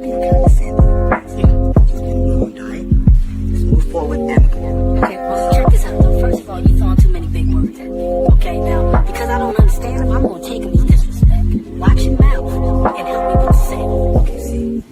Okay, well, check this out though. First of all, you throwing too many big words at me. Okay, now, because I don't understand them, I'm gonna take them as disrespect. Watch your mouth and help me with the saying. Okay, see,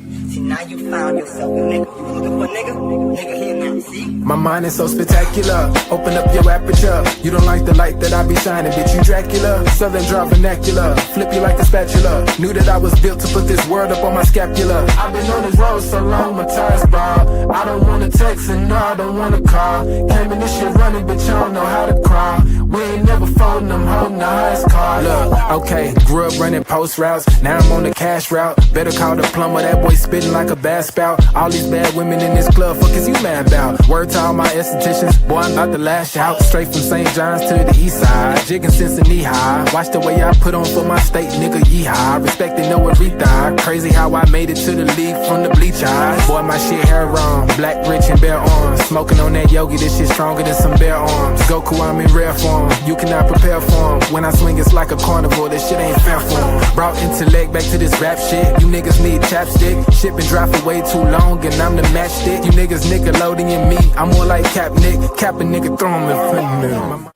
now you found yourself a nigga. You looking for a nigga? Nigga here now, see? My mind is so spectacular. Open up your aperture. You don't like the light that I be shining, bitch, you Dracula. Southern draw vernacular. Flip you like a spatula. Knew that I was built to put this word up on my scapula. I've been on this road so long, my tires bald. I don't wanna text and no, I don't wanna call. Came in this shit running, bitch, I don't know how to crawl. We ain't never folding, I'm holding the highest card. Look, okay, grew up running post routes. Now I'm on the cash route. Better call the plumber, that boy spitting like a bass spout. All these bad women in this club, fuck is you mad about? Word to all my estheticians, boy, I'm about to lash out. Straight from St. John's to the east side. Jigging since a knee high. Watch the way I put on for my state, nigga, yeehaw. Respecting no Aretha. Crazy how I made it to the league from the bleach eyes. Boy, my shit hair wrong. Black, rich, and bare arms. Smoking on that yogi, this shit stronger than some bare arms. Goku, I'm in rare form. You cannot prepare for him. When I swing, it's like a carnivore. This shit ain't fair for him. Brought intellect back to this rap shit. You niggas need chapstick. Shit been dry for way too long, and I'm the matchstick. You niggas Nickelodeon me. I'm more like Cap Nick. Cap a nigga, throw him in front of me.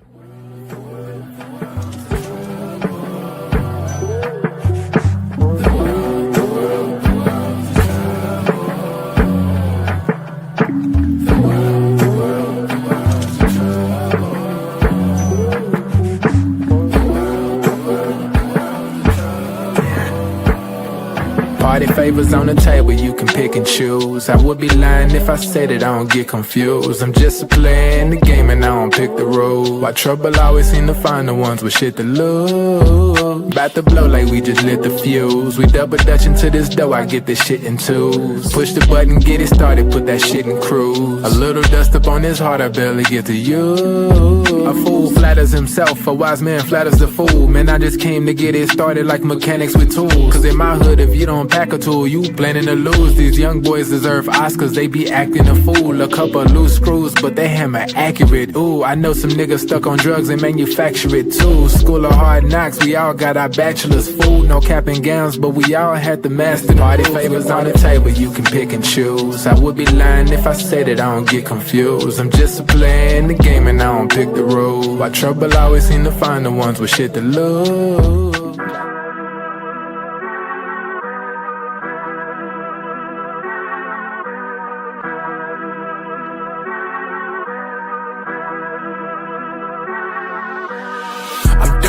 Party favors on the table, you can pick and choose. I would be lying if I said that I don't get confused. I'm just a player in the game and I don't pick the rules. Why trouble always seem to find the ones with shit to lose. About to blow like we just lit the fuse. We double dutch into this dough, I get this shit in twos. Push the button, get it started, put that shit in cruise. A little dust up on his heart, I barely get to use. A fool flatters himself, a wise man flatters the fool. Man, I just came to get it started like mechanics with tools. Cause in my hood, if you don't pack a tool, you planning to lose. These young boys deserve Oscars, they be acting a fool. A couple loose screws, but they hammer accurate. Ooh, I know some niggas stuck on drugs and manufacture it too. School of hard knocks, we all got our bachelor's. Food, no cap and gowns, but we all had to master. Party favors on the table, you can pick and choose. I would be lying if I said that I don't get confused. I'm just a player in the game and I don't pick the rules. Why trouble always seem to find the ones with shit to lose.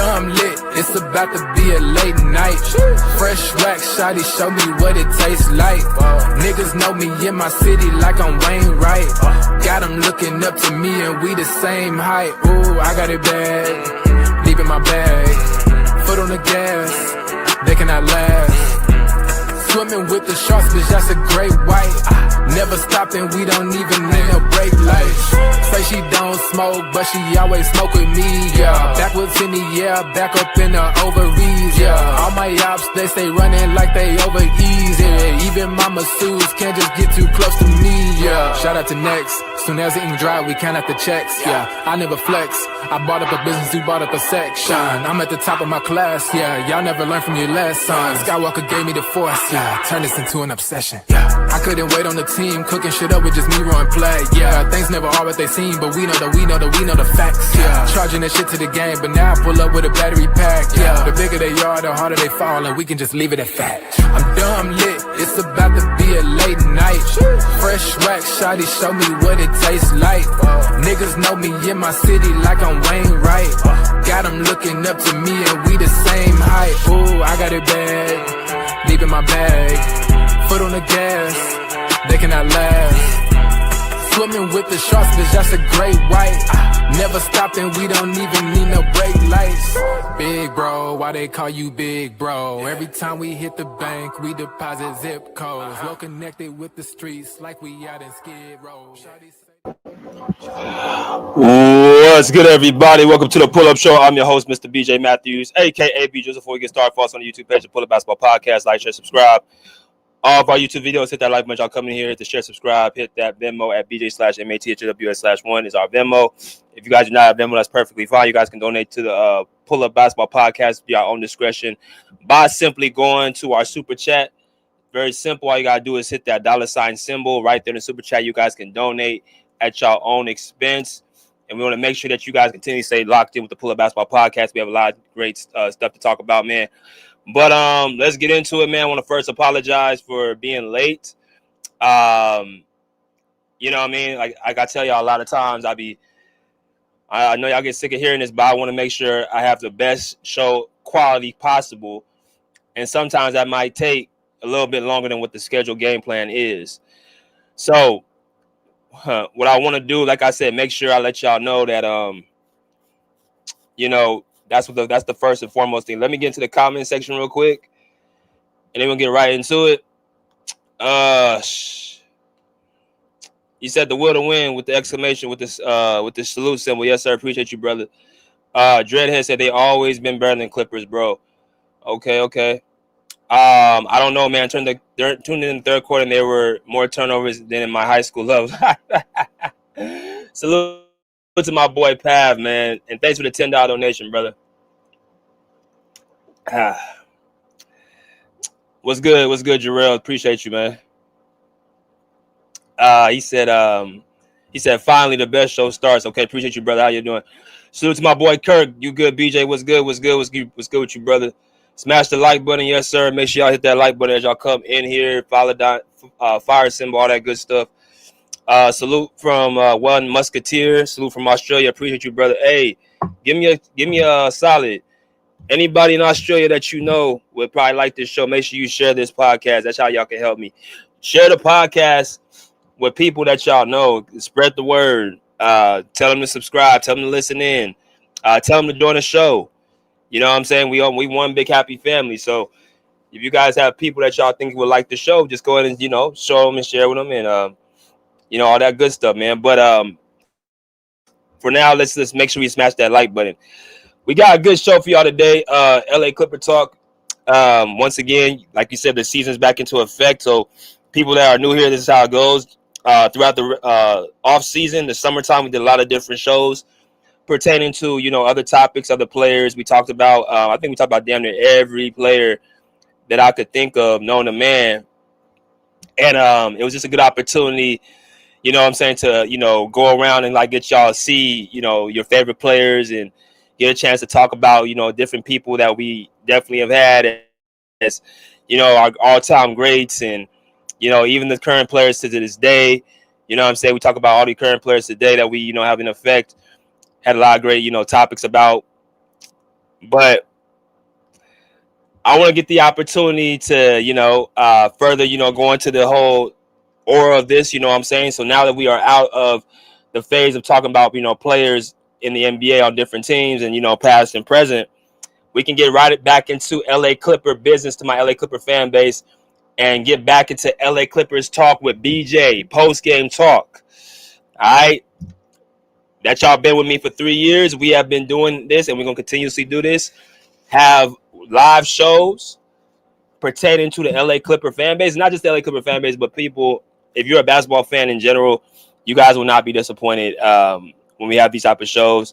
I'm lit, it's about to be a late night. Fresh wax, shawty, show me what it tastes like. Niggas know me in my city like I'm Wayne Wright. Got them looking up to me and we the same height. Ooh, I got it bad, deep in my bag. Foot on the gas, they cannot last. Swimming with the sharks, bitch, that's a great white. Never stopping, we don't even need no brake lights. Say she don't smoke, but she always smoke with me, yeah. Backwards in the air, back up in the ovaries, yeah. All my ops, they stay running like they over easy, yeah. Even my masseuses can't just get too close to me, yeah. Shout out to Next, soon as the ink dry, we count out the checks, yeah. I never flex, I bought up a business, you bought up a section. I'm at the top of my class, yeah. Y'all never learned from your lessons. Skywalker gave me the force, yeah. Turn this into an obsession, yeah. I couldn't wait on the team, cooking shit up with just me run play, yeah. Things never are what they seem, but we know the facts, yeah. Charging that shit to the game, but now I pull up with a battery pack, yeah. The bigger they are, the harder they fall, and we can just leave it at fact. I'm dumb lit, it's about to be a late night. Fresh wax, shawty, show me what it tastes like. Niggas know me in my city like I'm Wayne Wright. Got them looking up to me and we the same height. Ooh, I got it bad, deep in my bag. Foot on the gas, they cannot last. Swimming with the sharks, bitch, that's a great white. Never stopped and we don't even need no brake lights. Big bro, why they call you big bro? Every time we hit the bank, we deposit zip codes. Well connected with the streets like we out in Skid Row. What's good, everybody? Welcome to the Pull-Up Show. I'm your host, Mr. BJ Matthews, a.k.a. B. Joseph. Before we get started, follow us on the YouTube page, the Pull-Up Basketball Podcast. Like, share, subscribe. All of our YouTube videos, hit that like button. Y'all come in here, hit the share, subscribe, hit that Venmo at BJ/MATHWS/1 is our Venmo. If you guys do not have Venmo, that's perfectly fine. You guys can donate to the Pull-Up Basketball Podcast via your own discretion by simply going to our super chat. Very simple. All you gotta do is hit that $ symbol right there in the super chat. You guys can donate at your own expense. And we want to make sure that you guys continue to stay locked in with the Pull Up Basketball Podcast. We have a lot of great stuff to talk about, man. But let's get into it, man. I want to first apologize for being late. You know what I mean? Like I tell y'all a lot of times, I know y'all get sick of hearing this, but I want to make sure I have the best show quality possible. And sometimes that might take a little bit longer than what the scheduled game plan is. So what I want to do, like I said, make sure I let y'all know that you know, that's the first and foremost thing. Let me get into the comment section real quick, and then we'll get right into it. You said the will to win with the exclamation with this salute symbol. Yes, sir. Appreciate you, brother. Dreadhead said they always been better than Clippers, bro. Okay. I don't know, man. Tuned in the third quarter, and there were more turnovers than in my high school levels. Salute to my boy Pav, man, and thanks for the $10 donation, brother. What's good, Jarrell? Appreciate you, man. He said finally the best show starts. Okay, appreciate you, brother. How you doing? Salute to my boy Kirk. You good, BJ? What's good with you, brother? Smash the like button, yes, sir. Make sure y'all hit that like button as y'all come in here. Follow that fire symbol, all that good stuff. Salute from One Musketeer. Salute from Australia. Appreciate you, brother. Hey, give me a solid. Anybody in Australia that you know would probably like this show, make sure you share this podcast. That's how y'all can help me. Share the podcast with people that y'all know. Spread the word. Tell them to subscribe. Tell them to listen in. Tell them to join the show. You know what I'm saying? We one big happy family. So if you guys have people that y'all think would like the show, just go ahead and, show them and share with them and, all that good stuff, man. But for now, let's make sure we smash that like button. We got a good show for y'all today. LA Clipper Talk. Once again, like you said, the season's back into effect. So people that are new here, this is how it goes. Throughout the off season, the summertime, we did a lot of different shows pertaining to, other topics, other players. We talked about, I think we talked about damn near every player that I could think of, known to man. And it was just a good opportunity, to, go around and get y'all to see, your favorite players and get a chance to talk about, different people that we definitely have had as, our all-time greats and, even the current players to this day. We talk about all the current players today that we, have in effect. Had a lot of great, topics about. But I want to get the opportunity to, further, go into the whole aura of this, So now that we are out of the phase of talking about, players in the NBA on different teams and, past and present, we can get right back into LA Clipper business, to my LA Clipper fan base, and get back into LA Clippers talk with BJ, post-game talk. All right. That y'all been with me for 3 years. We have been doing this, and we're going to continuously do this. Have live shows pertaining to the LA Clipper fan base. Not just the LA Clipper fan base, but people, if you're a basketball fan in general, you guys will not be disappointed when we have these type of shows.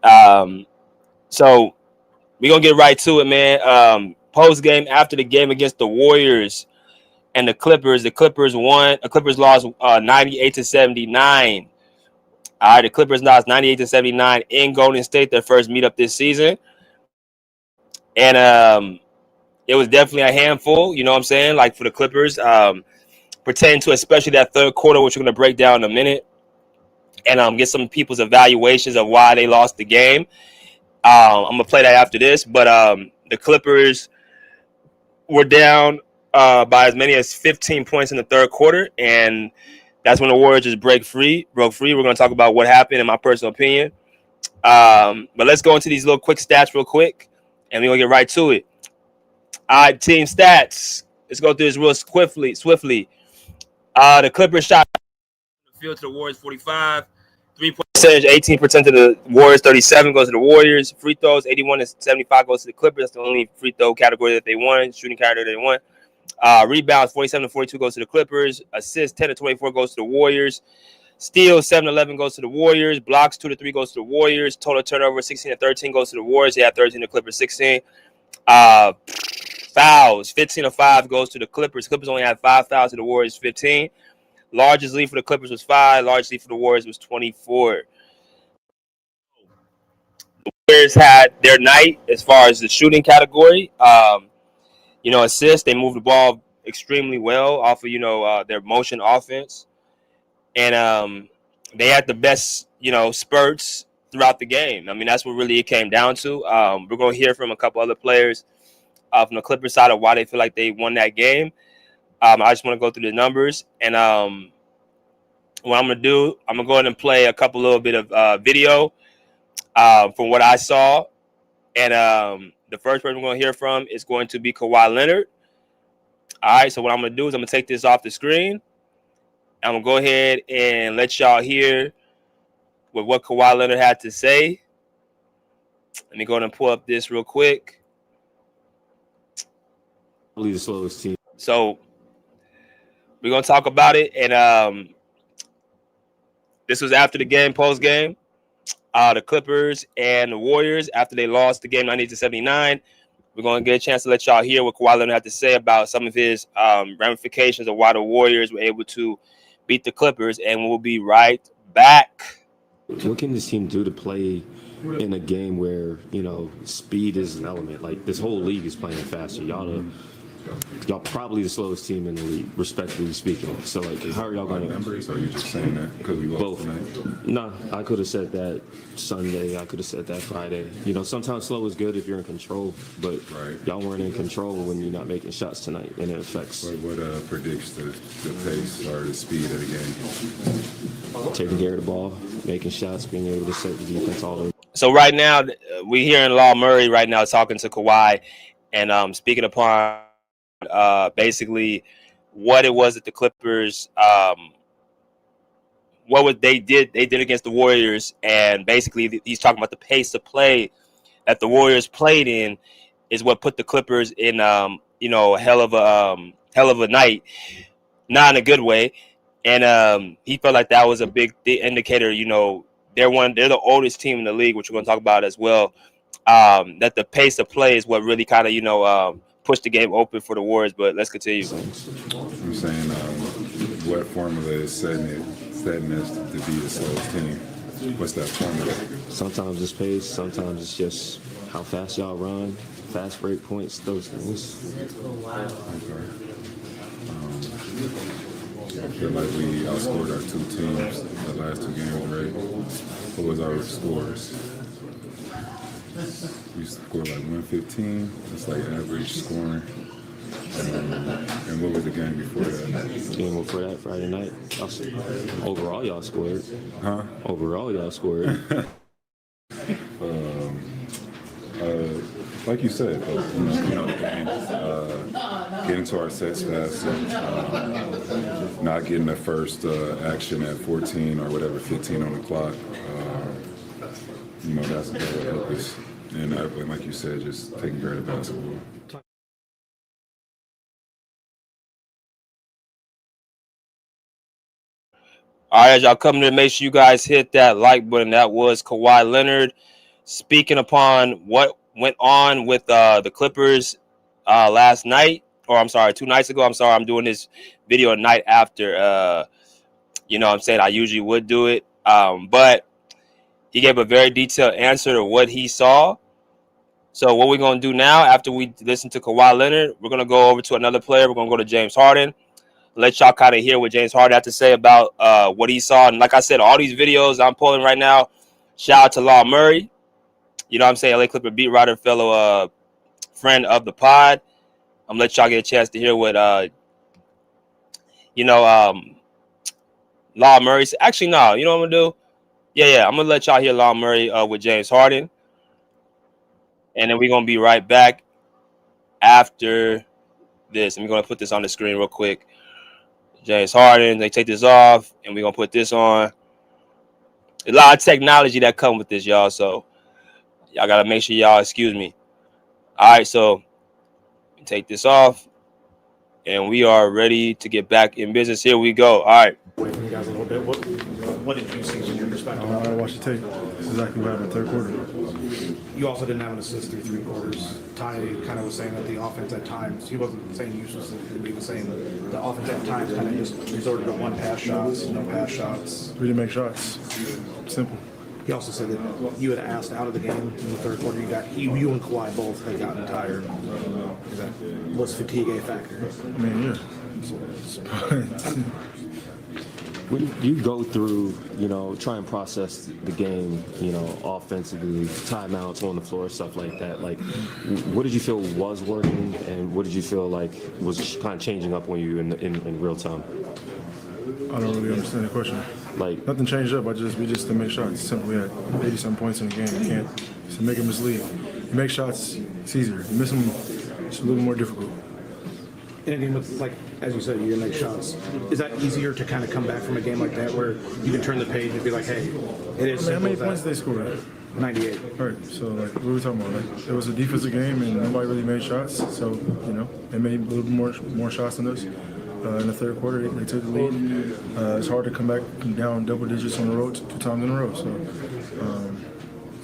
So we're going to get right to it, man. Post-game, after the game against the Warriors and the Clippers won. The Clippers lost 98-79. All right, the Clippers lost 98-79 in Golden State, their first meetup this season. And it was definitely a handful, for the Clippers, pertaining to especially that third quarter, which we're going to break down in a minute, and get some people's evaluations of why they lost the game. I'm going to play that after this. But the Clippers were down by as many as 15 points in the third quarter, and that's when the Warriors just broke free. We're going to talk about what happened, in my personal opinion. But let's go into these little quick stats real quick, and we're going to get right to it. All right, team stats. Let's go through this real swiftly. The Clippers shot the field to the Warriors 45. 3-point percentage, 18% to the Warriors, 37 goes to the Warriors. Free throws, 81-75 goes to the Clippers. That's the only free throw category that they won, shooting category they won. Rebounds, 47-42 goes to the Clippers. Assists, 10-24 goes to the Warriors. Steals, 7-11 goes to the Warriors. Blocks, 2-3 goes to the Warriors. Total turnover, 16-13 goes to the Warriors. They had 13, the Clippers 16. fouls. 15-5 goes to the Clippers. Clippers only had 5 fouls to the Warriors 15. Largest lead for the Clippers was 5. Largest lead for the Warriors was 24. The Warriors had their night as far as the shooting category. Assists. They moved the ball extremely well off of their motion offense, and they had the best spurts throughout the game. I mean, that's what really it came down to. We're going to hear from a couple other players from the Clippers side of why they feel like they won that game. I just want to go through the numbers, and what I'm going to do, I'm going to go ahead and play a little bit of video from what I saw, and the first person we're going to hear from is going to be Kawhi Leonard. All right, so what I'm going to do is I'm going to take this off the screen. I'm going to go ahead and let y'all hear what Kawhi Leonard had to say. Let me go ahead and pull up this real quick. Probably the slowest team. So we're going to talk about it. And this was after the game, post-game. The Clippers and the Warriors, after they lost the game 90-79. We're going to get a chance to let y'all hear what Kawhi Leonard had to say about some of his ramifications of why the Warriors were able to beat the Clippers, and we'll be right back. What can this team do to play in a game where, speed is an element? Like, this whole league is playing faster. Y'all probably the slowest team in the league, respectfully speaking. So, how are y'all going to... Numbers, or are you just saying that because we lost both tonight? No, I could have said that Sunday. I could have said that Friday. Sometimes slow is good if you're in control, but y'all weren't in control when you're not making shots tonight, and it affects... What predicts the pace or the speed of the game? Taking care of the ball, making shots, being able to set the defense all over. So right now, we're hearing Law Murray right now talking to Kawhi and speaking upon basically what it was that the Clippers they did against the Warriors, and basically he's talking about the pace of play that the Warriors played in is what put the Clippers in hell of a night, not in a good way, and he felt like that was a big indicator. They're the oldest team in the league, which we're going to talk about as well. That the pace of play is what really kind of pushed the game open for the Warriors. But let's continue. I'm saying what formula is setting us to be the slowest team? What's that formula? Sometimes it's pace, sometimes it's just how fast y'all run, fast break points, those things. I feel like we outscored our two teams the last two games, right? What was our scores? We scored like 115. That's like average scoring. And what was the game before that? Game before that, Friday night. Overall, y'all scored. Huh? Overall, y'all scored. Like you said, the game, getting to our sets fast, and not getting the first action at 14 or whatever, 15 on the clock. That's what helped us. And like you said, just taking care of the basketball. All right, as y'all come to, make sure you guys hit that like button. That was Kawhi Leonard speaking upon what went on with the Clippers last night, or I'm sorry, 2 nights ago. I'm sorry, I'm doing this video a night after. I'm saying I usually would do it, but he gave a very detailed answer to what he saw. So what we're going to do now, after we listen to Kawhi Leonard, we're going to go over to another player. We're going to go to James Harden. Let y'all kind of hear what James Harden had to say about what he saw. And like I said, all these videos I'm pulling right now, shout out to Law Murray. You know what I'm saying? LA Clipper beat writer, fellow friend of the pod. I'm going to let y'all get a chance to hear what, Law Murray said. Actually, no. You know what I'm going to do? Yeah. I'm going to let y'all hear Law Murray with James Harden. And then we're going to be right back after this. I'm going to put this on the screen real quick. James Harden, they take this off, and we're going to put this on. A lot of technology that comes with this, y'all. So y'all got to make sure y'all excuse me. All right, so take this off, and we are ready to get back in business. Here we go. All right. Away from you guys a little bit. What did you see from your perspective? I watched the tape. That's exactly what happened in the third quarter. you also didn't have an assist through 3 quarters. Ty kind of was saying that the offense at times, he wasn't saying you specifically, but he was saying that the offense at times kind of just resorted to one pass shots, no pass shots. We didn't make shots. Simple. He also said that you had asked out of the game in the 3rd quarter. You and Kawhi both had gotten tired. Was fatigue a factor? I mean, yeah. When you go through, try and process the game, offensively, timeouts on the floor, stuff like that. Like, what did you feel was working, and what did you feel like was kind of changing up on you in real time? I don't really understand the question. Like, nothing changed up. We just didn't make shots. Simple. We had 80-some points in the game. You can't just make them mislead. You make shots, it's easier. You miss them, it's a little more difficult. In a game with, like, as you said, you're gonna make shots. Is that easier to kind of come back from a game like that where you can turn the page and be like, hey, it is How simple many as points that? they scored? 98. Right. So, like, what are we talking about? Like, it was a defensive game, and nobody really made shots. So, they made a little bit more shots than us. In the 3rd quarter, they took the lead. It's hard to come back down double digits on the road 2 times in a row. So,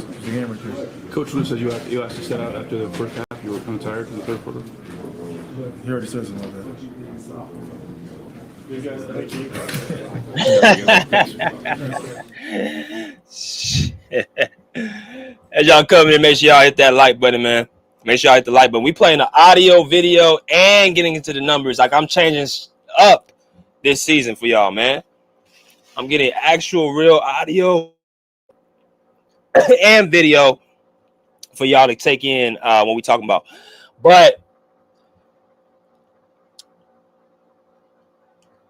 it's the game right there. Coach Lou says you asked to set out after the first half. You were kind of tired in the 3rd quarter. He already said something like that. As y'all come in, make sure y'all hit that like button, man. Make sure y'all hit the like button. We playing the audio, video, and getting into the numbers. Like, I'm changing up this season for y'all, man. I'm getting actual real audio and video for y'all to take in what we talking about. But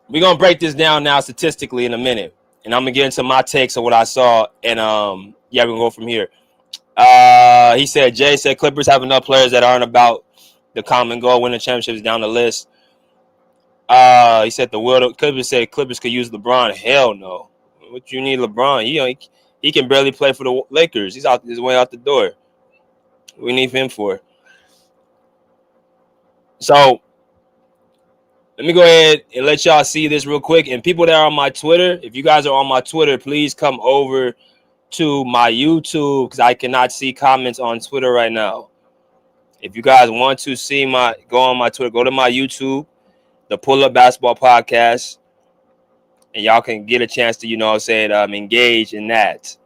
we're going to break this down now statistically in a minute. And I'm going to get into my takes of what I saw. And, we're going to go from here. He said, Jay said, Clippers have enough players that aren't about the common goal, winning championships down the list. He said, Clippers said Clippers could use LeBron. Hell no. What you need LeBron? He can barely play for the Lakers. He's out his way out the door. We need him for. So, let me go ahead and let y'all see this real quick. And people that are on my Twitter, if you guys are on my Twitter, please come over to my YouTube because I cannot see comments on Twitter right now. If you guys want to see go on my Twitter, go to my YouTube, the Pull Up Basketball Podcast, and y'all can get a chance to, engage in that.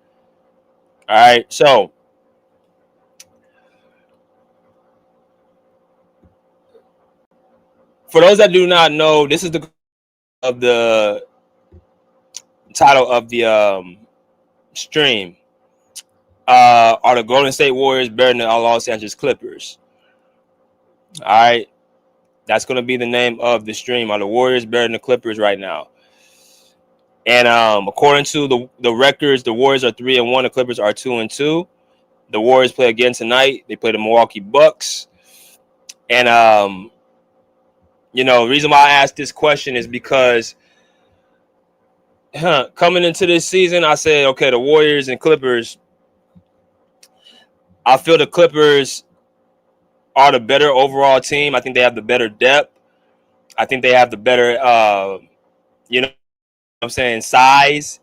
All right, so for those that do not know, this is the title of the stream. Are the Golden State Warriors better than the Los Angeles Clippers? All right, that's going to be the name of the stream. Are the Warriors better than the Clippers right now? And according to the records, the Warriors are 3-1. The Clippers are 2-2. The Warriors play again tonight. They play the Milwaukee Bucks. And the reason why I asked this question is because coming into this season, I said, okay, the Warriors and Clippers, I feel the Clippers are the better overall team. I think they have the better depth. I think they have the better, size.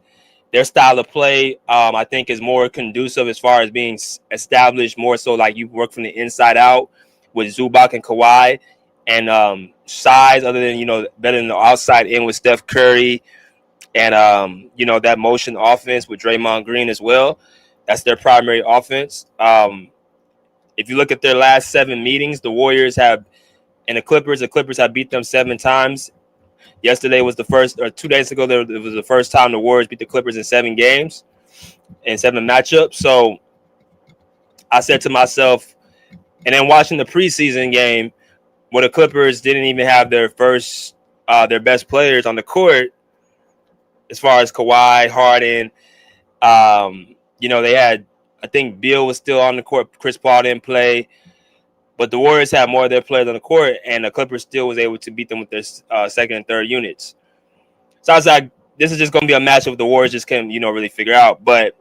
Their style of play, I think, is more conducive as far as being established, more so like you work from the inside out with Zubac and Kawhi. And size, other than, better than the outside in with Steph Curry and, that motion offense with Draymond Green as well. That's their primary offense. If you look at their last 7 meetings, the Warriors have, and the Clippers have beat them 7 times. Yesterday was the first, or 2 days ago, it was the first time the Warriors beat the Clippers in 7 games, in 7 matchups. So I said to myself, and then watching the preseason game, where the Clippers didn't even have their best players on the court, as far as Kawhi, Harden. They had, I think Beal was still on the court. Chris Paul didn't play. But the Warriors had more of their players on the court, and the Clippers still was able to beat them with their second and third units. So I was like, this is just going to be a matchup the Warriors just can't, really figure out. But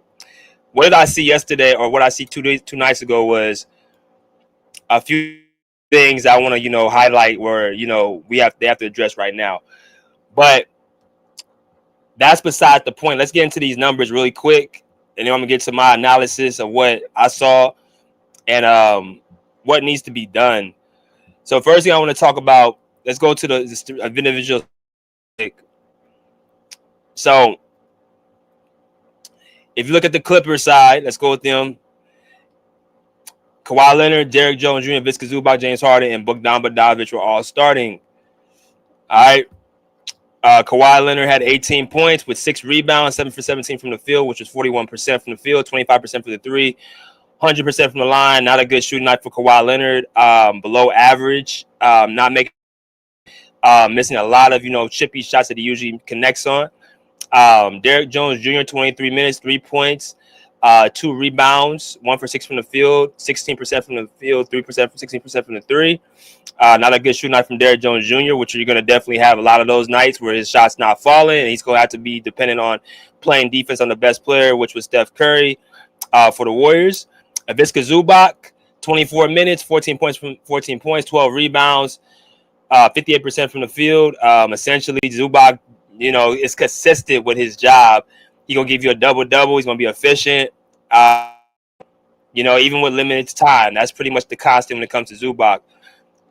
what did I see yesterday, or what I see 2 nights ago, was a few things I want to, highlight where, they have to address right now. But that's beside the point. Let's get into these numbers really quick, and then I'm going to get to my analysis of what I saw. and what needs to be done. So first thing I want to talk about, let's go to the individual. So if you look at the Clippers side, let's go with them. Kawhi Leonard, Derrick Jones Jr., Visca Zubac, James Harden, and Bogdan Bogdanovic were all starting. All right. Kawhi Leonard had 18 points with 6 rebounds, 7 for 17 from the field, which was 41% from the field, 25% for the three, 100% from the line. Not a good shooting night for Kawhi Leonard. Below average. Not making, missing a lot of chippy shots that he usually connects on. Derrick Jones Jr. 23 minutes, 3 points, 2 rebounds, 1 for 6 from the field, 16% from the field, 3% from 16% from the three. Not a good shooting night from Derrick Jones Jr., which you're going to definitely have a lot of those nights where his shot's not falling, and he's going to have to be dependent on playing defense on the best player, which was Steph Curry for the Warriors. Visca Zubac, 24 minutes, 14 points, 12 rebounds, 58% from the field. Essentially, Zubac, is consistent with his job. He's going to give you a double-double. He's going to be efficient. Even with limited time, that's pretty much the constant when it comes to Zubac.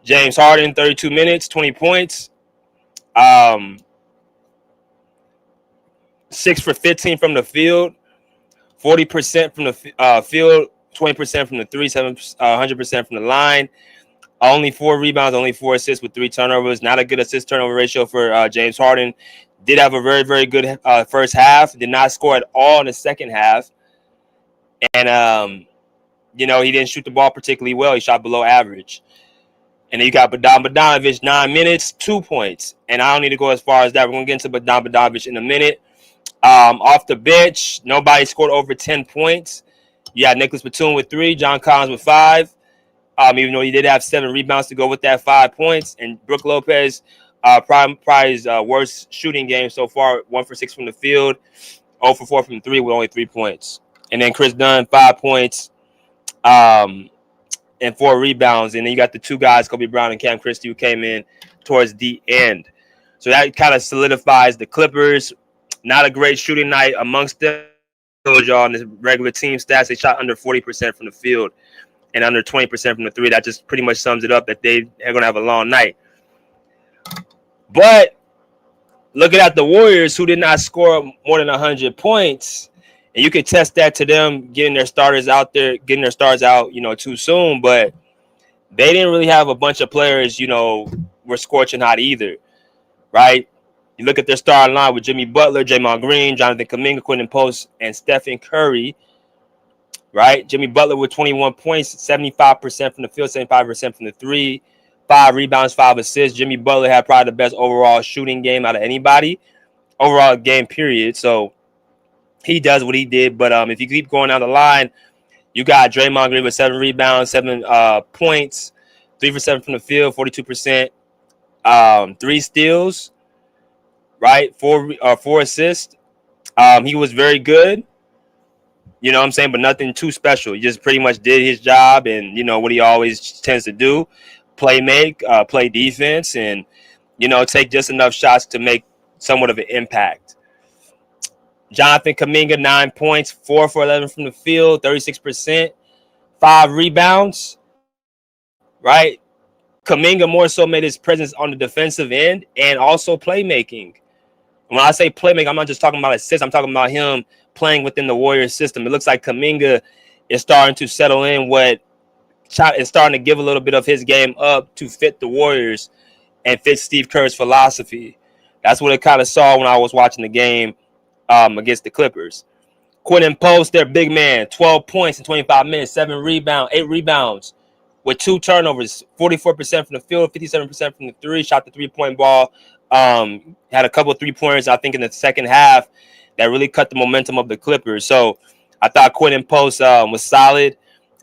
James Harden, 32 minutes, 20 points, 6 for 15 from the field, 40% from the field, 20% from the three, 100% from the line. Only 4 rebounds, only 4 assists with 3 turnovers. Not a good assist-turnover ratio for James Harden. Did have a very, very good first half. Did not score at all in the second half. And, he didn't shoot the ball particularly well. He shot below average. And then you got Bogdan Bogdanovic, 9 minutes, 2 points. And I don't need to go as far as that. We're going to get into Bogdan Bogdanovic in a minute. Off the bench, nobody scored over 10 points. You had Nicholas Batum with 3, John Collins with 5. Even though he did have 7 rebounds to go with that 5 points. And Brook Lopez, probably his worst shooting game so far, 1 for 6 from the field, 0 for 4 from the 3 with only 3 points. And then Chris Dunn, 5 points. And 4 rebounds. And then you got the 2 guys, Kobe Brown and Cam Christie, who came in towards the end. So that kind of solidifies the Clippers. Not a great shooting night amongst them. I told y'all on this regular team stats, they shot under 40% from the field and under 20% from the 3. That just pretty much sums it up that they are going to have a long night. But looking at the Warriors, who did not score more than 100 points, and you could test that to them getting their starters out, too soon. But they didn't really have a bunch of players, were scorching hot either, right? You look at their starting line with Jimmy Butler, Draymond Green, Jonathan Kuminga, Quentin Post, and Stephen Curry, right? Jimmy Butler with 21 points, 75% from the field, 75% from the 3, 5 rebounds, 5 assists. Jimmy Butler had probably the best overall shooting game out of anybody, overall game period. So he does what he did. But if you keep going down the line, you got Draymond Green with 7 rebounds, 7 points, 3 for 7 from the field, 42%, 3 steals, right? 4 assists. He was very good. You know what I'm saying? But nothing too special. He just pretty much did his job and, what he always tends to do, play defense, and, take just enough shots to make somewhat of an impact. Jonathan Kuminga, 9 points, 4 for 11 from the field, 36%, 5 rebounds, right? Kuminga more so made his presence on the defensive end and also playmaking. When I say playmaking, I'm not just talking about assists. I'm talking about him playing within the Warriors system. It looks like Kuminga is starting to settle in is starting to give a little bit of his game up to fit the Warriors and fit Steve Kerr's philosophy. That's what I kind of saw when I was watching the game against the Clippers. Quentin Post, their big man, 12 points in 25 minutes, 8 rebounds with 2 turnovers, 44% from the field, 57% from the 3, shot the 3-point ball. Had a couple of 3-pointers, I think, in the second half that really cut the momentum of the Clippers. So I thought Quentin Post was solid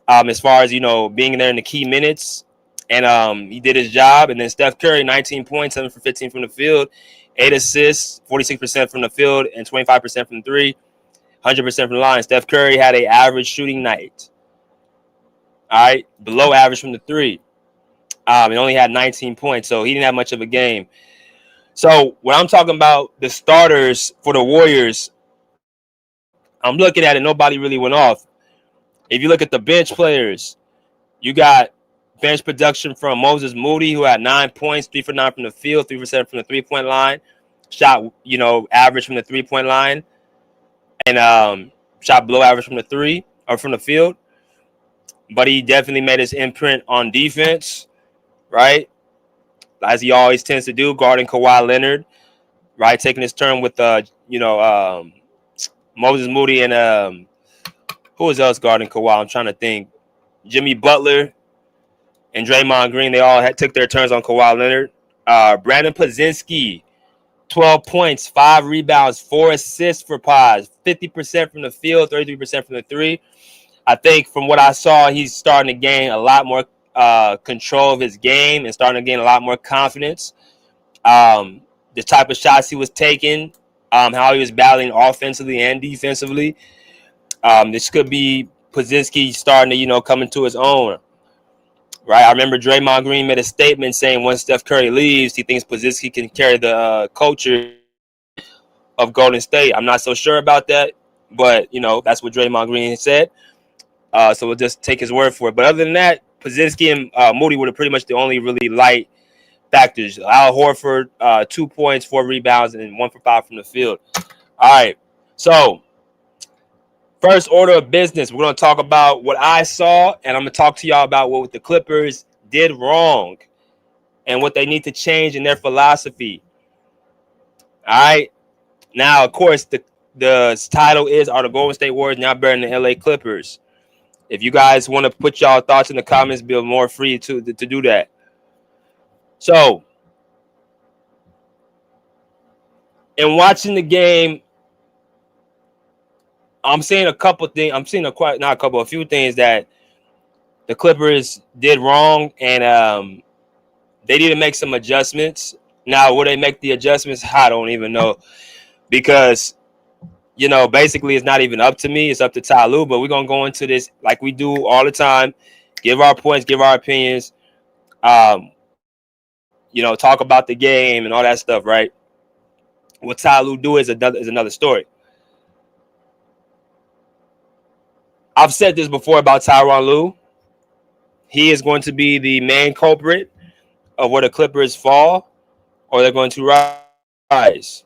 as far as, being there in the key minutes. And he did his job. And then Steph Curry, 19 points, 7 for 15 from the field, 8 assists, 46% from the field, and 25% from 3, 100% from the line. Steph Curry had an average shooting night. All right, below average from the 3. He only had 19 points, so he didn't have much of a game. So when I'm talking about the starters for the Warriors, I'm looking at it, nobody really went off. If you look at the bench players, You got bench production from Moses Moody, who had 9 points, 3 for 9 from the field, 3 for 7 from the 3-point line. Shot, average from the 3-point line, and shot below average from the three or from the field. But he definitely made his imprint on defense, right? As he always tends to do, guarding Kawhi Leonard, right? Taking his turn with Moses Moody and who was else guarding Kawhi? I'm trying to think. Jimmy Butler and Draymond Green, they all took their turns on Kawhi Leonard. Brandon Podziemski, 12 points, 5 rebounds, 4 assists for Poz, 50% from the field, 33% from the three. I think from what I saw, he's starting to gain a lot more control of his game and starting to gain a lot more confidence. The type of shots he was taking, how he was battling offensively and defensively. This could be Podziemski starting to, come into his own. Right, I remember Draymond Green made a statement saying once Steph Curry leaves, he thinks Podziemski can carry the culture of Golden State. I'm not so sure about that, but that's what Draymond Green said. So we'll just take his word for it. But other than that, Podziemski and Moody were pretty much the only really light factors. Al Horford, 2 points, 4 rebounds, and 1 for 5 from the field. All right, so first order of business, we're going to talk about what I saw, and I'm going to talk to y'all about what the Clippers did wrong and what they need to change in their philosophy. All right. Now, of course, the title is, are the Golden State Warriors now better than the LA Clippers? If you guys want to put y'all thoughts in the comments, be more free to do that. So, in watching the game, I'm seeing a couple things. I'm seeing a few things that the Clippers did wrong, and they need to make some adjustments. Now, will they make the adjustments? I don't even know, because basically it's not even up to me. It's up to Ty Lue. But we're gonna go into this like we do all the time. Give our points, give our opinions. Talk about the game and all that stuff, right? What Ty Lue do is another story. I've said this before about Tyronn Lue. He is going to be the main culprit of where the Clippers fall or they're going to rise.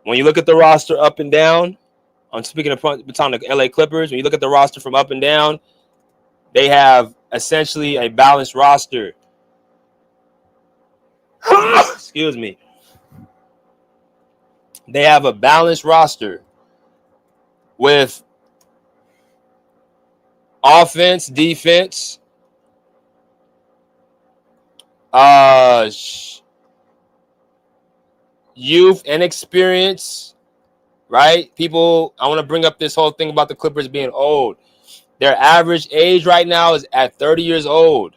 When you look at the roster up and down, I'm speaking of the LA Clippers, when you look at the roster from up and down, they have essentially a balanced roster. Excuse me. They have a balanced roster with offense, defense, youth and experience, right? People, I want to bring up this whole thing about the Clippers being old. Their average age right now is at 30 years old.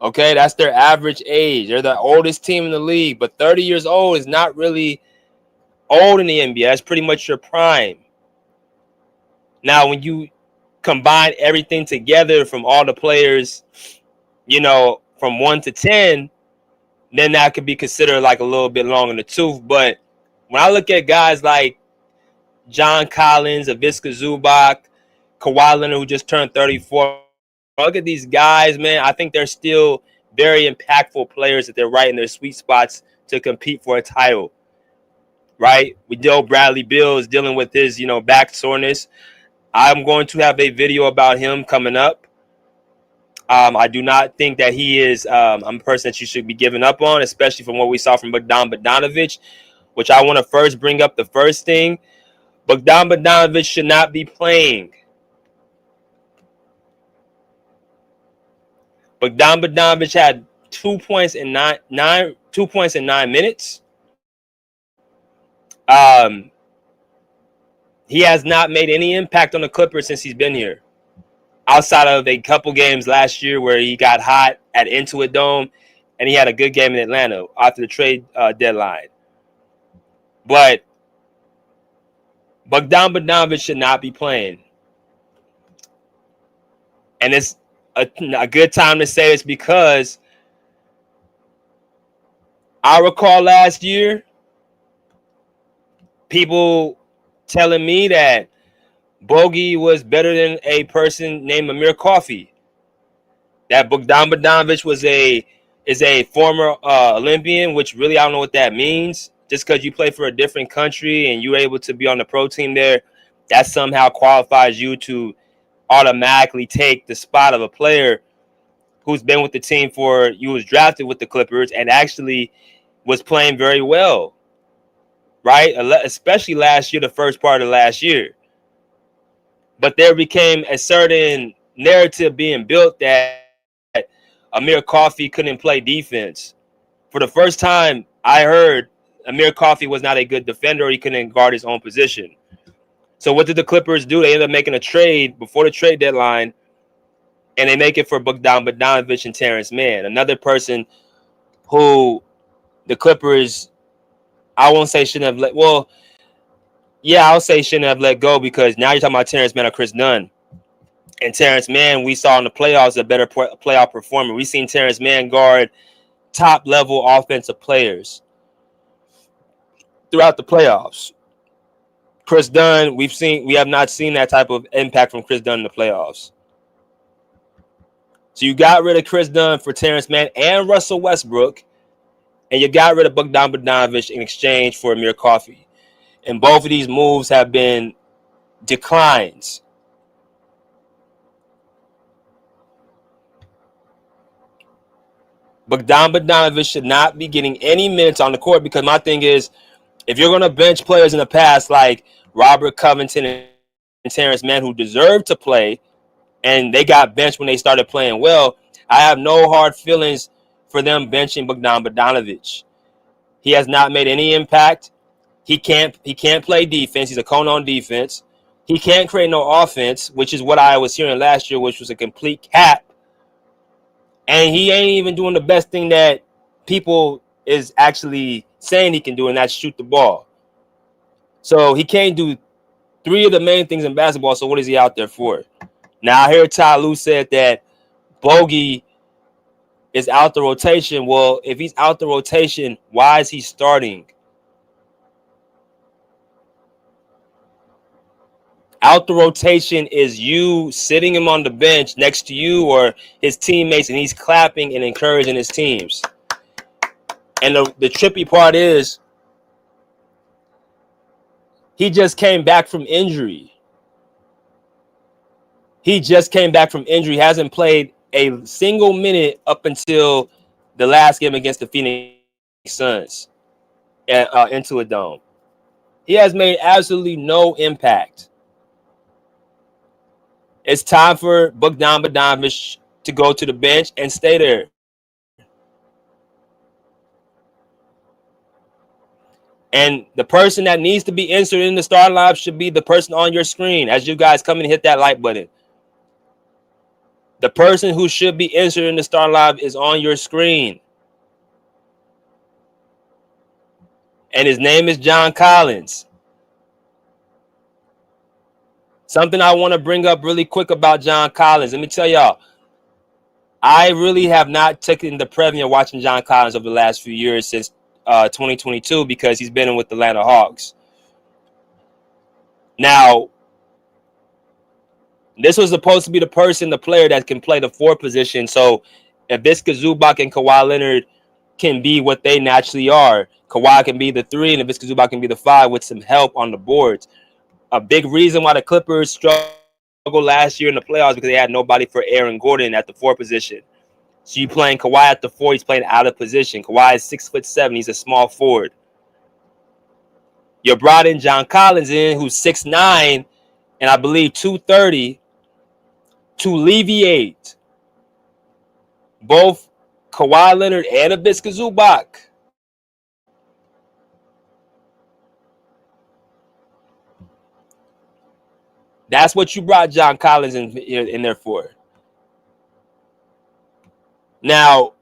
Okay, that's their average age. They're the oldest team in the league, but 30 years old is not really old in the NBA. That's pretty much your prime. Now, when you combine everything together from all the players, from 1 to 10, then that could be considered like a little bit long in the tooth. But when I look at guys like John Collins, Ivica Zubac, Kawhi Leonard, who just turned 34, look at these guys, man. I think they're still very impactful players that they're right in their sweet spots to compete for a title, right? We know Bradley Beal is dealing with his, back soreness. I'm going to have a video about him coming up. I do not think that he is a person that you should be giving up on, especially from what we saw from Bogdan Bogdanovic, which I want to first bring up the first thing. Bogdan Bogdanovic should not be playing. Bogdan Bogdanovic had 2 points in 9 minutes. He has not made any impact on the Clippers since he's been here, outside of a couple games last year where he got hot at Intuit Dome, and he had a good game in Atlanta after the trade deadline. But Bogdan Bogdanovic should not be playing. And it's a good time to say this because I recall last year people telling me that Bogey was better than a person named Amir Coffey. That Bogdan Bogdanovic is a former Olympian, which really I don't know what that means. Just because you play for a different country and you're able to be on the pro team there, that somehow qualifies you to automatically take the spot of a player who's been with the team for you was drafted with the Clippers and actually was playing very well, right? Especially last year, the first part of last year. But there became a certain narrative being built that Amir Coffey couldn't play defense. For the first time, I heard Amir Coffey was not a good defender or he couldn't guard his own position. So what did the Clippers do? They ended up making a trade before the trade deadline, and they make it for Bogdan Bogdanovic and Terrence Mann, another person who the Clippers, I won't say shouldn't have let. Well, yeah, I'll say shouldn't have let go because now you're talking about Terrence Mann or Chris Dunn. And Terrence Mann, we saw in the playoffs a better playoff performer. We've seen Terrence Mann guard top-level offensive players throughout the playoffs. Chris Dunn, we have not seen that type of impact from Chris Dunn in the playoffs. So you got rid of Chris Dunn for Terrence Mann and Russell Westbrook, and you got rid of Bogdan Bogdanovic in exchange for Amir Coffey. And both of these moves have been declines. Bogdan Bogdanovic should not be getting any minutes on the court because my thing is, if you're going to bench players in the past like Robert Covington and Terrence Mann who deserve to play and they got benched when they started playing well, I have no hard feelings for them benching Bogdan Bogdanovic. He has not made any impact. He can't play defense. He's a cone on defense. He can't create no offense, which is what I was hearing last year, which was a complete cap. And he ain't even doing the best thing that people is actually saying he can do, and that's shoot the ball. So he can't do three of the main things in basketball, so what is he out there for? Now, I hear Ty Lue said that Bogey is out the rotation. Well, if he's out the rotation, why is he starting? Out the rotation is you sitting him on the bench next to you or his teammates, and he's clapping and encouraging his teams. And the trippy part is he just came back from injury. Hasn't played a single minute up until the last game against the Phoenix Suns into a dome. He has made absolutely no impact. It's time for Bogdan Bogdanovic to go to the bench and stay there. And the person that needs to be inserted in the starting lineup should be the person on your screen as you guys come and hit that like button. The person who should be inserted in the starting lineup is on your screen. And his name is John Collins. Something I want to bring up really quick about John Collins. Let me tell y'all, I really have not taken the premiere watching John Collins over the last few years since 2022 because he's been with the Atlanta Hawks. Now, this was supposed to be the player that can play the 4 position. So if Ivica Zubac and Kawhi Leonard can be what they naturally are, Kawhi can be the 3 and Ivica Zubac can be the 5 with some help on the boards. A big reason why the Clippers struggled last year in the playoffs because they had nobody for Aaron Gordon at the 4 position. So you playing Kawhi at the 4, he's playing out of position. Kawhi is 6'7", he's a small forward. You brought in John Collins who's 6'9", and I believe 230 to alleviate both Kawhi Leonard and Ivica Zubac. That's what you brought John Collins in there for. Now,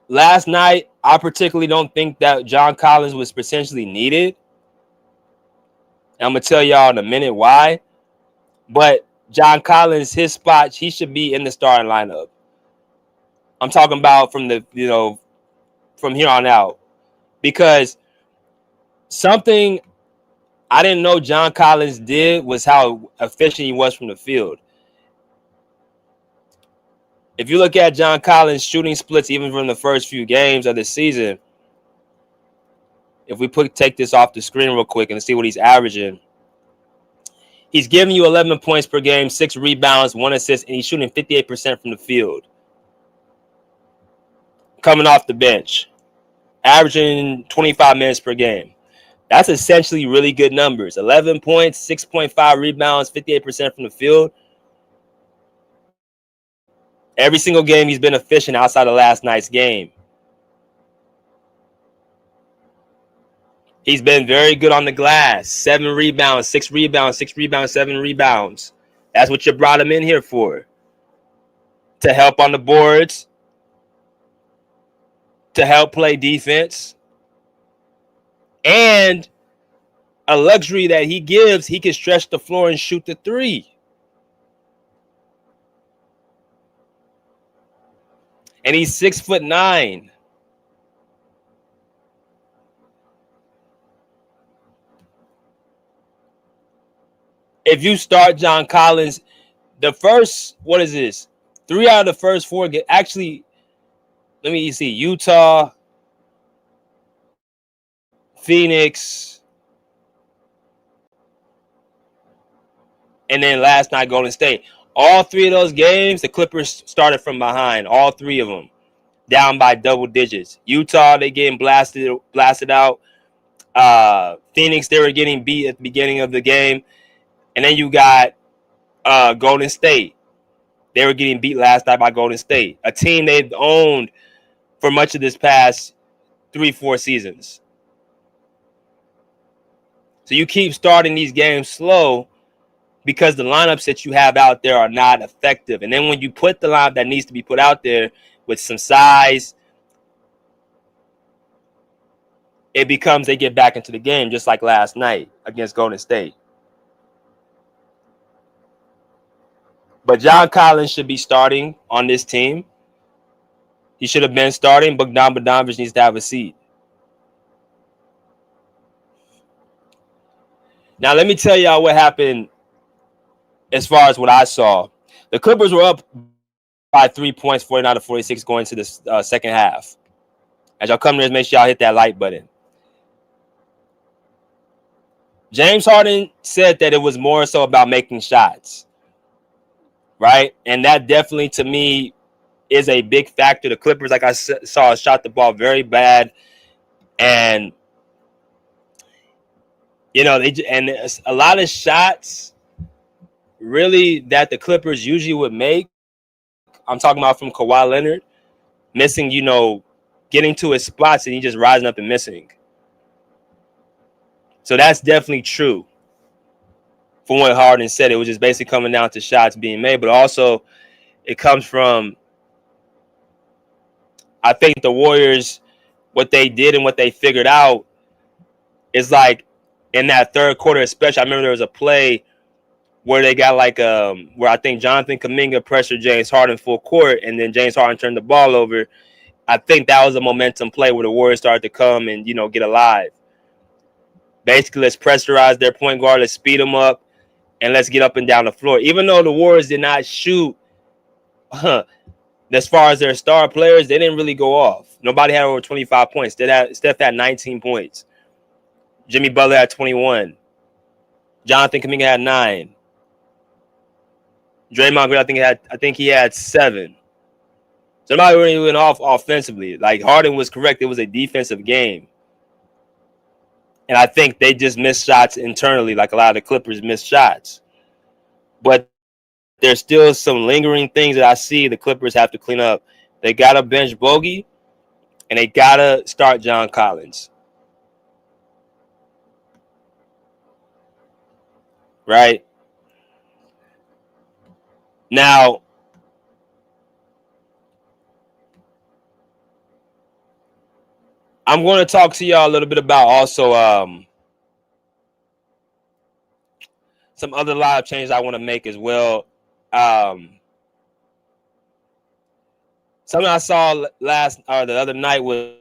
last night, I particularly don't think that John Collins was potentially needed. And I'm going to tell y'all in a minute why. But John Collins, his spot, he should be in the starting lineup. I'm talking about from here on out. Because something I didn't know John Collins did was how efficient he was from the field. If you look at John Collins' shooting splits, even from the first few games of the season, if we take this off the screen real quick and see what he's averaging, he's giving you 11 points per game, 6 rebounds, 1 assist, and he's shooting 58% from the field. Coming off the bench, averaging 25 minutes per game. That's essentially really good numbers. 11 points, 6.5 rebounds, 58% from the field. Every single game he's been efficient outside of last night's game. He's been very good on the glass. 7 rebounds, 6 rebounds, 6 rebounds, 7 rebounds. That's what you brought him in here for. To help on the boards, to help play defense, and a luxury that he gives, he can stretch the floor and shoot the three. And he's 6'9". If you start John Collins, the first, 3 out of the first 4 get actually, let me see, Utah, Phoenix, and then last night Golden State. All 3 of those games, the Clippers started from behind. All 3 of them down by double digits. Utah, they getting blasted out. Phoenix, they were getting beat at the beginning of the game. And then you got Golden State. They were getting beat last night by Golden State, a team they've owned for much of this past 3-4 seasons. So you keep starting these games slow because the lineups that you have out there are not effective. And then when you put the lineup that needs to be put out there with some size, it becomes they get back into the game just like last night against Golden State. But John Collins should be starting on this team. He should have been starting. Bogdan Bogdanovic needs to have a seat. Now, let me tell y'all what happened as far as what I saw. The Clippers were up by 3 points, 49-46, going to the second half. As y'all come here, make sure y'all hit that like button. James Harden said that it was more so about making shots, right? And that definitely, to me, is a big factor. The Clippers, like I saw, shot the ball very bad. And, you know, and a lot of shots really that the Clippers usually would make, I'm talking about from Kawhi Leonard, missing, you know, getting to his spots and he just rising up and missing. So that's definitely true. From what Harden said, it was just basically coming down to shots being made, but also it comes from, I think the Warriors, what they did and what they figured out is like in that third quarter, especially, I remember there was a play where they got like where I think Jonathan Kuminga pressured James Harden full court, and then James Harden turned the ball over. I think that was a momentum play where the Warriors started to come and, you know, get alive. Basically, let's pressurize their point guard, let's speed them up, and let's get up and down the floor. Even though the Warriors did not shoot, as far as their star players, they didn't really go off. Nobody had over 25 points. Steph had 19 points. Jimmy Butler had 21. Jonathan Kuminga had 9. Draymond Green, I think he had 7. Somebody really went off offensively. Like Harden was correct. It was a defensive game. And I think they just missed shots internally, like a lot of the Clippers missed shots. But there's still some lingering things that I see the Clippers have to clean up. They got to bench Bogey, and they got to start John Collins. Right? Now, I'm going to talk to y'all a little bit about also some other live changes I want to make as well. Something I saw the other night was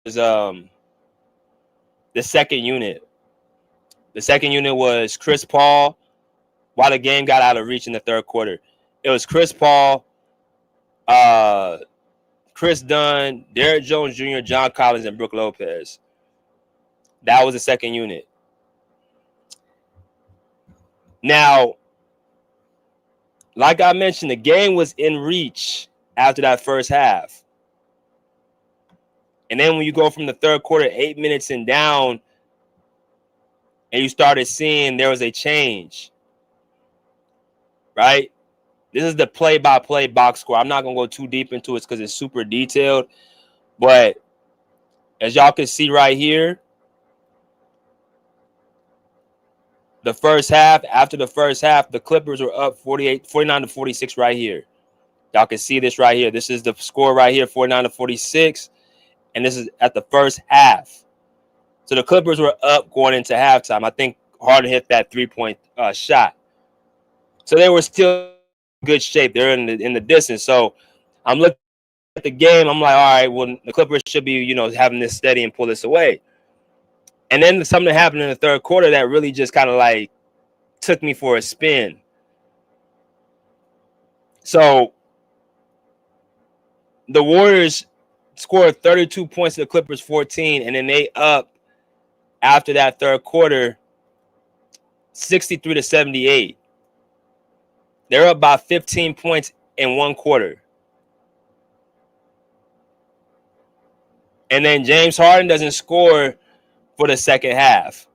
the second unit. The second unit was Chris Paul while the game got out of reach in the third quarter. It was Chris Paul, Chris Dunn, Derrick Jones Jr., John Collins, and Brook Lopez. That was the second unit. Now, like I mentioned, the game was in reach after that first half. And then when you go from the third quarter, 8 minutes and down, and you started seeing there was a change, right? This is the play-by-play box score. I'm not going to go too deep into it because it's super detailed. But as y'all can see right here, the first half, after the first half, the Clippers were up 49-46 right here. Y'all can see this right here. This is the score right here, 49-46. And this is at the first half. So the Clippers were up going into halftime. I think Harden hit that three-point shot. So they were still in good shape. They're in the distance. So I'm looking at the game. I'm like, all right, well, the Clippers should be, having this steady and pull this away. And then something happened in the third quarter that really just kind of like took me for a spin. So the Warriors scored 32 points to the Clippers 14, and then they up after that third quarter 63-78. They're up by 15 points in one quarter. And then James Harden doesn't score for the second half.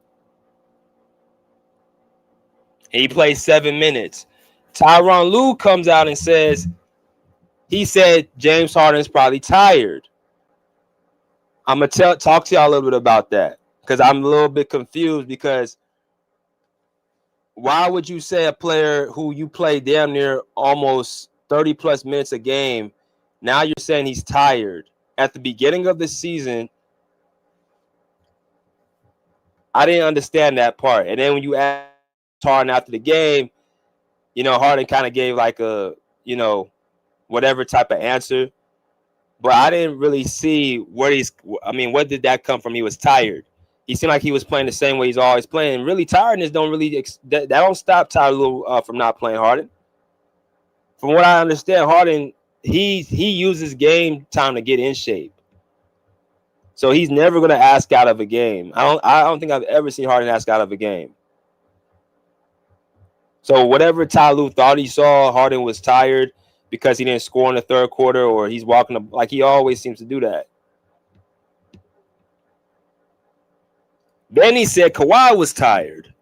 He plays 7 minutes. Tyronn Lue comes out and says, he said James Harden's probably tired. I'm going to talk to y'all a little bit about that because I'm a little bit confused because why would you say a player who you play damn near almost 30-plus minutes a game, now you're saying he's tired? At the beginning of the season, I didn't understand that part. And then when you ask Harden after the game, Harden kind of gave like a, whatever type of answer. But I didn't really see where what did that come from? He was tired. He seemed like he was playing the same way he's always playing. Really, tiredness don't really that don't stop Tyronn Lue from not playing Harden. From what I understand, Harden he uses game time to get in shape. So he's never going to ask out of a game. I don't think I've ever seen Harden ask out of a game. So whatever Ty Lue thought he saw, Harden was tired because he didn't score in the third quarter, or he's walking like he always seems to do that. Then he said Kawhi was tired.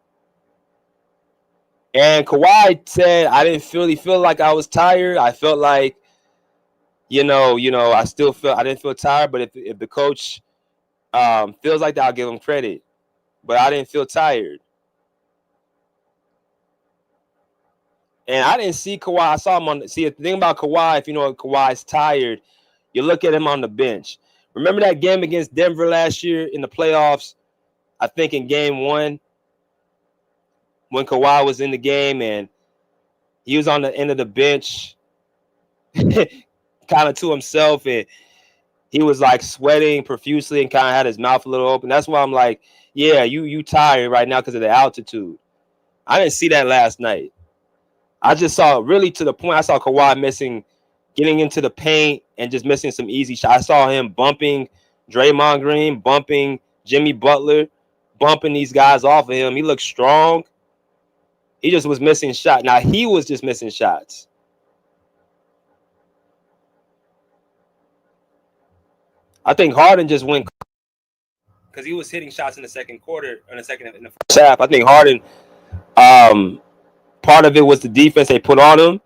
And Kawhi said, I didn't really feel like I was tired. I felt like, I didn't feel tired, but if the coach feels like that, I'll give him credit. But I didn't feel tired. And I didn't see Kawhi. I saw him the thing about Kawhi, if you know Kawhi's tired, you look at him on the bench. Remember that game against Denver last year in the playoffs? I think in game 1 when Kawhi was in the game and he was on the end of the bench kind of to himself, and he was like sweating profusely and kind of had his mouth a little open. That's why I'm like, yeah, you tired right now because of the altitude. I didn't see that last night. I just saw really to the point. I saw Kawhi getting into the paint and just missing some easy shots. I saw him bumping Draymond Green, bumping Jimmy Butler, bumping these guys off of him. He looked strong. He just was missing shots. Now, he was just missing shots. I think Harden just went because he was hitting shots in the second quarter, in the first half. I think Harden, part of it was the defense they put on him,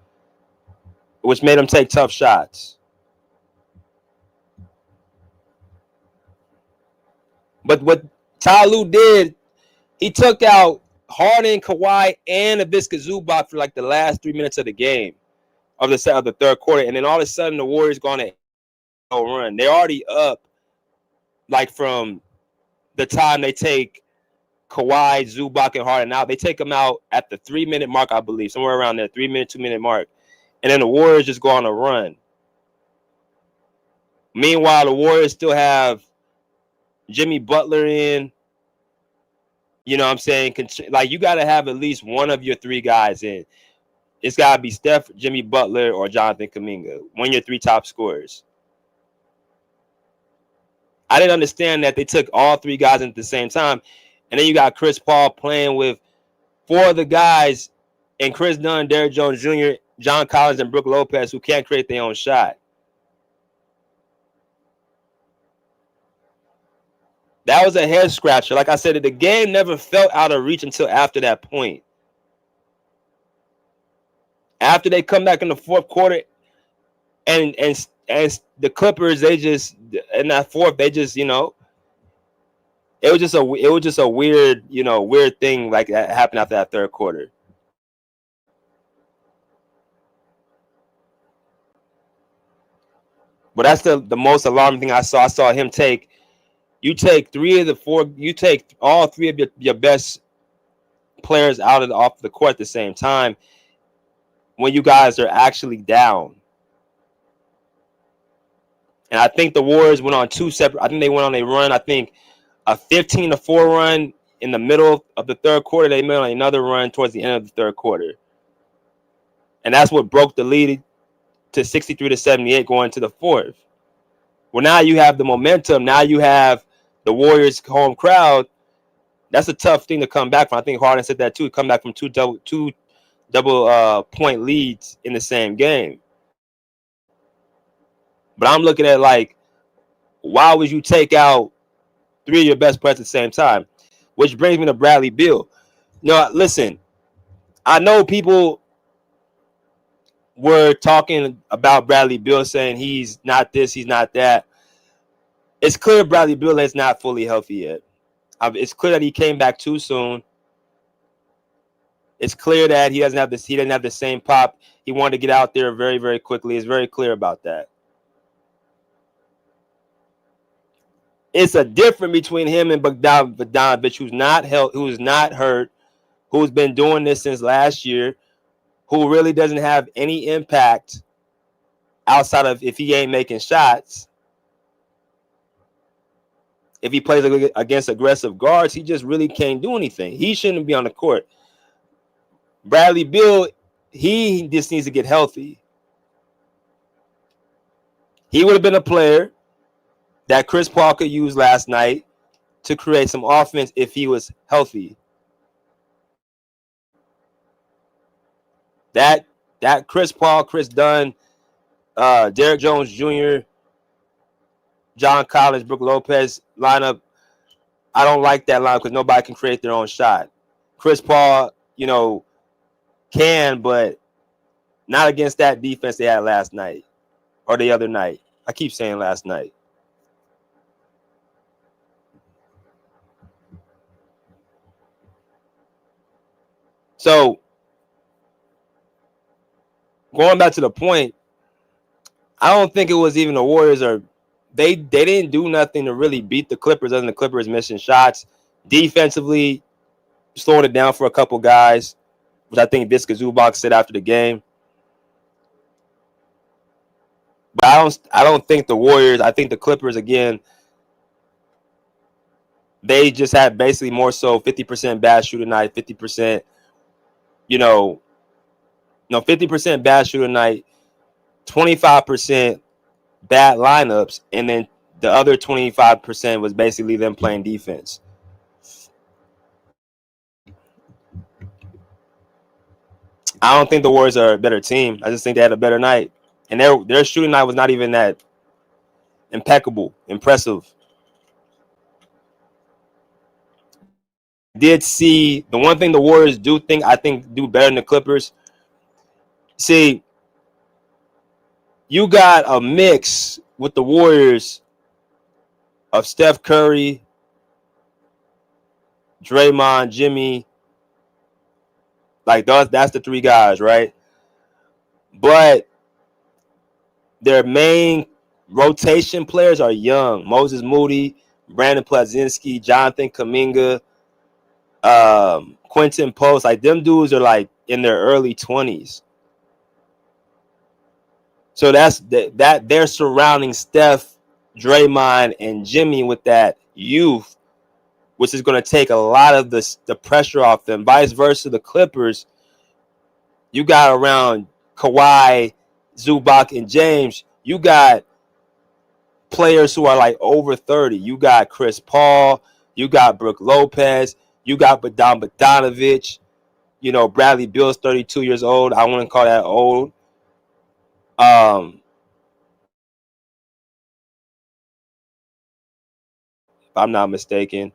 which made him take tough shots. But what Ty Lue did, he took out Harden, Kawhi, and Ivica Zubac for like the last 3 minutes of the game of the third quarter, and then all of a sudden the Warriors going to run. They're already up, like from the time they take Kawhi, Zubac, and Harden out. They take them out at the 3-minute mark, I believe, somewhere around there, 3-minute, 2-minute mark, and then the Warriors just go on a run. Meanwhile, the Warriors still have Jimmy Butler in. You know what I'm saying? Like, you got to have at least one of your three guys in. It's got to be Steph, Jimmy Butler, or Jonathan Kuminga. One of your three top scorers. I didn't understand that they took all three guys in at the same time. And then you got Chris Paul playing with four of the guys, and Chris Dunn, Derrick Jones Jr., John Collins, and Brook Lopez, who can't create their own shot. That was a head scratcher. Like I said, the game never felt out of reach until after that point. After they come back in the fourth quarter, and the Clippers, they just in that fourth, they just, you know, it was just a weird, you know, weird thing like that happened after that third quarter. But that's the most alarming thing I saw. I saw him take. You take all three of your best players off the court at the same time when you guys are actually down. And I think the Warriors went on two separate. I think they went on a run. I think a 15-4 run in the middle of the third quarter. They made on another run towards the end of the third quarter, and that's what broke the lead to 63-78 going to the fourth. Well, now you have the momentum. Now you have the Warriors home crowd. That's a tough thing to come back from. I think Harden said that too. Come back from two double point leads in the same game. But I'm looking at, like, why would you take out three of your best players at the same time? Which brings me to Bradley Beal. No, listen, I know people were talking about Bradley Beal saying he's not this, he's not that. It's clear Bradley Beal is not fully healthy yet. It's clear that he came back too soon. It's clear that he doesn't have the same pop. He wanted to get out there very, very quickly. It's very clear about that. It's a difference between him and Bogdanovich, who's not hurt, who's been doing this since last year, who really doesn't have any impact outside of if he ain't making shots. If he plays against aggressive guards, he just really can't do anything. He shouldn't be on the court. Bradley Beal, he just needs to get healthy. He would have been a player that Chris Paul could use last night to create some offense if he was healthy. That Chris Paul, Chris Dunn, Derrick Jones Jr., John Collins, Brook Lopez lineup, I don't like that lineup because nobody can create their own shot. Chris Paul, you know, can, but not against that defense they had last night or the other night. I keep saying last night. So, going back to the point, I don't think it was even the Warriors or they didn't do nothing to really beat the Clippers other than the Clippers missing shots. Defensively, slowing it down for a couple guys, which I think Visca Zubac said after the game. But I don't think the Warriors, I think the Clippers, again, they just had basically more so 50% bad shooting night, 50%, 50% bad shooting night, 25% bad lineups, and then the other 25% was basically them playing defense. I don't think the Warriors are a better team. I just think they had a better night. And their shooting night was not even that impressive. Did see the one thing the Warriors do better than the Clippers. See, you got a mix with the Warriors of Steph Curry, Draymond, Jimmy. Like that's the three guys, right? But their main rotation players are young. Moses Moody, Brandon Plazinski, Jonathan Kuminga, Quentin Post. Like, them dudes are like in their early 20s. So that's that they're surrounding Steph, Draymond, and Jimmy with that youth, which is going to take a lot of the pressure off them. Vice versa, the Clippers, you got around Kawhi, Zubac, and James, you got players who are like over 30. You got Chris Paul, you got Brook Lopez, you got Bogdanovich. You know, Bradley Beal's 32 years old. I wouldn't call that old. If I'm not mistaken.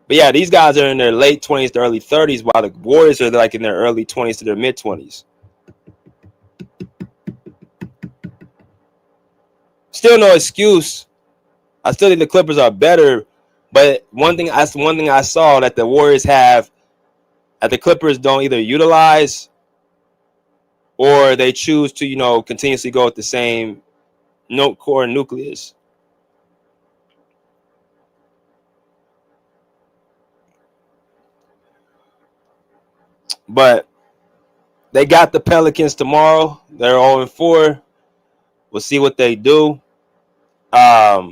But yeah, these guys are in their late 20s to early 30s, while the Warriors are like in their early 20s to their mid 20s. Still no excuse. I still think the Clippers are better, but that's one thing I saw that the Warriors have that the Clippers don't either utilize or they choose to, you know, continuously go with the same core nucleus. But they got the Pelicans tomorrow. They're 0-4. We'll see what they do. At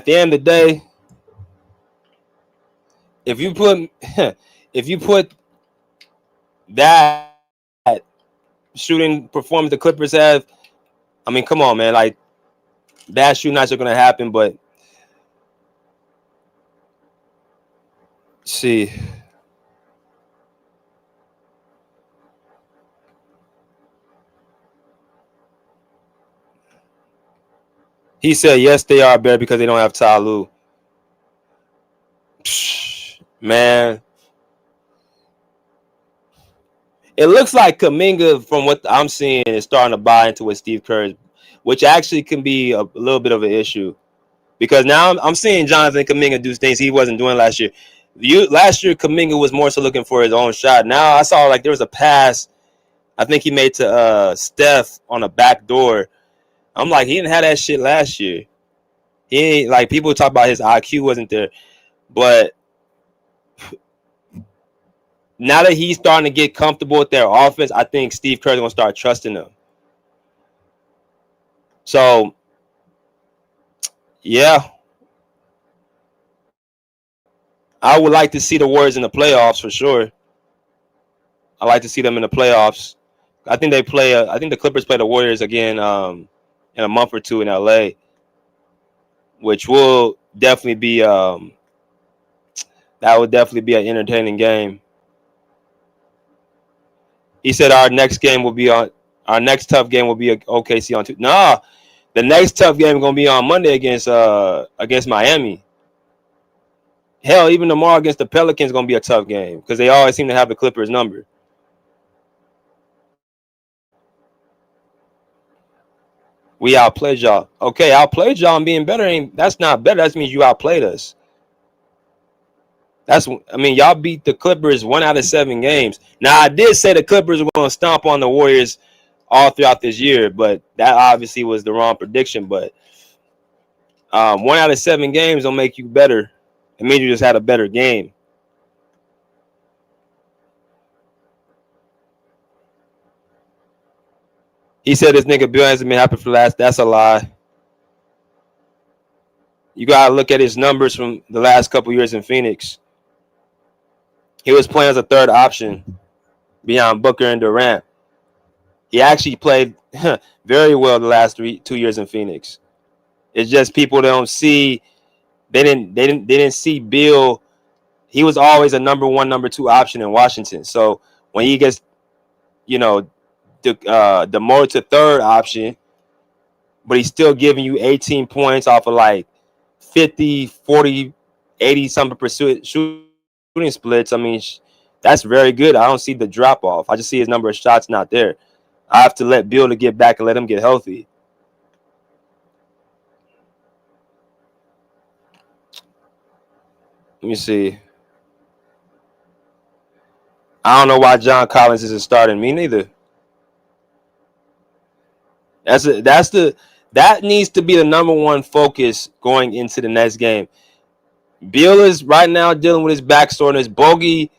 the end of the day, if you put that shooting performance the Clippers have, I mean, come on, man. Like, bad shooting nights are going to happen, but see. He said, yes, they are better because they don't have Ty Lue. Man. It looks like Kuminga, from what I'm seeing, is starting to buy into what Steve Kerr is, which actually can be a little bit of an issue. Because now I'm seeing Jonathan Kuminga do things he wasn't doing last year. Last year, Kuminga was more so looking for his own shot. Now I saw like there was a pass I think he made to Steph on a back door. I'm like, he didn't have that shit last year. He ain't, like, people talk about his IQ wasn't there. But now that he's starting to get comfortable with their offense, I think Steve Kerr's going to start trusting them. So, yeah. I would like to see the Warriors in the playoffs for sure. I like to see them in the playoffs. I think the Clippers play the Warriors again in a month or two in LA, which will definitely be that would definitely be an entertaining game. He said our next tough game will be OKC on Tuesday. Nah, the next tough game is gonna be on Monday against Miami. Hell, even tomorrow against the Pelicans is gonna be a tough game because they always seem to have the Clippers number. We outplayed y'all. Okay, outplayed y'all and being better that's not better. That means you outplayed us. Y'all beat the Clippers 1 out of 7 games. Now, I did say the Clippers were going to stomp on the Warriors all throughout this year, but that obviously was the wrong prediction. But 1 out of 7 games don't make you better. It means you just had a better game. He said this nigga Bill hasn't been happy for the last. That's a lie. You got to look at his numbers from the last couple years in Phoenix. He was playing as a third option beyond Booker and Durant. He actually played very well the last 2 years in Phoenix. It's just people don't see. They didn't see Bill. He was always a number 1, number 2 option in Washington. So when he gets, demoted to third option, but he's still giving you 18 points off of like 50, 40, 80 something percent shooting splits. I mean, that's very good. I don't see the drop off. I just see his number of shots not there. I have to let Bill to get back and let him get healthy. Let me see. I don't know why John Collins isn't starting. Me neither. That needs to be the number 1 focus going into the next game. Bill is right now dealing with his back soreness. Bogey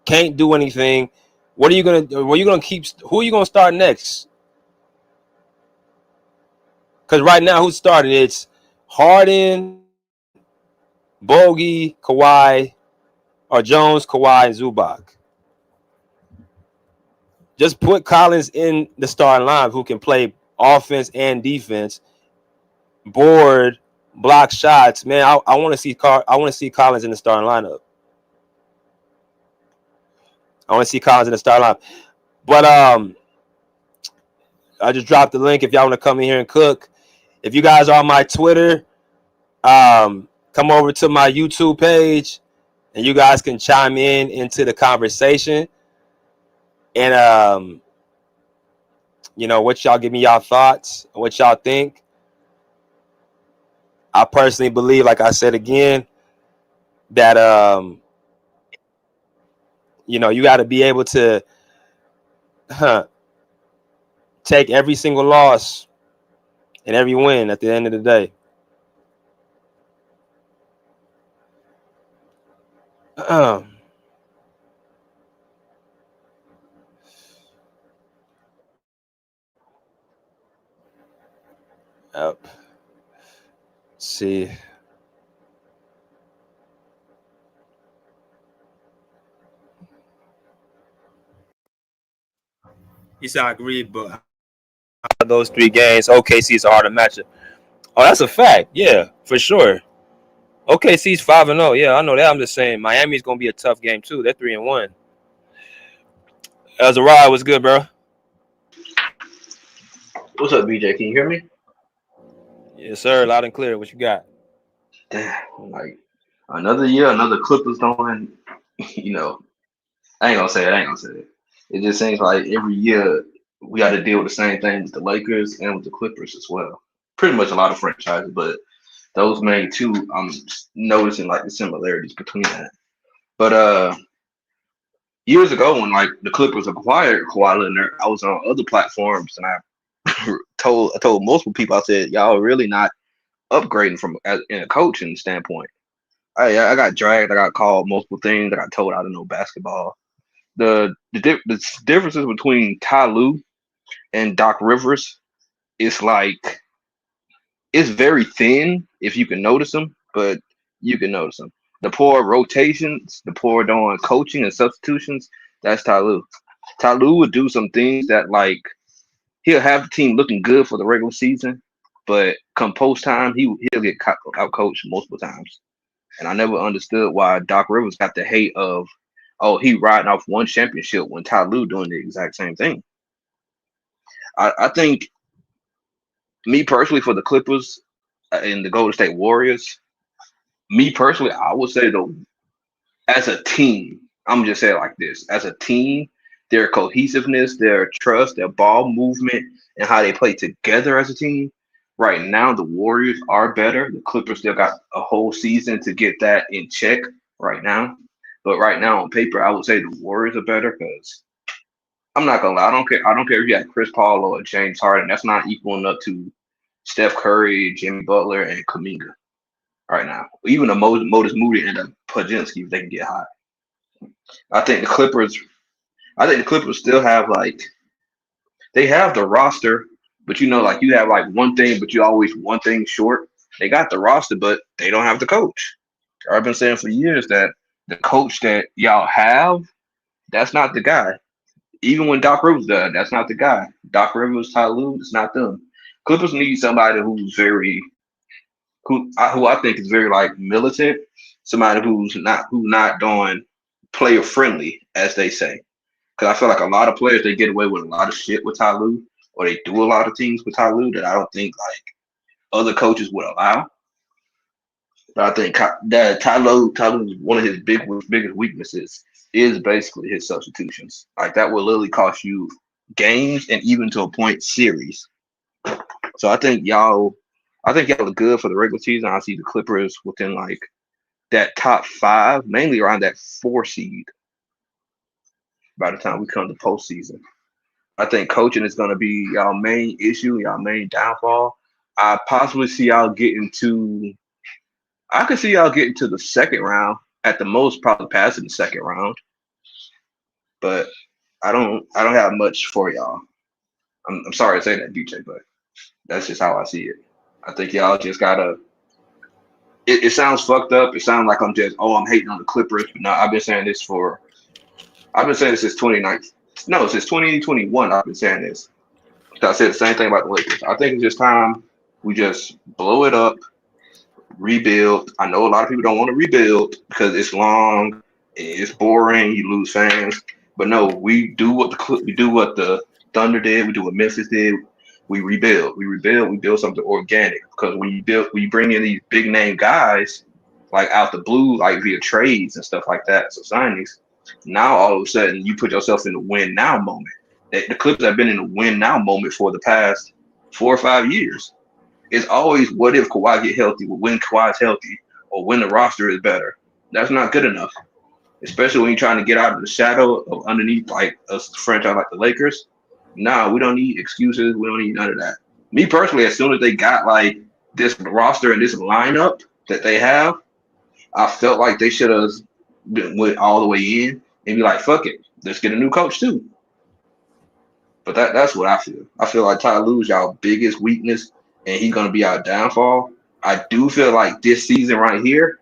can't do anything. Who are you gonna start next? Because right now, who's starting? It's Harden, Bogey, Kawhi, or Jones, Kawhi, and Zubac. Just put Collins in the starting line, who can play offense and defense, board, block shots. Man, I want to see Collins in the starting lineup. I want to see Collins in the starting lineup. But I just dropped the link if y'all want to come in here and cook. If you guys are on my Twitter, come over to my YouTube page, and you guys can chime in into the conversation. And what y'all give me y'all thoughts, what y'all think. I personally believe, like I said again, that you got to be able to take every single loss and every win at the end of the day. Yep. See. Yes, I agree, but those 3 games, OKC is a harder matchup. Oh, that's a fact. Yeah, for sure. OKC's 5-0. Yeah, I know that. I'm just saying Miami's gonna be a tough game too. They're 3-1. Azariah, what's good, bro? What's up, BJ? Can you hear me? Yes, sir. Loud and clear. What you got? Damn, like another year, another Clippers going. You know, I ain't gonna say it. I ain't gonna say it. It just seems like every year we got to deal with the same thing with the Lakers and with the Clippers as well. Pretty much a lot of franchises, but those main two, I'm noticing like the similarities between that. But years ago, when like the Clippers acquired Kawhi Leonard, I was on other platforms and I told multiple people, I said, y'all really not upgrading from in a coaching standpoint. I got dragged. I got called multiple things. I got told I didn't know basketball. The differences between Ty Lue and Doc Rivers is like it's very thin if you can notice them, but you can notice them. The poor rotations, the poor doing coaching and substitutions. That's Ty Lue. Ty Lue would do some things that like he'll have the team looking good for the regular season, but come post time, he'll get out coached multiple times. And I never understood why Doc Rivers got the hate of, oh, he riding off one championship when Ty Lue doing the exact same thing. I think, me personally, for the Clippers and the Golden State Warriors, me personally, I would say though, as a team, I'm just saying like this: as a team, their cohesiveness, their trust, their ball movement, and how they play together as a team. Right now, the Warriors are better. The Clippers still got a whole season to get that in check right now. But right now, on paper, I would say the Warriors are better because I'm not gonna lie. I don't care. I don't care if you got Chris Paul or James Harden. That's not equaling up to Steph Curry, Jimmy Butler, and Kuminga right now. Even a Modus Moody and a Pudzinski, if they can get hot. I think the Clippers. I think the Clippers still have like they have the roster, but like you have like one thing, but you always one thing short. They got the roster, but they don't have the coach. I've been saying for years that the coach that y'all have, that's not the guy. Even when Doc Rivers does, that's not the guy. Doc Rivers, Ty Lue, it's not them. Clippers need somebody who's who I think is very like militant, somebody who's not doing player friendly, as they say. Because I feel like a lot of players they get away with a lot of shit with Ty Lue, or they do a lot of things with Ty Lue that I don't think like other coaches would allow. But I think that Tyler's one of his biggest weaknesses is basically his substitutions. Like that will literally cost you games and even to a point series. So I think y'all are good for the regular season. I see the Clippers within like that top 5, mainly around that 4 seed by the time we come to postseason. I think coaching is going to be y'all main issue, y'all main downfall. I possibly see y'all getting to. I could see y'all getting to the second round at the most, probably passing the second round. But I don't have much for y'all. I'm sorry to say that, DJ, but That's just how I see it. I think y'all just gotta. It sounds fucked up. It sounds like I'm hating on the Clippers. But no, I've been saying this since 2019. No, since 2021. I've been saying this. I said the same thing about the Lakers. I think it's just time we just blow it up, rebuild. I know a lot of people don't want to rebuild because it's long, it's boring, you lose fans. But no, we do what the Thunder did, we do what Memphis did. We rebuild. We build something organic because when you bring in these big name guys like out the blue, like via trades and stuff like that, so signings. Now all of a sudden you put yourself in the win now moment. The Clippers have been in the win now moment for the past 4 or 5 years. It's always what if Kawhi get healthy, when Kawhi's healthy, or when the roster is better. That's not good enough, especially when you're trying to get out of the shadow of underneath like a franchise like the Lakers. Nah, we don't need excuses. We don't need none of that. Me personally, as soon as they got like this roster and this lineup that they have, I felt like they should have went all the way in and be like, fuck it, let's get a new coach too. But that's what I feel. I feel like Ty Lue's y'all biggest weakness, and he's gonna be our downfall. I do feel like this season right here,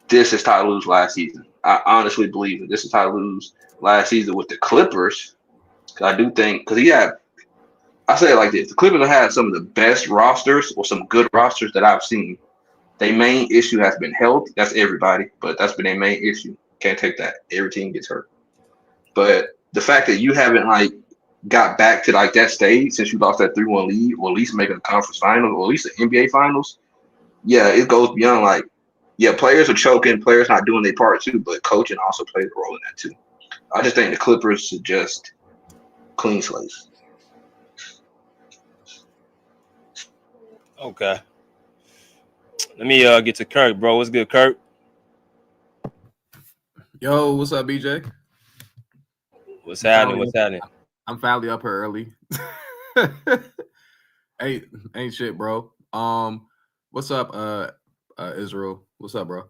this is Ty Lue's last season. I honestly believe that this is Ty Lue's last season with the Clippers. I do think because I say it like this: the Clippers have had some of the best rosters or some good rosters that I've seen. Their main issue has been health. That's everybody, but that's been their main issue. Can't take that. Every team gets hurt. But the fact that you haven't like got back to like that stage since you lost that 3-1 lead, or at least making a conference final, or at least the NBA finals, yeah, it goes beyond like, yeah, players are choking, players not doing their part too, but coaching also plays a role in that too. I just think the Clippers should just clean slates. Okay. Let me get to Kirk, bro. What's good, Kirk? Yo, what's up, BJ? What's happening? What's happening? I'm finally up here early. ain't shit, bro. What's up, Israel? What's up, bro?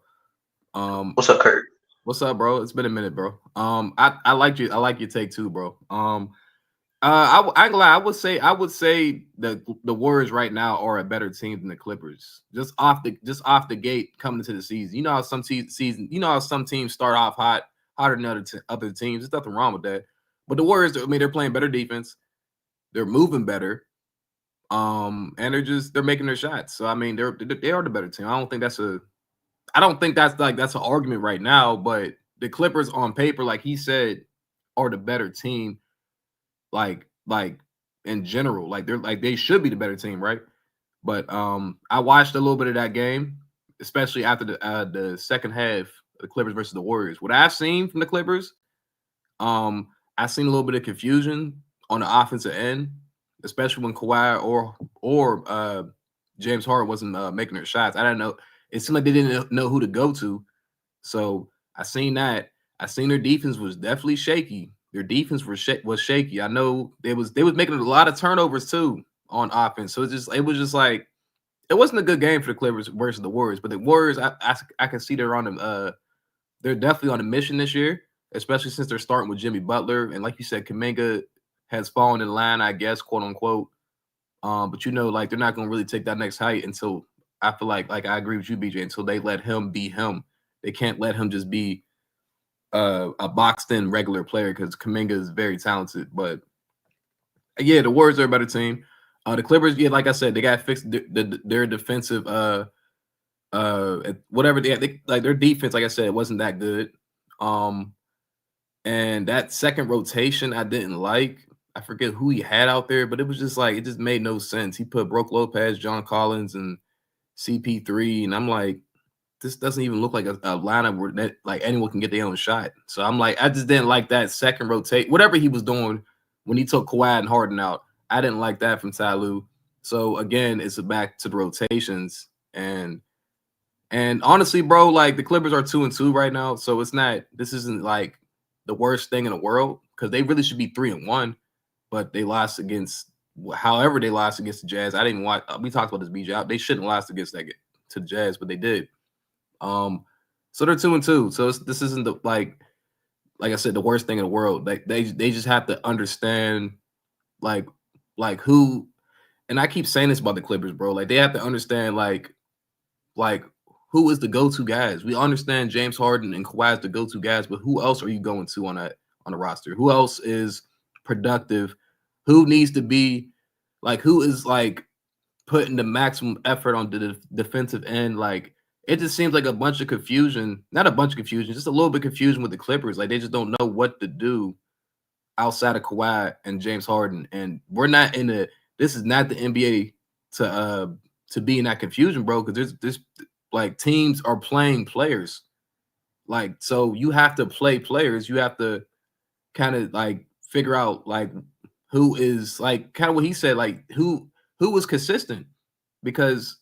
What's up, Kurt? What's up, bro? It's been a minute, bro. I like you. I like your take too, bro. I would say the Warriors right now are a better team than the Clippers. Just off the gate coming into the season. You know how some teams start off hotter than other teams. There's nothing wrong with that. But the Warriors, they're playing better defense. They're moving better. And they're making their shots. So they are the better team. I don't think that's an argument right now, but the Clippers on paper, like he said, are the better team. Like in general, they should be the better team, right? But I watched a little bit of that game, especially after the second half of the Clippers versus the Warriors. What I've seen from the Clippers, I've seen a little bit of confusion on the offensive end, especially when Kawhi or James Harden wasn't making their shots. I don't know. It seemed like they didn't know who to go to. So I seen that. I seen their defense was definitely shaky. Their defense was shaky. I know they was making a lot of turnovers too on offense. So it was just like it wasn't a good game for the Clippers versus the Warriors. But the Warriors, I can see they're definitely on a mission this year, especially since they're starting with Jimmy Butler and like you said, Kuminga has fallen in line, I guess, quote unquote. But they're not going to really take that next height until I feel like I agree with you, BJ, until they let him be him. They can't let him just be a boxed-in regular player because Kuminga is very talented. But yeah, the Warriors are a better team. The Clippers, yeah, like I said, they got fixed their defensive whatever they like their defense. Like I said, it wasn't that good. And that second rotation, I didn't like. I forget who he had out there, but it was just like it just made no sense. He put Brook Lopez, John Collins, and CP3, and I'm like, this doesn't even look like a lineup where anyone can get their own shot. So I'm like, I just didn't like that second rotate. Whatever he was doing when he took Kawhi and Harden out, I didn't like that from Ty Lue. So again, it's back to the rotations. And honestly, bro, like the Clippers are 2-2 right now. So this isn't like the worst thing in the world because they really should be 3-1. But they lost however they lost against the Jazz. I didn't watch. We talked about this, BJ. They shouldn't have lost to the Jazz, but they did. So they're 2-2. So this isn't like I said, the worst thing in the world. Like they just have to understand like who and I keep saying this about the Clippers, bro. Like they have to understand, like who is the go-to guys? We understand James Harden and Kawhi is the go-to guys, but who else are you going to on the roster? Who else is productive? Who needs to be like? Who is like putting the maximum effort on the defensive end? Like it just seems like a bunch of confusion. Not a bunch of confusion, just a little bit confusion with the Clippers. Like they just don't know what to do outside of Kawhi and James Harden. And we're not in the. This is not the NBA to be in that confusion, bro. Because there's like teams are playing players. Like so, you have to play players. You have to kind of like figure out like who is like kind of what he said, like who was consistent, because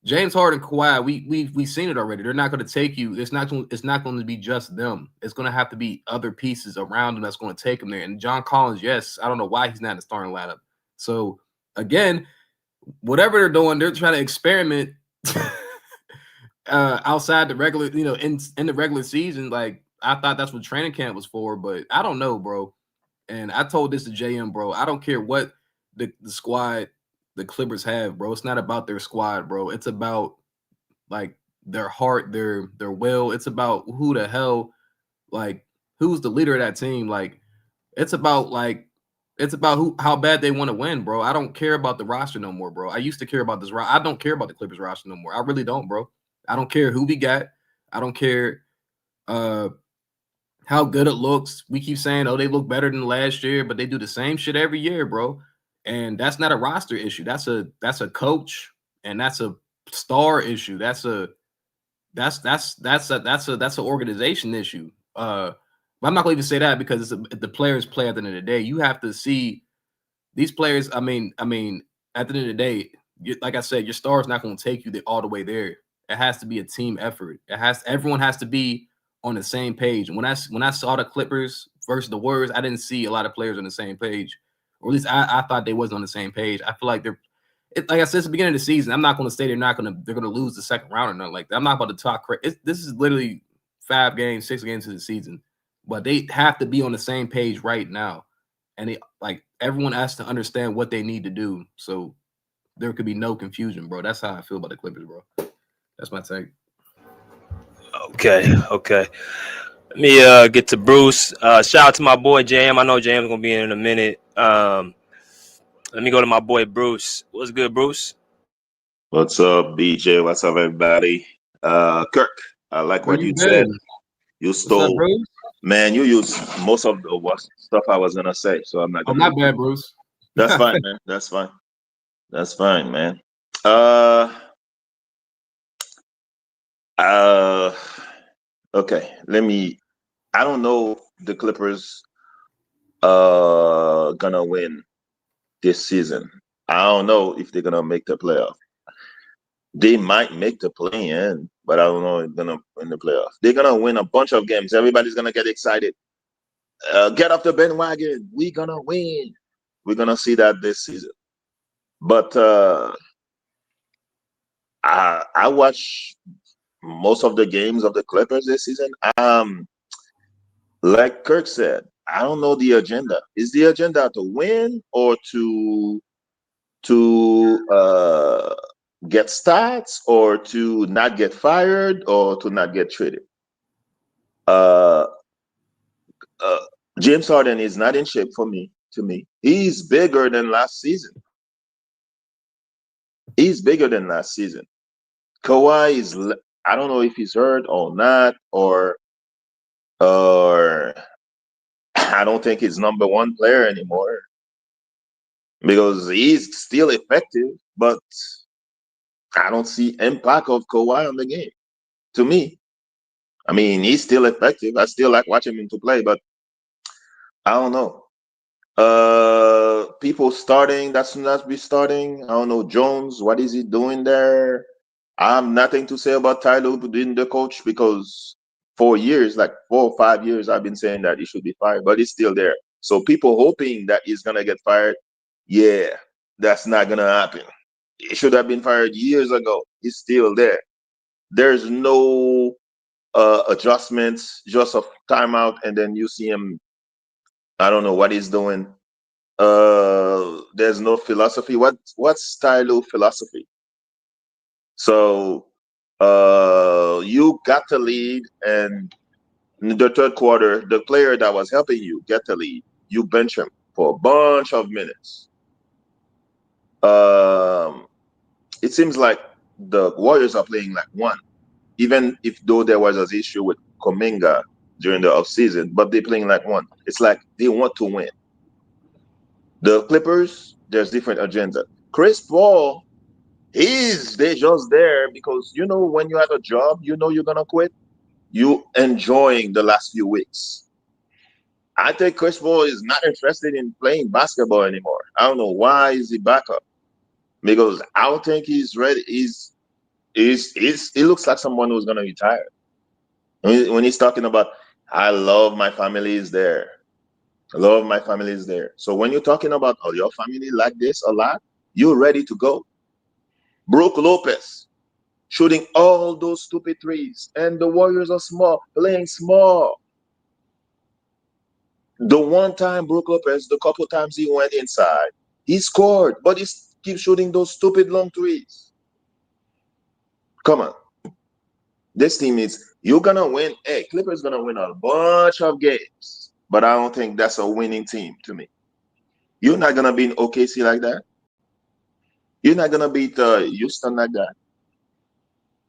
James Harden, Kawhi, we've seen it already. They're not going to take you. It's not going to be just them. It's going to have to be other pieces around them that's going to take them there. And John Collins, yes, I don't know why he's not in the starting lineup. So again, whatever they're doing, they're trying to experiment outside the regular, in the regular season. Like I thought that's what training camp was for, but I don't know, bro. And I told this to JM, bro. I don't care what the squad the Clippers have, bro. It's not about their squad, bro. It's about like their heart, their will. It's about who the hell, like who's the leader of that team. Like it's about how bad they want to win, bro. I don't care about the roster no more, bro. I used to care about this. I don't care about the Clippers roster no more. I really don't, bro. I don't care who we got. I don't care how good it looks. We keep saying, oh, they look better than last year, but they do the same shit every year, bro. And that's not a roster issue. That's a coach, and that's a star issue. That's an organization issue. But I'm not going to even say that because the players play at the end of the day. You have to see these players. I mean, at the end of the day, like I said, your star is not going to take you all the way there. It has to be a team effort. Everyone has to be on the same page. When I saw the Clippers versus the Warriors, I didn't see a lot of players on the same page, or at least I thought they wasn't on the same page. I feel like like I said, it's the beginning of the season. I'm not going to say they're going to lose the second round or nothing like that. I'm not about to talk. This is literally 6 games into the season, but they have to be on the same page right now, and everyone has to understand what they need to do, so there could be no confusion, bro. That's how I feel about the Clippers, bro. That's my take. Okay. Let me get to Bruce. Shout out to my boy Jam. I know Jam's gonna be in a minute. Let me go to my boy Bruce. What's good, Bruce? What's up, BJ? What's up, everybody? Kirk, I like Where what you you said. been? You What's up, stole, Bruce? man. You used most of the stuff I was gonna say, so I'm not Oh, gonna. my bad, Bruce. That's fine, man. That's fine, man. Okay. I don't know if the Clippers gonna win this season. I don't know if they're gonna make the playoff. They might make the play-in, but I don't know if they're gonna win the playoff. They're gonna win a bunch of games. Everybody's gonna get excited. Get off the bandwagon. We're gonna win. We're gonna see that this season. But I watch most of the games of the Clippers this season. Like Kirk said, I don't know the agenda. Is the agenda to win or to get stats or to not get fired or to not get traded? Uh, James Harden is not in shape for me. To me, he's bigger than last season. Kawhi is. I don't know if he's hurt or not, or I don't think he's number one player anymore because he's still effective, but I don't see impact of Kawhi on the game. To me, I mean, he's still effective. I still like watching him to play, but I don't know. People starting that should not be starting. I don't know Jones. What is he doing there? I have nothing to say about Tyler being the coach because for years, like 4 or 5 years, I've been saying that he should be fired, but he's still there. So people hoping that he's gonna get fired, yeah, that's not gonna happen. He should have been fired years ago. He's still there. There's no adjustments, just a timeout, and then you see him. I don't know what he's doing. there's no philosophy. What's Tylo philosophy? So you got to lead, and in the third quarter, the player that was helping you get the lead, you bench him for a bunch of minutes. It seems like the Warriors are playing like one, even if though there was an issue with Kuminga during the offseason, but they're playing like one. It's like they want to win. The Clippers, there's different agenda. Chris Paul, they're just there because when you have a job, you're gonna quit. You enjoying the last few weeks. I think Chris Paul is not interested in playing basketball anymore. I don't know why is he back up, because I don't think he's ready. He looks like someone who's gonna retire. When he's talking about, I love my family is there. I love my family is there. So when you're talking about your family like this a lot, you're ready to go. Brook Lopez shooting all those stupid threes, and the Warriors are playing small. The one time Brook Lopez, the couple times he went inside, he scored, but he keeps shooting those stupid long threes. Come on. This team you're going to win. Hey, Clippers going to win a bunch of games, but I don't think that's a winning team to me. You're not going to beat OKC like that. You're not going to beat Houston like that.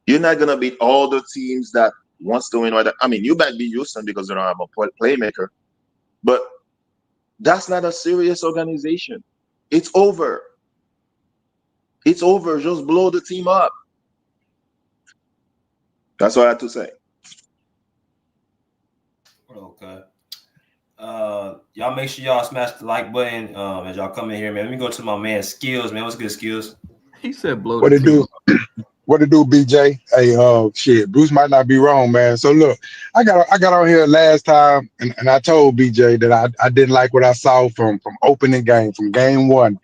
You're not going to beat all the teams that wants to win like that. I mean, you might beat Houston because they don't have a playmaker, but that's not a serious organization. It's over. It's over. Just blow the team up. That's what I had to say. Okay. Y'all make sure y'all smash the like button as y'all come in here, man. Let me go to my man Skills, man. What's good, Skills? He said blow What the it team. do? What it do, BJ? Hey, shit, Bruce might not be wrong, man. So look, I got on here last time, and I told BJ that I didn't like what I saw from opening game, from game one.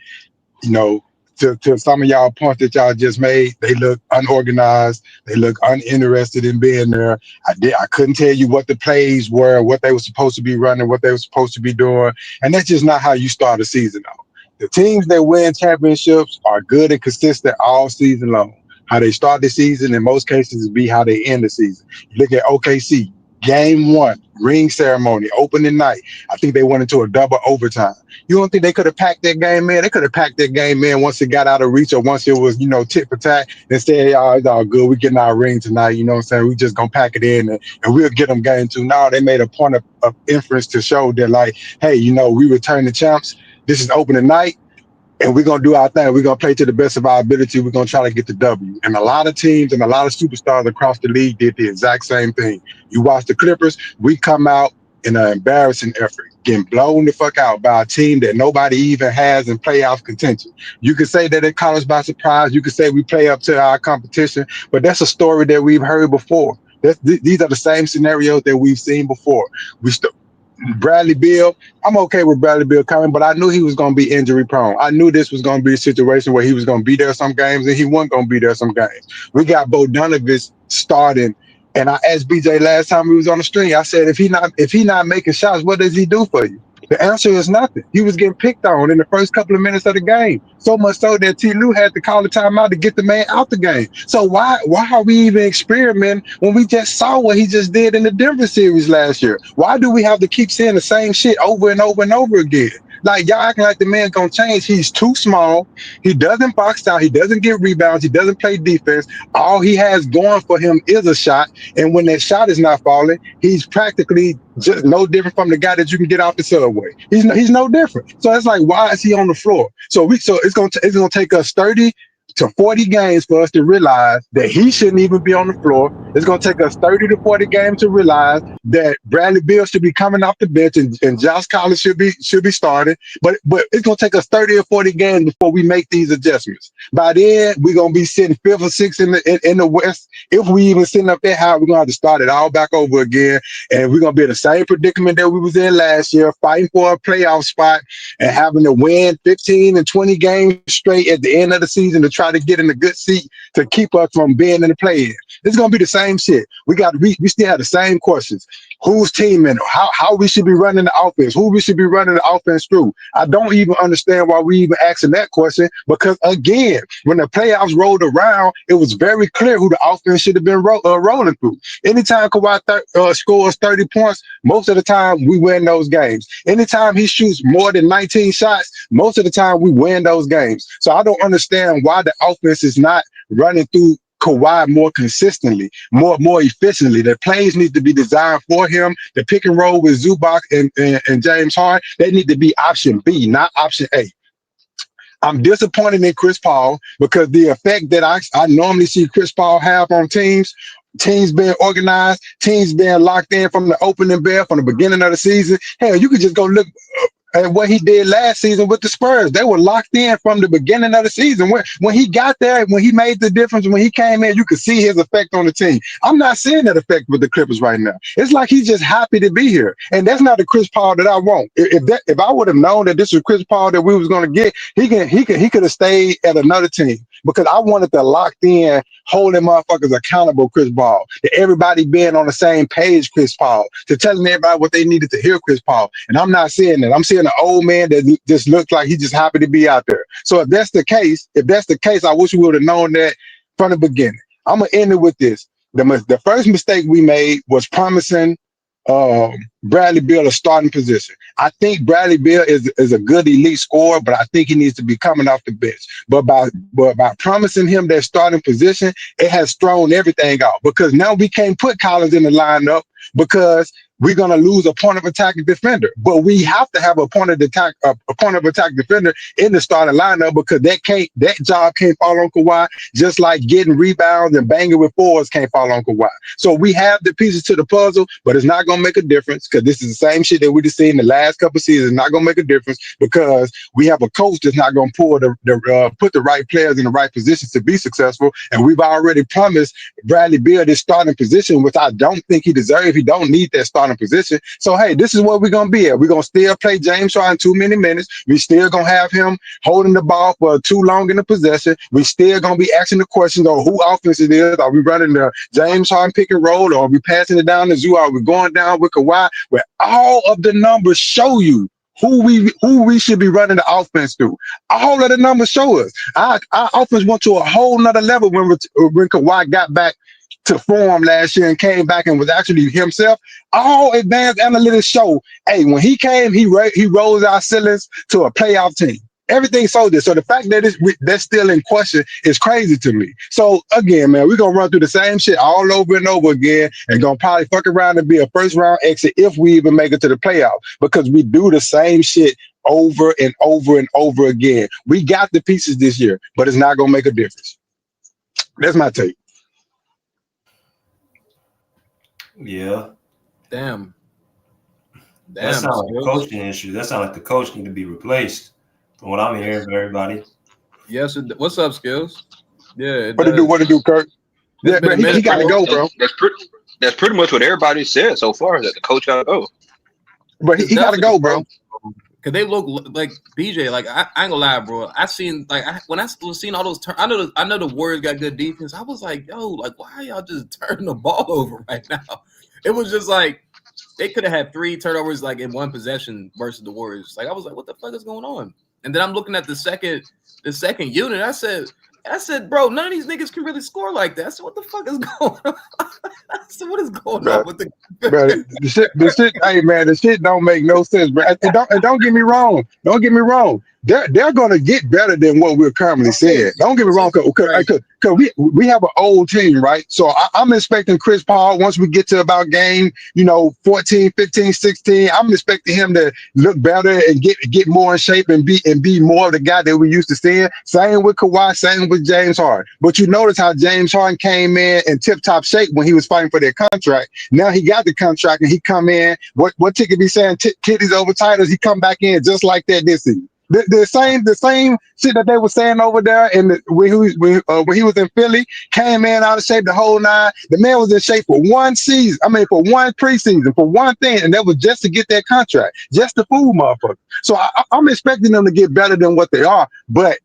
To some of y'all points that y'all just made, they look unorganized. They look uninterested in being there. I couldn't tell you what the plays were, what they were supposed to be running, what they were supposed to be doing, and that's just not how you start a season out. The teams that win championships are good and consistent all season long. How they start the season in most cases be how they end the season. You look at OKC, game one, ring ceremony, opening night. I think they went into a double overtime. You don't think they could have packed that game in? They could have packed that game in once it got out of reach, or once it was, tit for tat, and said, "Y'all, it's all good. We getting our ring tonight." You know what I'm saying? We just gonna pack it in, and we'll get them game two. No, they made a point of inference to show that, like, hey, we return the champs. This is opening night, and we're gonna do our thing. We're gonna play to the best of our ability. We're gonna try to get the W. And a lot of teams and a lot of superstars across the league did the exact same thing. You watch the Clippers, we come out in an embarrassing effort, getting blown the fuck out by a team that nobody even has in playoff contention. You could say that it caught us by surprise. You could say we play up to our competition, but that's a story that we've heard before. These are the same scenarios that we've seen before. Bradley Beal, I'm okay with Bradley Beal coming, but I knew he was going to be injury prone. I knew this was going to be a situation where he was going to be there some games and he wasn't going to be there some games. We got Bogdanovich starting, and I asked BJ last time we was on the stream. I said, if he not making shots, what does he do for you? The answer is nothing. He was getting picked on in the first couple of minutes of the game. So much so that T. Lue had to call the timeout to get the man out the game. So why are we even experimenting when we just saw what he just did in the Denver series last year? Why do we have to keep saying the same shit over and over and over again? Like, y'all acting like the man's gonna change. He's too small. He doesn't box out. He doesn't get rebounds. He doesn't play defense. All he has going for him is a shot. And when that shot is not falling, he's practically just no different from the guy that you can get off the subway. He's no different. So it's like, why is he on the floor? So it's gonna take us 30 to 40 games for us to realize that he shouldn't even be on the floor. It's going to take us 30 to 40 games to realize that Bradley Beal should be coming off the bench and Josh Collins should be starting. But it's going to take us 30 or 40 games before we make these adjustments. By then, we're going to be sitting 5th or 6th in the West. If we even sitting up there high, we're going to have to start it all back over again. And we're going to be in the same predicament that we was in last year, fighting for a playoff spot and having to win 15 and 20 games straight at the end of the season to try try to get in a good seat to keep us from being in the play-in. It's gonna be the same shit. We still have the same questions. Who's teaming? How we should be running the offense? Who we should be running the offense through? I don't even understand why we even asking that question, because again, when the playoffs rolled around, it was very clear who the offense should have been rolling through. Anytime Kawhi scores 30 points, most of the time we win those games. Anytime he shoots more than 19 shots, most of the time we win those games. So I don't understand why the offense is not running through Kawhi more consistently, more efficiently. The plays need to be designed for him. The pick and roll with Zubac and James Harden, they need to be option B, not option A. I'm disappointed in Chris Paul because the effect that I normally see Chris Paul have on teams being organized, teams being locked in from the opening bell, from the beginning of the season. Hell, you could just go look at what he did last season with the Spurs. They were locked in from the beginning of the season. When he got there, when he made the difference, when he came in, you could see his effect on the team. I'm not seeing that effect with the Clippers right now. It's like he's just happy to be here. And that's not the Chris Paul that I want. If I would have known that this was Chris Paul that we was going to get, he could have stayed at another team, because I wanted the locked in, holding motherfuckers accountable Chris Paul, to everybody being on the same page Chris Paul, to telling everybody what they needed to hear Chris Paul. And I'm not seeing that. I'm seeing an old man that just looks like he's just happy to be out there. So if that's the case, I wish we would have known that from the beginning. I'm gonna end it with this. The first mistake we made was promising Bradley Beal a starting position. I think Bradley Beal is a good elite scorer, but I think he needs to be coming off the bench. But by promising him that starting position, it has thrown everything out, because now we can't put Collins in the lineup because we're gonna lose a point of attack defender. But we have to have a point of attack defender in the starting lineup, because that job can't fall on Kawhi, just like getting rebounds and banging with fours can't fall on Kawhi. So we have the pieces to the puzzle, but it's not gonna make a difference, because this is the same shit that we just seen the last couple of seasons. It's not gonna make a difference because we have a coach that's not gonna put the right players in the right positions to be successful. And we've already promised Bradley Beal this starting position, which I don't think he deserves. He don't need that starting position. So hey, this is what we're gonna be at. We're gonna still play James Harden too many minutes. We still gonna have him holding the ball for too long in the possession. We still gonna be asking the questions on who offense it is. Are we running the James Harden pick and roll, or are we passing it down to Zoo? Are we going down with Kawhi? Where all of the numbers show you who we should be running the offense through. All of the numbers show us. Our offense went to a whole nother level when Kawhi got back to form last year and came back and was actually himself. All advanced analytics show, hey, when he came, he rose our ceilings to a playoff team. Everything showed this. So the fact that that's still in question is crazy to me. So again, man, we're gonna run through the same shit all over and over again, and gonna probably fuck around and be a first round exit if we even make it to the playoff, because we do the same shit over and over and over again. We got the pieces this year, but it's not gonna make a difference. That's my take. Yeah. Damn. That sounds like a coaching issue. That sounds like the coach need to be replaced, from what I'm hearing from everybody. Yes. What's up, Skills? Yeah. What to do, Kurt? Yeah, but he got to go, bro. That's pretty much what everybody said so far, that the coach got to go. But he got to go, bro. Cause they look like BJ. Like I ain't gonna lie, bro. I seen when I was seeing all those I know the Warriors got good defense. I was like, yo, like why are y'all just turning the ball over right now? It was just like they could have had 3 turnovers like in one possession versus the Warriors. Like I was like, what the fuck is going on? And then I'm looking at the second unit. I said, bro, none of these niggas can really score like that. I said, what the fuck is going on? I said, what is going on with the shit? Hey man, the shit don't make no sense, bro. And don't get me wrong. Don't get me wrong. They're gonna get better than what we're currently seeing. Don't get me wrong, because we have an old team, right? So I'm expecting Chris Paul, once we get to about game, 14, 15, 16, I'm expecting him to look better and get more in shape and be more of the guy that we used to seeing. Same with Kawhi, same with James Harden. But you notice how James Harden came in tip-top shape when he was fighting for their contract. Now he got the contract and he come in. What Ticket be saying? Titties over titles. He come back in just like that this season. the same shit that they were saying over there, and when he was in Philly, came in out of shape the whole nine. The man was in shape for one season. I mean, for one preseason, for one thing, and that was just to get that contract, just to fool motherfuckers. So I'm expecting them to get better than what they are, but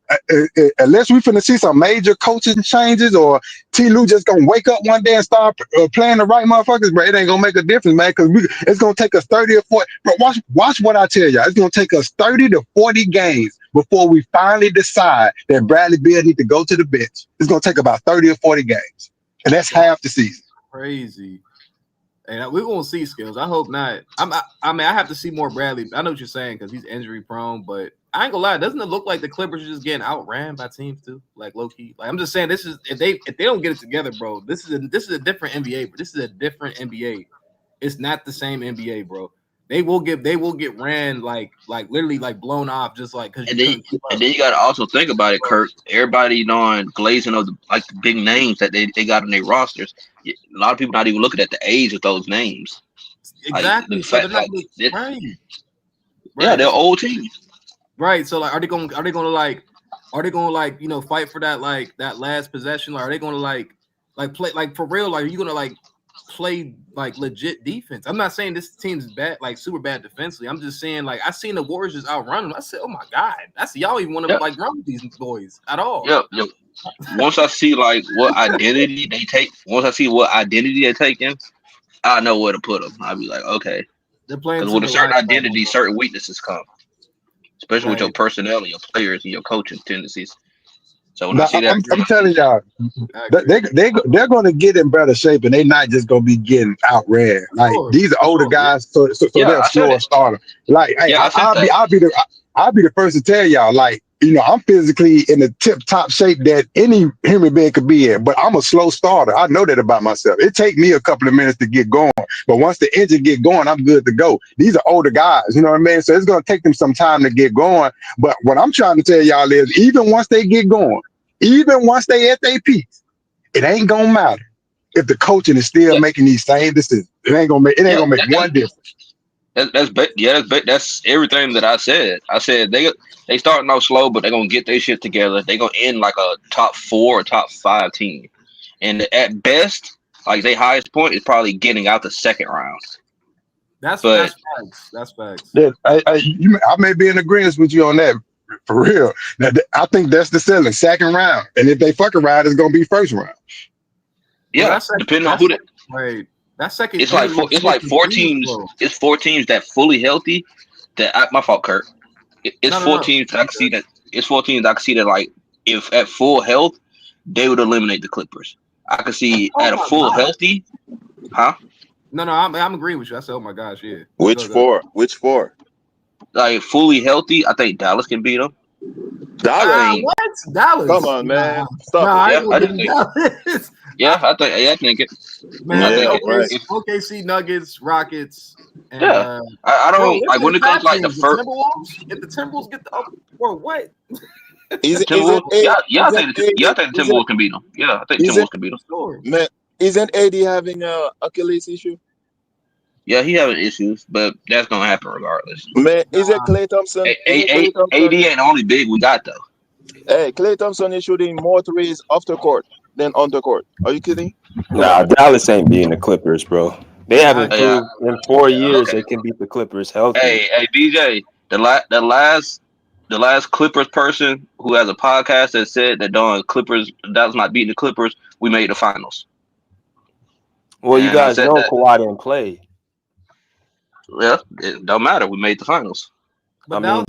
unless we finna see some major coaching changes, or T. Lue just gonna wake up one day and start playing the right motherfuckers, bro, it ain't gonna make a difference, man. Because it's gonna take us 30 or 40. But watch what I tell y'all. It's gonna take us 30 to 40 games before we finally decide that Bradley Beal need to go to the bench. It's gonna take about 30 or 40 games, and that's half the season. Crazy. And we're gonna see skills. I hope not. I mean, I have to see more Bradley. I know what you're saying because he's injury prone, but I ain't gonna lie. Doesn't it look like the Clippers are just getting outran by teams too? Like low key. Like I'm just saying, this is if they don't get it together, bro. This is a different NBA. But this is a different NBA. It's not the same NBA, bro. They will get ran like literally like blown off just like because. And then you got to also think about it, Kurt. Everybody knowing glazing of the big names that they got on their rosters. A lot of people not even looking at the age of those names. Exactly. So right. Yeah, they're old teams. Right. So like, are they gonna fight for that last possession? Like, are they gonna like play like for real? Like, are you gonna like play like legit defense? I'm not saying this team's bad, like super bad defensively. I'm just saying like I seen the Warriors just outrun them. I said, oh my god, y'all even want to like run with these boys at all? Yep. Once I see like what identity they take, I know where to put them. I'll be like, okay, they're playing because with a certain identity, certain weaknesses come, especially with your personnel and your players and your coaching tendencies. So when I see that, I'm telling y'all, they're going to get in better shape, and they're not just going to be getting outran. Like these are older guys, so they're a slower starter. Like, hey, I'll be the first to tell y'all, like, you know, I'm physically in the tip-top shape that any human being could be in, but I'm a slow starter. I know that about myself. It takes me a couple of minutes to get going, but once the engine get going, I'm good to go. These are older guys, you know what I mean? So it's going to take them some time to get going. But what I'm trying to tell y'all is, even once they get going, even once they at their peak, it ain't gonna matter if the coaching is still making these same decisions. It ain't gonna make one difference. That's everything that I said. I said they starting out slow, but they're gonna get their shit together. They're gonna end like a top 4 or top 5 team, and at best, like their highest point is probably getting out the second round. That's facts. That's facts. Yeah, I may be in agreement with you on that. For real. Now, I think that's the selling, second round. And if they fuck around, it's gonna be first round. Yeah, depending on who they. Right. That second. It's like 4 teams. It's 4 teams that fully healthy. My fault, Kurt. It's 4 teams that I can see that. It's 4 teams I can see that like if at full health, they would eliminate the Clippers. I can see at a full healthy, huh? No, I'm agreeing with you. I said, oh my gosh, yeah. Which four? Which 4? Like fully healthy, I think Dallas can beat them. Dallas? What? Dallas? Come on, man. Stop it. I think Dallas. Yeah, I think it. Man, I think OKC, Nuggets, Rockets. And, I don't like when it comes like the first. If the Timberwolves get the what? I think the Timberwolves can beat them. Yeah, I think the Timberwolves can beat them. Man, isn't AD having a Achilles issue? Yeah, he having issues, but that's gonna happen regardless. Man, is it Klay Thompson? AD ain't the only big we got though. Hey, Klay Thompson is shooting more threes off the court than on the court. Are you kidding? Nah, Dallas ain't beating the Clippers, bro. They haven't proved in 4 years they can beat the Clippers healthy. Hey, BJ, the last Clippers person who has a podcast that said that Dallas not beating the Clippers, we made the finals. Well, you guys know Kawhi didn't play. Yeah, it don't matter. We made the finals. But I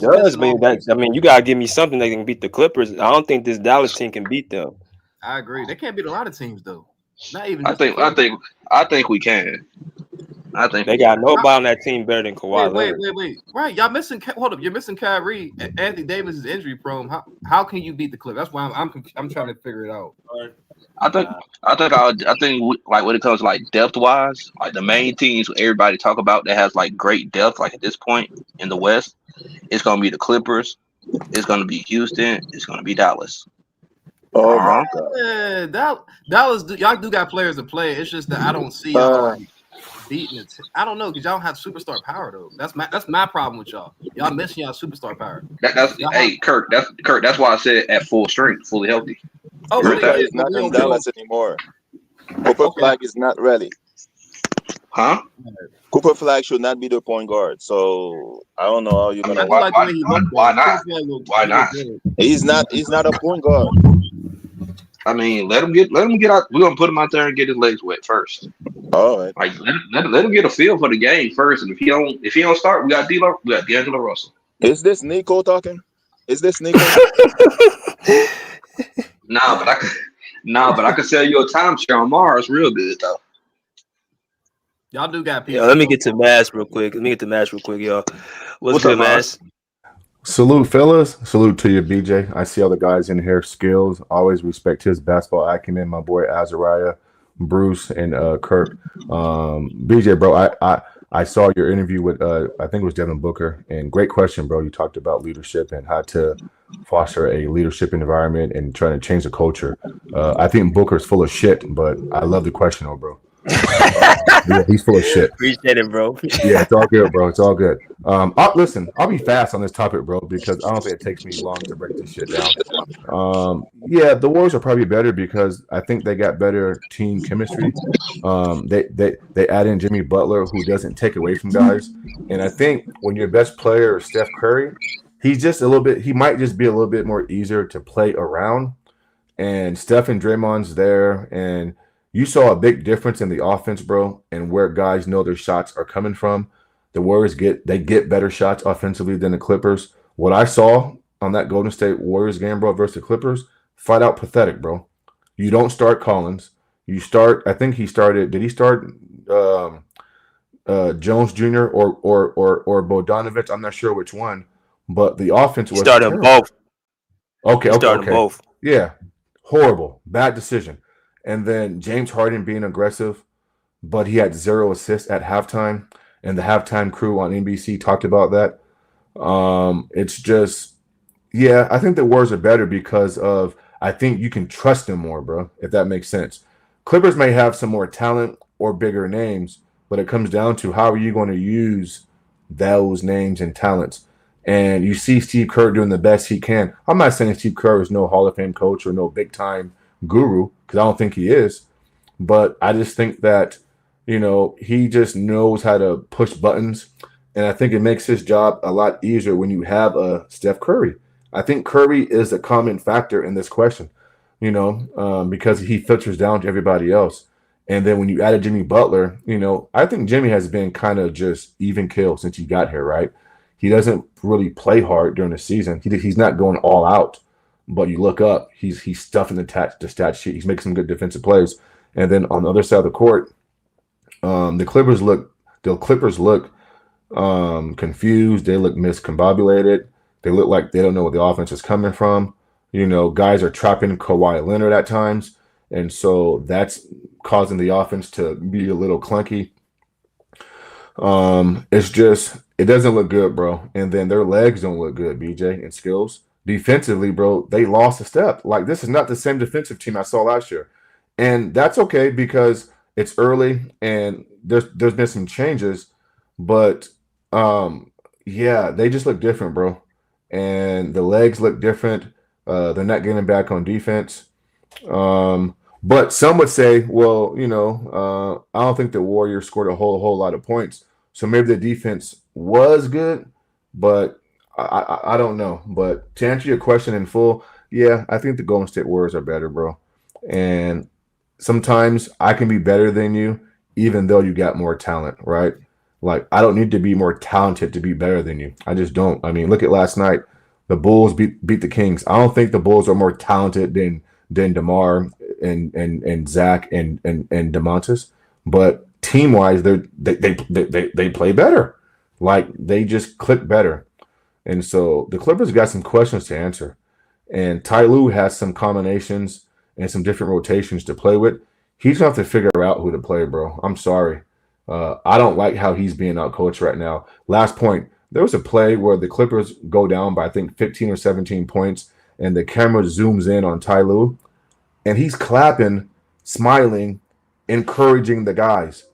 mean, you gotta give me something that can beat the Clippers. I don't think this Dallas team can beat them. I agree. They can't beat a lot of teams though. Not even. I think we can. I think they got nobody on that team better than Kawhi. Wait. Right, y'all missing. Hold up, you're missing Kyrie. Anthony Davis is injury prone. How can you beat the Clippers? That's why I'm trying to figure it out. I think like when it comes to like depth wise, like the main teams everybody talk about that has like great depth, like at this point in the West, it's gonna be the Clippers, it's gonna be Houston, it's gonna be Dallas. Oh my God! Dallas, y'all do got players to play. It's just that I don't see y'all beating it. I don't know because y'all don't have superstar power though. That's my problem with y'all. Y'all missing y'all superstar power. Kirk. That's why I said at full strength, fully healthy. Oh, Utah is not in Dallas anymore. Cooper Flag is not ready. Huh? Cooper Flag should not be the point guard. So I don't know how you're gonna. Why not? Why not? He's not a point guard. I mean, let him get out. We're gonna put him out there and get his legs wet first. All right. Like let him get a feel for the game first. And if he don't start, we got D'Angelo Russell. Is this Nico talking? Is this Nico? Nah, but I can sell you a timeshare on Mars real good though. Y'all do got people. Yeah, let me get to Mass real quick. Y'all. What's good, up, Mass? Salute, fellas. Salute to you, BJ. I see all the guys in here. Skills. Always respect his basketball acumen. My boy Azariah, Bruce, and Kirk. BJ, bro, I saw your interview with I think it was Devin Booker, and great question, bro. You talked about leadership and how to foster a leadership environment and trying to change the culture. I think Booker's full of shit, but I love the question, though, bro. Yeah, he's full of shit. Appreciate it, bro. Yeah, it's all good, bro. It's all good. Listen, I'll be fast on this topic, bro, because I don't think it takes me long to break this shit down. Yeah, the Warriors are probably better because I think they got better team chemistry. They add in Jimmy Butler, who doesn't take away from guys, and I think when your best player is Steph Curry, he's just a little bit. He might just be a little bit more easier to play around, and Steph and Draymond's there, and you saw a big difference in the offense, bro, and where guys know their shots are coming from. The Warriors get better shots offensively than the Clippers. What I saw on that Golden State Warriors game, bro, versus the Clippers, flat out pathetic, bro. You don't start Collins. You start. I think he started. Did he start Jones Jr. or Bogdanovich? I'm not sure which one, but the offense was started both. Okay. Both. Yeah, horrible, bad decision. And then James Harden being aggressive, but he had 0 assists at halftime. And the halftime crew on NBC talked about that. It's just, yeah, I think the Warriors are better because of, I think you can trust them more, bro, if that makes sense. Clippers may have some more talent or bigger names, but it comes down to how are you going to use those names and talents. And you see Steve Kerr doing the best he can. I'm not saying Steve Kerr is no Hall of Fame coach or no big-time guru, because I don't think he is, but I just think that, you know, he just knows how to push buttons, and I think it makes his job a lot easier when you have a Steph Curry. I think Curry is a common factor in this question, you know, because he filters down to everybody else. And then when you added Jimmy Butler, you know, I think Jimmy has been kind of just even kill since he got here, right? He doesn't really play hard during the season. He's not going all out. But you look up, he's stuffing the stat sheet. He's making some good defensive plays. And then on the other side of the court, the Clippers look confused. They look miscombobulated. They look like they don't know where the offense is coming from. You know, guys are trapping Kawhi Leonard at times. And so that's causing the offense to be a little clunky. It's just, it doesn't look good, bro. And then their legs don't look good, BJ, and skills. Defensively, bro, they lost a step. Like, this is not the same defensive team I saw last year. And that's okay because it's early and there's been some changes. But, yeah, they just look different, bro. And the legs look different. They're not getting back on defense. But some would say, well, you know, I don't think the Warriors scored a whole lot of points. So maybe the defense was good, but I don't know. But to answer your question in full, yeah, I think the Golden State Warriors are better, bro. And sometimes I can be better than you, even though you got more talent, right? Like, I don't need to be more talented to be better than you. I just don't. I mean, look at last night. The Bulls beat the Kings. I don't think the Bulls are more talented than DeMar and Zach and DeMontis, but team-wise, they play better. Like, they just click better. And so the Clippers got some questions to answer. And Ty Lue has some combinations and some different rotations to play with. He's going to have to figure out who to play, bro. I'm sorry. I don't like how he's being outcoached right now. Last point, there was a play where the Clippers go down by, I think, 15 or 17 points, and the camera zooms in on Ty Lue, and he's clapping, smiling, encouraging the guys.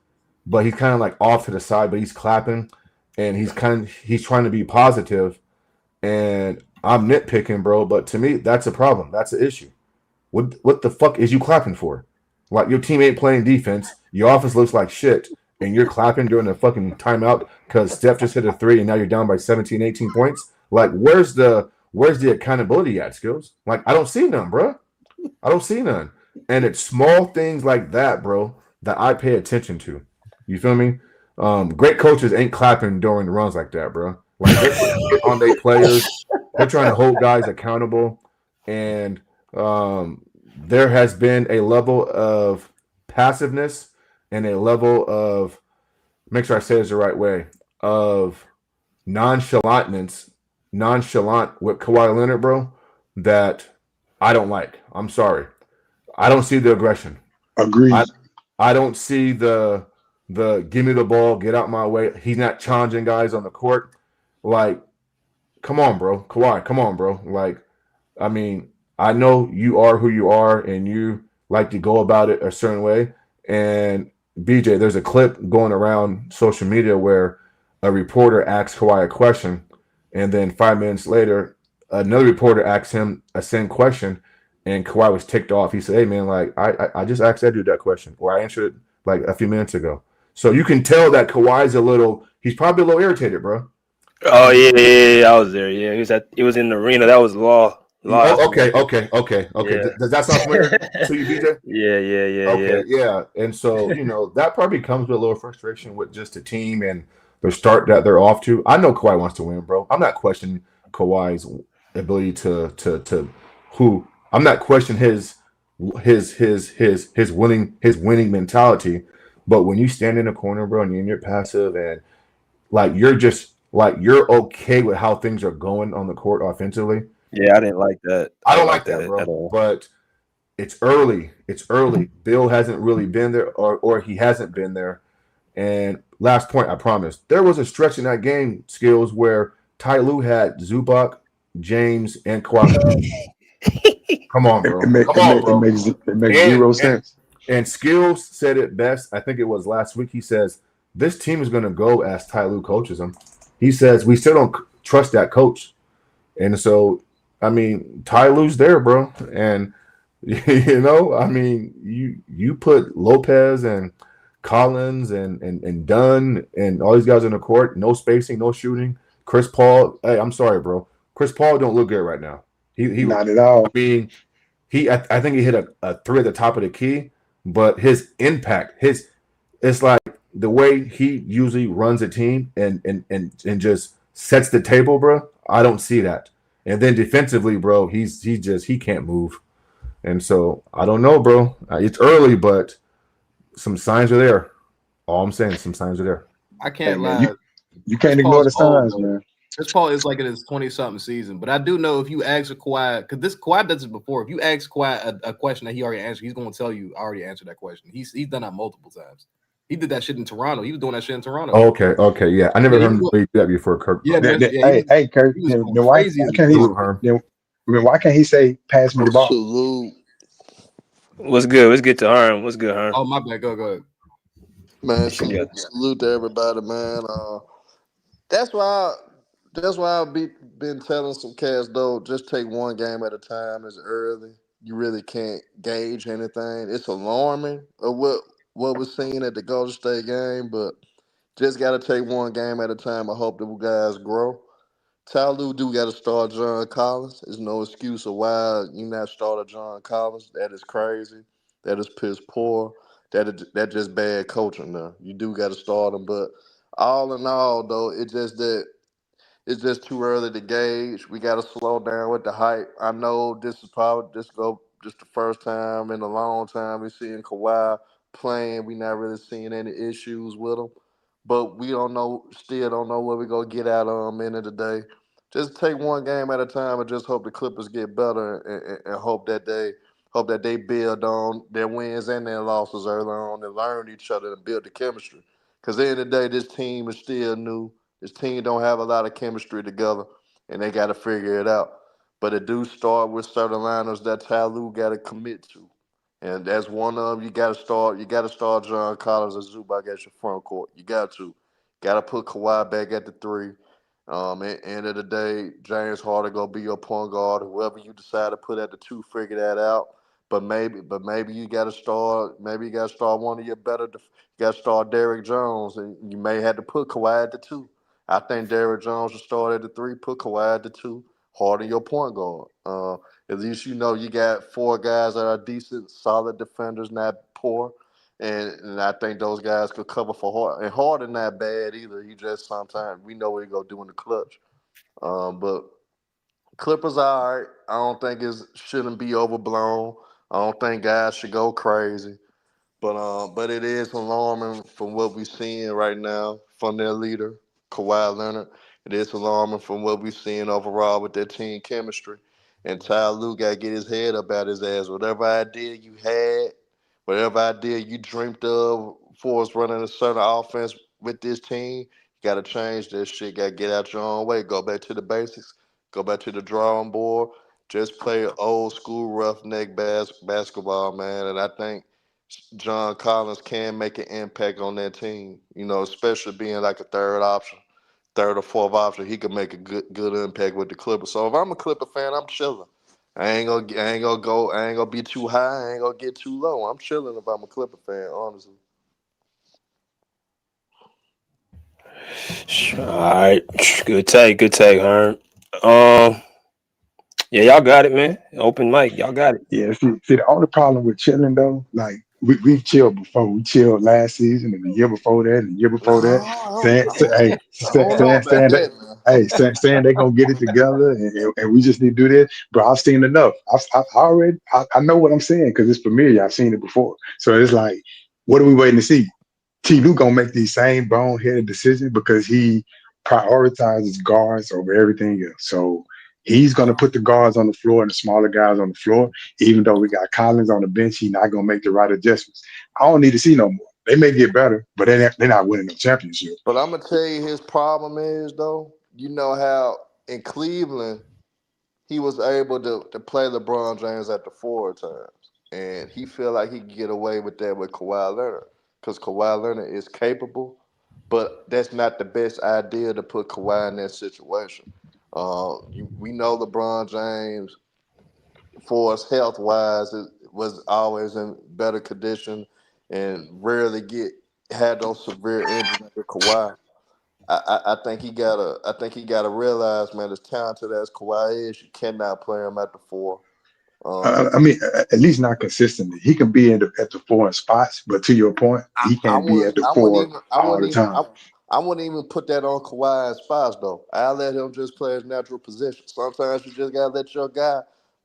but he's kind of like off to the side, but he's clapping, and he's trying to be positive, and I'm nitpicking, bro. But to me, that's a problem. That's an issue. What the fuck is you clapping for? Like your team ain't playing defense, your offense looks like shit, and you're clapping during the fucking timeout because Steph just hit a three and now you're down by 17, 18 points. Like, where's the accountability at, Skills? Like, I don't see none, bro. I don't see none. And it's small things like that, bro, that I pay attention to. You feel me? Great coaches ain't clapping during the runs like that, bro. Like they're trying to get on their players. They're trying to hold guys accountable. And there has been a level of passiveness and a level of, make sure I say this the right way, of nonchalant with Kawhi Leonard, bro, that I don't like. I'm sorry. I don't see the aggression. Agreed. I don't see the give me the ball, get out my way. He's not challenging guys on the court. Like, come on, bro. Kawhi, come on, bro. Like, I mean, I know you are who you are and you like to go about it a certain way. And BJ, there's a clip going around social media where a reporter asks Kawhi a question, and then 5 minutes later, another reporter asks him a same question, and Kawhi was ticked off. He said, "Hey man, like I just asked that dude that question, or I answered it like a few minutes ago." So you can tell that Kawhi's he's probably a little irritated, bro. Oh yeah. I was there. Yeah, he was in the arena. That was law. Oh, okay. Yeah. Does that sound familiar to you, BJ? Yeah. Okay, yeah. And so, that probably comes with a little frustration with just the team and the start that they're off to. I know Kawhi wants to win, bro. I'm not questioning Kawhi's ability to who. I'm not questioning his winning mentality. But when you stand in a corner, bro, and you're passive and like you're okay with how things are going on the court offensively. Yeah, I didn't like that. I don't like that, at bro. all. But it's early. It's early. Bill hasn't really been there, or he hasn't been there. And last point, I promise. There was a stretch in that game, Skills, where Ty Lue had Zubac, James, and Kawhi. Come on, bro. It makes zero sense. And Skills said it best. I think it was last week. He says, this team is going to go as Ty Lue coaches them. He says, we still don't trust that coach. And so, I mean, Ty Lue's there, bro. And, I mean, you put Lopez and Collins and Dunn and all these guys on the court, no spacing, no shooting. Chris Paul, hey, I'm sorry, bro. Chris Paul don't look good right now. He Not at all. I mean, I think he hit a three at the top of the key, but his impact, it's like the way he usually runs a team and just sets the table, bro. I don't see that. And then defensively, bro, he can't move. And so I don't know, bro. It's early, but some signs are there. All I'm saying, some signs are there. I can't lie. You can't ignore the signs, man. Chris Paul is like in his 20-something season, but I do know if you ask Kawhi, because Kawhi does this before. If you ask Kawhi a question that he already answered, he's going to tell you, I already answered that question. He's done that multiple times. He did that shit in Toronto. He was doing that shit in Toronto. Okay, yeah. I never heard him do that before, Kirk. Yeah, hey, Kirk. Then why can't he say, pass me the ball? Salute. What's good? Let's get to Harm. What's good, Harm? Oh, my bad. Go ahead. Man, salute to everybody, man. That's why I've been telling some cats, though, just take one game at a time. It's early. You really can't gauge anything. It's alarming of what we're seeing at the Golden State game, but just got to take one game at a time. I hope the guys grow. Ty Lue do got to start John Collins. There's no excuse of why you not started John Collins. That is crazy. That is piss poor. That just bad coaching there. You do got to start him, but all in all, though, it's just too early to gauge. We got to slow down with the hype. I know this is probably just the first time in a long time we're seeing Kawhi playing. We not really seeing any issues with him, but we still don't know what we're gonna get out of him end of the day. Just take one game at a time and just hope the Clippers get better and hope that they build on their wins and their losses early on and learn each other and build the chemistry. Because at the end of the day, this team is still new. This team don't have a lot of chemistry together, and they got to figure it out. But it do start with certain liners that Ty Lue got to commit to. And that's one of them. You got to start. You got to start John Collins and Zubac at your front court. You got to. Got to put Kawhi back at the 3. At the end of the day, James Harden gonna be your point guard. Whoever you decide to put at the 2, figure that out. But maybe you got to start. Maybe you got to start one of your better. You got to start Derrick Jones, and you may have to put Kawhi at the 2. I think Derrick Jones should start at the 3. Put Kawhi at the 2. Harden your point guard. At least you know you got 4 guys that are decent, solid defenders, not poor. And I think those guys could cover for Harden. And Harden not bad either. He just sometimes we know what he go do in the clutch. But Clippers are all right. I don't think it shouldn't be overblown. I don't think guys should go crazy. But it is alarming from what we're seeing right now from their leader, Kawhi Leonard. It is alarming from what we're seeing overall with their team chemistry. And Ty Lue got to get his head up out his ass. Whatever idea you had, whatever idea you dreamed of for us running a certain offense with this team, you got to change that shit. Got to get out your own way. Go back to the basics. Go back to the drawing board. Just play old school roughneck basketball, man. And I think John Collins can make an impact on that team. You know, especially being like a third or fourth option. He could make a good impact with the Clippers. So if I'm a Clipper fan, I'm chilling. I ain't gonna be too high. I ain't gonna get too low. I'm chilling if I'm a Clipper fan, honestly. All right, good take, Herm. Yeah, y'all got it, man. Open mic, y'all got it. Yeah, see, the only problem with chilling though, like we've chilled before. We chilled last season and the year before that, and the year before that. I don't know about Saying that, that, man. saying they're gonna get it together, and we just need to do this. Bro, I've seen enough. I know what I'm saying because it's familiar. I've seen it before. So it's like, what are we waiting to see? T. Lue gonna make these same boneheaded decisions because he prioritizes guards over everything else. So he's gonna put the guards on the floor and the smaller guys on the floor. Even though we got Collins on the bench, he's not gonna make the right adjustments. I don't need to see no more. They may get better, but they're not winning no championship. But I'm gonna tell you his problem is though. You know how in Cleveland he was able to play LeBron James at the 4 times, and he feel like he can get away with that with Kawhi Leonard because Kawhi Leonard is capable, but that's not the best idea to put Kawhi in that situation. We know LeBron James, for his health wise, was always in better condition and rarely had those severe injuries with Kawhi. I think he gotta realize, man, as talented as Kawhi is, you cannot play him at the 4. I mean, at least not consistently. He can be at the 4 in spots, but to your point, he I can't be at wouldn't the I wouldn't 4 even all the time. I wouldn't even put that on Kawhi's spots though. I let him just play his natural position. Sometimes you just gotta let your guy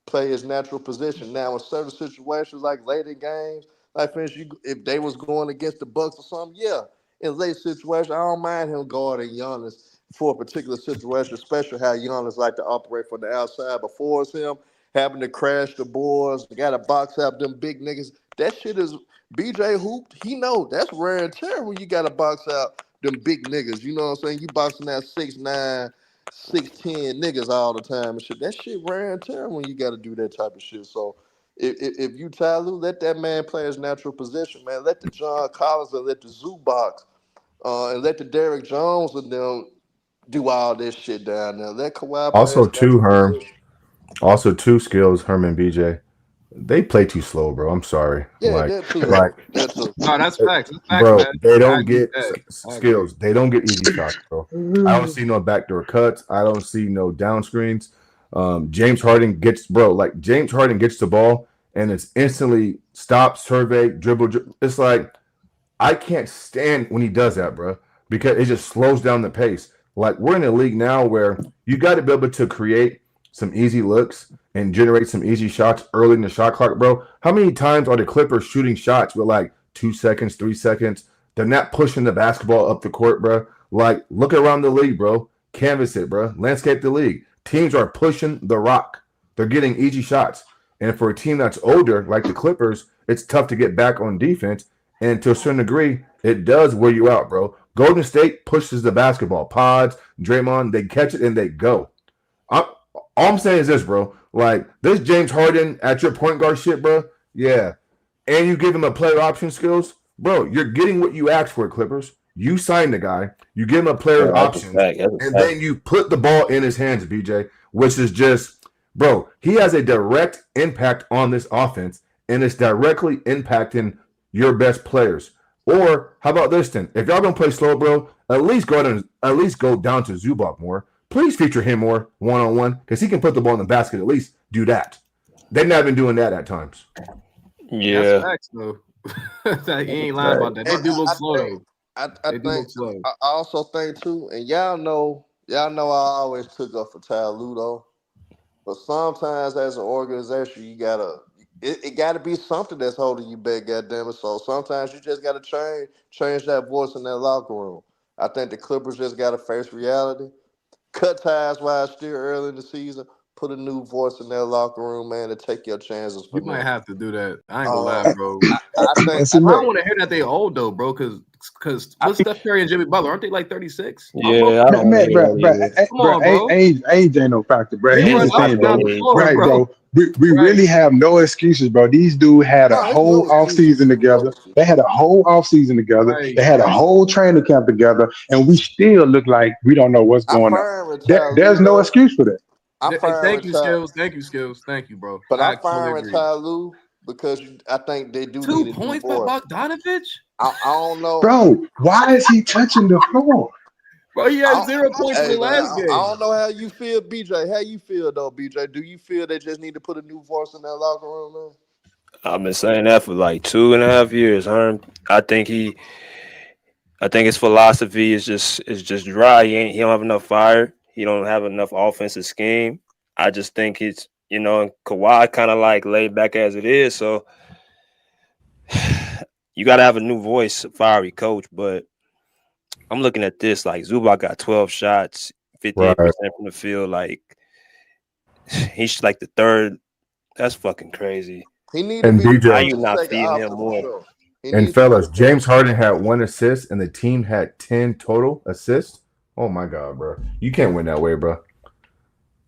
play his natural position. Now in certain situations like late in games, like for instance, if they was going against the Bucks or something, yeah. In late situations, I don't mind him guarding Giannis for a particular situation, especially how Giannis like to operate from the outside. Before it's him having to crash the boards, got to box out them big niggas. That shit is BJ Hoop. He know that's rare and tear when you got to box out them big niggas. You know what I'm saying? You boxing out 6'9", 6'10" niggas all the time and shit. That shit rare and tear when you got to do that type of shit. So if you Ty Lue, let that man play his natural position, man. Let the John Collins and let the Zubac and let the Derrick Jones and them do all this shit down there. Let Kawhi play Also, his too, natural Herm. position. Also, two skills, Herman BJ. They play too slow, bro. I'm sorry. Yeah, that too. Like, That too. No, that's facts. That's facts, bro, man. they I don't agree with get that. I agree. skills. They don't get easy shots, bro. I don't see no backdoor cuts. I don't see no down screens. James Harden James Harden gets the ball and it's instantly stop, survey, dribble. It's like I can't stand when he does that, bro, because it just slows down the pace. Like we're in a league now where you got to be able to create some easy looks and generate some easy shots early in the shot clock, bro. How many times are the Clippers shooting shots with like 2 seconds, 3 seconds? They're not pushing the basketball up the court, bro. Like look around the league, bro. Canvas it, bro. Landscape the league. Teams are pushing the rock. They're getting easy shots. And for a team that's older, like the Clippers, it's tough to get back on defense. And to a certain degree, it does wear you out, bro. Golden State pushes the basketball. Pods, Draymond, they catch it and they go. All I'm saying is this, bro. Like, this James Harden at your point guard shit, bro. Yeah. and you give him a player option skills, bro, you're getting what you asked for, Clippers. You signed the guy, you give him a player option, and then you put the ball in his hands, BJ, which is just, bro, he has a direct impact on this offense, and it's directly impacting your best players. Or how about this then? If y'all gonna play slow, bro, at least go down to Zubac more. Please feature him more one-on-one because he can put the ball in the basket. At least do that. They've not been doing that at times. That's facts, though. He ain't lying about that. They do look slow, though. I also think too, and y'all know I always took up for Ty Ludo, but sometimes as an organization, you gotta it gotta be something that's holding you back, goddamn it. So sometimes you just gotta change that voice in that locker room. I think the Clippers just gotta face reality, cut ties while it's still early in the season, put a new voice in that locker room, man, to take your chances for You might them. have to do that. I ain't gonna lie, bro. I think I don't want to hear that they old though, bro. Because what's Steph Curry and Jimmy Butler? Aren't they like 36? Yeah, I don't Man, bro, Come on, bro. age ain't no factor, bro. Yeah, Here's bro. the thing, bro. Down the floor, Right, bro. bro. We really have no excuses, bro. These dudes had a whole offseason together. They had a whole offseason together. Right. They had a whole training camp together, and we still look like we don't know what's going on. There's no excuse for that. Thank you, Skills. Thank you, Skills. Thank you, bro. But I I'm totally firing agree. Ty Lue because I think they do 2 need a new points by voice. Bogdanovich? I don't know. Bro, why is he touching the floor? Bro, he had 0 points in the Man, last game. I don't know how you feel, BJ. How you feel though, BJ? Do you feel they just need to put a new voice in that locker room, man? I've been saying that for like 2.5 years, Herm. I think his philosophy is just dry. He don't have enough fire. He don't have enough offensive scheme. I just think it's and Kawhi kind of like laid back as it is. So you got to have a new voice, fiery coach. But I'm looking at this like Zubac got 12 shots, 58% from the field. Like he's like the third. That's fucking crazy. He need And to be BJ, How you not feeding him more? And fellas, James Harden had 1 assist, and the team had 10 total assists. Oh my God, bro! You can't win that way, bro.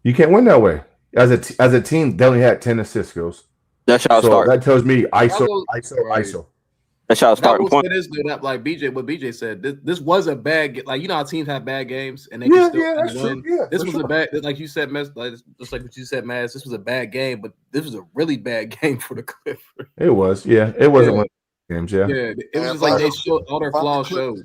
You can't win that way. As a team, they only had 10 assist skills. That's y'all start. That tells me ISO. That's y'all And I starting will point. say this, dude, that like what BJ said. This was a bad like how teams have bad games and they can still that's win. true. Yeah, this for was sure. a bad, like you said, just like what you said, Maz. This was a bad game, but this was a really bad game for the Clippers. It was, yeah. It wasn't one of the games, yeah. Yeah, it was just like they showed all their flaws showed.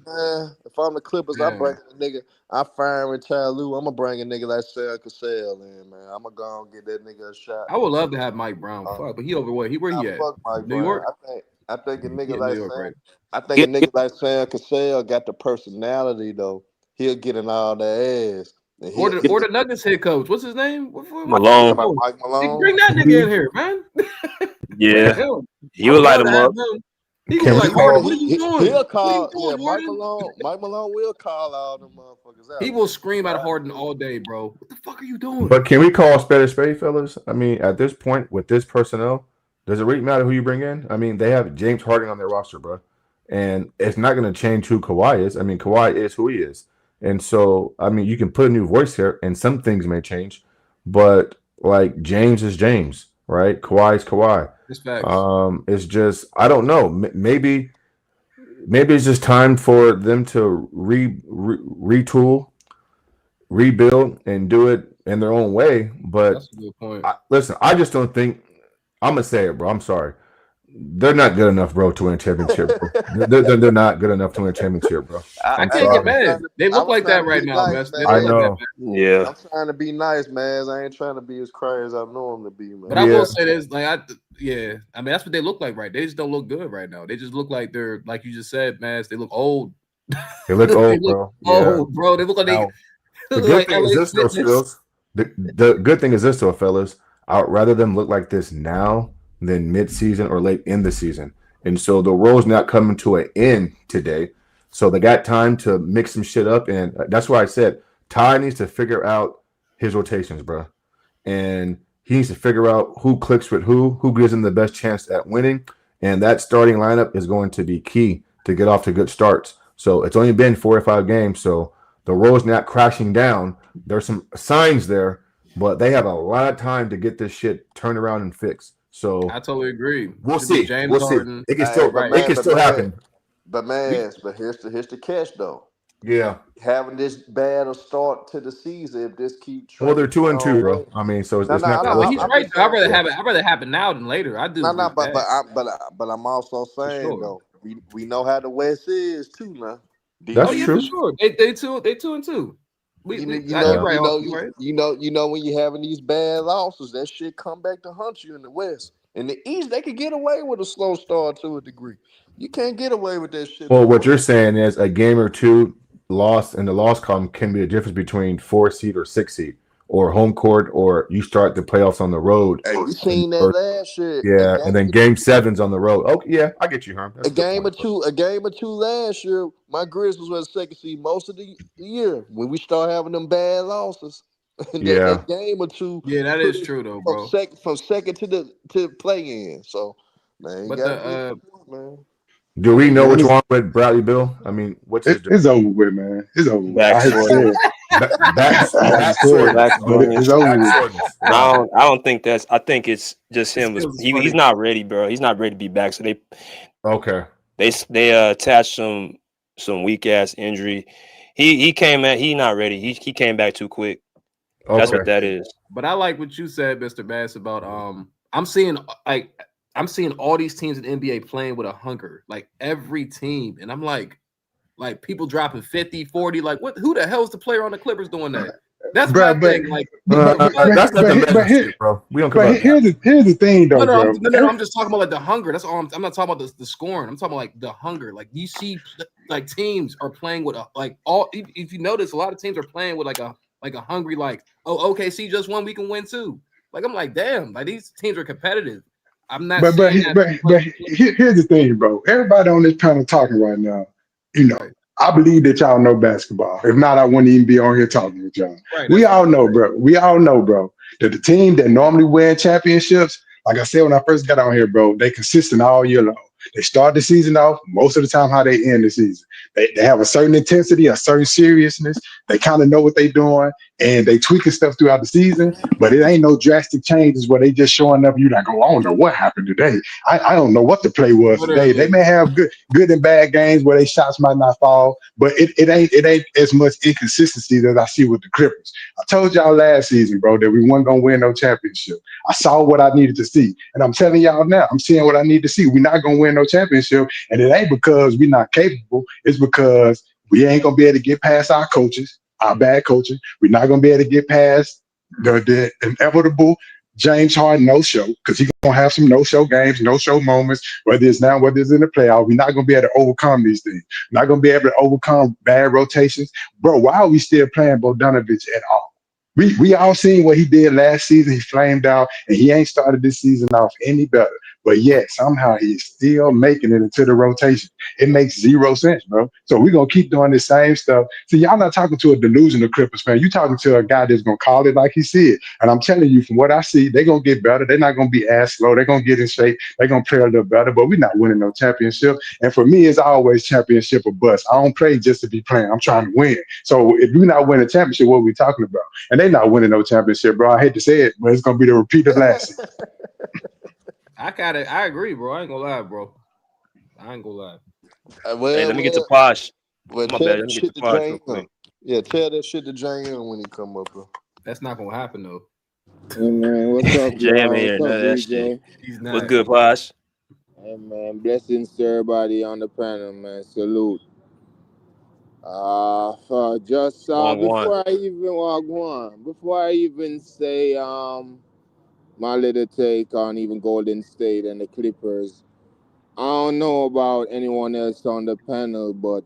If I'm the Clippers, I'm bringing a nigga. I'm firing Ty Lue. I'm gonna bring a nigga like Sam Cassell in, man. I'm gonna go and get that nigga a shot. I would love to have Mike Brown, fuck, but he overweight. Where he at? Fuck Mike New Brown. York. I think a nigga Yeah, like New York, Sam. right? I think a nigga like Sam Cassell got the personality though. He'll get in all the ass. Or the Nuggets head coach. What's his name? Malone. Mike Malone. Bring that nigga in here, man. Yeah, Him. he would light him have up. him. He was like, Harden, what are you doing? He'll What call. are you doing, Mike Harden? Malone will call all them motherfuckers out. He will scream at Harden all day, bro. What the fuck are you doing? But can we call a spade, fellas? I mean, at this point, with this personnel, does it really matter who you bring in? I mean, they have James Harden on their roster, bro. And it's not going to change who Kawhi is. I mean, Kawhi is who he is. And so, I mean, you can put a new voice here, and some things may change. But, like, James is James, right? Kawhi is Kawhi. That's facts. It's just, I don't know. Maybe it's just time for them to retool, rebuild, and do it in their own way. But that's a good point. Listen, I just don't think. I'm gonna say it, bro. I'm sorry. They're not good enough, bro, to win a championship. Bro. They're not good enough to win a championship, bro. I can't get mad. They look like that right now, man. I know. Yeah. I'm trying to be nice, man. I ain't trying to be as crazy as I know them to be, man. But I will say this, like, I mean, that's what they look like, right? They just don't look good right now. They just look like they're, like you just said, man. They look old. They look old, bro. Old, bro. They look like now, they. The good thing is this, though, Skills. The good thing is this, though, fellas. I'd rather them look like this now than mid-season or late in the season. And so the road's not coming to an end today. So they got time to mix some shit up. And that's why I said Ty needs to figure out his rotations, bro. And he needs to figure out who clicks with who gives him the best chance at winning. And that starting lineup is going to be key to get off to good starts. So it's only been 4 or 5 games. So the road's not crashing down. There's some signs there, but they have a lot of time to get this shit turned around and fixed. So I totally agree. we'll Should be see. James We'll see. Harden. It can Hey, still but it man, can but still man, happen. but man, but here's the catch though. Yeah. Having this bad a start to the season, if this keep Well, they're trending the 2-2, wrong bro. way. I mean, so No, it's no, not. No, but he's I'm right just though. I'd saying. rather Yeah. have it. I'd rather have it now than later. I do No, agree no, with that but I'm also for saying sure. though, we know how the West is too now. Oh That's yeah, for true. These sure. They 2-2. you know, You're right. you You're right. know, you know when you having these bad losses, that shit come back to hunt you in the West. In the East, they could get away with a slow start to a degree. You can't get away with that shit in Well, the what West. you're saying is a game or two lost in the loss column can be a difference between 4 seed or 6 seed, or home court, or you start the playoffs on the road. Hey, we In the seen that first, last year. yeah, and then game sevens on the road. Okay, yeah, I get you, Herm. That's a good point. A game or two last year. My Grizzlies were the second seed most of the year when we start having them bad losses. And Yeah. that game or two Yeah, that put is us true though, bro. from second to play in. So man, you But gotta be the man. Do we know Man, what's wrong with Bradley Bill? I mean, what's his it's over with, man. It's over with. Back I hate to say soreness. it. I hate to back say it, soreness? Back but Okay, it's soreness. over back with. soreness. Got it. I don't think that's. I think it's just it him. skills is He's funny. not ready, bro. He's not ready to be back. So Okay. they attached some weak ass injury. He not ready. He came back too quick. That's Okay. what that is. But I like what you said, Mr. Bass, about I'm seeing all these teams in the NBA playing with a hunger, like every team. And I'm like people dropping 50, 40. Like, what who the hell's the player on the Clippers doing that? That's my But thing. Like That's not the measure here, stick, bro. We don't care about that. here's the thing though, bro. I'm just talking about like the hunger. That's all. I'm not talking about the scoring. I'm talking about like the hunger. Like you see, like teams are playing with a like all. If you notice, a lot of teams are playing with like a hungry like. Oh, OKC just won. We can win too. Like I'm like, damn. Like these teams are competitive. I'm not But but seeing he- that. but here's the thing, bro. Everybody on this panel talking right now, you know. Right. I believe that y'all know basketball. If not, I wouldn't even be on here talking with y'all. Right. We That's all fine. know, bro. We all know, bro, that the team that normally win championships, like I said when I first got on here, bro, they consistent all year long. They start the season off most of the time how they end the season. They have a certain intensity, a certain seriousness. They kind of know what they're doing, and they tweaking stuff throughout the season. But it ain't no drastic changes where they just showing up. You like, oh, I don't know what happened today. I don't know what the play was today. They Literally. may have good and bad games where they shots might not fall, but it ain't as much inconsistency that I see with the Clippers. I told y'all last season, bro, that we weren't gonna win no championship. I saw what I needed to see, and I'm telling y'all now, I'm seeing what I need to see. We're not gonna win no championship, and it ain't because we're not capable. It's because we ain't gonna be able to get past our coaches, our bad coaching. We're not gonna be able to get past the inevitable James Harden no show because he's gonna have some no show games, no show moments, whether it's now, whether it's in the playoff. We're not gonna be able to overcome these things. We're not gonna be able to overcome bad rotations. Bro, why are we still playing Bogdanovich at all? We all seen what he did last season. He flamed out, and he ain't started this season off any better. But yet somehow he's still making it into the rotation. It makes zero sense, bro. So we're gonna keep doing the same stuff. See, y'all not talking to a delusional Clippers fan. You talking to a guy that's gonna call it like he see it. And I'm telling you, from what I see, they're gonna get better. They're not gonna be ass slow. They're gonna get in shape. They're gonna play a little better. But we're not winning no championship. And for me, it's always championship or bust. I don't play just to be playing. I'm trying to win. So if we're not winning championship, what are we talking about? And they're not winning no championship, bro. I hate to say it, but it's gonna be the repeat of last season. I agree, bro. I ain't gonna lie, bro. I ain't gonna lie. Hey, let me get to Posh. Well, My tell bad. that Let me get shit to to Posh real Jane. quick. Yeah, tell that shit to Jane when he come up, bro. That's not gonna happen though. Hey man, what's up, Jam y'all? in here, What's none up, of that shit. BJ? He's What's not. good, Posh? Hey man, blessings to everybody on the panel, man. Salute. Just One. before I even say my little take on even Golden State and the Clippers, I don't know about anyone else on the panel, but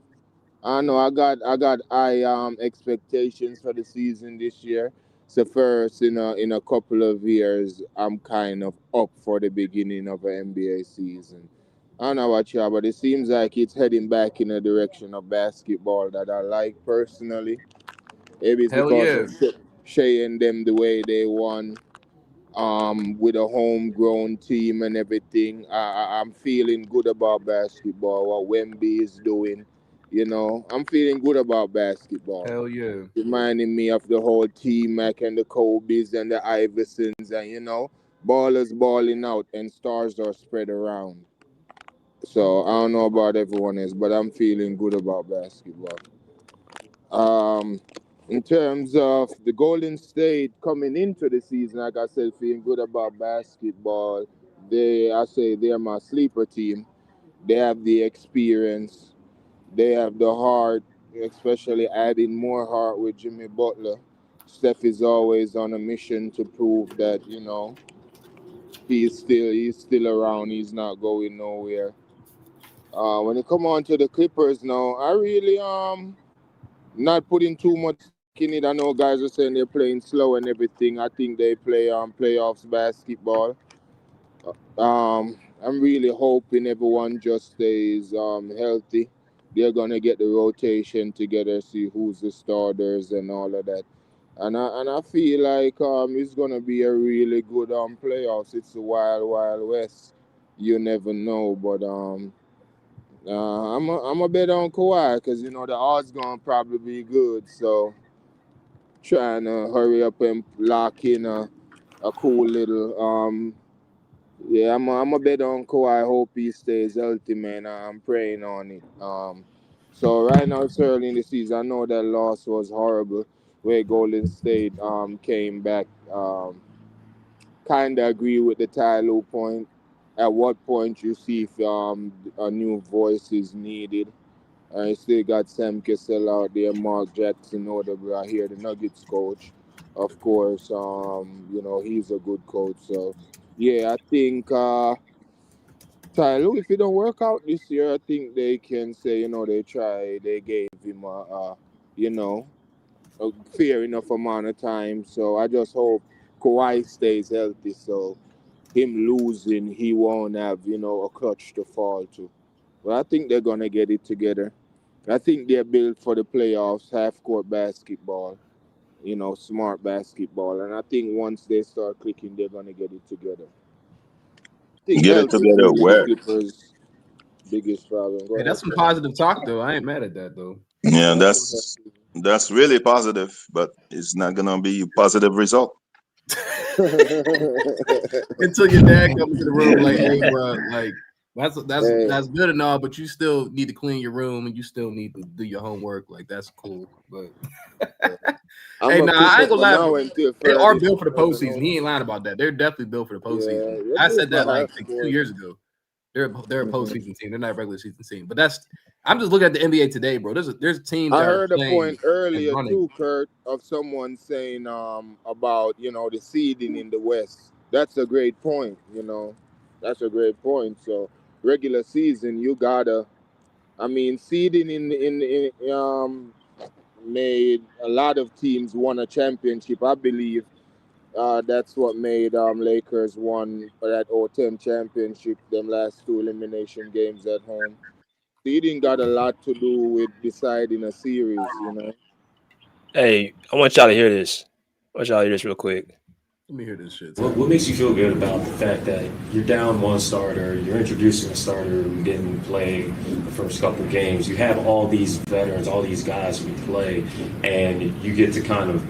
I know I got high expectations for the season this year. So first in a couple of years, I'm kind of up for the beginning of an NBA season. I don't know about y'all, but it seems like it's heading back in a direction of basketball that I like personally. Maybe it's Hell because yeah. of Shea and them the way they won with a homegrown team and everything. I'm feeling good about basketball, what Wemby is doing. I'm feeling good about basketball. Hell yeah. Reminding me of the whole T Mac and the Kobe's and the Iversons and ballers balling out and stars are spread around. So I don't know about everyone else, but I'm feeling good about basketball. In terms of the Golden State coming into the season, like I said, feeling good about basketball. I say they're my sleeper team. They have the experience. They have the heart, especially adding more heart with Jimmy Butler. Steph is always on a mission to prove that, he's still around. He's not going nowhere. When it come on to the Clippers now, I really not putting too much in it. I know guys are saying they're playing slow and everything. I think they play playoffs basketball. I'm really hoping everyone just stays healthy. They're gonna get the rotation together, see who's the starters and all of that. And I feel like it's gonna be a really good playoffs. It's the wild west. You never know, but I'm a bet on Kawhi because the odds gonna probably be good. So trying to hurry up and lock in a cool little yeah, I'm a bet on Kawhi. I hope he stays healthy, man. I'm praying on it. So right now it's early in the season. I know that loss was horrible, where Golden State came back. Kind of agree with the Ty Lue point. At what point you see if a new voice is needed? I still got Sam Cassell out there, Mark Jackson, Odegaard here, the Nuggets coach. Of course, he's a good coach. So, yeah, I think Tyler, if it don't work out this year, I think they can say, they gave him a fair enough amount of time. So I just hope Kawhi stays healthy. So him losing, he won't have, a clutch to fall to. But I think they're gonna get it together. I think they're built for the playoffs, half court basketball, smart basketball. And I think once they start clicking, they're gonna get it together. I think Get it health is together really the where? Clippers' biggest problem. Go Hey, ahead. that's some positive talk though. I ain't mad at that though. Yeah, that's really positive, but it's not gonna be a positive result. Until your dad comes to the room like, hey, bro, like that's Hey. that's good and all, but you still need to clean your room and you still need to do your homework. Like that's cool, but I'm hey, a nah, I Clipper ain't gonna for lie. now until They are Friday. built for the You never postseason. know. He ain't lying about that. They're definitely built for the postseason. Yeah, I they're said built that for like half 2 court. years ago. They're a postseason team. They're not a regular season team. But I'm just looking at the NBA today, bro. There's teams I that are heard a playing point and earlier running. too, Kurt, of someone saying about the seeding in the West. That's a great point. That's a great point. So regular season, you gotta. I mean, seeding made a lot of teams won a championship. I believe that's what made Lakers won that 0-10 championship. Them last two elimination games at home. Seeding got a lot to do with deciding a series. Hey, I want y'all to hear this. I want y'all to hear this real quick. Let me hear this shit. What makes you feel good about the fact that you're down one starter, you're introducing a starter who didn't play the first couple games, you have all these veterans, all these guys who play, and you get to kind of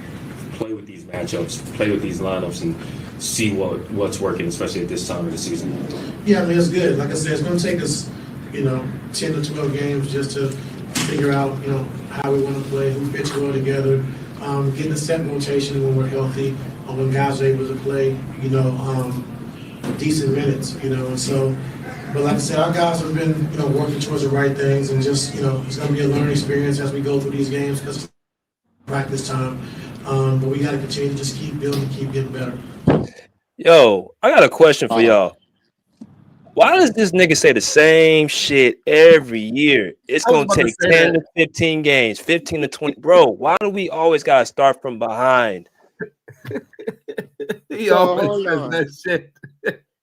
play with these matchups, play with these lineups, and see what's working, especially at this time of the season? Yeah, I mean, it's good. Like I said, it's going to take us, 10 to 12 games just to figure out, how we want to play, who fits well together, getting a set rotation when we're healthy, when guys are able to play, decent minutes, and so, but like I said, our guys have been, working towards the right things and just, it's going to be a learning experience as we go through these games because it's practice time, but we got to continue to just keep building, keep getting better. Yo, I got a question for y'all. Why does this nigga say the same shit every year? It's I was gonna about to take say 10 that. to 15 games, 15 to 20. Bro, why do we always gotta start from behind? He So, always hold says on. that shit.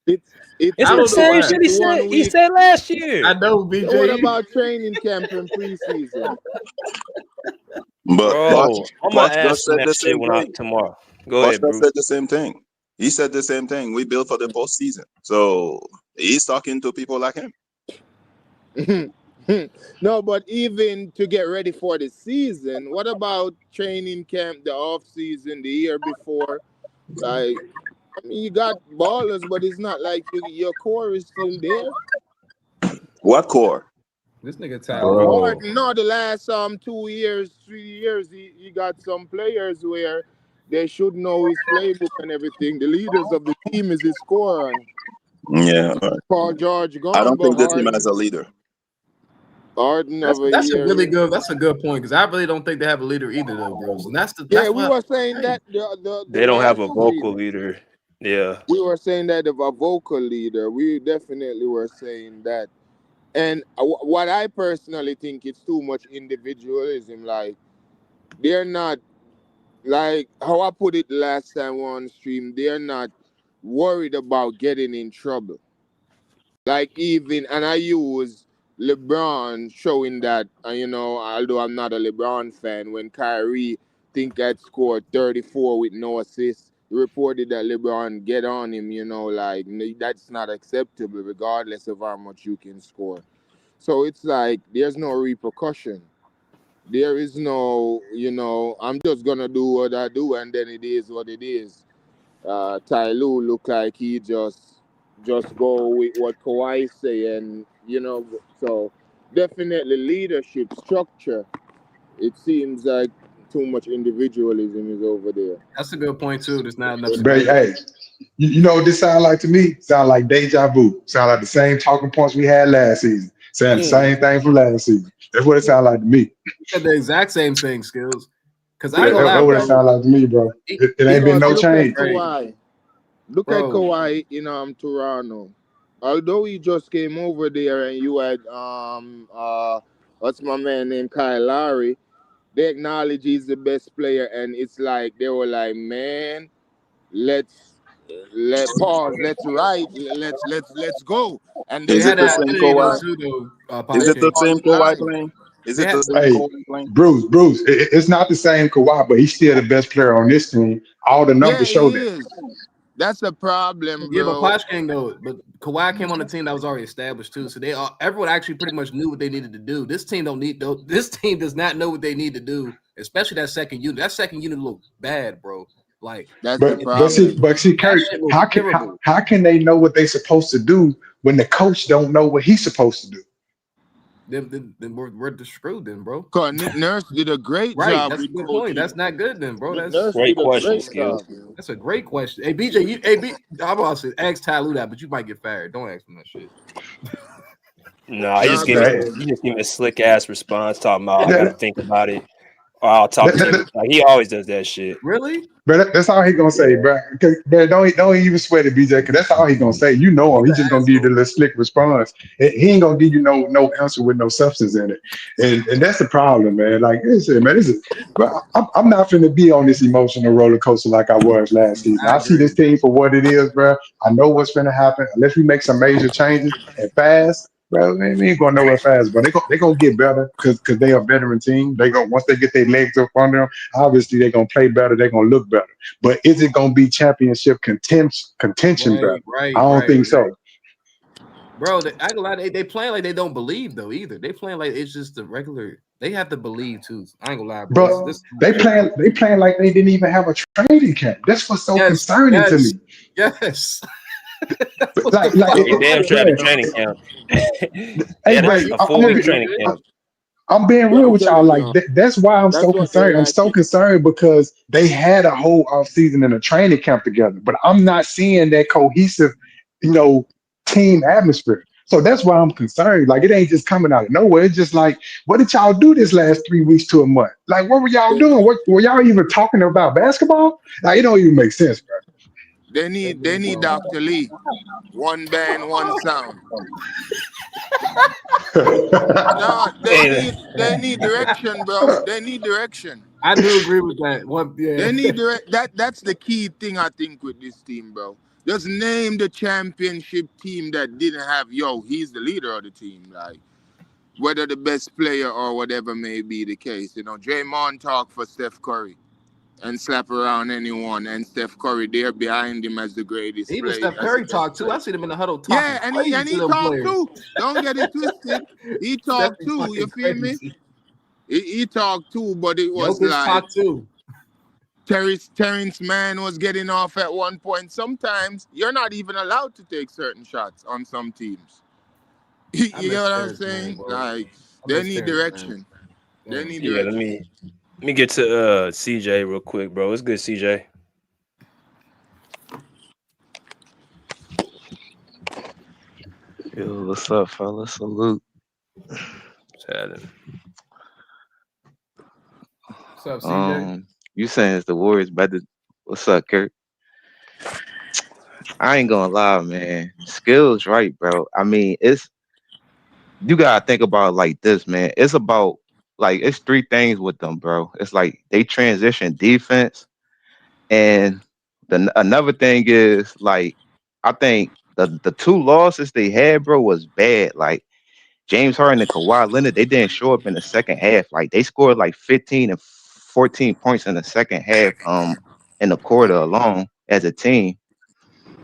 It's It's I the don't know same why. shit he 1 week. said last year. I know, BJ. What about training camp and preseason? But Bro, I'm gonna Bosch just ask him said that the shit same thing. tomorrow. Go Bosch ahead, just Bruce. said the same thing. He said the same thing. We built for the postseason. So he's talking to people like him. No, but even to get ready for the season, what about training camp, the off season, the year before? Like, I mean, you got ballers, but it's not like your core is still there. What core? This nigga Bro. Harden, no, the last 2 years, 3 years, he got some players where they should know his playbook and everything. The leaders of the team is his core, and Yeah, Paul George I gone, don't but think the team has a leader. Harden That's of a that's a year. really good. That's a good point because I really don't think they have a leader either, though, bros. And Yeah, that's we what. were saying that the They don't have a natural vocal leader. leader. Yeah. We were saying that of a vocal leader. We definitely were saying that. And what I personally think it's too much individualism. Like they're not like how I put it last time on stream. They're not worried about getting in trouble. Like even and I use LeBron showing that although I'm not a LeBron fan, when Kyrie think had scored 34 with no assists, he reported that LeBron get on him. Like that's not acceptable, regardless of how much you can score. So it's like there's no repercussion. There is no, I'm just gonna do what I do, and then it is what it is. Ty Lue look like he just go with what Kawhi say, and so definitely leadership structure. It seems like too much individualism is over there. That's a good point too. There's not enough But stability. hey, you know what this sound like to me? Sound like deja vu. Sound like the same talking points we had last season. Saying the same thing from last season. That's what it sound like to me. You said the exact same thing, Skills. Because I Yeah, ain't gonna lie, that's what it bro. sound like to me, bro. It ain't been Because no look at change. Kawhi. Look at Bro. Kawhi in Toronto. Although he just came over there and you had what's my man named Kyle Lowry, they acknowledge he's the best player, and it's like they were like, man, let pause, let's ride, let's go. And They then Is you it had the an got same opportunity though Kawhi? too, though. Is Punch it the King. same Kawhi playing? Is They it had the same Hey, Kawhi playing? Bruce, it's not the same Kawhi, but he's still the best player on this team. All the yeah, numbers show he that. is. That's a problem, Yeah, but bro. Posh King though, but Kawhi came on the team that was already established too. So everyone actually pretty much knew what they needed to do. This team don't need though. This team does not know what they need to do, especially that second unit. That second unit look bad, bro. Like That's the But problem. see, that Kurt, shit looks terrible. how can they know what they supposed to do when the coach don't know what he's supposed to do? Then we're screwed then, bro. Cause Nick Nurse did a great Right, job that's a with good point. coaching. That's not good then, bro. Nick That's Nurse Great did a question, great Skills. job, man. that's a great question. Hey BJ, I'm about to say ask Ty Lue that, but you might get fired. Don't ask him that shit. No, he Nah, just gave me go That, ahead. he just gave me a slick ass response talking about I gotta that, think about it. Or I'll talk that, to him. that, Like, he always does that shit. Really? But that's all he gonna say, Yeah. bro. Bro, don't even sweat it, BJ, because that's all he gonna say. You know him. He's He an just gonna give you the asshole. little slick response. He ain't gonna give you no answer with no substance in it. And that's the problem, man. Like I said, man, bro, I'm not finna be on this emotional roller coaster like I was last season. I I see this agree. team for what it is, bro. I know what's finna happen. Unless we make some major changes and fast, bro, we ain't going nowhere fast. But they gonna get better because they are a veteran team. They go once they get their legs up under them. Obviously, they're gonna play better. They're gonna look better. But is it gonna be championship contention better? I don't think so. Bro, I ain't gonna lie, they playing like they don't believe though either. They playing like it's just the regular. They have to believe too. I ain't gonna lie, bro. But they playing like they didn't even have a training camp. That's what's so concerning to me. Yes. Like They damn sure had a training camp. They hey, had bro, a 4 week training camp. I'm being Let real me with tell y'all. you Like something. that's why I'm That's so what they concerned. I'm so lacking. concerned because they had a whole off season and a training camp together, but I'm not seeing that cohesive, you know, team atmosphere. So that's why I'm concerned. Like it ain't just coming out of nowhere. It's just like, what did y'all do this last 3 weeks to a month? Like, what were y'all doing? What were y'all even talking about basketball? Like, it don't even make sense, They need Dr. Lee. One band, one sound. bro. No, Hey, they need direction, bro. They need direction. I do agree with that. One, yeah. They need that's the key thing I think with this team, bro. Just name the championship team that didn't have he's the leader of the team, like whether the best player or whatever may be the case. Draymond talk for Steph Curry and slap around anyone, and Steph Curry there behind him as the greatest Even player, Steph as the Curry best talked too. player. I seen him in the huddle talking Yeah, and crazy to he them talked players. too. Don't get it twisted. He Steph talked is too. You fucking feel me? crazy. He talked too, but it was Jokic like talked too. Terrence Mann was getting off at one point. Sometimes you're not even allowed to take certain shots on some teams. You I get miss what I'm Terrence Mann, saying? bro. Like I they miss need Terrence Mann. direction. They Dang. need Yeah, let direction. me get to CJ real quick, bro. It's good, CJ. Yo, what's up, fellas? Salute. Chatting. What's up, CJ? You saying it's the Warriors better? What's up, Kurt? I ain't gonna lie, man. Skills, right, bro. I mean, it's you gotta think about it like this, man. It's about like it's three things with them, bro. It's like they transition defense, and another thing is like I think the two losses they had, bro, was bad. Like James Harden and Kawhi Leonard, they didn't show up in the second half. Like they scored like 15 and 14 points in the second half, in the quarter alone as a team.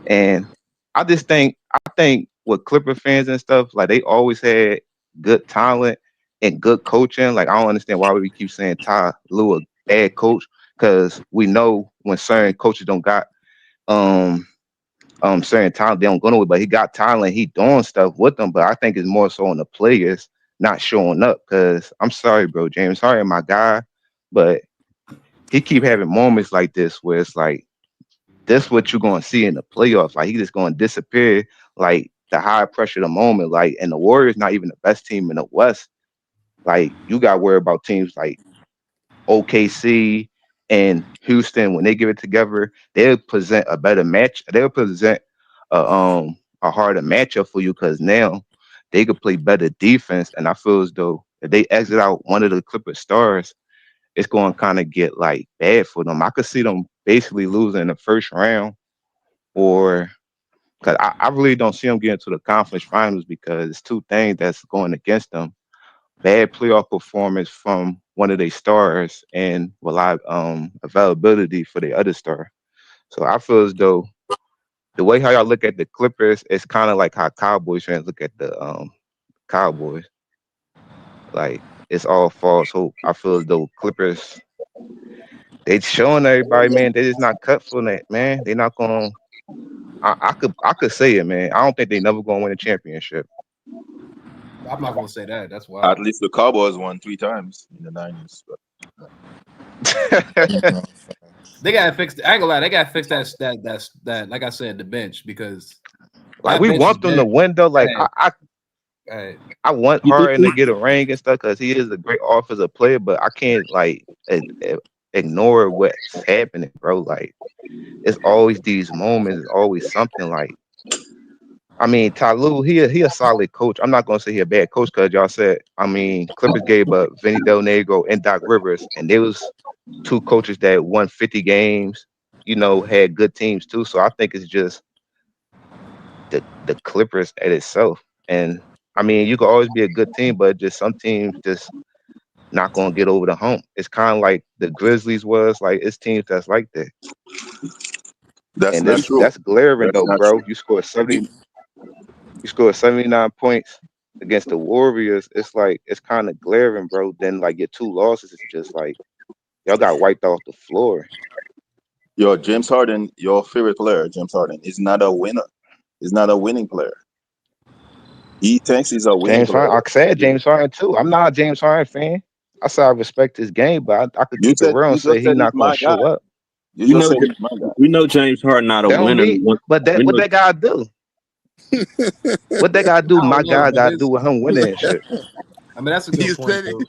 And I think with Clipper fans and stuff, like they always had good talent and good coaching. Like I don't understand why we keep saying Ty Lue a bad coach, because we know when certain coaches don't got um certain talent, they don't go nowhere. But he got talent, he doing stuff with them. But I think it's more so on the players not showing up. Cause I'm sorry, bro, James Harden, my guy, but he keep having moments like this where it's like this what you're gonna see in the playoffs. Like he just gonna disappear like the high pressure of the moment. Like and the Warriors not even the best team in the West. Like you got to worry about teams like OKC and Houston. When they give it together, they'll present a better match. They'll present a harder matchup for you because now they could play better defense. And I feel as though if they exit out one of the Clipper stars, it's going to kind of get like bad for them. I could see them basically losing in the first round, or because I really don't see them getting to the conference finals because it's two things that's going against them: bad playoff performance from one of their stars and availability for the other star. So I feel as though the way how y'all look at the Clippers, it's kind of like how Cowboys fans look at the Cowboys. Like it's all false hope. I feel as though Clippers, they showing everybody, man, they just not cut for that, man. They not gonna. I could say it, man. I don't think they never gonna win a championship. I'm not gonna say that. That's At wild. least the Cowboys won 3 times in the 90s. They gotta fix. I ain't gonna lie. They gotta fix that. Like I said, the bench, because Like that we bench is want them to dead. win though. Like Hey, I want You think Harden to get a ring and stuff because he is a great offensive player, but I can't like ignore what's happening, bro. Like it's always these moments, it's always something. Like I mean, Ty Lue, he a solid coach. I'm not gonna say he a bad coach because y'all said, I mean, Clippers gave up Vinny Del Negro and Doc Rivers, and there was two coaches that won 50 games, you know, had good teams too. So I think it's just the Clippers at itself. And I mean, you can always be a good team, but just some teams just not gonna get over the hump. It's kind of like the Grizzlies was. Like it's teams that's like that. That's And not this true. that's glaring That's though, not bro. true. You scored 79 points against the Warriors. It's like it's kind of glaring, bro. Then like your two losses is just like y'all got wiped off the floor. Yo, James Harden, your favorite player, James Harden, is not a winner. He's not a winning player. He thinks he's a winning James player. Harden, I said James Harden too. I'm not a James Harden fan. I said I respect his game, but I could You keep it said real you and say just he said he's not gonna my guy. show up. You We just know, said he's my guy. we know James Harden not a That don't winner. mean, but We what know that guy do? What that guy do? I My don't know, guy but got to do with him winning and shit. I mean, that's a good You point, said it. though.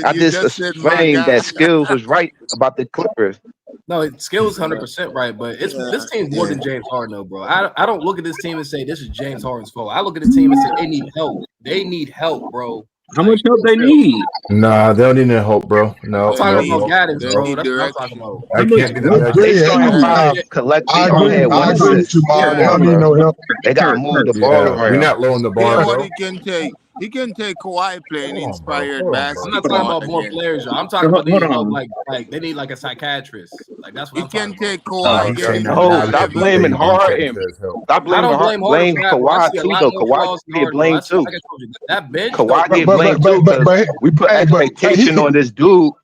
I You just just said my explained guy. that Skills was right about the Clippers. No, skills 100% right, but this team's more than James Harden, though, bro. I don't look at this team and say this is James Harden's fault. I look at the team and say they need help. They need help, bro. how much help they need. Nah, they don't need no help, bro. I'm No, talking no, about no. guidance, They bro. need That's what I'm talking direction. about. That can't be the I measure. They agree. starting Hell five nah. they I only agree. had one I agree with assist. you, Mark. Come They Yeah, on, don't need bro. no help. They gotta move the ball Yeah, we're around. not low on the you bar, know what bro. he can take? He can take Kawhi playing Hold on, bro. inspired Hold on, bro. I'm not talking basketball about more again. players, y'all. I'm talking about they Hold need help, on. like they need like a psychiatrist. Like that's what He I'm talking can about. take Nah, Kawhi, he's get saying his that No, now body that stop they blaming play available. defense Harden. as help. Stop I blaming don't blame Harden blame for that, bro. I Kawhi see a too lot though. more Kawhi flaws in get Harden, bro. blamed too. Like I told you, that bench, though, Kawhi bro. get blamed too because we put hey, expectation on this dude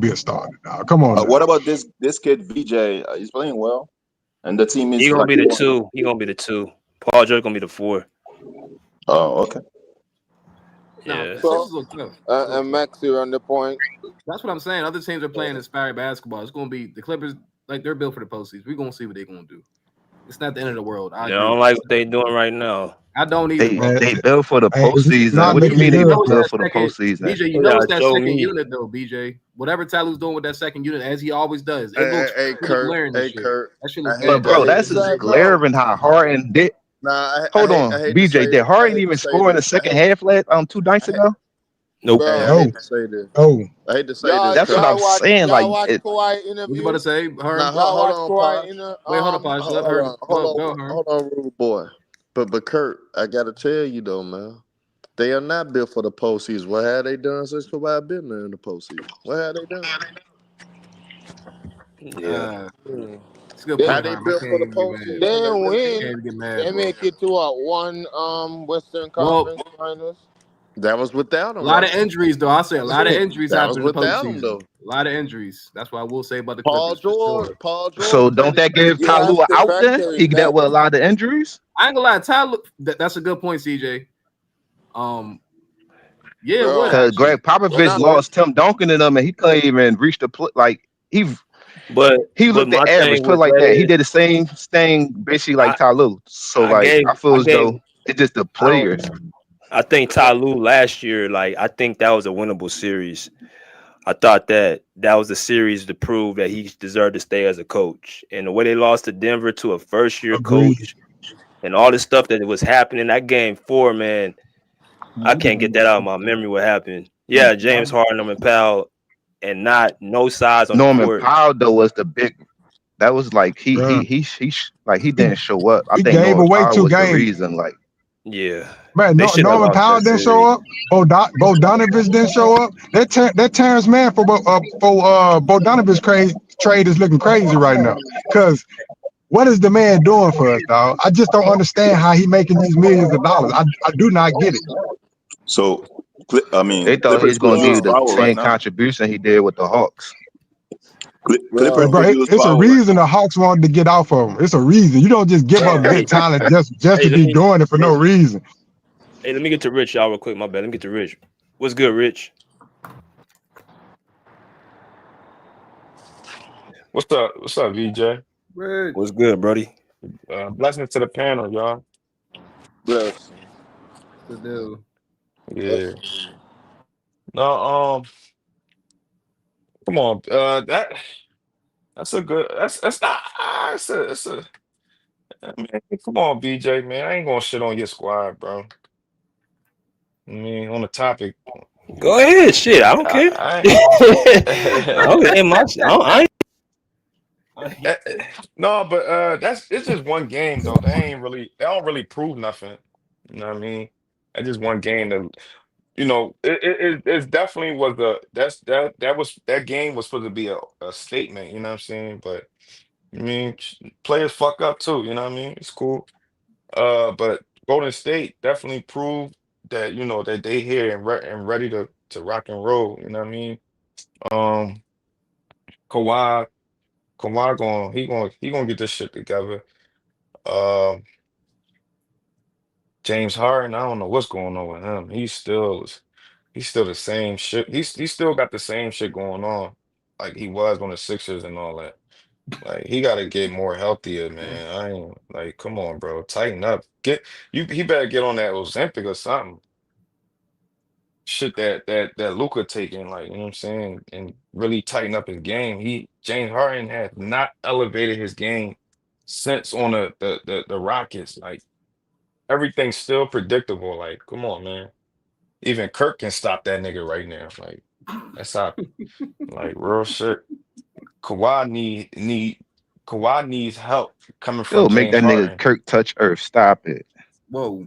be a starter. Dog. Come on now. What about this kid VJ? He's playing well, and the team is He gonna like be the two. He gonna be the two. Paul George gonna be the four. Oh, okay. No, Yeah. the So, Sixers look tough. They look and tough. Maxi on the point. That's what I'm saying. Other teams are playing inspired basketball. It's going to be the Clippers. Like they're built for the postseason. We're going to see what they're going to do. It's not the end of the world. I Yeah, I agree don't with like you. what they doing right now. I don't either, They bro. they built for the Hey, it's postseason. not What you making mean it they You know good, it's bro. built that for the second postseason? BJ. You You know it's gotta that show second me. unit though, BJ. Whatever Talu's doing with that second unit, as he always does, it Hey, looks hey, really Kurt. glaring Hey, this year. Kurt. That shit looks But good, I bro, bro. hate to that's say just it, bro. glaring how Harden did. Nah, Hold I on, hate to BJ. say Did I Harden hate to even say score in the this. second half last 2 nights I hate, ago? Nope. hey, I Bro, hate No, to say this. no. I hate to say y'all, this, That's what Kurt. I'm saying. Like y'all watch it. Kawhi What you about to interview? say, Nah, Herm? hold, Y'all hold watch on, Kawhi Posh. in the Wait, hold up, Posh. Let Hold Herm on, hold go, on, Herm. hold on, rude boy. But Kurt, I gotta tell you though, man. They are not built for the postseason. What have they done since Kawhi been there in the postseason? What have they done? Yeah. It's a good They How point, they Herm. I built can't for the even get mad. they postseason when they ain't really I win. can't even get They mad, bro. make it to one Western Well, Conference Finals. that was without a him, lot of right? injuries, though. I say a lot of injuries That was happen in the without him postseason. though. A lot of injuries. That's what I will say about the Paul Clippers for George, sure. Paul George So played don't his that give You have Tyloo to out then? factor He in dealt that. with a lot of injuries. I ain't gonna lie, Tyler. That's a good point, CJ. Yeah, it would Bro, Cause actually. Greg we're Popovich not. lost Tim Duncan in them, and he couldn't even reach the like he But looked my at thing average. Put it with like that that. He is did the same thing basically like I Tyloo. So I like gave I feel I as gave though it's just the I don't players. I think Ty Lue last year, like I think that was a winnable series. I thought that was a series to prove that he deserved to stay as a coach. And the way they lost to Denver to a first year Agreed. coach and all the stuff that was happening that game 4, man, I can't get that out of my memory what happened. Yeah, James Harden and Powell and not no size on the Norman court. Powell though was the big. That was like Bro. like he He, didn't show up. I he think gave Norman away Powell two was the games. reason. Like Yeah. Man, They no, shouldn't have Norman lost Powell that didn't show series. up. Bogdanovich didn't show up. That Terrence Mann for Bogdanovich trade is looking crazy right now. Cause what is the man doing for us, dog? I just don't understand how he making these millions of dollars. I do not get it. So, I mean, they thought he was Clippers could gonna give you use the power right same now. contribution he did with the Hawks. Clippers Bro, could Bro, use it's a power right reason now. the Hawks wanted to get off of him. It's a reason. You don't just give up bro. Hey, good talent just hey, to be doing it for no reason. let me get to Rich, y'all, real quick. My bad. Let me get to Rich. What's good, Rich? What's up? What's up, VJ? Rich. What's good, Brody? Blessings to the panel, y'all. Bless. The deal. Yeah. No, come on. That's a good. That's not. It's a. Man, come on, BJ, man. I ain't gonna shit on your squad, bro. I mean, on the topic, Go ahead, shit. I don't care. I don't, I, ain't my, Eh, eh, no, but that's it's just one game though. They don't really prove nothing. You know what I mean? It's just one game that it's definitely was that game was supposed to be a statement, you know what I'm saying? But I mean players fuck up too, you know what I mean? It's cool. But Golden State definitely proved that that they here and ready to rock and roll, you know what I mean? Um Kawhi he gonna get this shit together. Um, James Harden, I don't know what's going on with him. He's still the same shit. He still got the same shit going on, like he was on the Sixers and all that. Like he got to get more healthier, man. I ain't like, come on, bro, tighten up. He better get on that Ozempic or something. Shit that Luka taking, like you know what I'm saying, and really tighten up his game. James Harden has not elevated his game since on the Rockets. Like everything's still predictable. Like, come on, man. Even Kirk can stop that nigga right now. Like, that's how, like, real shit. Kawhi needs help coming from Yo, make James that nigga Harden. Kirk touch earth. Stop it. Whoa.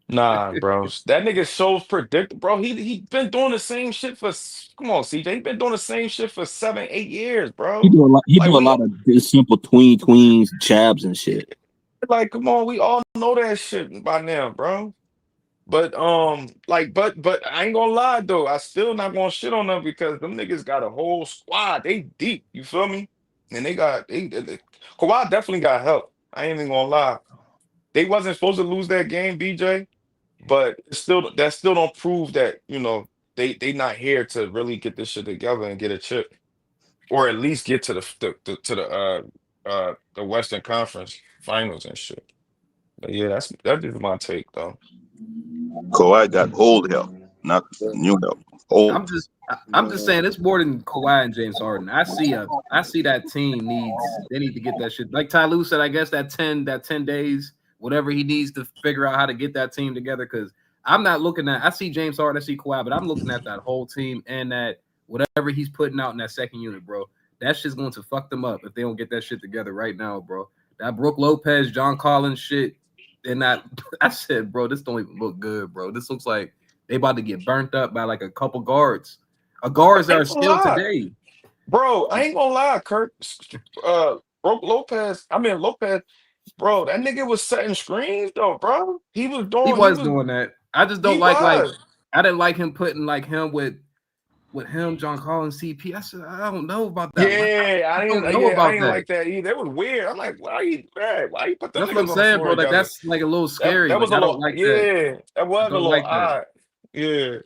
Nah, bro. That nigga shows predictable, bro. He been doing the same shit for. Come on, CJ. He been doing the same shit for 7, 8 years, He bro. do a lot. He Like do a we, lot of just simple tweens, jabs, and shit. like, come on, we all know that shit by now, bro. But but I ain't gonna lie though. I still not gonna shit on them because them niggas got a whole squad. They deep, you feel me? And they Kawhi definitely got help. I ain't even gonna lie. They wasn't supposed to lose that game, BJ. But it's still that still don't prove that, they not here to really get this shit together and get a chip, or at least get to the Western Conference Finals and shit. But yeah, that is my take though. Kawhi got old help, not new help. Old. I'm just saying it's more than Kawhi and James Harden. I see that team they need to get that shit. Like Ty Lue said, I guess that 10 days, whatever he needs to figure out how to get that team together. Because I'm not looking at I see James Harden, I see Kawhi, but I'm looking at that whole team and that whatever he's putting out in that second unit, bro. That shit's going to fuck them up if they don't get that shit together right now, bro. That Brook Lopez, John Collins shit, and that I said, bro, this don't even look good, bro. This looks like they about to get burnt up by like a couple guards. Guards that are still today. Bro, I ain't gonna lie, Kirk. Lopez, bro, that nigga was setting screens though, bro. He was doing that. I just don't he like was. I didn't like him putting like him with him, John Collins, CP. I said, I don't know about that. Yeah, I I don't didn't know about that. like that either. It was weird. I'm like, why you put them That's what I'm niggas on the saying, floor bro. Like together? that's like a little scary. That Like was a I don't little, like that. yeah, that I was a don't little like that. odd. Yeah.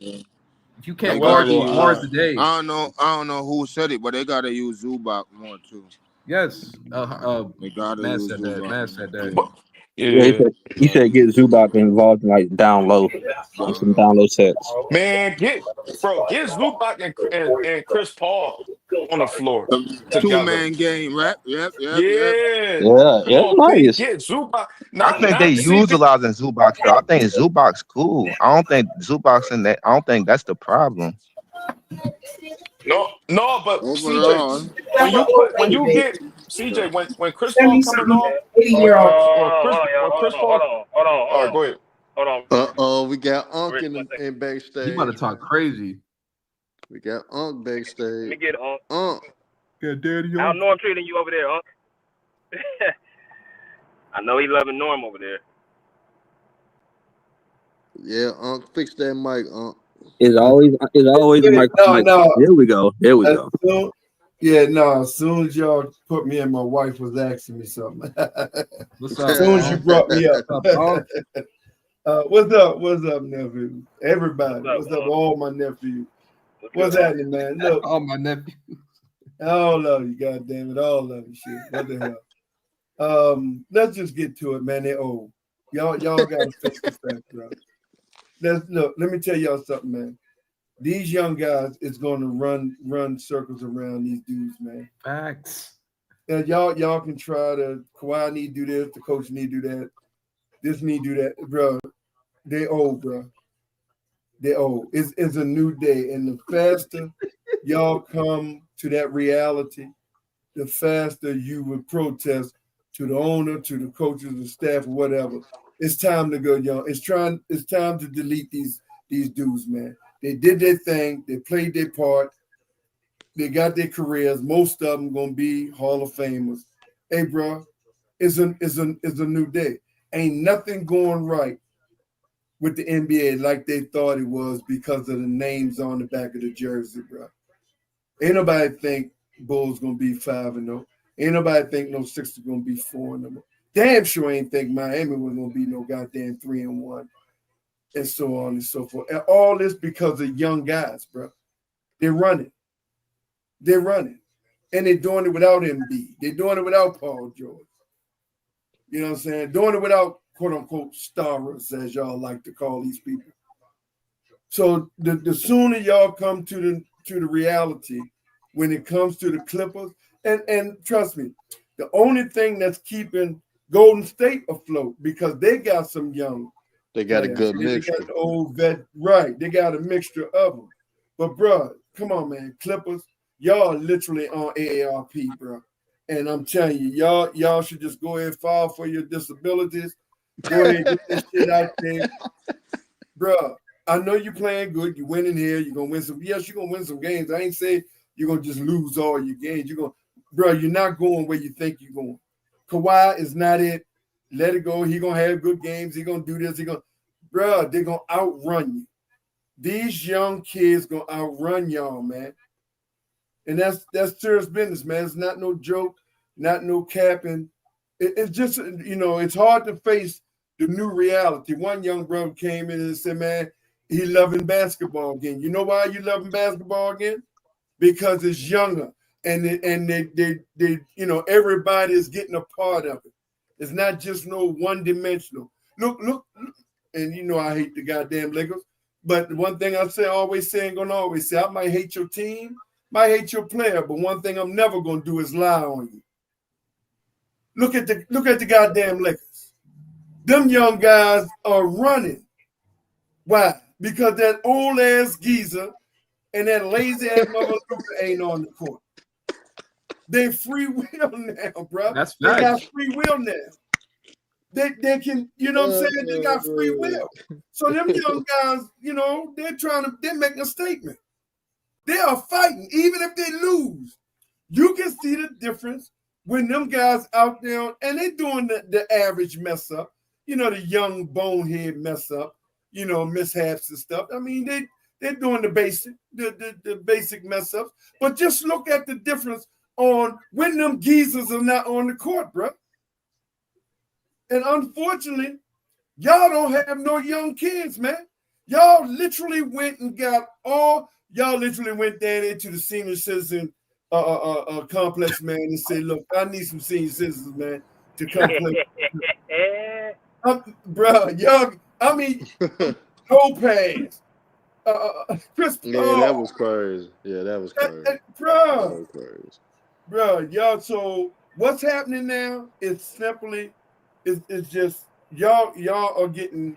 If you That can't was a guard little these guards odd. today. I don't know who said it, but they gotta use Zubac more too. Yes. They gotta Man use said that. Zubac. Man said that. Yeah, he said get Zubac involved in like down low, some down low sets. Man, get Zubac and Chris Paul on the floor together. 2-man game, right? Yep. Yeah. Yeah, Come it's on, P. nice. Get Zubac. I think they Not CP. utilizing Zubac though. I think Zubac's cool. I don't think Zubac's in that. I don't think that's the problem. No, but CJ, Overall, when you get CJ, when Chris Paul coming off, or Chris Paul. All right, go ahead. We got Unc in backstage. He about to talk Man. crazy. We got Unc backstage. Let me get Unc. Yeah, Daddy. I don't know I'm treating you over there, Unc. I know he loving Norm over there. Yeah, Unc, fix that mic, Unc. It's always Yeah, Mike. no. There we go. As soon as y'all put me in, my wife was asking me something. What's As up? soon as you brought me up. What's up, What's up, nephew? Everybody. What's up, all my nephews? What's good, happening, man? Look. All my nephews. All of you, goddamn it. All of you, shit. What the hell? Let's just get to it, man. They old. Y'all gotta fix the fact, bro. Let me tell y'all something, man. These young guys is going to run circles around these dudes, man. Facts. And y'all can try to Kawhi need to do this, the coach need to do that, this need to do that, bro. They old, bro. They old. It's a new day, and the faster y'all come to that reality, the faster you would protest to the owner, to the coaches, the staff, or whatever. It's time to go, y'all. It's time to delete these dudes, man. They did their thing. They played their part. They got their careers. Most of them gonna be Hall of Famers. Hey, bro, it's a new day. Ain't nothing going right with the NBA like they thought it was because of the names on the back of the jersey, bro. Ain't nobody think Bulls gonna be 5-0. Ain't nobody think no Sixers gonna be 4-0. Damn sure ain't think Miami was gonna be no goddamn 3-1. And so on and so forth. And all this because of young guys, bro. They're running. And they're doing it without Embiid. They're doing it without Paul George. You know what I'm saying? Doing it without quote unquote stars, as y'all like to call these people. So the sooner y'all come to the reality when it comes to the Clippers, and trust me, the only thing that's keeping Golden State afloat because they got some young. They got a good They mixture. got the old vet, right? They got a mixture of them. But bro, come on, man, Clippers, y'all are literally on AARP, bro. And I'm telling you, y'all should just go ahead and file for your disabilities. Go ahead and get this shit out there, bro. I know you're playing good. You're winning here. You're gonna win some. Yes, you're gonna win some games. I ain't saying you're gonna just lose all your games. You're not going where you think you're going. Kawhi is not it. Let it go. He gonna have good games. He gonna do this. They're gonna outrun you. These young kids gonna outrun y'all, man. And that's serious business, man. It's not no joke, not no capping. It's just, it's hard to face the new reality. One young brother came in and said, man, he loving basketball again. You know why you loving basketball again? Because it's younger. And they you know, everybody is getting a part of it. It's not just no one-dimensional. Look, and you know I hate the goddamn Lakers. But the one thing I say, always say, and gonna always say, I might hate your team, might hate your player, but one thing I'm never gonna do is lie on you. Look at the goddamn Lakers. Them young guys are running. Why? Because that old ass geezer and that lazy ass mother ain't on the court. They free will now, bro. That's they got nice. free will now. They can, you know what I'm saying? They got free will. So them young guys, you know, they're making a statement. They are fighting, even if they lose. You can see the difference when them guys out there and they doing the average mess up, you know, the young bonehead mess up, you know, mishaps and stuff. I mean, they're doing the basic mess ups. But just look at the difference on when them geezers are not on the court, bro. And unfortunately, y'all don't have no young kids, man. Y'all literally went down into the senior citizen complex, man, and said, look, I need some senior citizens, man, to come play. Bro, young, I mean, Lopez, Chris Yeah, that was crazy. Yeah, that was crazy. Bro, That was crazy. Bro, y'all, so what's happening now is simply, it's just, y'all are getting,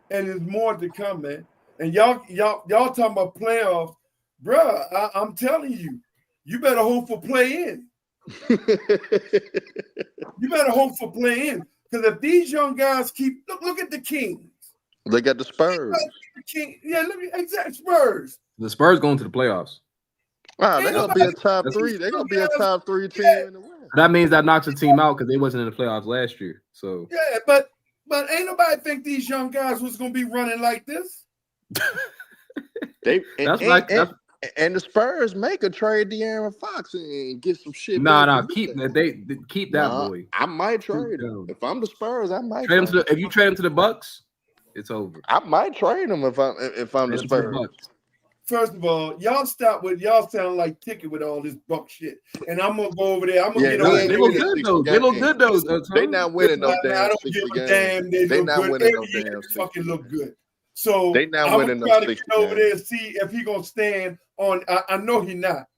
and there's more to come, man. And y'all talking about playoffs, bro. I'm telling you, you better hope for play in. You better hope for play in, because if these young guys keep look at the Kings. They got the Spurs. Yeah, look at exact Spurs. The Spurs going to the playoffs. Wow, they're gonna be a top three. They're gonna be a top 3 team in the West. That means that knocks a team out because they wasn't in the playoffs last year. So yeah, but ain't nobody think these young guys was gonna be running like this. And the Spurs make a trade De'Aaron Fox and get some shit. Keep that boy. I might trade him if I'm the Spurs. I might trade him if you trade him to the Bucks, it's over. I might trade him if I'm the Spurs. First of all, y'all stop with y'all sound like Ticket with all this Buck shit, and I'm gonna go over there. I'm gonna get over there. They look good though. They look good though. They not winning no damn. I don't give a damn. They not look good. winning no Every year damn. they fucking look good. So they not I'm winning gonna try no to get over there and see if he gonna stand on. I know he not.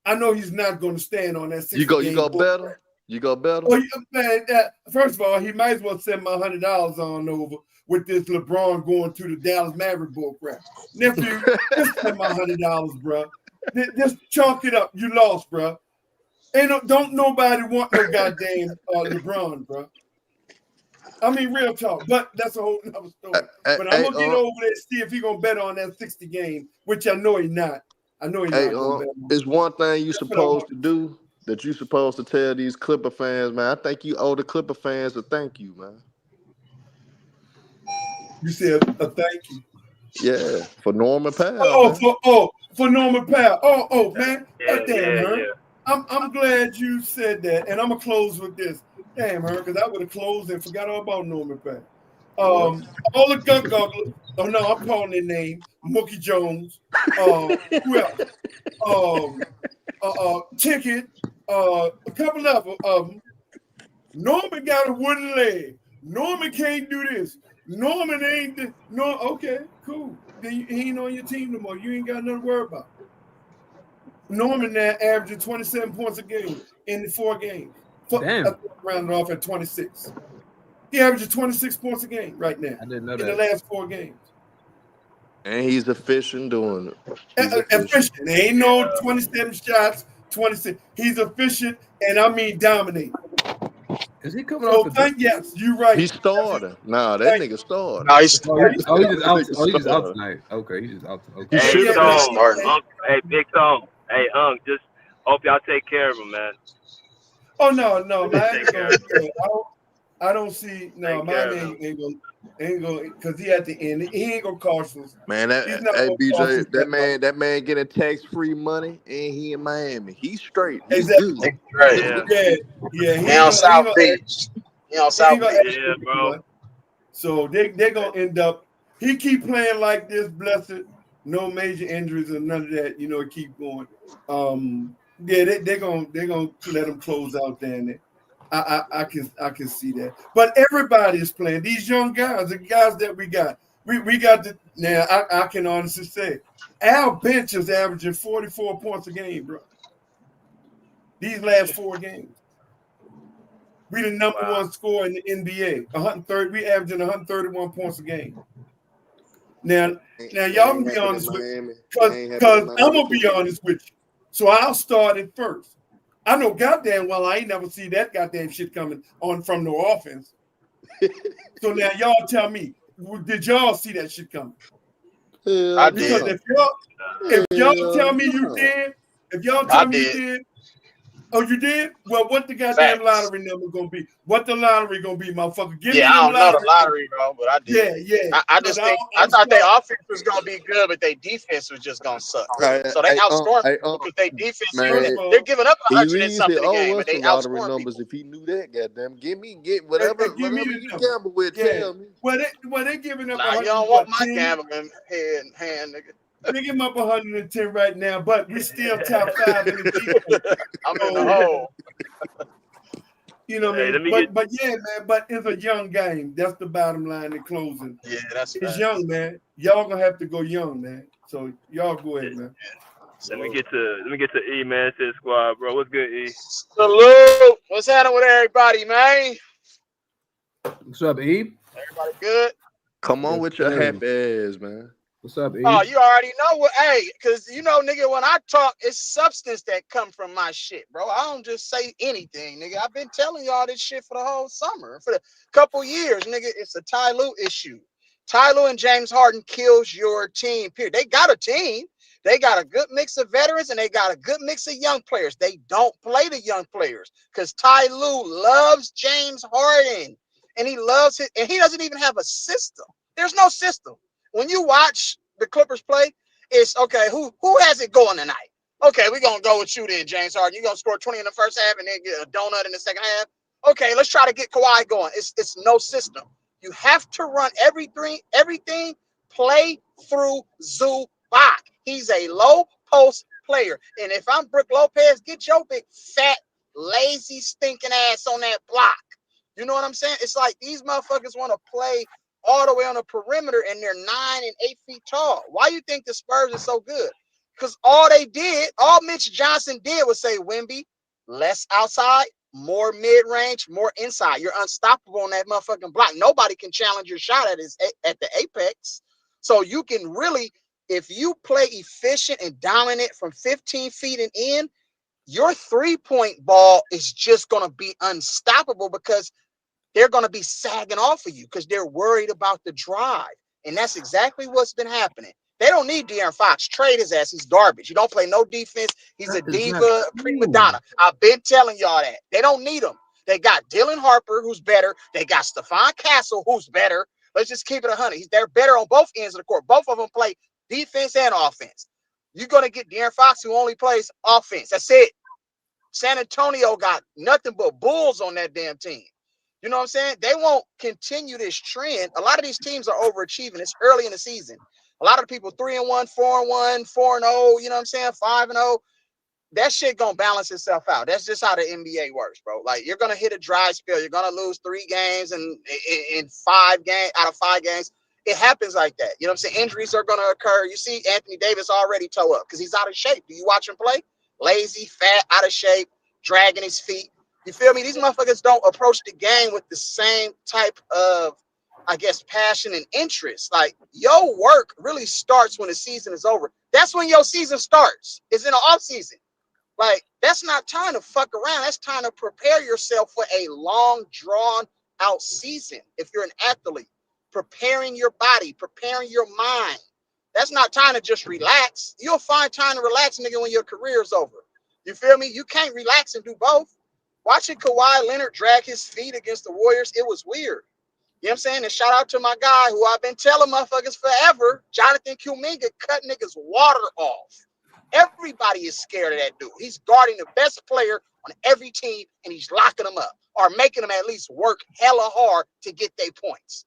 I know he's not gonna stand on that. You go better. You go better. Oh, man, first of all, he might as well send my $100 on over with this LeBron going to the Dallas Maverick bull crap. Nephew, just send my $100, bro. Just chalk it up. You lost, bro. Don't nobody want no goddamn LeBron, bro. I mean, real talk, but that's a whole other story. But I'm gonna get over there and see if he gonna bet on that 60 game, which I know he's not. I know he's not gonna bet on. It's one thing you supposed to do that you supposed to tell these Clipper fans, man. I think you owe the Clipper fans a thank you, man. You said a thank you. Yeah, for Norman Powell. For Norman Powell. Man. Damn, Herm. I'm glad you said that, and I'm gonna close with this. Damn, Herm, because I would have closed and forgot all about Norman Powell. All the gun gogglers. Oh no, I'm calling their name. Mookie Jones. Who else? Ticket. A couple of them. Norman got a wooden leg. Norman can't do this. Norman ain't okay, cool. Then he ain't on your team no more. You ain't got nothing to worry about. Norman now averaging 27 points a game in the 4 games. Damn. Rounded off at 26. He averages 26 points a game right now. I didn't know in that. the last 4 games. And he's efficient doing it. Efficient. There ain't no 27 shots, 26. He's efficient, and I mean dominating. Is he coming off the yes, you're right. He started. Nah, that nigga started. No, he's just out tonight. Okay, he's just out. Okay. Hey, Big Tone. Hey, just hope y'all take care of him, man. Oh no, Miami gonna do it. I don't see Miami ain't gonna because he at the end. He ain't gonna cost us. Man, BJ, that man getting tax-free money and he in Miami. He's straight. He's exactly. Good. Yeah. He on South Beach. He on South Beach. Yeah, bro. So they're gonna end up. He keep playing like this, blessed. No major injuries or none of that. You know, keep going. Yeah, they're gonna let him close out there. And I can see that. But everybody is playing. These young guys, the guys that we got. We got the now. I can honestly say, our bench is averaging 44 points a game, bro. These last 4 games. We the number one scorer in the NBA. 130. We averaging 131 points a game. Now That y'all ain't can be happened in honest with, Miami. That cause ain't happened in cause I'm Miami gonna be too. honest with you. So I'll start it first. I know goddamn well I ain't never see that goddamn shit coming on from no offense. So now y'all tell me, did y'all see that shit coming? Hell Because no. if y'all tell Hell me you no. did, if y'all I tell me you did. did, oh, you did? Well, what the goddamn Facts. lottery number gonna be? What the lottery gonna be, motherfucker? Give me Yeah, I them don't know the lottery numbers. lottery, bro, but I did. Yeah. I Cause just think I I'm thought their starting. offense was gonna be good, but their defense was just gonna suck. So they outscoring people because they defense First Man, of they're all, giving up Easy, 100 and easy. something a Oh, game, and what's the they lottery outscoring numbers? people. If he knew that, goddamn, get and give me whatever the you number. gamble with. Yeah. Tell me. Well, they giving up Nah, you 100 don't want what my 10? gambling hand, nigga. They give up 110 right now, but we still top 5 in the defense. I'm in the So hole. you know what I Hey, let mean. me get. But yeah, man. But it's a young game. That's the bottom line in closing. Yeah, that's It's facts. young, man. Y'all gonna have to go young, man. So y'all go ahead, man. Let me get to E man to the squad, bro. What's good, E? Salute. What's happening with everybody, man? What's up, E? Everybody good? Come on Yes, with your sir. happy ass, man. What's up, E? Oh, you already know what? Hey, because you know, nigga, when I talk, it's substance that come from my shit, bro. I don't just say anything, nigga. I've been telling y'all this shit for the whole summer, for the couple years, nigga. It's a Ty Lue issue. Ty Lue and James Harden kills your team. Period. They got a team. They got a good mix of veterans and they got a good mix of young players. They don't play the young players because Ty Lue loves James Harden and he loves it, and he doesn't even have a system. There's no system. When you watch the Clippers play, it's okay. Who has it going tonight? Okay, we're gonna go with you then, James Harden. You're gonna score 20 in the first half and then get a donut in the second half. Okay, let's try to get Kawhi going. It's no system. You have to run everything play through Zubac. He's a low post player. And if I'm Brook Lopez, get your big fat, lazy, stinking ass on that block. You know what I'm saying? It's like these motherfuckers want to play all the way on the perimeter and they're 9 and 8 feet tall. Why you think the Spurs are so good? Because all Mitch Johnson did was say, Wemby, less outside, more mid-range, more inside. You're unstoppable on that motherfucking block. Nobody can challenge your shot at the apex. So you can really, if you play efficient and dominant from 15 feet and in, your three-point ball is just going to be unstoppable because they're going to be sagging off of you because they're worried about the drive. And that's exactly what's been happening. They don't need De'Aaron Fox. Trade his ass. He's garbage. He don't play no defense. He's a diva, prima donna. I've been telling y'all that. They don't need him. They got Dylan Harper, who's better. They got Stephon Castle, who's better. Let's just keep it 100. They're better on both ends of the court. Both of them play defense and offense. You're going to get De'Aaron Fox, who only plays offense. That's it. San Antonio got nothing but bulls on that damn team. You know what I'm saying? They won't continue this trend. A lot of these teams are overachieving. It's early in the season. A lot of people 3-1, 4-1, 4-0, you know what I'm saying? 5-0. That shit gonna balance itself out. That's just how the NBA works, bro. Like you're gonna hit a dry spell. You're gonna lose 3 games and in 5 games out of 5 games. It happens like that. You know what I'm saying? Injuries are gonna occur. You see Anthony Davis already toe up because he's out of shape. Do you watch him play? Lazy, fat, out of shape, dragging his feet. You feel me? These motherfuckers don't approach the game with the same type of, I guess, passion and interest. Like your work really starts when the season is over. That's when your season starts. It's in the off season. Like, that's not time to fuck around. That's time to prepare yourself for a long, drawn out season. If you're an athlete, preparing your body, preparing your mind. That's not time to just relax. You'll find time to relax, nigga, when your career's over. You feel me? You can't relax and do both. Watching Kawhi Leonard drag his feet against the Warriors, it was weird. You know what I'm saying? And shout out to my guy who I've been telling motherfuckers forever, Jonathan Kuminga, cut niggas water off. Everybody is scared of that dude. He's guarding the best player on every team, and he's locking them up or making them at least work hella hard to get their points.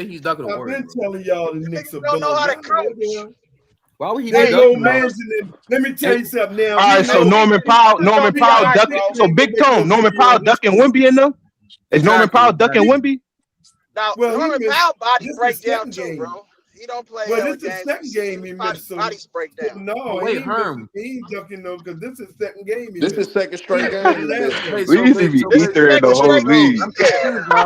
think he's ducking the I've Warriors. been telling y'all the Knicks are don't know how to bum. coach. Why would he They be go ducking, bro? mansion. Let me tell you something now. All right, so Norman Powell ducking. So Big Tone, Norman Powell ducking Wemby in them. Is Norman Powell ducking Wemby? Now, Well, Norman Powell body this is break the down second too, game. bro. He don't play Well, hella this is the games. second game he missed. So Bodies break down. no, Wait, he ain't Herm. He ain't ducking though, because this is the second game he This missed. is second straight He game. played he last missed. game. Wait, We so used to wait, be so wait, Ether in the whole straight game. league. I'm confused, bro.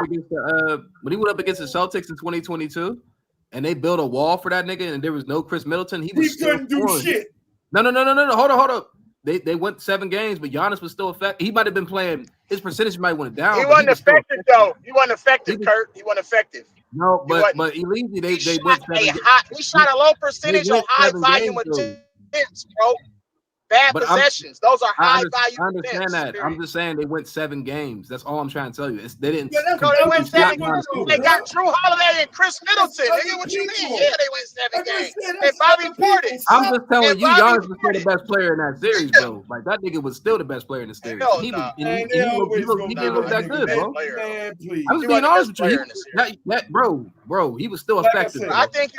up against the Celtics in 2022, and they built a wall for that nigga, and there was no Chris Middleton, he couldn't do shit. No. Hold up. They went 7 games, but Giannis was still effective. He might have been playing. His percentage might have went down. He wasn't effective though. He wasn't effective, Kurt. He wasn't effective. No, but Elise, they went 7 games. We shot a low percentage on high volume attempts, bro. Bad possessions. Those are high value. I understand that. I'm just saying they went 7 games. That's all I'm trying to tell you. They didn't. No, they went 7 games. They got Drew Holiday and Chris Middleton. Nigga, what you mean? Yeah, they went 7 games. And Bobby Portis. I'm just telling you, Giannis was still the best player in that series, bro. Like that nigga was still the best player in the series. He didn't look that good, bro. I'm just being honest with you. Bro, he was still effective. I think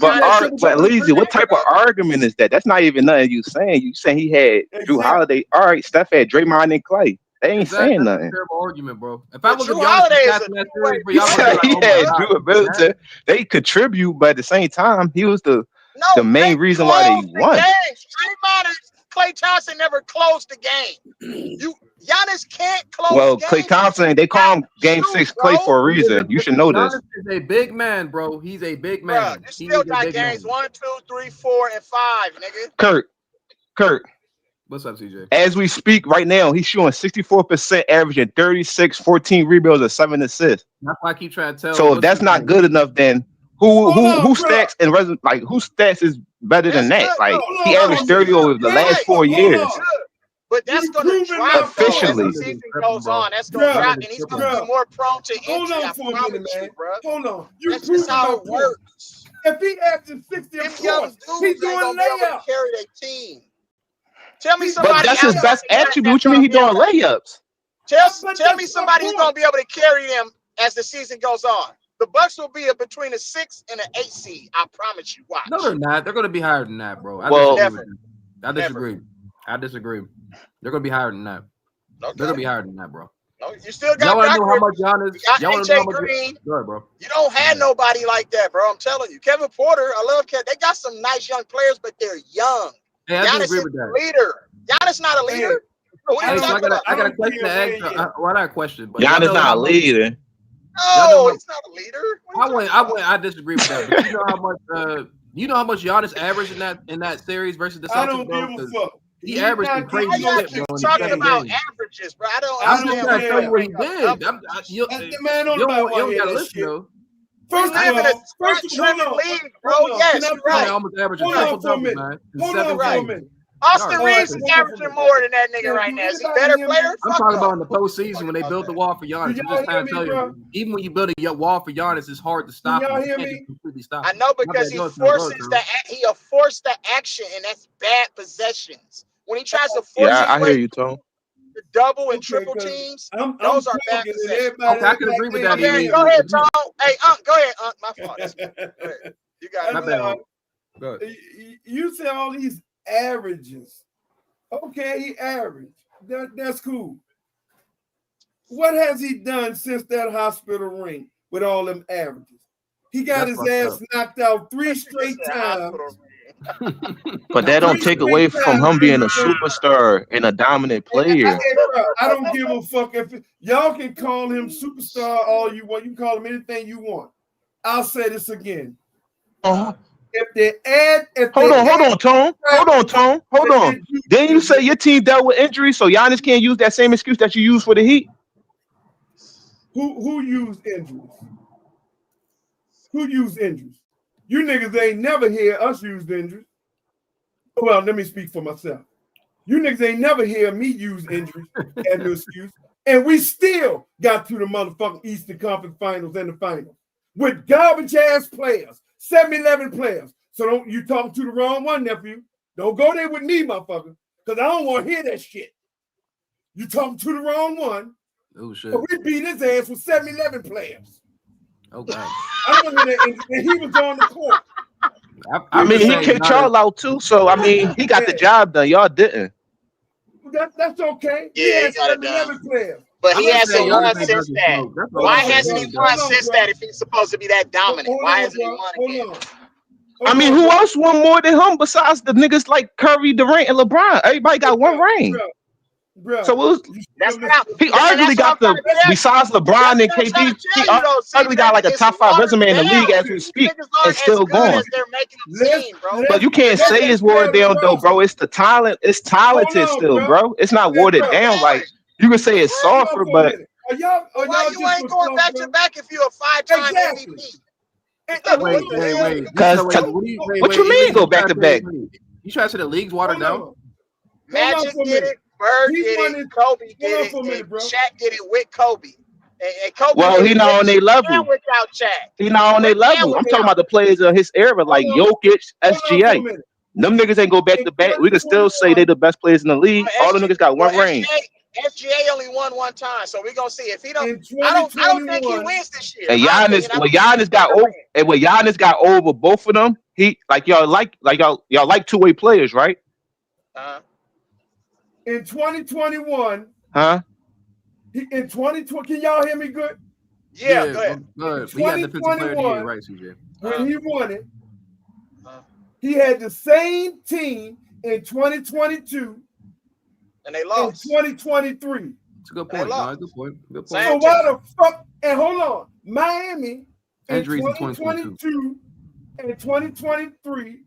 but Leezy, what type of argument is that? That's not even nothing you saying. You saying he had Drew Holiday. All right, Steph had Draymond and Clay. They ain't saying That's a nothing. terrible argument, bro. If I But look Drew at Giannis Holiday is stats a in that two-way series, bro, He y'all gonna be said like, he oh my had god, Drew ability. They contribute, but at the same time, he was the No, they main reason why they closed the won. game. Draymond and Klay Thompson never closed the game. Giannis can't close Well, Klay games. He Thompson, they call him Game shoot, 6 Clay bro. for a reason. You should know this. Giannis is a big man, bro. He's a big Bro, man. you He still is a got big games man. 1, 2, 3, 4, and 5, nigga. Kurt. What's up, CJ? As we speak right now, he's shooting 64%, averaging 36, 14 rebounds, and 7 assists. That's why I keep trying to tell. So if that's not good enough, then who stats and who stats is better than that? Good. Like No, he averaged 30 over the last 4 years. But that's going to drop, though, as Officially. the season goes on. That's going to drop, and he's going to be more prone to injury. Hold on I for a promise minute, man. you, bro. Hold on. You That's just how it proving my point. works. If he averages 60 Them young points, dudes he's ain't doing going to be able layups. to carry their team. Tell me But somebody But that's his outside best the Giannis attribute. that's What you mean going he to be able doing to. layups? Tell me somebody who's going to be able to carry them as the season goes on. The Bucks will be between a 6 and an 8 seed. I promise you. Watch. No, they're not. They're going to be higher than that, bro. I Well, disagree. With you. I disagree. They're going to be higher than that. Okay. They're going to be higher than that, bro. No, you still got Y'all want to Doc know how much Rivers. Giannis? You got Y'all want to know how AJ much? Green. Go ahead, bro. You don't have nobody like that, bro. I'm telling you. Kevin Porter, I love Kevin. They got some nice young players, but they're young. Hey, I Giannis disagree is with a that. leader. Giannis not a leader. What are you Hey, so talking about? I got a question to ask. Well, not a question, but Giannis y'all know not how a much. leader. No, he's not a leader. I disagree with that. But you know how much you know how much Giannis averaged in that series versus the Celtics, I don't bro? give a 'Cause fuck. He He's averaged some not crazy getting Why y'all shit, keep bro. In the talking same about game. averages, bro? I don't I'm just understand trying to tell you what he bring up did. numbers. You Man, don't don't gotta listen though. First We live in a hold stat-driven on. league, bro. Hold on. Yes, Can I you're finish? right. Almost averaging Hold on triple for a doubles, minute. man. In Hold 7 on for a games. minute. Austin All right, Reeves is hold on for a averaging minute. more than that nigga Can right now. Is he anybody better hear me? player? I'm Fuck talking about no. in the postseason when they built the wall for Giannis. Can I'm y'all just trying hear to tell me, you, bro? even when you build a wall for Giannis, it's hard to stop Can him. y'all You hear can't me? just completely stop I him. know My because bad. he Go ahead, go ahead, forces Tyrone. he forced the action, and that's bad possessions. When he tries to force Yeah, his I hear way you, Tom. to double and Okay, triple because teams, I'm those are bad talking and possessions. everybody Okay, I act can like agree with they that, Okay, Elite. go ahead, If you- Tom. Hey, go ahead, My fault. That's me. Go ahead. You got it. My bad. Go ahead. You say all these averages. Okay, he averaged. That's cool. What has he done since that hospital ring with all them averages? He got That's his fucked ass up. knocked out 3 straight times. But that don't take away from him being a superstar and a dominant player. I don't give a fuck if y'all can call him superstar all you want. You can call him anything you want. I'll say this again. If they add, Hold on, Tone. Hold on. Didn't you say your team dealt with injuries, so Giannis can't use that same excuse that you use for the Heat? Who used injuries? Who used injuries? You niggas ain't never hear us use injuries. Well, let me speak for myself. You niggas ain't never hear me use injuries as no excuse. And we still got to the motherfucking Eastern Conference Finals and the finals with garbage ass players, 7-11 players. So don't you talking to the wrong one, nephew. Don't go there with me, motherfucker, because I don't want to hear that shit. You talking to the wrong one. Oh shit. But we beat his ass with 7-11 players. Oh god. I don't hear that, and he was on the court. I mean, he kicked y'all out too, so I mean, he got the job done. Y'all didn't. That's okay. Yeah, he he had got it done. 7-11 players. But he I'm hasn't saying won Giannis ain't since done that. smoke. That's all Why I'm saying. hasn't he won since that if he's supposed to be that dominant? Why hasn't he won again? I mean, who else won more than him besides the niggas like Curry, Durant, and LeBron? Everybody got one ring. Bro, so it was, that's not, he arguably got the, besides LeBron and KD, he arguably got like a top 5 resume in the league as we speak, and still going. But you can't say it's watered down though, bro. It's the talent. It's talented still, bro. It's not watered down. Like you can say it's softer, but Why you ain't going back to back if you're a 5-time MVP? Wait. Because what you mean go back to back? You try to say the league's watered down? Magic did it, Bird did it, Kobe did it, and Shaq did it with Kobe. And Kobe well, he not on their level. Without Shaq. He not on their level. I'm talking about the players of his era, like Jokic, SGA. Them niggas ain't go back to back. We can still say they the best players in the league. All the niggas got one ring. SGA only won one time, so we're gonna see if he don't. I don't think he wins this year. And Giannis got over. And when Giannis got over both of them, he y'all like two-way players, right? In 2021, huh? In 2020, can y'all hear me good? Yeah, go ahead. Good. He had defensive player of the year, right, CJ? When he won it, he had the same team in 2022 and they lost. In 2023. It's a good point. No, good point. Good point. So why the fuck? And hold on, Miami injuries in 2022 and 2023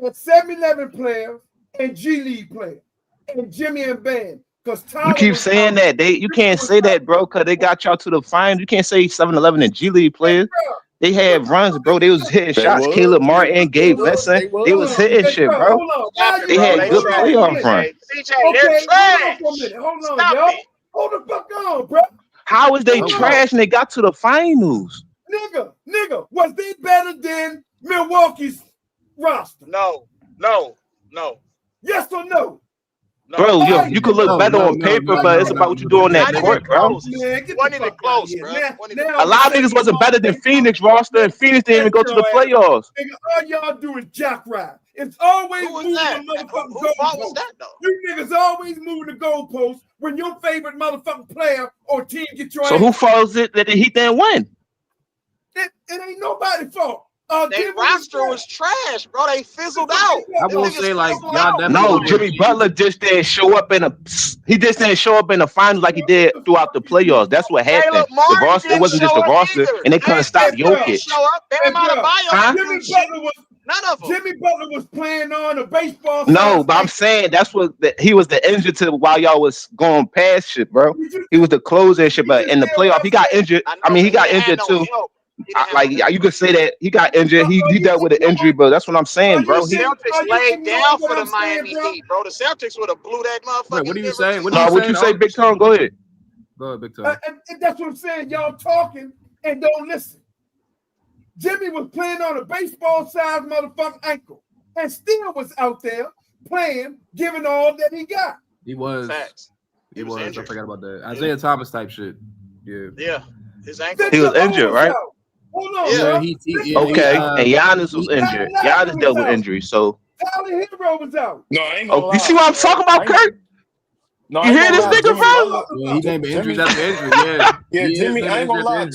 had 7-11 players and G League players and Jimmy and Bam. Because You keep saying that you can't say that, bro, because they got y'all to the finals. You can't say 7-11 and G League players. They had runs, bro. They was hitting shots. Caleb Martin, Gabe Vincent. They was hitting shit, bro. They had good playoff runs. CJ, they're trash. Hold on, y'all. Hold the fuck on, bro. How is they trash and they got to the finals? Nigga, was they better than Milwaukee's roster? No. Yes or no? Bro, you could look better on paper, but it's about what you do on that court, bro. Wasn't even close, bro. A lot of niggas wasn't better than Phoenix roster, and Phoenix didn't even go to the playoffs. Nigga, all y'all do is jack ride. It's always moving the motherfucking goalpost. You niggas always moving the goalpost when your favorite motherfucking player or team get your So who falls it that he didn't win? It ain't nobody's fault. Their roster was trash, bro. They fizzled out. I will say, like, y'all definitely. No, Jimmy Butler just didn't show up he just didn't show up in the finals like he did throughout the playoffs. That's what happened. The roster, it wasn't just the roster, and they couldn't stop Jokic. Jimmy Butler was playing on a baseball. No, but I'm saying that's what he was the engine to while y'all was going past shit, bro. He was the closer and shit, but in the playoff, he got injured. I mean, he got injured too. Like you could say that he got injured. He dealt with an injury, bro. That's what I'm saying, bro. The Celtics laid down for the Miami Heat, bro. The Celtics would have blew that motherfucker. Wait, what are you saying? What you say, Big Tone? Go ahead. Go ahead, Big Tone. And that's what I'm saying. Y'all talking and don't listen. Jimmy was playing on a baseball-sized motherfucking ankle and still was out there playing, giving all that he got. He was. Facts. He was. I forgot about that. Isaiah Thomas type shit. Yeah. Yeah. His ankle. He was injured, right? Hold on. Yeah, okay. And Giannis was injured. Giannis dealt with injury, so. Tyler Hero was out. No, I ain't gonna lie. You see what I'm talking about, Kurt? No, you hear this nigga, bro? Yeah, he named injuries after injury. Yeah, Jimmy. I ain't gonna lie.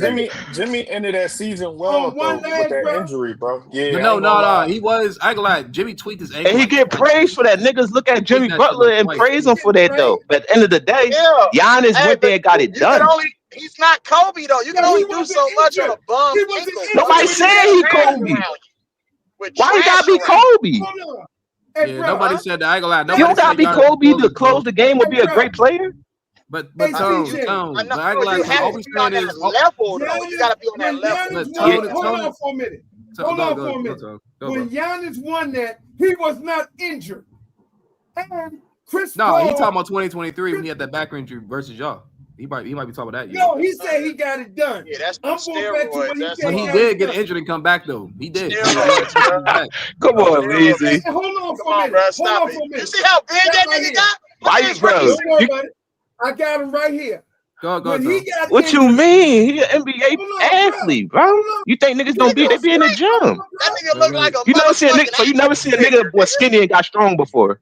Jimmy ended that season well with that injury, bro. Yeah, but no. He was. I ain't gonna lie. Jimmy tweaked his ankle. And he get praised for that. Niggas look at Jimmy Butler and praise him for that, though. But at the end of the day, Giannis went there and got it done. He's not Kobe, though. You can only do so much on a bum ankle. Nobody said he Kobe. Why he gotta be Kobe? Yeah, nobody said that. I ain't gonna lie. You don't gotta be Kobe to close the game or be a great player. But Tone, but I ain't gonna lie. All we saying is level, though. You gotta be on that level. Hold on for a minute. When Giannis won that, he was not injured. And Chris Paul. No, he talking about 2023 when he had that back injury versus y'all. He might be talking about that. No, he said he got it done. Yeah, that's no steroids. But he did get injured and come back though. He did. Come on, Lazy. Hold on for a minute. Hold on for a minute. You see how big that nigga got? Why you, bro? I got him right here. Go. What you mean? He an NBA athlete, bro. You think niggas don't be in the gym? That nigga look like a you never see a nigga. So you never see a nigga that was skinny and got strong before.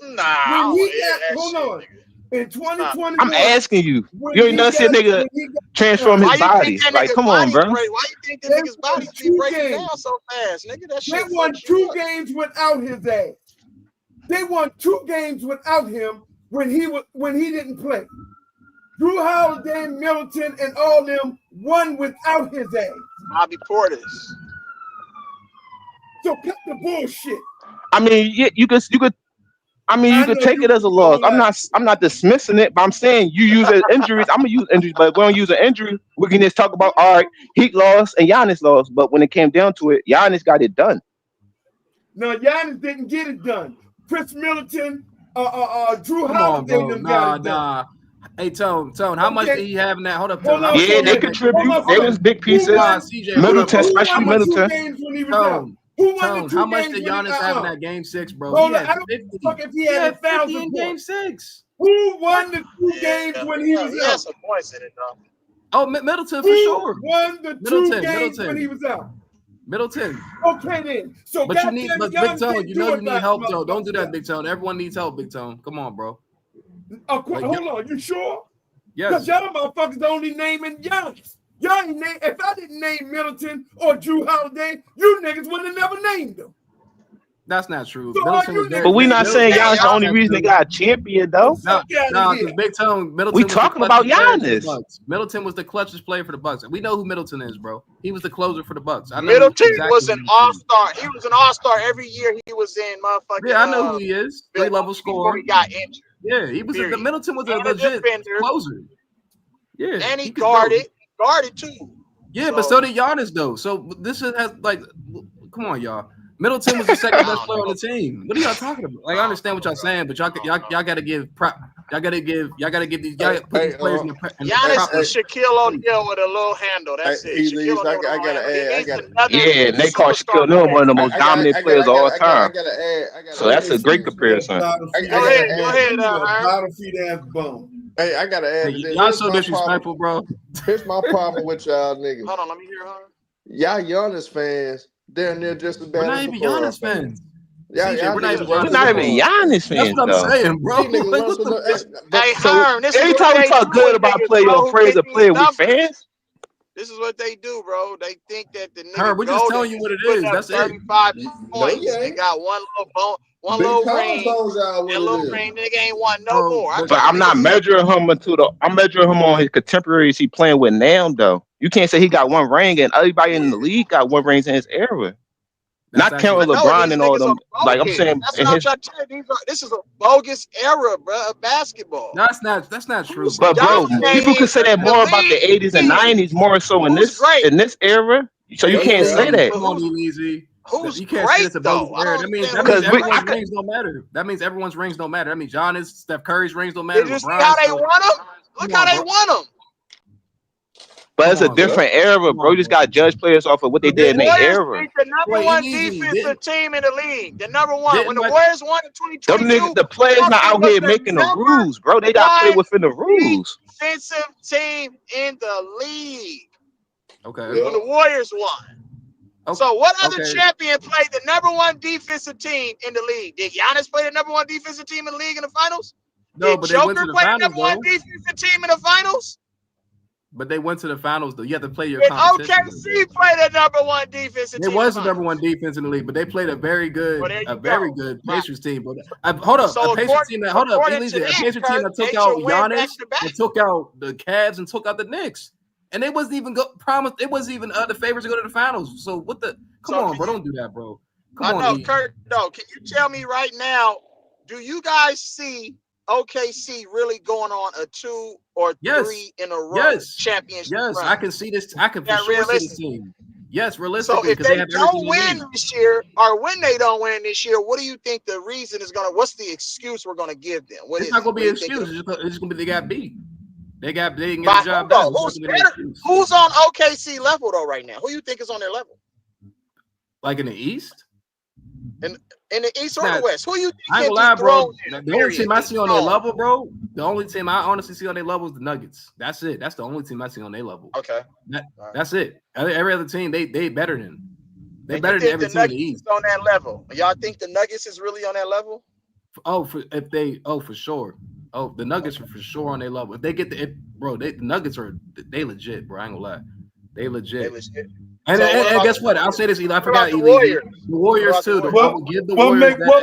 Nah. Hold on. In 2021, I'm asking you. You ain't never see a nigga transform his body. Like, come on, bro. Why you think the nigga's body be breaking down so fast, nigga? That shit. They won 2 games without his ass. They won 2 games without him when he didn't play. Drew Holiday, Middleton, and all them won without his ass. Bobby Portis. So cut the bullshit. I mean, you could take it as a loss. I'm not dismissing it, but I'm saying you use it injuries. I'm gonna use injuries, but we don't use an injury. We can just talk about all right, Heat lost and Giannis lost. But when it came down to it, Giannis got it done. No, Giannis didn't get it done. Chris Middleton, Drew Holiday, them got it done. Hey, Tone, how much did he have in that? Hold up, Tone. Yeah, they contribute. They was big pieces. Middleton, especially Middleton. Tone, how much did Giannis have in that game 6, bro? Hold on, I don't give a fuck if he had 1,000 in game 6. Who won the 2 games when he was out? He had some points in it, though. Oh, Middleton for sure. Who won the 2 games when he was out? Middleton. Okay, then. So, but you need, Big Tone, you know you need help, Joe. Don't do that, Big Tone. Everyone needs help, Big Tone. Come on, bro. Hold on, you sure? Because y'all motherfuckers only naming Giannis. Y'all ain't name. If I didn't name Middleton or Drew Holiday, you niggas would have never named them. That's not true. So Middleton was very But we not saying Middleton, Giannis the only reason they got a champion though. No, because Big Tone, Middleton We was talking the about clutchest player for the Giannis. Bucks. Middleton was the clutchest player for the Bucks. We know who Middleton is, bro. He was the closer for the Bucks. I know Middleton exactly was who an Middleton is. all-star. He was an all-star every year he was in motherfucking. Yeah, I know who he is. 3-level before scorer. he got injured. Yeah, he was. Period. Middleton was a And legit defender. closer. Yeah, And he could go. guarded too. Yeah, but so did Giannis though. So this is has like, come on, y'all. Middleton was the second best player on the team. What are y'all talking about? Like, I understand what y'all saying, but y'all gotta give prop. Y'all gotta put these players in the Giannis and Shaquille O'Neal with a little handle. That's it. Shaquille O'Neal with a little handle. Yeah, and they call Shaquille O'Neal one of the most dominant players of all time. So that's a great comparison. Go ahead, bottom feet ass bum. Hey, I gotta add. Hey, y'all so disrespectful, bro. Here's my problem with y'all niggas. Hold on, let me hear her. Y'all Giannis fans, they're just as bad. We're not even Giannis fans. Yeah, we're not even Giannis fans. That's what I'm saying, bro. Hey, so this every is time what we they talk do good with about a niggas, player bro, or who praise get a these player, we numbers. fans. This is what they do, bro. They think that the nigga Herb, we're just telling you what it is. That's 35 it. points and got one little ring. That little ring, nigga ain't won no more. But I'm not measuring him I'm measuring him on his contemporaries he playing with now, though. You can't say he got one ring and everybody in the league got one ring in his era. Not counting LeBron and all them. Like I'm saying, that's what I'm trying to tell you. This is a bogus era, bro, of basketball. That's not true. But bro, people could say that more about the 80s and 90s, more so in this era. So you can't say that. Come on, Easy. Who's you can't say great it's a though? bogus era. That means everyone's rings don't matter. That means everyone's rings don't matter. That means Giannis, Steph Curry's rings don't matter. Did you see how they won them? Look how they won them. But it's a different era, bro. You just got to judge players off of what they did in their era. The number one defensive team in the league. The number one. When the Warriors won in 2022, the players not out here making the rules, bro. They got to play within the rules. Defensive team in the league. Okay. When the Warriors won. Okay. So what other champion played the number one defensive team in the league? Did Giannis play the number one defensive team in the league in the finals? No, Did but Joker they went to the play finals, the number one defensive team in the finals? But they went to the finals, though. You have to play your Did competition. OKC play the number one defensive team? It was the number one defense in the league, but they played a very good, good Pacers team. But hold up, So a Pacers team that Elisa, a Pacers team that took out Giannis, and took out the Cavs, and took out the Knicks, and they wasn't even promised. It wasn't even the favorites to go to the finals. So what the? Come on, bro, don't do that, bro. Come on, no, Kurt. No, can you tell me right now? Do you guys see OKC really going on a 2 or 3 in a row championship? Yes, run? I can see this. I can for sure see this team. Yes, realistically, so if because they have don't win this year, or when they don't win this year, what do you think the reason is gonna? What's the excuse we're gonna give them? It's not gonna be an excuse. It's just gonna be they got beat. They didn't get the job done. Who's on OKC level though right now? Who you think is on their level? Like in the East? In the East or the West? Who you think? I ain't gonna lie, bro. The only team I see on their level, bro. The only team I honestly see on their level is the Nuggets. That's it. That's the only team I see on their level. Okay. That's it. Every other team, they better than. They better than every team in the East. On that level. Y'all think the Nuggets is really on that level? For sure. Oh, the Nuggets are for sure on their level. If they get the Nuggets are legit, bro. I ain't gonna lie. They legit. And guess what? I'll say this, Eli. I forgot the Warriors. The Warriors too. What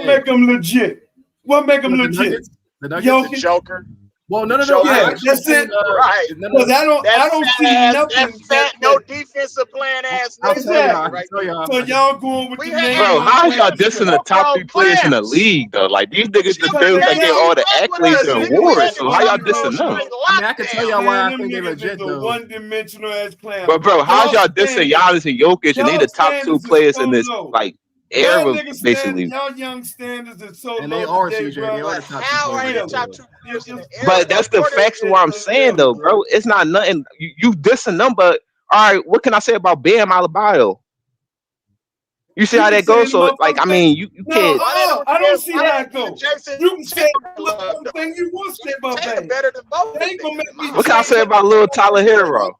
make them legit? What make them legit? The Nuggets. Joker. Well, no. Yeah, that's it. Right. Because I don't see nothing. No defensive playing ass. I'll tell y'all. So y'all going with the name. Bro, how y'all dissing the top 3 players in the league though? Like these niggas, the dudes that get all the accolades and awards. So how y'all dissing them? I mean, I can tell y'all why I think they're legit though. One-dimensional ass plan. But bro, how's y'all dissing Giannis and Jokic and they the top 2 players in this like era, basically? Y'all young standards are so low. And they are CJ. They are the top 2 players. But that's the facts of what I'm saying, though, bro. It's not nothing. You dissing them, but all right, what can I say about Bam Adebayo? You see how that goes? So, like, I mean, you can't. I don't see how it goes. You can say anything you want to say about Bam. Better than both. What can I say about little Tyler Hero?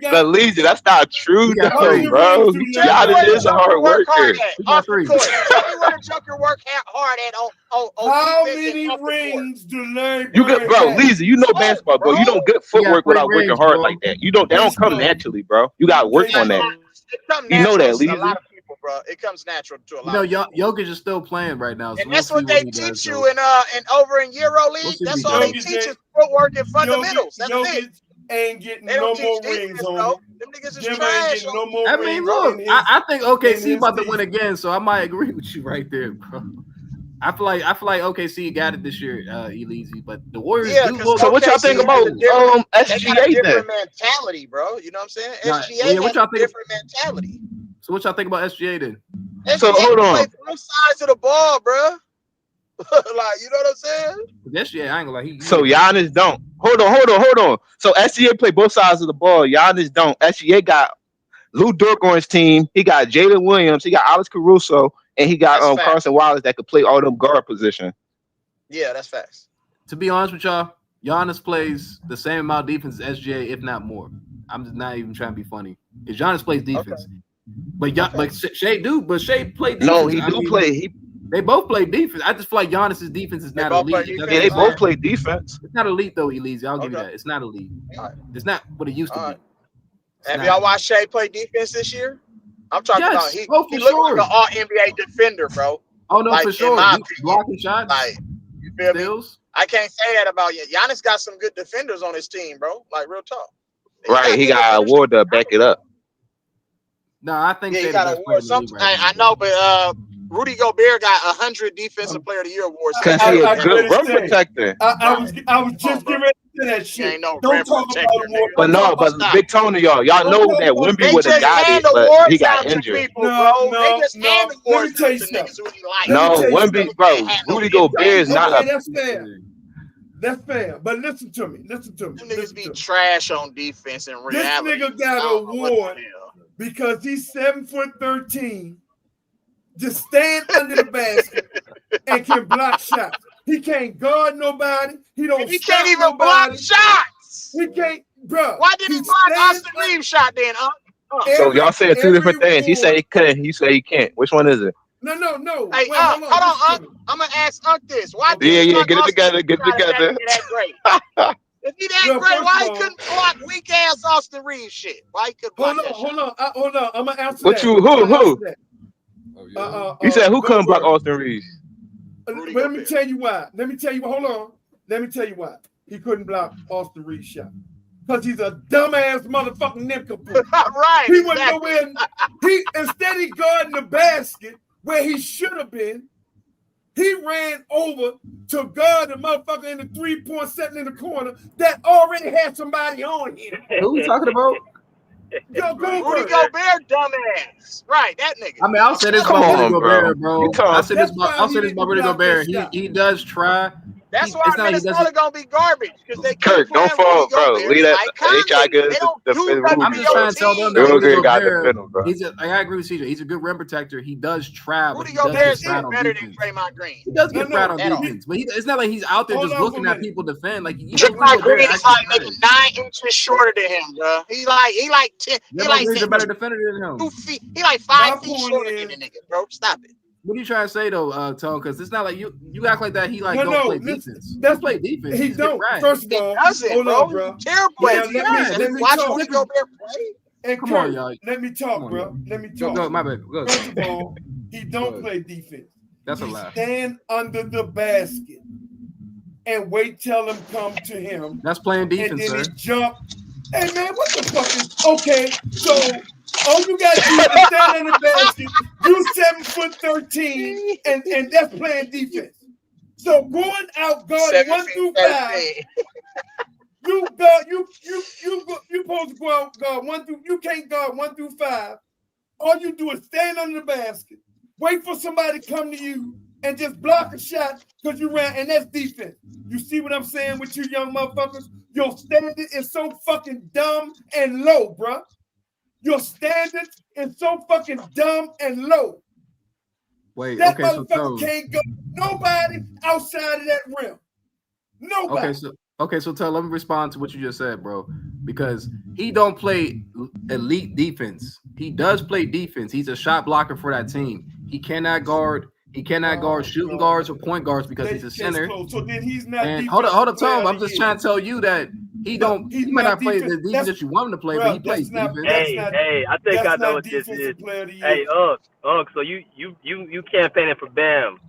got Legion, that's not true got how though, many three. bro. rings do Tell me LeBron where Giannis the is a got? Joker hard work hard worker. at He off got the three. court. Tell me where the Joker work hard at on How defense and many off the court. rings do Larry You good, Bird bro, got? Legion, you know Smoke, basketball, bro. bro. You don't good He got footwork three without working rings, hard bro. like that. You don't they don't come Baseball. naturally, bro. You gotta work on that. Baseball. It comes You know natural that, to a lot Legion. of people, bro. It comes natural to a You lot know, of people. Jokic is still playing right now, so And we'll that's see what what they he does. teach Though. you in Over in Euro We'll League. see what he That's all they does. teach is footwork and Jokic, fundamentals. That's it. Jokic ain't They getting don't no teach more rings, defense, homie. though. Them niggas is Jim ain't trash getting no on more I defense, mean, rings bro. look, in I think OKC his about to win season. again, so I might agree with you right there, bro. I feel like OKC got it this year, Elise, but the Warriors Yeah, do because look. So what y'all think OKC has about a different. They got a SGA then? different mentality, bro. You know what I'm saying? Nah, SGA what has y'all a think? different mentality. So what y'all think about SGA then? So SGA hold can play on. both sides of the ball, bro. Like, you know what I'm saying? SGA, I ain't gonna lie, he So hit different. Giannis don't. hold on. So SGA play both sides of the ball. Giannis don't. SGA got Lou Dort on his team. He got Jalen Williams. He got Alex Caruso, and he got That's facts. Carson Wallace that could play all them guard position. Yeah, that's facts. To be honest with y'all, Giannis plays the same amount of defense as SGA, if not more. I'm just not even trying to be funny. Because Giannis plays defense. Okay. But Shea play defense. No, he play. They both play defense. I just feel like Giannis's defense is not elite. They both play defense. It's not elite though, Elise. I'll give you that. It's not elite. It's not what it used to be. Have y'all watched Shea play defense this year? I'm talking about he looked sure. like an all NBA defender, bro. Oh no, like, for sure. Blocking shots. Like, you feel me? I can't say that about you. Giannis got some good defenders on his team, bro. Like real talk. Right, he got an award to back it up. No, I think he got an award. I know, but Rudy Gobert got 100 Defensive Player of the Year awards. Because he's a good rim protector. I was just getting ready to say that shit. Ain't no Don't talk about award. But Big Tony, y'all know that Wemby would have got it, but he got injured. Let me tell you something. No, Wemby, bro. Rudy Gobert is not a. That's fair. That's fair. But listen to me. Them niggas be trash on defense in reality. This nigga got an award because he's 7'13", just stand under the basket and can block shots. He can't guard nobody. He can't even block shots. He can't, bro. Why did he block Austin Reeves' shot then? So y'all said two different things. He said he couldn't. You say he can't. Which one is it? No. Hey, hold on, I'm gonna ask Unc this. Why? Yeah. Get it together. Get it together. If he that great, why he couldn't block weak ass Austin Reeves shit? Why he couldn't block that hold on. I'm gonna answer what that. Who? You said who couldn't block Austin Reeves? Let me tell you why. Hold on. Let me tell you why he couldn't block Austin Reeves' shot. Because he's a dumbass motherfucking nincompoop. Right. He went nowhere. Instead of guarding the basket where he should have been, he ran over to guard the motherfucker in the 3-point setting in the corner that already had somebody on him. Who we talking about? Rudy Gobert, dumbass. Right, that nigga. I mean, I'll say this about Rudy Gobert, bro. I'll say this about Rudy Gobert. He does try. That's why Minnesota gonna be garbage because they Kirk, don't fall, bro. Leave that. HI good. I'm just trying to tell them that Rudy Gobert. I agree with CJ. He's a good rim protector. He does try. Rudy Gobert is better than Draymond Green. He does get proud on defense, but it's not like he's out there just looking at people defend. Like Draymond Green is like maybe 9 inches shorter than him, bro. He like 10. He like a better defender than him. 2 feet. He like 5 feet shorter than the nigga, bro. Stop it. What are you trying to say though, Tone? Because it's not like you act like that. He like don't play defense. That's play defense. He don't. Right. First of all, hold on, bro. Terrible. Let me Gobert play. And come on, y'all. Let me talk, bro. Let me talk. Go, my bad. Go. First of all, he don't play defense. That's a lie. Stand under the basket and wait till him come to him. That's playing defense, and then sir. He jump. Hey man, what the fuck is okay? So all you gotta do is stand in the basket. You 7'13", and that's playing defense. So going out guarding 1 through 5. You supposed to go out guard 1 through. You can't guard 1 through 5. All you do is stand under the basket, wait for somebody to come to you, and just block a shot because you ran, and that's defense. You see what I'm saying with you young motherfuckers? Your standard is so fucking dumb and low, bruh. Your standard is so fucking dumb and low. Wait, that okay, motherfucker can't go nobody outside of that rim. Nobody. So tell. Let me respond to what you just said, bro. Because he don't play elite defense. He does play defense. He's a shot blocker for that team. He cannot guard. He cannot guard shooting guards or point guards because he's a center. So then he's not. And hold up, Tom. I'm just trying to tell you that he don't. He might not play the defense that you want him to play, but he plays defense. Hey, I think I know what this is. Hey, so you campaigning for Bam?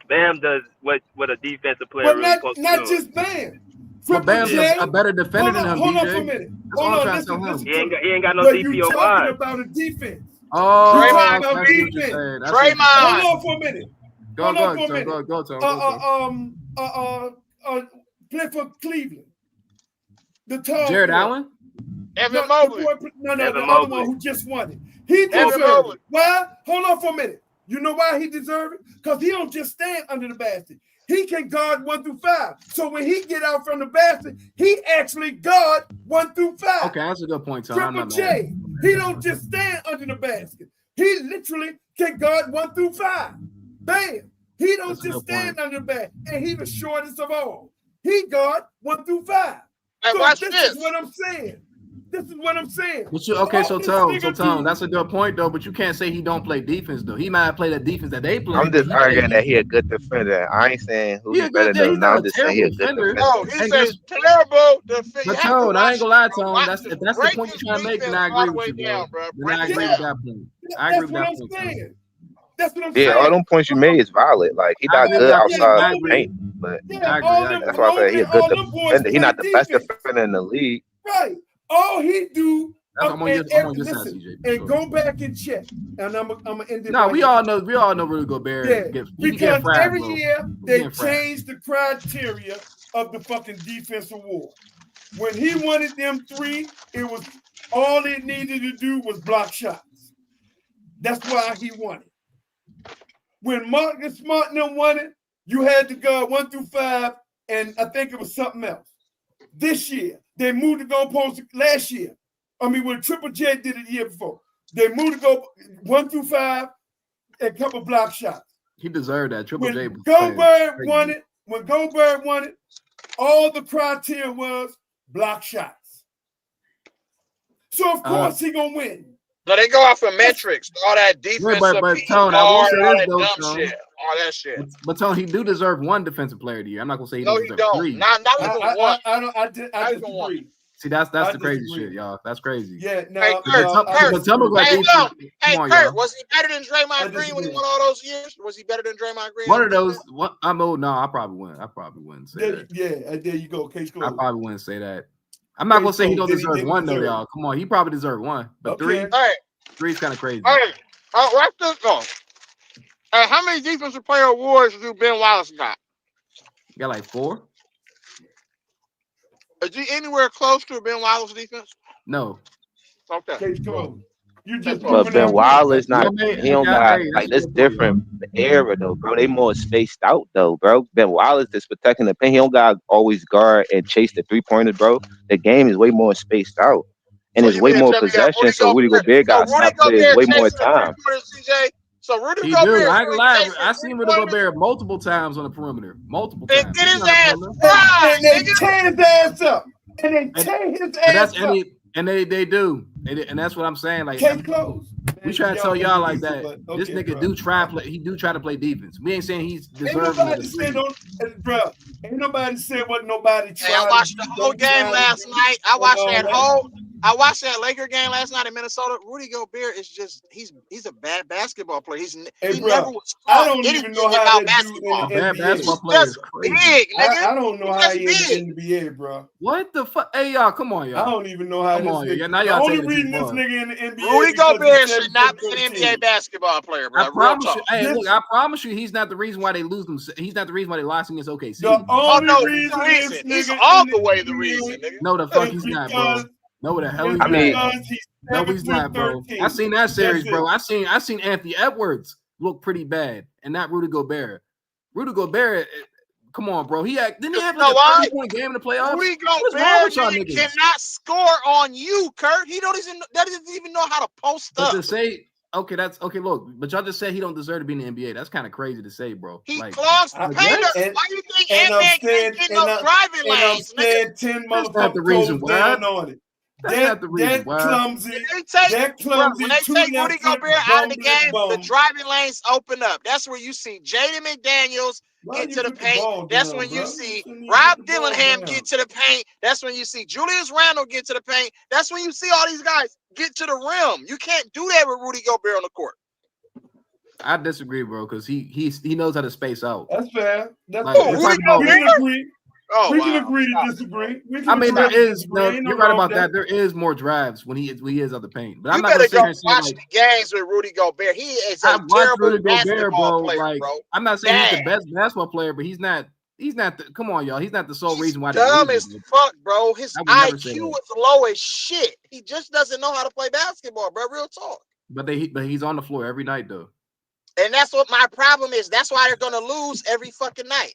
Bam does what a defensive player really supposed to do. Not just Bam. But Bam's a better defender than him. Hold on for a minute. He ain't got no DPOY. You're talking about a defense. Oh, Draymond. Hold on for a minute. Play for Cleveland. The tall Jared boy. Allen? Evan Mobley. The other one who just won it. He deserved it. Why? Hold on for a minute. You know why he deserved it? Because he don't just stand under the basket. He can guard 1 through 5. So when he get out from the basket, he actually guard 1 through 5. Okay, that's a good point, Tony. Triple J. He don't just stand under the basket. He literally can guard 1 through 5. Bam. He don't just stand under the basket. And he the shortest of all. He guard 1 through 5. So watch this this. is what I'm saying. This is what I'm saying. But so Tone, that's a good point though. But you can't say he don't play defense though. He might have played the defense that they play. I'm just arguing that he a good defender. I ain't saying who's better than him. I'm just saying he a good defender. No, he's a terrible defender. But Tone, I ain't gonna lie, Tone. If that's the point you're trying to make, then I agree with you, bro. Then I agree with that point. I agree with that point. That's what I'm saying. All them points you made is valid. Like he not good outside the paint, but that's why I said he a good defender. He not the best defender in the league. Right. All he do. I'm on your side, CJ. And go back and check. And I'm gonna end it. No, we all know Rudy Gobert. Yeah, because every year they change the criteria of the fucking defense award. When he wanted them 3, it was all it needed to do was block shots. That's why he won it. When Marcus Smart and them won it, you had to go 1 through 5, and I think it was something else. This year, they moved the goalpost last year. I mean, when Triple J did it the year before, they moved to go 1 through 5 and a couple block shots. He deserved that. Triple J. When Gobert won it, all the criteria was block shots. So of course he gonna win. No, they go off of metrics, all that defensive, but Tone, I will say this though, all that shit. But Tone, he do deserve 1 defensive player of the year. I'm not gonna say he doesn't deserve 3. Not even 1. I disagree. See, that's the crazy shit, y'all. That's crazy. Yeah, no. Hey, Kurt, was he better than Draymond Green when he won all those years? Was he better than Draymond Green? One of those. I'm old. No, I probably wouldn't say that. Yeah, there you go. Case closed. I probably wouldn't say that. I'm not gonna say he don't deserve 1 though, y'all. Come on, he probably deserved 1, but 3. Three's kind of crazy. Hey, watch this though. Hey, how many defensive player awards do Ben Wallace got? You got like 4. Is he anywhere close to a Ben Wallace defense? No. Okay. Case closed. You just But Ben Wallace not he don't got like this different era though, bro. They more spaced out though, bro. Ben Wallace is protecting the paint. He don't got always guard and chase the 3-pointers, bro. The game is way more spaced out. And it's way more possession, so Rudy Gobert got stopped playing way more time. So Rudy Gobert, I ain't gonna lie, I seen Rudy Gobert multiple times on the perimeter. Multiple times. Get his ass fried, and they tear his ass up. And they tear his ass up. And they do. And that's what I'm saying. Like case closed. We try to tell y'all like that. Okay, this nigga do try play. He do try to play defense. We ain't saying he's deserving. Ain't nobody said what nobody tried. Hey, I watched the whole game last night. I watched that Laker game last night in Minnesota. Rudy Gobert is just he's a bad basketball player. He never was I don't even know how that basketball. Bad basketball player is crazy. Big, nigga. I don't know how he is in the NBA, bro. What the fuck? Hey y'all, come on, y'all. I don't even know how this nigga. Now y'all only reason this nigga in the NBA. Rudy Gobert should not be an NBA basketball player, bro. I promise you. Hey, look, I promise you, he's not the reason why they lose them. He's not the reason why they lost against OKC. The only reason he's all the way the reason, nigga. No, the fuck he's not, bro. No, the hell he's not. No, he's not, bro. I seen that series, bro. I seen Anthony Edwards look pretty bad, and not Rudy Gobert. Rudy Gobert, come on, bro. Didn't he have like a 30-point game in the playoffs? Rudy Gobert cannot score on you, Kurt. He doesn't even know how to post up. To say, okay, that's okay. Look, but y'all just said he don't deserve to be in the NBA. That's kind of crazy to say, bro. He clogs the paint. Why do you think Ant-Man can't get no driving lanes? And 10 motherfuckers on it. That clumsy. When they take Rudy Gobert out of the game, the driving lanes open up. That's where you see Jaden McDaniels get to the paint. That's when you see Rob Dillingham get to the paint. That's when you see Julius Randle get to the paint. That's when you see all these guys get to the rim. You can't do that with Rudy Gobert on the court. I disagree, bro, because he knows how to space out. That's fair. That's like, Rudy Gobert. We can agree to disagree. I mean, there is you're right about that. There is more drives when he is at the paint. But I'm not gonna go watch the games with Rudy Gobert. He is a terrible basketball player, like, bro. I'm not saying he's the best basketball player, but he's not. Come on, y'all. He's not the sole reason why. Dumb as fuck, bro. His IQ is low as shit. He just doesn't know how to play basketball, bro. Real talk. But he's on the floor every night, though. And that's what my problem is. That's why they're gonna lose every fucking night.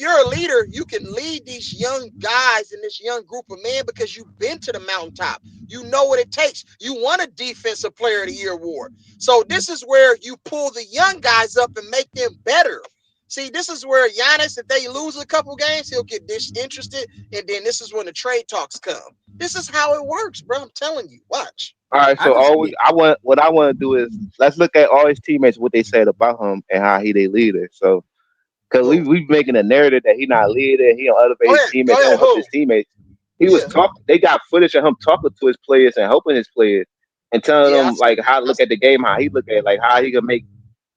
you're a leader, you can lead these young guys and this young group of men because you've been to the mountaintop. You know what it takes. You want a defensive player of the year award. So this is where you pull the young guys up and make them better. See, this is where Giannis, if they lose a couple games, he'll get disinterested, and then this is when the trade talks come. This is how it works, bro. I'm telling you. Watch. All right, so what I want to do is let's look at all his teammates, what they said about him, and how he they leader. So, because we making a narrative that he not leader, he don't elevate his teammates, he don't help his teammates. He was talking. They got footage of him talking to his players and helping his players, and telling them like how to look at the game, how he look at it, like how he can make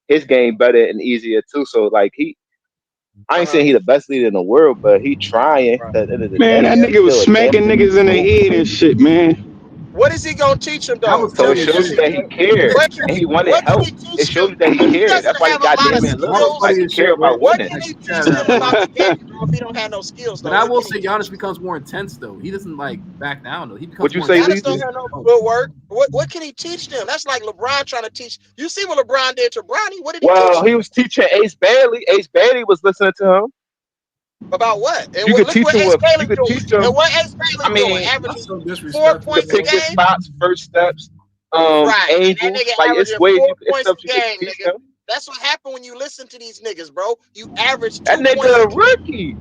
his game better and easier too. So like I ain't saying he the best leader in the world, but he trying. At the end of the Man, day, that nigga was smacking niggas in the head and shit, man. What is he gonna teach him though? So it shows you that he cared and he wanted help. It shows you that he cared. That's why he got damn in love. Like he cared about winning. What can he teach them about the game, bro, if he don't have no skills? But I will say Giannis becomes more intense though. He doesn't like back down though. He becomes What'd you more say, Giannis don't have no footwork. What can he teach them? That's like LeBron trying to teach. You see what LeBron did to Bronny? What did he teach Well, him? he was teaching Ace Bailey. Ace Bailey was listening to him. About what? And You could look teach what him Ace what Bailey you could doing. teach him. And what Ace Bailey I mean, doing? Averaging 4 to points a pick his game. spots, first steps, Right. And angles. that nigga Like it's averaging ways 4 it's points stuff a you could game, teach nigga. him. That's what happened when you listen to these niggas, bro. You average 2 That points nigga a a game. rookie.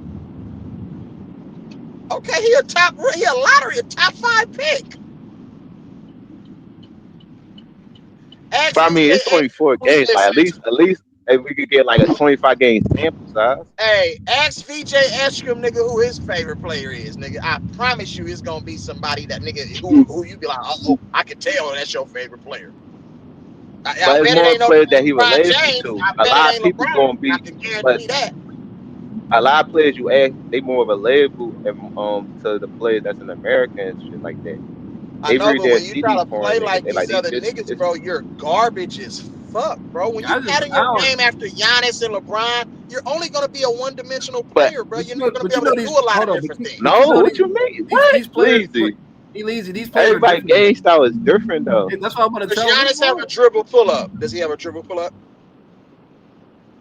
Okay, he a lottery, a top 5 pick. But I mean, it's only 4 games. Like at least if we could get like a 25 game sample size. Hey, ask VJ Eskrim, nigga, who his favorite player is, nigga. I promise you, it's gonna be somebody that nigga who you be like, oh, I can tell that's your favorite player. I But it's bet it more ain't no players that he LeBron relatable James. to. I A bet it lot of ain't people LeBron. gonna I be, can but guarantee that. a lot of players you ask, they more relatable to the players that's in America and shit like that. I They know, read but their when you try CD to for play niggas. like They like these they other just niggas, bro, you're garbage as fuck, bro. When you pattern your game after Giannis and LeBron, you're only gonna be a one-dimensional player, bro. You're not gonna be able to do a lot of different things. No, what you mean? What? These players, Lazy. These players are Everybody different. game style is different though. Hey, that's what I'm gonna Does tell him. Giannis have a dribble pull-up? Does he have a dribble pull-up?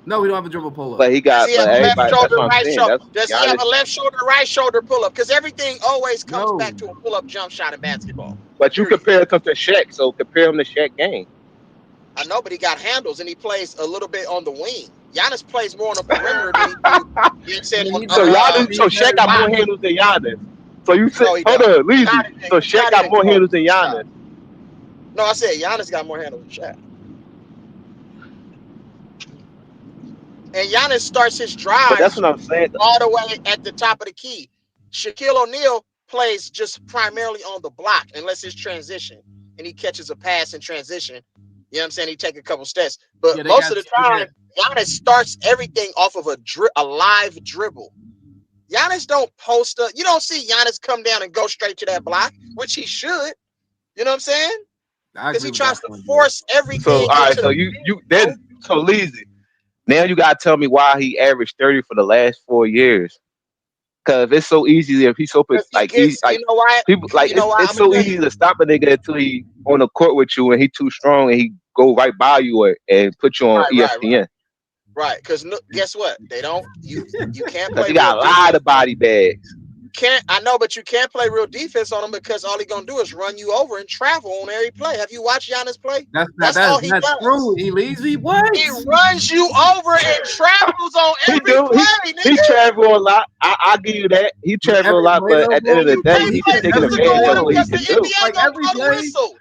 No, we don't have a dribble pull-up. But he Does got, he have but a left everybody. That's shoulder, what I'm right saying. shoulder? That's Does he have Giannis. a left shoulder, right shoulder pull-up? Because everything always comes back to a pull-up jump shot in basketball. But you compare him to Shaq, so compare him to Shaq game. I know, but he got handles and he plays a little bit on the wing. Giannis plays more on the perimeter than he do. So Shaq got more handles than Giannis. So you said, No, he hold don't. on, Leezy. So Shaq got more handles than Giannis. No, I said Giannis got more handles than Shaq. And Giannis starts his drive But that's what I'm saying. all the way at the top of the key. Shaquille O'Neal plays just primarily on the block unless it's transition and he catches a pass in transition. You know what I'm saying? He take a couple steps. But most of the time, Giannis starts everything off of a live dribble. Giannis don't post up. You don't see Giannis come down and go straight to that block, which he should. You know what I'm saying? Because he tries to force everything. So all right, so you then so Leezy. Now you gotta tell me why he averaged 30 for the last 4 years. Cause it's so easy if he's so like you know why? people like it's so easy to stop a nigga until he on the court with you and he too strong and he go right by you and put you on ESPN. Right, because guess what? They don't. You can't play. He got a lot of body bags. I know, but you can't play real defense on him because all he gonna do is run you over and travel on every play. Have you watched Giannis play? That's all he does. True. He leaves me. What? He runs you over and travels on every play. He travel a lot. I give you that. He travel a lot, but at the end of the day, he just taking advantage of what he can do. NBA don't blow the whistle.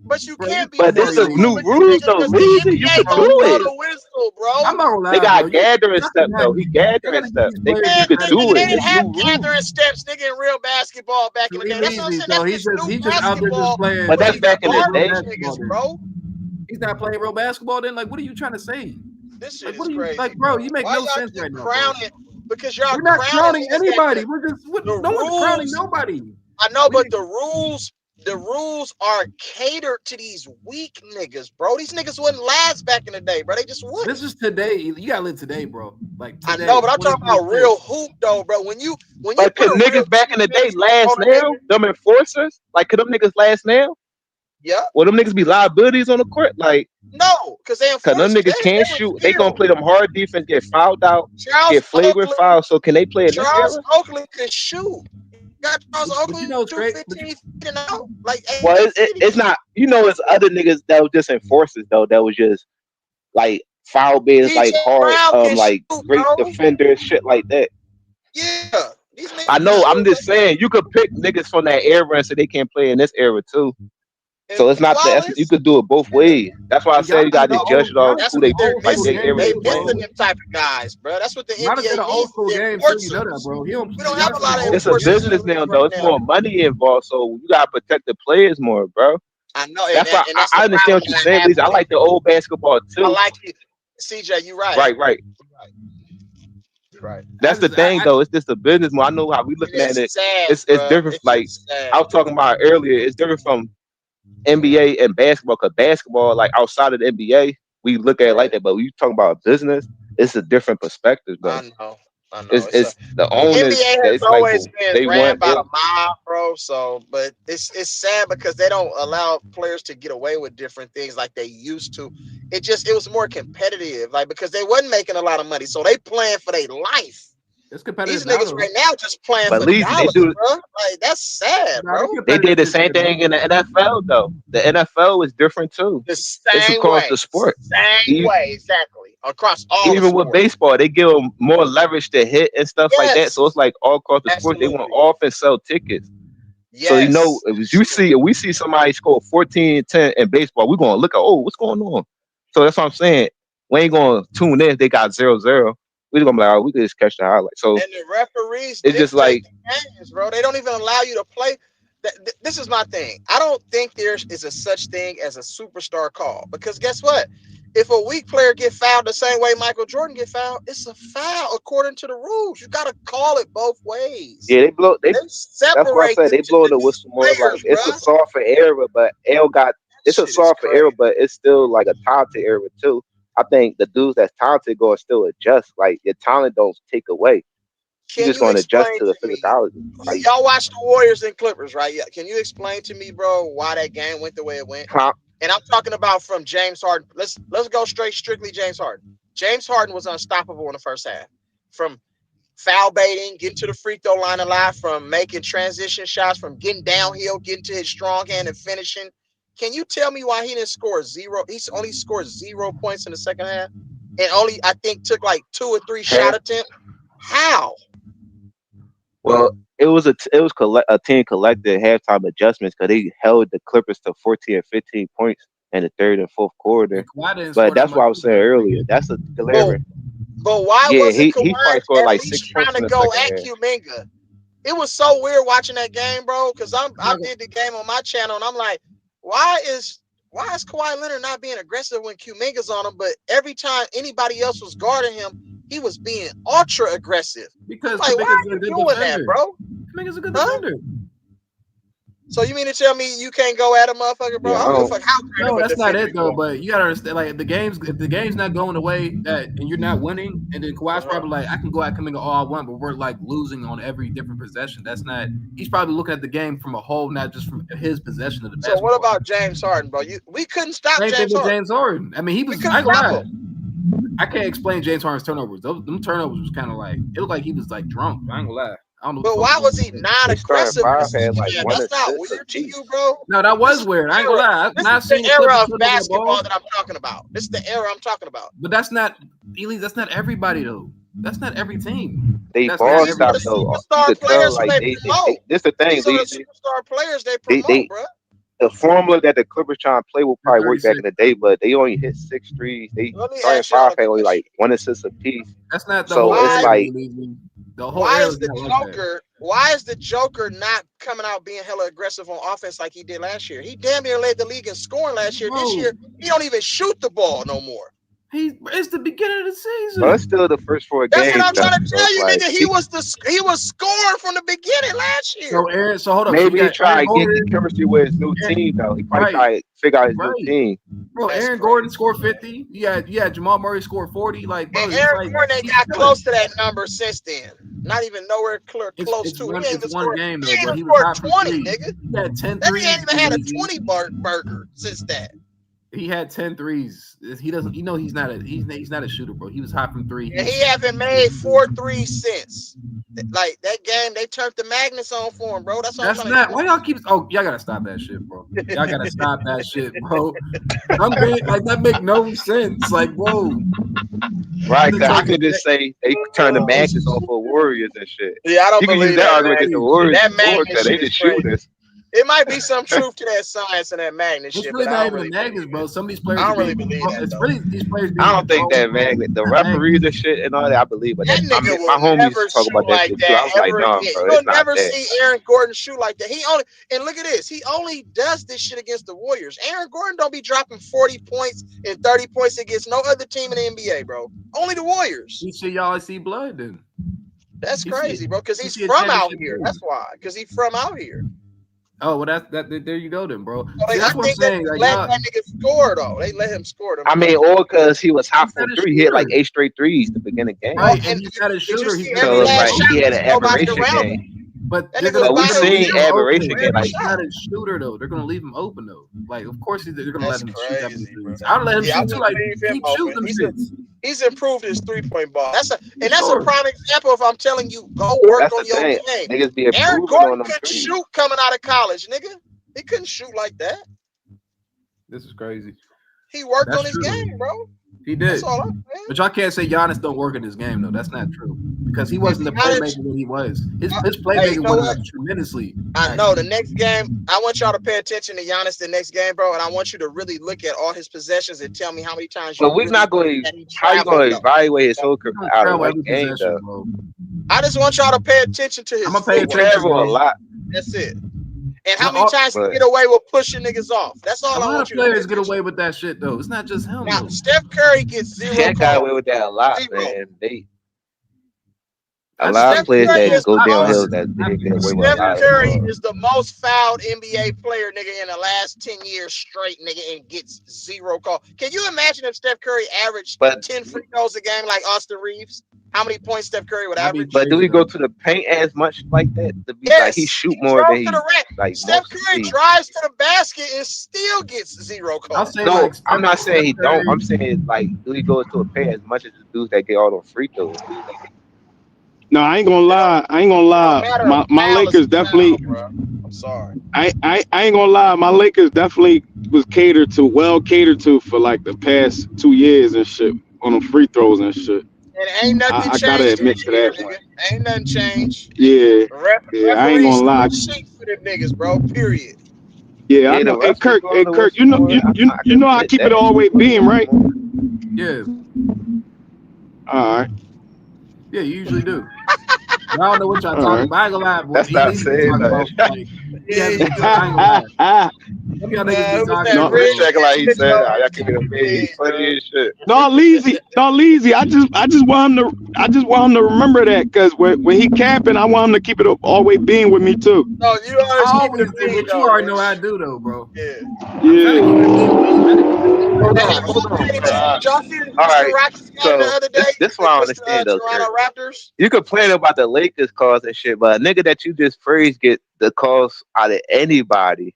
But you can't be. But this is new rules though, Leezy. You can do it. The whistle, bro. I'm not gonna lie, they got bro. gathering steps though. He gathering steps. You could do it. They didn't It's have new rules. gathering steps, nigga, in real basketball back in the day. That's what I'm saying. So That's he just out there just playing. But that's back in the day, niggas, bro. He's not playing real basketball. Then, like, what are you trying to say? This shit like, is crazy. Like, bro, you make Why no y'all sense keep right now. Crowning, because y'all We're not crowning niggas anybody. We're just no one's crowning nobody. I know, but the rules are catered to these weak niggas, bro. These niggas wouldn't last back in the day, bro. They just wouldn't. This is today. You gotta live today, bro. Like today. I know, but I'm talking about real hoop though, bro. When you but could niggas back in the day last now? Them enforcers? Like could them niggas last now? Yeah. Will them niggas be liabilities on the court? Like no, because them niggas can't shoot. They gonna play them hard defense, get fouled out, get flagrant fouls. So can they play in this era? Charles Oakley could shoot. got Charles But Oakley you know, shoot straight. 15 feet and out. Like Well, it's not. You know, it's other niggas that was just enforcers though. That was just like foul bids, like DJ hard, Brown can shoot, like great bro. defenders, shit like that. Yeah, these niggas I can know. shoot. I'm just saying, you could pick niggas from that era and say they can't play in this era too. And So it's not that you Wallace, could do it both ways. That's why I said you got to judge it off that's who what they they're like missing. their era They they missing playing. them type of guys, bro. That's what the Giannis had NBA an old needs. school The game too. You know that, enforcers. bro. We don't have Giannis a lot of had an old It's a school game. enforcers in the business now league though. right It's now. more money involved, so you gotta protect the players more, bro. I know, That's why and that's the I understand problem what you're that I saying, have Lisa. I with it. like the old basketball I too. like you, CJ. You right. Right. You right. That's the thing though. It's just a business more. I know how we looking at It's it. sad, It's bro. different. It's Like just sad. I was talking about earlier, it's different from NBA and basketball. Cause basketball, like outside of the NBA, we look at it like that. But when you talk about business, it's a different perspective, bro. I know. It's the The owners. NBA has It's like always been they ran want by they. the mob, bro. So, but it's sad because they don't allow players to get away with different things like they used to. It was more competitive, like because they wasn't making a lot of money, so they playing for their life. It's competitive These now, niggas though. right now just playing But for Lisa, they dollars, do. bro. Like that's sad, Nah, bro. They did competitive the this same year, bro. thing in the NFL though. The NFL is different too. The It's same across way, the sport. same way, exactly across all the Even with sports. baseball, they give them more leverage to hit and stuff like that. So it's like all across the sport, they want off and sell tickets. So you know, if we see somebody score 14-10 in baseball, we're gonna look at what's going on. So that's what I'm saying. We ain't gonna tune in if they got 0-0. We're gonna be like, we can just catch the highlight. So And the referees it's just dictate like the games, bro. They don't even allow you to play. This is my thing. I don't think there is a such thing as a superstar call because guess what? If a weak player get fouled the same way Michael Jordan get fouled, it's a foul according to the rules. You got to call it both ways. yeah, they blow. That's what I Separate said. They blow the whistle more. Like players, it's a bro. softer era, but L got it's a softer era, but it's still like a talented era too. I think the dudes that's talented go still adjust. Like your talent don't take away. You Can just you going to adjust explain to the to me? physicality. Like, Y'all watch the Warriors and Clippers, right? Yeah. Can you explain to me, bro, why that game went the way it went? And I'm talking about from James Harden. Let's go strictly James Harden. James Harden was unstoppable in the first half. From foul baiting, getting to the free throw line a lot, from making transition shots, from getting downhill, getting to his strong hand and finishing. Can you tell me why he didn't score zero? He's only scored 0 points in the second half, and only I think took like 2 or 3 shot attempts. How? well, it was a team collected halftime adjustments because they held the Clippers to 14 and 15 points in the third and fourth quarter. But that's what I was saying earlier. That's a delivery. But why wasn't Kawhi he probably scored at like least 6 trying points in to the go second at half. Kuminga? It was so weird watching that game, bro. Because I did the game on my channel, and I'm like, why is Kawhi Leonard not being aggressive when Kuminga's on him? But every time anybody else was guarding him, he was being ultra aggressive. Because like, why Kuminga's are a good you doing defender. that, bro? Kuminga's a good Huh? defender. So you mean to tell me you can't go at a motherfucker, bro? Yeah, I don't give a fuck how great No, of a that's not defender it though. you are. But you gotta understand, like if the game's not going the way that, and you're not winning, and then Kawhi's probably like, I can go at Kuminga all I want, but we're like losing on every different possession. That's not. He's probably looking at the game from a whole, not just from his possession of the So basketball. what about James Harden, bro? We couldn't stop Same thing James with Harden. James Harden. I mean, he was. We I couldn't ain't gonna stop lie. him. I can't explain James Harden's turnovers. Them turnovers was kind of like it looked like he was like drunk. I ain't gonna lie. I don't know. But why was he not His starting aggressive? five had like one That's not assist weird to apiece. you, bro. No, that was weird. I ain't gonna lie. I've This not is the seen the era Clippers of turn over the basketball ball. that I'm talking about. This is the era I'm talking about. But that's not Elite. That's not everybody though. That's not every team. They That's ball not These are every stopped the team. though. You superstar could tell players who like they promote. this the thing, These are the Leezy. superstar players they promote, They bro. the formula that the Clippers trying to play will probably work back 36. in the day, but they only hit 6 threes. They Let me starting ask y'all five a had only question. like 1 assist apiece. That's not the So whole it's area. like The whole Why area is is the not like that. Joker? Why is the Joker not coming out being hella aggressive on offense like he did last year? He damn near led the league in scoring last year. This Bro. year, he don't even shoot the ball no more. It's the beginning of the season. but it's still the first 4 That's games what I'm though. trying to So tell it's you, like nigga. He was scoring from the beginning last year. So hold up. maybe so he you got tried Aaron to get Gordon. chemistry with his new team though. He probably tried to figure out his new team. Bro, Aaron Gordon scored 50. Yeah, Jamal Murray scored 40. Like, bro, And it's Aaron like Gordon ain't he's got killing. close to that number since then. Not even nowhere close to. He ain't even It's one scored. game He though, ain't but even he was scored hot for 20, threes. nigga. He had 10 That threes. nigga ain't even had a Easy. 20 burger since that. He had 10 threes. He doesn't. You know, he's not a shooter, bro. He was hot from three. And he haven't made 4 threes since. Like that game, they turned the magnets on for him, bro. That's what I'm trying to not. Why y'all keep? Oh, y'all gotta stop that shit, bro. Y'all gotta stop that shit, bro. That make no sense. Like, whoa. Right, cause I could just say they turn the magnets on for Warriors and shit. Yeah, I don't You can use believe that that, argument man. against the Warriors That before magnet because they shit the is crazy. shooters. It might be some truth to that science and that magnet It's shit, really but I not don't even really the magnets, bro. Some of these players I are don't really being. believe that It's though. really these players being. I don't think that magnet, the referees and shit and all that, I believe, but That my nigga will homies never talk shoot about that like shit too. that I was like, ever nah, again. bro, You'll it's not never that. see Aaron Gordon shoot like that. And look at this. He only does this shit against the Warriors. Aaron Gordon don't be dropping 40 points and 30 points against no other team in the NBA, bro. Only the Warriors. You see, y'all see blood then. That's crazy, bro. Because he's see a from out championship here. team. That's why. Because he's from out here. Oh, well, there you go then, bro. So See, that's I what I'm think they saying. Like, let that nigga score though. They let him score them. I mean, or because he was hot from not a three, he hit like shooter. 8 straight threes to begin the game. Right, and he's not a Did you shooter. He's see gonna every So leave it's him last like shot he open. had was an nobody aberration around game. him? But That they're nigga was gonna But we by leave seen him himself. open. aberration game Every like He's not shot. a shooter though. They're gonna leave him open though. Like, of course they're gonna let That's him shoot that many crazy, bro. threes. I'd let him Yeah, I shoot too. wouldn't Like, leave him keep shooting open. them shits. He's improved his 3-point ball. That's a Sure. prime example. If I'm telling you, go work that's on the your thing. game. Niggas be Aaron improving Gordon on them couldn't threes. shoot coming out of college, nigga. He couldn't shoot like that. This is crazy. He worked That's on his true. game, bro. He did. That's all I'm saying. But y'all can't say Giannis don't work in his game though. That's not true because he wasn't the Giannis- playmaker when he was. His Hey, playmaking you know went what? up tremendously. I know the next game. I want y'all to pay attention to Giannis the next game, bro. And I want you to really look at all his possessions and tell me how many times you But we're really not going that to. he How you traveled, going to though. evaluate his whole career out of Travel one every game possession, though? bro. I just want y'all to pay attention to his I'm gonna pay He footwork. attention, travel a bro. lot. That's it. And how many times he but get away with pushing niggas off. That's all A I lot want of you to pay players get attention. away with that shit though. It's not just him Now, though. Steph Curry gets 0 Shaq got away calls. with that a lot, 0. man. A I just lot of think players Curry that is go the downhill most. that they get away with a Steph lot of Curry calls. is the most fouled NBA player, nigga, in the last 10 years straight, nigga, and gets 0 calls. Can you imagine if Steph Curry averaged 10 free throws a game like Austin Reeves? How many points Steph Curry would average? But do we go to the paint as much like that? To be like he Yes, shoot he more than drove he to the rack. like Steph most Curry league. drives to the basket and still gets 0 calls. I'll say No, like I'm not Steph saying he don't. Curry. I'm saying like do he go to a paint as much as the dudes that get all those free throws? No, I ain't gonna lie. I ain't gonna lie. Matter of My foul is Lakers definitely. foul, bro. I'm sorry. I ain't gonna lie. My Lakers definitely was well catered to for like the past 2 years and shit on them free throws and shit. And ain't nothing I gotta changed admit this to year, that. nigga. Ain't nothing changed. Yeah, I ain't Referees gonna lie. still cheat for them niggas, bro. Period. Yeah, I Yeah, know. the Hey refs be Kirk, going a little you know, slower. I you can know, I admit keep it that. all the way being right. Yeah. All right. Yeah, you usually do. I don't know what y'all All talking right. about. I ain't gonna lie, boy. That's He not needs to be saying talking about that. like he has I ain't gonna lie. Some of y'all niggas be Who was talking that? No, bro. Rich Rich? acting like he Rich said, over "I keep it a bean." He's funny as shit. no, Leezy. I just want him to. I just want him to remember that because when he camping, I want him to keep it all the way being with me too. No, you always I keep it always a do, bean, but you though, already know how I Rich. do though, bro. Yeah. I'm trying to keep it a bean with you. Hold Hey, on. did y'all see the All Houston right. Rockets game the So other day this what I against the understand though, Kirk. Toronto Raptors? You complain about the Lakers calls and shit, but a nigga that you just phrase get the calls out of anybody,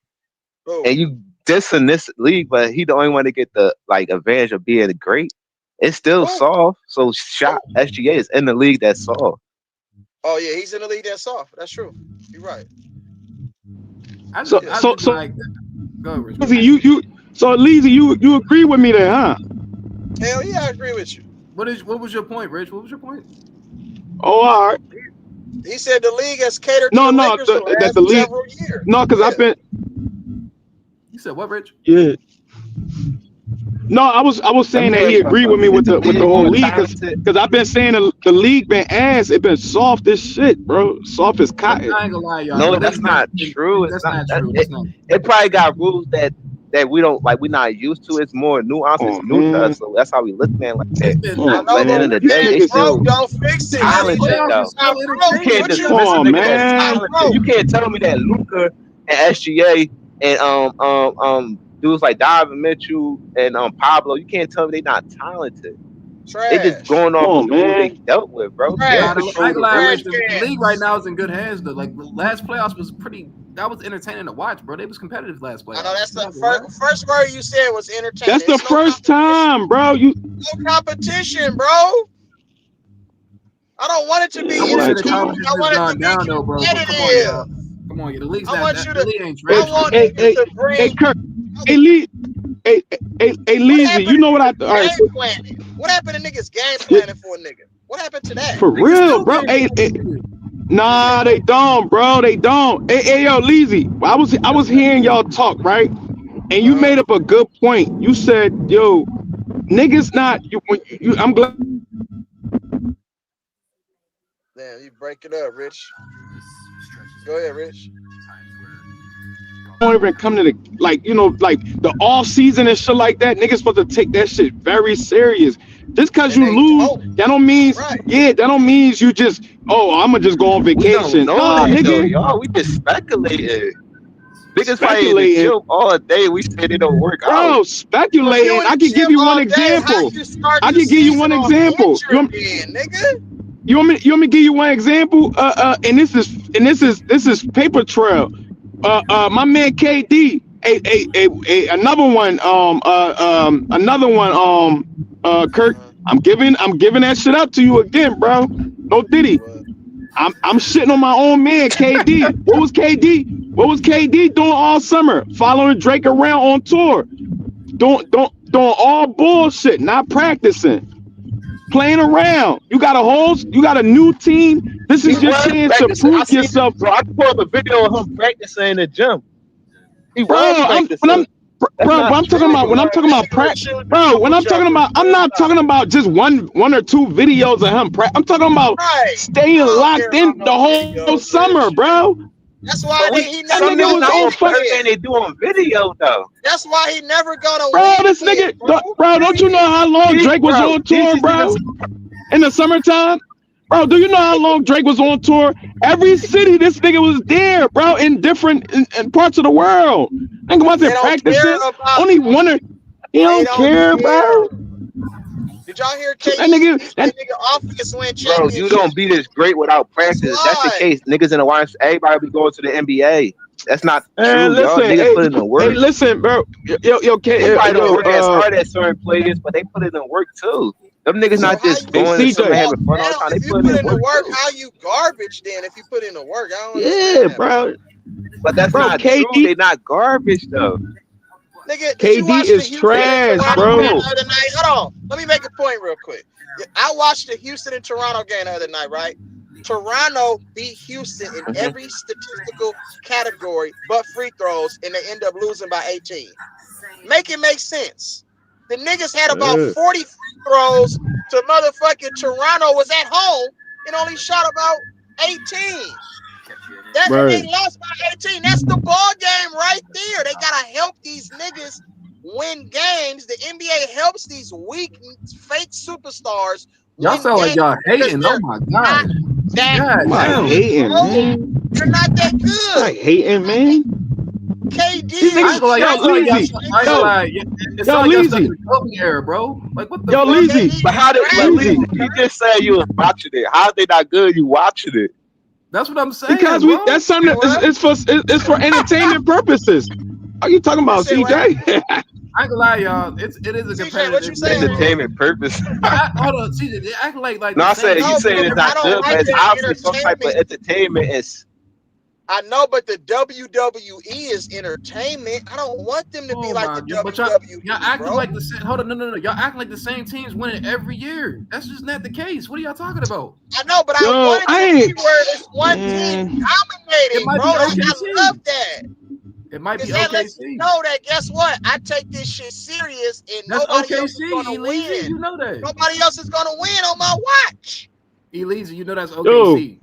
and you dissing this league, but he the only one to get the like advantage of being great. It's still soft. So shot SGA is in the league that's soft. Oh yeah, he's in the league that's soft. That's true. You're right. So like go ahead, Rich. Leezy, you agree with me there, huh? Hell yeah, I agree with you. What was your point, Rich? What was your point? Oh, all right. He said the league has catered to No, the Lakers for the that last the league. several years. No, because I've been. You said what, Rich? Yeah. No, I was saying that he agreed with me with the whole league because I've been saying the league been ass. It been soft as shit, bro. Soft as cotton. I ain't gonna lie, y'all. No, that's not true. It's not true. It probably got rules that we don't like. We're not used to. It's more nuance. It's new to us, so that's how we look at it like that. But at the end of the day, they still don't fix it. talented though. You can't dismiss a nigga that's talented. You can't tell me that Luka and SGA and dudes like Donovan Mitchell and Pablo. You can't tell me they not talented. They just Trash. going Come off on, of who they man. dealt with, bro. They don't Trash. control the Trash rules. The league right cans. now is in good hands though. Like the last playoffs was pretty. That was entertaining to watch, bro. They was competitive last I know playoffs. that's the first word you said was entertaining. That's the It's no first competition. time, bro. You No competition, bro. I don't want it to be I want to see the entertaining. competition I has want it to gone be down though, bro. But come on, y'all. competitive. Come on, the league's I not. want you The to. league ain't I trash. want hey, niggas to hey, bring. Kirk, hey, Lee, hey, What Leezy, you happened know what I? to All right, game planning? What happened to niggas game planning for a nigga? What happened to that? for Niggas real, still bro. game Hey, planning. nah, they don't, bro. They don't. Hey, yo, Leezy, I was hearing y'all talk, right? And you made up a good point. You said, yo, niggas not. I'm glad. Damn, you break it up, Rich. Go ahead, Rich. Don't even come to the like the off season and shit like that. Niggas supposed to take that shit very serious. Just cause And you they lose, don't. that don't means Right. that don't means you just I'ma just go on We don't vacation. know Nah, that though, nigga, y'all. We just speculated. Biggest fight in the speculating, gym all day. We said it don't work out. bro. So if you Speculating. in I the can give gym you one all day, how example. you start I the can give you season one off example. injured then, nigga? You want me to give you one example? And this is paper trail. My man KD, another one, Kirk. I'm giving that shit up to you again, bro. No Diddy. I'm shitting on my own man, KD. What was KD doing all summer? Following Drake around on tour. Doing all bullshit, not practicing. Playing around. You got a new team. This He is your was chance to practicing. I prove seen, yourself. bro. I pulled a video of him practicing in the gym. He Bro, was practicing. That's bro, not I'm talking true. about when I'm talking about bro, when I'm talking about, I'm not talking about just one or two videos of him. I'm talking about Right. staying I don't care locked about in no the whole videos, summer, Rich. bro. That's why he That never Some nigga niggas gonna was not on win gonna put fucking. everything they do on video though. That's why he never gonna Bro, win this again, nigga, bro. don't you know how long Drake was on tour, These bro? niggas, In the summertime? Bro, do you know how long Drake was on tour? Every city this nigga was there, bro, in different in parts of the world. Nigga They wasn't don't care practicing. about. Only one or he They don't don't care, care. bro. Did y'all hear So KD? He said nigga offense win bro, you championships. don't be this great without That's practice. If that's the why. case, niggas in the YMCA, everybody be going to the NBA. That's not And true, y'all. listen, Niggas put in the hey, work. listen, bro. They probably don't work as hard as certain players, but they put in the work too. Them niggas So not how just you Hey, going to the summer CJ. having fun all the damn, time. They if you put in put the in the work work, too. how you garbage then if you put in the work? I don't Yeah, understand that. bro. But that's Bro, not true. KD They not garbage though. Nigga, did you KD watch the is Houston and trash, Toronto bro. game the other night? Hold on. Let me make a point real quick. I watched the Houston and Toronto game the other night, right? Toronto beat Houston in every statistical category but free throws, and they end up losing by 18. Make it make sense. The niggas had about 40 free throws to motherfucking Toronto was at home and only shot about 18. And they Right. lost by 18. That's the ball game right there. They gotta help these niggas win games. The NBA helps these weak fake superstars Y'all win sound like games y'all because hating. Oh they're my not god. that God I'm not damn. good, hating, bro. man. They're not that I'm good. not hating, man. KD These I is ain't niggas, gonna lie, yo, y'all sound like Leezy, y'all. I ain't gonna lie. It sound like y'all stuck in Leezy, the Kobe era, bro. Like what the yo, fuck? Leezy, But how did but trash. Lee, you just said you was watching it. How they not good? You watching it? That's what I'm saying, because bro. that's something it's for entertainment purposes. Are you talking You about, said what? CJ? I ain't gonna lie, y'all. It is a CJ, what competitive you league, saying? bro. Entertainment purpose. Hold on, see, they act like No, the I same said you No, teams saying win it's because I not every don't good, like but championship. it's that obviously some type of entertainment. entertainment. It's I know, but the WWE is entertainment. I don't want them to be Oh like my the god, but y'all WWE, acting bro. like the same. Hold on, no. Y'all acting like the same teams winning every year. That's just not the case. What are y'all talking about? I know, but I Yo, want it I to be ain't, where it's one team man. It dominating, might bro. be I love OKC. that. It might be Because that lets you OKC. know that guess what? I take this shit serious and That's nobody else is OKC, gonna Elise. win. You know that. Nobody else is gonna win on my watch. Elise, you know that's Yo, OKC.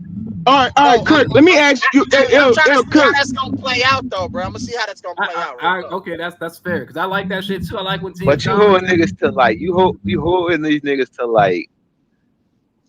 all No, right, Kirk. Let me ask you, I'm trying to yo, see how Kirk. that's gonna play out though, bro. I'm gonna see how that's gonna play out real quick. Okay, that's fair because I like that shit too. I like when teams but you holding dominate. niggas to like you holding these niggas to like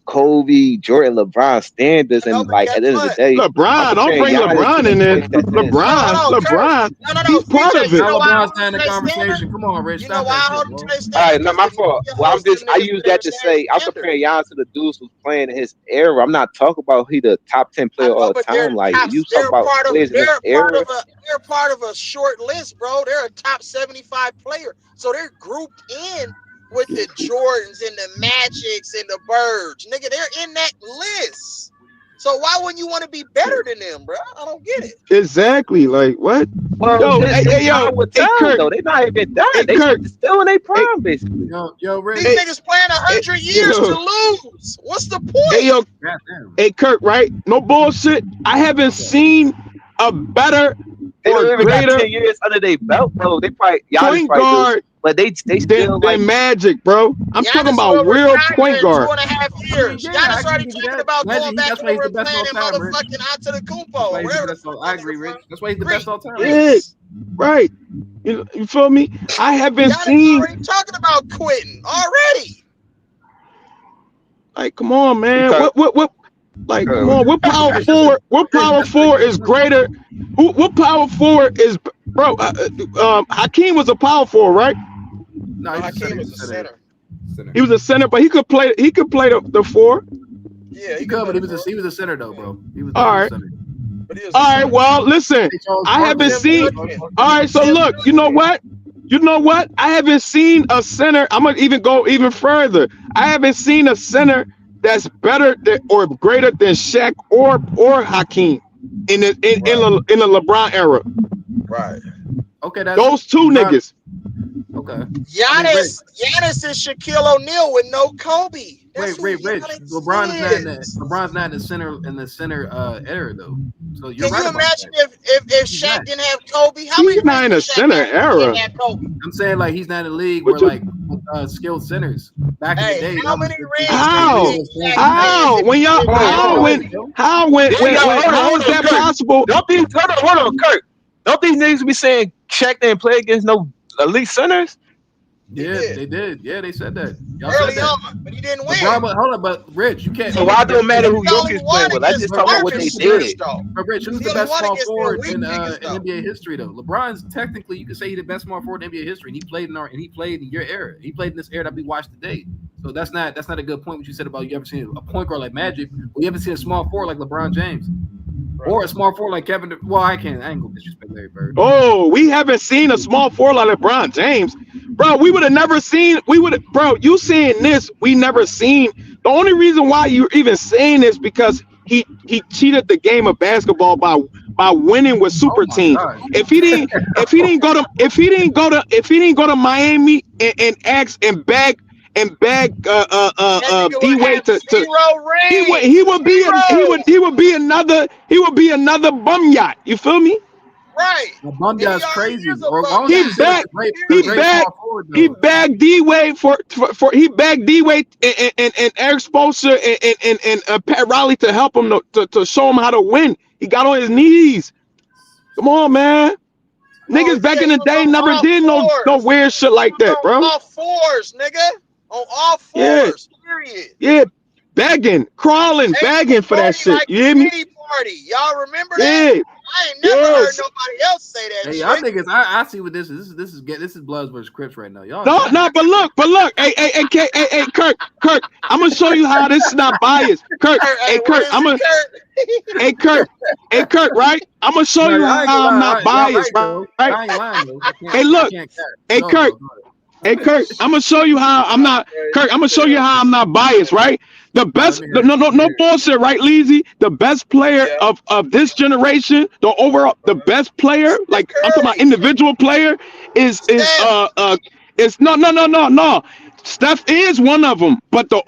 Kobe, Jordan, LeBron standards, and like at the end of the day, I'm LeBron, don't comparing bring Giannis to LeBron the in there. point that's in his LeBron, he's part of it. Now LeBron's not in the conversation. Come on, Rich. Stop that shit, bro. All right, not my fault. Well, I use that to say I'm comparing Giannis to the dudes who's playing in his era. I'm not talking about he the top 10 player all the time. Like you talk about players in his era. They're part of a short list, bro. They're a top 75 player, so they're grouped in with the Jordans and the Magics and the Birds, nigga. They're in that list. So why wouldn't you want to be better than them, bro? I don't get it. Exactly. Like what? Well, yo, Kirk, though. They not even done. They still in their prime, basically. Yo, Rich. These niggas playing 100 years to lose. What's the point? Hey, Kirk, right? No bullshit. I haven't seen a better They don't or even got greater 10 years under their belt, bro. They probably point guard, but they still like Magic, bro. I'm talking about real point guard. 2.5 years. Giannis already talking about going back over and playing in motherfucking Antetokounmpo. I agree, Rich. That's why he's the best all time. Yeah, right. You feel me? I haven't seen. Already talking about quitting already. Like, come on, man. What? Like, come on. What power forward? What power forward is greater? What power forward is, bro? Hakeem was a power forward, right? No, Hakeem was a center. He was a center, but he could play. He could play the four. Yeah, he could, but he was a center though, bro. He was all right. All right. Well, listen. I haven't seen. All right. So look. You know what? I haven't seen a center. I'm gonna even go even further. I haven't seen a center that's better than or greater than Shaq or Hakeem in the LeBron era. Right. Okay. Those two niggas. Okay. Giannis is Shaquille O'Neal with no Kobe. Rich. LeBron's not in the center era though. So you're right. Can you imagine if Shaq didn't have Kobe? How He's not in the center era. I'm saying like he's not in the league where like skilled centers back in the day. How many rings? How? When y'all? How is that possible? Hold on, Kirk. Don't these niggas be saying Shaq didn't play against no elite centers? Yeah, they did. Yeah, they said that. Y'all early said that. on, but he didn't win. Hold on, but Rich, you can't. So why don't matter who Jokic's playing with? Let's just talk about what they did. But Rich, who's the best small forward in NBA history though? LeBron's technically, you could say he's the best small forward in NBA history, and he played in your era. He played in this era that we watched today. So that's not a good point. What you said about you ever seen a point guard like Magic, or you haven't seen a small forward like LeBron James. Or a small forward like Kevin. Well, I ain't gonna disrespect Larry Bird. Oh, we haven't seen a small forward like LeBron James, bro. We would have never seen. Bro. You saying this? We never seen. The only reason why you're even saying this because he cheated the game of basketball by winning with super teams. If he didn't go to Miami and ask and bag D-Wade to he would be another bum yacht. You feel me? Right. The bum yacht's crazy, bro. He bagged D-Wade for he bagged D-Wade and Eric Spoelstra and Pat Riley to help him to show him how to win. He got on his knees. Come on, man. Niggas back in the day never did no weird shit like that, bro. On all fours, nigga. On all fours, period. Yeah, begging, crawling, begging for that shit. You hear me? Party. Y'all remember that? Yeah. I ain't never heard nobody else say that. Hey, y'all niggas, I see what this is. This is Bloods versus Crips right now. Y'all. No, but look. Hey, Kirk, I'm gonna show you how this is not biased. Kirk, Kirk, right? I'm gonna show you how I'm not biased, right? I ain't lying, hey, look, Kirk. Hey Kirk, I'm gonna show you how I'm not. Kirk, I'm gonna show you how I'm not biased, right? The best, no bullshit, right, Leezy? The best player of this generation, the best player, like I'm talking about individual player, is no. Steph is one of them, but the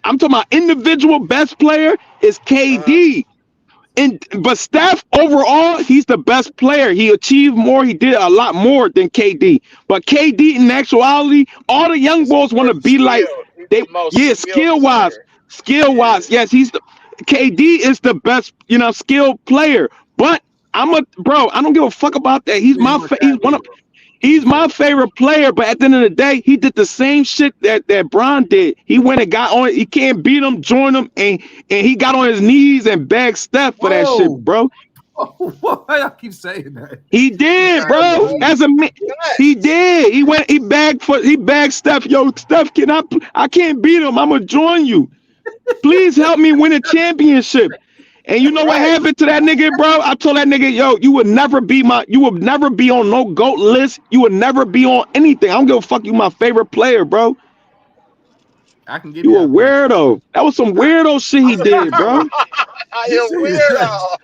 I'm talking about individual best player is KD. But Steph overall, he's the best player. He achieved more. He did a lot more than KD. But KD, in actuality, all the young boys want to be like skill wise. Yes, KD is the best, skilled player. But I don't give a fuck about that. He's one of He's my favorite player, but at the end of the day, he did the same shit that Bron did. He went and got on. He can't beat him, join him, and he got on his knees and begged Steph for that shit, bro. Why I keep saying that? He did, bro. He did. He begged Steph. Yo, Steph, I can't beat him. I'm gonna join you. Please help me win a championship. And you know what happened to that nigga, bro? I told that nigga, yo, you would never be on no GOAT list. You would never be on anything. I don't give a fuck. You my favorite player, bro. I can give you a weirdo. That was some weirdo shit he did, bro. You weirdo.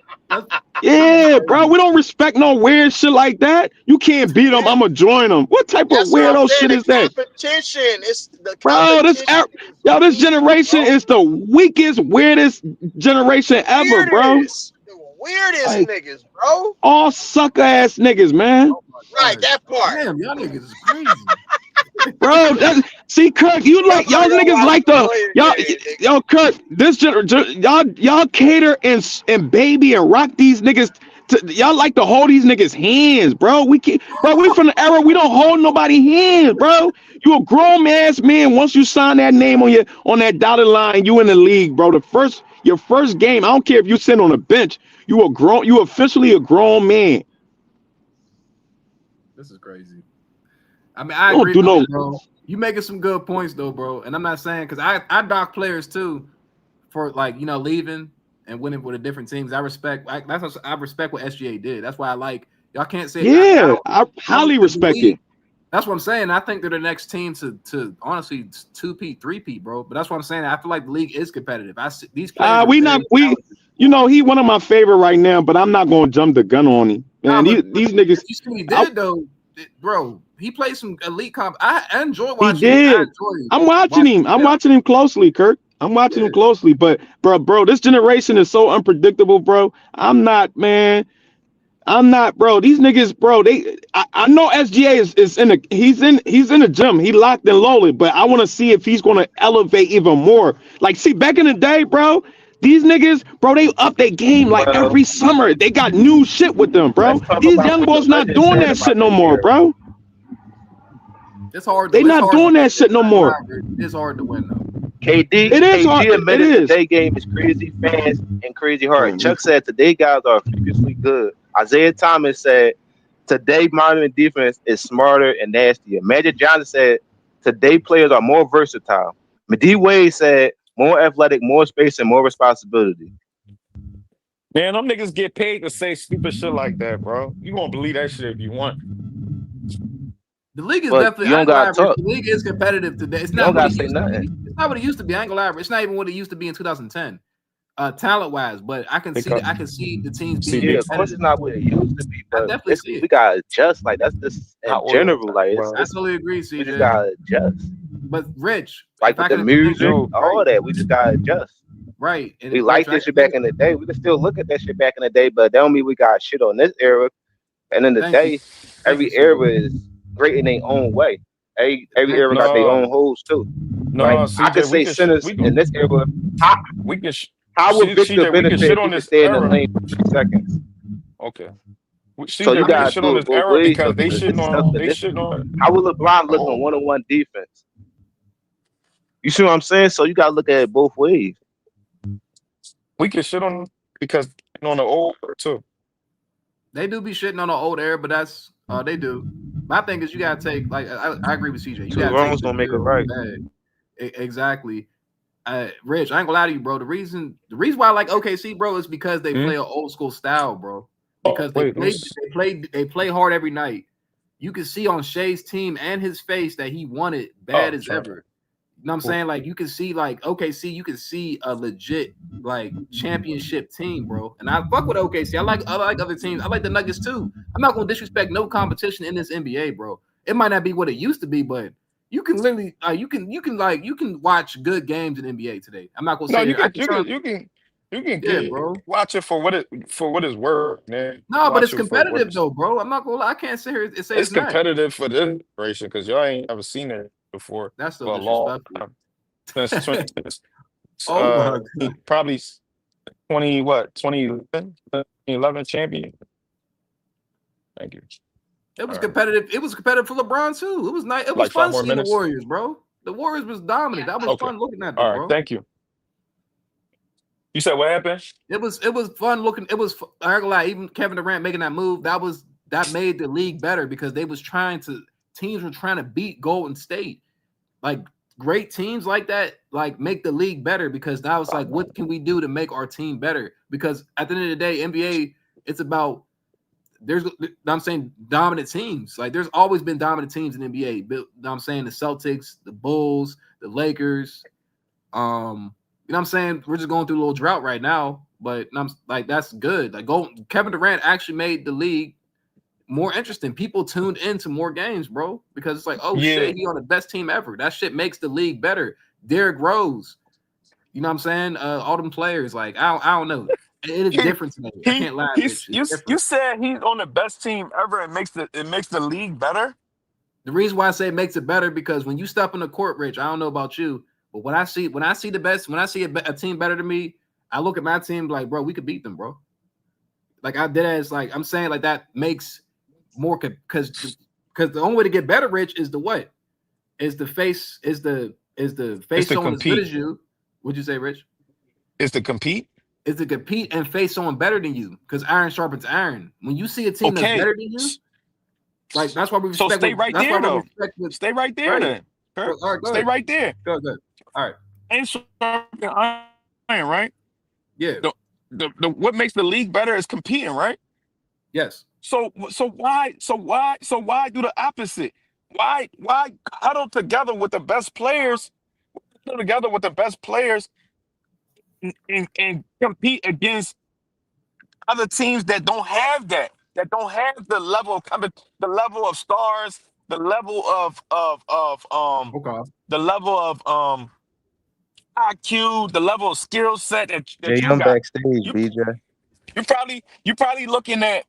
Yeah, bro. We don't respect no weird shit like that. You can't beat him. I'm gonna join him. What type of weirdo shit is that? Competition. It's the bro. This generation is the weakest, weirdest generation ever, bro. Weirdest niggas, bro. All sucker ass niggas, man. Right, that part. Damn, y'all niggas is crazy. Bro, see, Kirk, y'all niggas like yo, Kirk, this y'all cater and baby and rock these niggas. Y'all like to hold these niggas' hands, bro. We from the era we don't hold nobody hands, bro. You a grown ass man. Once you sign that name on that dotted line, you in the league, bro. Your first game, I don't care if you sit on a bench. You officially a grown man. This is crazy. I mean, I agree with you, bro. You making some good points though, bro. And I'm not saying because I dock players too for leaving and winning with a different teams. I respect what SGA did. That's why I like y'all can't say I highly respect it. That's what I'm saying. I think they're the next team to honestly 2-peat, 3-peat, bro. But that's what I'm saying. I feel like the league is competitive. I see these players. He one of my favorite right now, but I'm not gonna jump the gun on him. Man, these niggas. You see what he did though, bro. He played some elite comp. I enjoy watching. He did. I'm watching him. I'm watching him closely, Kirk. I'm watching him closely. But bro, this generation is so unpredictable, bro. I'm not, bro. These niggas, bro. I know SGA is in the gym. He locked and loaded. But I want to see if he's gonna elevate even more. Like, see, back in the day, bro. These niggas, bro, they up their game like every summer. They got new shit with them, bro. These young boys not doing that shit no more, bro. It's hard. They not doing that shit no more. It's hard to win though. KD admitted today game is crazy fast and crazy hard. Chuck said today guys are freakishly good. Isaiah Thomas said today modern defense is smarter and nastier. Magic Johnson said today players are more versatile. D Wade said more athletic, more space, and more responsibility. Man, them niggas get paid to say stupid shit like that, bro. You won't believe that shit if you want. The league is definitely. The league is competitive today. It's not what it used to be. It's not what it used to be. I ain't gonna lie. It's not even what it used to be in 2010, talent wise. But I can see the teams being. Yeah, of course, it's not what it used to be. But I definitely see it. We gotta adjust. Like that's just in general. Like I totally agree, CJ. We just gotta adjust. But Rich, like with the music, all that, we just gotta adjust. Right. And we like this shit back in the day. We can still look at that shit back in the day, but that don't mean we got shit on this era. And in the day, every era is great in their own way. Every era got their own holes too. No, like, CJ, I could say sinners in this era. How would Victor benefit if he could stay in the lane for 3 seconds? Okay. So you got to shit on this era because they shitting on. How would LeBron look on one-on-one defense? You see what I'm saying? So you got to look at it both ways. We can shit on because on the old era too. They do be shitting on the old era, but that's they do. My thing is you gotta take like I agree with CJ. You gotta wrong's gonna make it right. Exactly. Rich, I ain't gonna lie to you, bro. The reason why I like OKC, bro, is because they play an old school style, bro. Because they play hard every night. You can see on Shea's team and his face that he wanted bad as ever. You know what I'm saying? Like you can see like OKC, you can see a legit like championship team, bro. And I fuck with OKC. I like other teams. I like the Nuggets too. I'm not gonna disrespect no competition in this NBA, bro. It might not be what it used to be, but you can literally you can watch good games in NBA today. I'm not gonna say you can bro. Watch it for what it's worth, man. No, but it's competitive though, bro. I'm not gonna lie. I can't sit here and say it's competitive for this generation because y'all ain't ever seen it before. That's so disrespectful. Since oh my God. Probably 2011 champion. Thank you. It was All right. competitive. It was competitive for LeBron too. It was nice. It was Like 5 fun more seeing the minutes. Warriors, bro. The Warriors was dominant. That was Okay. fun looking at All them, right. bro. Thank you. You said what happened? It was fun looking. It was I ain't gonna lie, even Kevin Durant making that move, that made the league better because teams were trying to beat Golden State. Like great teams like that, like make the league better because now it's like, what can we do to make our team better? Because at the end of the day, NBA, it's about I'm saying dominant teams. Like there's always been dominant teams in the NBA. I'm saying the Celtics, the Bulls, the Lakers. You know what I'm saying? We're just going through a little drought right now, but I'm like, that's good. Like Kevin Durant actually made the league more interesting. People tuned into more games, bro, because it's like, oh shit, he on the best team ever. That shit makes the league better. Derrick Rose, you know what I'm saying? All them players, like I don't know. It is different today. I can't lie, Rich. You said he's on the best team ever. It makes the league better. The reason why I say it makes it better because when you step in the court, Rich, I don't know about you, but when I see the best, when I see a team better than me, I look at my team like, bro, we could beat them, bro. Like I did as like I'm saying like that makes more because the only way to get better, Rich, is the what? Is the face someone as good as you? What'd you say, Rich? Is to compete? Is to compete and face someone better than you because iron sharpens iron. When you see a team that's better than you, like that's why we respect. So stay right there, though. Stay right there, then. All right, stay right there. Good. All right. Ain't sharpens iron, right? Yeah. The what makes the league better is competing, right? Yes. So why do the opposite? Why huddle together with the best players? And compete against other teams that don't have that don't have the level of stars, the level of the level of IQ, the level of skill set Yeah, that you I'm got. backstage, BJ. You probably looking at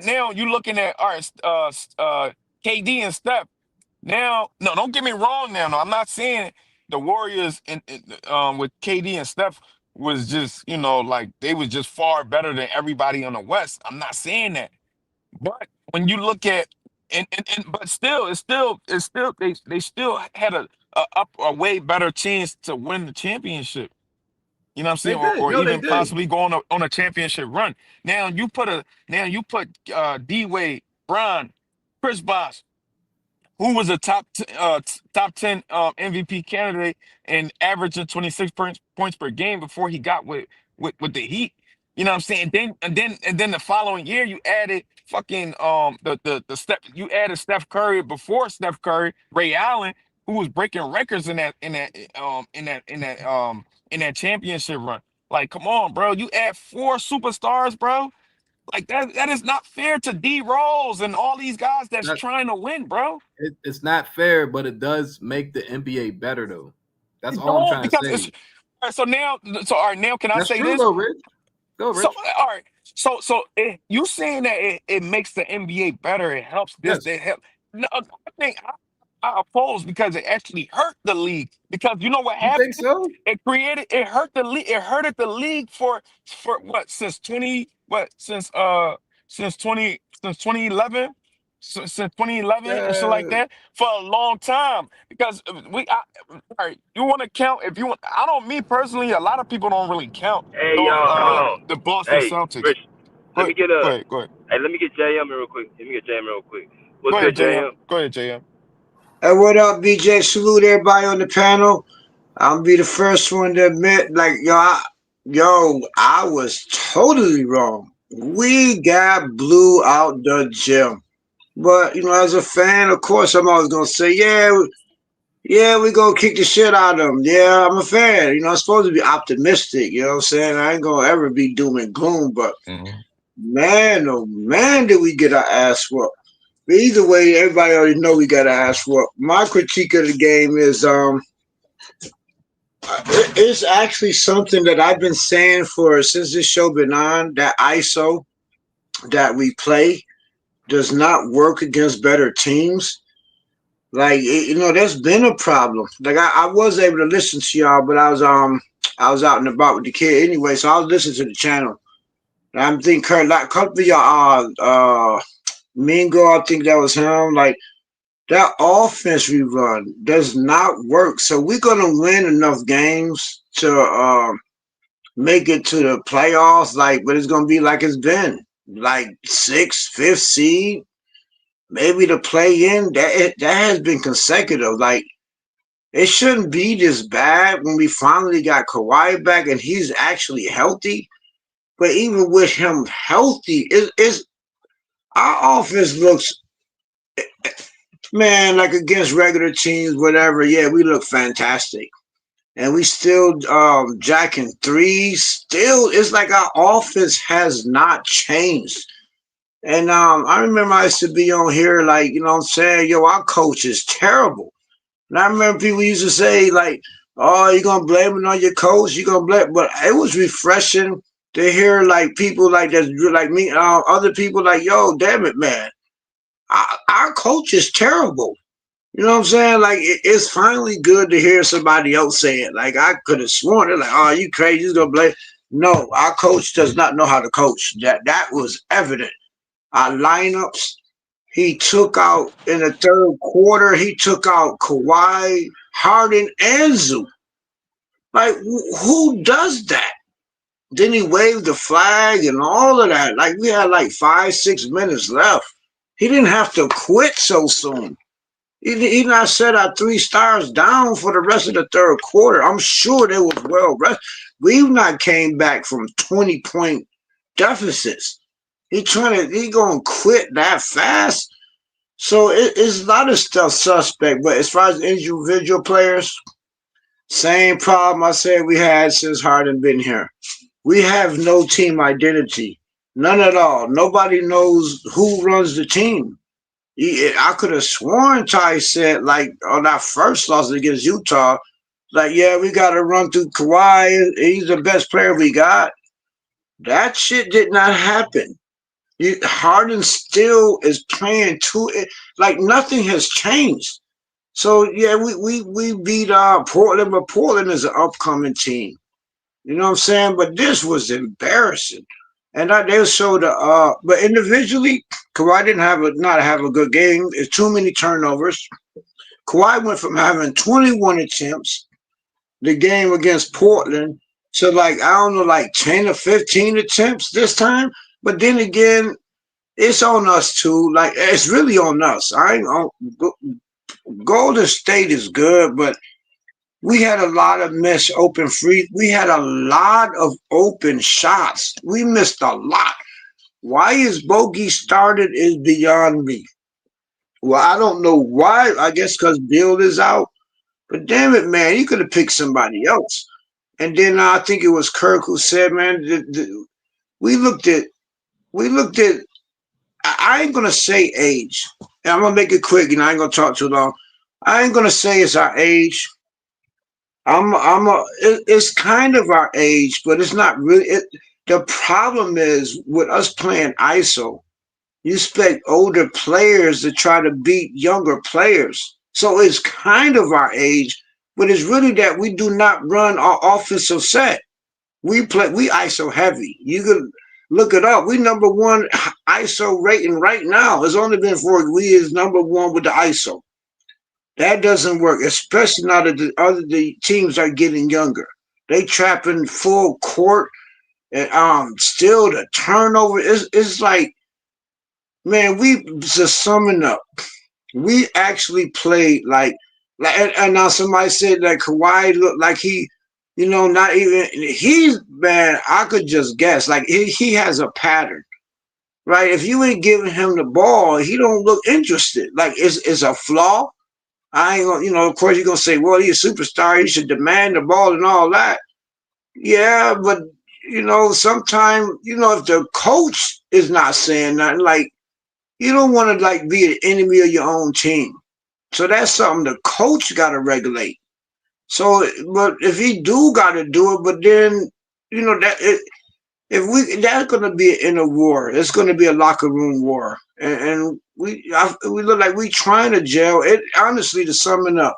now you're looking at all right, KD and Steph. Now, no, don't get me wrong. Now, no, I'm not saying the Warriors with KD and Steph was just like they was just far better than everybody on the West. I'm not saying that, but when you look at but still, it's still they still had a way better chance to win the championship. You know what I'm saying, or They even did. possibly go on a championship run. Now you put D Wade, Bron, Chris Bosh, who was a top 10 MVP candidate and averaging 26 points per game before he got with the Heat. You know what I'm saying? Then the following year you added fucking you added Steph Curry before Steph Curry, Ray Allen, who was breaking records in that championship run. Like, come on, bro. You add 4 superstars, bro. Like that is not fair to D Rose and all these guys that's trying to win, bro. It's not fair, but it does make the NBA better, though. That's all I'm No, trying to because say. it's all right. Now, can I That's say true, this? though, Rich. Go, Rich. So, all right. So you saying that it makes the NBA better? It helps this. Yes. It help. No, I think I oppose because it actually hurt the league. Because you know what You happened? think so? It hurt the league. It hurted the league for what since 2011. Since 2011 and shit like that for a long time because all right, you want to count if you want. I don't. Me personally, a lot of people don't really count Hey, those y'all, hold on. the Boston Hey, Celtics. Rich, let me get Go ahead. Hey, let me get JM real quick. What's Go ahead, good, JM. JM? Go ahead, JM. Hey, what up, BJ? Salute everybody on the panel. I'll be the first one to admit, like, I was totally wrong. We got blew out the gym. But, as a fan, of course, I'm always going to say, yeah, we going to kick the shit out of them. Yeah, I'm a fan. I'm supposed to be optimistic. You know what I'm saying? I ain't going to ever be doom and gloom. But, man, oh, man, did we get our ass whooped. But either way, everybody already know we got to ask for. My critique of the game is it's actually something that I've been saying since this show been on, that ISO that we play does not work against better teams. Like, there's been a problem. Like I was able to listen to y'all, but I was out and about with the kid anyway, so I was listening to the channel. And I'm thinking, Kurt, like a couple of y'all Mingo, I think that was him. Like that offense we run does not work. So we're gonna win enough games to make it to the playoffs. Like, but it's gonna be like it's been, like sixth, fifth seed, maybe the play in. That has been consecutive. Like it shouldn't be this bad when we finally got Kawhi back and he's actually healthy. But even with him healthy, it's our offense looks, man, like against regular teams, whatever. Yeah, we look fantastic. And we still jacking threes. Still, it's like our offense has not changed. And I remember I used to be on here like, you know what I'm saying, yo, our coach is terrible. And I remember people used to say like, oh, you're gonna blame it on your coach, you're gonna blame, but it was refreshing to hear like people like that, like me, other people like, yo, damn it, man, our coach is terrible. You know what I'm saying? Like it's finally good to hear somebody else say it. Like I could have sworn they're like, "Oh, you crazy? You're gonna blame?" No, our coach does not know how to coach. That was evident. Our lineups. He took out in the third quarter. He took out Kawhi, Harden, and Zoo. Like who does that? Then he waved the flag and all of that. Like we had like 5, 6 minutes left. He didn't have to quit so soon. He not set our 3 stars down for the rest of the third quarter. I'm sure they was well rested. We've not came back from 20-point deficits. He gonna quit that fast. So it's a lot of stuff suspect. But as far as individual players, same problem I said we had since Harden been here. We have no team identity. None at all. Nobody knows who runs the team. I could have sworn Ty said, like, on our first loss against Utah, like, yeah, we got to run through Kawhi. He's the best player we got. That shit did not happen. Harden still is playing to it. Like, nothing has changed. So, yeah, we beat Portland, but Portland is an upcoming team. You know what I'm saying? But this was embarrassing. And they showed but individually, Kawhi didn't not have a good game. It's too many turnovers. Kawhi went from having 21 attempts the game against Portland to like, I don't know, like 10 or 15 attempts this time. But then again, it's on us too. Like it's really on us. I ain't on Golden State is good, but we had a lot of missed open free. We had a lot of open shots. We missed a lot. Why is Bogey started is beyond me. Well, I don't know why. I guess because Bill is out. But damn it, man, you could have picked somebody else. And then I think it was Kirk who said, man, we looked at. I ain't gonna say age. And I'm gonna make it quick, and I ain't gonna talk too long. I ain't gonna say it's our age. It's kind of our age, but it's not really. The problem is with us playing ISO. You expect older players to try to beat younger players. So it's kind of our age, but it's really that we do not run our offensive set. We ISO heavy. You could look it up. We number one ISO rating right now. It's only been 4 years number one with the ISO. That doesn't work, especially now that the teams are getting younger. They trapping full court and still the turnover. It's like, man, we just summing up. We actually played and now somebody said that Kawhi looked like he, not even he's man. I could just guess like he has a pattern, right? If you ain't giving him the ball, he don't look interested. Like it's a flaw. I ain't gonna, of course you're gonna say, well, he's a superstar. He should demand the ball and all that. Yeah, but sometimes if the coach is not saying nothing, like. You don't want to like be an enemy of your own team. So that's something the coach got to regulate. So, but if he do got to do it, but then that's going to be an inner war. It's going to be a locker room war, and we look like we trying to gel. It honestly, to sum it up,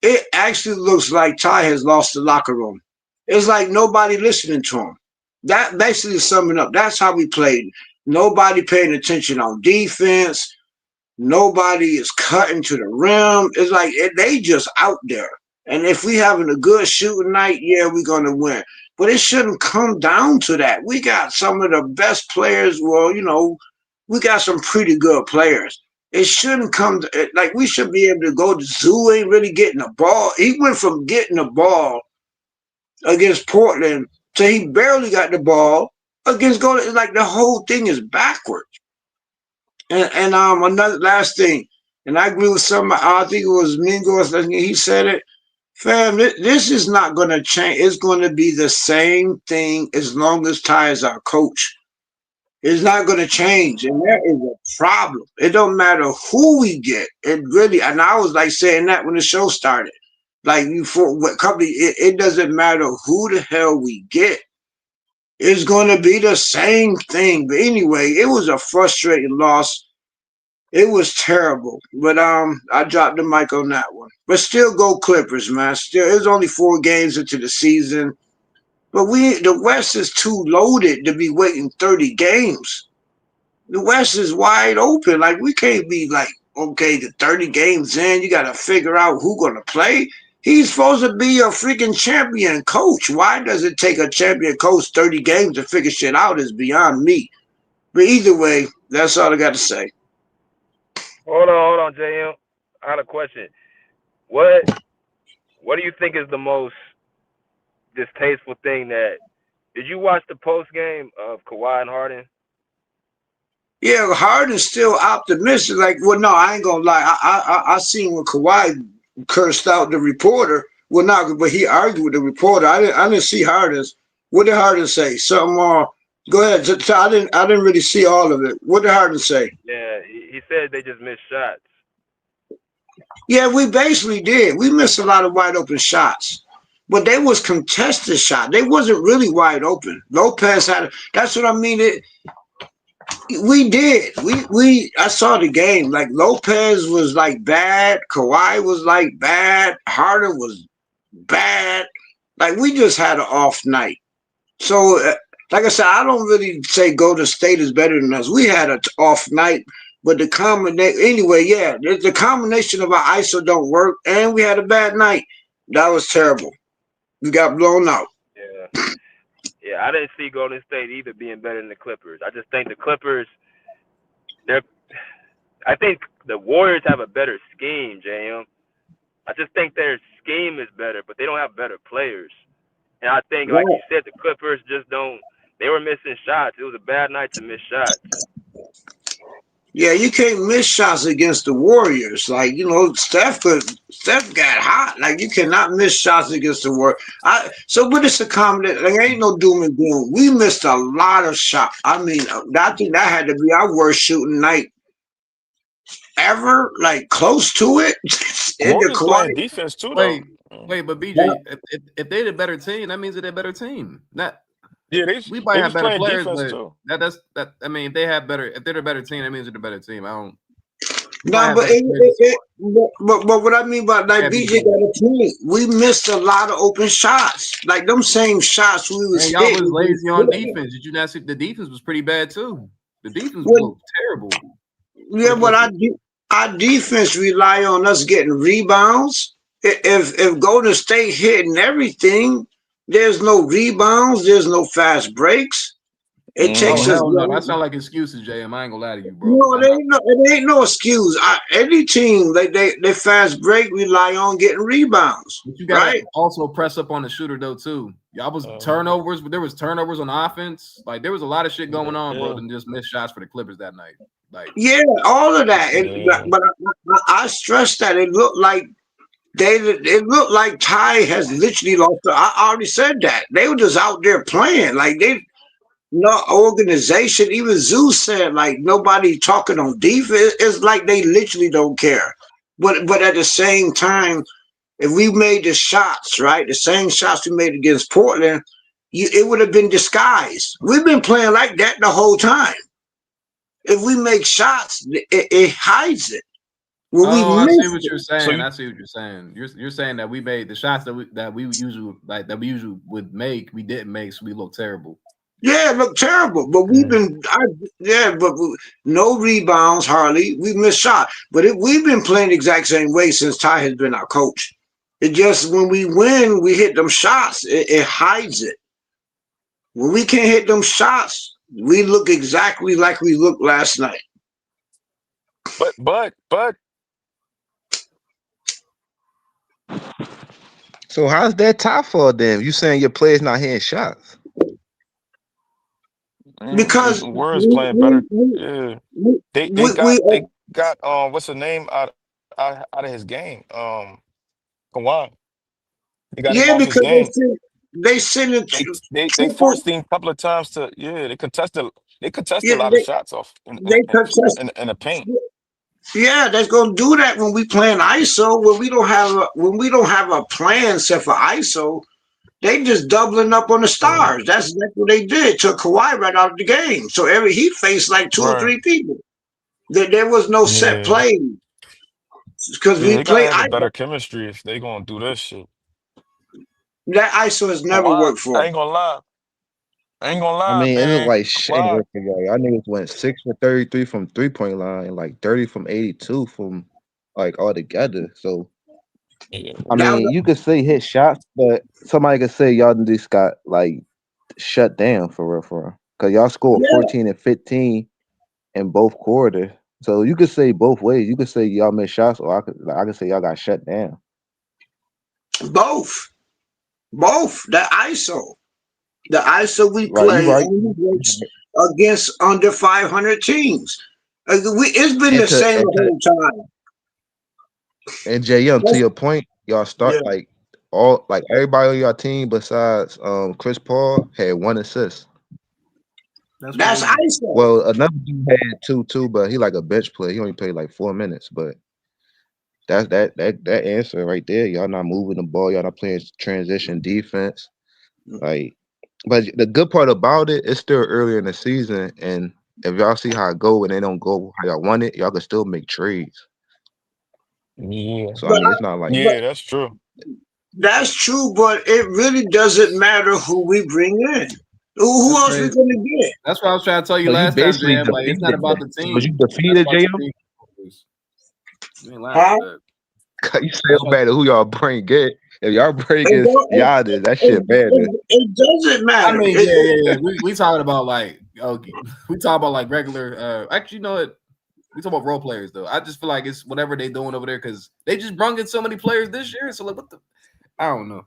it actually looks like Ty has lost the locker room. It's like nobody listening to him. That basically summing up. That's how we played. Nobody paying attention on defense. Nobody is cutting to the rim. It's like they just out there. And if we having a good shooting night, yeah, we're gonna win. But it shouldn't come down to that. We got some of the best players. Well, we got some pretty good players. It shouldn't come to, like we should be able to go to Zoo ain't really getting the ball. He went from getting the ball against Portland to he barely got the ball against Golden. Like the whole thing is backwards. And another last thing, and I agree with somebody. I think it was Mingos. He said it. Fam, this is not going to change. It's going to be the same thing as long as Ty is our coach. It's not going to change, and there is a problem. It don't matter who we get. It really, and I was like saying that when the show started. Like for what company, it doesn't matter who the hell we get. It's going to be the same thing. But anyway, it was a frustrating loss. It was terrible, but I dropped the mic on that one. But still, go Clippers, man. Still, it's only 4 games into the season, but the West is too loaded to be waiting 30 games. The West is wide open. Like we can't be like, okay, the 30 games in, you got to figure out who's gonna play. He's supposed to be a freaking champion coach. Why does it take a champion coach 30 games to figure shit out? Is beyond me. But either way, that's all I got to say. Hold on, JM. I had a question. What do you think is the most distasteful thing that? Did you watch the post game of Kawhi and Harden? Yeah, Harden's still optimistic. Like, well, no, I ain't gonna lie. I seen when Kawhi cursed out the reporter. Well, not, but he argued with the reporter. I didn't see Harden's. What did Harden say? Something. Go ahead. I didn't really see all of it. What did Harden say? Yeah, he said they just missed shots. Yeah, we basically did. We missed a lot of wide open shots, but they was contested shot. They wasn't really wide open. Lopez had. That's what I mean. We did. I saw the game. Like Lopez was like bad. Kawhi was like bad. Harden was bad. Like we just had an off night. So, like I said, I don't really say Golden State is better than us. We had an off night, but the combination anyway. Yeah, the combination of our ISO don't work, and we had a bad night. That was terrible. We got blown out. Yeah, I didn't see Golden State either being better than the Clippers. I just think the Clippers, I think the Warriors have a better scheme, JM. I just think their scheme is better, but they don't have better players. And I think, like you said, the Clippers just don't. They were missing shots. It was a bad night to miss shots. Yeah, you can't miss shots against the Warriors. Like, Steph got hot. Like, you cannot miss shots against the Warriors. So what is the comment? Like, ain't no doom and gloom. We missed a lot of shots. I mean, I think that had to be our worst shooting night ever. Like, close to it. Warriors playing defense too, though. Wait, but BJ, if they're the better team, that means that they're a better team. We might have better players, but too. that. I mean, if they're the better team, that means they're the better team. I don't. No, but what I mean by like BJ got a point. We missed a lot of open shots. Like them same shots we was y'all hitting. was lazy on defense. Did you not see the defense was pretty bad too? The defense was terrible. Yeah, but our defense rely on us getting rebounds. If Golden State hitting everything, there's no rebounds, there's no fast breaks. It takes us. No, that sound like excuses, JM. I ain't gonna lie to you, bro. No, it ain't no excuse. Any team they fast break rely on getting rebounds. But you gotta also press up on the shooter though too. Y'all was turnovers, but there was turnovers on offense. Like there was a lot of shit going on, bro, than just missed shots for the Clippers that night. Like all of that. But I stress that it looked like it looked like Ty has literally lost. I already said that they were just out there playing like they. No organization, even Zeus said like nobody talking on defense. It's like they literally don't care. But at the same time, if we made the shots, right, the same shots we made against Portland, it would have been disguised. We've been playing like that the whole time. If we make shots, it hides it. I see what you're saying. I see what you're saying. You're saying that we made the shots that we usually would make, we didn't make, so we look terrible. Yeah, it looked terrible. But no rebounds hardly. We missed shot. But we've been playing the exact same way since Ty has been our coach. It just when we win, we hit them shots. It hides it. When we can't hit them shots, we look exactly like we looked last night. But So how's that tie for them? You saying your players not hitting shots? His Because words playing better. Yeah, they we they got what's the name out of his game? Kawhi. They got him yeah, off his because game. they send it They triple. forced him a couple of times to they contested Yeah, a lot of shots off they contest. in the paint. Yeah, they're gonna do that when we playing ISO. When we don't have a plan set for ISO, they just doubling up on the stars. That's what they did. Took Kawhi right out of the game. So he faced like two or Right. three people. There was no set Yeah. play because Yeah, we they gotta play have a ISO. better chemistry if they gonna do this shit. That ISO has never Kawhi, worked for I us. ain't gonna lie. I ain't gonna I lie, mean, it looked man. like shit ain't Kawhi. working, y'all. Y'all niggas went 6 for 33 from 3-point line and like 30 from 82 from like all together. So Yeah. I mean, you could say hit shots, but somebody could say y'all just got like shut down for real, for real. Cause y'all scored Yeah, 14 and 15 in both quarters. So you could say both ways. You could say y'all missed shots, or I could say y'all got shut down. both. The ISO we Right, you play right. only works against under 500 teams. It's been And the to same and the to whole time. and JM, to That's, your point, y'all start yeah, like everybody on your team besides Chris Paul had 1 assist. That's that's crazy. ISO. Well, another dude had two too, but he like a bench player. He only played like 4 minutes. But that's that answer right there. Y'all not moving the ball. Y'all not playing transition defense. Like, but the good part about it, it's still early in the season, and if y'all see how it go and they don't go how y'all want it, y'all can still make trades. Yeah. So I But, mean, it's not like but Yeah, that's true. that's true, but it really doesn't matter who we bring in. Who That's else we crazy. gonna get? That's what I was trying to tell you so you last time, basically JM. Like, it's not defeated about that. the So was you team. That's defeated, about the JM? team. You ain't lying Huh? about that. You say That's no what matter who y'all bring it. If y'all bring It, is don't- Giannis, that shit matter. it doesn't I matter. mean. Yeah. We talking about like we talk about like regular. Actually, you know what? We talk about role players though. I just feel like it's whatever they doing over there because they just brung in so many players this year. So like, what the? I don't know.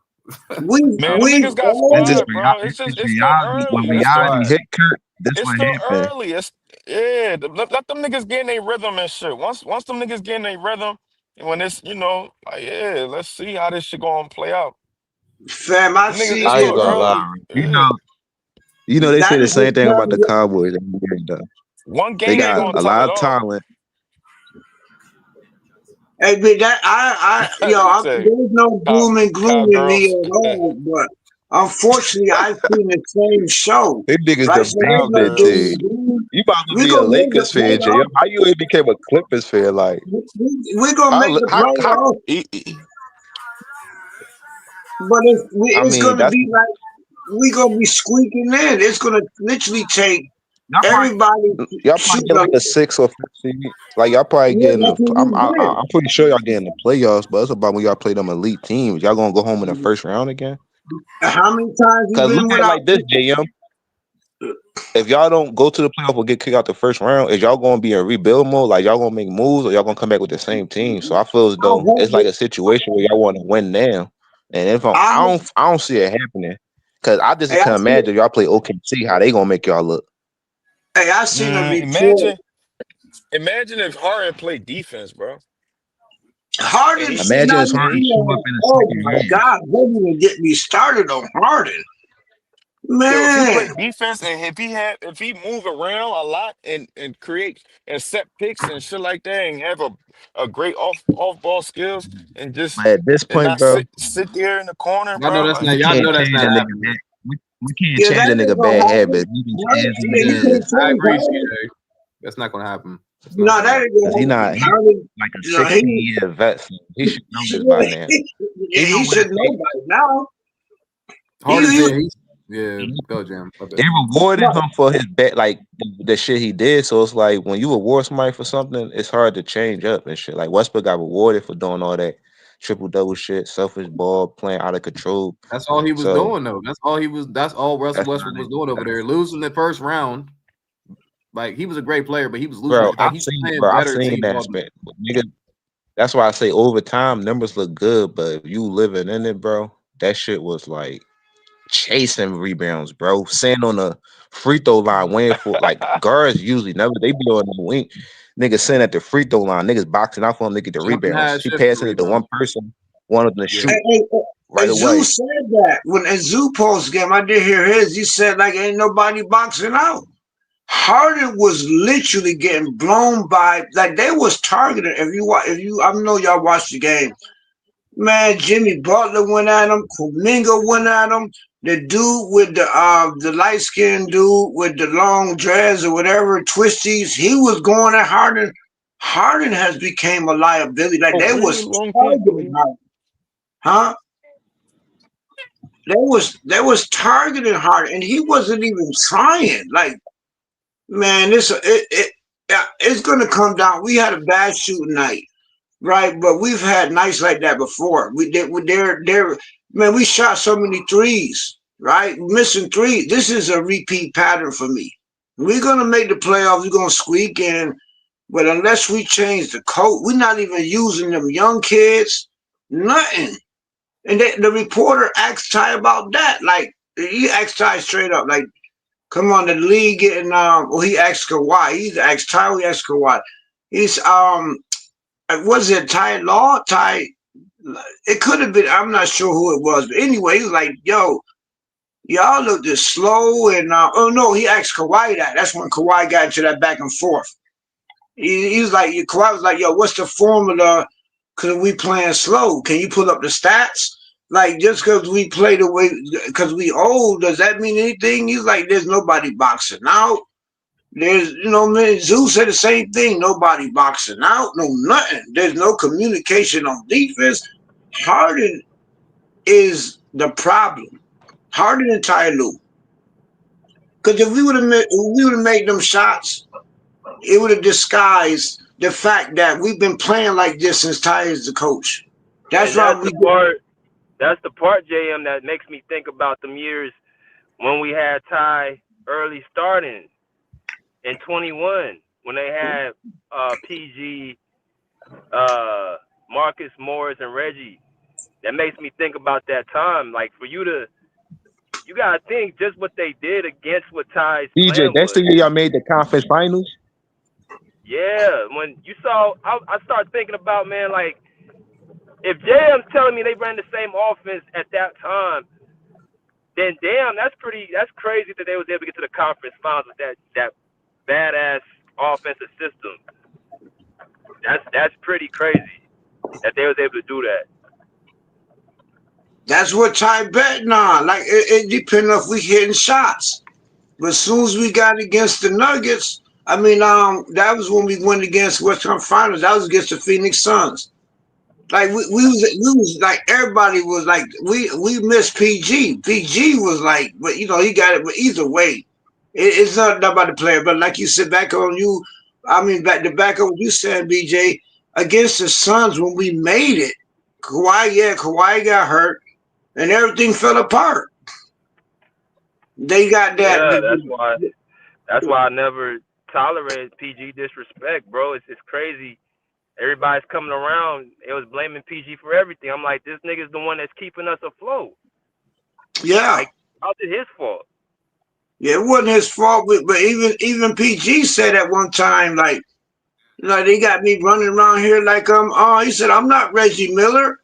Man, them We've niggas got And just squad, always bro. it's It's still reality. When early. That's reality why. hit Kurt, this It's what still happened. early. Let them niggas get in their rhythm and shit. Once them niggas get in their rhythm, and when it's like let's see how this shit gonna play out. fam. I Them niggas, see it's I still ain't gonna it. lie. early. You Yeah. know, they say That the is the same thing about the term. Cowboys. Every year, though. One They game ain't got gonna a tell lot it of all. talent. Hey, but You say there's no doom and gloom in me cowgirls, at all. But unfortunately, I've seen the same show, They niggas right? So there's no debated, doom T. cowgirls. and gloom. You about to We be a gonna make Lakers fan, JM. How you even became a Clippers fan? Like, we gonna make the how playoffs, but I it's mean, gonna that's be like we gonna be squeaking in. It's gonna literally take y'all everybody probably get shooting like up. a 6 or 5 seed. Like y'all probably Yeah, getting the. that's what we did. I'm pretty sure y'all getting the playoffs, but it's about when y'all play them elite teams. Y'all gonna go home in the first round again? How many times we Cause look been at it without? like this, JM. If y'all don't go to the playoff or get kicked out the first round, is y'all gonna be in rebuild mode? Like y'all gonna make moves, or y'all gonna come back with the same team? So I feel as I though hope it's like a situation where y'all want to win now, and if I I don't see it happening. Cause I just hey, can imagine if y'all play OKC, how they gonna make y'all look. I seen a Man, report. imagine if Harden played defense, bro. Harden should Imagine not it's hard to be show up on. in the Oh second my year. God! Don't even get me started on Harden, Yo, if he play man. defense and if he move around a lot and create and set picks and shit like that and have a great off ball skills and just But at this and point, not bro, sit there in the corner, Y'all know bro. that's Like not. we Y'all can't know that's change a not nigga. happening. We can't Yeah, change that a nigga ain't gonna bad happen. habits. He just Harden, is who yeah, you he Yeah, can't is. I change agree, Harden. CJ. That's not gonna happen. That's not No, gonna that happen. ain't Cause gonna happen. he Harden, like a you know, 16-year vet. So he should know this by now. He know he what it should know takes. by now. He, Harden's he there. Yeah, go Jam. Okay. They rewarded him for his bet, like the shit he did. So it's like when you reward somebody for something, it's hard to change up and shit. Like Westbrook got rewarded for doing all that triple double shit, selfish ball, playing out of control. That's all he was So doing though. That's all Russell that's Westbrook not was it. doing over there. Losing the first round. Like he was a great player, but he was losing. Bro, Like he's playing I've better seen team that ball. spec. Nigga, that's why I say over time numbers look good, but if you living in it, bro, that shit was like chasing rebounds, bro. Sitting on the free throw line, waiting for like guards usually never they be on the wing. Niggas sitting at the free throw line, niggas boxing out for him to get the Jumping high rebounds. He shift for passing it to one rebound. person, one of them to Yeah. shoot right And Zoo away. said that when in Zoo post game, I did hear his. He said like ain't nobody boxing out. Harden was literally getting blown by like they was targeted. If you I know y'all watched the game. Man, Jimmy Butler went at him. Kuminga went at him. The dude with the light skinned dude with the long dreads or whatever twisties, he was going at Harden. Harden has became a liability. Like Oh, they what do you was mean long pants? targeting Harden, huh? They was targeting Harden, and he wasn't even trying. Like man, it's gonna come down. We had a bad shooting night. Right, but we've had nights like that before. We did. They're man. We shot so many threes. Right, missing three. This is a repeat pattern for me. We're gonna make the playoffs. We're gonna squeak in, but unless we change the code, we're not even using them young kids. Nothing. And the reporter asked Ty about that. Like he asked Ty straight up, like, "Come on, the league getting Well, he asked Kawhi. He asked Ty. We asked Kawhi. He's was it Ty Law? Ty, it could have been. I'm not sure who it was, but anyway, he was like, "Yo, y'all look this slow." And oh no, he asked Kawhi that. That's when Kawhi got into that back and forth. He was like, Kawhi was like, "Yo, what's the formula? Cause we playing slow. Can you pull up the stats? Like just because we play the way, because we old, does that mean anything?" He's like, "There's nobody boxing out." There's, man, Zeus said the same thing. Nobody boxing out, no nothing. There's no communication on defense. Harden is the problem. Harden and Ty Lue. Because if we would have made them shots, it would have disguised the fact that we've been playing like this since Ty is the coach. That's And why that's the part. That's the part, JM, that makes me think about them years when we had Ty early starting in 21 when they had PG, Marcus Morris, and Reggie. That makes me think about that time. Like for you gotta think just what they did against what Ty's DJ, plan that's the was. year y'all made the conference finals. Yeah, when you saw, I started thinking about, man, like if JM's telling me they ran the same offense at that time, then damn, that's crazy that they was able to get to the conference finals with that badass offensive system. That's pretty crazy that they was able to do that. that's what Ty betting on. Like it depends if we hitting shots. But as soon as we got against the Nuggets, I mean, that was when we went against Western Finals. That was against the Phoenix Suns. Like we was like everybody was like we missed PG. PG was like, but he got it. But either way, it's not about the player. But like you said, back on you. I mean, back on what you said, BJ, against the Suns when we made it. Kawhi got hurt and everything fell apart. They got that. Yeah, that's why I never tolerated PG disrespect, bro. It's crazy. Everybody's coming around. It was blaming PG for everything. I'm like, this nigga's the one that's keeping us afloat. Yeah. Like, how's it his fault? Yeah, it wasn't his fault, but even PG said at one time, like they got me running around here like he said, "I'm not Reggie Miller."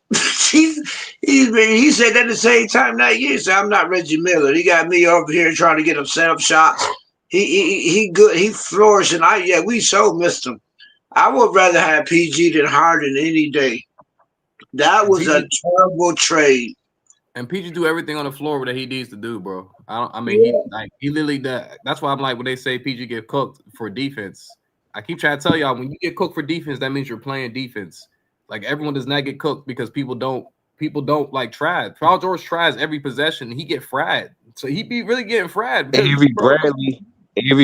he said that at the same time that year. He said, "I'm not Reggie Miller." He got me over here trying to get him set up shots. He good. He flourishing. We so missed him. I would rather have PG than Harden any day. That was a terrible trade. And PG do everything on the floor that he needs to do, bro. He literally does. That's why I'm like when they say PG get cooked for defense. I keep trying to tell y'all when you get cooked for defense, that means you're playing defense. Like everyone does not get cooked because people don't like try. Paul George tries every possession. He get fried So he be really getting fried. Avery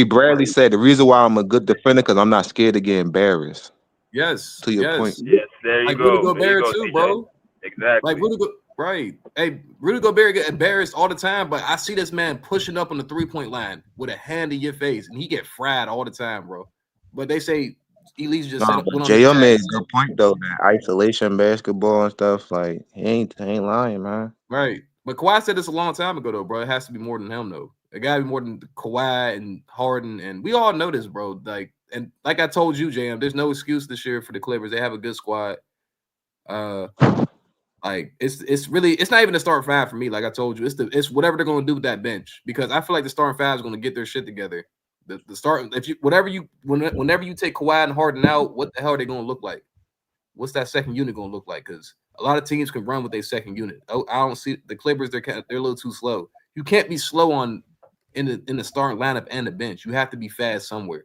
Bradley said the reason why I'm a good defender because I'm not scared to get embarrassed. Yes, To your point. Yes, there you like Rudy go. There you Gobert go, too, CJ. bro. Exactly. Like right. Hey, Rudy Gobert get embarrassed all the time, but I see this man pushing up on the 3-point line with a hand in your face, and he get fried all the time, bro. But they say Elise just No, but went on his JM back. made a good point though. That isolation basketball and stuff, like he ain't lying, man. Right. But Kawhi said this a long time ago, though, bro. It has to be more than him, though. It gotta be more than Kawhi and Harden, and we all know this, bro. Like I told you, JM, there's no excuse this year for the Clippers. They have a good squad. Like it's not even a start five for me. Like I told you, it's whatever they're gonna do with that bench, because I feel like the starting five is gonna get their shit together. The start whenever you take Kawhi and Harden out, what the hell are they gonna look like? What's that second unit gonna look like? Because a lot of teams can run with their second unit. I don't see the Clippers. They're a little too slow. You can't be slow in the starting lineup and the bench. You have to be fast somewhere.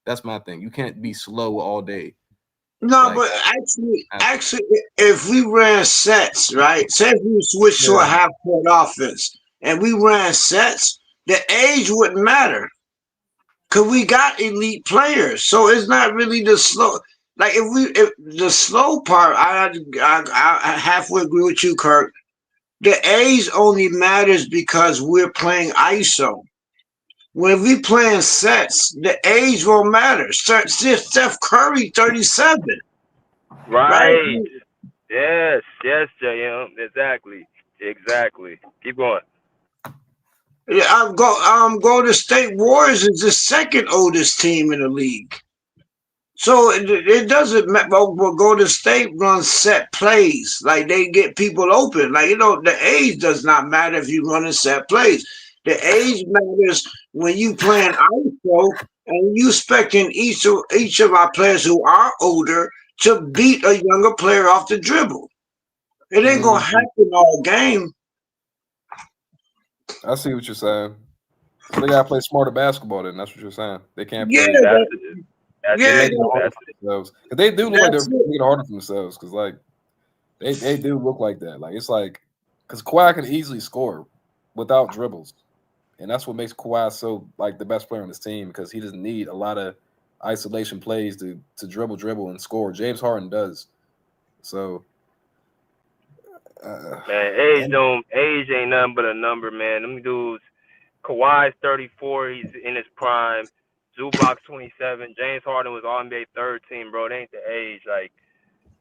That's my thing. You can't be slow all day. No, but actually, if we ran sets, right? Say if we switched to a half court offense and we ran sets, the age wouldn't matter because we got elite players. So it's not really the slow. Like if the slow part, I halfway agree with you, Kirk. The age only matters because we're playing ISO. When we playing sets, the age won't matter. Steph Curry, 37. Right. Yes, JM. Exactly. Keep going. Yeah, Golden State Warriors is the second oldest team in the league. So it doesn't matter. But Golden State runs set plays. Like they get people open. Like, the age does not matter if you run a set plays. The age matters when you playing ISO and you expecting each of our players who are older to beat a younger player off the dribble. It ain't gonna happen all game. I see what you're saying. So they gotta play smarter basketball. Then that's what you're saying. They can't Yeah, play. They make it harder for themselves. They do look like they're making it harder for themselves because like they do look like that. Like it's like because Kawhi can easily score without dribbles, and that's what makes Kawhi so like the best player on this team because he doesn't need a lot of isolation plays to dribble and score. James Harden does. So Man, age ain't nothing but a number, man. Them dudes, Kawhi's 34, he's in his prime. Zubac 27. James Harden was All NBA third team, bro. It ain't the age. Like,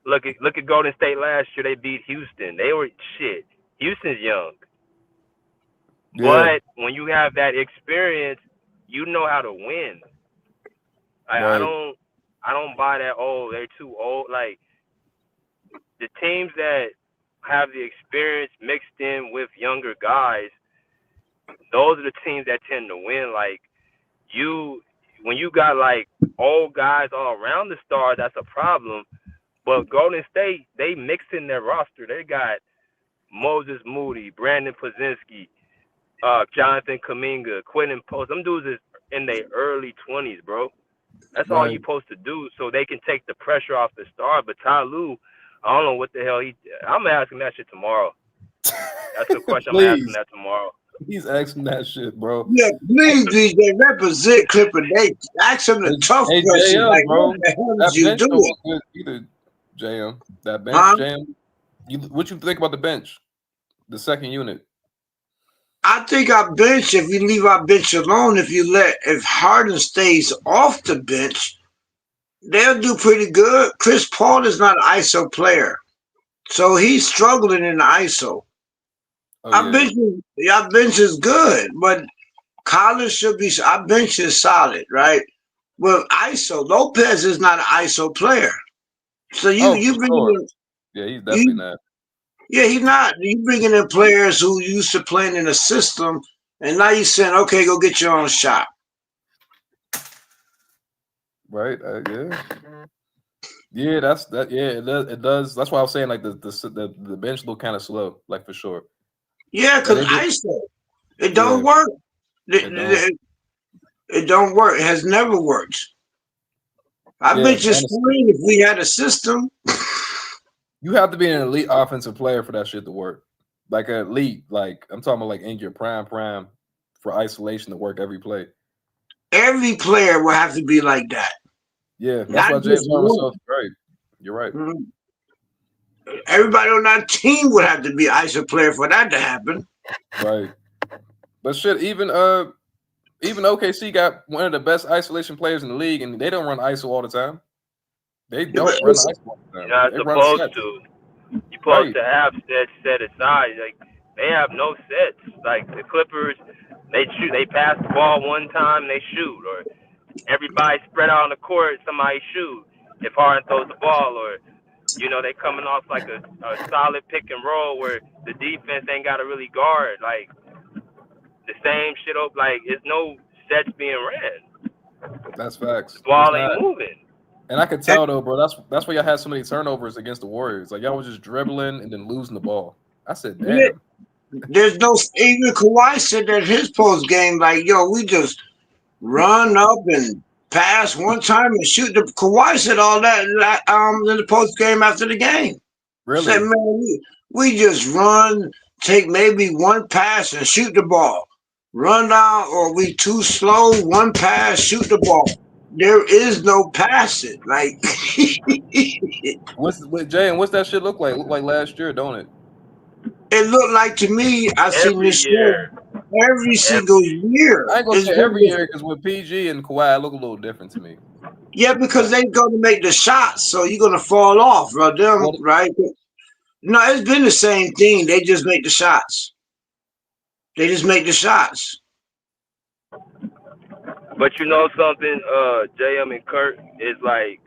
look at Golden State last year. They beat Houston. They were shit. Houston's young, but when you have that experience, you know how to win. I don't buy that. Oh, they're too old. Like the teams that have the experience mixed in with younger guys, those are the teams that tend to win. Like when you got like old guys all around the star, that's a problem. But Golden State, they mixed in their roster. They got Moses Moody, Brandon Pozinski, Jonathan Kuminga, Quentin Post. Them dudes is in their early 20s, bro. That's all you're supposed to do so they can take the pressure off the star. But Ty Lue, I don't know what the hell I'm asking that shit tomorrow. That's the question. I'm asking that tomorrow. He's asking that shit, bro. Yeah, please, DJ, represent Clipper. They ask him the tough questions. JM, Like, bro. what the hell That did you bench do? don't look good either, JM. That bench, JM. What you think about the bench? The second unit. I think our bench, if you leave our bench alone, if Harden stays off the bench, they'll do pretty good. Chris Paul is not an ISO player, so he's struggling in the ISO. Our bench is good, but Collins should be. Our bench is solid, right? Well, ISO Lopez is not an ISO player, so you bring in. Yeah, he's definitely not. Yeah, he's not. You bringing in players who used to playing in a system, and now you're saying, "Okay, go get your own shot." Right? Yeah, that's that. Yeah, it does. That's why I was saying like the bench look kind of slow, like for sure. Yeah, because ISO, it don't work. It don't work. It has never worked. I bet you screen if we had a system. You have to be an elite offensive player for that shit to work. like a elite. Like I'm talking about like in your prime for isolation to work every play. Every player will have to be like that. Yeah, that's Not why just James Harden was one. so right. You're right. Everybody on that team would have to be ISO player for that to happen. Right. But shit, even OKC got one of the best isolation players in the league, and they don't run ISO all the time. They don't run ISO all the time. You're not They run supposed sets. to. You're supposed Right. to have sets set aside. Like they have no sets. Like the Clippers, they pass the ball one time, they shoot, or everybody spread out on the court, somebody shoot. If Harden throws the ball, or they coming off like a solid pick and roll where the defense ain't got to really guard. Like the same shit up. Like it's no sets being ran. That's facts. The ball It's ain't not. moving. And I could tell though, bro. That's why y'all had so many turnovers against the Warriors. Like y'all was just dribbling and then losing the ball. I said, damn. There's no even Kawhi said that his post game, like, yo, we just run up and pass one time and shoot. The Kawhi said all that in the post game after the game. Really? Said, man, we just run, take maybe one pass and shoot the ball. Run down, or we too slow, one pass, shoot the ball. There is no passing. Like What's that shit look like? Look like last year, don't it? it looked like to me, I seen Every this year. every single year. I ain't gonna It's say been every year because with PG and Kawhi, it look a little different to me. Yeah, because they going to make the shots, so you're gonna fall off, bro. Them right? No, it's been the same thing. They just make the shots. They just make the shots. But you know something, JM and Kurt is like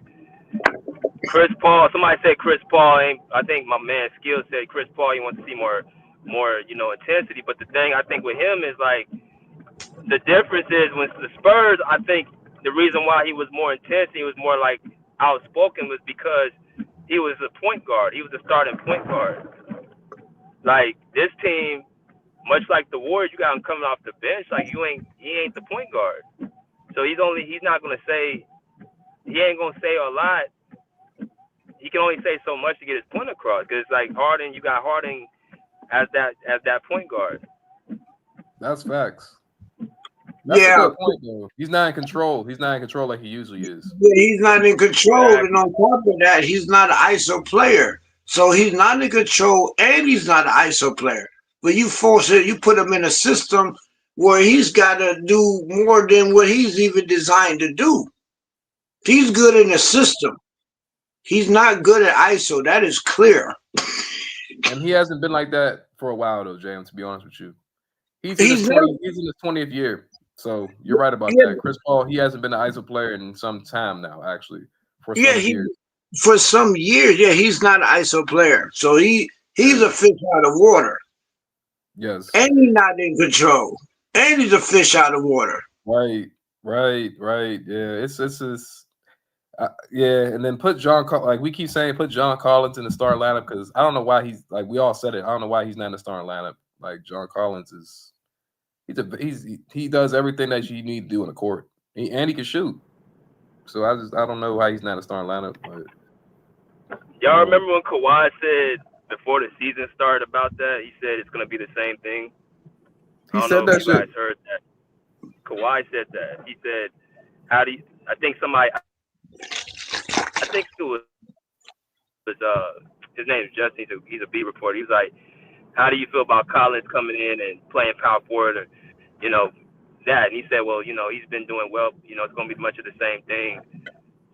Chris Paul. Somebody said Chris Paul ain't. I think my man Skill said Chris Paul. He wants to see more intensity. But the thing I think with him is like the difference is when the Spurs. I think the reason why he was more intense, he was more like outspoken, was because he was a point guard. He was a starting point guard. Like this team, much like the Warriors, you got him coming off the bench. Like he ain't the point guard. So he's not gonna say, he ain't gonna say a lot. He can only say so much to get his point across. Cause like Harden, you got Harden as that point guard. That's facts. That's a good point though. He's not in control. He's not in control like he usually is. Yeah, he's not in control, and on top of that, he's not an ISO player. So he's not in control, and he's not an ISO player. But you put him in a system where he's got to do more than what he's even designed to do. He's good in the system. He's not good at ISO. That is clear. And he hasn't been like that for a while though, James, to be honest with you. He's in his 20th year. So you're right about that. Chris Paul, he hasn't been an ISO player in some time now, actually. For some years. Yeah, he's not an ISO player. So he's a fish out of water. Yes. And he's not in control. And he's a fish out of water. Right. Yeah, it's yeah, and then put like we keep saying, put John Collins in the starting lineup because I don't know why he's like we all said it. I don't know why he's not in the starting lineup. Like John Collins is, he does everything that you need to do in the court, and he can shoot. So I don't know why he's not in the starting lineup. But y'all remember when Kawhi said before the season started about that? He said it's gonna be the same thing. I don't know if you guys heard that. Kawhi said that. He said, "How do you?" I think it was his name is Justin. He's a beat reporter. He was like, "How do you feel about Collins coming in and playing power forward, or that?" And he said, "Well, he's been doing well. It's gonna be much of the same thing."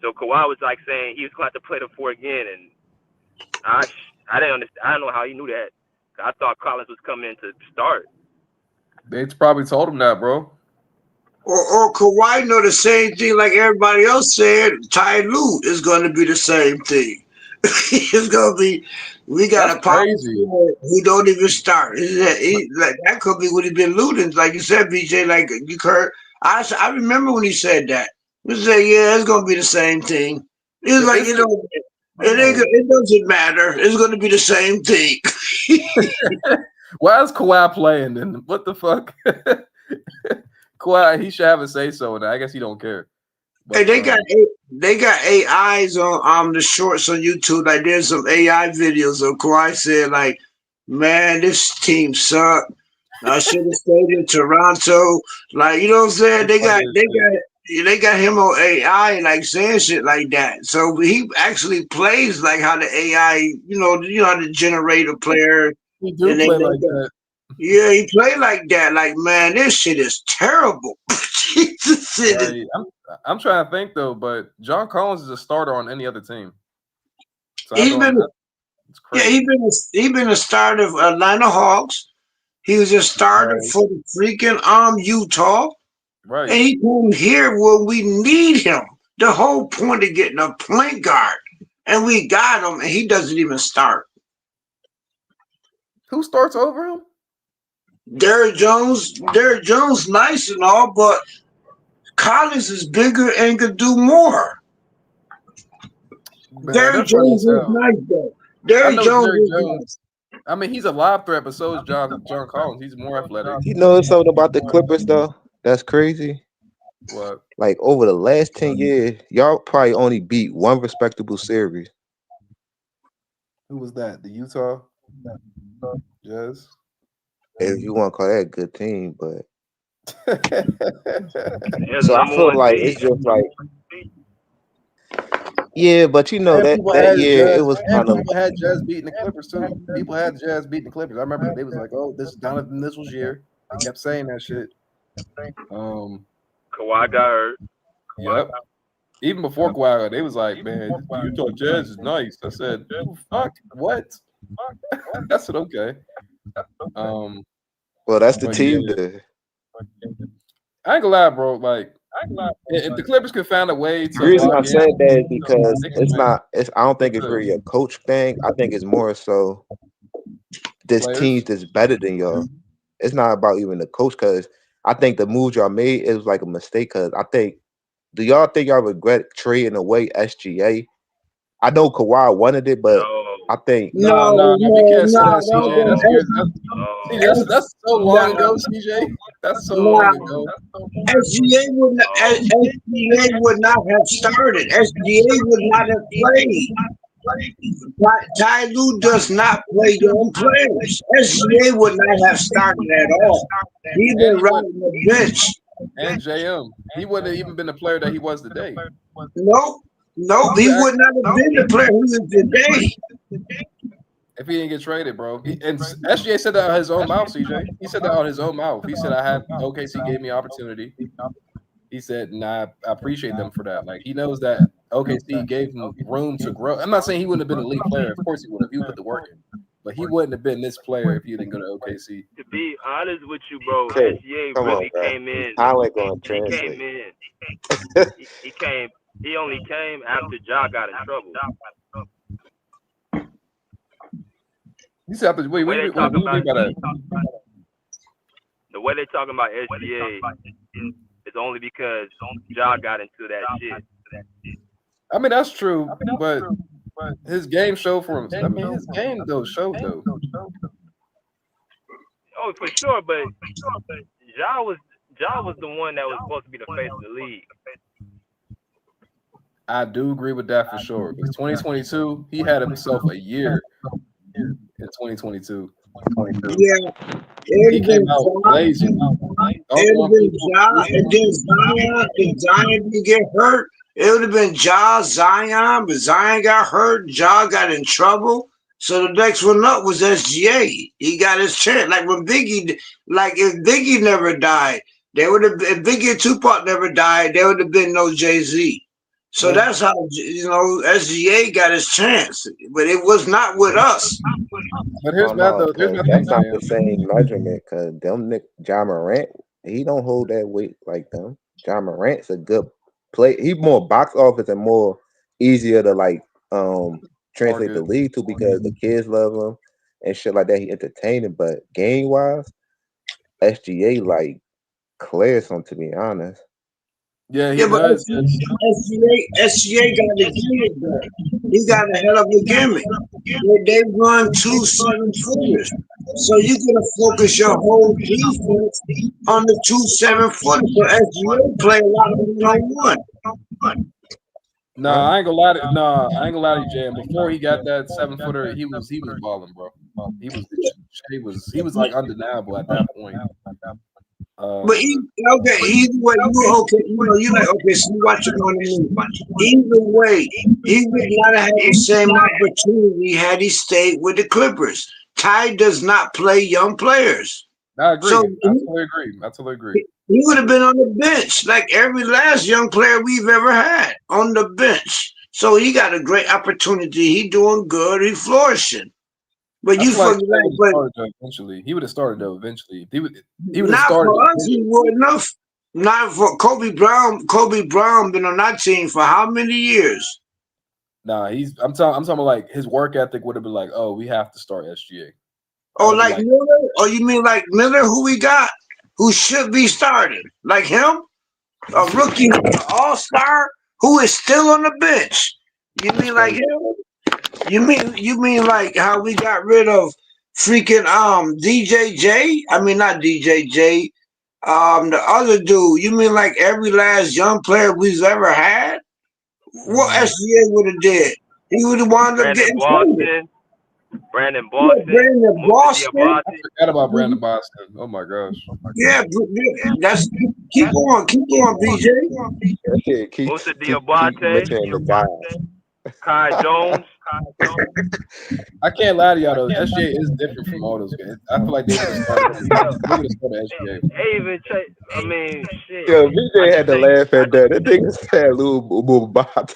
So Kawhi was like saying he was going to have to play the four again, and I didn't understand. I don't know how he knew that. I thought Collins was coming in to start. They probably told him that, bro. Or Kawhi know the same thing like everybody else said. Ty Lue is going to be the same thing. It's going to be, we got a power forward who don't even start. That could be what he's been looting. Like you said, BJ, like you heard. I remember when he said that. He said, yeah, it's going to be the same thing. It's like, it doesn't matter. It's going to be the same thing. Why is Kawhi playing then? What the fuck? Kawhi, he should have a say so, and I guess he don't care. But, hey, they got AIs on the shorts on YouTube. Like there's some AI videos of Kawhi said like man, this team suck. I should have stayed in Toronto. Like, you know what I'm saying? They got him on AI, like saying shit like that. So he actually plays like how the AI, how to generate a player, He do and they play make like that. that. Yeah, he played like that. Like, man, this shit is terrible. Jesus, shit is. Right. I'm trying to think though, but John Collins is a starter on any other team. So He's been, it's yeah, crazy. he been a starter of Atlanta Hawks. He was a starter Right. for the freaking Utah. Right. And he came here where we need him. The whole point of getting a point guard. And we got him, and he doesn't even start. Who starts over him? Derrick Jones, nice and all, but Collins is bigger and could do more. Man, they're Derrick funny Jones as is hell. nice though. I Derrick know Jones Jerry is Jones. nice. I mean, he's a live threat, but so is John Collins. He's more athletic. You know something about the Clippers though? That's crazy. What? Like over the last 10 years, y'all probably only beat one respectable series. Who was that? The Utah Jazz. If you want to call that a good team, but His so I number feel one like seed. it's just like yeah, but you know And that people that had year it Jazz, was and kind of people had Jazz beating the Clippers too. People had Jazz beating the Clippers. I remember they was like, "Oh, this is Donovan Mitchell's year." They kept saying that shit. Kawhi got hurt. Yep. Even before Kawhi, they was like, "Man, Utah Jazz is nice." I said, "Fuck, what?" I said, "Okay." well, that's the But team yeah, there. I ain't gonna lie, bro. Like, if the Clippers could find a way The to reason I lock in, said that is because they could it's win. not. I don't think They it's could. really a coach thing. I think it's more so this team Players. that's better than y'all. It's not about even the coach because I think the moves y'all made is like a mistake. Because I think, do y'all think y'all regret trading away SGA? I know Kawhi wanted it, but No. I think No, No, we can't say that, don't CJ. That's go. years. No. That's so long ago, CJ. That's so long Nah, ago. SGA would not have started. SGA would not have played. Ty Lue does not play young players. SGA would not have started at all. He And been he would, riding the bench. and JM. He wouldn't have even been the player that he was today. Nope, he would not have been the player he is today. If he didn't get traded, bro. And SGA said that out of his own mouth, CJ. He said that out of his own mouth. He said, I had OKC gave me opportunity. He said, nah, I appreciate them for that. Like, he knows that OKC gave him room to grow. I'm not saying he wouldn't have been an elite player. Of course he would have. He would put the work in. But he wouldn't have been this player if he didn't go to OKC. To be honest with you, bro, okay, SGA come on, really bro. came in. How ain't gonna He came translate? in. He came. He only came after Ja got in trouble. You said after wait, what do you mean by that? The way they talking about SGA is only because Ja got into that shit. I mean, that's true, but his game showed for him. I mean, his game though showed though. Oh, for sure, but Ja was the one that was supposed to be the face of the league. I do agree with that for sure. Because 2022, he had himself a year in 2022. Yeah, He came out blazing. It would have been Ja and then Zion. If Zion didn't get hurt, it would have been Ja, Zion, but Zion got hurt. Ja got in trouble. So the next one up was SGA. He got his chance. Like when Biggie, like if Biggie never died, they would have. If Biggie and Tupac never died, there would have been no Jay-Z. So that's how SGA got his chance, but it was not with us. But here's my no, here's my that's thing, not man. the same measurement. Cause them John Morant, he don't hold that weight like them. John Morant's a good play. He more box office and more easier to like translate the league to because the kids love him and shit like that. He entertaining, but game wise, SGA like clears him, to be honest. Yeah, he Yeah, but does. SGA got a gimmick though. He got a hell of a gimmick. They run 2 7-footers. So you gotta focus your whole defense on the 2 7-footers. So SGA play a lot of 1-on-1. Nah, I ain't gonna lie to you, Jam. Before he got that 7-footer, he was balling, bro. He was like undeniable at that point. But either way, you okay? You know, you like okay. So what you want to mean? Either way, he would not have had the same opportunity had he stayed with the Clippers. Ty does not play young players. I agree. So I totally agree. he would have been on the bench like every last young player we've ever had on the bench. So he got a great opportunity. He doing good. He flourishing. But I you feel like forget, Shea but started though eventually. He would have started though eventually. He would have not started. for us. He would enough. Not for Kobe Brown. Kobe Brown been on that team for how many years? Nah, I'm talking about like his work ethic would have been like, oh, we have to start SGA. Oh, like Miller? Or you mean like Miller, who we got, who should be starting? Like him? A rookie all-star who is still on the bench. You mean like him? You mean like how we got rid of freaking DJJ? I mean not DJJ. The other dude. You mean like every last young player we've ever had? What SGA would have did? He would have wound up getting traded. Brandon Boston. Brandon Boston. I forgot about Brandon Boston. Oh my gosh. Yeah, that's keep on, BJ. Musa Diabate. Kai Jones. I can't lie to y'all though. SGA is different from all those guys. I feel like they would have started SGA. Even I mean, shit. Yo, BJ had to laugh at that. That nigga said Lil Bob.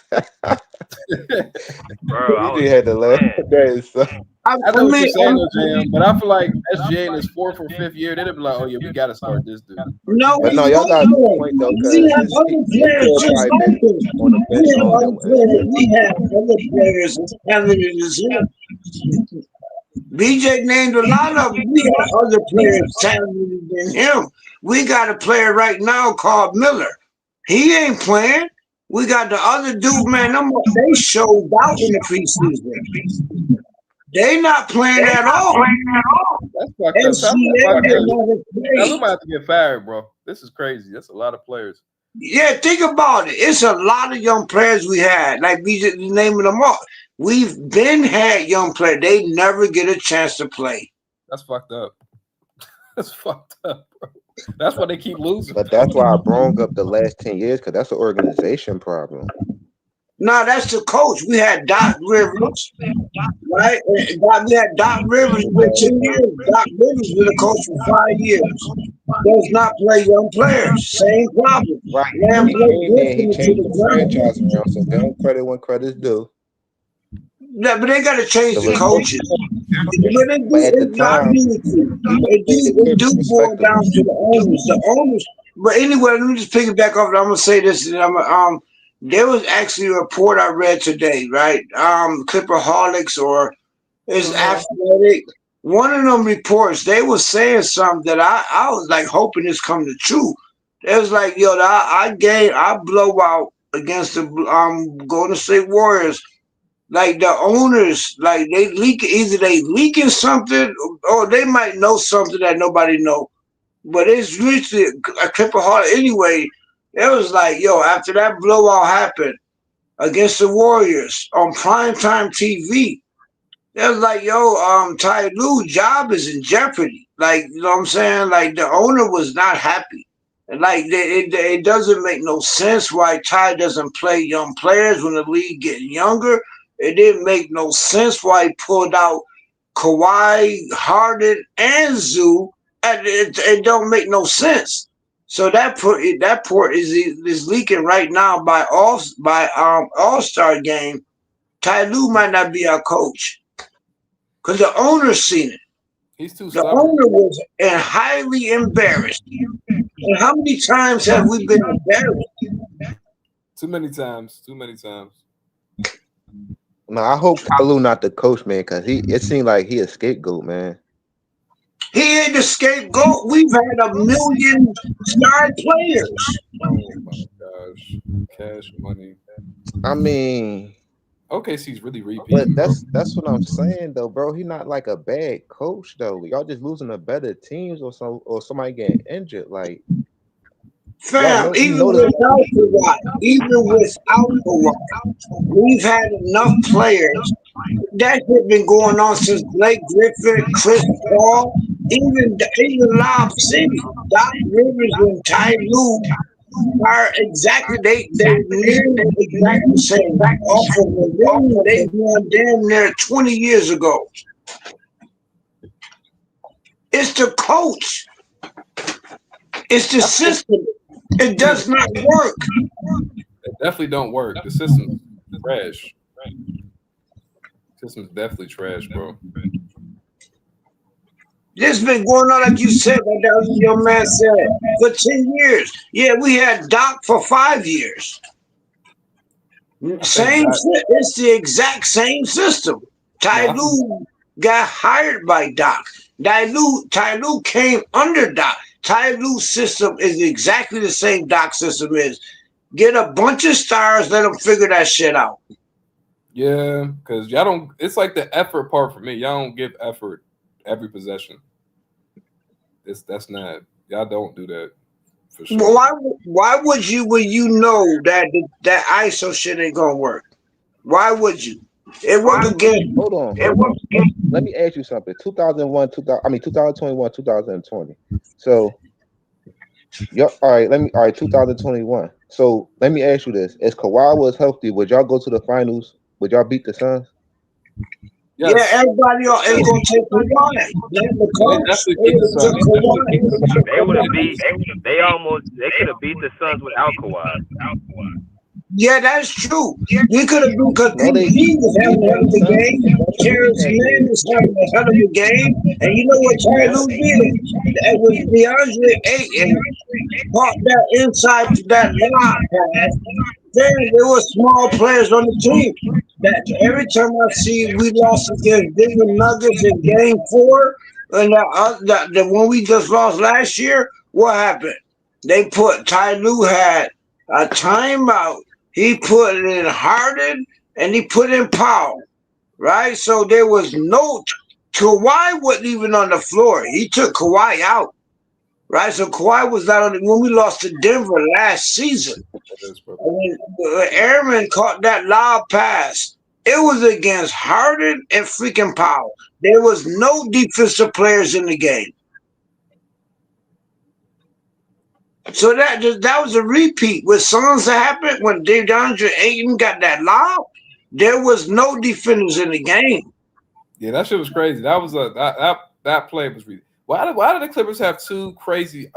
Bro, BJ had to laugh at that. So. I know what you're saying, though, Jam, but I feel like SGA in his 4th or 5th year, they'd be like, "Oh yeah, we got to start this dude." No, y'all got a good point though, we have other players just like him. We have other players as talented as him. BJ named a lot of them. We have other players talented than him. We got a player right now called Miller. He ain't playing. We got the other dude, man. They showed out in the preseason. They not playing at all. That's fucked up. Now, might have to get fired, bro. This is crazy. That's a lot of players. Yeah, think about it. It's a lot of young players we had. Like we just naming them all. We've been had young players. They never get a chance to play. That's fucked up. That's fucked up, bro. That's why they keep losing. But that's why I brought up the last 10 years, because that's an organization problem. No, that's the coach. We had Doc Rivers, right? We had Doc Rivers for 10 years. Doc Rivers was the coach for 5 years. Does not play young players. Same problem. Right. He changed the franchise around, so give him credit when credit's due. Yeah, but they got to change the coaches. But at the time, it do boil down to the owners. The owners. But anyway, let me just pick it back up. I'm gonna say this, and there was actually a report I read today, right? Clipperholics or is Athletic. One of them reports, they was saying something that I was like hoping this come to true. It was like, yo, I blow out against the Golden State Warriors. Like the owners, like they leaking something, or they might know something that nobody know. But it's literally a Clipperholic anyway. It was like, yo, after that blowout happened against the Warriors on primetime TV, it was like, yo, Ty Lue's job is in jeopardy. Like, you know what I'm saying? Like, the owner was not happy. And like, it doesn't make no sense why Ty doesn't play young players when the league getting younger. It didn't make no sense why he pulled out Kawhi, Harden, and Zoo. And it don't make no sense. So that port is leaking right now by All-Star game. Ty Lue might not be our coach because the owner's seen it. He's too the owner was highly embarrassed. And how many times have we been embarrassed? Too many times. Too many times. No, I hope Ty Lue not the coach, man, because it seemed like he a scapegoat, man. He ain't the scapegoat. We've had 1 million star players. Oh my gosh. Cash money. I mean, OKC's really repeating. But that's what I'm saying though, bro. He's not like a bad coach though. Y'all just losing to better teams or somebody getting injured. Like fam, even without Kawhi, we've had enough players that shit been going on since Blake Griffin, Chris Paul, even Lob City. Doc Rivers and Ty Lue are exactly they nearly exactly the same. Off of the ring, they won damn near 20 years ago. It's the coach. It's the system. It does not work. It definitely don't work. The system's trash. System's definitely trash, bro. This been going on, like you said, like that other young man said, for 10 years. Yeah, we had Doc for 5 years. Same shit. It's the exact same system. Ty Lue got hired by Doc. Ty Lue came under Doc. Ty Lue's system is exactly the same Doc system is. Get a bunch of stars, let them figure that shit out. Yeah, because y'all don't. It's like the effort part for me. Y'all don't give effort every possession. That's not. Y'all don't do that for sure. Why would you when you know that ISO shit ain't gonna work? Why would you? It worked again. Hold on. Let me ask you something. 2021, 2020. So, all right. All right. 2021. So let me ask you this: if Kawhi was healthy, would y'all go to the finals? Would y'all beat the Suns? Yes. Yeah, everybody ain't gonna take Kawhi. They would have beat. They could have beat the Suns without Kawhi. Yeah, that's true. We could have been because he was having a hell of a game. Terrence Mann was having a hell of a game. And you know what Ty Lue did? It was DeAndre Ayton caught that inside to that lob pass. Then there were small players on the team. That every time I see we lost against Denver Nuggets in Game 4, and the when we just lost last year, what happened? They put Ty Lue had a timeout. He put in Harden and he put in Powell, right? So there was no Kawhi wasn't even on the floor. He took Kawhi out, right? So Kawhi was not on the when we lost to Denver last season. When Airman caught that lob pass, it was against Harden and freaking Powell. There was no defensive players in the game. So that was a repeat. With Suns happened when DeAndre Ayton got that lob, there was no defenders in the game. Yeah, that shit was crazy. That was that play was really. Why did the Clippers have two crazy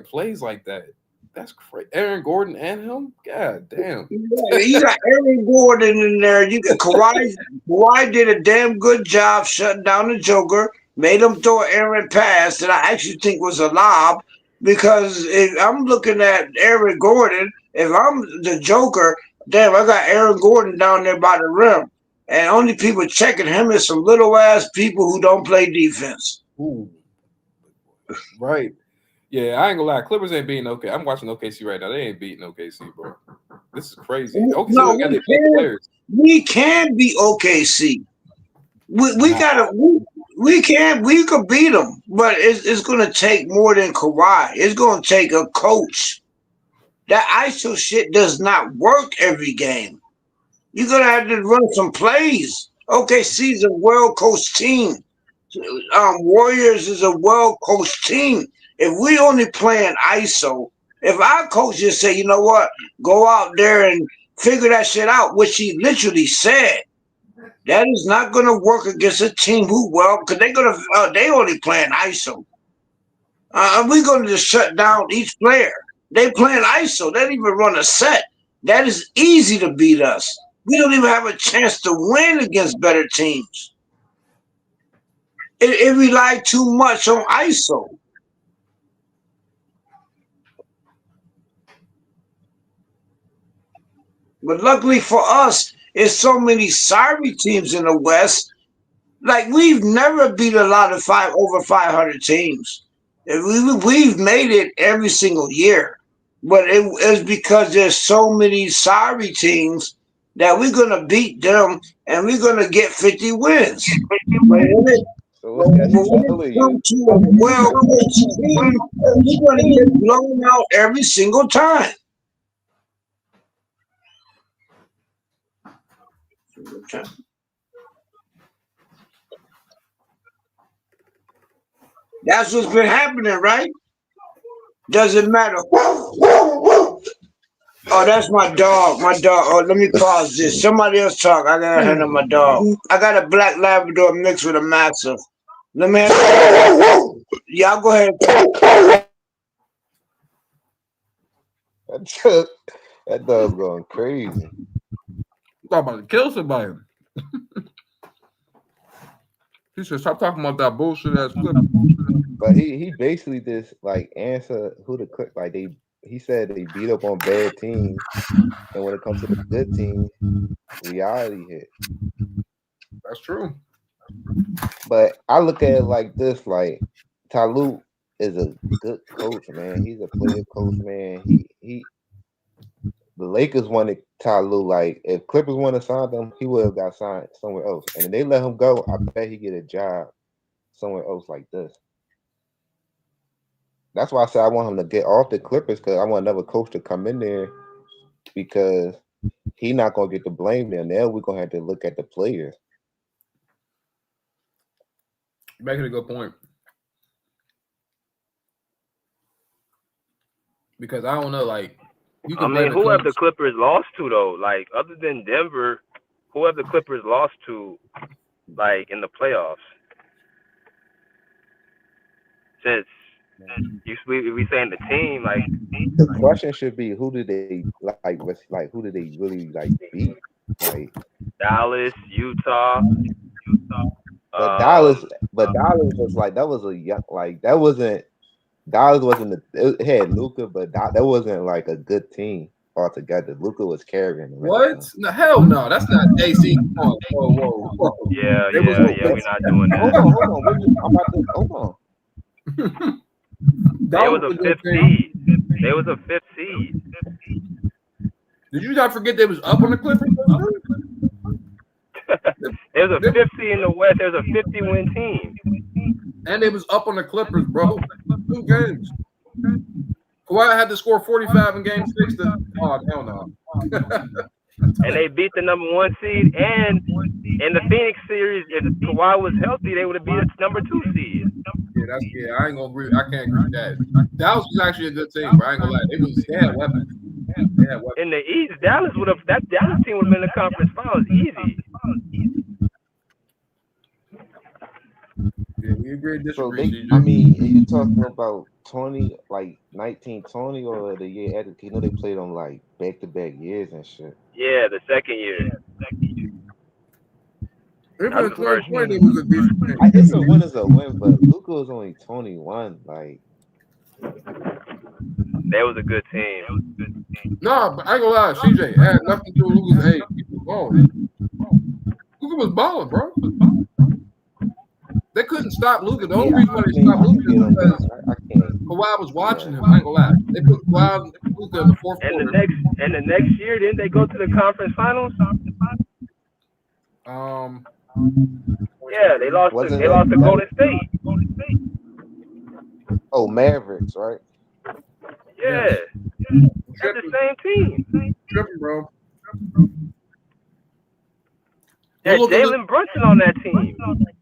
plays like that? That's crazy. Aaron Gordon and him? God damn. Yeah, you got Aaron Gordon in there. You got Kawhi. Kawhi did a damn good job shutting down the Joker. Made him throw an errant pass that I actually think was a lob. Because if I'm looking at Aaron Gordon, if I'm the Joker, damn, I got Aaron Gordon down there by the rim. And only people checking him is some little ass people who don't play defense. Ooh. Right. Yeah, I ain't gonna lie. Clippers ain't beating OK. I'm watching OKC right now. They ain't beating OKC, bro. This is crazy. OKC No, got their best players. We can beat OKC. We could beat them, but it's gonna take more than Kawhi. It's gonna take a coach. That ISO shit does not work every game. You're gonna have to run some plays. OKC's a well coached team. Warriors is a well coached team. If we only playing ISO, if our coach just say, you know what, go out there and figure that shit out, which he literally said, that is not going to work against a team who because they only playing ISO. We're going to just shut down each player. They playing ISO. They don't even run a set. That is easy to beat us. We don't even have a chance to win against better teams. It relied too much on ISO. But luckily for us, there's so many sorry teams in the West. Like we've never beat a lot of over 500 teams. We've made it every single year, but it's because there's so many sorry teams that we're gonna beat them and we're gonna get 50 wins. But when it comes to a well-coached team, we're gonna get blown out every single time. That's what's been happening, right? Doesn't matter. Oh, that's my dog. My dog. Oh, let me pause this. Somebody else talk. I gotta handle my dog. I got a black Labrador mixed with a Mastiff. Let me handle. Y'all go ahead. That dog's going crazy. You about to kill somebody. He said, "Stop talking about that bullshit ass clip." But he basically just like answer who the clip like they. He said they beat up on bad teams, and when it comes to the good teams, reality hit. That's true. But I look at it like this: like Tyloo is a good coach, man. He's a player coach, man. The Lakers wanted Tyloo. Like if Clippers wanted to sign him, he would have got signed somewhere else. And if they let him go, I bet he get a job somewhere else like this. That's why I said I want him to get off the Clippers because I want another coach to come in there because he not gonna get the blame there. Now we're gonna have to look at the players. You're making a good point. Because I don't know, like you can blame who have the the Clippers lost to though? Like other than Denver, who have the Clippers lost to, like in the playoffs? Since we saying the team, like The question should be who did they who did they really like beat? Like Dallas, Utah. but Dallas was like that was that wasn't Dallas wasn't it had Luka, but that wasn't like a good team altogether. Luka was carrying them at the what? time. No, hell no, that's not AC. Whoa, whoa. Yeah, It was we're not doing that. Hold on. I'm about to hold on. They was a fifth seed. They was a fifth seed. Did you not forget they was up on the Clippers? There's a 50 in the West. There's a 50-win team. And they was up on the Clippers, bro. 2 games. Kawhi had to score 45 in game 6. Oh, hell no. And they beat the number 1 seed. And in the Phoenix series, if Kawhi was healthy, they would have beat the number 2 seed. Yeah, I ain't gonna agree. I can't agree with that. Dallas was actually a good team, but I ain't gonna lie. They had weapons. In the East, that Dallas team would have been in the conference finals easy. Yeah, we agree. So I mean, are you talking about 1920 or the year after? You know they played on like back-to-back years and shit. Yeah, the second year. Even in 2020, it was a decent team. It's a win is a win, but Luka was only 21. Like that was a good team. No, but I ain't gonna lie, CJ had nothing to do with Luka's age. He was balling. Luka was balling, bro. They couldn't stop Luka. The only reason why they stopped Luka is because Kawhi was watching him. I ain't gonna lie. They put Kawhi and Luka in the fourth quarter. And the next year, didn't they go to the conference finals? Yeah, they lost to Golden State. Oh, Mavericks, right? Yeah. That's the same team. Tripping, bro. Had Jalen Brunson on that team.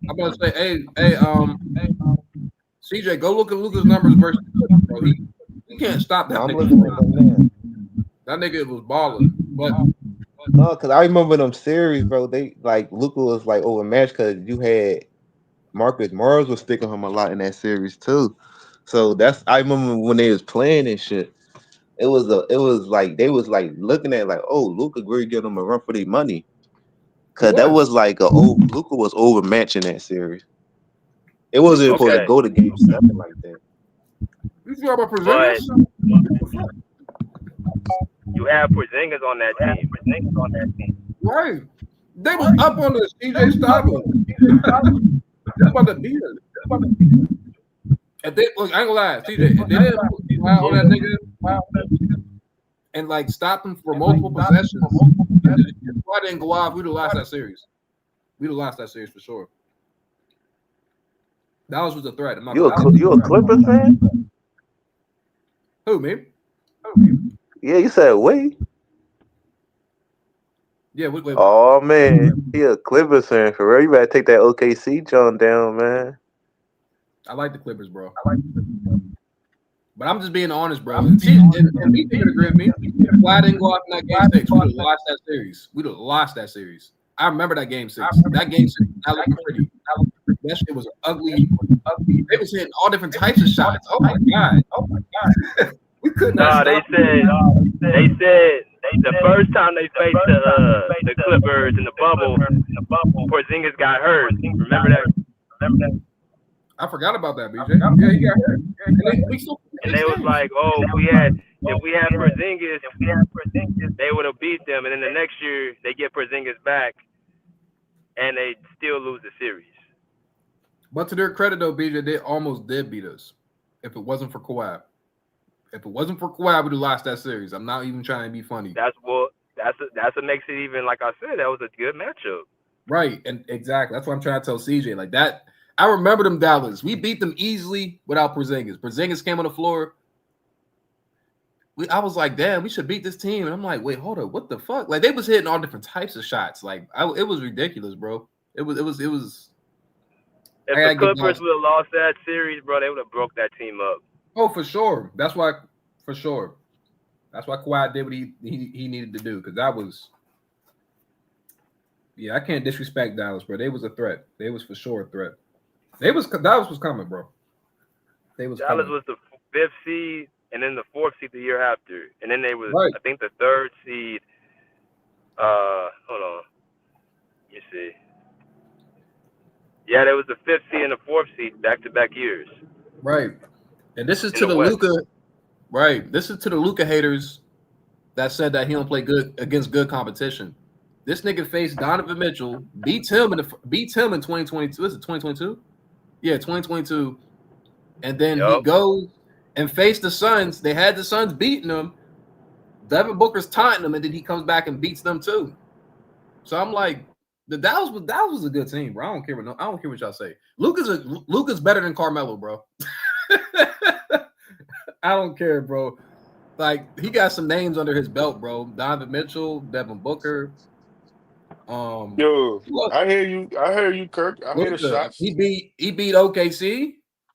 I'm about to say, hey, CJ, go look at Luka's numbers versus bro. He can't stop that. I'm looking at them now. That nigga was balling, but no, because I remember them series, bro. They like Luka was like overmatched because you had Marcus Morris was sticking him a lot in that series too. So I remember when they was playing and shit. It was like they was like looking at like, oh, Luka really giving them a run for their money. Cause that was like Luka was overmatched in that series. It wasn't supposed to go to game 7 like that. You talking about Porzingis? You have Porzingis on that team. Right. They was up on the CJ Stockton. They're about to beat us. If they look, I ain't gonna lie, CJ. If they didn't put Kawhi on that nigga and like stop him for multiple possessions, if Kawhi didn't go off, we'd have lost that series. We'd have lost that series for sure. Dallas was a threat. You a Clippers fan? Who, me? Yeah, you said wait. Yeah, wait. Oh man, he a Clippers fan for real. You better take that OKC John down, man. I like the Clippers, bro. But I'm just being honest, bro. And we could agree with me. Why didn't go off in that game 6? We'd have lost that series. We'd have lost that series. I remember that game 6. That game 6 not looking pretty. That shit was ugly. They was hitting all different types of shots. Oh my god. We could not They stop. said the first time they faced the Clippers in the bubble, Porzingis got hurt. Remember that? I forgot about that, BJ. Yeah, he got hurt. And they was like, oh, if we had Porzingis, they would have beat them. And then the next year they get Porzingis back, and they still lose the series. But to their credit, though, BJ, they almost did beat us. If it wasn't for Kawhi, we'd have lost that series. I'm not even trying to be funny. That's what makes it even, like I said, that was a good matchup. Right, and exactly. That's what I'm trying to tell CJ. Like that, I remember them Dallas. We beat them easily without Porzingis. Porzingis came on the floor. I was like, damn, we should beat this team. And I'm like, wait, hold up, what the fuck? Like they was hitting all different types of shots. Like it was ridiculous, bro. It was. If the Clippers would have lost that series, bro, they would have broke that team up. Oh, for sure. That's why Kawhi did what he needed to do, because that was. Yeah, I can't disrespect Dallas, bro. They was a threat. They was for sure a threat. Dallas was coming, bro. Dallas was the 5th seed, and then the 4th seed the year after, and then they was I think the 3rd seed. Hold on, you see. Yeah, there was the 5th seed and the 4th seed back-to-back years. Right, and this is to the Luka. Right, this is to the Luka haters that said that he don't play good against good competition. This nigga faced Donovan Mitchell, beats him in 2022. Is it 2022? Yeah, 2022. And then he goes and faced the Suns. They had the Suns beating him. Devin Booker's taunting him, and then he comes back and beats them too. So I'm like, that was a good team, bro. I don't care what y'all say. Luka's better than Carmelo, bro. I don't care, bro. Like he got some names under his belt, bro. Donovan Mitchell, Devin Booker. Yo, I hear you, Kirk. I hear the shots. He beat OKC.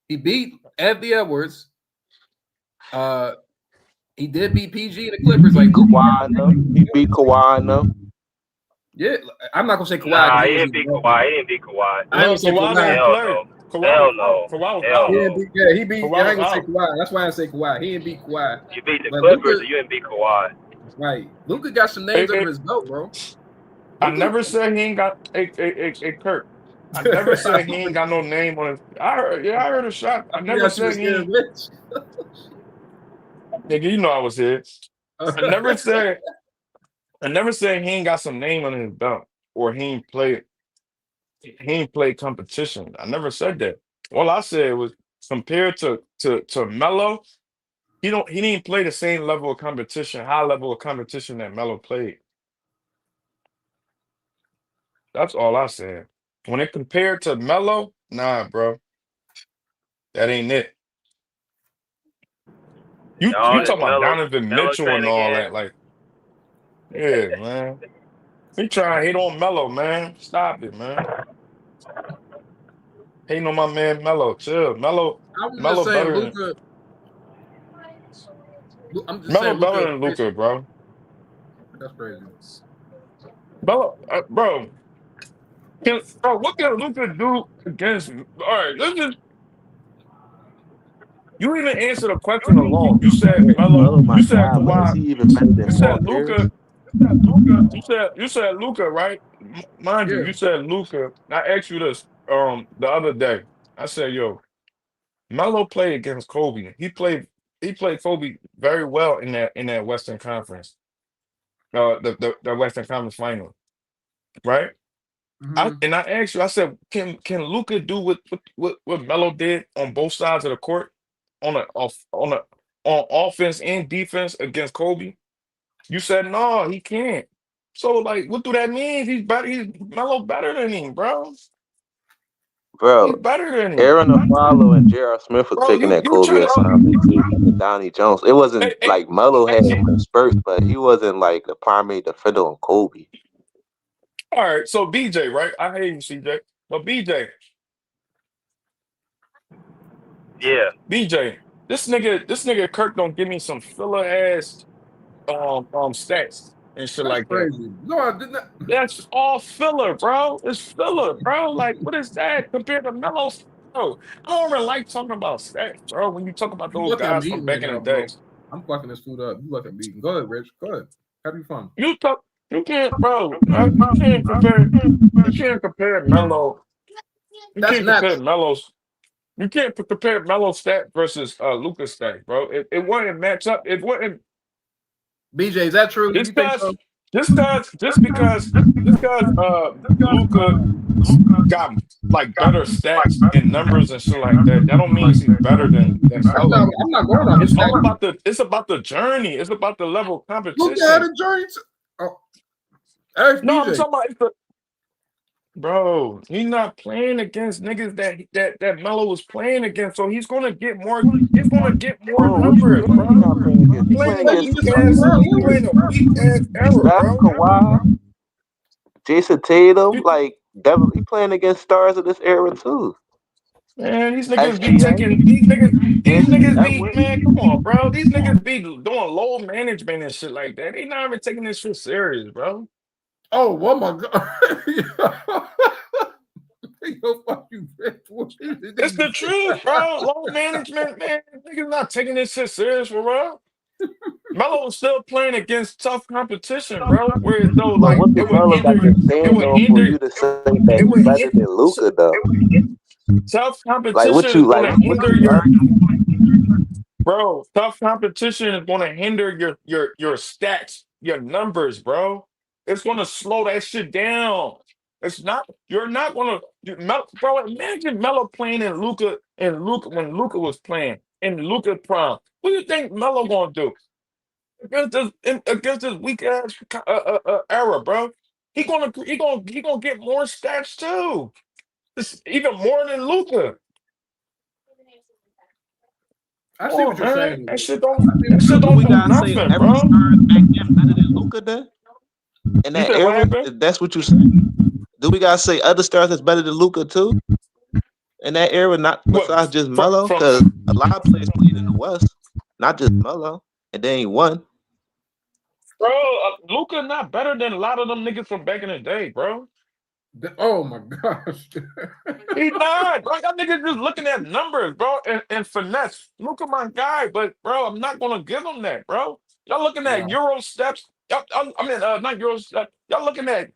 He beat Anthony Edwards. He did beat PG and the Clippers. Like Kawhi, he beat Kawhi. Yeah, I'm not gonna say Kawhi. Nah, he didn't beat Kawhi. He didn't beat Kawhi. I ain't gonna say Kawhi. Hell no. He beat. I ain't gonna say Kawhi. That's why I say Kawhi. He didn't beat Kawhi. You beat the Clippers, or you didn't beat Kawhi. Right. Luka got some names under his belt, bro. I never said he ain't got a Kirk. I never said he ain't got no name on his. I heard a shot. I never said he ain't. Nigga, you know I was here. I never said he ain't got some name on his belt or he ain't play competition. I never said that. All I said was compared to Melo, he didn't play the same level of competition, high level of competition that Melo played. That's all I said. When it compared to Melo, nah, bro. That ain't it. You talking about Donovan Mitchell and all that, like, yeah, man. He trying to hate on Melo, man. Stop it, man. Hating on my man Melo. Chill. Melo better than Luka. Melo better than Luka, bro. That's crazy. Melo, bro. What can Luka do against? All right, let's just. You even answer the question alone. You said Melo. You said Kawhi. You said Luka. You said Luka, right? Mind you, you said Luka. I asked you this the other day. I said, yo, Melo played against Kobe. He played Kobe very well in that Western Conference. The Western Conference final. Right? Mm-hmm. I asked you, I said, can Luka do what Melo did on both sides of the court on offense and defense against Kobe? You said no, he can't. So like, what do that mean? He's better. He's Melo better than him, bro. Bro, He's better than him. Aaron Aflalo and J.R. Smith were taking that Kobe assignment too, and Donnie Jones. It wasn't like Melo had some spurts, but he wasn't like a primary defender on Kobe. All right, so BJ, right? I hear you, CJ. But BJ, Yeah. BJ, this nigga Kirk don't give me some filler ass stats and shit That's like that. crazy. No, I did not. That's all filler, bro. It's filler, bro. Like, what is that compared to Melo? Bro, I don't even like talking about stats, bro. When you talk about You those look at guys me from eating right back in the now, day, bro. I'm fucking this food up. You look at me eating. Go ahead, Rich. Go ahead. Have you fun. you talk, you can't, bro. You can't compare. You can't compare Melo. You That's can't compare nuts. Melo's. You can't compare Melo's stat versus Luka's stat, bro. It wouldn't match up. It wouldn't. BJ, is that true? You Just think because, so? just because Luka got like better stats and numbers and shit like that. That don't mean he's better than That's not. Melo. I'm not going on It's this all stat. about the journey. It's about the level of Look at competition. the journey. Oh, ask No, I'm BJ. talking about bro. He's not playing against niggas that Melo was playing against. So he's gonna get more. He's gonna get more Bro, what you numbers, mean he bro. not playing against? He Playing playing in a But you against weak just said ass. LeBron He playing Lewis. a weak ass era, Steph, bro. Kawhi, Jason Tatum. You, Like, definitely playing against stars of this era too. man, these niggas be SGA, taking these niggas. These Anthony niggas be Edwards. man. Come on, bro. These niggas be doing low management and shit like that. They not even taking this shit serious, bro. Oh my God. Yo, fuck you, Rich. What is it that It's you the truth, bro. Low management, man. Niggas not taking this shit serious, for real. Melo was still playing against tough competition, bro. Whereas though, But like what do Melo got to it stand would on for hinder, you to say that it he's would better hit than Luca though? tough Like, competition is going to what hinder you your, arguing? bro. Tough competition is going to hinder your stats, your numbers, bro. It's going to slow that shit down. It's not. You're not going to, bro. Imagine Melo playing in Luca when Luca was playing in Luca prime. What do you think Melo going to do? Against this weak ass era, bro. He gonna get more stats too. It's even more than Luca. I Come see what on, you're man. saying. That shit I don't see that what shit you're Do don't we do saying. gotta say nothing, every bro. star back then better than Luca then? In You that said what era, happened? if that's what you say. Do we gotta say other stars that's better than Luca too? In that era, not What besides just from Melo, from because a lot of players played in the West, not just Melo, and they ain't won. bro? Luca not better than a lot of them niggas from back in the day, bro. Oh my gosh. He not, bro. Y'all niggas just looking at numbers, bro, and finesse. Luca my guy, but bro, I'm not gonna give him that, bro. Y'all looking at Wow. Euro steps. I mean, not Euro steps. Y'all looking at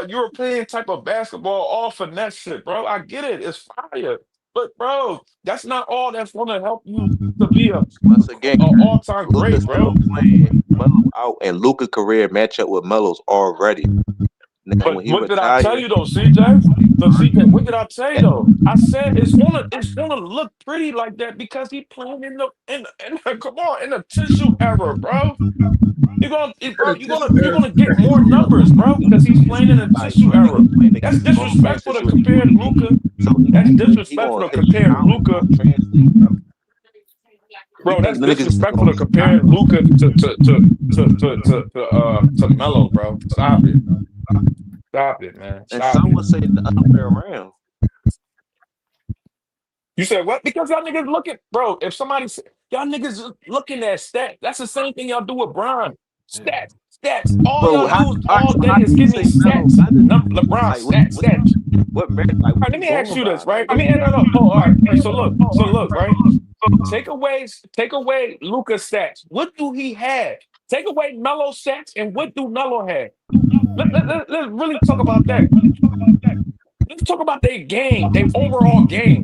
European type of basketball, all finesse shit, bro. I get it, it's fire, but bro, that's not all that's gonna help you to be Once again, a all-time Luca great, still bro. playing Melo out, and Luca career match up with Melo's already. Now But when he what did I tell retired, you though, CJ? So CJ, what did I say though? I said it's gonna look pretty like that because he playing in the come on in the tissue era, bro. You're gonna get more numbers, bro, because he's playing in a like tissue era. playing That's against grown men disrespectful since to he was compare Luca. 14, so That's he disrespectful gonna to his compare talent Luca, gonna translate, bro. You bro. think That's the niggas is disrespectful gonna to be compare Luca to Melo, bro. Stop it. Stop it, man. and Stop some it. would say the other way around. You said what? Because y'all niggas looking, bro. If somebody say, y'all niggas just looking at stats, that's the same thing y'all do with Brian. Stats, stats. All But y'all how, do all right, all so day how is can you give me say Melo stats. better than LeBron, like stats, stats. what merit, like All what right, let you me ask going you by? this, right? Like I mean, no, no. Oh, all right. All right. So look, right? Take away Luca's stats. What do he have? Take away Melo stats, and what do Melo have? Let's really talk about that. Let's talk about their game, their overall game.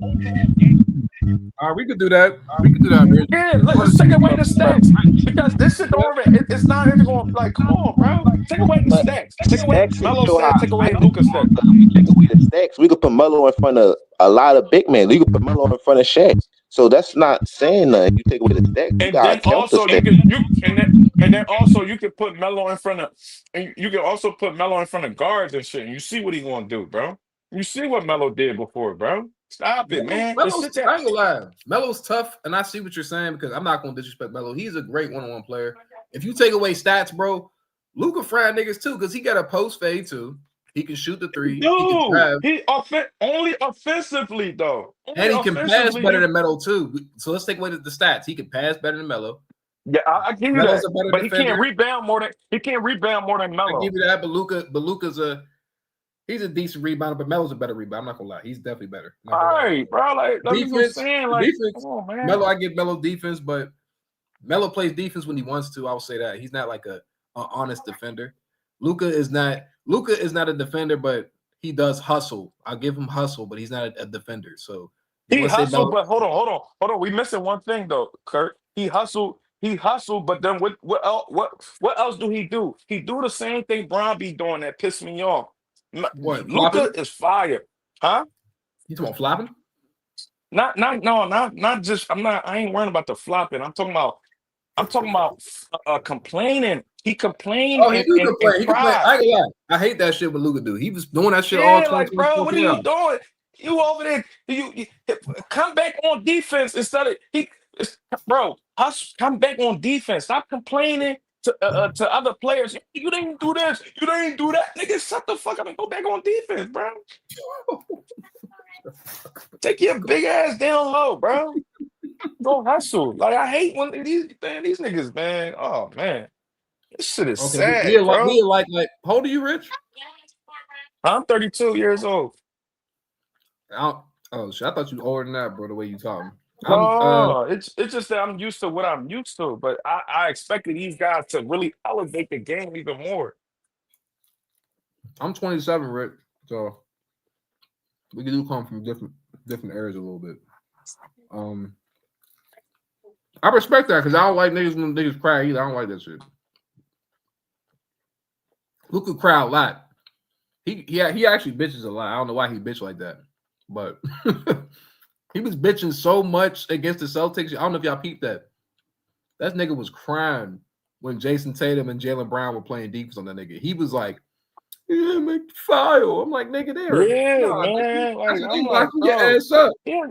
All right, we could do that. We could do that, Rich. Yeah, let's take away the stats because this shit don't even. It's not even going. Like, come on, bro. Take away the But stats. Take away stacks can Melo show how stats. Take away hype you Luca are. stats. 'Cause if we take away the stacks, we could put Melo in front of a lot of big men. You could put Melo in front of Shaq. So that's not saying nothing. You take away the stacks, you And gotta then count the also stacks. and then also you can put Melo in front of, and you can also put Melo in front of guards and shit. And you see what he gonna do, bro. You see what Melo did before, bro. Stop it, man. The Melo's, shit that I ain't gonna lie. Melo's tough, and I see what you're saying because I'm not gonna disrespect Melo. He's a great one-on-one player. If you take away stats, bro, Luka fried niggas too because he got a post fade too. He can shoot the three. He can Dude, drive. only offensively though. And Only he can pass offensively. better than Melo too. So let's take away the stats. He can pass better than Melo. Yeah, I give you Melo's that. a better But defender. he can't rebound more than I Melo. give you that. But Luka's he's a decent rebounder, but Melo's a better rebounder. I'm not gonna lie. He's definitely better. All right, bro. Like that's what I'm Defense, saying. Like, defense. come on, man. Melo, I give Melo defense, but Melo plays defense when he wants to. I will say that he's not like a honest defender. Luka is not a defender, but he does hustle. I'll give him hustle, but he's not a defender. So He hustled, but hold on. We missing one thing though, Kurt. He hustled, but then what else do he do? He do the same thing Bron be doing that pissed me off. What? Luka is fire, huh? You talking about flopping? Not just. I ain't worrying about the flopping. I'm talking about complaining. He complained. Oh, he do complain. He complain. cried. I ain't gonna lie. I hate that shit with Luka do. He was doing that shit all 2024. Like, bro, what are you doing? You over there? You come back on defense instead of bro. Come back on defense. Stop complaining to other players. You didn't do this. You didn't do that. Nigga, shut the fuck up and go back on defense, bro. Take your big ass down low, bro. Go hustle. Like I hate when these niggas, man. Oh man, this shit is sad, bro. Like, how old are you, Rich? I'm 32 years old. Oh shit! I thought you were older than that, bro. The way you talking. It's just that I'm used to what I'm used to, but I expected these guys to really elevate the game even more. I'm 27, Rick. So we do come from different areas a little bit. I respect that because I don't like niggas when niggas cry either. I don't like that shit. Luka cry a lot. He actually bitches a lot. I don't know why he bitch like that, but he was bitching so much against the Celtics. I don't know if y'all peeped that. That nigga was crying when Jason Tatum and Jaylen Brown were playing defense on that nigga. He was like, "Yeah, make the foul." I'm like, "Nigga, there." Yeah, man. Like, I'm like, your ass up. He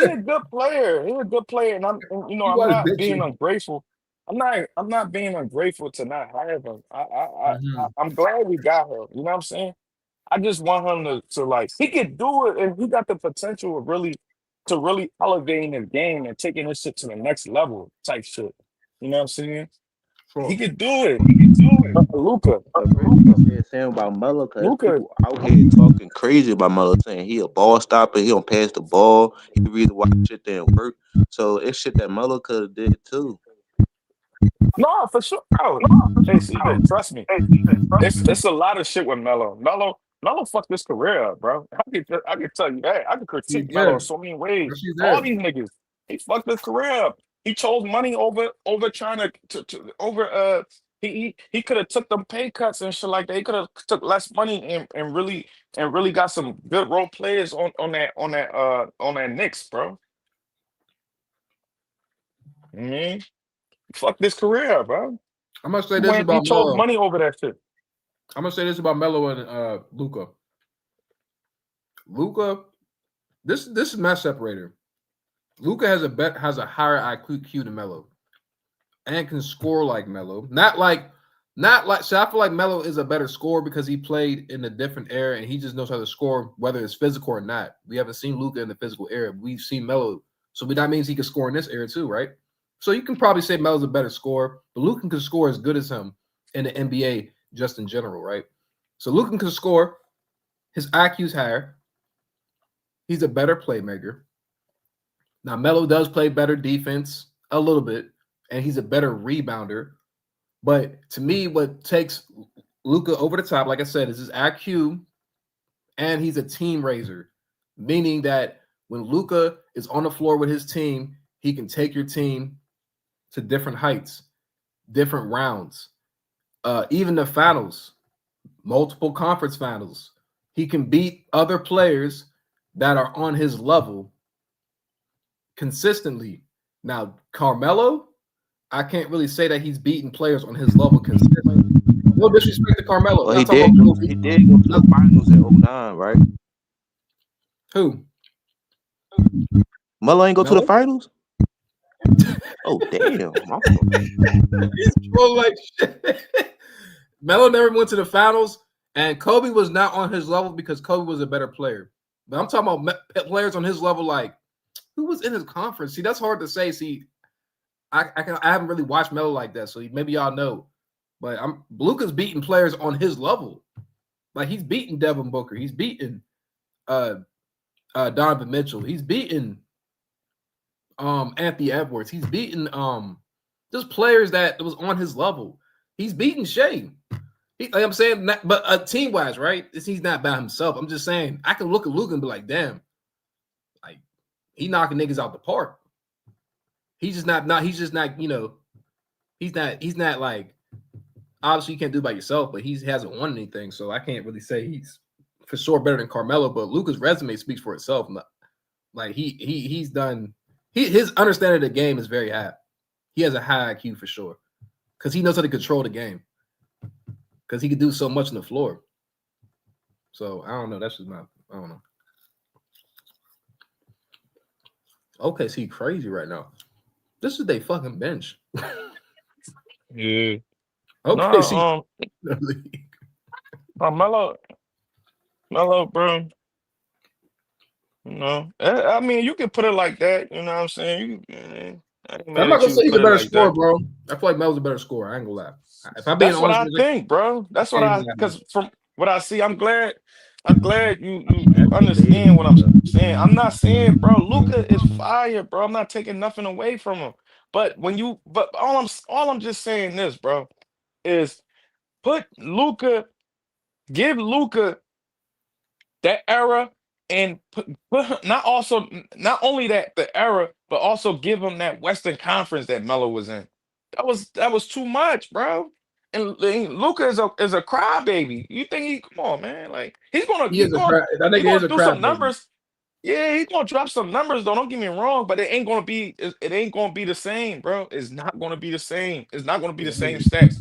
a good player. He's a good player, and I'm not being ungrateful. I'm not being ungrateful to not have him. I'm glad we got him. You know what I'm saying? I just want him to like he could do it, and he got the potential of really elevating his game and taking this shit to the next level type shit. You know what I'm saying? Sure. He could do it. Luka. Saying about Melo, because people out here talking crazy about Melo, saying he a ball stopper, he don't pass the ball, he the reason why shit didn't work. So it's shit that Melo could have did too. No, for sure. Bro. Hey, CJ, trust me. It's a lot of shit with Melo. Melo fucked his career up, bro. I can tell you that. I can critique Melo in so many ways. All these niggas, he fucked his career up. He chose money over trying to he could have took them pay cuts and shit like that. He could have took less money and really got some good role players on that Knicks, bro. Mm-hmm. Fuck this career, bro. I'm gonna say this about he chose Melo. money over that shit. I'm gonna say this about Melo and Luka. Luka, this is my separator. Luka has a higher IQ than Melo, and can score like Melo. Not like. So I feel like Melo is a better scorer because he played in a different era and he just knows how to score, whether it's physical or not. We haven't seen Luka in the physical era. We've seen Melo, so that means he can score in this era too, right? So you can probably say Melo's a better scorer, but Luka can score as good as him in the NBA just in general, right? So Luka can score. His IQ's higher. He's a better playmaker. Now Melo does play better defense a little bit, and he's a better rebounder. But to me, what takes Luka over the top, like I said, is his IQ, and he's a team raiser, meaning that when Luka is on the floor with his team, he can take your team to different heights, different rounds, even the finals, multiple conference finals. He can beat other players that are on his level consistently. Now, Carmelo, I can't really say that he's beating players on his level consistently. No disrespect to Carmelo. Well, he did go to the finals in 2009, right? Who? Melo ain't go to the finals? Oh, damn. He's like shit. Melo never went to the finals, And Kobe was not on his level because Kobe was a better player. But I'm talking about players on his level, like who was in his conference. See, that's hard to say. See, I haven't really watched Melo like that, so maybe y'all know. But Luka's beating players on his level. Like he's beating Devin Booker. He's beating Donovan Mitchell. He's beating Anthony Edwards. He's beating just players that was on his level. He's beating Shea. Like I'm saying, but team wise, right? He's not by himself. I'm just saying I can look at Luka and be like, damn, like he knocking niggas out the park. He's just not. He's just not. You know, he's not like. Obviously, you can't do it by yourself, but he hasn't won anything, so I can't really say he's for sure better than Carmelo. But Luka's resume speaks for itself. Like he's done. His understanding of the game is very high. He has a high IQ for sure because he knows how to control the game. Because he could do so much on the floor. So I don't know. That's just I don't know. Okay, see, crazy right now. This is their fucking bench. Yeah. Okay, see. Melo, bro. You know, I mean, you can put it like that. You know what I'm saying? I ain't mad I'm not at gonna you say he's put a it better like scorer, that. bro. I feel like Melo's a better scorer. I ain't gonna lie. If I'm being That's what honest I with you, think, bro. That's what can't because from what I see, I'm glad you understand what I'm saying. I'm not saying, bro, Luka is fire, bro. I'm not taking nothing away from him. But all I'm just saying this, bro, is give Luka that era and not only the era, but also give him that Western Conference that Melo was in. That was too much, bro. And Luka is a crybaby. You think come on, man? Like he is a crap. That he's nigga is gonna a do crap some baby. numbers. Yeah, he's gonna drop some numbers though. Don't get me wrong, but it ain't gonna be the same, bro. It's not gonna be the same. It's not gonna be the same stats.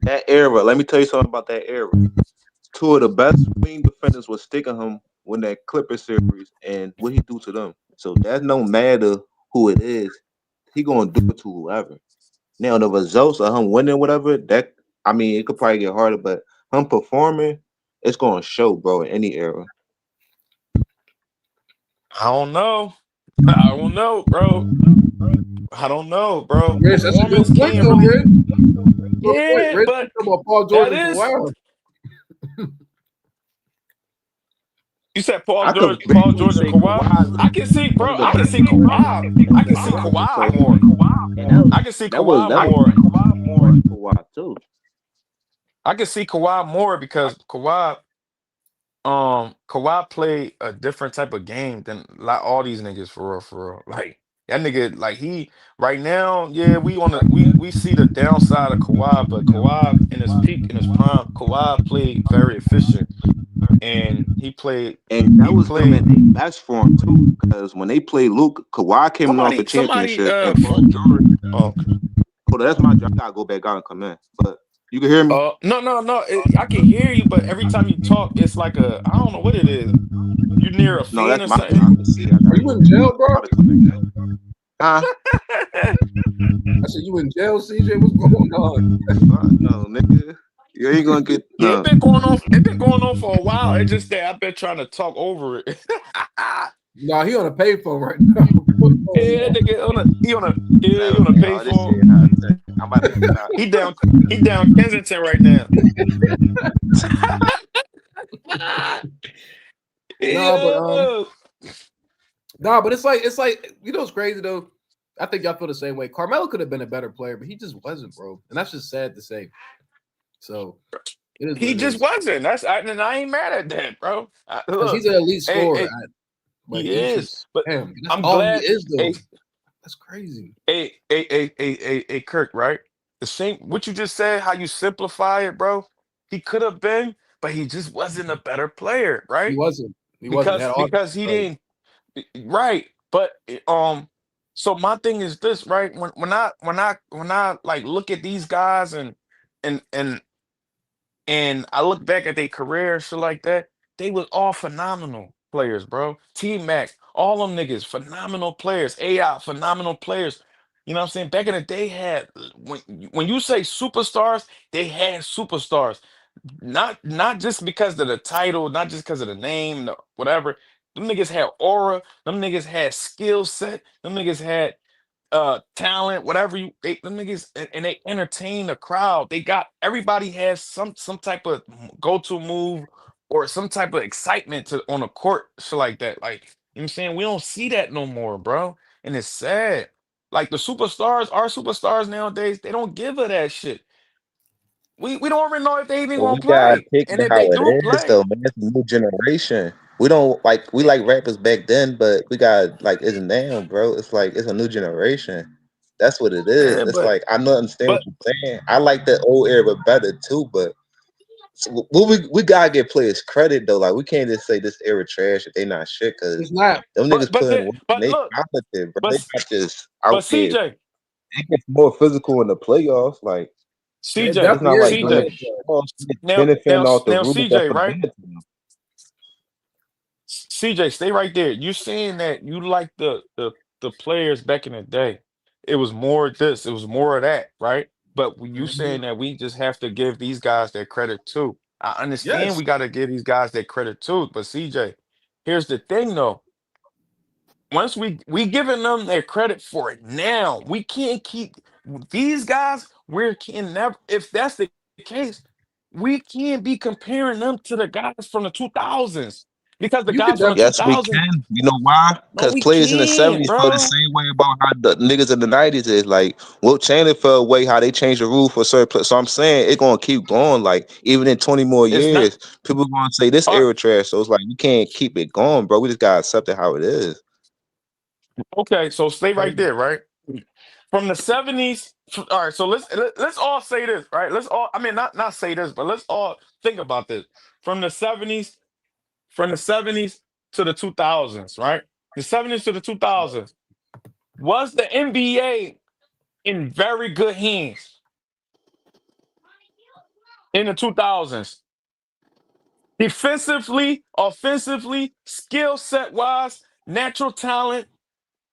That era, let me tell you something about that era. Two of the best wing defenders was sticking him when that Clipper series and what he do to them. So that no matter who it is, he gonna do it to whoever. Now the results of him winning whatever, that I mean it could probably get harder, but him performing, it's gonna show, bro, in any era. I don't know. I don't know, bro. I don't know, bro. Rich, that's a good Performance point, can't though, really. Rich. Good point, Yeah, Rich. You but talking about Paul George that and is. Kawhi. You said I could Paul really George and say Kawhi. Kawhi I can see, one bro. of the I can best see Kawhi. I can see defenders. Kawhi So more. and I can see that was Kawhi more. Kawhi too. I can see Kawhi more because Kawhi played a different type of game than like all these niggas for real, for real. Like that nigga, like he right now, yeah, we see the downside of Kawhi, but Kawhi in his peak, in his prime, Kawhi played very efficient. And And that he was them played in their best form too, because when they played Luke, Kawhi came off a somebody championship, and Paul George. Hold on, that's my job. I gotta go back out and come in. But you can hear me. no, I can hear you, but every time you talk, it's like I don't know what it is. You near a No, fan that's or my something? job. See, I Are gotta you go in back jail, out. bro? I'm about to come back in. Huh? I said, you in jail, CJ? What's going on? No, nigga. You ain't gonna get Yeah, no. it been going on for a while. It's just that I've been trying to talk over it. No, he on a payphone right now. What's going Yeah, on? nigga he on a Never, oh, this payphone. shit hot. I'm about to get out. He down Kensington right now. No, Yeah. but it's like you know what's crazy though. I think y'all feel the same way. Carmelo could have been a better player, but he just wasn't, bro. And that's just sad to say. So it is what He it just is. wasn't. And I ain't mad at that, bro. Because Look, he's an elite scorer, hey, but he he's is. just But damn. That's I'm all he glad. is, though. Hey, That's crazy. hey, Kirk, right? The same what you just said, how you simplify it, bro. He could have been, but he just wasn't a better player, He right? wasn't. He wasn't at all. Because he Right. didn't right. But so my thing is this, right? When I like look at these guys and and and I look back at their career and shit like that, they was all phenomenal players, bro. T Mac, all them niggas, phenomenal players. AI, phenomenal players. You know what I'm saying? Back in the day, when you say superstars, they had superstars. Not just because of the title, not just because of the name, whatever. Them niggas had aura. Them niggas had skill set. Them niggas had talent, whatever them niggas, and they entertain the crowd. They got everybody has some type of go-to move or some type of excitement to on the court, shit like that. Like, you know what I'm saying? We don't see that no more, bro. And it's sad. Like the superstars, our superstars nowadays, they don't give her that shit. We don't even know if they even Well, gonna we gotta play. take And it if how they do it is, play, though, man. It's a new generation. We like rappers back then, but we got like it's now, bro. It's like it's a new generation. That's what it is. yeah, It's but like I don't understand what but you're saying. I like the old era better too, but we gotta give players credit though. Like we can't just say this era trash if they not shit because It's not. them niggas but putting work and but they look, talented, bro. They but not just but out there. CJ, It gets more physical in the playoffs. Like It CJ, it's definitely not is like them CJ. niggas playing. benefiting off the Now rules that's CJ, right? presented to them. CJ, stay right there. You saying that you like the players back in the day. It was more this, it was more of that, right? But you Mhm. saying that we just have to give these guys their credit too. I understand Yes. we got to give these guys their credit too, but CJ, here's the thing though. Once we giving them their credit for it now, we can't keep these guys. We can never. If that's the case, we can't be comparing them to the guys from the 2000s because the You could guys from the definitely. Yes, we 2000s. can. You know why? No, Because we players in the can't, 70s felt the bro. same way about how the niggas in the 90s is. Like, Wilt Chamberlain felt way how they changed the rule for certain players. So I'm saying it's going to keep going. Like, even in 20 more It's not. years, people going to say this All right, era trash. So it's like, we can't keep it going, bro. We just got to accept it how it is. okay, so stay right there, right? From the 70s. All right, so let's all say this, right? Let's all. I mean, not say this, but let's all think about this. From the 70s from the 70s to the 2000s, right? The 70s to the 2000s. Was the NBA in very good hands in the 2000s? Defensively, offensively, skill set wise, natural talent,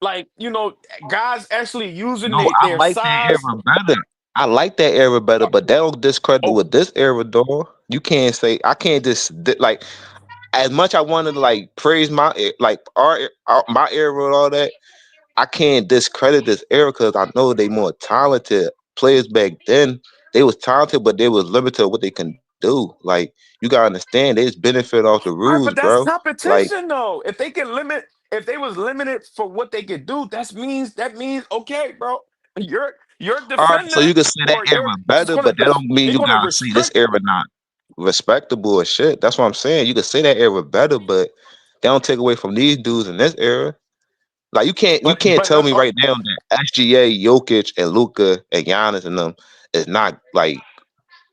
like, guys actually using No, I their like that size. era better. I like that era better, but that don't discredit Oh, with this era, though. You can't say, I can't just, like, as much I wanted to, like, praise like, my era and all that. I can't discredit this era because I know they more talented players back then. They was talented, but they was limited to what they can do. Like you gotta understand, they just benefit off the all right, rules, but that's bro. Like, competition though. If they was limited for what they could do, that means okay, bro. You're all right, so defending you can say that or era you're just better, gonna but that don't mean they're you gonna gotta say this restrict. era not respectable or shit. That's what I'm saying. You can say that era better, but they don't take away from these dudes in this era. Like you But can't but tell me right now that SGA, Jokic, and Luka and Giannis and them is not like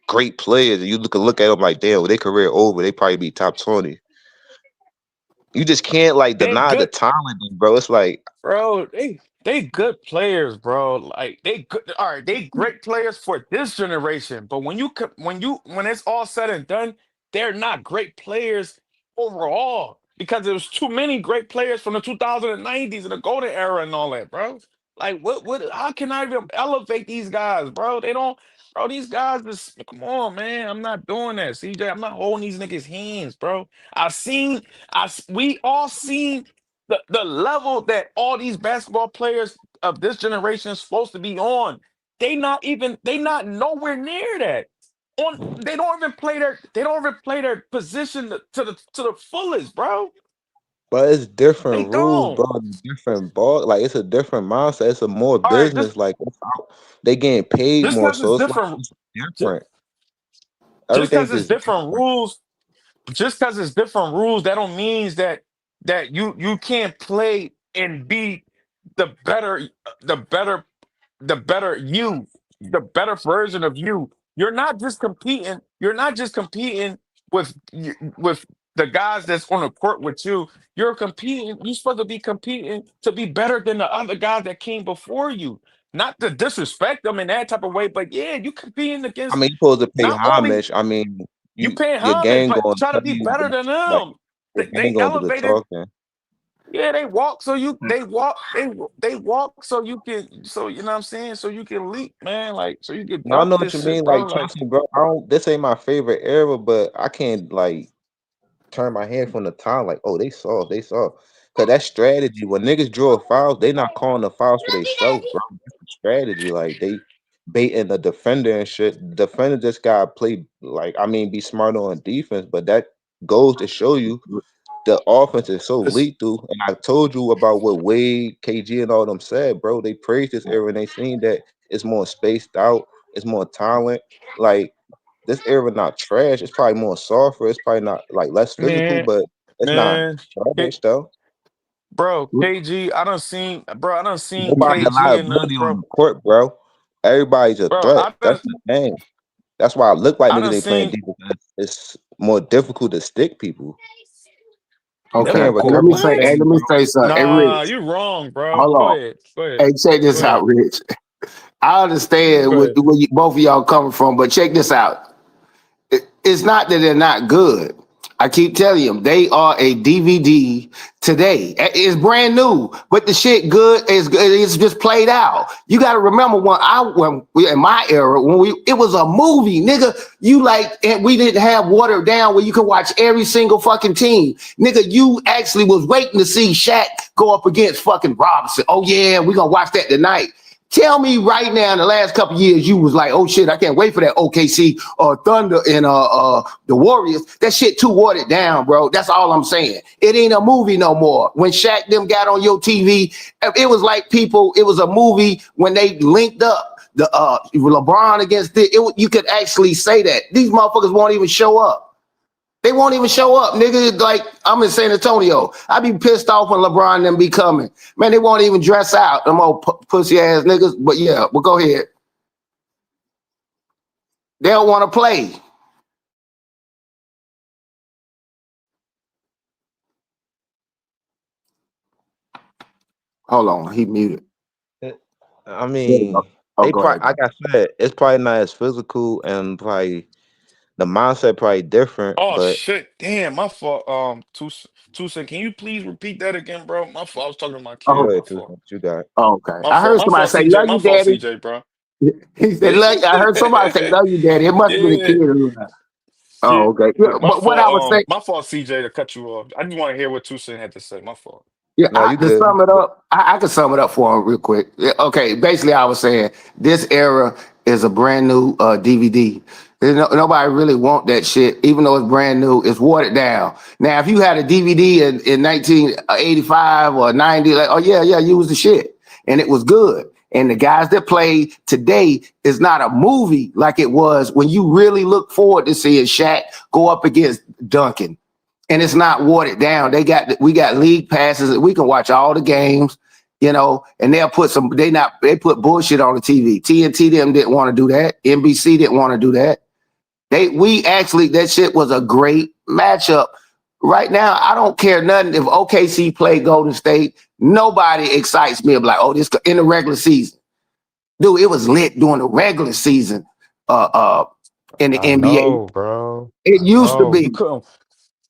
great players. And you look at them like, damn, with their career over, they probably be top 20. You just can't like they deny the good. talent, bro. It's like, Bro, they good players, bro. Like they good. All right, they great players for this generation. But when it's all said and done, they're not great players overall because there was too many great players from the 2090s and the golden era and all that, bro. Like what? How can I even elevate these guys, bro? They don't. Bro, these guys just come on, man. I'm not doing that, CJ. I'm not holding these niggas' hands, bro. We all seen the level that all these basketball players of this generation is supposed to be on. They not nowhere near that. They don't even play their position to the fullest, bro. but it's They different rules, don't. bro. It's different ball. Like it's a different mindset. It's a more All right, business. Like they getting paid just more, because it's so it's like different, it's ju- different. just Everything because it's just different different. rules, that don't means that you can't play and be the better the better the better you, the better version of you. You're not just competing with the guys that's on the court with you. You're supposed to be competing to be better than the other guys that came before you. Not to disrespect them in that type of way, but yeah, you competing I against mean, you're supposed to pay not only homage. I mean, you paying your homage, gang but gonna try to tell be you better that, than like them. your They gang gonna do the elevated. talking. Yeah, they walk so you they walk so you can so you know what I'm saying so you can leap, man. Like so you can No, I dunk know what this you shit, mean. bro. Like, Like trust me, bro. I don't. This ain't my favorite era, but I can't like turn my head from the time. Like, oh, they soft, they soft. Cause that strategy. When niggas draw fouls, they not calling the fouls for themselves, bro. That's the strategy. Like they baiting the defender and shit. The defender just gotta play like I mean, be smart on defense. But that goes to show you the offense is so lethal. And I told you about what Wade, KG, and all them said, bro. They praised this era and they seen that it's more spaced out, it's more talent. Like this era not trash. It's probably more softer. It's probably not like less physical, man, but it's not man, trash though. bro, KG, I done seen Nobody a KG in the liability on bro, the court, bro. Everybody's a bro. threat. That's the thing. That's why I look like I niggas done ain't playing seen defense. It's more difficult to stick people. You Okay, can't difficult. let recover me from say, What? hey, things, let me bro. say something. Hey, Nah, Rich, you wrong, bro. hold Go on. ahead, go ahead, Hey, check go this ahead, out, Rich. I understand go ahead. where both of y'all coming from, but check this out. It's not that they're not good. I keep telling you, they are a DVD today. It's brand new, but the shit good is good. It's just played out. You got to remember when we in my era it was a movie, nigga. You like and we didn't have watered down where you could watch every single fucking team, nigga. You actually was waiting to see Shaq go up against fucking Robinson. Oh yeah, we gonna watch that tonight. Tell me right now, in the last couple years, you was like, "Oh shit, I can't wait for that OKC or Thunder and the Warriors." That shit too watered down, bro. That's all I'm saying. It ain't a movie no more. When Shaq them got on your TV, it was like people. It was a movie when they linked up the LeBron against you could actually say that these motherfuckers won't even show up. They won't even show up, nigga. Like I'm in San Antonio. I be pissed off when LeBron and them be coming. Man, they won't even dress out. Them old pussy ass niggas. But yeah, well go ahead. They don't want to play. Hold on, he muted. I There you mean, go. Oh, they go probably ahead. like I said, it's probably not as physical and probably the mindset probably different, Oh but shit, damn, my fault. Tucson, can you please repeat that again, bro? My fault. I was talking to my go Oh, kid. My ahead, fault. what you got. okay. My I fault. heard My somebody fault, say, CJ. "Love My you, fault, daddy." CJ, bro. He said, "Love you." I heard somebody say, "Love you, daddy." It must have been a Yeah. kid. Yeah. Oh, okay. Yeah, My but what I was fault. saying. My fault, CJ, to cut you off. I just want to hear what Tucson had to say. My fault. Yeah, No, you to good. sum it up, I can sum it up for him real quick. Yeah, okay, basically, I was saying this era is a brand new DVD. Nobody really want that shit, even though it's brand new. It's watered down. Now, if you had a DVD in 1985 or 90, like, oh yeah, you was the shit, and it was good. And the guys that play today is not a movie like it was when you really look forward to seeing Shaq go up against Duncan, and it's not watered down. We got league passes. We can watch all the games, and they'll put they put bullshit on the TV. TNT them didn't want to do that. NBC didn't want to do that. That shit was a great matchup. Right now, I don't care nothing if OKC play Golden State. Nobody excites me. I'm like, oh, this in the regular season. Dude, it was lit during the regular season in the I NBA. know, bro. It I used to know. be.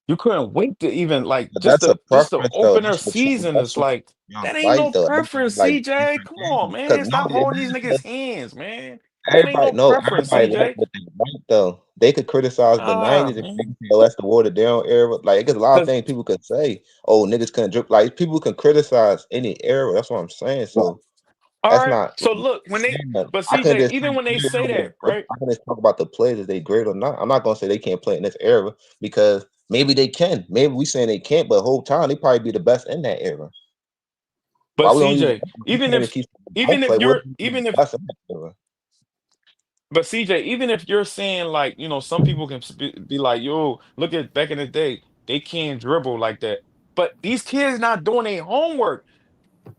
You couldn't wait to even like But that's a just to preference though. open their That's what season. that's It's what like young that ain't like no though. preference, Like CJ. Come on, because man. Stop no, it holding these niggas' is. hands, man. That ain't Everybody, no no, preference, everybody like CJ. what they like though. They could criticize the Ah, '90s and they man. can say, "Oh, that's the watered down era." Like, there's a lot of Cause things people could say. Oh, niggas couldn't drip. Like, people can criticize any era. That's what I'm saying. So all that's right. not So like look, when they saying that. but I can CJ, just say even when they any say era. that, right? I can just talk about the players if they great or not. I'm not gonna say they can't play in this era because maybe they can. Maybe we saying they can't, but whole time they probably be the best in that era. But Why we don't use? CJ, We even can't just if keep even don't if play. We'll you're be the even if best in that era. but CJ, even if you're saying like, some people can be like, yo, look at back in the day, they can't dribble like that. But these kids not doing their homework.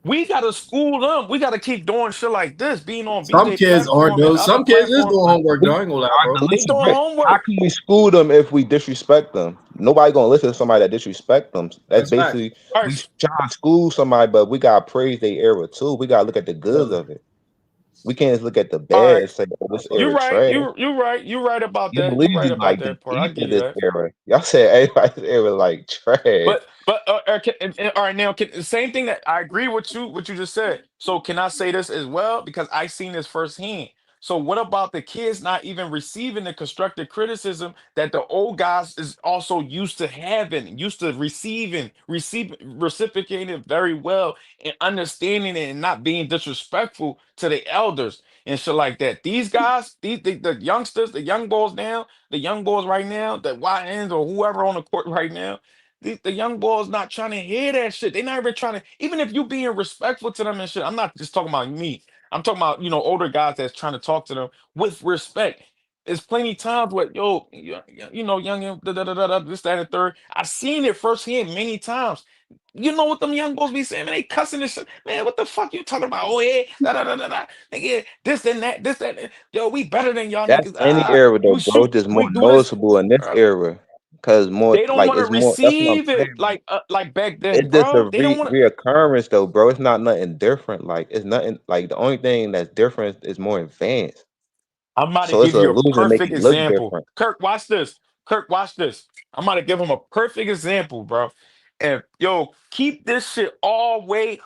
We gotta school them. We gotta keep doing shit like this, being on Some BJ kids are platform and though. other Some kids is platforms. doing homework though. I ain't gonna lie, All right, bro. but They listen, doing Rick, how homework. can we school them if we disrespect them? Nobody gonna listen to somebody that disrespect them. That's That's facts. basically All we right, trying to school somebody, but we gotta praise their era too. We gotta look at the goods Brother. of it. We can't just look at the All bad right. and say, "Oh, this You're era right. trash." You're right. You're right about You that. You're believe right in about like the that part. I deep give in you this that. era. Y'all said everybody's era like trash. All right, now the same thing that I agree with you what you just said. So can I say this as well because I seen this firsthand. So what about the kids not even receiving the constructive criticism that the old guys is also used to having, used to reciprocating it very well and understanding it and not being disrespectful to the elders and shit like that. These guys, the youngsters, the young boys now, the young boys right now, the YNs or whoever on the court right now the young boys not trying to hear that shit. They not even trying to, even if you being respectful to them and shit. I'm not just talking about me. I'm talking about, older guys that's trying to talk to them with respect. There's plenty times where, young, this, that, and the third. I've seen it firsthand many times. You know what them young boys be saying? Man, they cussing this shit. Man, what the fuck you talking about? Oh, yeah, da, da, da, da, da. Nigga, this and that, this, that. Yo, we better than y'all That's niggas. any era though, We bro. shoot, It's just more we do this. noticeable in this era because more They don't like want to it's more. That's what I'm receive saying. it like back then, It's just bro. a They don't want to. reoccurrence though, bro. It's not nothing different. Like it's nothing like the only thing that's different is more advanced. I'm about to So it's give an you a illusion to make perfect it look example. different. Kirk, watch this. Kirk, watch this. I'm about to give him a perfect example, bro. And yo, keep this shit all the way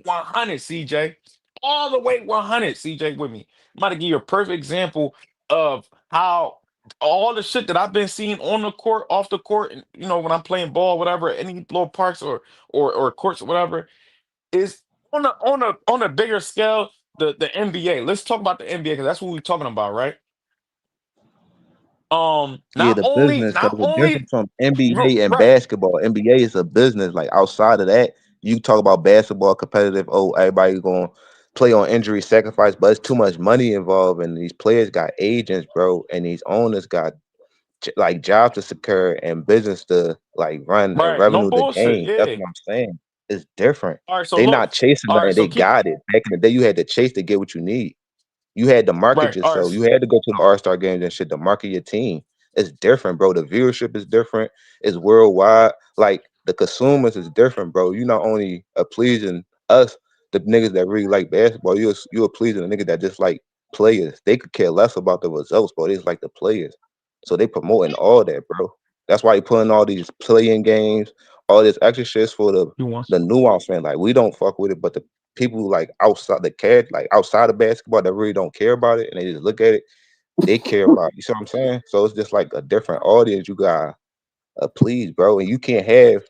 100, CJ. All the way 100, CJ, with me. I'm about to give you a perfect example of how all the shit that I've been seeing on the court, off the court, and when I'm playing ball, whatever, any little parks or courts, or whatever, is on a bigger scale, the NBA. Let's talk about the NBA because that's what we're talking about, right? Yeah, Not the only, business. not There's a only, difference from NBA and right, basketball. NBA is a business. Like outside of that, you talk about basketball competitive. Oh, everybody going to play on injury sacrifice, but it's too much money involved, and these players got agents, bro, and these owners got like jobs to secure and business to like run and right. No revenue the bullshit. game. That's Yeah. what I'm saying. It's different. All right. So They look. not chasing All right. nothing. So They keep got it. Back in the day, you had to chase to get what you need. You had to market right. All yourself. right. You had to go to the All-Star games and shit to market your team. It's different, bro. The viewership is different. It's worldwide. Like the consumers is different, bro. You not only are pleasing us, the niggas that really like basketball, you're pleasing the niggas that just like players. They could care less about the results, but they just like the players. So they promoting all that, bro. That's why you putting all these playing games, all this extra shit for You want? the nuance fan. Like we don't fuck with it, but the people like outside the care, like outside of basketball that really don't care about it and they just look at it, they care about it. You see what I'm saying? So it's just like a different audience you got please, bro. And you can't have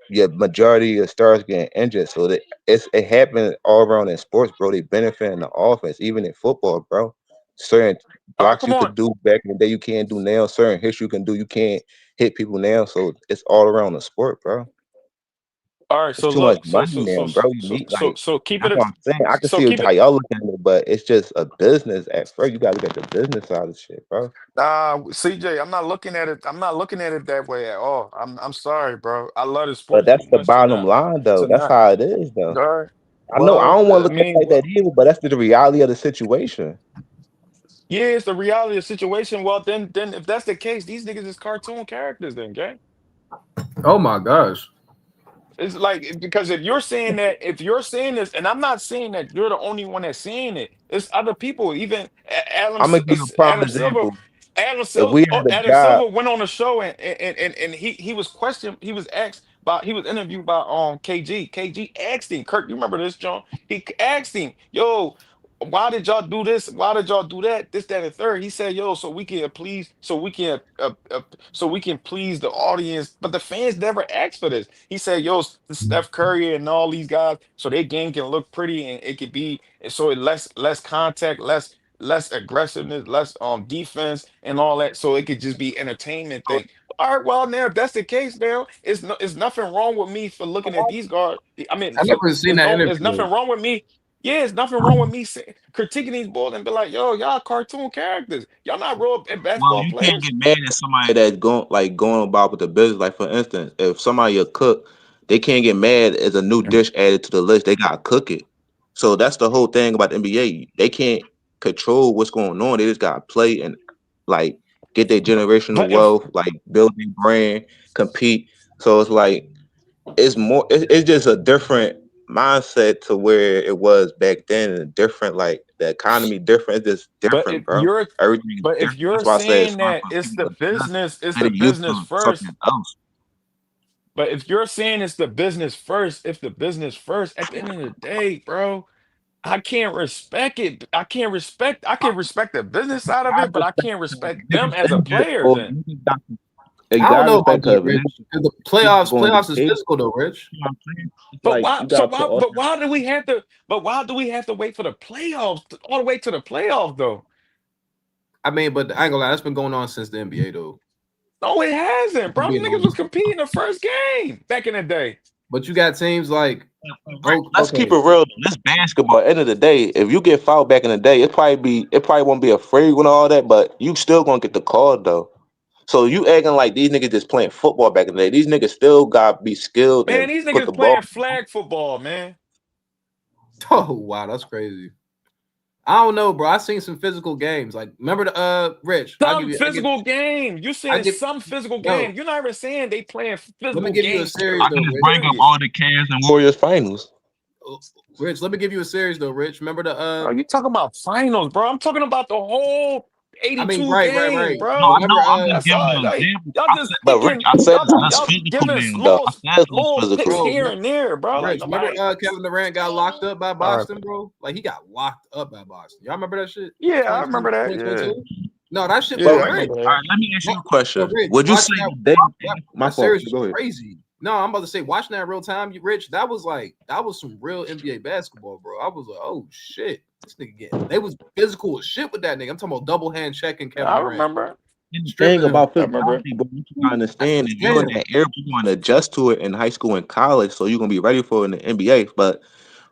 your majority of stars getting injured. So that it happened all around in sports, bro. They benefit in the offense, even in football, bro. Certain All right. blocks Come you on. could do back in the day you can't do now. Certain hits you can do, you can't hit people now. So it's all around the sport, bro. All right. It's So too much look. So money so so now, bro. You so need so like so keep that's it. what I'm saying. I can So see keep how it. y'all looking at it, but it's just a business at first. You gotta look at the business side of shit, bro. CJ, I'm not looking at it. I'm not looking at it that way at all. I'm sorry, bro. I love the But sport too that's the much to bottom not line, though. to That's not. how it is, though. All right. I know I Well, don't want to I look at it mean, like that either, but that's the reality of the situation. yeah, it's the reality of the situation. Well, then if that's the case, these niggas is cartoon characters, then, gang. Oh my gosh. It's like because if you're saying this, and I'm not saying that you're the only one that's saying it. It's other people. Even I'm gonna give you a prime Adam Silver, example. If we had a Adam job, Silver went on the show and he was questioned. He was interviewed by KG. KG asked him, Kirk, you remember this, John? He asked him, yo, why did y'all do this? Why did y'all do that? This, that, and the third. He said, yo, so we can please the audience. But the fans never asked for this. He said, yo, Steph Curry and all these guys, so their game can look pretty and it could be so it less contact, less aggressiveness, less defense and all that. So it could just be entertainment thing. All right, well now if that's the case, now it's nothing wrong with me for looking at these guards. I mean, I never seen that it's interview. nothing wrong with me. Yeah, it's nothing wrong with me critiquing these boys and be like, yo, y'all cartoon characters. Y'all not real well, basketball you can't players. get mad at somebody that's going about with the business. Like for instance, if somebody a cook, they can't get mad as a new dish added to the list. They gotta cook it. So that's the whole thing about the NBA. They can't control what's going on. They just gotta play and like get their generational But if wealth, like build their brand, compete. So it's like it's more. It's just a different. mindset to where it was back then, and different. Like the economy different. It's just But different, if bro. you're Everything is but if different. you're That's why I said it's saying hard that for it's people the to adjust. business, it's They're the used business to first. something else. But if you're saying it's the business first, if the business first, at the end of the day, bro, I can't respect it. I can respect the business side of it, but I can't respect them as a player then. You I don't gotta know about respect that, because Rich. eventually 'Cause the people playoffs, going to playoffs get is paid. physical though, Rich. You know what I'm saying? It's But like why you so gotta put why all but why do we have to but why do we have to wait for the playoffs all the way to the playoffs though? I mean, but I ain't gonna lie, that's been going on since the NBA though. No, it hasn't, I'm bro. being Niggas was honest. competing the first game back in the day. But you got teams like, oh, Let's keep okay, it real. This basketball. End of the day, if you get fouled back in the day, it probably won't be a freak and all that, but you still gonna get the call though. So you acting like these niggas just playing football back in the day. These niggas still got to be skilled Man, and these put the niggas ball. playing flag football, man. oh wow, that's crazy. I don't know, bro. I seen some physical games. Like, remember the Rich? Some physical game. You I saying give some physical yo. game. You're not even saying they playing Let me physical give you a games, series I though, can just Rich. bring up period. all the Cavs and Warriors finals. Rich, let me give you a series though, Rich. Remember the Are you talking about finals, bro? I'm talking about the whole I mean, 82 right. game, No, I bro. know. Remember I'm just That's giving all. you an Like, example. y'all just But Rich, picking, I said it's y'all physical giving now, though. I said it was little picks physical. bro, here and there, bro. Like Rich, remember nobody. Kevin Durant got locked up by All right. Boston, bro? Like he got locked up by Boston. Y'all remember that shit? Yeah, I remember that. 2022? No, that shit But was Yeah, I Rich, crazy. remember all that. right, let me ask you a But question. Rich, Would you say watching that, the day? My that fault. series was Go ahead. crazy. No, I'm about to say watching that real time, you Rich, that was some real NBA basketball, bro. I was like, oh shit, this nigga they was physical as shit with that nigga. I'm talking about double hand checking Kevin I Durant, remember. And the thing stripping him. about I remember. physicality, but you gotta That's understand what if I'm you're in saying. that era, you're going to adjust to it in high school and college, so you're gonna be ready for it in the NBA. But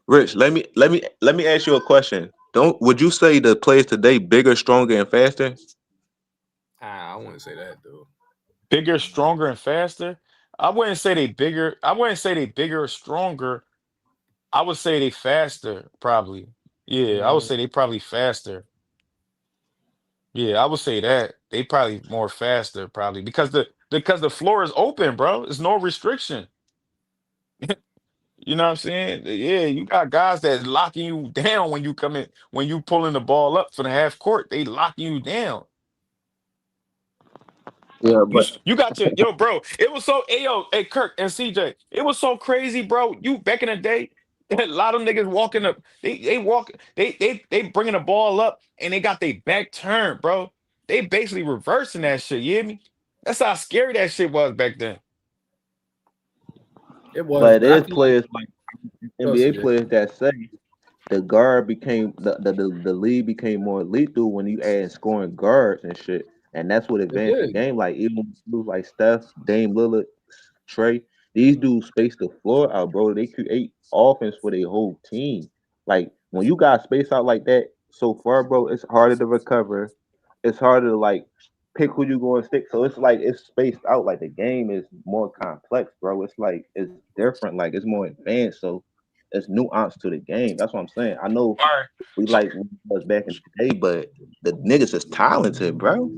Rich, let me ask you a question. Don't would you say the players today bigger, stronger, and faster? I wouldn't say that though. Bigger, stronger, and faster. I wouldn't say they bigger. I wouldn't say they bigger or stronger. I would say they faster, probably. Yeah, I would Mm, say they probably faster. Yeah, I would say that they probably more faster, probably because the floor is open, bro. There's no restriction. You know what I'm saying? Yeah, you got guys that locking you down when you come in, when you pulling the ball up for the half court. They locking you down. Yeah, but You got your bro. It was so hey Kirk and CJ. It was so crazy, bro. You back in the day, a lot of niggas walking up. They walk. They bringing the ball up and they got their back turned, bro. They basically reversing that shit. You hear me? That's how scary that shit was back then. it was, but but I there's feel like players like go NBA CJ. players that say the guard became the league became more lethal when you add scoring guards and shit, and that's what It advanced the did. game. Like even dudes like Steph, Dame Lillard, Trey, these dudes space the floor out, bro. They create offense for their whole team. Like when you got space out like that so far, bro, it's harder to recover. It's harder to like pick who you going to stick. So it's like it's spaced out. Like the game is more complex, bro. It's like it's different. Like it's more advanced. So it's nuance to the game. That's what I'm saying. I know All right. we So like was back in the day, but the niggas is talented, bro.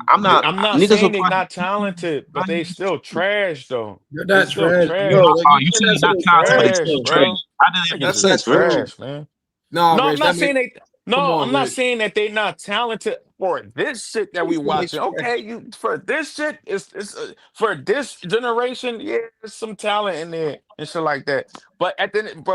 I'm not I'm not niggas will saying they probably not talented, but they still trash though. You're They not still trash, trash. bro. Like oh, you you said say that you're not so talented, but you fast, Trash, still though. trash. bro. How did it Niggas That's make is not sense, Rich? true. trash, man. No, No, I'm Rich, not that means saying they. come No, on, I'm not Rich. saying that they not talented for this shit that we That's watching. trash. Okay, you for this shit, it's for this generation. Yeah, there's some talent in there and shit like that. But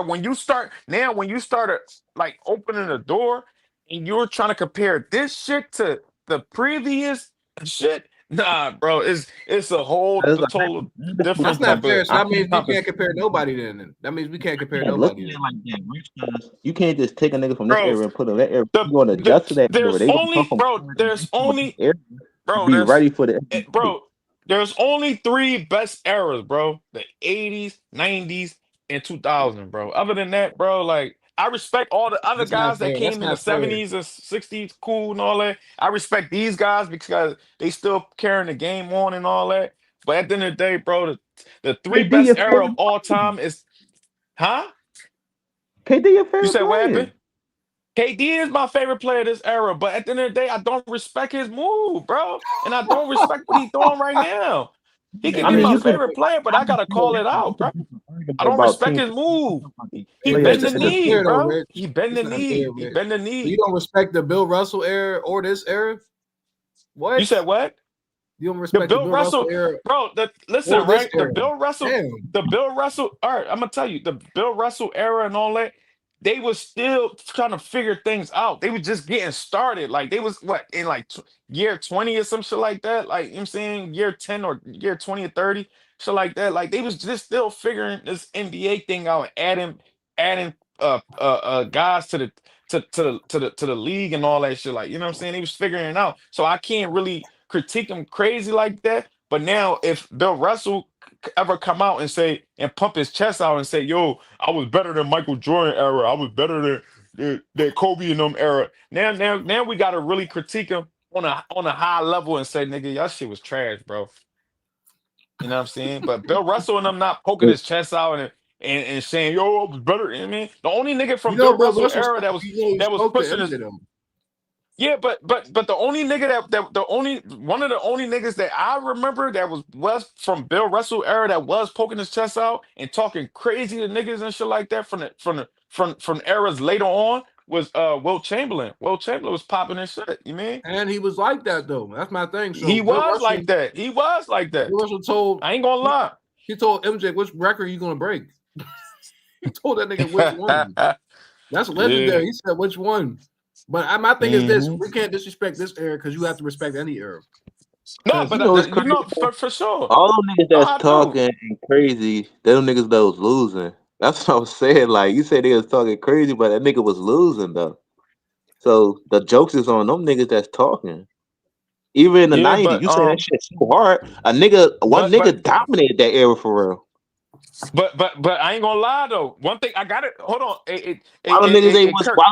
when you start now, when you started like opening the door and you're trying to compare this shit to the previous shit, nah, bro, it's a whole It's like, total That's different not type of fair. So that means we type of can't compare nobody then. That means we can't compare can't look at nobody it then. like that, Rich, because you can't just take a nigga from this bro. era and put him in that era. The You gonna adjust to that era. there's They gonna come only from bro. era to There's only era to bro. be ready for the NBA. Bro, there's only three best eras, bro. The 80s, 90s, and 2000, bro. Other than that, bro, like I respect all the other That's not guys that fair. That's came in the not fair. 70s and 60s, cool and all that. I respect these guys because they still carrying the game on and all that. But at the end of the day, bro, the three KD best your era of favorite all player. time is, huh? KD your You favorite said what player. happened? KD is my favorite player of this era, but at the end of the day, I don't respect his move, bro. And I don't respect what he's doing right now. He could I be mean, my you could. favorite player, but I gotta call it out, bro. I don't about respect team. his move. He But bend the it's not knee, fair though, bro. Rich. He bend It's the not fair, knee. He Rich. bend the So knee. you don't respect the Bill Russell era or this era? What? You said what? You don't The respect the Bill Bill Russell Russell, era bro. Listen, or this right? era? Damn. The Bill Russell. All right, I'm gonna tell you, the Bill Russell era and all that. They was still trying to figure things out. They was just getting started. Like they was what in like year 20 or some shit like that. Like you know what I'm saying year 10 or year 20 or 30, shit like that. Like they was just still figuring this NBA thing out, adding guys to the league and all that shit. Like, you know what I'm saying? He was figuring it out. So I can't really critique him crazy like that. But now if Bill Russell ever come out and say and pump his chest out and say, yo, I was better than Michael Jordan era. I was better than Kobe and them era. Now we gotta really critique him on a high level and say, nigga, your shit was trash, bro. You know what I'm saying? But Bill Russell and them not poking his chest out and saying, yo, I was better. I mean, the only nigga You from know, Bill Bill Russell Russell era said he that was spoke to pushing his MJ though. yeah, but the only nigga that the only one of the only niggas that I remember that was from Bill Russell era that was poking his chest out and talking crazy to niggas and shit like that from eras later on was Wilt Chamberlain. Wilt Chamberlain was popping his shit, you mean? And he was like that though. That's my thing. He So Bill was Russell, like that. He was like that. Bill Russell told I ain't gonna lie. he told MJ which record you gonna break. He told that nigga which one. That's legendary. Yeah. He said which one. But my thing is this: Mhm. we can't disrespect this era because you have to respect any era. No, You but know it's you crazy. know for sure. All them niggas No, that's I do. talking crazy, they them niggas that was losing. That's what I was saying. Like you said, they was talking crazy, but that nigga was losing though. So the jokes is on them niggas that's talking. Even in the Yeah, '90s, but you say that shit so hard. One but nigga dominated that era for real. but I ain't gonna lie though. One thing I got it. Hold on. Why them niggas ain't was Kirk. why,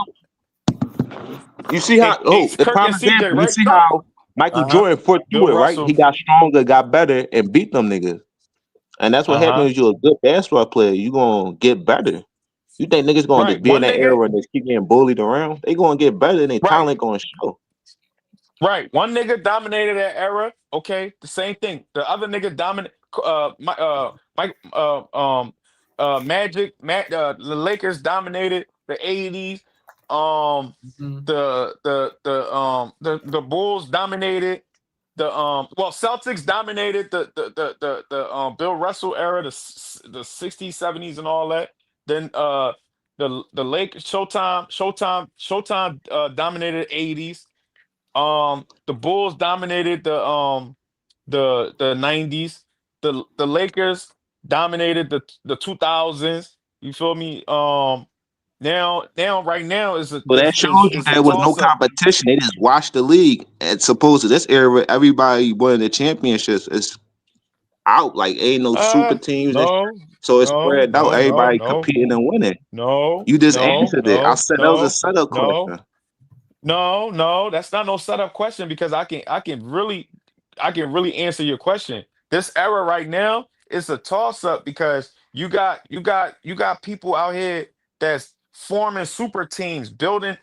you see how the Kirk prime and CJ, example, you right? see Kirk. how Michael Uh-huh. Jordan fought Bill through it, right? He Russell. got stronger, got better, and beat them niggas. And that's what happens Uh-huh. when you're a good basketball player. You gonna get better. You think niggas gonna Right. just be in One that nigga. era and just keep getting bullied around? They gonna get better and their Right. talent gonna show. Right. One nigga dominated that era. Okay. The same thing. The other nigga dominate. Magic. The Lakers dominated the '80s. Um, the Bulls dominated Celtics dominated the Bill Russell era, the '60s, '70s, and all that. Then the Lakers Showtime dominated '80s. The Bulls dominated the '90s. The Lakers dominated the 2000s. You feel me? Right now is a But that shows you is a there was no toss up. competition. They just watched the league. And supposed to this era, everybody winning the championships is out. Like ain't no super teams and shit. No, So it's no, spread out. no, no, Everybody no, competing and winning. no, You just no, answered it. I no, said that was a no, setup no. question. No, that's not no setup question because I can really answer your question. This era right now is a toss up because you got people out here that's forming super teams, building,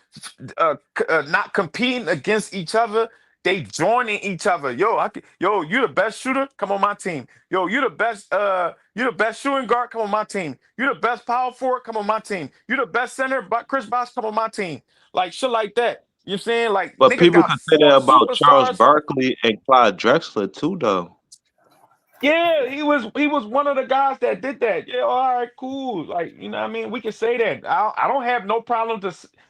not competing against each other. They joining each other. Yo, you the best shooter? Come on my team. Yo, you the best shooting guard? Come on my team. You the best power forward? Come on my team. You the best center? But Chris Bosh, come on my team. Like shit like that. You know what I'm saying? Like But nigga people got could say that four about Charles superstars. Barkley and Clyde Drexler too, though. Yeah, he was one of the guys that did that. Yeah, all right, cool. Like, you know what I mean? We can say that. I don't have no problem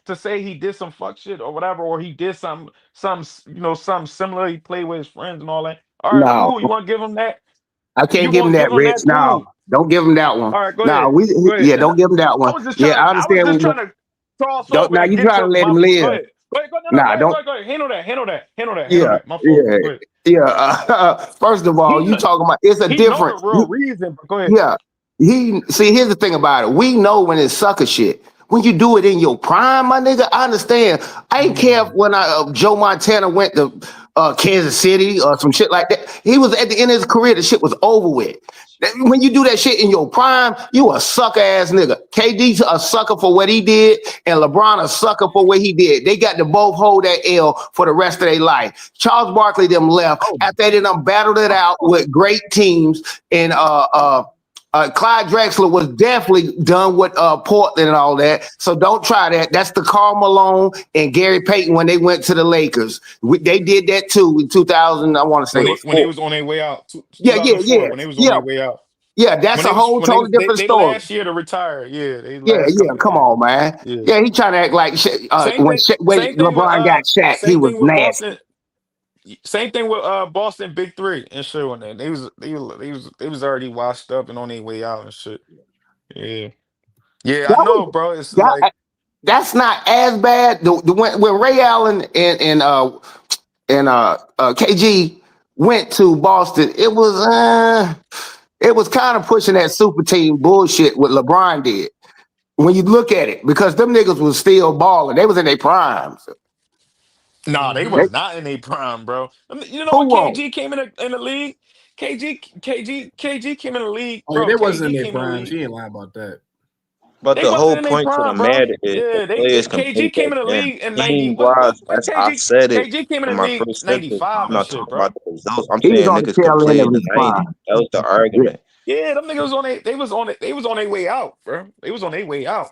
to say he did some fuck shit or whatever, or he did some similar. He played with his friends and all that. All right, No, cool. You want to give him that? I You can't give him want to that, give him Rich. that? No, Cool. don't give him that one. All right, go No, ahead. Go ahead. yeah, don't give him that I one. was just Yeah, trying I to I was understand. just trying to cross Don't over now and you get trying to to let my him point. Go live. ahead. Go ahead. Go, no, Nah, don't. go ahead. Handle Yeah, that. My fault. yeah, Go ahead. yeah. First of all, He you kn- talking about it's a he know the difference. real reason, but go ahead. Yeah. He see here's the thing about it. We know when it's sucker shit. When you do it in your prime, my nigga, I understand. I ain't care if when Joe Montana went to Kansas City or some shit like that. He was at the end of his career, the shit was over with. When you do that shit in your prime, you a sucker ass nigga. KD's a sucker for what he did, and LeBron a sucker for what he did. They got to both hold that L for the rest of their life. Charles Barkley them left after they done battled it out with great teams, and Clyde Drexler was definitely done with Portland and all that. So don't try that. That's the Karl Malone and Gary Payton when they went to the Lakers. They did that too in 2000. I want to say when they was on their way out. Yeah. 2004 when they was on their way out. Yeah, that's a whole totally different they story. last year to retire. Yeah, they Yeah, last couple. come on, man. Yeah, he trying to act like when LeBron got Shaq, he was with nasty. Boston. Same thing with Boston Big Three and shit. When they was already washed up and on their way out and shit. Yeah, I know, bro. It's like that's not as bad. When Ray Allen and KG went to Boston, it was kind of pushing that super team bullshit what LeBron did. When you look at it, because them niggas was still balling, they was in their primes. Nah, they was not in their prime, bro. You know when KG came in the league? KG came in the league, bro. They wasn't KG in their came in the prime. league. She ain't lying about that. But They the wasn't whole in their point to the prime, bro. matter is Yeah, the players can play KG came back in the then. league in 90. Team wise, What I KG said it KG came in in the my league first sentence. 95 I'm and not shit, talking bro. about the results. I'm He was saying on the niggas could tail play end of in the his 90s. prime. That was the argument. Yeah, them niggas they was on their way out, bro. They was on their way out.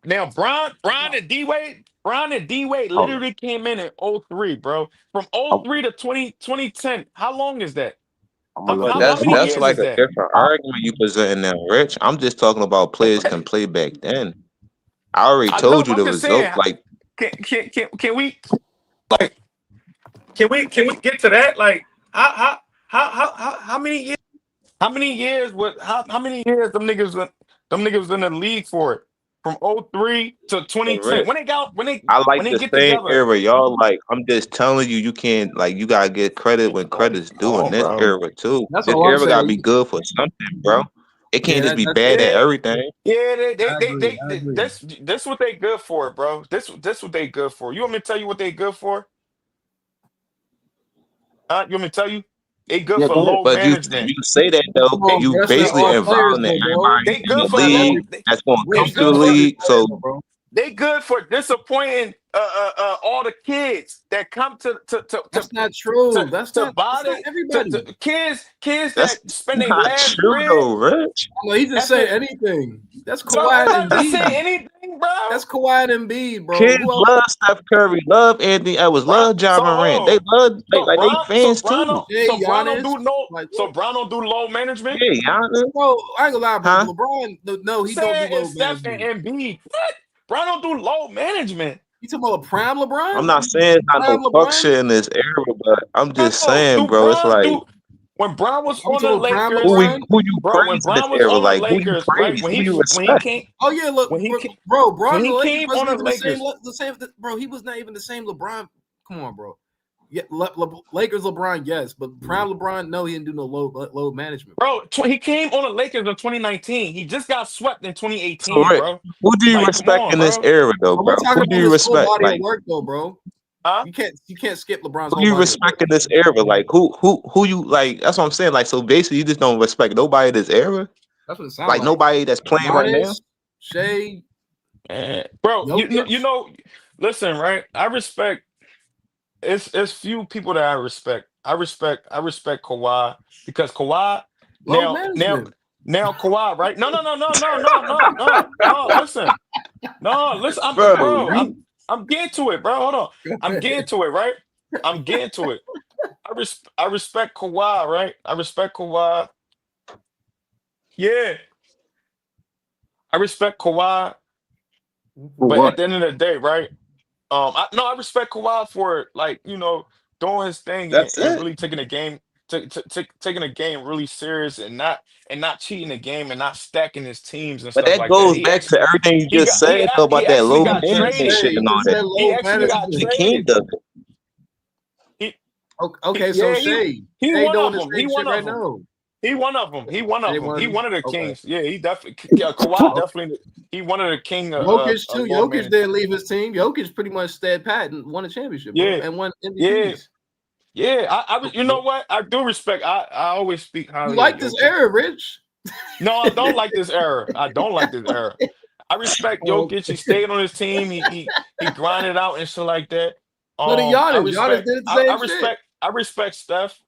Now, Brian and D-Wade literally came in 03, bro. From 03 to 2010. How long is that? But How many that's years like is a that? different argument you presenting now, Rich. I'm just talking about players can play back then. I already I know, told you but I'm the just result. saying, Like can we get to that? Like, how many years? How many years them niggas in the league for it? From 03 to 2010. Rich, When I like they the get same together. era, y'all. Like I'm just telling you, you can't like you gotta get credit when credit's due in this era too. That's This all I'm era gotta saying. be good for something, bro. It can't just be That's bad at everything. Yeah, I agree. I agree. that's what they good for, bro. This what they good for. You want me to tell you what they good for? You want me to tell you? They good Yeah, for go ahead. low But management. you say that though, Come and on, you bro. That's not basically all players, involving though, bro. everybody They in good the for league that's gonna they come Rich, to the good that's not for every league. So player, bro. they good for disappointing all the kids that come That's not true. to buy That's not everybody. kids that's that spend their not last true bread though, Rich. No, he just at say the anything. That's bro. Kawhi I'm and not just Embiid. saying anything, bro. That's Kawhi and Embiid, bro. Kids Who else? love Steph Curry, love Anthony Edwards, love So John hold Morant. They on. love So like they Brown, fans too. Jay, Brown don't Giannis. do no. Like So what? Brown don't do low management. Yeah, Giannis. Bro, I ain't gonna lie, bro. Huh? LeBron, no, he don't do Said low it's Steph and management. Embiid. What? Brown don't do low management. You talking about a prime I'm LeBron? not saying it's not no Prime fuck LeBron? shit in this era, but I'm just Bro, saying, do bro, it's Brown like do when Brown was Are we on the talking about prime Lakers, LeBron? who you bro? When praise in this Brown was era, on the like who you Lakers, right? praise, who you When he respect. came Oh yeah, look, when he bro, Bron when and he the Lakers came on wasn't the even Lakers, the same, bro. He was not even the same LeBron. Come on, bro. Yeah, Lakers LeBron, yes, but prime LeBron, no, he didn't do no low management. bro. He came on the Lakers in 2019. He just got swept in So 2018, Rick, bro. who do you Like, come respect on, in this bro. era though, But bro? we're talking Who do about you his full respect? body of Like work, though, bro. Huh? You can't skip LeBron's who whole do you body of work. respect in this era? Like who you like that's what I'm saying. Like so basically you just don't respect nobody in this era? That's what it sounds Like like. nobody that's playing right now? Giannis, Shea, Bro, Jokic. you know, listen, right? I respect. It's few people that I respect. I respect Kawhi because Kawhi Low now now management. now Kawhi, right? No. Listen. Bro, you I'm getting to it, bro. Hold on. Go I'm ahead. getting to it, right? I'm getting to it. I respect Kawhi, right? I respect Kawhi. Yeah, I respect Kawhi, For but at what? the end of the day, right? I respect Kawhi for like doing his thing that's and it. really taking the game, taking the game really serious and not cheating the game and not stacking his teams and But stuff that like that. goes back to everything you just said though He about that actually low got management traded. shit He and all just that. said He low actually got The management. king traded. does it. He, Okay, so yeah, Shea one doing of the them. He same one shit of right them. now. He one of them. He one of They them. He won. one of the Okay. kings. Yeah, he definitely. Kawhi definitely. He one of the king Jokic too. low Jokic management. didn't leave his team. Jokic pretty much stayed pat and won a championship, bro, Yeah, and won yeah, MVPs. yeah. You know what? I do respect. I always speak You highly of like this Jokic. era, Rich? No, I don't like this era. I don't like this era. I respect Oh, Jokic. He stayed on his team. He grinded out and shit like that. look at Giannis did the same shit. I respect Steph.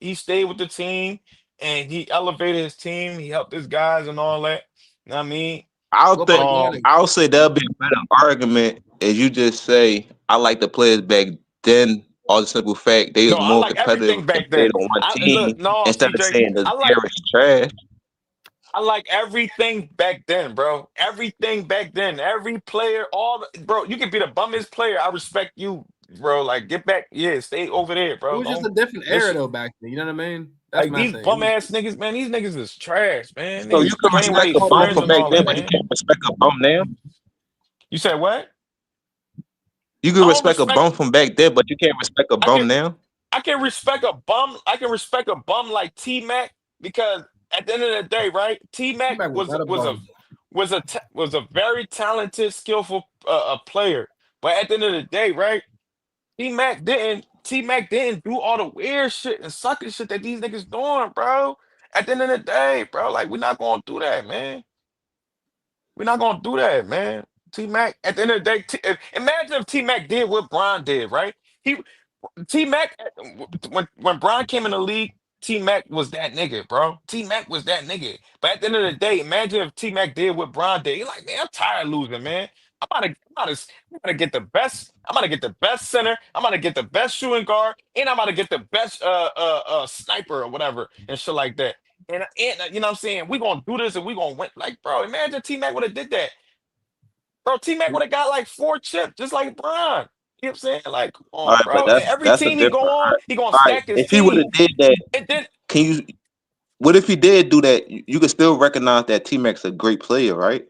He stayed with the team and he elevated his team. He helped his guys and all that. You know what I mean? I'll say that'll be a better argument as you just say I like the players back then. All the simple fact they was No, I more like everything competitive and back stayed then. on one team Look, no, instead of TJ, saying the I like era is trash. I like everything back then, bro. Everything back then. Every player, bro. You can be the bummest player. I respect you, bro. Like, get back, stay over there, It bro. was just a Don't different era this though back then. You know what I mean? That's like my these thing. bum ass niggas, man. These niggas is trash, man. So you Niggas can playing with respect their a bum friends from and back all then, that, but you man. can't respect a bum now. You said what? You I can don't respect a respect. bum from back then, but you can't respect a I can bum now. I can respect a bum. I can respect a bum like T Mac because at the end of the day, right? T Mac T-Mac was not a bum. was a very talented, skillful player. But at the end of the day, right? T Mac didn't do all the weird shit and sucker shit that these niggas doing, bro. At the end of the day, bro, like we're not gonna do that, man. We're not gonna do that, man. T Mac. At the end of the day, imagine if T Mac did what Bron did, right? He T Mac, when Brian came in the league, T Mac was that nigga, bro. T Mac was that nigga. But at the end of the day, imagine if T Mac did what Brian did. He's like, man, I'm tired of losing, man. I'm gonna get the best. I'm gonna get the best center. I'm gonna get the best shooting guard, and I'm gonna get the best sniper or whatever and shit like that. And you know what I'm saying? We gonna do this and we gonna win. Like, bro, imagine T Mac would have did that. Bro, T Mac would have got like 4 chips, just like Brian. You know what I'm saying? Like, come All on, right, but bro. And every that's a team he different. go All on, right, he gonna all right. stack his If he would have team. did that, And then can you? What if he did do that? You could still recognize that T Mac's a great player, right?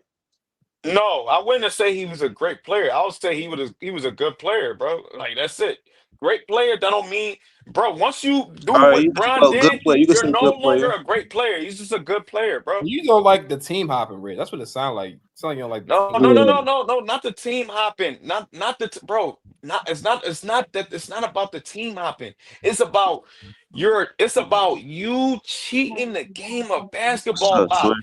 no, I wouldn't say he was a great player. I would say he was a good player, bro. Like that's it. Great player, that don't mean, bro. Once you do All right, what you can Bron well, good did, player. You can you're say no good longer player. a great player. He's just a good player, bro. You don't like the team hopping, Rich. That's what it sounds like. It sounds like you don't like the No, team no, no, hopping. no, no, no, not the team hopping. Not the bro. It's not that it's not about the team hopping. It's about it's about you cheating the game of What's basketball up, out.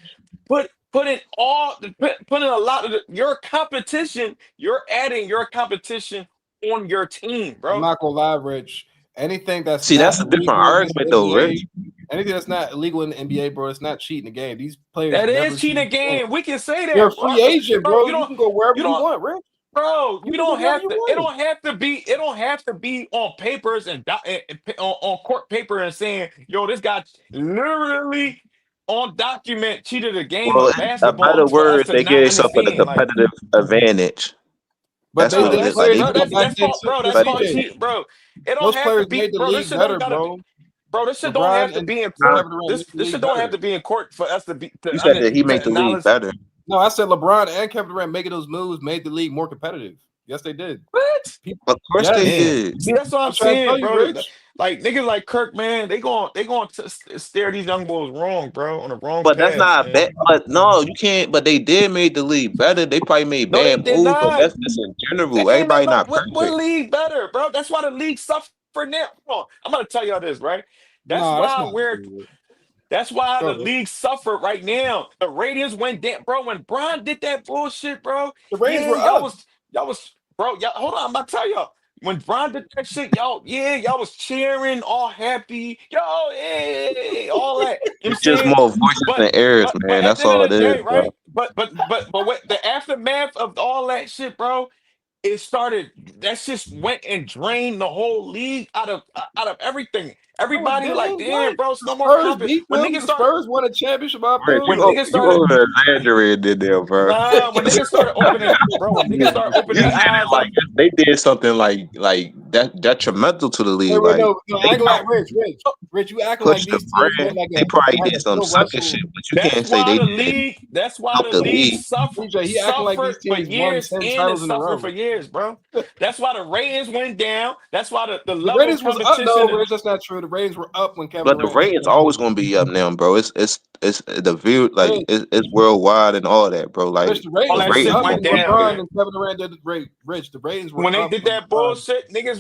Switch? Putting a lot of your competition, you're adding your competition on your team, I'm bro. not gonna lie, Rich. Anything that's See, not that's a different illegal in argument, the though, NBA, Rich. anything that's not illegal in the NBA, bro, it's not cheating the game. These players That never is cheat cheating the game. game. We can say You're a that, free agent, bro. bro. You can go wherever You you don't, want, Rich. bro. You You can go don't wherever have you to. It want. don't have to be. It don't have to be on papers and on court paper and saying, "Yo, this guy literally on document cheated a game Well, of a basketball better for us word, to they give not yourself a understand." Like, competitive advantage. But That's they what no, it those is. Like players they, no, go back that's called, into bro. but That's better. called CJ, cheat, bro. It don't those have to players be, made the bro. This league shit don't better, gotta be, bro. bro. This shit don't have LeBron to and be in Huh? court. Kevin Durant made the This shit league don't have better. to be in court for us to be You said that he made to the league acknowledge. better. No, I said LeBron and Kevin Durant making those moves made the league more competitive. Yes, they did. What? People, Of course they yes. Damn. did. See, that's what I'm I'm trying to tell saying, you, bro. Rich. Like niggas like Kirk, man, they going to steer these young boys wrong, bro, on the wrong But that's path, not man. bad. But no, you can't. But they did make the league better. They probably made No, they bad did moves, but not. that's just in They general. ain't no, Everybody no not what perfect. league better, bro? That's why the league suffer now. Come on, I'm gonna tell y'all this, right? That's No, that's why not we're true. That's why Go the ahead. league suffered right now. The ratings went down, bro. When Bron did that bullshit, bro. The ratings Yeah, were up. y'all was, bro. Y'all, hold on, I'm about to tell y'all. When Bron did that shit, y'all was cheering, all happy, yo, hey, all that. You know what I'm It's just saying? more voices But than errors, but man. at the That's end of all the it is, day, bro. right? But what the aftermath of all that shit, bro? It started. That just went and drained the whole league out of everything. No, it Everybody like, didn't. damn, What? bro, it's The no more Spurs confidence. beat When them. niggas The start, Spurs won a championship off Rick, them. when What niggas you started, over exaggerating there, bro. when niggas started opening, bro, when niggas You started opening said their it eyes like up, they did something like that detrimental to the league. wait, Like no, they acting like helped Rich, you acting like push the these teams brand. had like They probably a did some Bill sucker Russell. shit, but you can't say they didn't that's why help the the league league. He acting like suffered these for teams won years 10 in and titles in a suffered for row. years, bro. That's why the ratings went down. That's why the The level of ratings was up though, competition. Rich. That's not true. The ratings were up when Kevin But the Durant and ratings always gonna be up now, bro. It's the view like Rich, it's worldwide and all that, bro. Rich, Like the All ratings the was that shit ratings up gonna went when be down, up. LeBron man. and Kevin Durant did the Rich, the ratings were When they up did when that LeBron. bullshit, niggas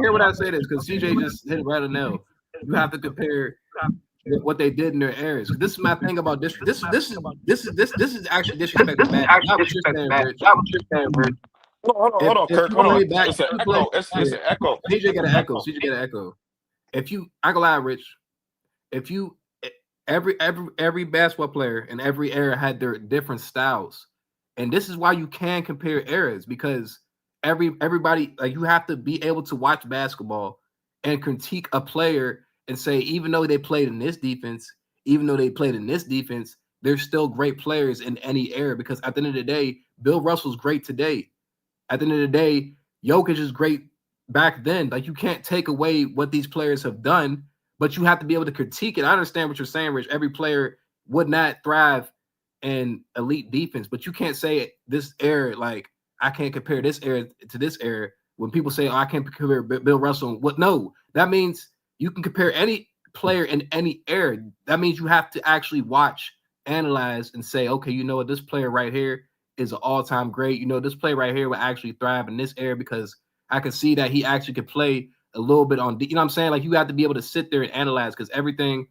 hear what I say this because CJ just hit it right on the nail. You have to compare what they did in their eras. This is my thing about this. This is actually disrespecting bad. Not what you're saying, Rich. Hold on, If Kirk. you Hold play on. back, It's an if you play, echo. It's yeah, an echo. CJ got an echo. CJ got an echo. If you, I gonna lie, Rich. If you, every basketball player in every era had their different styles, and this is why you can compare eras because everybody like you have to be able to watch basketball and critique a player and say even though they played in this defense, even though they played in this defense, they're still great players in any era because at the end of the day, Bill Russell's great today. At the end of the day, Jokic is great back then. Like you can't take away what these players have done, but you have to be able to critique it. I understand what you're saying, Rich. Every player would not thrive in elite defense, but you can't say this era, like I can't compare this era to this era. When people say, oh, I can't compare Bill Russell, what? No, that means you can compare any player in any era. That means you have to actually watch, analyze, and say, okay, you know what, this player right here is an all-time great. You know, this player right here will actually thrive in this era because I can see that he actually could play a little bit on, you know what I'm saying? Like you have to be able to sit there and analyze because everything,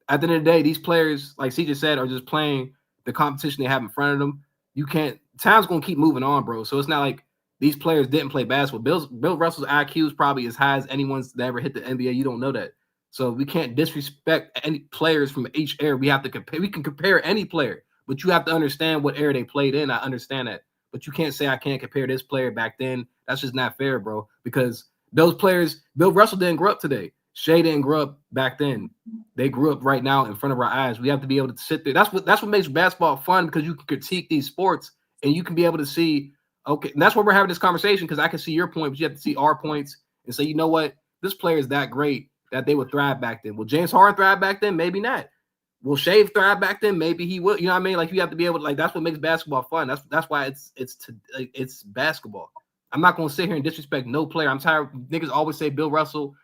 at the end of the day, these players, like CJ said, are just playing the competition they have in front of them. You can't, time's going to keep moving on, bro. So it's not like these players didn't play basketball. Bill Russell's IQ is probably as high as anyone's that ever hit the NBA. You don't know that. So we can't disrespect any players from each era. We have to compare. We can compare any player, but you have to understand what era they played in. I understand that. But you can't say I can't compare this player back then. That's just not fair, bro. Because those players, Bill Russell didn't grow up today. Shea didn't grow up back then. They grew up right now in front of our eyes. We have to be able to sit there. That's what makes basketball fun because you can critique these sports and you can be able to see, okay, and that's why we're having this conversation because I can see your point, but you have to see our points and say, you know what, this player is that great that they would thrive back then. Will James Harden thrive back then? Maybe not. Will Shea thrive back then? Maybe he will. You know what I mean? Like you have to be able to, like, that's what makes basketball fun. That's why it's basketball. I'm not gonna sit here and disrespect no player. I'm tired. Niggas always say Bill Russell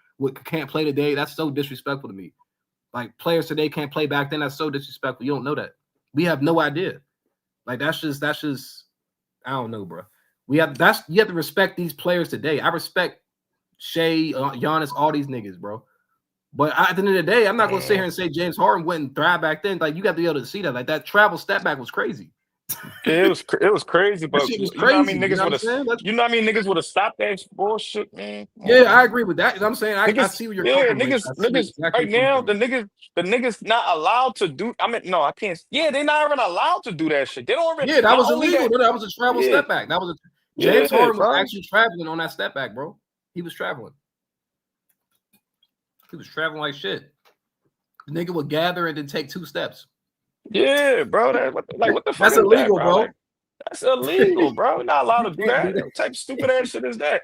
can't play today. That's so disrespectful to me. Like players today can't play back then. That's so disrespectful. You don't know that. We have no idea. Like that's just I don't know, bro. You have to respect these players today. I respect Shea, Giannis, all these niggas, bro. But at the end of the day, I'm not gonna sit here and say James Harden wouldn't thrive back then. Like you got to be able to see that. Like that travel step back was crazy. Yeah, it was crazy, That but shit was you know what I crazy. mean? You know Niggas what would I'm have, saying? you know what I mean? Niggas would have stopped that bullshit, man. Come Yeah, on, I man. agree with that. You know what I'm saying? I Niggas, see where you're yeah, coming from, Rich. I see niggas. exactly Right where you're now, coming from. the niggas not allowed to do. I mean, no, I can't. Yeah, they're not even allowed to do that shit. They don't even. Yeah, that Not was only illegal. that, No, that was a travel yeah, step back. That was James yeah, Harden was bro. actually traveling on that step back, bro. He was traveling. He was traveling like shit. The nigga would gather and then take 2 steps. Yeah, bro. What the fuck That's is that, illegal, bro? bro. Like, that's illegal, bro. We're not allowed You to do can't do that. that. What type of stupid ass shit is that?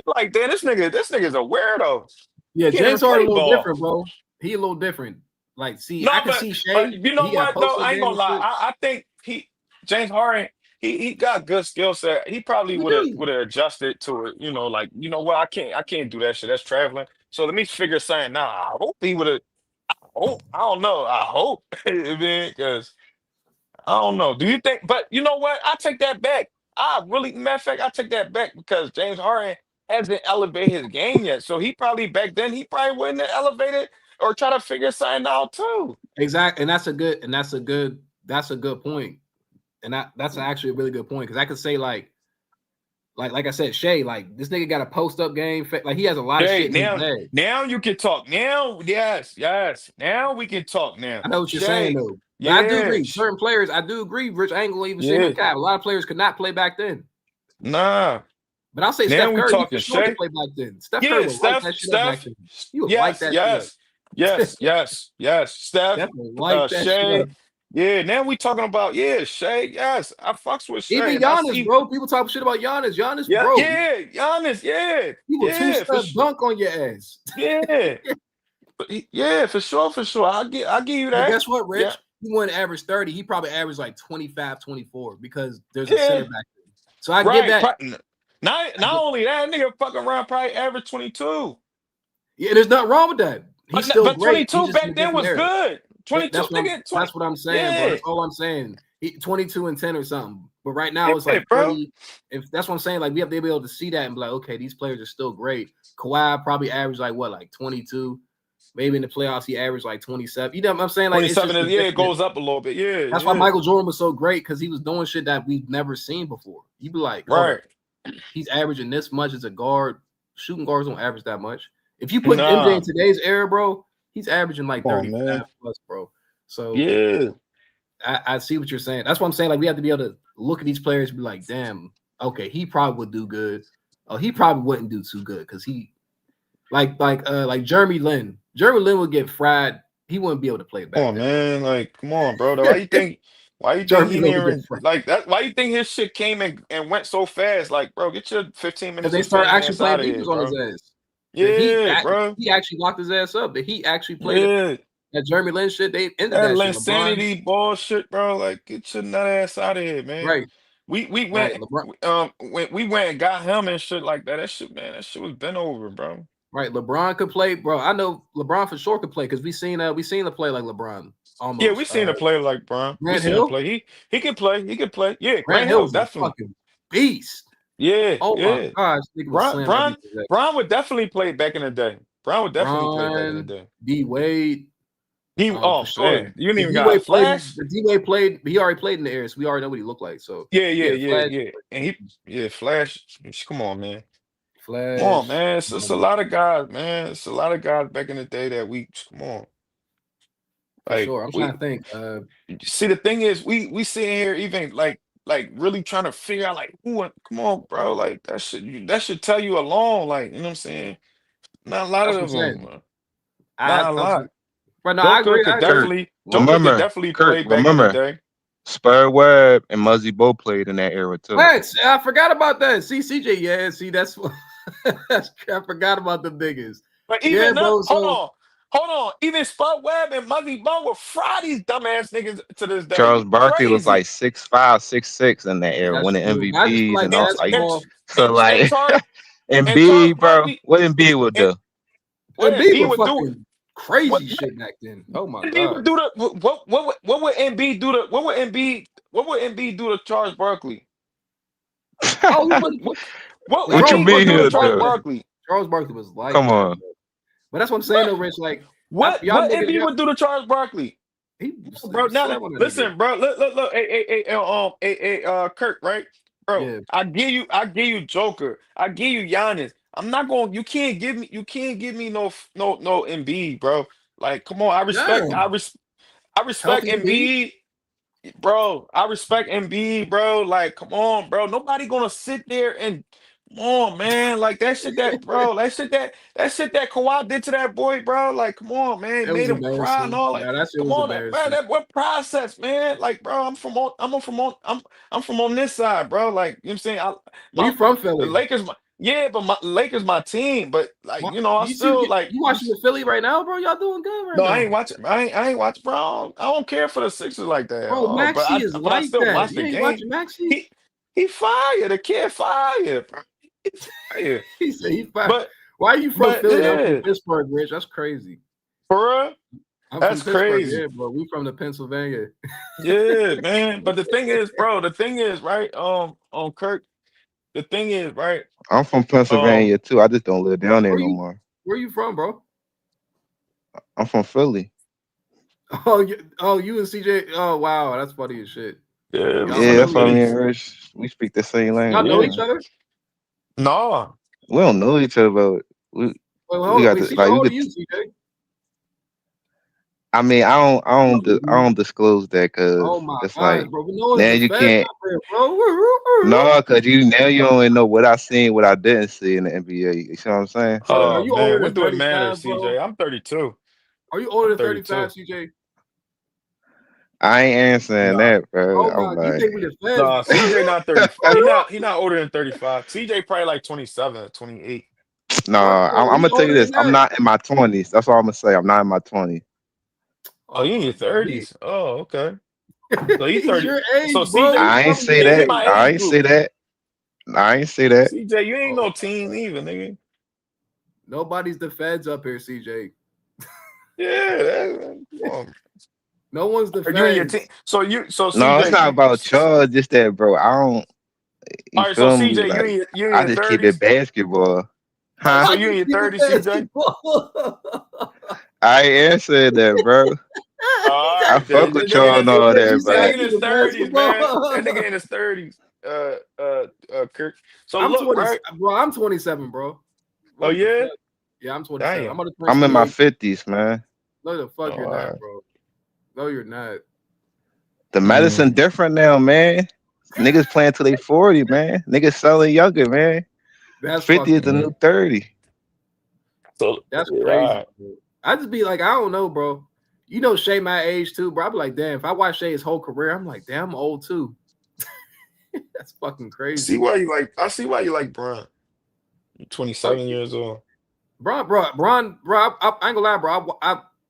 Like, damn, this nigga's a weirdo. Yeah, Can't even James Harden play a little ball. different, bro. He a little different. Like, see, No, I can see but Shea. you know He got what though? post up I ain't game gonna and lie. shit. I think James Harden he got good skill set. He probably He would have do. adjusted to it. You know, like you know what? I can't do that shit. That's traveling. So let me figure something out. I hope he would have. I don't know. I hope, because I don't know. Do you think? But you know what? I take that back. Matter of fact, I take that back because James Harden hasn't elevated his game yet. So he probably back then he probably wouldn't have elevated or try to figure something out too. Exactly, and that's a good point. And that's actually a really good point because I could say like I said, Shea, like this nigga got a post up game. Like he has a lot of Hey, shit in his bag. now you can talk. Now, yes. Now we can talk. Now, I know what you're saying Shay, though, but I do yeah, agree. Certain players, I do agree. Rich, I ain't gonna even sit here yeah, and cap. A lot of players could not play back then. nah. But I'll say Now Steph we Curry, he for talking, sure could Shay. play back then. Steph Curry Yeah, would light that shit up back then. He would light yes, that shit up. Steph, Steph would light that shit Shay. up. Yeah, now we talking about Shay. Yes, I fucks with Shay, Even and I Giannis, see. bro. People talk shit about Giannis. Giannis, Yeah, bro. yeah, Giannis, He will yeah, two-step dunk on your ass. yeah, yeah, for sure. I give you But that. guess what, Yeah, Rich? He wouldn't average 30. He probably averaged like 25, 24 because there's a center yeah. back there. So I give Right. that. Not only that, nigga fucking around probably average 22. Yeah, there's nothing wrong with that. He's still But great. He's 22 just in back a then different was era. good. 22 nigga 20. That's what I'm saying, bro. Yeah. That's all I'm saying. 22 and 10 or something. But right now it's Yeah, like bro. 30. If that's what I'm saying, like we have to be able to see that and be like, okay, these players are still great. Kawhi probably averaged like what, like 22. Maybe in the playoffs he averaged like 27. You know what I'm saying? Like it's 27 just is, yeah, it goes up a little bit. Yeah, that's why yeah. Michael Jordan was so great because he was doing shit that we've never seen before. You'd be like, hold Right. up, he's averaging this much as a guard. Shooting guards don't average that much. If you put MJ Nah. in today's era, bro, he's averaging like Come on, 35 man. plus, bro. So Yeah. I see what you're saying. That's what I'm saying. Like we have to be able to look at these players and be like, damn, okay, he probably would do good. Oh, he probably wouldn't do too good because he like Jeremy Lin. Jeremy Lin would get fried. He wouldn't be able to play back Come on, then. man. Like, come on, bro. Why you think Jeremy he Lin would get near fried. like that? Why you think his shit came and went so fast? Like, bro, get your 15 Because minutes they of start fame actually ass out playing of here, defense on his bro. ass. Yeah, bro. He actually locked his ass up. The Heat actually played Yeah. that Jeremy Lin shit. They ended That that shit. LeBron, insanity bullshit, bro. Like, get your nut ass out of here, man. right? We Right. went when we went and got him and shit like that. That shit, man, that shit was been over, bro. Right. LeBron could play, bro. I know LeBron for sure could play because we seen the play like LeBron almost. Yeah, we seen a play like Bron. We Grant seen a Hill. play. He can play. He can play. Yeah, Grant Grant Hill, Hill's a definitely. fucking beast. Yeah, Oh my yeah. gosh, nigga was slam every possession. Bron would definitely play back in the day. Bron would definitely play back in the Bron, day. D Wade. For sure. Man, You didn't even D got a Wade played. flash. D Wade played. He already played in the air, so we already know what he looked like. So Yeah. And Flash. Come on, man. Flash. Come on, man. It's a lot of guys, man. It's a lot of guys back in the day that come on. For sure. I'm trying to think. See, the thing is, we sitting here even like really trying to figure out like who. Come on, bro. Like that should tell you alone. Like, you know what I'm saying? Not a lot That's what I'm of them. saying. Not a lot. But no, I agree. Joker could definitely play back in the day. Spur Webb and Muzzy Bo played in that era too. What? I forgot about that. See, CJ, yeah, see, that's I forgot about the biggest. But even hold on. Even Spud Webb and Muzzy Bo will fry these dumbass niggas to this day. Charles Barkley was Crazy. like 6'5", 6'6" in that era, winning MVPs and all. So like, Embiid, bro, what Embiid would do? Embiid would fucking crazy shit back then. Oh my god. Would do what would Embiid do to what would Embiid do to Charles Barkley? What you mean do he'll to Charles do? Barkley? Charles Barkley was like, come on. But that's what I'm saying, though, Rich. Like, what Embiid would do to Charles Barkley? Bro, now listen, bro. Look. Hey, Kirk, right, bro? Yeah. I give you Joker. I give you Giannis. I'm not going. You can't give me no Embiid, bro. Like, come on. I respect Embiid. Bro, I respect Embiid, bro. Like, come on, bro. Nobody gonna sit there and come on, man. Like that shit that Kawhi did to that boy, bro. Like, come on, man. Made him cry and all that. Yeah, that shit come was on, man. That what process, man. Like, bro, I'm from on this side, bro. Like, you know what I'm saying? You from Philly? The Lakers, Lakers my team, but like, you know, you watching the Philly right now, bro? Y'all doing good right now. I ain't watching. I ain't watching, bro. I don't care for the Sixers like that. Bro, Maxey is like I still that. watch You the ain't game. watching Maxey? He fired. The kid fired, bro. He fired. He said he fired. But why are you from Philly? I'm from Pittsburgh, Rich. That's crazy. For real? That's crazy. Yeah, bro. We from the Pennsylvania. Yeah, man. But the thing is, right? On Kirk. The thing is, right? I'm from Pennsylvania too. I just don't live down there no more. Where you from, bro? I'm from Philly. Oh, you and CJ. Oh, wow, that's funny as shit. Yeah, that's what I mean. Rich. We speak the same language. Y'all know each other? No, we don't know each other, but we got to like. We could, I mean, I don't disclose that because it's like bro. now you can't. No, because you don't know what I seen, what I didn't see in the NBA. You see what I'm saying? So, are you older than 35, CJ? I'm 32. Are you older than 35, CJ? I ain't answering that, bro. Oh my, you think we the feds? Nah, CJ not 35. He not older than 35. CJ probably like 27, 28. No, I'm gonna tell you this. I'm not in my 20s. That's all I'm gonna say. I'm not in my 20s. Oh, you in your 30s? Oh, okay. So he's 30. Your age, so CJ, I ain't say that. I ain't say that. I ain't say that. CJ, you ain't no teen either, nigga. Nobody's the feds up here, CJ. Yeah, come on. No one's the feds. You and your team. So CJ, no, it's not about y'all. Just that, bro. I don't. All right, so CJ, like, you in I your just 30s? keep it basketball. Huh? So you in your 30s, CJ? I answered that, bro. All I right, fuck then. with y'all and all You that, said That I but nigga in keep his it 30s, man. basketball. That nigga in his 30s. Kirk. So I'm look, 20, right? bro. I'm 27, bro. Oh What the yeah? fuck? Yeah, I'm 27. I'm Damn. on the turn I'm in my 28. 50s, man. No, the Oh, fuck you're all not, right. bro. No, you're not. The medicine Mm. different now, man. Niggas playing till they 40, man. Niggas selling younger, man. That's 50 is fucking. the new 30. So That's yeah, all crazy. right. Bro. I just be like, I don't know, bro. You know Shay my age too, bro. I be like, damn. If I watch Shay his whole career, I'm like, damn, I'm old too. That's fucking crazy. I see why you like Bron. You're Oh, 27 years old. Bron. I ain't gonna lie, bro.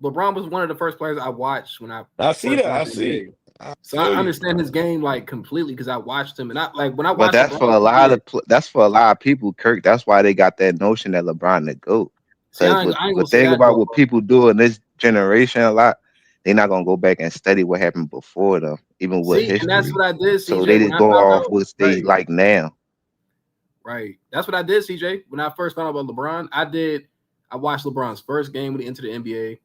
LeBron was one of the first players I watched when I I see first that. got I into the see. NBA. I So I feel you. understand his game like completely because I watched him, and I like when I But watched that's for LeBron's a lot career. of that's for a lot of people, Kirk. That's why they got that notion that LeBron the GOAT. See, Because I ain't the gonna say thing that about though, what bro. people do in this generation a lot, they're not gonna go back and study what happened before them, even with See, and that's history. what I did, So they CJ, when just I go found off out. what they Right. like now. Right. That's what I did, CJ. When I first found out about LeBron, I watched LeBron's first game when he entered the NBA.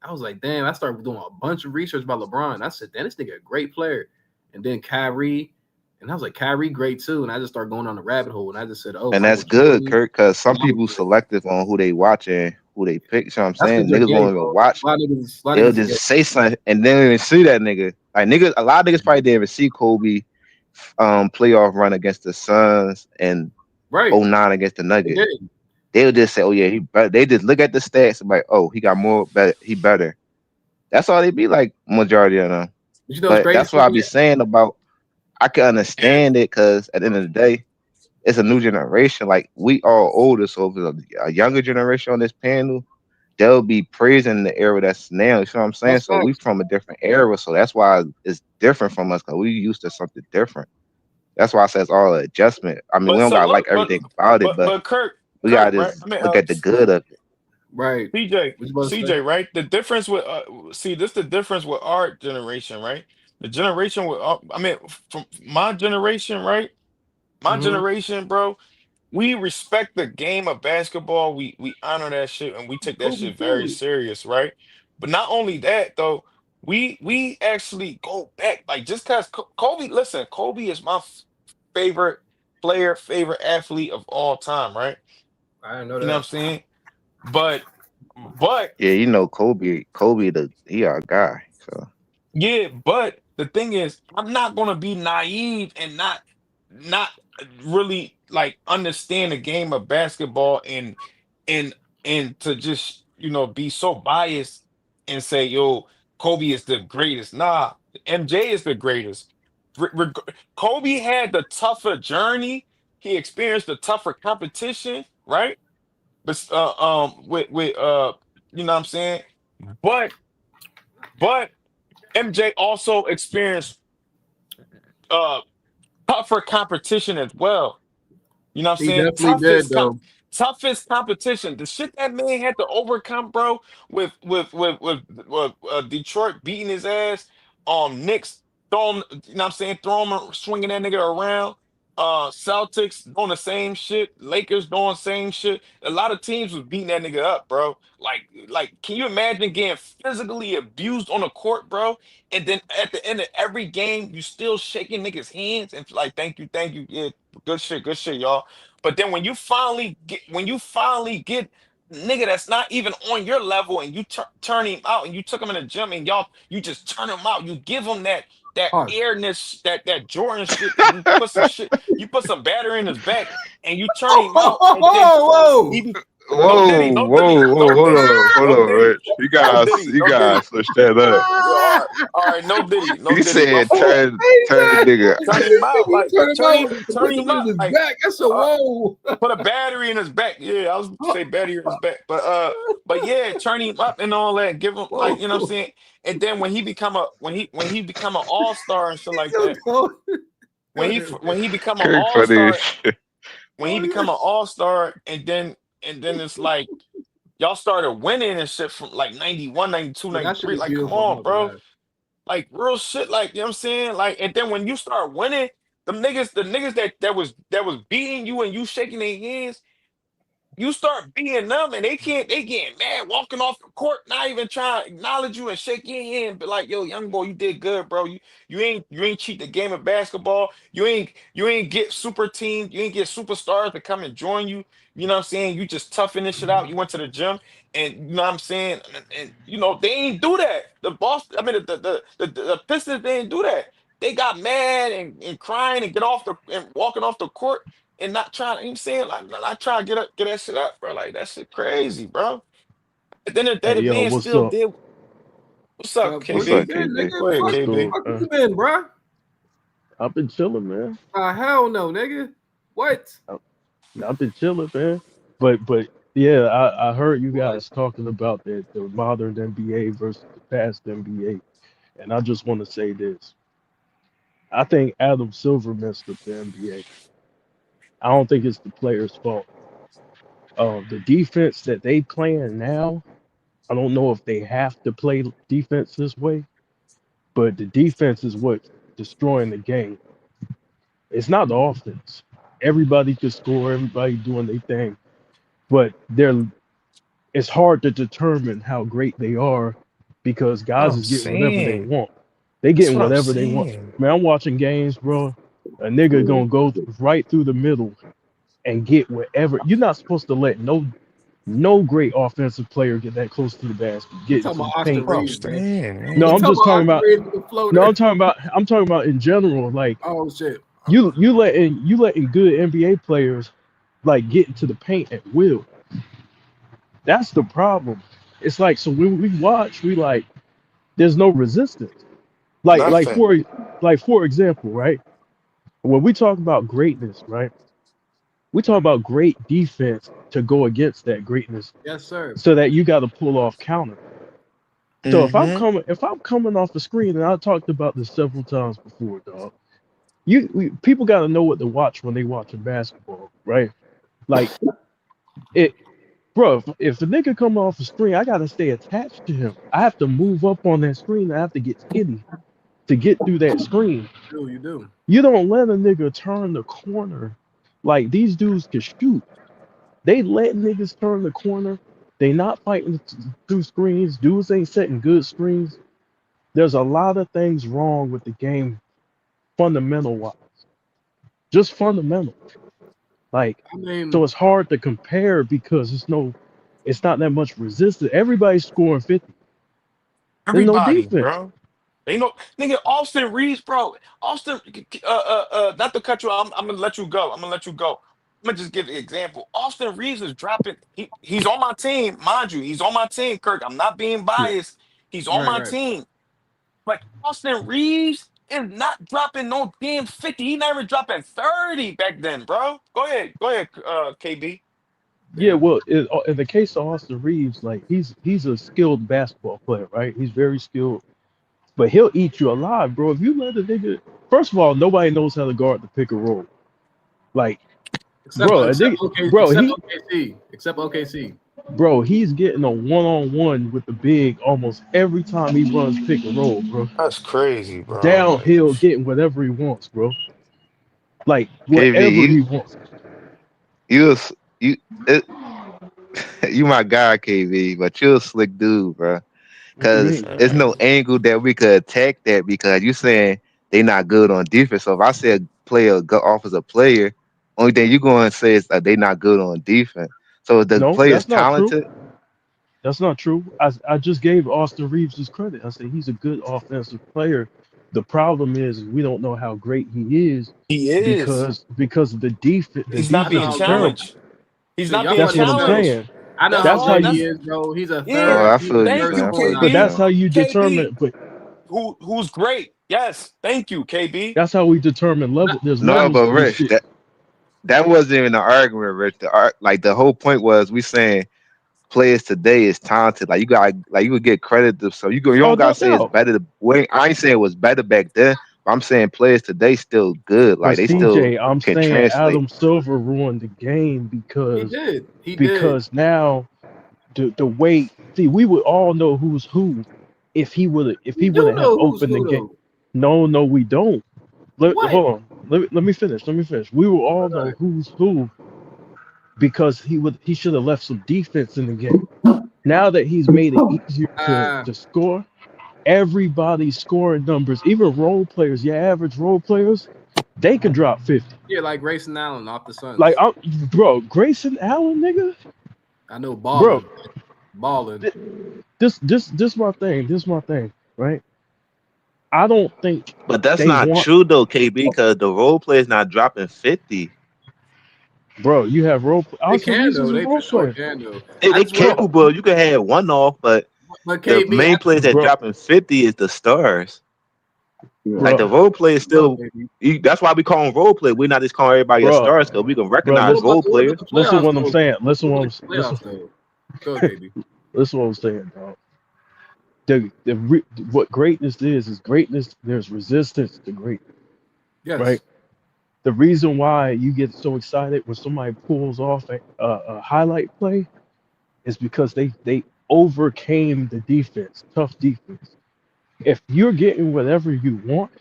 I was like, damn, I started doing a bunch of research about LeBron. I said, damn, this nigga a great player. And then Kyrie, and I was like, Kyrie, great too. And I just started going on the rabbit hole. And I just said, oh, And that's Michael good, Jordan. Kirk, because some And I was people like, selective on who they watch and who they pick. So I'm that's saying because they're niggas gay, won't even bro. watch. A lot of They'll niggas are gay. just say something and they don't even see that nigga. Like niggas, a lot of niggas probably didn't even see Kobe playoff run against the Suns and Right. '09 against the They Nuggets. did. They'll just say, "Oh yeah, he better." They just look at the stats and like, "Oh, he got more better. He better." That's all they be like, majority of them. But you know what's But crazy, that's what I CJ? be saying about. I can understand it because at the end of the day, it's a new generation. Like we all older, so if it's a younger generation on this panel, they'll be praising the era that's now. You know what I'm saying? That's So we facts. from a different era, so that's why it's different from us because we used to something different. That's why I say it's all an adjustment. I mean, we But don't so gotta like look, but everything about it, but but Kirk, we Kirk, gotta right? just I mean, look at the good of it. Right. CJ, What you about to say? CJ, right? The difference with see, this the difference with our generation, right? The generation with I mean, from my generation, right? My Mm-hmm. generation, bro. We respect the game of basketball. We honor that shit and we take that Kobe shit very too. serious, right? But not only that though, we actually go back like just cause Kobe. Listen, Kobe is my favorite player, favorite athlete of all time, right? I didn't know You know what I'm that. saying? But but Yeah, you know, Kobe, he our guy. So yeah, but the thing is, I'm not gonna be naive and not really like understand the game of basketball and and to just be so biased and say, yo, Kobe is the greatest. Nah, MJ is the greatest. Kobe had the tougher journey. He experienced the tougher competition, right? But with you know what I'm saying? But but MJ also experienced uh tougher competition as well. You know what I'm He saying? definitely did though. Toughest competition. The shit that man had to overcome, bro, with Detroit beating his ass, Knicks throwing, you know what I'm saying, throwing him, swinging that nigga around. Celtics doing the same shit. Lakers doing the same shit. A lot of teams was beating that nigga up, bro. Can you imagine getting physically abused on the court, bro? And then at the end of every game, you still shaking niggas' hands and like, thank you, yeah, good shit, y'all. But then when you finally get nigga that's not even on your level and you turn him out and you took him in the gym and you just turn him out, you give him that Harsh. airness, that Jordan shit, and you put some battery in his back and you turn him out and then he Whoa. be no whoa, diddy, no diddy, whoa, whoa, no diddy, hold no on, diddy, Rich. You no guys, diddy, you no diddy. guys switch that up. Yo, all right, no diddy, no He diddy. My said fault. turn nigga. Turn him out, You like turn him out and turn put him something in out, his like back. That's a uh, whoa. put a battery in his back. Yeah, I was gonna say battery in his back, but yeah, turn him up and all that. Give him like you know what I'm Whoa. saying. And then when he become an all star and shit He's like so that. cold. When he become an Kirk all funny as star, shit. when he become an all star, and then it's like y'all started winning and shit from like 91, 92, Yeah, that shit 93. was Like, come beautiful. I'm on, not gonna bro. lie. Like real shit, like you know what I'm saying? Like, and then when you start winning, the niggas that was beating you and you shaking their hands, you start beating them and they getting mad, walking off the court, not even trying to acknowledge you and shake your hand, but like, yo, young boy, you did good, bro. You ain't cheat the game of basketball. You ain't get super team, you ain't get superstars to come and join you. You know what I'm saying? You just toughing this shit out. You went to the gym and you know what I'm saying? And you know, they ain't do that. The Boston, I mean the Pistons, they didn't do that. They got mad and crying and get off the and walking off the court and not trying, you know what I'm saying? Like, not trying to get that shit up, bro. Like, that shit crazy, bro. At the end of the day, Hey, the yo, man what's still up? did. What's up, Where What's you up, KB? been, KB? Go nigga? ahead, What's KB. good? Fuck you been, bro? I've been chilling, man. Hell no, nigga. What? I've been chilling, man. But yeah, I heard you guys talking about the modern NBA versus the past NBA, and I just want to say this. I think Adam Silver messed up the NBA. I don't think it's the players' fault. The defense that they playing now, I don't know if they have to play defense this way, but the defense is what's destroying the game. It's not the offense. Everybody can score, everybody doing their thing, but it's hard to determine how great they are because What guys I'm is getting whatever they saying. want. They That's getting what I'm whatever they want. saying. Man, I'm watching games, bro. A nigga gonna go right through the middle and get whatever. You're not supposed to let no great offensive player get that close to the basket, You get talking into about the Austin paint. What I'm Reeves, man? saying, No, You man. I'm talking just about talking Austin about. Reeves with the No, floater? I'm talking about in general. Like Oh shit. you letting good NBA players like get into the paint at will. That's the problem. It's like so when we watch, we like there's no resistance. Like like Nothing. for like for example, right? When we talk about greatness, right? We talk about great defense to go against that greatness, Yes, sir. so that you got to pull off counter. So Mm-hmm. if I'm coming off the screen, and I talked about this several times before, dog. People got to know what to watch when they watching basketball, right? Like it, bro. If the nigga come off the screen, I gotta stay attached to him. I have to move up on that screen. I have to get skinny to get through that screen. You do. You don't let a nigga turn the corner. Like these dudes can shoot. They let niggas turn the corner. They not fighting through screens. Dudes ain't setting good screens. There's a lot of things wrong with the game, fundamental wise. Just fundamental. Like, I mean, so it's hard to compare because it's not that much resistance. Everybody's scoring 50. There's no Everybody, defense. bro. They know, nigga, Austin Reeves, bro. Austin, not to cut you, I'm gonna let you go. I'm gonna let you go. I'm gonna just give an example. Austin Reeves is dropping. He's on my team, mind you. He's on my team, Kirk. I'm not being Yeah. biased. He's on right, my right. team. But Austin Reeves is not dropping no damn 50. He never dropping 30 back then, bro. Go ahead, KB. Yeah, Damn. well, in the case of Austin Reeves, like he's a skilled basketball player, right? He's very skilled, but he'll eat you alive, bro. If you let a nigga, first of all, nobody knows how to guard the pick and roll. Like, Except bro, a except nigga, okay, bro, except he, OKC. Except OKC. bro, he's getting a one-on-one with the big almost every time he runs pick and roll, bro. That's crazy, bro. Like, Downhill, getting whatever he wants, bro. Like KB, whatever he wants. you, was- you, it, you my guy, KB, but you're a slick dude, bro. What you Cause mean? there's no angle that we could attack that because you saying they not good on defense. So if I say a player go off as a player, only thing you going to say is that they not good on defense. So if the No, player is that's not true. talented. That's not true. I just gave Austin Reeves his credit. I said he's a good offensive player. The problem is we don't know how great he is he is. because of the defense. The He's not I know being defense how is great. terrible. challenged. He's Shit, not y'all being That's wasn't what I'm even. challenged. saying. I know That's how That's how all. great he you. That's is, bro. He's a yeah. Oh, third. I He's a feel you, Thank third you, son. I scoring feel you, But KB. that's son. how you KB, determine. But who's great? Yes, thank you, KB. that's how we determine level. There's No, levels but to this Rich, shit. that wasn't even an argument, Rich. Like the whole point was we saying players today is talented. Like you got like you would get credit to so you Oh, don't no gotta say it's doubt. better to wait. I ain't saying it was better back then, but I'm saying players today still good. But Like they still CJ, I'm can saying translate. Adam Silver ruined the game He did. He did. because now the way see we would all know who's who if he We would do have know who's opened the who game. though. No, we don't. What? Hold on. Let me finish. Let me finish. We will all know who's who because he should have left some defense in the game. Now that he's made it easier to score, everybody's scoring numbers, even role players, your average role players, they can drop 50. Yeah, like Grayson Allen off the Suns. Like, bro, Grayson Allen, nigga. I know, balling. This my thing. This my thing, right? I don't think. But that's not true though, KB, because the role player's not dropping 50. Bro, you have role. They can though. They for sure can though. They capable. You can have one off, but KB, the main players that dropping 50 is the stars. Like the role play is still. That's why we call them role play. We're not just calling everybody a stars because we can recognize role players. Listen what I'm saying. Listen what I'm saying, dog. What greatness is greatness. There's resistance to greatness. Yes. Right. The reason why you get so excited when somebody pulls off a highlight play is because they overcame the defense, tough defense. If you're getting whatever you want,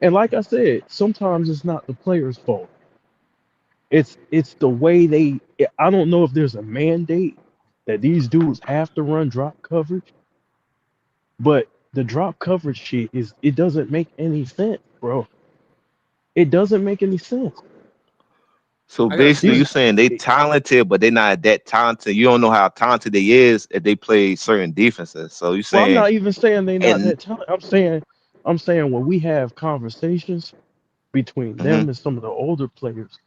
and like I said, sometimes it's not the player's fault. It's the way I don't know if there's a mandate that these dudes have to run drop coverage, but the drop coverage shit it doesn't make any sense, bro. It doesn't make any sense. So basically, you're saying they talented, but they're not that talented. You don't know how talented they is if they play certain defenses. So you're saying, I'm not even saying they're not that talented. I'm saying when we have conversations between them and some of the older players,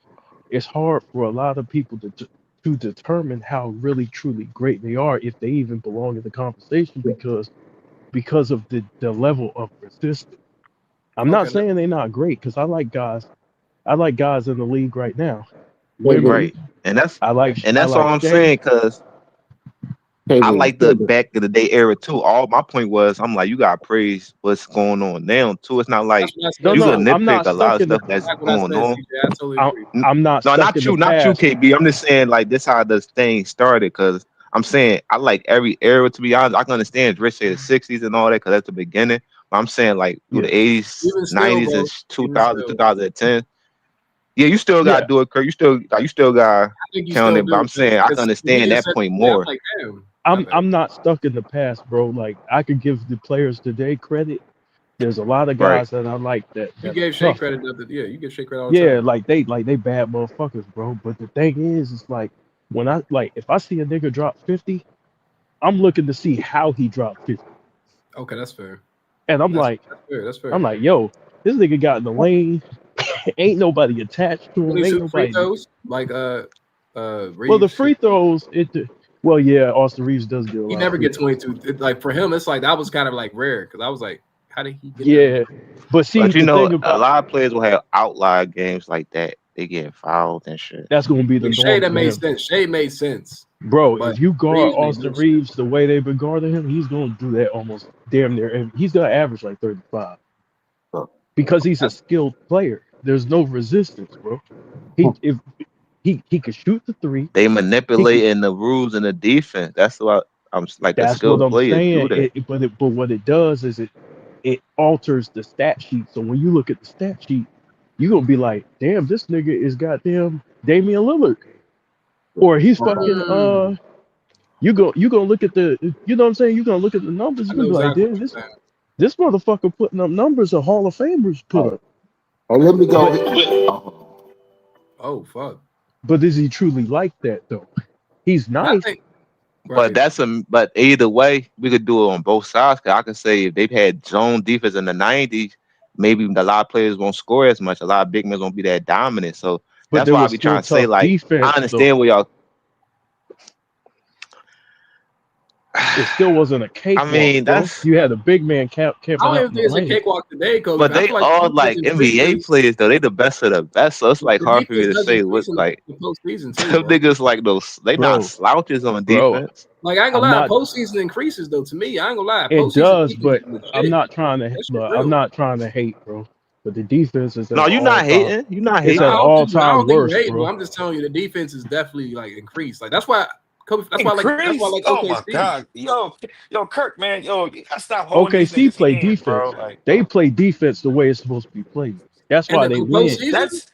it's hard for a lot of people to determine how really truly great they are if they even belong in the conversation because of the level of resistance. I'm not saying they're not great because I like guys in the league right now. Right, and that's all I'm saying because I like the back of the day era too. All my point was, I'm like, you got to praise what's going on now too. It's not like you can nitpick a lot of stuff that's going on. I'm not. No, not you, KB. I'm just saying like this how this thing started because I'm saying I like every era. To be honest, I can understand Rich say the '60s and all that because that's the beginning. But I'm saying like through the '80s, '90s, and 2000, 2010. Yeah, you still gotta do it, Kurt. You still gotta count it. But I'm saying I can understand that point more. I'm not stuck in the past, bro. Like I could give the players today credit. There's a lot of guys that I like that. You gave Shea credit. You give Shea credit all the time. Yeah, like they bad motherfuckers, bro. But the thing is, it's like when if I see a nigga drop 50, I'm looking to see how he dropped 50. Okay, that's fair. And I'm that's fair. I'm like, yo, this nigga got in the lane. Ain't nobody attached to him. Ain't nobody. Free throws? Like well, the free throws. Well, yeah, Austin Reeves does get a lot. He never get 22. Like for him, it's like that was kind of like rare because I was like, how did he get? Yeah, but see, you know, a lot of players will have outlier games like that. They get fouled and shit. That's gonna be the norm. Shea that made sense. Shea made sense. Bro, if you guard Austin Reeves the way they've been guarding him, he's gonna do that almost damn near. And he's gonna average like 35 because he's a skilled player. There's no resistance, bro. He could shoot the three. They manipulating the rules and the defense. That's what I'm like. That's a skilled what I'm player saying. do that. But what it does is it alters the stat sheet. So when you look at the stat sheet, you're gonna be like, damn, this nigga is goddamn Damian Lillard. Or he's fucking you gonna look at the you know what I'm saying? You're gonna look at the numbers, you're gonna be like, damn, this motherfucker putting up numbers a Hall of Famers put up. Oh, let me go. Oh fuck. But is he truly like that though? He's nice. But either way, we could do it on both sides. Cause I can say if they've had zone defense in the '90s, maybe a lot of players won't score as much. A lot of big men won't be that dominant. So that's why I be trying to say, like, defense, I understand what y'all. It still wasn't a cakewalk. I mean, that's you had a big man camping out. I don't think it's a cakewalk today, Coach. But they all like NBA players though. They the best of the best. So it's like hard for me to say what's like. Some niggas like those. They not slouches on defense. Like I ain't gonna lie, postseason increases though. To me, I ain't gonna lie. It does, but I'm not trying to. I'm not trying to hate, bro. But the defense is no. You're not hating. You're not hating. It's at all time worst, bro. I'm just telling you, the defense is definitely like increased. Like that's why. That's why I like oh my god, yo, Kirk, man, yo, you gotta stop holding OKC play hands, defense. bro. Like, they play defense the way it's supposed to be played. That's why they win. That's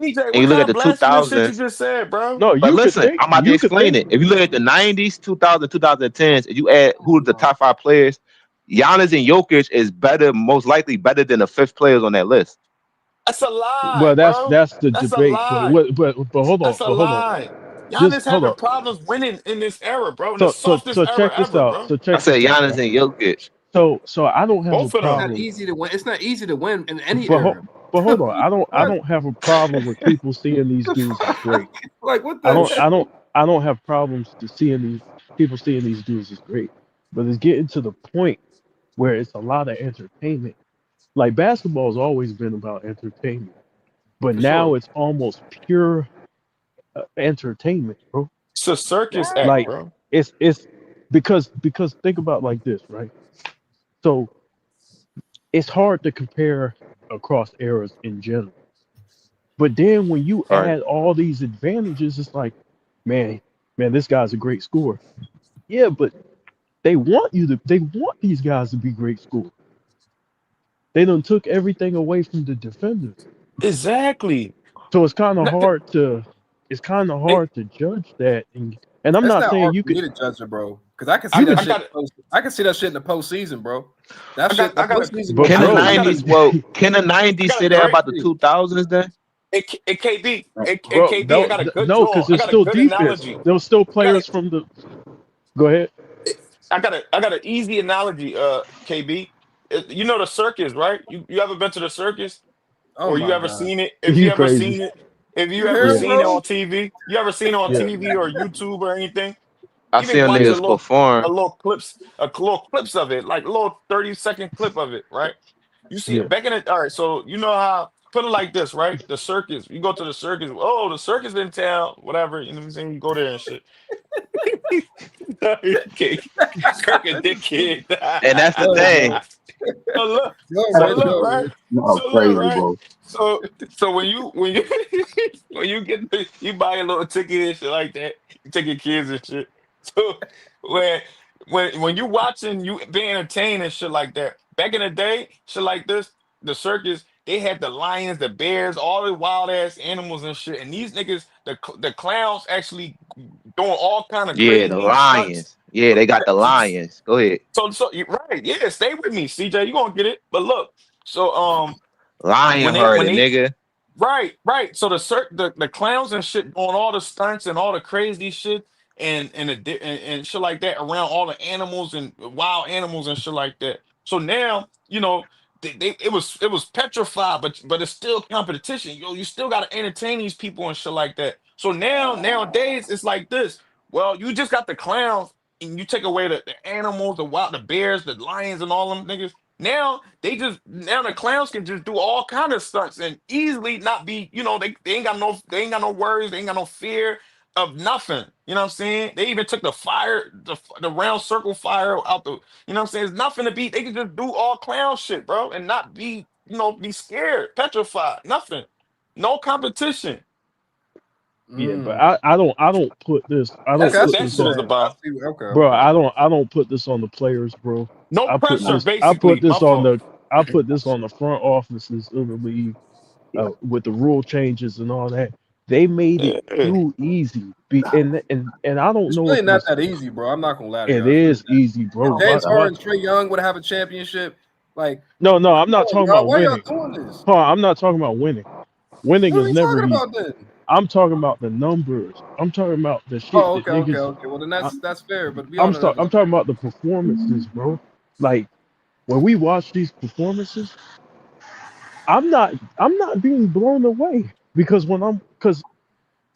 90s BJ, and you what look kind at of the blasphemous shit you 2000s. just said, bro? No, But you could listen, think. I'm about to You could explain think. it. If you look at the 90s, 2000, 2010s, and you add who the top 5 players, Giannis and Jokic is better, most likely better than the 5th players on that list. That's a lie, Well, bro. that's the That's a debate. But lie. what? But hold on. That's a But hold on. lie. Just Giannis hold having on. problems winning in this era, bro. In the So softest era check this ever, out. bro. So I check said this out, Giannis right? and Jokic. So I don't have a Both of It's them. not problem. easy to win. It's not easy to win in any But era. but hold on, I What? don't have a problem with people seeing these The dudes as fuck? great. Like what I the don't hell? I don't I don't have problems to seeing these people seeing these dudes as great. But it's getting to the point where it's a lot of entertainment. Like basketball's always been about entertainment, but For now sure. it's almost pure entertainment, bro. It's a circus act, Like bro. it's because think about like this, right? So it's hard to compare across eras in general. But then when you Right. add all these advantages, it's like, man, man, this guy's a great scorer. Yeah, but they want these guys to be great scorers. They done took everything away from the defenders. Exactly. So it's kind of Not the- hard to Hey, judge that. And I'm That's not not saying hard you for me could to judge it, bro. Because I can see you that could I shit. got I can see that shit in the postseason, bro. That I got shit, the I got a postseason but gonna Can the tell bro, you. I got a '90s? Well, can the I '90s got a say that great about the 2000s? Then KD. bro, KD, I got a good Joel. because I it's got a still good defense. analogy. There was still I got a players from the go ahead. I got an easy analogy, KB. You know the circus, right? You ever been to the circus? Oh Or you my ever god, seen it? If you You ever crazy. seen it, if you you ever hear Yeah, him, seen it bro? on TV, you ever seen it on yeah, TV or YouTube or anything? I see Even them watch yeah. niggas a perform. little clips, little clips of it, like a little 30-second clip of it, right? You see Yeah. it back in it. All right, so you know how put it like this, right? The circus. You go to the circus. Oh, the circus in town, whatever. You know what I'm saying? You go there and shit. Okay, Kirk a dickhead. And that's the Go ahead, Joe. thing. So look, Go, so man. look, Go, right? man. No, So look, crazy, right? bro. So when you when you get you buy a little ticket and shit like that, you take your kids and shit. So when when you watching, you being entertained and shit like that. Back in the day, shit like this, the circus, they had the lions, the bears, all the wild ass animals and shit. And these niggas, the clowns actually doing all kind of Yeah, the crazy stunts. Lions. Yeah, they got the Lions. Go ahead. So you right, yeah, stay with me, CJ. You gonna get it. But look, so Lion when hearted, they nigga. right. So the clowns and shit doing all the stunts and all the crazy shit and shit like that around all the animals and wild animals and shit like that. So now it was petrified, but it's still competition. Yo, you still gotta entertain these people and shit like that. So nowadays it's like this. Well, you just got the clowns and you take away the animals, the bears, the lions, and all them niggas. Now the clowns can just do all kind of stunts and easily not be, they ain't got no worries, they ain't got no fear of nothing. You know what I'm saying? They even took the fire, the round circle fire out the, you know what I'm saying? It's nothing to be, they can just do all clown shit, bro, and not be, be scared, petrified, nothing. No competition. Yeah, but Mm. I don't Okay, I That's what put see that what this you're shit on is saying. I about. see. Okay, bro, okay. I don't put this on the players, bro. No pressure, I put basically. this My on fault. the front offices of the league with the rule changes and all that. They made it Yeah. too easy. And I don't It's know really if not it's that easy, bro. I'm not gonna lie to it y'all. It's really is not. easy, bro. If Oh my James god. Harden Watch. and Trey Young would have a championship, like, No, I'm not come on, talking y'all, about why y'all winning. doing this? Hold on, I'm not talking about winning. Winning What are is we never talking easy. about then? I'm talking about the numbers. I'm talking about the shit Oh, that okay. niggas. Well, then I, that's fair. But we all know that I'm doesn't talking happen. about the performances, bro. Like when we watch these performances, I'm not being blown away because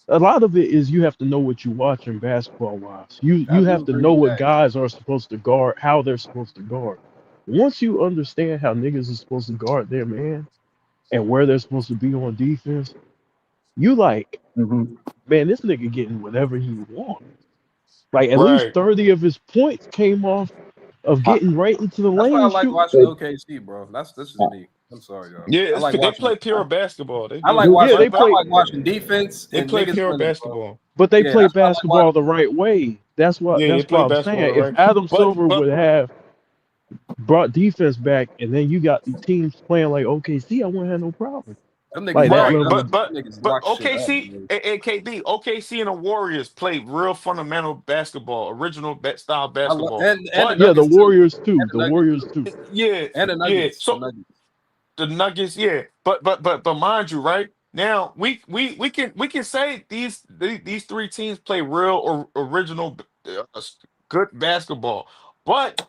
a lot of it is you have to know what you watch in basketball wise. I You do have to agree know with what that. guys are supposed to guard, how they're supposed to guard. Once you understand how niggas are supposed to guard their man and where they're supposed to be on defense, you like, Mm-hmm. man, this nigga getting whatever he wants. Like at least Right. 30 of his points came off of getting right into the That's why I lane like shooting. watching OKC, bro. This is me. I'm sorry, y'all. Yeah, I like they watching play them. pure basketball. They I do. like Yeah, watching. they I play like watching defense They and play niggas pure winning, bro. basketball. but they Yeah, play that's why I like basketball watching. the right way. Yeah, they That's play what I'm basketball, saying. If right? Adam But Silver but would have brought defense back and then you got the teams playing like OKC, I wouldn't have no problem. Them niggas Like that locked right, up. level. Them niggas but locked shit up, OKC man. and OKC and the Warriors played real fundamental basketball, original style basketball. And the But Yeah, the Nuggets too. Warriors And too. the The Nuggets Warriors too. too. yeah, And the yeah. Nuggets. The So Nuggets. the Nuggets, yeah. But mind you, right now we can say these three teams play real or original good basketball, but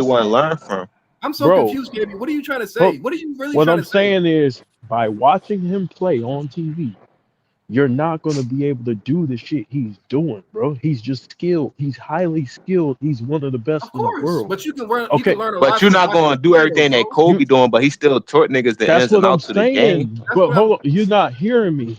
anyone learn from. I'm so bro. confused, KB. What are you trying to say? What are you really What trying I'm to say? saying is, by watching him play on TV, you're not going to be able to do the shit he's doing, bro. He's just skilled. He's highly skilled. He's one of the best Of in the course, world. but you can learn. You Okay, can learn a But lot you're from not watching gonna him do play, though, everything that bro. Kobe doing, but he still taught niggas the that's ins what and I'm outs of the game. saying. That's But what I'm. hold on, you're not hearing me.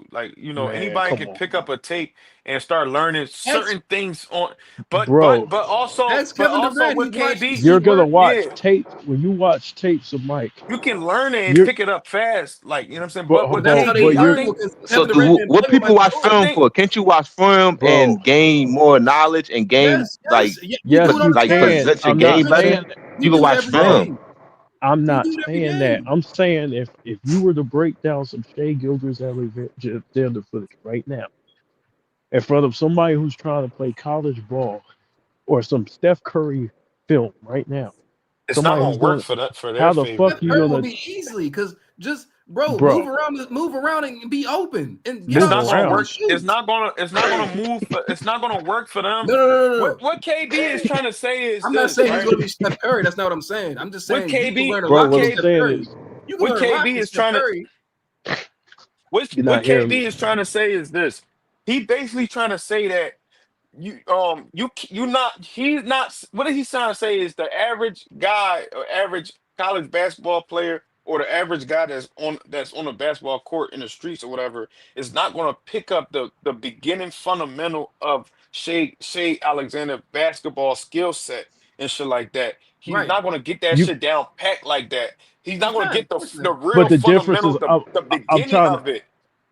bro. Like, Man, anybody come can on, pick up a tape and start learning That's certain things on. bro. that's But Kevin also Durant. He with watched KD, You're teachers gonna work. watch yeah, tapes when you watch tapes of Mike. you can learn it and You're pick it up fast. Like, you know what I'm saying. But but with That's but how they but KD, I you're learn think, because So Kevin Durant didn't what play with people Michael watch I Jordan. film think, for? Can't you watch film bro. and gain more knowledge and gain Yes, like yes, yeah. We do it on the Can. court. possess your I'm We not game do it. better? saying that, We You can do it watch every bro. film. game. I'm We not do it every saying that. game. I'm saying if you were to break down some Shea Gilgeous-Alexander footage right now in front of somebody who's trying to play college ball or some Steph Curry film right now, It's not somebody's gonna work going. for that for their How the favor. fuck Steph you Curry will gonna, be easily because just bro, bro? move around and be open and get It's Move out the not gonna shot and around. work. shoot. It's not gonna move. It's not gonna work for them. No. What KB is trying to say is I'm not this, saying he's right? going to be Steph Curry. That's not what I'm saying. I'm just What saying you can KB, learn a Bro, lot what what from I'm KB, Steph saying Curry. is, You can what learn a lot KB from is Steph trying to Curry. you're what not hearing KB me. is trying to say is this. He basically trying to say that you not he's not what is he trying to say is the average guy or average college basketball player or the average guy that's on a basketball court in the streets or whatever is not going to pick up the beginning fundamental of Shea Alexander basketball skill set and shit like that. He's Right. not going to get that You, shit down packed like that. He's not He's going to not. get Of course the not. real but the difference is, fundamentals, the I'm beginning trying to, of it,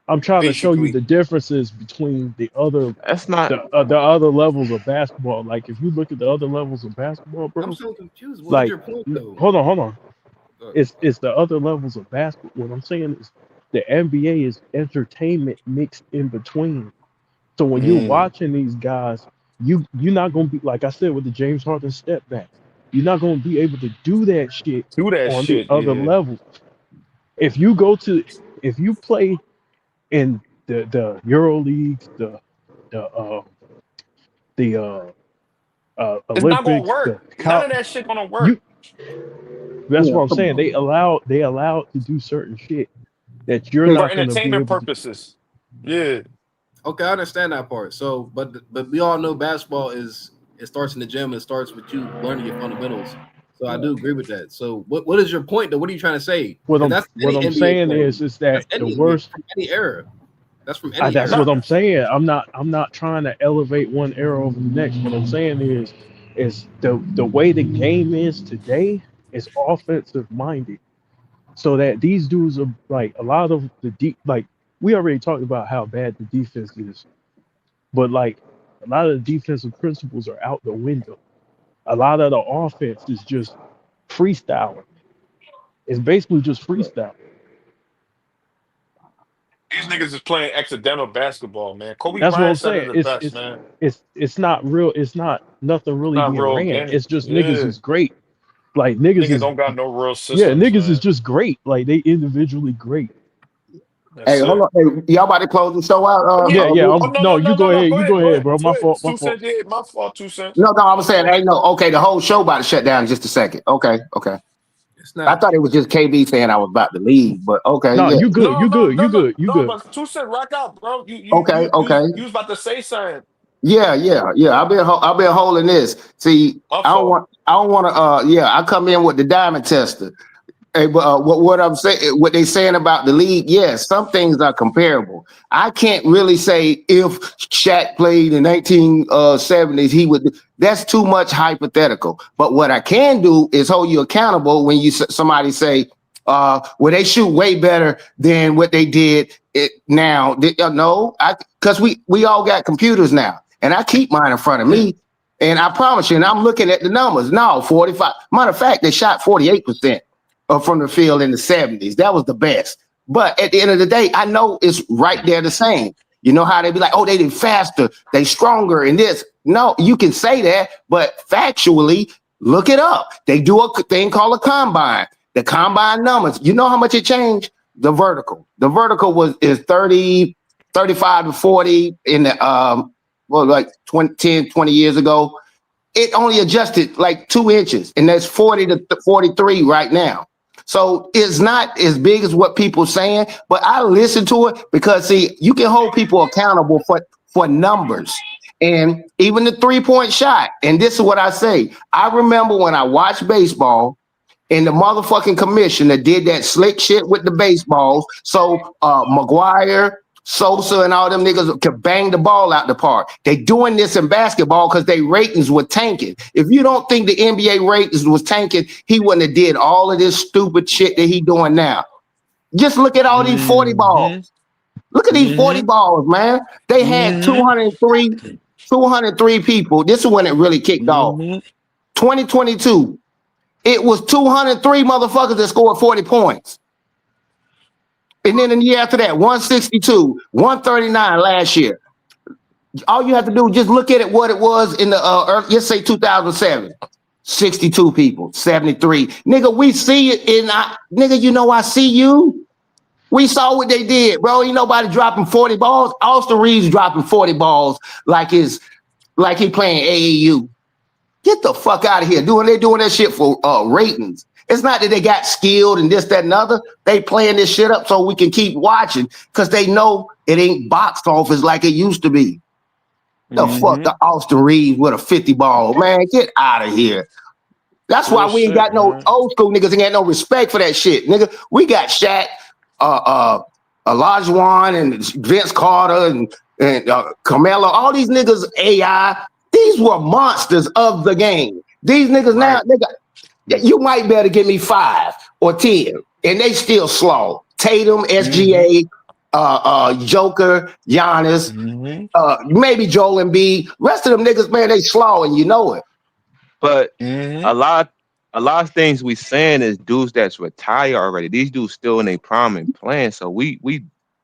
I'm trying to show you basically. the differences between That's not. the other levels of basketball. Like if you look at the other levels of basketball, I'm bro. so confused. What is Like, your point though? hold on. It's the other levels of basketball. What I'm saying is the NBA is entertainment mixed in between. So when you're Mm, watching these guys, you're not gonna be like I said with the James Harden step back. You're not gonna be able to do that shit do that on the shit, other yeah. level. If you go to if you play in the Euro leagues, the the It's not gonna Olympics, work. the None of that shit gonna work. you that's Yeah, what I'm come saying. on. They allow to do certain shit that you're For not gonna be entertainment able to. purposes. Yeah. Okay, I understand that part. So, but we all know basketball is it starts in the gym. It starts with you learning your fundamentals. So I do agree with that. So what is your point though? What are you trying to say? Because that's What any I'm NBA saying player. is that That's the any NBA worst. from any era. That's from any That's era. what I'm saying. I'm not trying to elevate one era over the next. What I'm saying is the way the game is today is offensive minded. So that these dudes are like a lot of the deep like we already talked about how bad the defense is, but like a lot of the defensive principles are out the window. A lot of the offense is just freestyling. It's basically just freestyle. These niggas is playing accidental basketball, man. Kobe That's what I'm Bryant said it saying. the best, man. It's not real. It's not nothing really Not being real ran. game. It's just niggas Yeah. is great. Like niggas Niggas is don't got no real yeah, systems, niggas is man. just great. Like they individually great. Hey, That's hold it. on. Hey, y'all about to close the show out? Oh yeah. Yeah. Oh I'm no, no. no, You no, no, go no. ahead. Go You ahead, go go ahead, ahead. bro. Go My ahead. fault. My Two fault. cents, yeah, my fault, 2 cents. No, I'm saying ain't no. Okay, the whole show about to shut down in just a second. Okay. It's I not. thought it was just KB saying I was about to leave, but okay, No, yeah. you good. No, You no, good. no, You no, good. You no, good. but 2 cents rock out, bro. Okay, okay. You was about to say something. Yeah. I've been holding this. See, My fault. I don't want to. I come in with the diamond tester. Hey, but what I'm saying, what they saying about the league, yes, some things are comparable. I can't really say if Shaq played in 1970s, he would. That's too much hypothetical. But what I can do is hold you accountable when somebody say, "Well, they shoot way better than what they did now." No, because we all got computers now, and I keep mine in front of me. And I promise you, and I'm looking at the numbers. No, 45. Matter of fact, they shot 48% from the field in the 70s. That was the best. But at the end of the day, I know it's right there the same. You know how they be like, oh, they did faster, they stronger in this. No, you can say that, but factually, look it up. They do a thing called a combine. The combine numbers, you know how much it changed? The vertical. The vertical is 30, 35 to 40 in the like 10, 20 years ago. It only adjusted like 2 inches, and that's 40 to 43 right now. So it's not as big as what people saying, but I listen to it because see, you can hold people accountable for numbers. And even the 3-point shot. And this is what I say. I remember when I watched baseball and the motherfucking commissioner did that slick shit with the baseballs. So McGuire, Sosa, and all them niggas could bang the ball out the park. They doing this in basketball because they ratings were tanking. If you don't think the NBA ratings was tanking, he wouldn't have did all of this stupid shit that he doing now. Just look at all these 40 balls. Mm-hmm. Look at these 40 Mm-hmm. balls, man. They had Mm-hmm. 203 people. This is when it really kicked off. Mm-hmm. 2022. It was 203 motherfuckers that scored 40 points. And then in the year after that, 162, 139 last year. All you have to do is just look at it, what it was in the, let's say 2007. 62 people, 73. Nigga, we see it in nigga, you know I see you. We saw what they did, bro. Ain't nobody dropping 40 balls. Austin Reeves dropping 40 balls like he playing AAU. Get the fuck out of here. They're doing that shit for ratings. It's not that they got skilled and this, that, and other. They playing this shit up so we can keep watching because they know it ain't box office like it used to be. The fuck the Austin Reeves with a 50 ball. Man, get out of here. That's why we ain't got no old school niggas ain't got no respect for that shit, nigga. We got Shaq, Olajuwon, and Vince Carter, and Carmelo. All these niggas AI. These were monsters of the game. These niggas now, nigga, you might better give me 5 or 10, and they still slow. Tatum, SGA, Joker, Giannis, maybe Joel Embiid. Rest of them niggas, man, they slow, and you know it. But a lot of things we saying is dudes that's retired already. These dudes still in their prime and playing. So we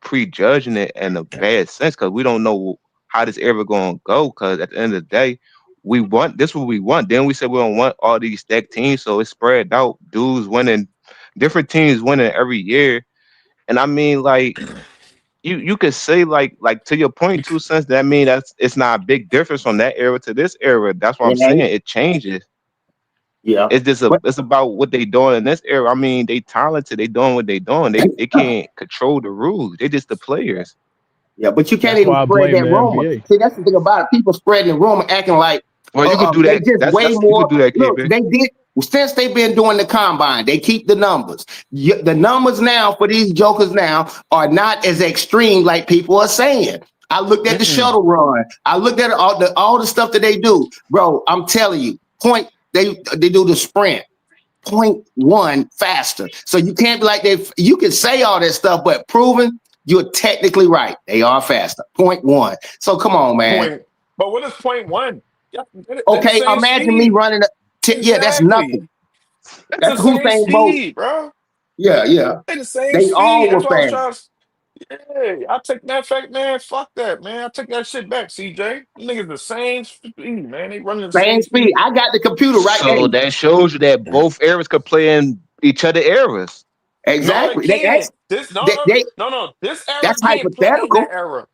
prejudging it in a bad sense because we don't know how this ever gonna go. Because at the end of the day, we want this what we want. Then we said we don't want all these stacked teams, so it's spread out. Dudes winning, different teams winning every year. And I mean, like you could say like to your point, 2 cents. That mean it's not a big difference from that era to this era. That's what I'm saying. It changes. Yeah, it's just it's about what they doing in this era. I mean, they talented. They doing what they doing. They can't control the rules. They just the players. Yeah, but you can't even spread that rumor. See, that's the thing about it. People spreading the rumor, acting like well, you could do they that. just way more. You could do that, Look, KB. they did since they've been doing the combine. They keep the numbers. The numbers now for these jokers now are not as extreme like people are saying. I looked at the shuttle run. I looked at all the stuff that they do, bro. I'm telling you, they do the sprint. 0.1 faster. So you can't be like you can say all that stuff, but proven you're technically right. They are faster. 0.1. So come on, man. But what is 0.1? Yeah, Okay, imagine me running yeah, that's nothing. That's the same speed, bro. Yeah. They the same They all speed. were That's what I was fast. trying to. Yeah, I take that fact, man. Fuck that, man. I take that shit back, CJ. Them niggas the same speed, man. They running the Same same speed. speed. I got the computer right there. So that shows you that both eras could play in each other eras. Exactly. No, they can't. This no. This era that's can't play in hypothetical. that era.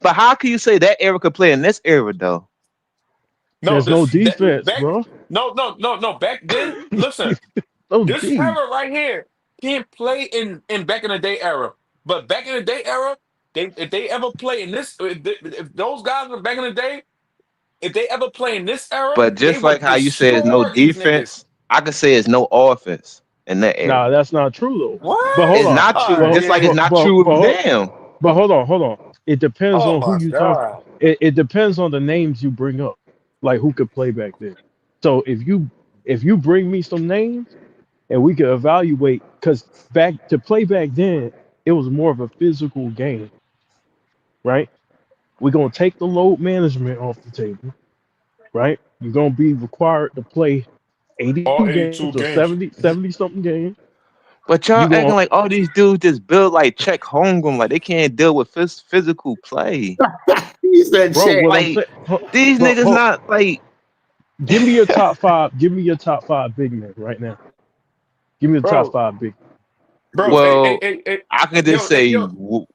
But how can you say that era could play in this era though? No, There's no defense, back, bro. No. Back then, listen, this D. era right here can't play in back in the day era. But back in the day era, if they ever play in this, if those guys were back in the day, if they ever play in this era, But they just like would how you say it's no destroy these niggas. defense, I could say it's no offense in that era. Nah, that's not true though. What? But hold It's on. not true. Just like it's not But, true with but, them. but hold on. It depends Oh on who my you talk. god. It depends on the names you bring up, like who could play back then. So if you bring me some names and we could evaluate, because to play back then, it was more of a physical game, right? We're gonna take the load management off the table, right? You're gonna be required to play All 82 82 games or games. 70 something games. But y'all You acting going like all these dudes just build like Czech Holmgren, like they can't deal with physical play. He said, bro? "Check." What I'm Like saying, these niggas not like. give me your top five. Give me your top five big men right now. Give me the top Bro, five big. bro, Well, hey, I could just say yo.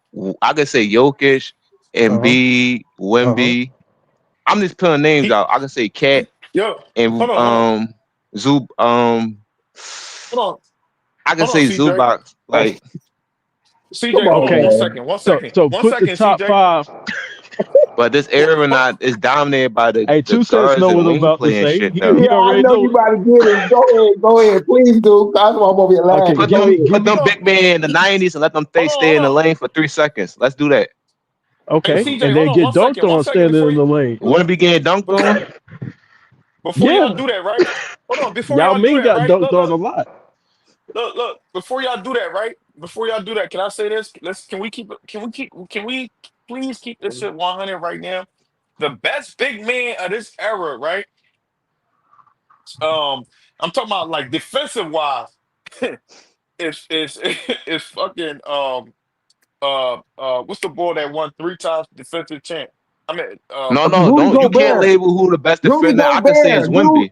I could say Jokic, Uh Embiid, huh. Wemby. I'm just putting names out. I can say Cat Yo, and hold on. Zub Hold I can on, say CJ. Zubac. Hey, Like, CJ, Come hold on, on Okay. one man. second. One second. So One put the second, top CJ. five. but this era not is dominated by Hey, the 2 Cents guards know and what I'm wing about to play and say. shit He, though. he Yeah, I already know know you it. about to get it. Go ahead, please do. That's why I'm over here Okay, laughing. Put give Go them me, ahead. put give me. them Hold on. big men in the 90s and let them stay in Hold the on. lane for 3 seconds. Let's do that. Hey, Okay, CJ, and hold then on get dunked one on second standing in the lane. Wouldn't be getting dunked before on. before y'all Yeah, do that, right? Hold on. Before Yao y'all do Ming that, got right? dunked on a lot. Look. Before y'all do that, right? Before y'all do that, can I say this? Can we please keep this shit 100 right now? The best big man of this era, right? I'm talking about like defensive wise. is is fucking what's the boy that won 3 times defensive champ? I mean No, Rudy don't you can't Gobert. label who the best Rudy defender. I can say is Gobert. Dude, Wimby.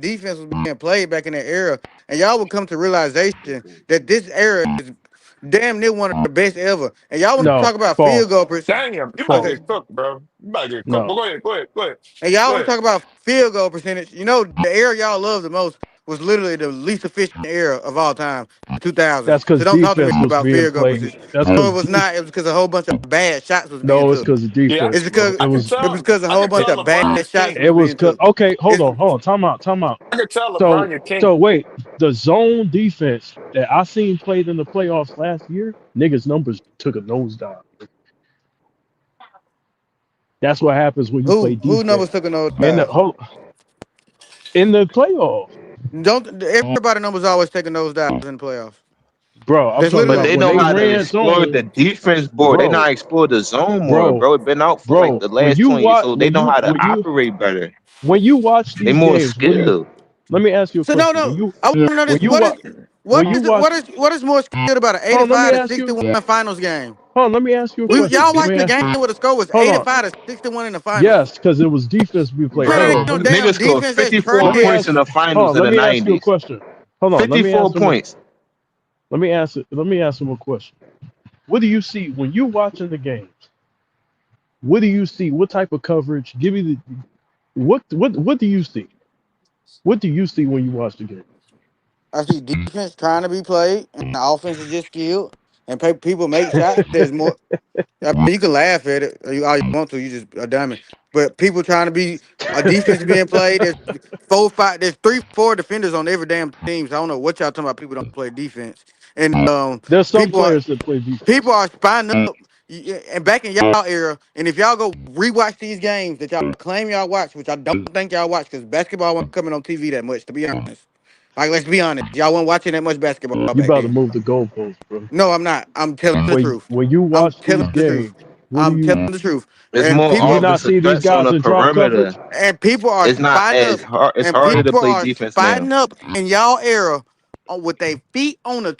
defense was being played back in that era, and y'all would come to realization that this era is damn near one of the best ever. And y'all want to No, talk about field false, goal Damn, you might okay. false. get cooked, bro. You might get cooked. But No, go ahead, go ahead, go ahead, And y'all go want to ahead. talk about field goal percentage. You know, the era y'all love the most was literally the least efficient era of all time, the 2000s. that's because So don't talk to me defense was about being field goal played. percentage. That's No, because it was not. It was because a whole bunch of bad shots was being no, it's took. because of Yeah, defense, It's bro. because It was it was because a I whole could bunch tell of bad LeBron your shots king. was it was being because took. okay. It's Hold on. Time out. I could tell So LeBron your king. so wait, the zone defense that I seen played in the playoffs last year, niggas numbers took a nosedive. That's what happens when you play who numbers defense. took a nose In the dive. whole in the playoffs, Don't everybody numbers always taking those dives in the playoffs. bro. I'm That's talking But literally about they when know they how to ran exploit zone, the defense board. They know how bro, to explore the zone more, bro, bro. It's been out for like bro. the last 20, so they When know you how to when you operate better. when you watch They these more games, what do you? skilled. Let me ask you a so. No, question. no. I want to know When this. you watch when you watch, What is more skilled about an hold on, let me 85 to ask you. 61 finals game? Hold on, let me ask you a question. Y'all Let me watched the ask game you. where the score was Hold on. 85 to 61 in the finals. Yes, because it was defense we played. Man, Hold ain't on. no Niggas damn scored defense that's 54 Let me points trash. in ask. the Hold finals on. in Let the me ask you a 90s. question. Hold on. Let me 54 ask him. points. Let me ask him a question. What do you see when you watching the games? What do you see? What type of coverage? Give me the what do you see? What do you see when you watch the game? I see defense trying to be played, and the offense is just skilled, and people make shots. There's more. I mean, you can laugh at it all you want to. You just a dummy. But people trying to be a defense being played. There's 4, 5. There's 3, 4 defenders on every damn team. So I don't know what y'all talking about. People don't play defense, and There's some people are players that play defense. people are spying up. And back in y'all era, and if y'all go rewatch these games that y'all claim y'all watch, which I don't think y'all watch, because basketball wasn't coming on TV that much, to be honest. Like, let's be honest, y'all weren't watching that much basketball You back about to then. move the goalposts, bro. No, I'm not. I'm telling the truth. When you I'm watch telling these the truth. games, what do I'm you telling the truth. It's And more do you people not offensive see these threats on guys the in drop coverage? perimeter. and people are It's not spotting as up, hard. It's and harder to people play are defense now. spotting up in y'all era with their feet on the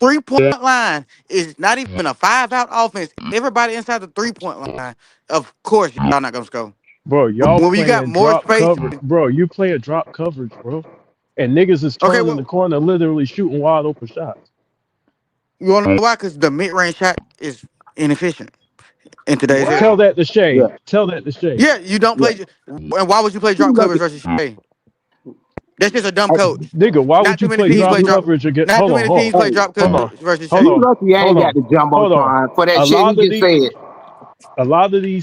3-point line. Is not even a 5-out offense. Everybody inside the 3-point line. Of course, y'all not gonna score. Bro, But y'all when you got playing more drop space, coverage. Bro, you play a drop coverage, bro. And niggas is okay. turning the Well, corner, literally shooting wide open shots. you wanna know why? Because the mid-range shot is inefficient in today's What? Tell era. that to Yeah, Shay. Tell that to Shay. Yeah, you don't yeah. play. And why would you play You drop coverage lucky. versus Shea? That's just a dumb coach. Nigga, why Not would too you many play teams You, drop play you, drop. coverage against Not too many teams play hey, drop hold coverage on, versus hold Shea. you on, lucky I hold ain't got on, the hold on. jumbotron for that A shit he lot of just these said.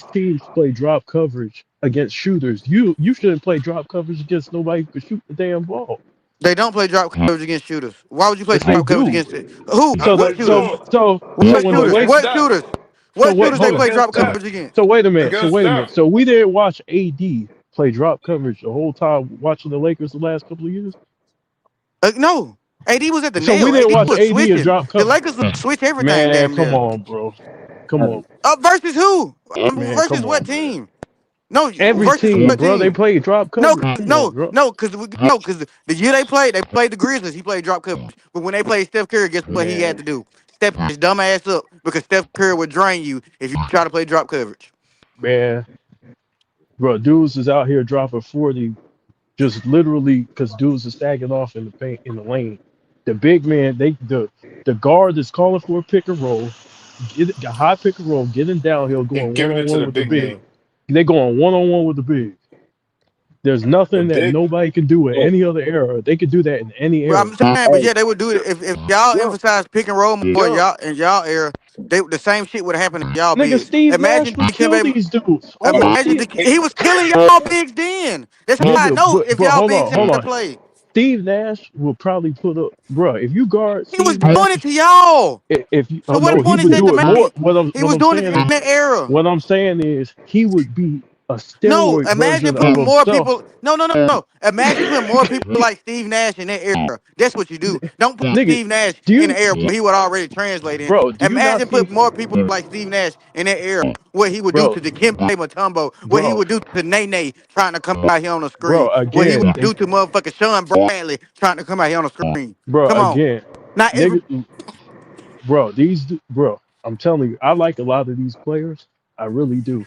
teams play drop coverage against shooters. You shouldn't play drop coverage against nobody who can shoot the damn ball. They don't play drop coverage against shooters. Why would you play Yes, they drop coverage do. against it? Who? That's So what What that they shooters? do. so What when the But shooters? Lakers against What that, shooters? so What wait, shooters they hold on. play drop against that, coverage against? So wait a minute. So against wait a that. minute. So we didn't watch AD play drop coverage the whole time watching the Lakers the last couple of years. No. AD was at the So we nail. didn't AD watch was AD and switching. drop The coverage. Lakers would switch everything Man, damn come near. on, bro. Come on. Versus who? Man, Versus come what on, man. team? No, Every versus team, what bro, they team? play drop No, coverage. Come on, no, bro. no, because the year they played the Grizzlies. He played drop coverage. But when they played Steph Curry, guess what he had Man, to do? Step his dumb ass up because Steph Curry would drain you if you try to play drop coverage. man, bro, dudes is out here dropping 40 just literally because dudes is sagging off in the paint in the lane. The big man, the guard is calling for a pick and roll, get a high pick and roll, getting downhill, And going one giving on it to one the with the big big. man. They going one on one with the big. There's The nothing that big, nobody can do in any other era. They could do that in any But era. I'm saying, but yeah, they would do it if y'all Yo, emphasize pick and roll more yo, in y'all era. The same shit would happen in y'all Nigga, bigs. Steve Nash Imagine would kill Dikembe. these dudes. Hold on, Imagine Steve. he was killing y'all bigs then. That's how I Nigga, know if but y'all hold bigs on, had hold to on. play. Steve Nash will probably put up, bro. If you guard He was Steve doing Nash, it to y'all. if you, So oh what no, he point is would that do to it more. make? He was doing it in that era. What I'm saying is, he would be a No, steroid imagine version of putting more himself. people. No, no, no, no. Imagine putting more people like Steve Nash in that era. That's what you do. Don't put Nigga, Steve Nash do in the you, era where he would already translate in. bro? Do you not Imagine see, put more people like Steve Nash in that era. What he would do bro, to Dikembe Mutombo. What he bro, would do to Nene trying to come out here on the screen. bro? What he Again, would do to motherfucking Sean Bradley trying to come out here on the screen. bro, Come on. again, Not every. nigga, bro. Bro, I'm telling you, I like a lot of these players. I really do.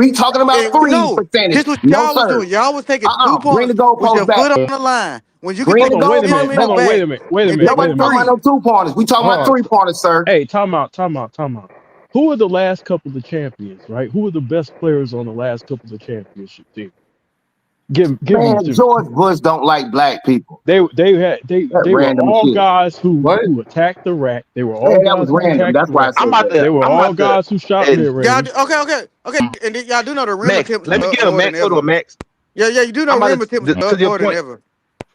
We talking about three No, percentage. this what No, y'all was sir. doing. Y'all was taking 2 Bring the points with goalpost your back. foot on the line. When you can Bring take the Hold on, wait a goalpost minute. 10 Hold back. minutes on, wait back a minute. Wait a and minute. take Wait a Nobody a talking minute. about no lead. 2 pointers. We talking about Hold 3 pointers, sir. Hey, time out. Who are the last couple of champions, right? Who are the best players on the last couple of championship teams? Give them Man, to me. George Bush don't like black people. They That were random all shit. guys who What? attacked Iraq. They were Yeah, all that was guys who random. attacked That's why I Iraq. said that. They were all guys who shot and Y'all, mid-range. okay, and y'all do know the rim Max, attempts let me are get up a more than Max. Hold ever. on, Max. Yeah, you do know I'm rim about attempts are to up your more than point. ever.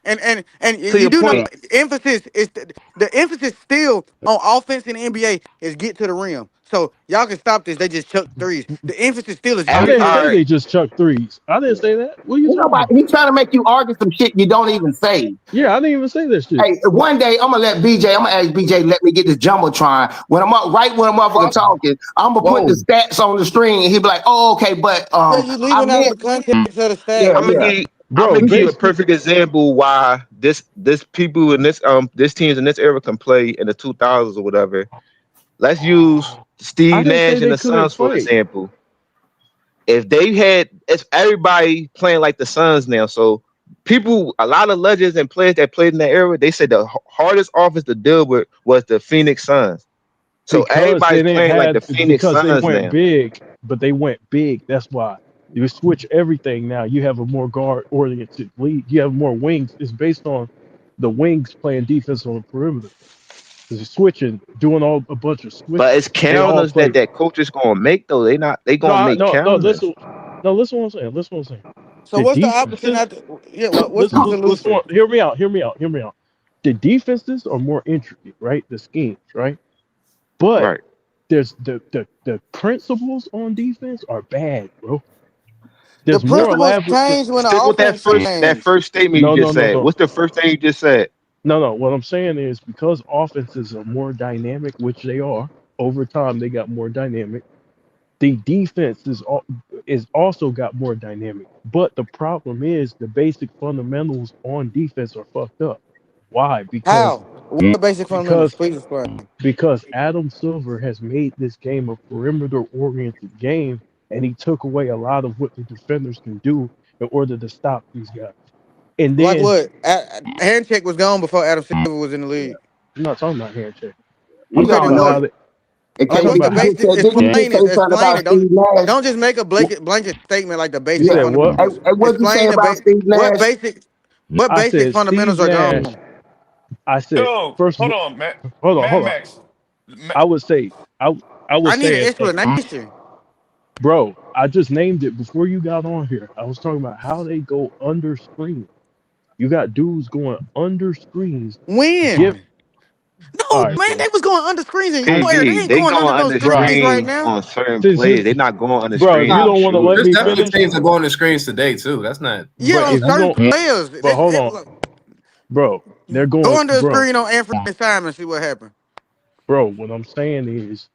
And To you your do know point. emphasis is the emphasis still on offense in the NBA is get to the rim. So y'all can stop this. They just chuck threes. The emphasis still is I get didn't to the All say right. they rim. just chucked threes. I didn't say that. What are you You know, talking about? he's trying to make you argue some shit you don't even say. Yeah, I didn't even say that shit. Hey, one day I'm gonna ask BJ to let me get this jumbotron. When I'm up, right when I'm motherfucking talking, I'm gonna put the Whoa. stats on the screen, and he'll be like, "Oh, okay, but Yeah, you I leaving out meant, the context of the yeah, stats. yeah." I'm Bro, gonna give you a basically, perfect example why this people in this teams in this era can play in the 2000s or whatever. Let's use I Steve didn't say Nash and they the couldn't Suns for play. example. If everybody playing like the Suns now, so a lot of legends and players that played in that era, they said the hardest offense to deal with was the Phoenix Suns. So Because they everybody's didn't playing like the have Phoenix because they Suns went now. big, but they went big. That's why you switch everything now. You have a more guard oriented league. You have more wings. It's based on the wings playing defense on the perimeter. It's switching, doing all a bunch of But switching. it's They all counters play. that coach is gonna make though. They No, gonna make no. counters. Listen, no. Listen, what I'm saying. Listen, what I'm saying. So The what's the option defenses. after? Yeah, No, what's the listen. solution? Hear me out. Hear me out. Hear me out. The defenses are more intricate, right? The schemes, right? But Right. there's the principles on defense are bad, bro. The There's more principles elaborate. change when the Stick with offense that change. first statement you No, no, just no, said. no, What's the first thing you just said? no. What I'm saying is because offenses are more dynamic, which they are over time, they got more dynamic. The defense is also got more dynamic. But the problem is the basic fundamentals on defense are fucked up. Why? How? What basic fundamentals? Because Please explain. because Adam Silver has made this game a perimeter oriented game, and he took away a lot of what the defenders can do in order to stop these guys. And Like then what? Hand check was gone before Adam Silver was in the league. I'm not talking about hand check. We I'm Okay, talking don't then about know. what? how they. And I'm Like, talking what's KD, the about how. basic? didn't you just Explain say it. something Explain about it. Steve Nash? Don't just make a blanket statement like the You basic Yeah. said what? Hey, fundamentals. what'd you say Explain about Steve what Nash? what I basic said fundamentals Steve are Nash. gone. I said Yo, first of hold all, on, man. hold Mad on. Max. I would say I I would I need say an as explanation. bro. I just named it before you got on here. I was talking about how they go under screen. You got dudes going under screens. Give When? all No, right, man, bro. they was going under screens in I your era. They KB, ain't they going under going no under bro. screens right screens now. on certain Since plays. They not going under bro, if screens you on don't want to let There's me shooters. definitely finish, teams that go on the screens today too. That's not. Yeah, but on if you certain don't, players. but hold on, bro. They're Go going, under a bro, screen on Anthony Simon and see what happens. bro. What I'm saying is,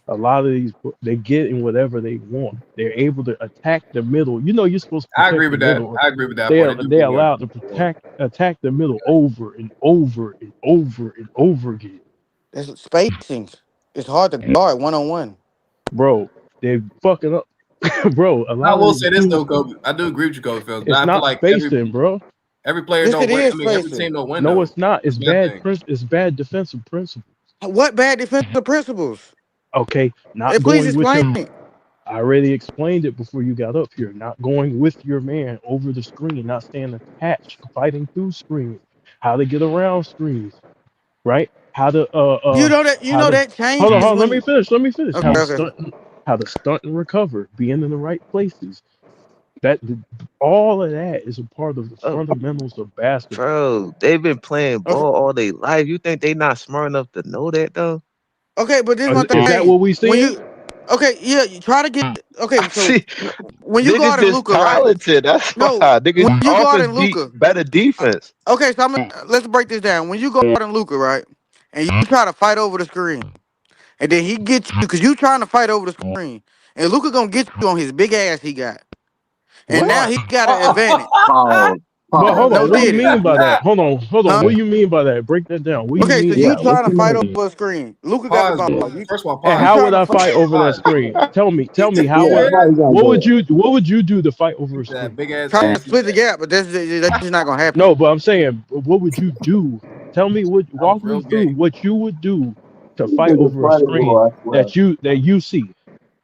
a lot of these they get in whatever they want. They're able to attack the middle. You know, you're supposed to I agree protect the with that. middle. I agree with that part. They do They give you allowed to attack the middle over and over and over and over again, That's spacing. It's hard to guard 1-on-1. bro. They're fucking up, bro. A I lot of will these say this though, dudes, Kobe. I do agree with you, Kobe Fields, but it's I feel not like spacing, bro. every player Yes, don't it win. I is mean, every spacing. team don't win No, though. it's not. That's my thing. It's bad defensive principle. What bad defensive principles? Okay, Hey, not please going with your. explain it. I already explained it before you got up here. Not going with your man over the screen, not staying attached, fighting through screens, how to get around screens, right? How to You how know to that changes hold on, let me when. finish. Let me finish. Okay, okay. How to stunt and recover, being in the right places. That all of that is a part of the Oh, fundamentals of basketball. bro, they've been playing Okay, ball all their life. You think they not smart enough to know that though? okay, but this is my Is that thing. what we When seeing? you, okay, yeah, you try to get. Okay, so See, when you niggas guard in just Luca, right? talented. That's why No, niggas when you guard offense in beat Luca. better defense. Okay, so let's break this down. When you guard in Luca, right, and you try to fight over the screen, and then he gets you because you trying to fight over the screen, and Luca gonna get you on his big ass he got, and What? now he got an advantage. Pause. But hold No, on, what do you did it? mean by that? Hold on. Huh? What do you mean by that? Break that down. What do you Okay, so mean Yeah, by you that? what trying to you fight mean? over a screen. Luca got the Pause, ball. bro. First of all, And pause. You how trying would to I fight. fight over that Pause. screen? Tell me Yeah, how would how you gonna do it? what would you do to fight over a That screen? big ass Try to ass. split the gap, but that's just not gonna happen. No, but I'm saying, what would you do? Tell me That was walk me real through gay. what you would do to This fight nigga over a funny, screen boy, I swear. that you see.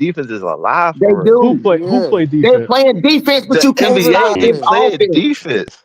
defense is alive They for real. do. Who Yeah. play They're defense? playing defense, but The you can't Who's stop NBA this ain't alive? playing offense. defense.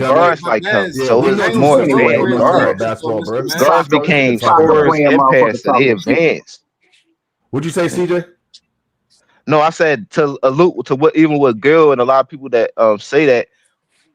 dummy. guards like him. Man's Yeah, So we it know was what you're more Man's saying, bro. advanced Don't know always nothing been about guards. this though, basketball, Mr. bro. Mathews. Guards Soccer, What you became talking soccer about? scorers player, and motherfucker passing. They talking shit. advanced. What'd you say, CJ? No, I said to allude to what even with Gill and a lot of people that say that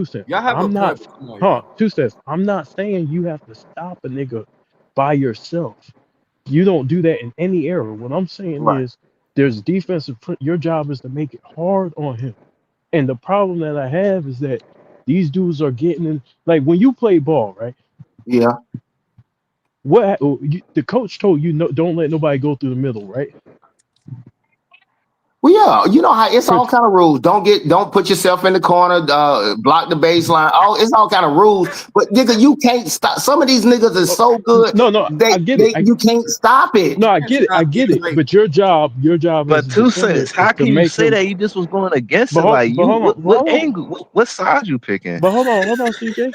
Two cents. Y'all have a I'm not. point. Come on, Huh? y'all. 2 cents. I'm not saying you have to stop a nigga by yourself. You don't do that in any era. What I'm saying Right. is, there's defensive. Your job is to make it hard on him. And the problem that I have is that these dudes are getting in. Like when you play ball, right? Yeah. The coach told you, no, don't let nobody go through the middle, right? Well, yeah, you know how it's all kind of rules. Don't put yourself in the corner, block the baseline. It's all kind of rules. But nigga, you can't stop. Some of these niggas are so good, No, I get it. you can't stop it. No, I get it. I get it. But your job as But a 2 defender cents. How is to can you make say him. that you just was going against But it? hold, Like but you, hold on, what hold on. angle, what side you picking? But hold on, CJ.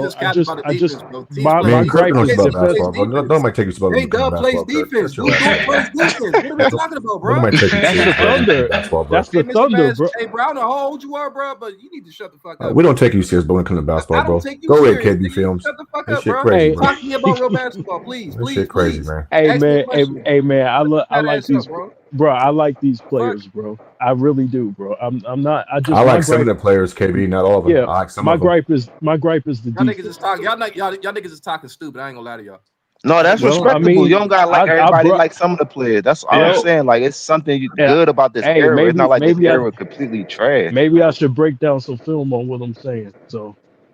you bro. just capped about the defense, bro. Teams My play Me and defense. Kirk gripe know is about A-Dub plays defense. basketball, bro. defense. Nobody take you about when it comes to A-Dub plays basketball, Kirk. defense. Shut your ass Dort up, plays bro. defense. What are we talking about, bro? Nobody take you That's serious, the bro, when it comes to thunder. basketball, bro. That's the Hey, Mr. thunder, Mads, bro. hey, bro, I don't know how old you are, bro, but you need to shut the fuck up, We don't bro. take you serious, bro, when it comes to basketball, I don't bro. take you Go ahead, serious, KB nigga. Films. Shut the fuck This up, shit bro. crazy, Hey, bro. Talk to me about real basketball, please, This shit please, crazy, please. man. hey Ask me a man, hey, question. hey man, I Fat like ass up, these, bro. bro. I like these Fuck. players, bro. I really do, bro. I'm not. I My like some of gripe. the players, KB, not all of them. Yeah, I like some of them. my gripe is the Y'all niggas is defense. talking. Y'all niggas is talking stupid. I ain't gonna lie to y'all. No, Y'all that's niggas is Well, I talking respectable. stupid. You mean, don't gotta like I everybody brought like some of the players. That's all I'm well, saying. Like it's something yeah, good about this hey, era. It's not like this maybe era completely trash. maybe I should break down some film on what I'm saying. So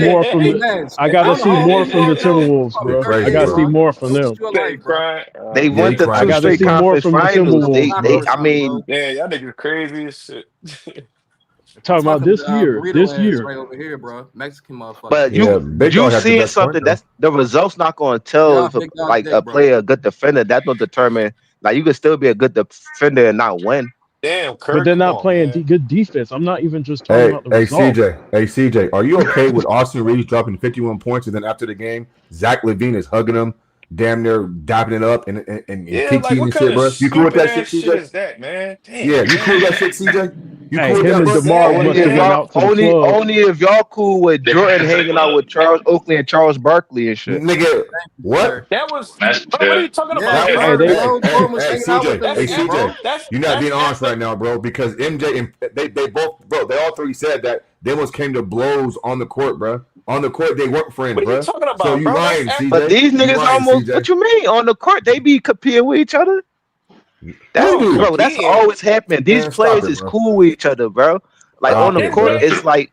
more from Hey the. man, I if got to I'm the see All more from Star, the yo, Timberwolves, probably You're bro. 30 I crazy, got to games, see bro. bro. more from Coach them. is your They life, bro. crying. They Yeah, went he to I two crying. got to straight see more conference from the finals. They, Timberwolves, Stop they. bro. or I something, mean, bro. Yeah, y'all niggas crazy as shit. I'm Talking about talking this year. burrito This heads year. right over here, bro. Mexican motherfuckers. but Yeah, you Big you Dog has the seeing best point something though. that's the results not going to tell Yeah, if big dog like dick, a bro. player a good defender. That don't determine. Like you can still be a good defender and not win. Damn, But Kirk, they're come not on, playing man. good defense. I'm not even just talking Hey, about the hey, results. CJ, are you okay with Austin Reeves dropping 51 points and then after the game, Zach LaVine is hugging him, damn near dapping it up and Yeah, like kikiing what and kind shit, of bro? You cool with stupid that shit, ass shit CJ? is that, man? Yeah, Damn, you cool with man. that shit, CJ? You Hey, cool with him that, and bro? DeMar Sad, Only must if have went man. y'all out to the club. only if y'all cool with Jordan hanging out with Charles Oakley and Charles Barkley and shit. Nigga, Thank you, what? sir. That was, bro. What are you talking Yeah, about, That was Hey, bro. man? they Charles Jordan was hanging out with them That's niggas, after. bro. You're not That's being honest after. right now, bro, because MJ and they both, bro, they all three said that they almost came to blows on the court, bro. On the court, they weren't friends, What are you bro. talking So about, you bro? That's lying, after. But CJ. these You niggas lying, almost. What CJ. you mean on the court? They be competing with each other. Who they That's do? bro. That's Competing. always happening. These Man, stop players it, is bro. cool with each other, bro. Like on Stop the it, Is court, bro. they? it's like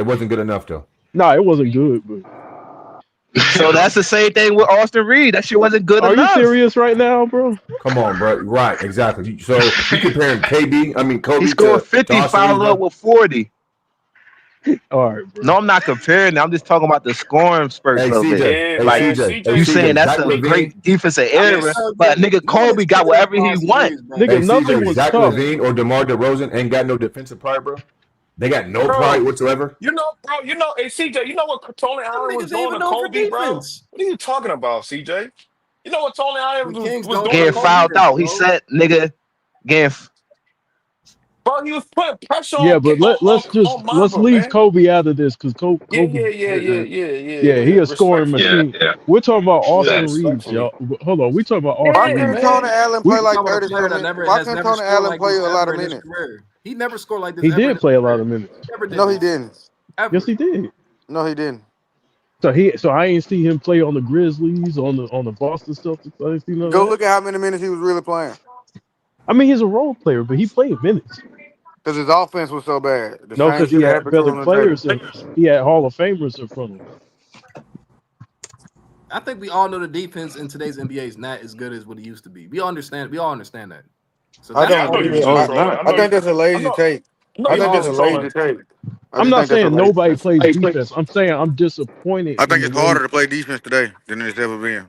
it wasn't good enough though. No, it wasn't good. But So that's the same thing with Austin Reed. That shit wasn't good are you enough. serious right now, bro? Come on, bro. Right, exactly. So you comparing Kobe He scored to 50, Austin Reeves, fouled up bro? with 40. All right, bro. No, I'm not comparing. I'm just talking about the scoring spurts Hey of it. CJ, Yeah, hey Like man. CJ, hey you CJ, saying CJ, that's Zach a Levine. great defensive I mean, era, yes. but nigga you want to Kobe got spit it whatever up he Austin want. Reeves, bro. Hey Nigga, nothing CJ, was Zach tough. Levine or DeMar DeRozan ain't got no defensive pride, bro. They got no pride Bro, whatsoever. bro, hey, CJ, you know what Tony Them Allen was niggas ain't doing even to known for Kobe, bro? defense. What are you talking about, CJ? You know what Tony The Allen Kings was don't doing to play Getting Kobe? fouled defense, out. He bro. said, nigga, getting Bro, he was putting pressure Yeah, on but on let's Mamba, leave man. Kobe out of this because Yeah, Kobe, yeah, yeah, yeah, yeah, yeah, yeah, he yeah. a scoring Respectfully. machine. We're talking about Yeah, Austin Reeves, respectfully. y'all. Hold on, we talking about Why Austin Yeah, Reeves. couldn't Tony man. Allen We play You talking like about a 30 player some that minutes? never Why has couldn't never Tony scored Allen like play this a lot ever of in his minutes? career. He never scored like this he ever in did his play a lot career. of minutes. Never did No, he this didn't. Yes, ever. he did. No, he didn't. So I ain't see him play on the Grizzlies, on the Boston Celtics. I didn't see none of Go that. look at how many minutes he was really playing. I mean, he's a role player, but he played minutes. Because his offense was so bad. The No, same because he shit had happened to better him today. players and he had Hall of Famers in front of him. I think we all know the defense in today's NBA is not as good as what it used to be. We all understand that. So I that's Yeah, don't I all know we you agree. was really just need to trolling. know. I think that's a lazy take. I know I We you think was all that's a just understand lazy trolling. that. take. I I'm just not think that's a saying lazy nobody take. plays defense. I'm saying I'm disappointed I in think the it's way. harder to play defense today than it's ever been.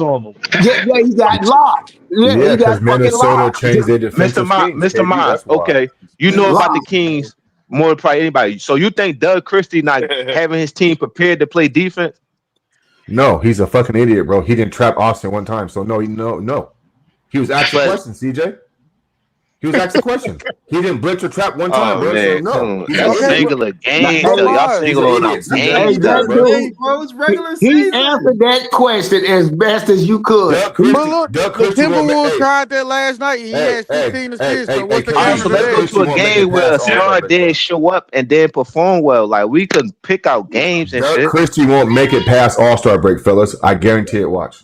on him. Yeah, he got locked. Yeah, Yeah, he got because fucking Minnesota locked. changed their Mr. defensive Ma, schemes, Mr. KB. Ma. That's why. Okay, you know about the Locked. Kings more than probably anybody. So you think Doug Christie not having his team prepared to play defense? No, he's a fucking idiot, bro. He didn't trap Austin one time. So no. He was asked a But question, CJ. He was asked a question. He didn't blitz or trap one time, oh bro. So man, come no. on. He's an That's Okay, idiot. singular Hey, games but though. Y'all Mars, He's an single idiot, out CJ. hey, games that though. bro. dude, bro. It's regular he season. answered that question as best as you could. Doug but Christie. look, Doug the Christie won't make. Timberwolves Hey, tried that last night. He hey, had hey, 16 hey, assists. hey, So hey, what's the All right, KB. so counter to let's Doug go that? to Christie a won't make it game where past a All Star star break, did bro. show up and then perform well. Like we could pick out games and Doug shit. Christie won't make it past All Star break, fellas. I guarantee it. Watch.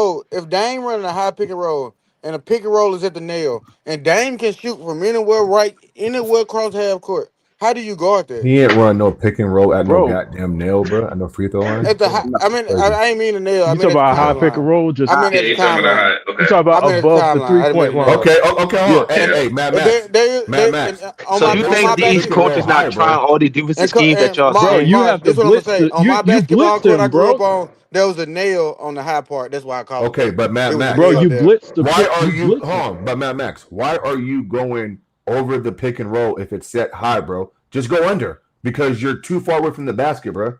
roll, if Dame running a high pick and roll, and a pick and roll is at the nail, and Dame can shoot from anywhere across half court, how do you guard that? He ain't run no pick and roll at no Bro, goddamn nail, bro. At no free throw line. At the high, I mean, Crazy. I ain't mean the nail. I you mean talk at the about a high pick and timeline. roll, just I mean Yeah, at the you talking about timeline. that? you Okay. talk I about mean at the above the timeline. I didn't mean 3-point the line. nail. Okay, okay, hold Yeah. on. Hey, Mad And Max. Mad Max. on So my you This on is my think these pick and basketball roll coaches high, not trying bro. all these defensive schemes that and y'all Bro, Mars, saying? you Mars, have to this is what I'm gonna blitz say. On my you basketball blitz court I him, grew up bro. on, there was a nail on the high part. That's why I called it Okay, that. but It Mad was a Bro, Max. nail you there. blitz Why are you you blitz hold him. on, but Mad Max, why are you going over the pick and roll if it's set high, bro? Just go under because you're too far away from the basket, bro.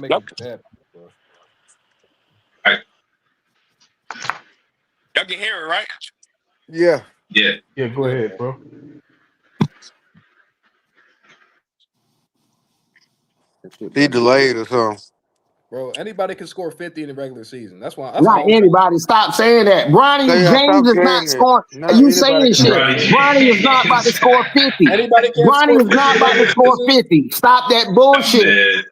make it happen, bro. Y'all can hear it, right? Yeah. Yeah, go Yeah, ahead, bro. that shit He better be delayed or something. bro. Anybody can score 50 in the regular season. That's why Not I'm saying. anybody. Stop saying that. So Bronny y'all stop James is saying not that. scoring. Are Not you anybody saying can shit? score Ronnie 50. Bronny is not about to James. score 50. Anybody can't score Bronny is 50 in not the about to regular score season. 50. Stop that I'm bullshit. dead.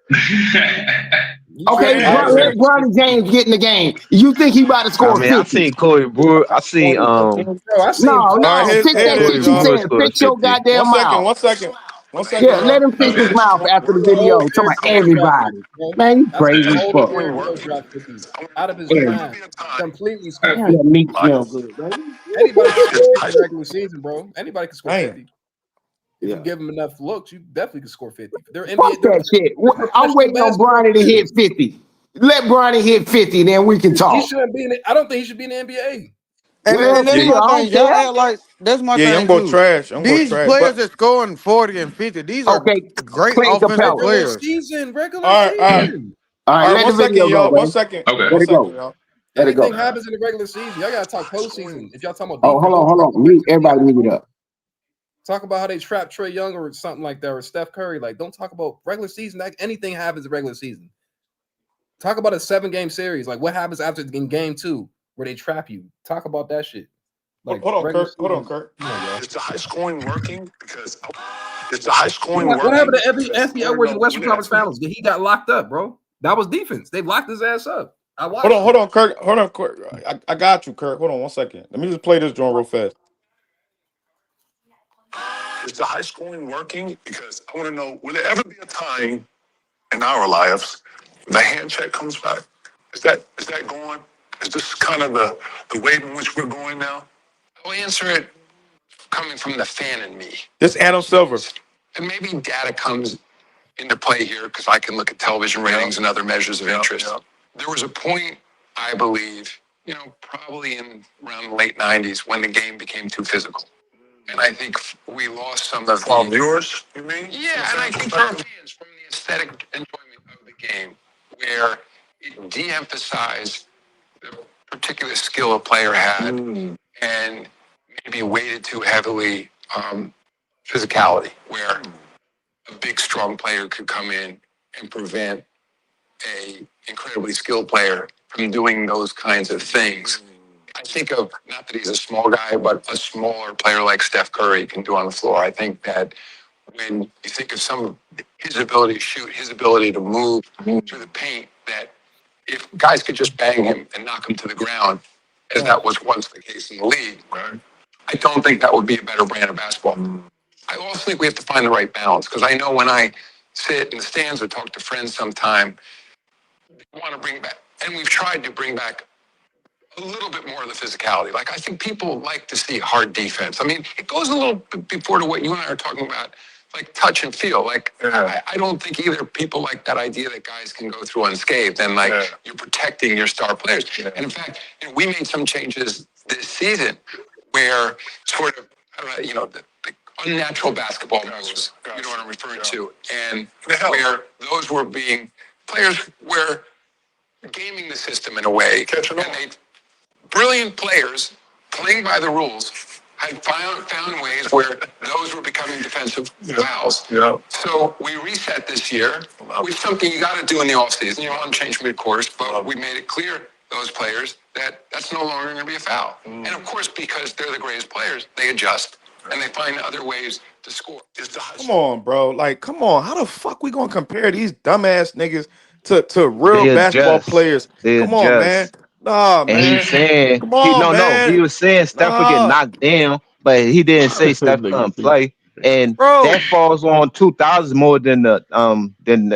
You Okay, said Man, let already. Bronny James get in the game. You think he about to I score mean, I 50? seen Corey Brewer. I seen Bro, I seen No, all right, no. here Fix it that is, shit Corey you y'all. Brewer saying. scored Fix your 50. One goddamn second, mouth. one second, one second, Yeah, let y'all. him fix his Okay. mouth after the the whole video. Talking about Arizona draft, everybody. bro. Man, you I seen the crazy as whole fuck. Arizona draft 50 out of his Everybody. prime. Completely score Man, that 50. meat smell good, baby. Anybody can score 50 in the regular season, bro. Anybody can score Damn. 50. If you give them enough looks, you definitely can score 50. They're Fuck NBA, that shit. they're I'm professional waiting on basketball Bronny to players. hit 50. Let Bronny hit 50, then we can He talk. shouldn't be in I don't think he should be in the NBA. Well, And that's shit, my I thing. don't Y'all care. act like that's my Yeah, thing young boy too. trash. Young boy These trash. players But that scoring 40 and 50, these are Okay, great Clint offensive Capella. Regular players. season, regular all right, all right, season. All right, all right. let One the second, video go, y'all. One man. second. Okay. One Let it second, go. y'all. Let it Anything go. happens in the regular season. Y'all gotta talk postseason. If y'all talking about Oh, defense, don't hold talk on. about Mute regular everybody. season. Mute it up. Talk about how they trap Trey Young or something like that, or Steph Curry. Like, don't talk about regular season. Like, anything happens in regular season. Talk about a 7-game series. Like, what happens after in game 2 where they trap you? Talk about that shit. Like, Hold on, regular Kurt. Hold on, season. Kurt. Come on, y'all. Is the high scoring working? Because is the high scoring What happened working? to Because Anthony I want to Edwards in know the Western will it Conference ever Finals? He got locked up, bro. That was defense. They locked his ass up. I Hold watched on, it. hold on, Kurt. Hold on, Kurt. I got you, Kurt. Hold on one second. Let me just play this joint real fast. is the high scoring working? Because I want to know will there ever be a time in our lives when the hand check comes back? Is that going? Is this kind of the way in which we're going now? I'll answer it coming from the fan in me. This Adam Silver. And maybe data comes into play here because I can look at television ratings and other measures of interest. There was a point, I believe, probably in around the late 90s when the game became too physical. And I think we lost some of From viewers, you mean? Yeah, and I think from fans, from the aesthetic enjoyment of the game, where it de-emphasized the particular skill a player had and maybe weighted too heavily physicality, where a big, strong player could come in and prevent a incredibly skilled player from doing those kinds of things. I think of, not that he's a small guy, but a smaller player like Steph Curry can do on the floor. I think that when you think of some of his ability to shoot, his ability to move through the paint, that if guys could just bang him and knock him to the ground, as that was once the case in the league, I don't think that would be a better brand of basketball. I also think we have to find the right balance, because I know when I sit in the stands or talk to friends sometime, we want to bring back, and we've tried to bring back a little bit more of the physicality. Like, I think people like to see hard defense. I mean, it goes a little bit before to what you and I are talking about, like touch and feel. Like, I don't think either people like that idea that guys can go through unscathed and like you're protecting your star players. And in fact, we made some changes this season where sort of, the unnatural basketball moves, you know what I'm referring to, and where those were being players were gaming the system in a way, and they brilliant players playing by the rules had found ways where those were becoming defensive fouls. So we reset this year with something you got to do in the offseason. You don't want to change mid-course, but we made it clear those players that that's no longer going to be a foul. And of course, because they're the greatest players, they adjust and they find other ways to score. Come on, bro. Like, come on. How the fuck we gonna compare these dumbass niggas to real They basketball adjust. players? They Come on, man. adjust. Nah, And he's man. saying Come on, he man. was saying Steph would get Nah, knocked down, but he didn't say Steph couldn't play. And bro. that falls on 2000s more than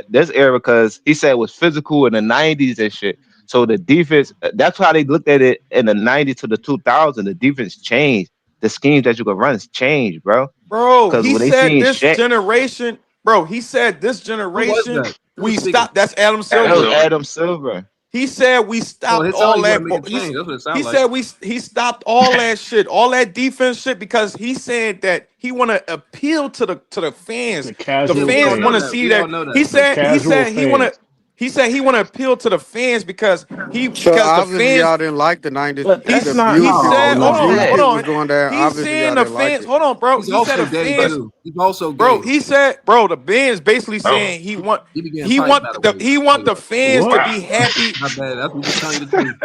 this era, because he said it was physical in the 90s and shit. So the defense, that's how they looked at it in the 90s to the 2000s. The defense changed. The schemes that you could run changed, bro. Bro, Because he when they said seen this Shaq, generation, bro, he said this Who was generation, that? Who was we speaking? stopped. That's Adam that was Silver. Adam Silver. He said we Oh, stopped it sounds like all you want to that. make a change. That's what it He sounds like. said he stopped all that shit, all that defense shit, because he said that he want to appeal to the fans. The The casual Yeah, we fans all know want to fans. that. see We all that. know He that. The said casual fans. he said he want to appeal to the fans because So the obviously fans. y'all didn't like the 90s, But He the that's he beauty not said, when the hold enough on, beauty hold that. shit was on. going down. He's Obviously saying y'all the didn't like fans. it. Hold on, bro. He's He said also the gay fans. too. He's also Bro, gay. he said, bro, the band's basically saying He be getting piped, by the way. he want the fans to What? be happy, Not bad. That's me just telling you the truth.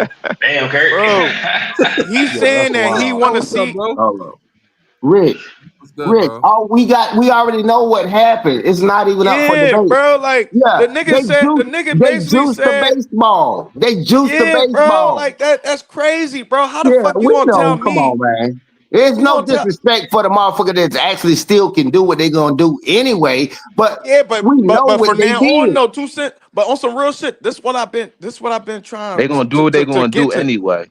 Damn, Kurt. bro. He's Yeah, that's saying that he wild. Yo, want to what's up, see, bro? Hold up. Rick, What's good, Rick, bro? we already know what happened. It's not even up for yeah, debate. bro. Like Yeah, the nigga they basically juiced the said, baseball. They juiced the yeah, bro. baseball. Like that's crazy, bro. How the Yeah, fuck you we gonna tell know. Come on, me? man. There's You no gonna tell? disrespect for the motherfucker that actually still can do what they're gonna do anyway, but Yeah, but we but know but what for they now on, did. no 2 cents. But on some real shit, this what I've been trying They're gonna do what they're to gonna do get to. anyway.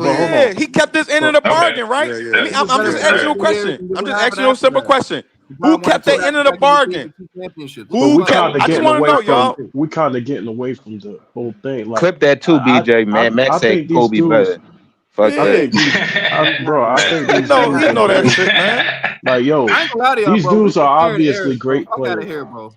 but hold playing. on. He kept this end of But the bargain, right? Yeah, I yeah, mean, He was I'm better just for asking you a 2 years, question. and then I'm what just happened asking you a after simple that? question. The guy Who won kept 2 that end of the back-to-back bargain? MVP, 2 championships. What but the Who we kept? fuck? kind of I just getting want to away know, from y'all. the whole thing. Like Clip that too, I BJ, man. Max I said think these Kobe dudes. better. Fuck I Yeah, that. think these, I think he these know dudes he are know that great. shit, man. Like, yo, I ain't gonna lie to y'all, these bro. We dudes are comparing obviously eras, bro. great Fuck out of players. here, bro.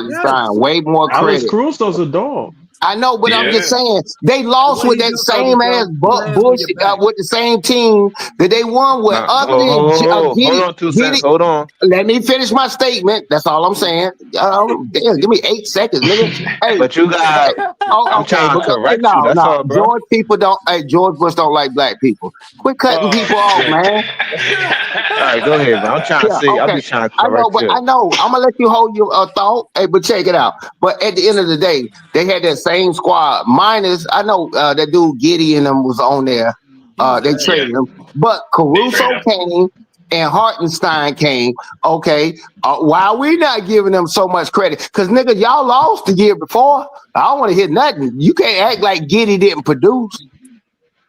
Yes. Hartenstein way more Alex credit. Caruso's a dog. I know, but I'm just Yeah. saying they The lost way with he that do covers, same ass bro. Two hands on your bullshit back. with the same team that they won with. Nah, Other than hold on, 2 cents. Giddy, Hold on. let me finish my statement. That's all I'm saying. Damn, give me 8 seconds, nigga. Hey, But you hey. got. Oh, I'm okay, trying to because correct you. no, That's no, all, bro. George people don't. Hey, George Bush don't like black people. Quit cutting Oh people off, shit. man. All right, go ahead, man. I'm trying to Yeah, see. I'm okay. just trying to I know, correct but you. I know. I'm gonna let you hold your thought. Hey, but check it out. But at the end of the day, they had that same squad. Minus, I know that dude Giddy and them was on there. He was They Yeah. traded ass. him, but They traded Caruso him. came and Hartenstein came. Okay, why are we not giving them so much credit? Because nigga, y'all lost the year before. I don't want to hear nothing. You can't act like Giddy didn't produce.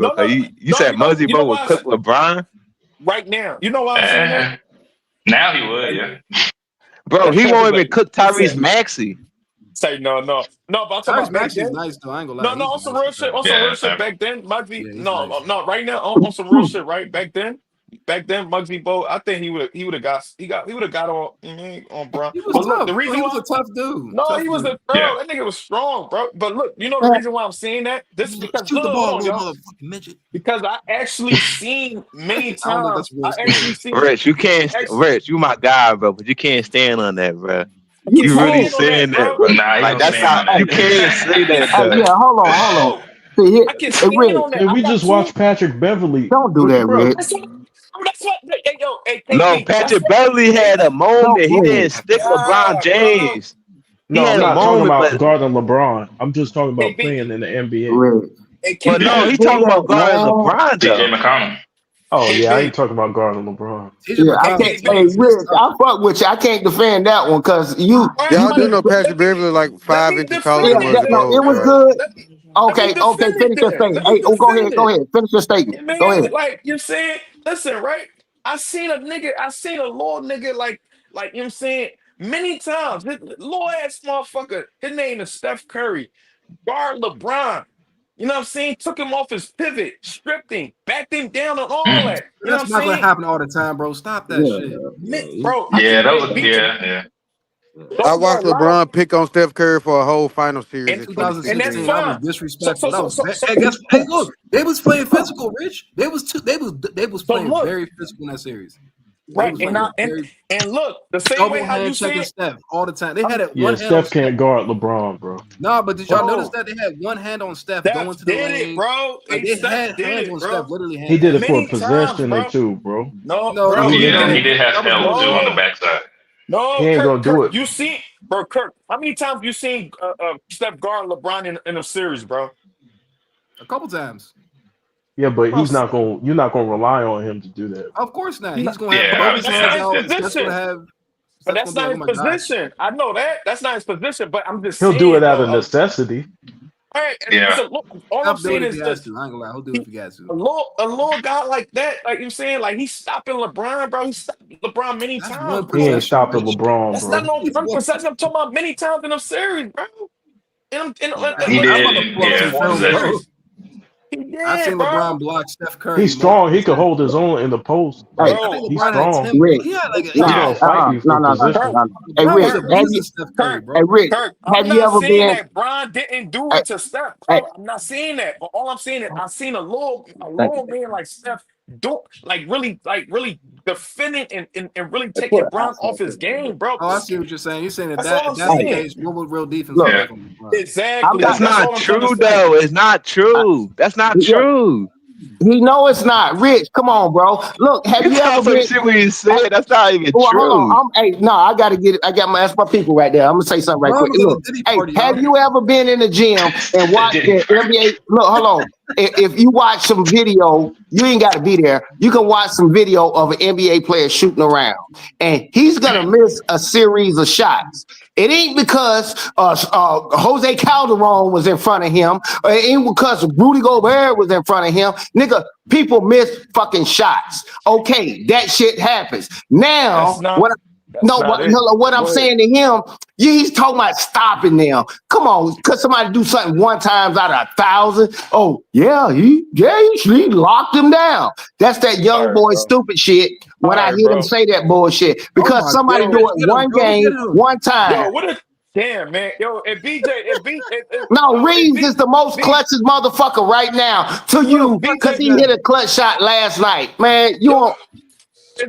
No, bro. no, You said Muggsy you know Bogues would why I cook said LeBron, right now. You know why I'm saying that? Now he would, Right. yeah. bro. He won't even Like, cook he Tyrese said, Maxey. say no. But I'm talking Tyrese about back Maxey's then. nice though. I ain't gonna lie. No, He's on some nice real with shit. that. On some real shit. Back then, Muggsy. Yeah, he's No, nice. no. Right now, on some real shit. Right back then, Muggsy Bogues. I think he would have got on Bron. He was But look, tough. the Bro. reason He was why. a tough dude. No, Tough he was dude. a bro. That nigga was strong, bro. But look, you know the reason why I'm saying that? This is because Shoot the hold ball, on, little y'all. motherfucking midget. Because I actually seen many I don't know if times. that's a real I actually story. seen. Rich, you can't. Actually, Rich, you my guy, bro, but you can't stand on that, bro. You really saying that, bro? Nah, he Like don't that's stand not on you that. can't say that Hey, though. yeah, hold on. See, here, hey, Rick, Man, we just watched Patrick Beverly. don't do that, Bro, Rick. No, Patrick Beverly had a Don't, moment. He Rick. didn't stick LeBron James. He no, I'm had a not talking moment, about but guarding LeBron. I'm just talking about playing in the NBA. Rick. but no, he Do talking about that, guarding man. LeBron TJ though. McConnell. Oh yeah, I ain't talking about guarding LeBron. TJ Yeah, I McConnell can't. is Hey, Rick, I fuck with you. I can't defend that one because you. Y'all do know Patrick Beverly like 5 inches taller Yeah, than Muggsy no, it Bogues, was right? good. Okay. Finish your statement. Hey, go ahead. Finish your statement. Go ahead. That's not gonna happen all the time, bro. Stop that shit. Yeah, that was yeah. I watched LeBron pick on Steph Curry for a whole final series In in 2016. 2016, that was disrespectful. That was bad. Hey, hey, look, they was playing physical, Rich. They was playing very physical in that series. They was playing very double hand checking Steph all the time. They had it Yeah, one hand on Steph Steph. can't guard LeBron, bro. No, but did y'all notice that they had one hand on Steph going to the lane? Like they had hands on Steph, literally He hands did on it him. for possession and two, bro. No, that was Yeah, he no. did have That was help too on the literally backside. He ain't gonna do it. a couple times. Yeah, but he's not gonna. You're not gonna rely on him to do that. Of course not. He's gonna have Yeah, both his obviously hands not. out. Steph's gonna be like, oh my god. He'll do it out of necessity. Yeah. Steph do it if he has to. I ain't gonna lie. He'll do it if he has to. That's one He ain't possession, stopping Rich. LeBron, bro. He I'm about did. to pull up some Yeah, film, bro. possessions. I've seen LeBron block Steph Curry He's strong. multiple He can times. hold his own in the post. Hey, Like I think he's LeBron had strong. 10. Rick. He had like He Yeah. gonna fight you No, for position. Hey, LeBron Rick, was abusing Steph Curry, bro. hey, Rick, have you ever been? Hey, hey, thank you. Oh, I see what you're saying. You're saying if that's the Hey, case, what would real defense look look, Yeah. like on LeBron? I'm That's not. not true though. It's not true. That's not Yeah, true. he know it's not. Rich, come on, bro. Look, have You you ever talking some been? shit when you said that's not even Well, hold true. on. Hey, no, I gotta get it. I got my that's my people right there. I'm gonna say something right LeBron quick. was at Look, the Diddy hey, party, have y'all. you ever been in the gym and watched Diddy the party. NBA? Look, hold on. If you watch some video, you ain't got to be there. You can watch some video of an NBA player shooting around, and he's gonna miss a series of shots. It ain't because Jose Calderon was in front of him. Or it ain't because Rudy Gobert was in front of him. Nigga, people miss fucking shots. Okay, that shit happens. Now, what I'm saying to him, he's talking about stopping them. Come on, could somebody do something one time out of 1,000? Oh, yeah, he locked him down. That's that young boy stupid shit when I hear them say that bullshit. Oh Because my somebody God, do Rich, it get him, one bro. game, Get him. one time. No, Reeves is the most clutchest motherfucker right now to you What because he he got? hit a clutch shot last night. Man, you don't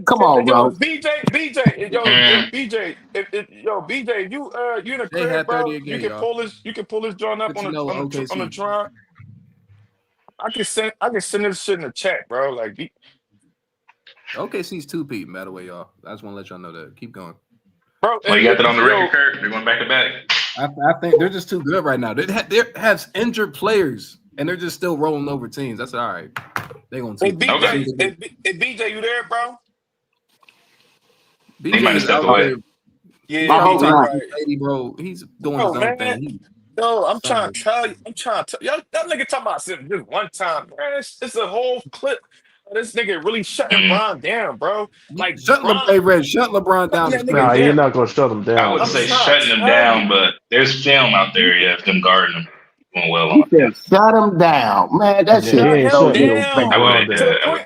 come on, bro. Mm. They had 30 a game, y'all. 15-0 OKC. OKC's 2-peat, by the way, y'all. I just want to let y'all know that. Keep going. Well, you got that on the record, Kurt. They're going back to back. I think they're just too good right now. They have injured players, and they're just still rolling over teams. That's all right. They're going to Okay. He might BJ have is stepped out away. there. I hope not. Lady, bro. He's doing his own thing. Mm. Hey, Red, shut LeBron down is Nah, crazy. you're not gonna shut him I down, wouldn't bro. say shutting him down, but there's film out there, yeah, of them guarding him. Doing well He on. Yeah. said, shut him down. Man, that Yeah, he shit ain't so shutting no I disrespectful. LeBron would, down. I would.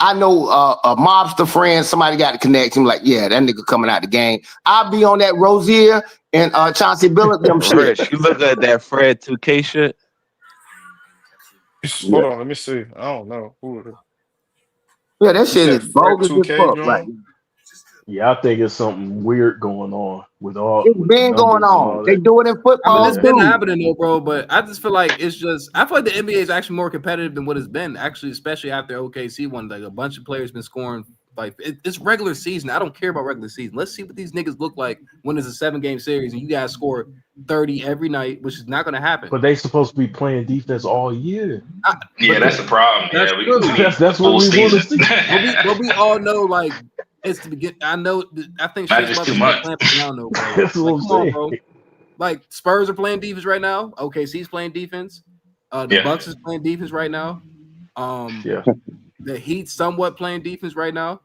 I know a mobster friend, somebody got to connect him. Like, yeah, that nigga coming out the game. I'll be on that Rozier and Chauncey Billups them shit. Rich, you look at that Fred 2K shit. Hold on, let me see. I don't know who it is. Yeah, that You shit said is Fred bogus as 2K fuck right John? now. Yeah, I think it's something weird going on with all It's with the been going numbers and on. all They that. do it in I mean, football it's been too. happening though, bro. But I just feel like it's just. I feel like the NBA is actually more competitive than what it's been. Actually, especially after OKC one, like a bunch of players been scoring. Like it's regular season. I don't care about regular season. Let's see what these niggas look like when it's a 7-game series and you guys score 30 every night, which is not going to happen. But they supposed to be playing defense all year. Yeah, that's the problem. That's Yeah, we true. need That's a what full we want to season. see. But we all know like it's the begin. I know. I think Not shit's just about 2 to start months. clamping down though, bro. That's what Like, I'm come on, saying. bro. Like Spurs are playing defense right now. OKC's playing defense. The Yeah. Bucks is playing defense right now. Yeah. The Heat somewhat playing defense right now.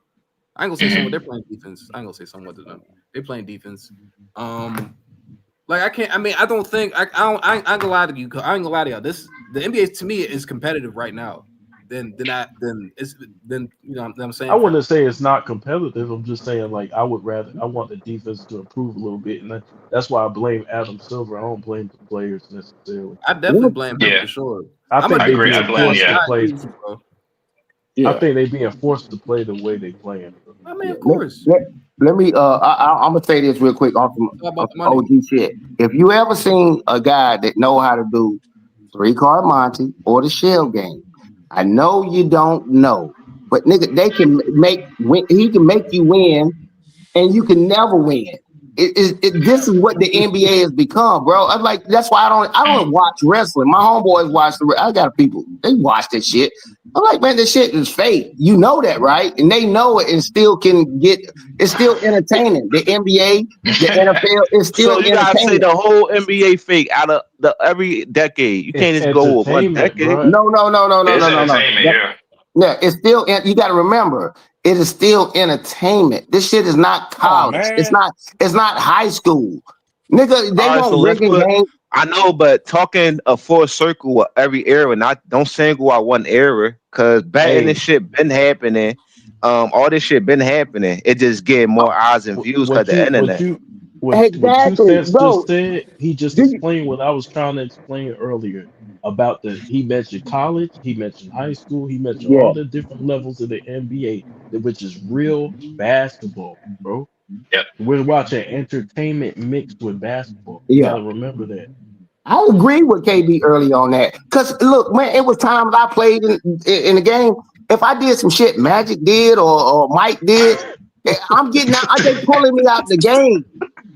I ain't gonna say somewhat. They're playing defense. I ain't gonna say somewhat to them. They're playing defense. Like I can't. I mean, I don't think I don't. I ain't gonna lie to you. I ain't gonna lie to y'all. The NBA to me is competitive right now. Then you know what I'm saying. I wouldn't say it's not competitive. I'm just saying like I want the defense to improve a little bit, and that's why I blame Adam Silver. I don't blame the players necessarily. I definitely blame him Yeah. for sure. I think I they agree. I being blame. forced to Yeah. play. Bro. I Yeah. think they being forced to play the way they playing. I mean, Yeah. of course. Let me I'm gonna say this real quick on some It's all about the money. OG shit. If you ever seen a guy that know how to do 3-card Monte or the shell game, I know you don't know, but nigga, they can he can make you win, and you can never win. This is what the NBA has become, bro. I'm like, that's why I don't watch wrestling. My homeboys watch I got people, they watch this shit. I'm like, man, this shit is fake. You know that, right? And they know it and still it's still entertaining. The NBA, the NFL is still So you gotta say entertaining. the whole NBA fake out of every decade. You can't It's just go with one entertainment, decade. bro. No. It's entertainment. Yeah. Yeah, it's still. You got to remember, it is still entertainment. This shit is not Come on, college. man. It's not high school, nigga. They All right, so won't let's rigging put. games. I know, but talking a full circle of every era, not don't single out one era, cause betting Hey, this shit been happening. All this shit been happening. It just getting more eyes and views cause the internet. what two Exactly, cents just bro. said, he just explained what I was trying to explain earlier about he mentioned college, he mentioned high school, he mentioned Yeah, all the different levels of the NBA, which is real basketball, bro. Yep. We're watching entertainment mixed with basketball. You yeah. gotta remember that. I agree with KB early on that. Cause look, man, it was times I played in the game. If I did some shit Magic did or Mike did, I'm getting out. They pulling me out the game.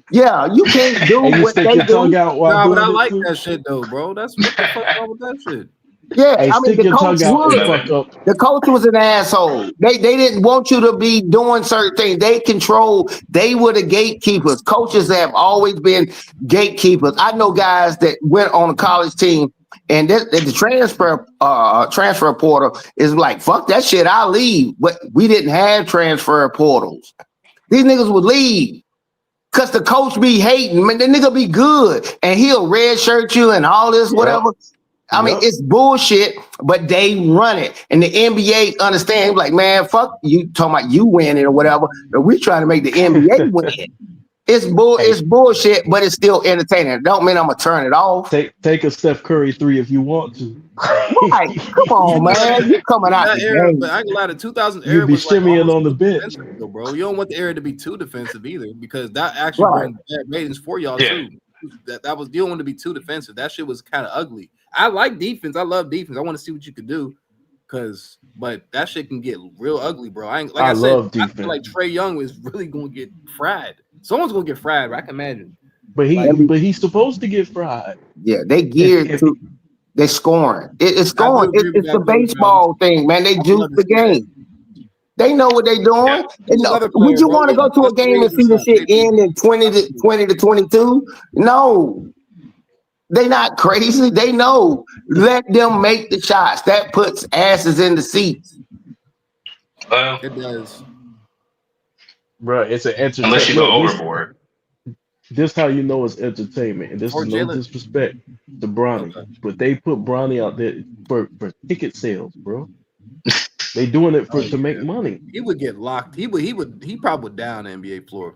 Yeah, you can't do And you what stick they your tongue do. out while Nah, but I doing it like too. that shit though, bro. That's what the fuck wrong with that shit. Yeah, Hey, I mean stick your tongue out and fuck the up. coach was an asshole. They didn't want you to be doing certain things. They were the gatekeepers. Coaches have always been gatekeepers. I know guys that went on a college team and the transfer portal is like, fuck that shit, I'll leave. But we didn't have transfer portals. These niggas would leave. Cause the coach be hating, man, the nigga be good and he'll red shirt you and all this, whatever. I mean, it's bullshit, but they run it. And the NBA understand, like, man, fuck you talking about you winning or whatever. But we trying to make the NBA win. It's bullshit, but it's still entertaining. Don't mean I'm gonna turn it off. Take a Steph Curry 3 if you want to. Right. Come on, man. You coming out That the era, game. but I ain't gonna lie, the 2000 You era be was like shimmying almost on the too bench. defensive, though, bro. You don't want the era to be too defensive either, because that actually Right. brings bad ratings for y'all Yeah. too. That was you don't want to be too defensive. That shit was kind of ugly. I like defense. I love defense. I want to see what you could do, but that shit can get real ugly, bro. I said, love I feel defense. like Trae Young is really gonna get fried. Someone's gonna get fried. I can imagine. But he's supposed to get fried. Yeah, they geared to they scoring. It's I do going. agree with It's the that too, baseball thing, man. They I would juice love to the see that. game. They know what they're doing. Yeah. And Who's another would player, you bro? want to go to a Austin game and Reeves or see the something, shit maybe. end in 20 to 22? No. They not crazy. They know. Let them make the shots. That puts asses in the seats. Well, It does. Bro, it's an entertainment. unless you go overboard. This how you know it's entertainment, and this Or is no Jalen. disrespect to Bronny, Okay. but they put Bronny out there for ticket sales, bro. They doing it Oh, to make yeah. money. He would get locked. He probably would down the NBA floor.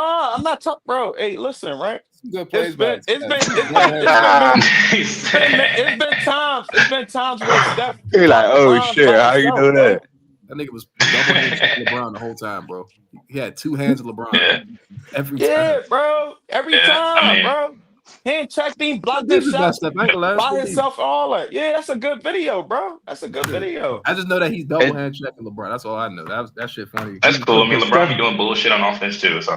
Nah, I'm not talking, bro. Hey, listen, right? Good plays It's been times where Steph He like, caught oh LeBron shit, by how you himself, do that? bro. That nigga was double hand checking LeBron the whole time, bro. He had two hands of LeBron every Yeah, time. bro. Every Yeah, I time, mean, bro. Hand checked him, That blocked his defense shot messed up. I ain't gonna lie. That's by good defense. himself, all that. Yeah, that's a good video, bro. That's a good video. I just know that he's double hand checking LeBron. That's all I know. That shit funny. that's cool. I mean, LeBron be Steph, doing bullshit on offense too. So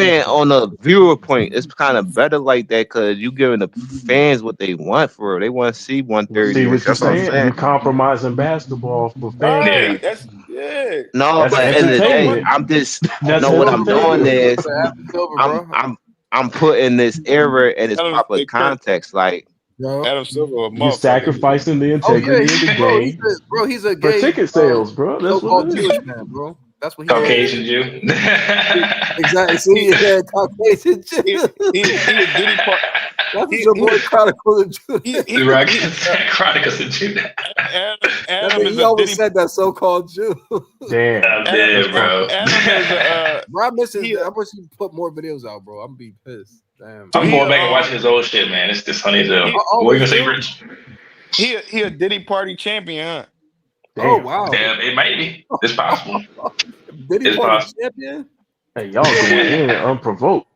saying on a viewer point, it's kind of better like that because you giving the fans what they want for it. They want to see See 138. what you're That's what I'm saying? You saying. compromising basketball for fan Yeah. Right. base. That's yeah. No, That's but at Hey, the end of the no, day, but entertainment. I'm just That's no. What I'm doing entertainment. is Adam Silver, I'm bro. I'm I'm putting this era in its Adam, proper context. Like Bro. Adam Silver a You motherfucker. sacrificing the Oh yeah, integrity of the game he's a for gay ticket sales, bro. That's what so-called it is. Jewish man, bro. That's what he Caucasian is. Jew. Exactly. See, yeah, Caucasian Jew. He a Diddy part. That's what your boy Chronicles of Judah. Chronicles of Judah. Adam is He a always Diddy. said that so-called Jew. Damn. I'm dead, bro. Adam is a. Bro, I wish he put more videos out, bro. I'm gonna be pissed. Damn. I'm going back and watching his old shit, man. It's just funny as hell. Oh, What are you gonna it's say, you? Rich? He a Diddy party champion, huh? Oh wow. Damn, it might be. It's possible. Diddy It's party possible. champion? Hey, y'all going in unprovoked.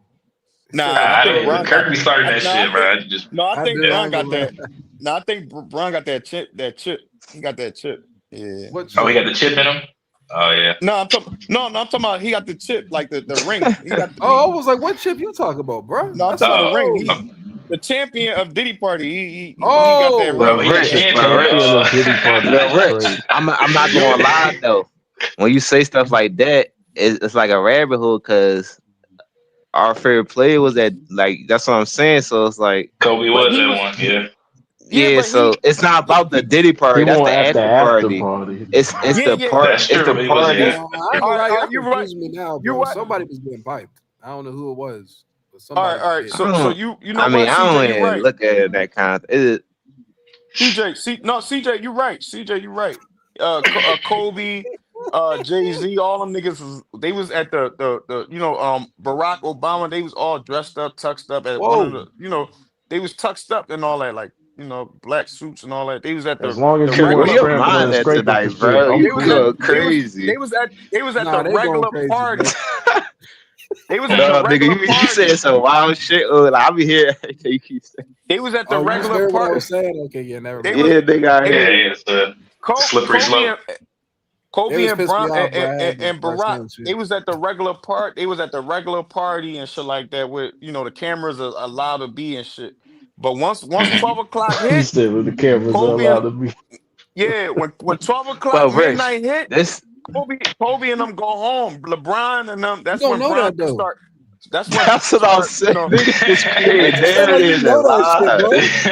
Nah, I I think don't. Bron Kirk got. be starting that No, shit, bro. I just. I think did, Bron I got ain't gonna that. No, I think Bron got that chip. That chip. He got that chip. Yeah. What Oh, he chip? got the chip in him. Oh yeah. No, I'm talking. No, I'm talking about he got the chip, like the ring. He got. Oh, I was like, what chip you talking about, bro? No, I'm That's talking about the ring. so. He the champion of Diddy party. He got that Oh, ring. But he the Rich, champion. but Diddy party Rich, is crazy. I'm not gonna lie though. When you say stuff like that, it's like a rabbit hole because our favorite player was at like that's what I'm saying. So it's like Kobe But was he that was. one. Yeah. yeah, But so he. it's not about the Diddy He party. That's won't the at the after after party. party. It's Yeah, the yeah. part. That's It's true. the He was. party. Yeah. I That's ain't true. gonna lie, y'all You're right. confusing me now, You're bro. right. Somebody was getting piped. I don't know who it was, but All somebody right, all was right. getting. So you know I mean, what, I don't CJ, you're even right. look at it that kind of. CJ, you're right. CJ, you're right. Kobe, Jay-Z, all them niggas they was at the Barack Obama, they was all dressed up, tucked up at one of Whoa. the, they was tucked up and all that, like, black suits and all that. They was at As the long as you Where weren't regular your scrambling mind and at scraping for tonight, shit, bro? I'm they You was at cool. go crazy. they was at Nah, the they going regular crazy, party. bro. They was at the No, nigga, regular you party. said some wild shit. Like, I'll be here. You keep saying. They was at the Oh, you just regular heard what I party. was saying? Okay, yeah, never They mind. was Yeah, nigga, I they was Yeah, hear. it's a slippery Kobe slope. It Kobe was and pissing me Bron off, bro. I had to and start Barack, saying shit. they was at the regular part. They was at the regular party and shit like that with the cameras are allowed to be and shit. But once 12 o'clock He hit, said when the cameras are Kobe and allowed to be. when 12 o'clock But Rich, midnight hit, this Kobe and them go home. LeBron and them. You That's don't when know Bron that though. start. That's when that's what I'm start. saying. Niggas just create You sound like you narratives know and that shit, bro. lies.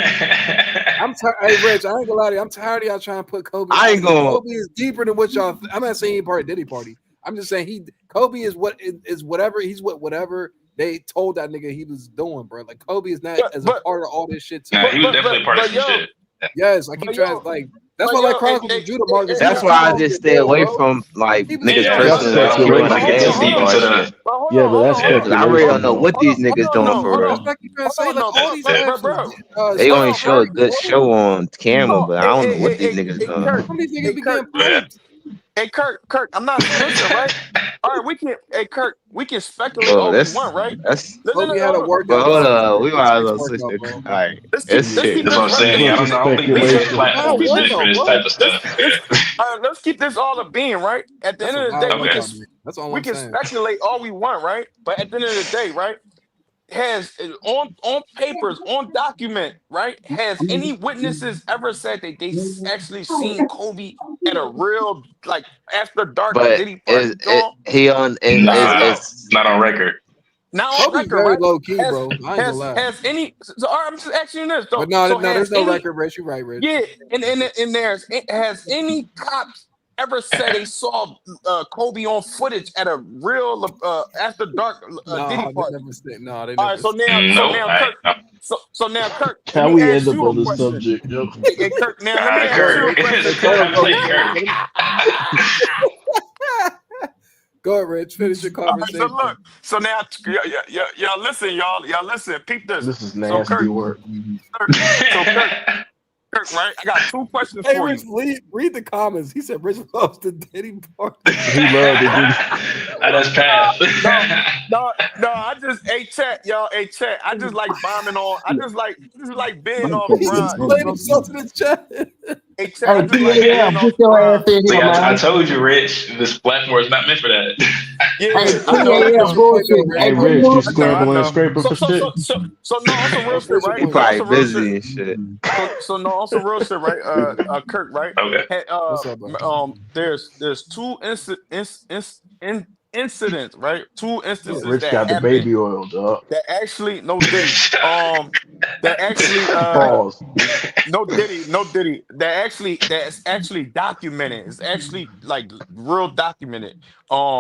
I'm tired. Hey, Rich, I ain't gonna lie to you. I'm tired of y'all trying to put Kobe. I ain't gonna. Kobe is deeper than what y'all. I'm not saying he part of Diddy party. I'm just saying Kobe is whatever. He's whatever they told that nigga he was doing, bro. Like Kobe is not as a part of all this shit too. Nah, he was definitely a part of some shit. Yes, I keep trying like. That's why like Chronicles of Judah, Marcus. That's why I just stay away from like niggas' Yeah, That's personal I don't want to experience get speculation. too deep and all into that the. shit. Yeah, but that's Because I really speculation don't know though. what these niggas doing for real. Like you trying to say, like all these bro. They stuff only is show a already good show on camera, No, but I don't know what these niggas doing. Kirk. Some of these Hey, niggas be Kirk. getting piped. Hey, Kirk. I'm not. Listen, right? All right, we can. Hey, Kirk. We can speculate Bro, all we want, right? that's. Kobe had a Hold on. But workout hold dog. on, we might as well switch Workout, the. bro. All right, Let's it's keep shit. That's what I'm this saying. right. I don't think BJ's platform be meant for this type of stuff. Let's keep this all a being, right? At the That's end a of the day, wild we can workout, man. That's all we I'm can saying. speculate all we want, right? But at the end of the day, right? Has on papers, on document, right? Has any witnesses ever said that they actually seen Kobe at a real like after dark But Diddy party, John? he on Nah, is not on record. Not on Kobe's record, very right? low key, bro. I ain't gonna lie. Has any? So all right, I'm just asking you this, though. But no, So there's has no any? record, Rich. You're right, Rich. Yeah, and has any cops ever said they saw Kobe on footage at a real after dark No, Diddy they party? never said. No, they All never right, so Nope. now, Kirk. So now, Kirk, let How me we ask end up you a on the question. subject, yo? Hey, Kirk, now let me ask Kirk. you a question. I'm saying Kirk. Go ahead, Rich. Finish your All right, conversation. so look, so now, y'all listen, y'all listen, peep this. This is So nasty work. Kirk, right? I got two questions Hey, for Rich, you. read the comments. He said Rich loves the Diddy party. He loved the Diddy. That's pass. No, I just chat, y'all. Chat. I just like bombing on. I just like being on He LeBron. explained himself to the chat. Chat. I just like yeah, being on get your ass LeBron. in See, here, I man. told you, Rich, this platform is not meant for that. Yeah, Hey, I know. PAF bullshit. Hey, Hey, Rich, you I scrambling and know. scraping for shit? So no, on some real shit, right? he On probably some real shit. busy and shit. So no, on some real shit, right? Kirk, right? Okay. Hey, What's up, bro? there's two incidents, right? Two instances Rich that got the happened baby oil, dog. that actually that actually Pause. no Diddy that actually documented. It's actually like real documented.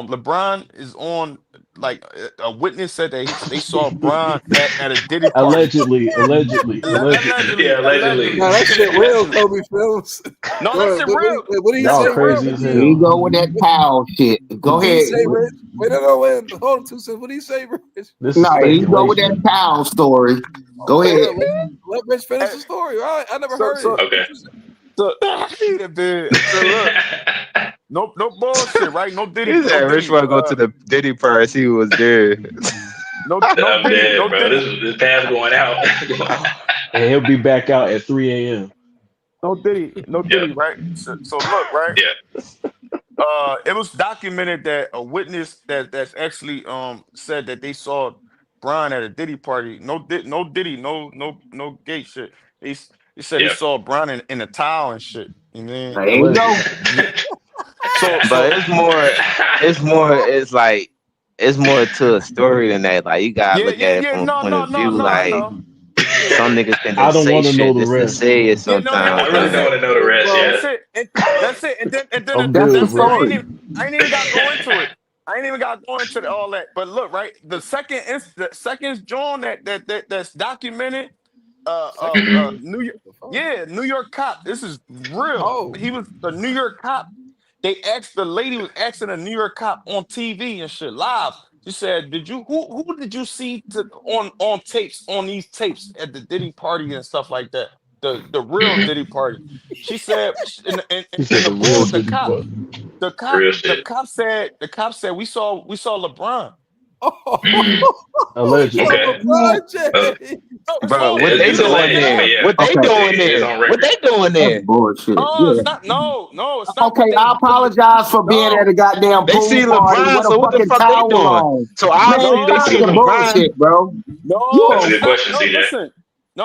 LeBron is on like a witness said they saw Bron at a Diddy party. Allegedly. Yeah, allegedly. No, that shit real, Kobe Phillips. No, Go that ahead. shit real. What did he Y'all say? Shit real. crazy as Here you hell. go with that towel shit. Go What did he ahead. say, Rich? Wait, no, wait. Hold on 2 seconds. What did he say, Rich? This No, is here you go with that speculation. towel story. Go Hold ahead. on. Let Rich finish the story. All right, I never So heard so it. Okay. so so look, no bullshit, right? No Diddy, He no said Rich Diddy, want to go to the Diddy party. See who was there. no I'm Diddy, dead, no bro. Diddy, This pass going out. And he'll be back out at 3 a.m. no Yeah. Diddy, right? So look, right? Yeah. It was documented that a witness that's actually said that they saw Brian at a Diddy party. No Diddy, no gay shit. They said they Yeah. saw Brian in a towel and shit. You mean? There you go. Yeah. So But it's like it's more to a story than that. Like you gotta look at it yeah. from a No, point no, of no, view. no. I Like know. some niggas can I just don't say want to know shit the just to rest, say bro. it Yeah, no, yeah, sometimes. I really don't Like want to know the rest. that's Yeah. it. That's it. And then I'm That's good, the that's it. Rich. story. I ain't even got to go into it. I ain't even got to go into all that. But look, right, the second John that's documented. Second Mhm. John? New York, The fuck? yeah, New York cop. This is real. Oh, He was a New York cop. The lady was asking a New York cop on TV and shit live. She said, who did you see on tapes on these tapes at the Diddy party and stuff like that? The real Mhm. Diddy party. She said, He and said the real Diddy cop, part. Real shit. the cop said we saw LeBron. Mhm. we saw Okay. Yeah. LeBron Uh, James. No, bro, what it's they it's doing alleged, but there? yeah, What they Okay. doing it's there? on What record. they doing That's there? bullshit. no, Yeah. it's not. No, it's not what Okay, they I what the apologize for being at no a goddamn They pool see party LeBron, with a so what the fucking fuck they towel doing? on. So Man, obviously they stop see no. the LeBron. bullshit, bro. You No, That's a on good it's not. question, No, CJ. listen.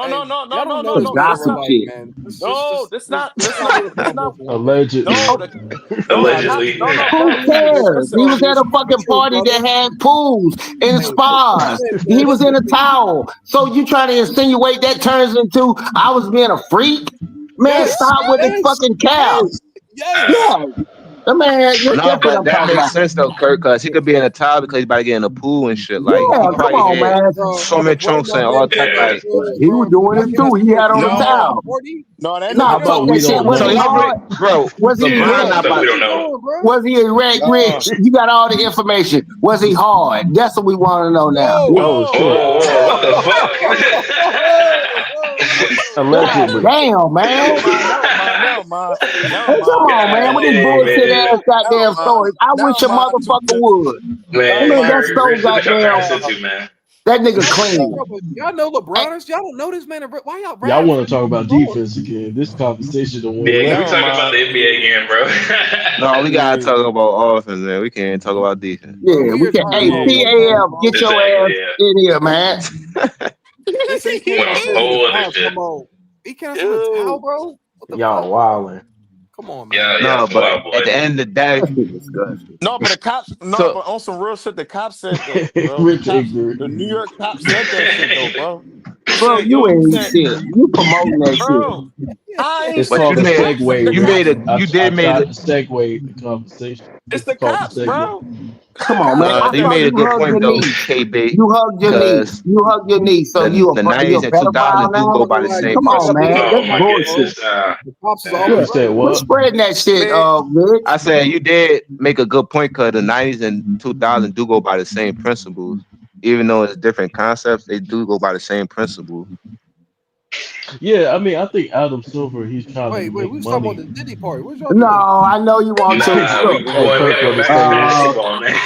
Hey, y'all don't know some this man in It's real gossip not. life, shit. man. No, that's not. Let's not do this one more for one, man. Allegedly. No, Oh, the cops. Allegedly. No, who bro. cares? Listen. He was at Rich, a fucking chill, party brother. that had pools and Hey, spas. listen, He man. was in Listen, a towel. So you trying to insinuate that turns into I was being a freak? Man, yes, stop with the yes, fucking cap. yes, yes. Yeah. The man, No, that's what but I'm that talking makes about. sense though, Kirk, because he could be in a towel because he's about to get in a pool and shit. Like Yeah, he come probably on, had man. Bro, swimming what trunks and about all getting type. Yeah. Like temperatures, He was bro? doing Y'all it getting too. us He to a had on a 3 a.m. No, towel. party? no. That No, How nigga check about told. we that shit. don't Was so he know? he hard? bro, Was he LeBron erect? not So we about. don't What you know. doing, bro? Was he erect, No, Rich? You got all the information. Was he hard? That's what we want to know now. No. Oh no, shit. Whoa, what the Whoa, fuck? God Allegedly. damn, man. never Hey, come mind, on, man. God With these dang, bullshit man. ass goddamn stories. I wish a motherfucker would. I Man, mean, man. that's so Rich, look what y'all turn this goddamn. into, man. That nigga bro, clean. but y'all know Hey, LeBroners. Y'all don't know this man. Why y'all Y'all riding want for to this talk man about Lord? defense again. This conversation don't went Yeah, can we left. Never talk about the mind. NBA again, bro? No, we gotta Yeah. talk about offense, man. We can't talk about defense. Bro, yeah, we we here can. talking Hey, about Yeah. what man CAF, get LeBron. your Exactly, ass yeah. in here, man. They say he came Went on upstairs a in his whole other towel. shit. Come on, he came upstairs with a towel, Ew. bro. What the fuck? Y'all wildin'. Come on, man. Yeah, yeah, No, some but wild at boy. the end of the day, That shit disgusting. No, but the cops. No, so but on some real shit, the cops said though, bro. Rich ignorant. The New York cops said that shit though, bro. He Bro, said, you "Yo," he ain't said, shit. You promoting that shit. "Bro, I ain't It's but saw you called a the made cops. The segue, you Rich. made cops. a you I did made tried a to segue the conversation. It's This is the called a cops, segue. bro. The Come on, cops man. no, I said you that saw made a you shit. good hug point your though, niece. KB, You hugged your niece. because You hugged your niece. So the you a 90s and 2000s pedophile do I now? go ain't by gonna the lie. You same Come bring on, up a principle. man. good Oh That's point, my bullshit. bro. goodness. The cops is Yeah. You always said right, Quit what? bro. spreading that shit, Man, Rich. I said you did make a good point because the 90s and 2000s do go by the same principles. Even though it's different concepts, they do go by the same principle. Yeah, I mean, I think Adam Silver, he's trying to Wait, we make was talking about money. the Diddy party. What y'all No, doing? I know you want to. Nah, Look, we Hey, going. We Kirk gotta go want to back to stay woke. basketball, man.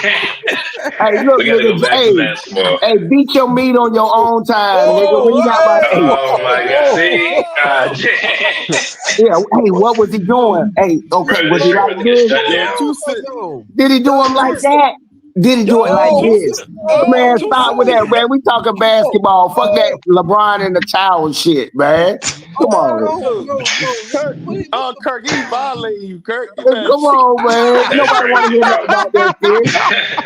look, We gotta go nigga. back to basketball. Hey, beat your meat on your own time, nigga. Whoa, We whoa, ain't got about. Hey, Oh my god. See? whoa, yeah. Hey, what was he doing? Hey, Bro, okay, was this he shit like about to get this? shut yo, down. two cent, yo, Did he do yo, him two like cent, that? Did he do it like this? Man, Two stop with that, Cents. man. We talking basketball. Fuck that LeBron and the towel shit, man. Come on. Kirk, he violating you, Kirk. You better Come on, man. That's Nobody want to crazy, hear bro. nothing about that shit.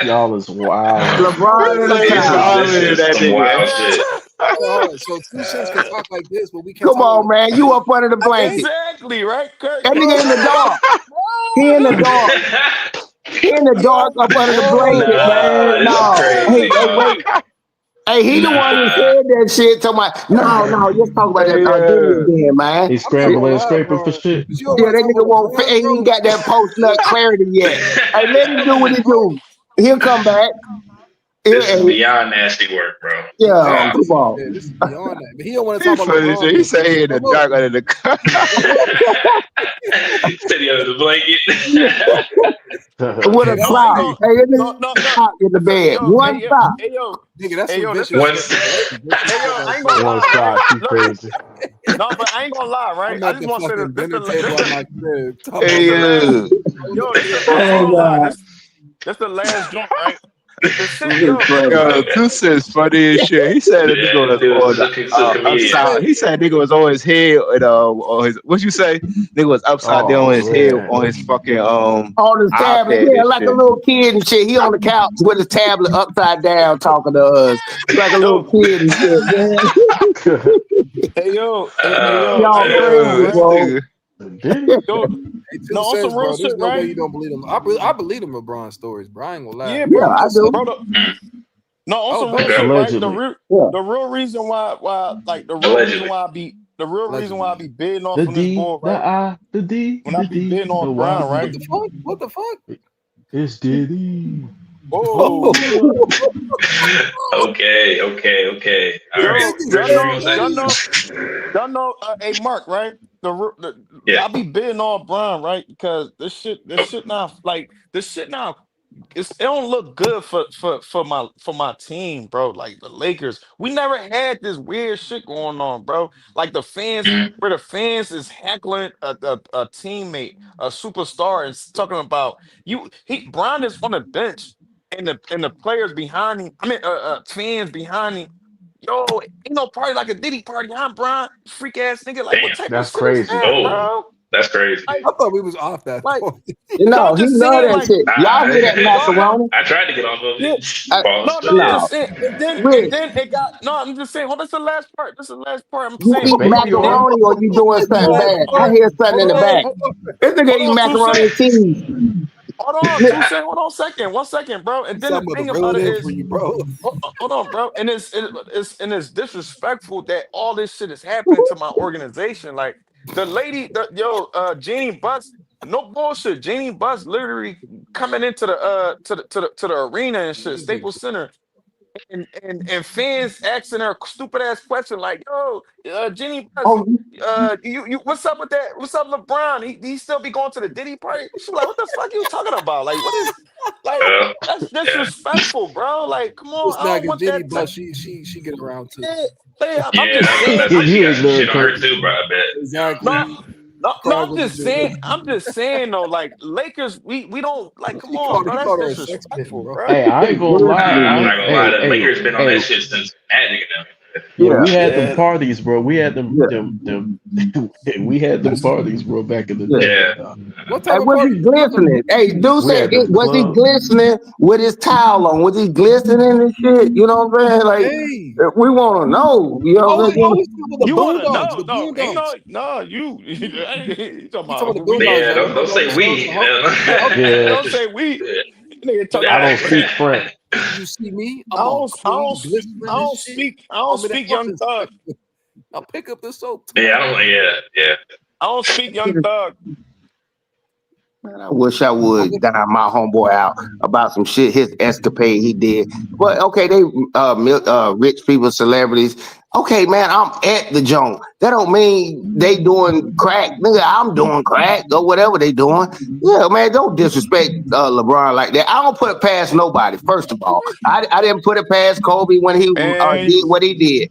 Y'all is wild. LeBron and the This towel. is some wild shit. Hold on. So 2 Cents can talk like this, but we can't Come talk on, like man. You up under the blanket. Exactly, right, Kirk? That nigga in the dark. He in the dark. He in the dark up under the blanket, man. Nah, this is No. crazy, Hey, dog. wait. Hey, he the one who Nah. said that shit. Talking about, no, let's talk about that Dennis then, man. He's I'm not gonna scrambling and lie, scraping bro. for shit. Cause you don't Yeah, want to that talk nigga about won't LeBron, he bro. ain't got that post nut clarity yet. Hey, let him do what he do. He'll come back. This is beyond nasty work, bro. Yeah, Wow. come on. Yeah, this is beyond that. But he don't want to He talk about funny LeBron. shit. He Though. say he in the But look, dark under the car. Sitting under the blanket. With yeah, a that's No, I ain't sock. gonna. Hey, that No, nigga no, no. sock in the bed. Yo, One sock. nigga, that's Hey, some yo. This vicious is. One. shit. Bro. That's some vicious Hey, yo, shit I right ain't gonna there. One lie, right? side, you Look, crazy. no, but I ain't gonna lie, right? I'm I at just the want to say fucking this. dinner This table at the. my crib talking This about the Hey, last. LeBron. Yo, this the. I ain't Oh gonna lie. God. This the last joint, right? The shit, This is yo. crazy. yo, 2 Cents funny as shit. He said a nigga Yeah, was dude, on the he's a comedian. upside. He said nigga was on his head and on his what you say? Nigga was upside down Oh on his head man. on his fucking On his tablet, iPad yeah, and like a shit. little kid and shit. He on the couch with his tablet upside down talking to us. Like a little Yo, kid and shit, man. hey, yo. Oh Y'all Hey, man. yo, Yo, crazy, this right? bro. nigga. Did he? Yo, Hey, 2 no, on Cents, some real bro. There's shit, no way right? you don't believe him. I believe him LeBron stories, bro. I ain't gonna lie. Yeah, Yeah, bro. I'm I just, do. bro. Mm, No, on Oh, some real bet. okay. shit, right? Allegedly. Yeah. The real reason like Allegedly. the real reason why I Allegedly. be bidding The off on this D, boy, the right? I, the D, When I the be D, bidding the on Y, Brown, the What right? the D. fuck? What the fuck? It's Diddy. Oh, Hold up. Okay. All right. yo, Richard, you gonna say? y'all know, hey Mark, right? Yeah. I be bidding on Brown, right? Because this shit not like this shit now. It don't look good for my team, bro. Like the Lakers, we never had this weird shit going on, bro. Like the fans, Mm, where the fans is heckling a teammate, a superstar, and talking about you. Brown is on the bench, and the players behind him. I mean, fans behind him. Yo, ain't no party like a Diddy party, huh, Brown? Freak ass nigga. Like, what damn. type of That's shit is crazy. that, Oh, bro? that's crazy. Like, I thought we was off that like, point. no, No, I'm he just love saying, that like, shit. Y'all hear that no, no, macaroni? I tried to get off of yeah. it. No, Pause, no, but I'm yeah. No. just saying. And Rich, then it got no. I'm just saying. Hold on, this is the last part. This is the last part. I'm you saying. The eat baby Then oil. macaroni or you doing something hold on, bad? hold I on, hear something hold in the on, back. This nigga eat two macaroni cent. and cheese. Hold on, 2 cent. Hold on, a second. 1 second, bro. And then the Something thing to reel about it it in for is, you, bro. hold on, bro. And it's disrespectful that all this shit is happening to my organization. Like Jeannie Buss. No bullshit. Jeannie Buss literally coming into the to the arena and shit, Staples Center. And fans asking her stupid ass question like, "Yo, Jenny Buss, Oh, you what's up with that? What's up, LeBron? He still be going to the Diddy party?" She's like, "What the fuck you talking about? Like, what is like that's Yeah. disrespectful, bro? Like, come on, It's I not don't because want Jenny that type." Buss, she get around too. Yeah, yeah, I'm Yeah, just saying. that's why she You got some shit ignorant, on her Kirk. too, bro. I bet. No, Exactly. no, I'm Chronicles of just Jenny. saying. I'm just saying though. Like Lakers, we don't like. Come on, bro. He That's called her a sex disrespectful, bro. bro. Hey, I ain't gonna Nah, lie. I'm I not gonna lie. hey, The hey, Lakers been on that hey, shit since Magic and them. yeah, yeah, we had them Yeah, parties, bro. We had them yeah, them we had them parties, bro, back in the yeah. day. Yeah. What Hey, type of was party he you talking glistening? Hey, dude We said, had them was he club. glistening with his towel on? Was he glistening and shit? You know what I'm saying? about? Like, Hey. we want to know. You know what I'm saying? He's talking about the you wanna Boondogs. know? The No, ain't Boondogs. you talking He talking about about the we? Boondocks. Yeah, Like, don't say smells we. the You know? Yeah, Don't say we. Nigga talking I about. don't speak French. You see me? I'm all clean, glistening and shit. I don't Call me the speak Young Elvis. Thug. I'll pick up the soap Yeah, tomorrow. I don't. Yeah. I don't speak Young Thug. Man, I wish I would dime my homeboy out about some shit, his escapade he did. But okay, they rich people, celebrities. Okay, man, I'm at the joint. That don't mean they doing crack. Nigga, I'm doing crack or whatever they doing. Yeah, man, don't disrespect LeBron like that. I don't put it past nobody, first of all. I didn't put it past Kobe when he And did what he did.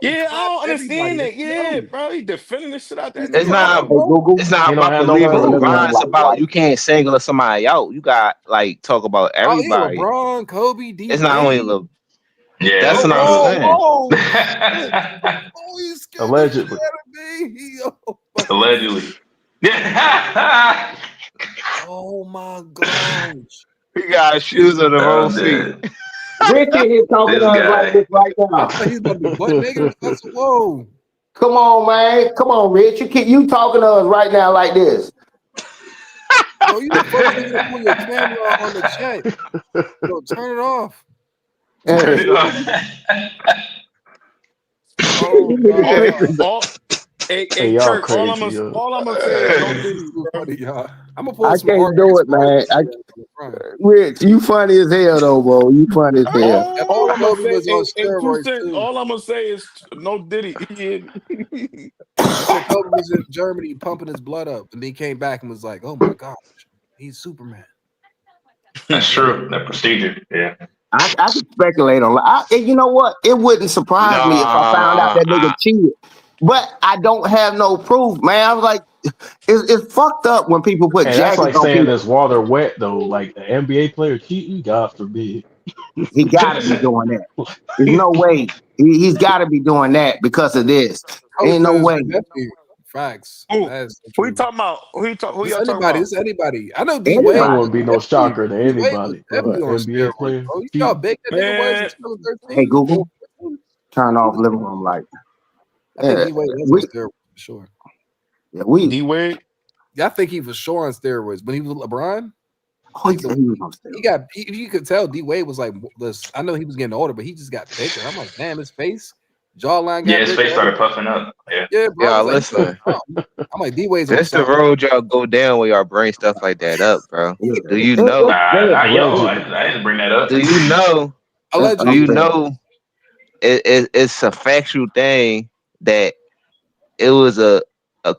Yeah, I clap don't understand everybody. that. That's Yeah, no. bro, he defending the shit out that It's nigga, not. bro. Hey Google, It's not he don't about have the no leaving friends in LeBron. his It's life. about you can't single somebody out. You got like talk about Oh yeah, everybody. LeBron, Kobe, D It's not only Wade. Le. Yeah, That's Oh, what I'm LeBron. saying. shit. Oh, he's scared the shit Allegedly. out of me. Oh my, Allegedly. Yeah. oh my gosh. He got shoes on the wrong I'm feet. dead. Richie is talking This to us like guy. this right I now. thought he's about to be butt naked. Whoa. Come on, man. Come on, Rich. You talking to us right now like this. Bro, you the first nigga to pull your camera on the chat. Bro, turn it off. Turn it off. Oh God. Hey, y'all Kirk, crazy, yo. all I'm gonna say is no Diddy, Too bro. funny, y'all. I'm gonna I pull some can't do it, man. Rich, you funny as hell, though, bro. You funny as hell. All I'm gonna Kobe say, was on in 2 steroids cents, too. all I'm gonna say is no Diddy. I said Kobe was in Germany pumping his blood up, and then he came back and was like, "Oh my gosh, he's Superman." That's true. That procedure. Yeah. I could speculate on. You know what? It wouldn't surprise me if I found out that nigga cheated, but I don't have no proof, man. I was like, it's fucked up when people put Hey, that's jackets like on saying people. this water wet though. Like the NBA player cheating, God forbid. He got to be doing that. There's no way he's got to be doing that because of this. Ain't no way. Definitely facts. Who That's who true. you talking about? Who y'all talking Anybody? about? It's anybody. I know D That Wade. Anybody. wouldn't be no shocker to D Wade was anybody, bro. definitely on NBA steroids, player bro. You see how cheating. big that nigga was in Man, 2013? Hey Google, turn off living room light. I think Yeah, D Wade was on steroids for sure. D Wade. Yeah, I think he was sure on steroids when he was with LeBron. Oh, he was on steroids. You could tell D Wade was like this. I know he was getting older, but he just got bigger. I'm like, damn, his face, jawline got Yeah, his bigger. face started puffing up. Yeah. Yeah, bro. Yeah, I was listen. I'm like, D Wade's on This the something. road y'all go down where y'all bring stuff like that up, bro. Do you It- know? Not yo. I Allegedly. didn't bring that up. Do you know? Allegedly. Do you know? It's a factual thing that it was a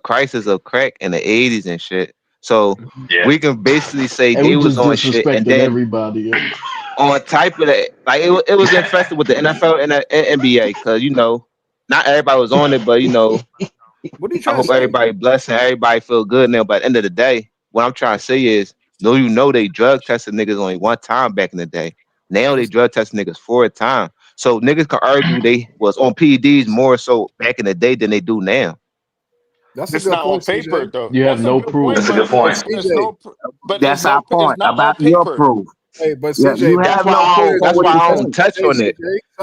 crisis of crack in the 80s and shit. So Yeah. we can basically say And they we was just on shit, and disrespecting then everybody. Yo. on type of that, like it was infested with the NFL and the NBA, because not everybody was on it, but What are you I trying to hope say? everybody blessed and everybody feel good now. But at the end of the day, what I'm trying to say is, they drug tested niggas only one time back in the day. Now they drug test niggas 4 times. So niggas can argue they was on PEDs more so back in the day than they do now. That's a It's good not on point, paper CJ. though. You have That's a no good proof. point, That's a good point. there's no, but That's our it's point not on about your paper. proof. Hey, but Yeah, you CJ, That's have why no proof on that's what why you're I don't saying. touch on it.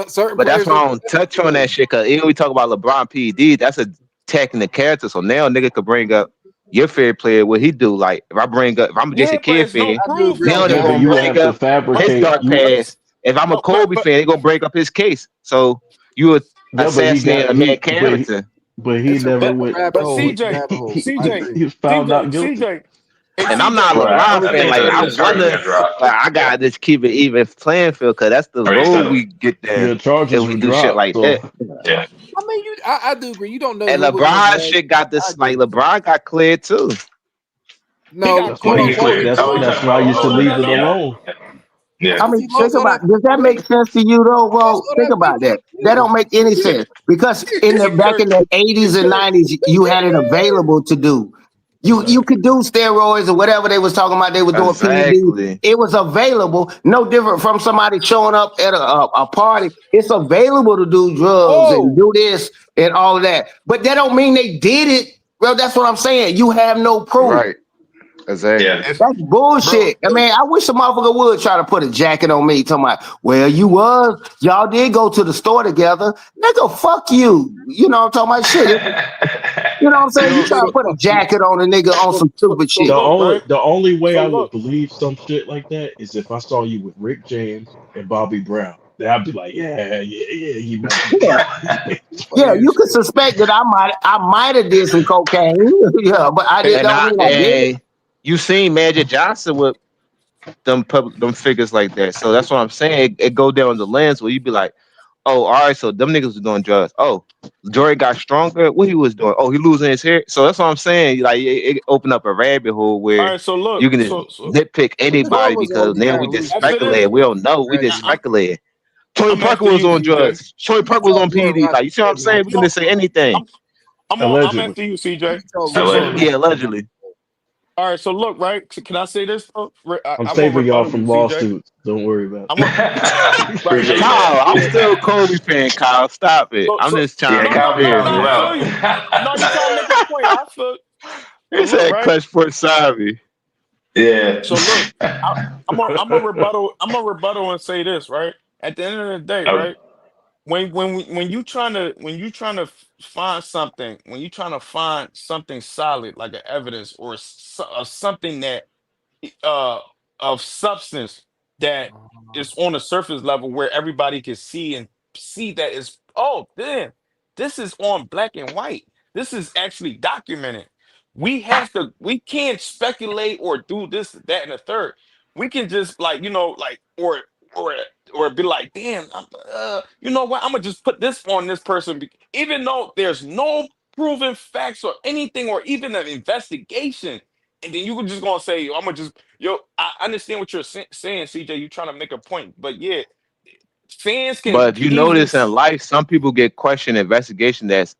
certain But that's players why I don't. don't touch on that shit, because even we talk about LeBron PD, that's a technical character. So now nigga could bring up your favorite player, what he do. Like if I'm a Yeah, Jason but Kidd it's no fan, I do proof agree though, now with they Yeah, that. but gonna you would bring have to up his fabricate. dark You past. If I'm a Kobe fan, they gonna break up his case. So you would yeah, but assassinate a man character. but he It's a never but went. rabbit but hole. It's a CJ, rabbit hole. I CJ, agree. He found CJ, out guilty. CJ, hey And I'm CJ, not a Right. LeBron I fan. think Like I the charges wonder, got dropped. like I gotta just keep it even playing field, because that's the Already road settled. we get Yeah, there if charges we were do shit dropped. like that. So Yeah. I mean, I do agree. You don't know And who was LeBron involved. shit got I this, like agree. LeBron got cleared too. he No, got that's why quote When he you get cleared. unquote, should. he cleared. That's Oh, you lost. that's talking why about? you should Oh, leave it yeah. alone. Yeah. I Because mean, he think lost all about. that Does that beef. make sense to you though? He lost Well, all think that beef about on that. the That don't field. make any sense because in the Hey back in Kirk, the 80s hey and Kirk, 90s, you had it available to do. You exactly. could do steroids or whatever they was talking about. They was doing PED. Exactly. It was available. No different from somebody showing up at a party. It's available to do drugs and Oh, do this and all of that. But that don't mean they did it. Well, that's what I'm saying. You have no proof. Right. Exactly. Yeah. That's Bro, bullshit. I mean, I wish a motherfucker would try to put a jacket on me. Talking about, well, y'all did go to the store together. Nigga, fuck you. You know what I'm talking about? Shit. You know what I'm saying? You yo, try to put a jacket on a nigga on some stupid so shit. look, right? The only way So I would look, believe some shit like that is if I saw you with Rick James and Bobby Brown. Then I'd be like, yeah, you might be Yeah. good. Yeah, you could suspect that I might have did some cocaine. Yeah, but I did don't mean I did it. And you seen Magic Johnson with them figures like that. So that's what I'm saying. It go down the lens where you be like, oh, all right, so them niggas was doing drugs. Oh, Jordan got stronger. What he was doing? Oh, he losing his hair. So that's what I'm saying. Like it opened up a rabbit hole all where right, so look, you can just nitpick but anybody Jordan was because already now kind we of just loose. after speculate. this, We don't know. We just Reggie. speculate. Tony I'm Parker after was you, on CJ. drugs. Tony You can Parker was tell on Jordan PED. not Like you see what I'm Reggie. saying? We can just say anything. I'm Allegedly. after you, CJ. You can tell So Jordan Allegedly. not Yeah, allegedly. all right, so look, right? So can I say this? Though? I'm I'm gonna saving y'all rebuttal you, from CJ. lawsuits. Don't worry about I'm a, right. No, Appreciate you good. that. Kyle, I'm Yeah. still a Kobe fan, Kyle. Stop it. So, I'm so just trying Yeah, to be Kyle be fair, no, calling you I man. feel out. you. No, you trying to make a point. I feel. So He look, said right? clutch for Savi. Yeah. So look, I'm a rebuttal. I'm a rebuttal and say this, right? At the end of the day, Oh, right? When you trying to find something, when you trying to find something solid like an evidence or something that uh of substance that is on the surface level where everybody can see and see that it's, oh damn, this is on black and white, this is actually documented. We can't speculate or do this, that, and the third. We can just, like, like, or or be like, damn, you know what, I'm gonna just put this on this person, even though there's no proven facts or anything or even an investigation. And then you were just gonna say, I'm gonna just, I understand what you're saying, CJ. You're trying to make a point, but yeah, fans can But you easily. notice in life, some people get questioned investigation that's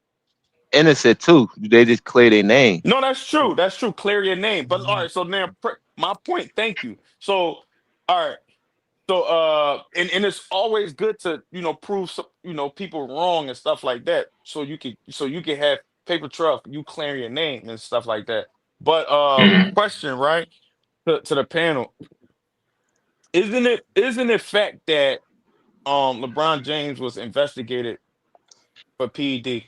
innocent too. They just clear their name. No, that's true. That's true. Clear your name. But all right. So now, my point. Thank you. So, all right. So, and it's always good to prove people wrong and stuff like that. So you can have paper trail, you clear your name and stuff like that. But question, right, to the panel. Isn't it fact that LeBron James was investigated for PED?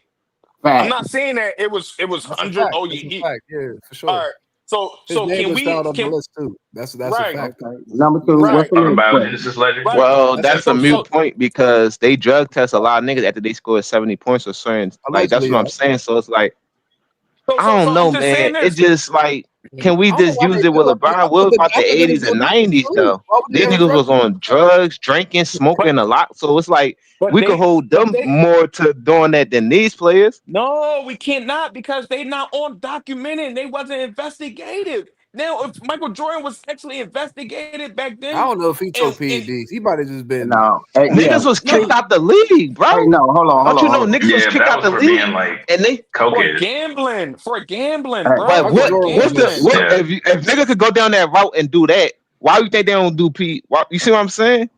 I'm Fact. not saying that it was That's a 100. fact. Oh, That's a yeah. fact. Yeah, for All sure. right. So His so name can was we found on the can list too. That's a right fact. Okay. Number Yes, two. What's right the talking next about question? Genesis Ledger. right. Well, that's a that's a So fact. mute so point because they drug test a lot of niggas after they score 70 points or certain. Like that's Allegedly, what yeah. I'm saying. So it's like so I so don't so I'm know, just man. saying It this. just like can we I don't know just why use they it with feel like LeBron? I What thought the about the doctor niggas 80s and doing that shit 90s too. though? Why would they These have a niggas drug was on drugs, drinking, But smoking a lot. So it's like but we could they hold but them they more to doing that than these players. no, we cannot, because they not on documented. They wasn't investigated. Now, if Michael Jordan was actually investigated back I then, don't know if he took and PEDs. He might have just been No. Hey, yeah. Niggas was kicked no, out the league, bro. Hey, no. Hold on. Hold Don't on. you know Hold on. niggas was Yeah, but kicked that out was the for league? being like And they cokehead. for gambling, Hey, but bro, Michael for what Jordan was what's the just gambling. what Yeah. if nigga could go down that route and do that? Why you think they don't do P? Why, you see what I'm saying?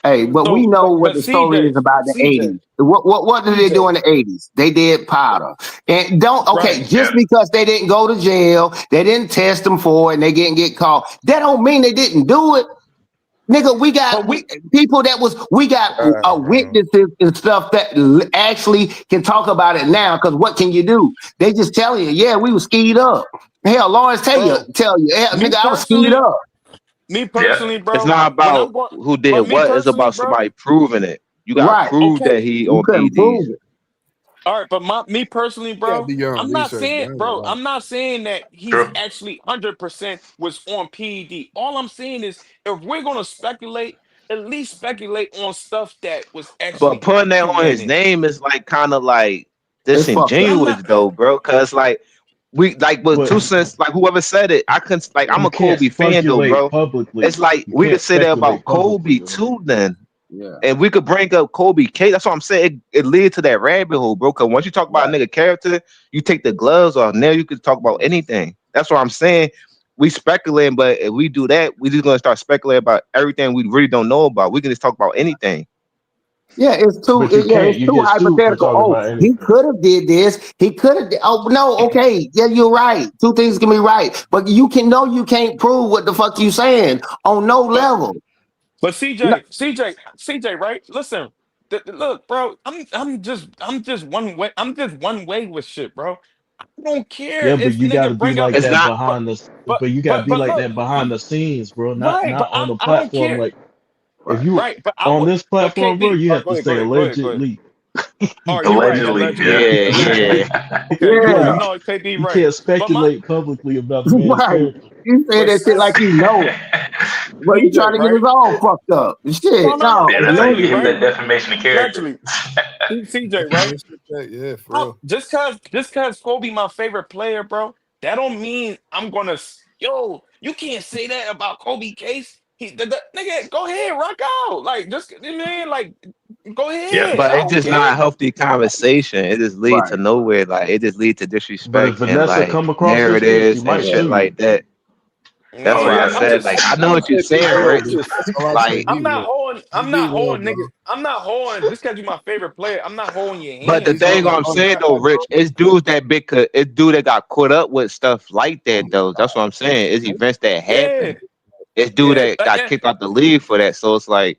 hey, but we So, know but what but the story CJ, is about the CJ, 80s. What did they do CJ, in the 80s? They did powder. And don't, okay, right? just Yeah. because they didn't go to jail, they didn't test them for it, and they didn't get caught, that don't mean they didn't do it. Nigga, we got But we people we got witnesses and stuff that actually can talk about it now. Because what can you do? They just tell you, yeah, we was skied up. Hell, Lawrence tell you, bro, yeah, me nigga, I was skied personally, up. me Yeah. personally, It's bro. not When I'm about going, who did but me what. It's personally, about bro. somebody proving it. You got to Right. prove that Okay, he You on couldn't PEDs. prove it. all right, but me personally, you gotta bro. do your own I'm not research, saying, bro. I ain't gonna bro. lie. I'm not saying that he's True. actually 100% was on PED. All I'm saying is, if we're gonna speculate, at least speculate on stuff that was But actually putting that on his documented. name is like kind of like It's fucked up. I'm disingenuous not, though, bro. Cause like we like with But two cents, like whoever said it, I couldn't like I'm you a can't Kobe fan though, speculate bro. publicly. It's like You we could can't say that about speculate Kobe publicly, though. too, then. Yeah. And we could bring up Kobe case. That's what I'm saying. It leads to that rabbit hole, bro. Cause once you talk about a Right. nigga character, you take the gloves off. Now you can talk about anything. That's what I'm saying. We speculating, but if we do that, we just gonna start speculating about everything we really don't know about. We can just talk about anything. Yeah, But you can't. it's You too get sued for hypothetical. talking Oh, about he anything. could have did this. He could have. Oh no, okay. Yeah, you're right. Two things can be right, but you can't prove what the fuck you saying on no but level. but No, CJ, right? Listen, look, bro. I'm just one way. I'm just one way with shit, bro. I don't care Yeah, but if you got to nigga be bring up, like It's that not. but behind the. but But you got to but be but like look, that behind the scenes, bro. Not right? But not on the I don't platform. care, Like if right. you right? But I on would. this But platform, bro, KB, you all right, have to say go ahead, go ahead. allegedly. Oh, you're right, Allegedly. allegedly. Yeah. Yeah, yeah. Okay, you're Yeah, right. Yeah, No, KB, you right. can't But my speculate publicly about the man's right. character. You say but that shit like you know it. Well, you trying CJ, to get right? us all fucked up. No, Shit, no, no. no, Yeah, that's how you Allegedly, get hit with allegedly. right? that defamation of character. Allegedly. CJ, right? Defamation check, yeah, for real. Just cause Kobe my favorite player, bro, that don't mean I'm gonna you can't say that about Kobe Case. Nigga, go ahead, rock out. Like just man, like go Yeah. ahead. But I it's don't just not care. a healthy conversation. It just leads to Right. nowhere. Like it just leads to But if disrespect and Vanessa like come across this bitch, she narratives and might Yeah. shit sue you. like that. That's Oh No, why I yeah. I'm said just like I I know what you're said be saying, real, Rich. too. That's all I said. Like, Be real. I'm Just be not real, holding bro. niggas. I'm not holding just because you're my favorite player. I'm not holding your but the hand, He's bro. thing being Like I'm I'm saying not. though, unfair, Rich, bro. it's dudes that big, it's dude that got caught up with stuff like that though. That's what I'm saying. It's events that Yeah. happen. It's dude Yeah, that Like, got kicked out the league for that. So it's like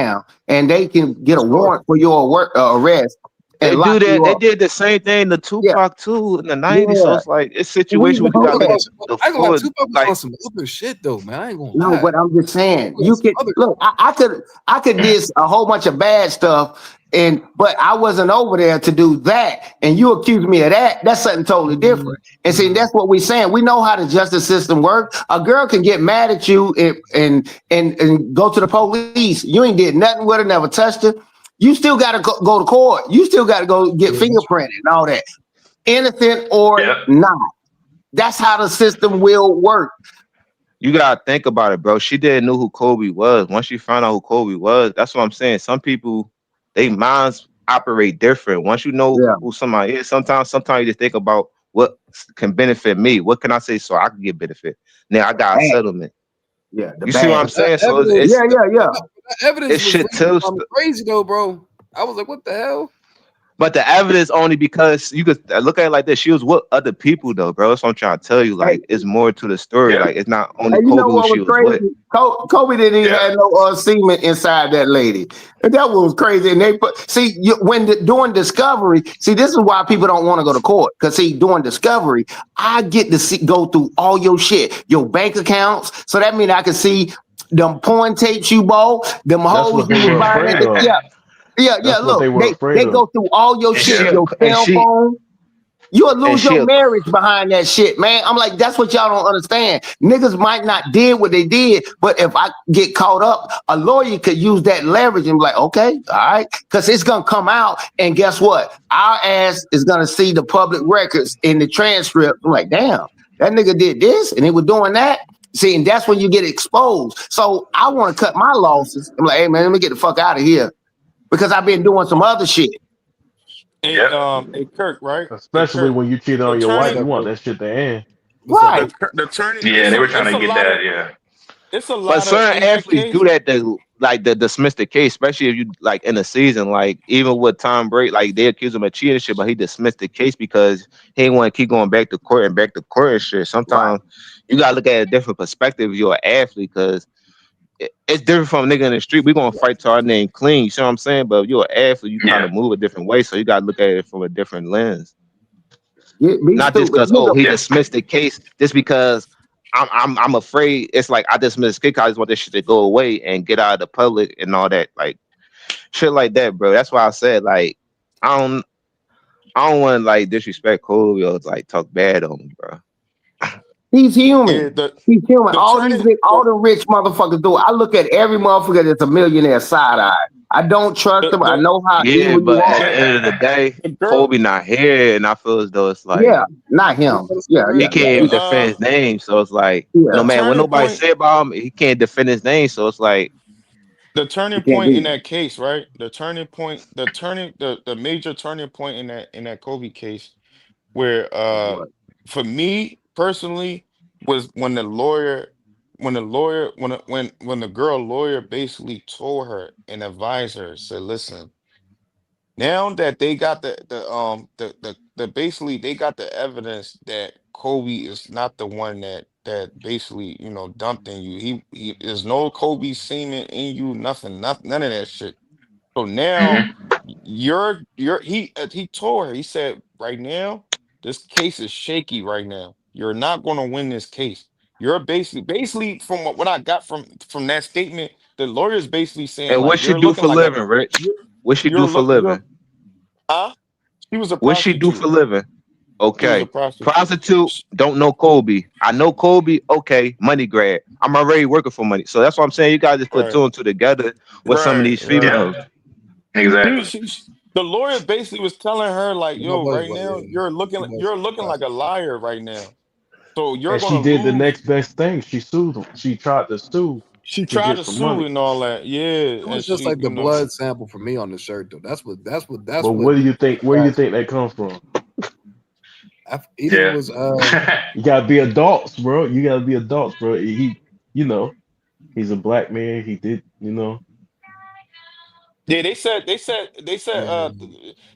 down and they can get a warrant for your arrest and They do lock that. you They up. did the same thing to Yeah, Tupac too in the '90s. So yeah. it's like it's We situation where you know gotta look that. at the I ain't gonna lie, full Tupac was like on some other shit though, man. I ain't gonna No, lie. but I'm just saying On you some could other look. I could did a whole bunch of bad stuff, but I wasn't over there to do that. And you accuse me of that. That's something totally different. And see, that's what we're saying. We know how the justice system works. A girl can get mad at you and go to the police. You ain't did nothing with her, never touched her. You still got to go to court. You still got to go get fingerprinted and all that, innocent or not. That's how the system will work. you gotta think about it, bro. She didn't know who Kobe was. Once she found out who Kobe was, that's what I'm saying. Some people, they minds operate different. Once you know Yeah. who somebody is, sometimes you just think about what can benefit me. What can I say so I can get benefit? Now I got a Bad. settlement. Yeah, the You see what bad. I'm saying? So Evidence, Yeah, yeah, yeah. that evidence it's was shit leaking too. something crazy though, bro. I was like, what the hell? But the evidence only because you could look at it like this. She was with other people though, bro. That's what I'm trying to tell you. Hey, Like it's more to the story. Yeah. Like it's not only and you know Kobe who what she was was with. crazy? Kobe didn't even Yeah. have no semen inside that lady. And that was crazy. And they put doing discovery. See, this is why people don't want to go to court. Because see, doing discovery, I get to go through all your shit, your bank accounts. So that means I can see them porn tapes you bought, them That's hoes what you they was were buying. afraid of. Yeah. That's what Look, they were afraid they of. go through all your And shit, she your And cell she phone. You'll and lose she your marriage behind that shit, man. I'm like, that's what y'all don't understand. Niggas might not did what they did, but if I get caught up, a lawyer could use that leverage and be like, okay, all right, because it's gonna come out, and guess what? Our ass is gonna see the public records in the transcript. I'm like, damn, that nigga did this and he was doing that. See, and that's when you get exposed. So I want to cut my losses. I'm like, hey man, let me get the fuck out of here because I've been doing some other shit. Yep. Hey Kirk, right? Hey Especially Kirk, when you cheat the on your wife, turning, you Up, want bro? that shit to end. What's up, Right. bro? the turning. Yeah, they were trying to get that. Yeah. It's a But lot of certain in that athletes do case. that to like to dismiss the case, especially if you like in the season. Like even with Tom Brady, like they accuse him of cheating and shit, but he dismissed the case because he didn't want to keep going back to court and shit. Right. Sometimes you gotta look at a different perspective if you're an athlete because it's different from a nigga in the street. We gonna fight to our name clean. You see what I'm saying? But if you're an athlete, you kind Yeah. of move a different way, so you gotta look at it from a different lens. Be Not just stupid. because Nigga, he Yeah. dismissed the case, just because I'm afraid. It's like I dismissed the case. I just want this shit to go away and get out of the public and all that, like shit like that, bro. That's why I said like I don't I don't want to like disrespect Kobe or like talk bad on him, bro. he's Yeah, human. He's human. the turning All the rich motherfuckers do. I look at every motherfucker that's a millionaire side eye. I don't trust them. I know how Yeah, evil you but at are. the end of the day, the girl Kobe not here, and I feel as though it's like Yeah, not him. Yeah, he yeah, can't yeah, even yeah. defend his name. So it's like no the Yeah, matter what turning nobody point. say about him, he can't defend his name. So it's like The you turning can't point in do that. that case, right? The major turning point in that Kobe case, where What? for me personally was when the girl lawyer basically told her and advised her, said, listen, now that they got the basically they got the evidence that Kobe is not the one that basically dumped in you. He there's no Kobe semen in you, none of that shit. So now Hmm. he told her, he said, right now, this case is shaky right now. You're not gonna win this case. You're basically from what I got from that statement, the lawyer's basically saying and what like she you're do looking for like a living, Rich? you're What she do you're for look you're living? huh? She was a What she do for prostitute. living? She was a Okay. prostitute. Prostitute, don't know Kobe. I know Kobe, okay, money grab. I'm already working for money. So that's what I'm saying. You guys just put two Right, and two together with some of right, these right. females. She, Exactly. she, the lawyer basically was telling her like, Yeah, my "Yo, buddy's right like, now yeah, you're looking like a liar right now. So you're And she gonna did the lose." next best thing. She sued him. She tried to sue She to tried get to some sue money. and all that, yeah, it and was just she, like the blood sample for me on the shirt though. That's But what what do you think? Where you surprised think that comes from? either it Yeah. was You gotta be adults, bro. You gotta be adults, bro. You know, he's a black man. He did, yeah. They said yeah.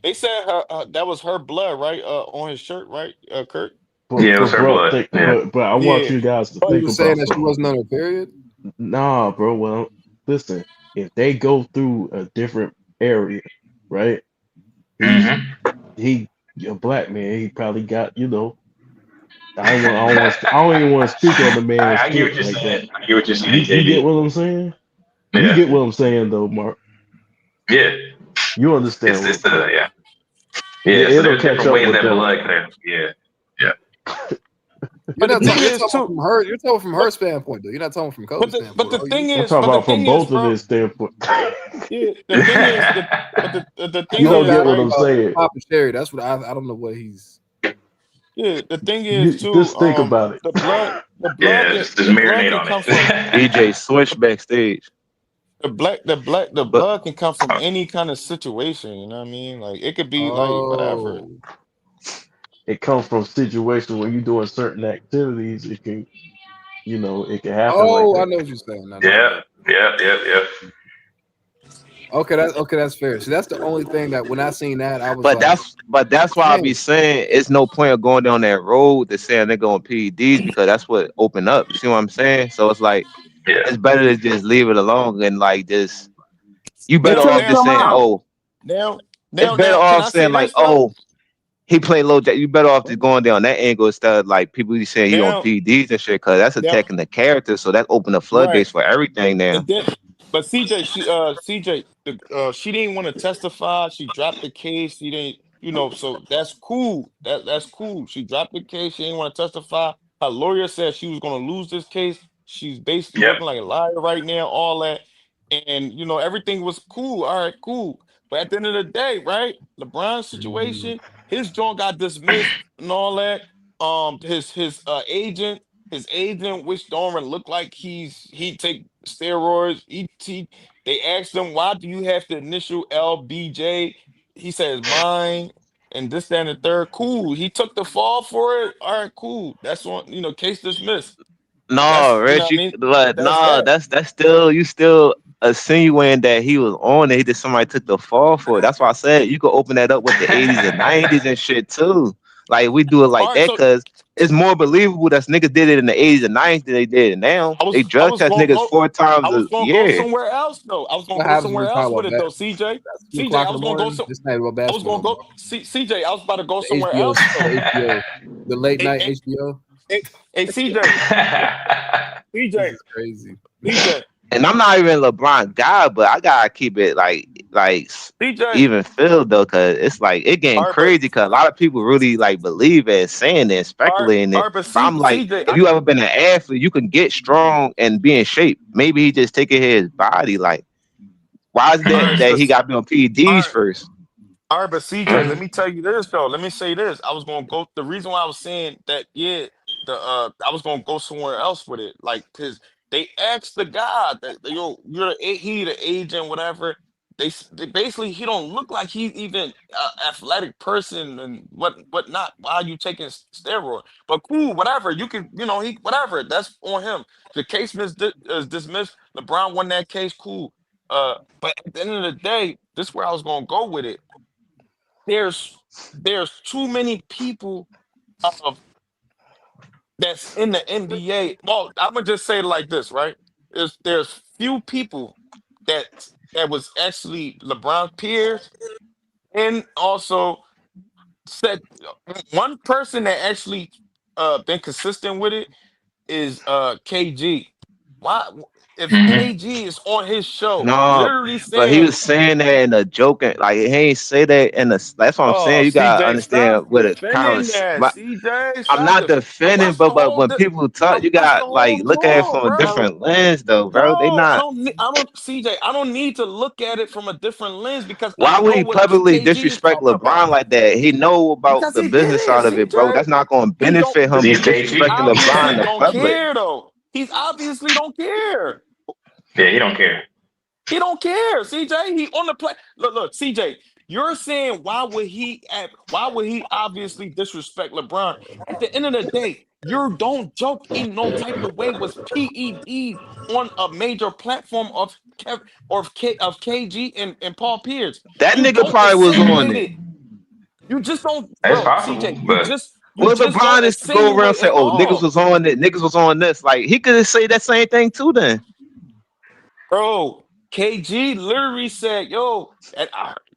they said that was her blood, right? On his shirt, right? Kurt. Yeah, it was But her bro, blood. think, Yeah. but I want Yeah, you guys to He but think was saying about that she something. wasn't on her period. Nah, bro. Well, listen, if they go through a different area, right? he a black man. He probably got, you know. I don't even want to speak on the man's I get what shit you're like that. saying. I get what you're saying, You get JD. what I'm saying? You Yeah, get what I'm saying though, Mark. yeah. You understand what I'm It's saying? yeah, Yeah, yeah. So it'll there's catch different up ways with that them. blood can. Yeah, yeah. You're But the not thing talking. You're is talking too. from her. You're talking from her But standpoint, though. You're not talking from but Kobe's but standpoint, the are you? thing I'm is, talking but the about from thing is, both of bro. their standpoint. Yeah, the thing is the but the You thing don't is get what right. I'm saying. Papa Sherry. That's what I don't know what he's. Yeah, the thing is You too. just think about it. Yeah, just The blood marinate can on come from it. DJ switch backstage. the But blood can come from any kind of situation. You know what I mean? Like it could be like whatever. Oh, It comes from situations when you're doing certain activities. It can, you know, it can happen like oh, I that. know what you're saying. I know what you're Yeah, saying. yeah. Okay, that's fair. See, that's the only thing that when I seen that, I was but like, that's why I be dang. saying it's no point of going down that road to saying they're going PEDs because that's what open up. You see what I'm saying? So it's like Yeah. it's better to just leave it alone and like just you They better Now, off took now, just them saying, out. now, oh, now, it's now, better now. Can off I say saying like, this though? oh, he played low jack. You better off just going down that angle instead of like people be saying he on Now, PEDs and shit because that's now, attacking the character. So that opened the right. floodgates for everything now. And then, but CJ, she didn't want to testify. She dropped the case. She didn't, so that's cool. That's cool. She dropped the case. She didn't want to testify. Her lawyer said she was going to lose this case. She's basically Yep. working like a liar right now. All that, and everything was cool. All right, cool. But at the end of the day, right, LeBron's situation, his joint got dismissed and all that. His agent, which don't even look like he take steroids. They asked him, why do you have the initial LBJ? He says mine and this, that, and the third. Cool. He took the fall for it. All right, cool. That's on, case dismissed. No, That's Rich, what I you mean? like That's no, that. that's still you still insinuating that he was on it. He just somebody took the fall for it. That's why I said you could open that up with the 80s and 90s and shit too. Like we do it All like right, that so because it's more believable that niggas did it in the 80s and 90s than they did it now. I They was I drug was test gonna niggas go. four I times a was gonna go year. somewhere else though. I was gonna What go happens when somewhere we else talk with about it that? though, CJ. That's 2 o'clock CJ, I in the was gonna go morning. so This ain't about I was gonna basketball, go bro. CJ, I was about to go The somewhere HBO, else the though. HBO, the late Hey, night hey, HBO. hey, hey, This CJ, is crazy. CJ, And I'm not even a LeBron guy, but I gotta keep it like CJ. even filled though, cause it's like it getting All right, but crazy. Cause a lot of people really like believe it, saying it, speculating all it. right, but But I'm like, CJ, if you ever been an athlete, you can get strong and be in shape. Maybe he just taking care of his body. Like, why is all that right, that he but got to be on all PEDs right. first? All right, but CJ, let me tell you this though. Let me say this. I was gonna go. The reason why I was saying that, yeah, I was gonna go somewhere else with it, like, cause they asked the guy that he the agent, whatever. They basically he don't look like he's even athletic person and whatnot. Why are you taking steroid? But cool, whatever. You can he whatever. That's on him. The case is dismissed. LeBron won that case. Cool. But at the end of the day, this is where I was gonna go with it. There's there's too many people of that's in the NBA. Well, I'm gonna just say it like this, right? There's few people that was actually LeBron peers, and also said one person that actually been consistent with it is KG. Why if KG is on his show No, literally but he saying, was saying that in a joking, like he ain't say that in a. That's what I'm "Oh, saying. You gotta CJ, stop understand what a defending conversation. that. CJ, I'm stop not defending. I defending, watched the but whole. when people I talk, you watched the got like whole look at it draw, from a bro. different lens, though, bro. They No, not. I don't, CJ. I don't need to look at it from a different lens because I Why would know he what publicly KG is disrespect talking about. LeBron like that? He know about Because the he did business it, side of it, bro. CJ. That's not going to He don't. benefit him He's He cagey. disrespecting LeBron in obviously the don't public. care though. He's obviously don't care. Yeah, he don't care. He don't care, CJ. He on the play. Look, CJ. You're saying why would he obviously disrespect LeBron? At the end of the day, you don't joke in no type of way with PEDs on a major platform of of KG and Paul Pierce. That You nigga don't probably was on insinuate it. it. You just don't, It's bro, possible, CJ. but You Well, just LeBron don't is to go around and insinuate say, at "Oh, niggas all. was on it. Niggas was on this." Like he could say that same thing too. Then Bro, KG literally said, yo,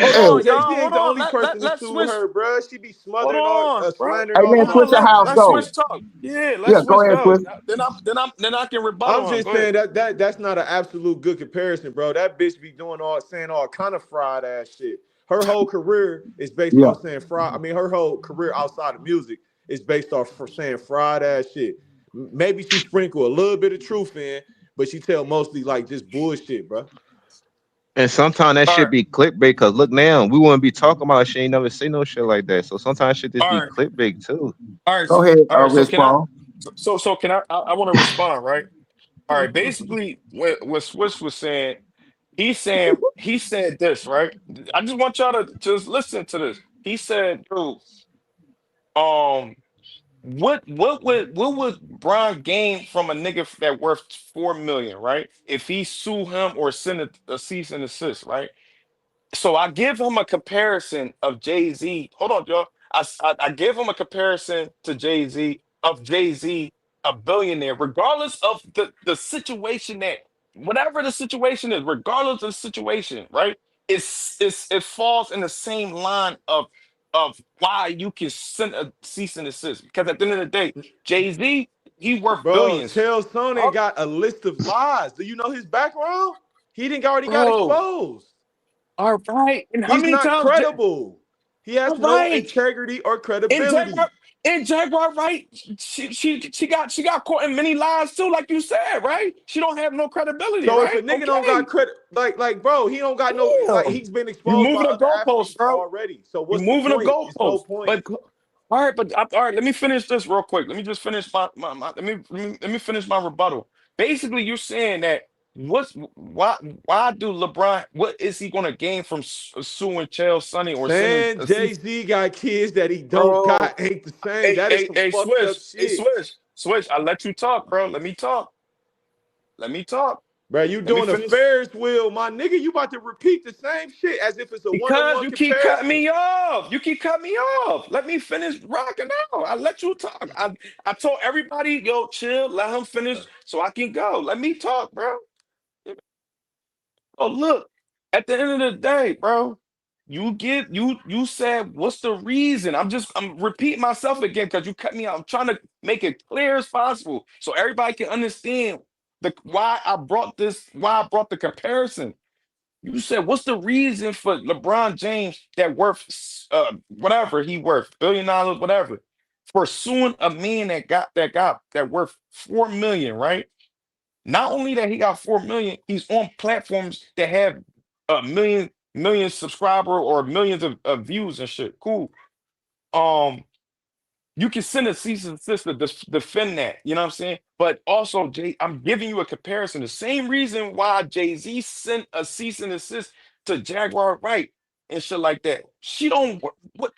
Hold Hey, on, Hold Jay on, Z hold ain't the on. only person to Let's sue switch. her, bro. She be Hold smothering all, on, bro. slandering Hey all man, Hold kind on. switch of the Let shit. house let's go. switch talk. Yeah, let's Yeah, go switch ahead, talk. Chris. Then I can rebuttal I'm on. just Go ahead. saying that's not an absolute good comparison, bro. That bitch be doing saying all kind of fried ass shit. Her whole career is based Yeah. off saying fried. I mean, her whole career outside of music is based off for saying fried ass shit. Maybe she sprinkle a little bit of truth in, but she tell mostly like just bullshit, bro. And sometimes that All should right, be clickbait because look now, we wouldn't be talking about shit. Ain't never say no shit like that. So sometimes shit just all be right, clickbait too. all right. Go So, ahead, all right. So Rich can I? Paul. So can I want to respond, right? All right. Basically, what Swiss was saying, he said this, right? I just want y'all to just listen to this. He said, dude, um, what would Brian gain from a nigga that worth 4 million, right? If he sue him or send a cease and desist, right? So I give him a comparison of Jay Z. Hold on, y'all. I give him a comparison to Jay Z of Jay Z, a billionaire, regardless of the situation that whatever the situation is, regardless of the situation, right? It falls in the same line of why you can send a cease and desist because at the end of the day, Jay Z he worth Bro, billions. Chael Sonnen Oh, got a list of lies. Do you know his background? He didn't already got bro, exposed. all right. And how He's many not times? credible. He has All no right. integrity or And credibility. Jaguar, right? She got caught in many lies too, like you said, right? She don't have no credibility, So if a right? nigga don't got Okay. credit, like bro, he don't got no like Damn. he's been You exposed by moving the other goalposts, athletes bro. already. So You what's the moving the point? It's no goalposts. point. But all right, all right, let me finish this real quick. Let me just finish let me finish my rebuttal. Basically, you're saying that why do LeBron what is he gonna gain from suing Chael Sonny or sending Saying a cease? Jay-Z got kids that he don't Bro, got ain't the same. hey, That is hey, some hey, fucked up shit. Switch. I let you talk, bro. Let me talk. Let me talk. Bro, you Let me doing a finish. Ferris wheel, my nigga. You about to repeat the same shit as if it's a Because one-on-one you keep cutting comparison. me off. You keep cutting me off. Let me finish rocking out. I let you talk. I told everybody, yo, chill, let him finish so I can go. Let me talk, bro. Oh, look, at the end of the day, bro, you said what's the reason? I'm repeating myself again because you cut me out. I'm trying to make it clear as possible so everybody can understand why I brought the comparison. You said, what's the reason for LeBron James that worth whatever he worth, $1 billion, whatever, for suing a man that worth 4 million, right? Not only that he got 4 million, he's on platforms that have a million subscriber or millions of views and shit. Cool. Um, you can send a cease and desist to defend that. You know what I'm saying? But also, Jay, I'm giving you a comparison. The same reason why Jay-Z sent a cease and desist to Jaguar Wright and shit like that. She don't what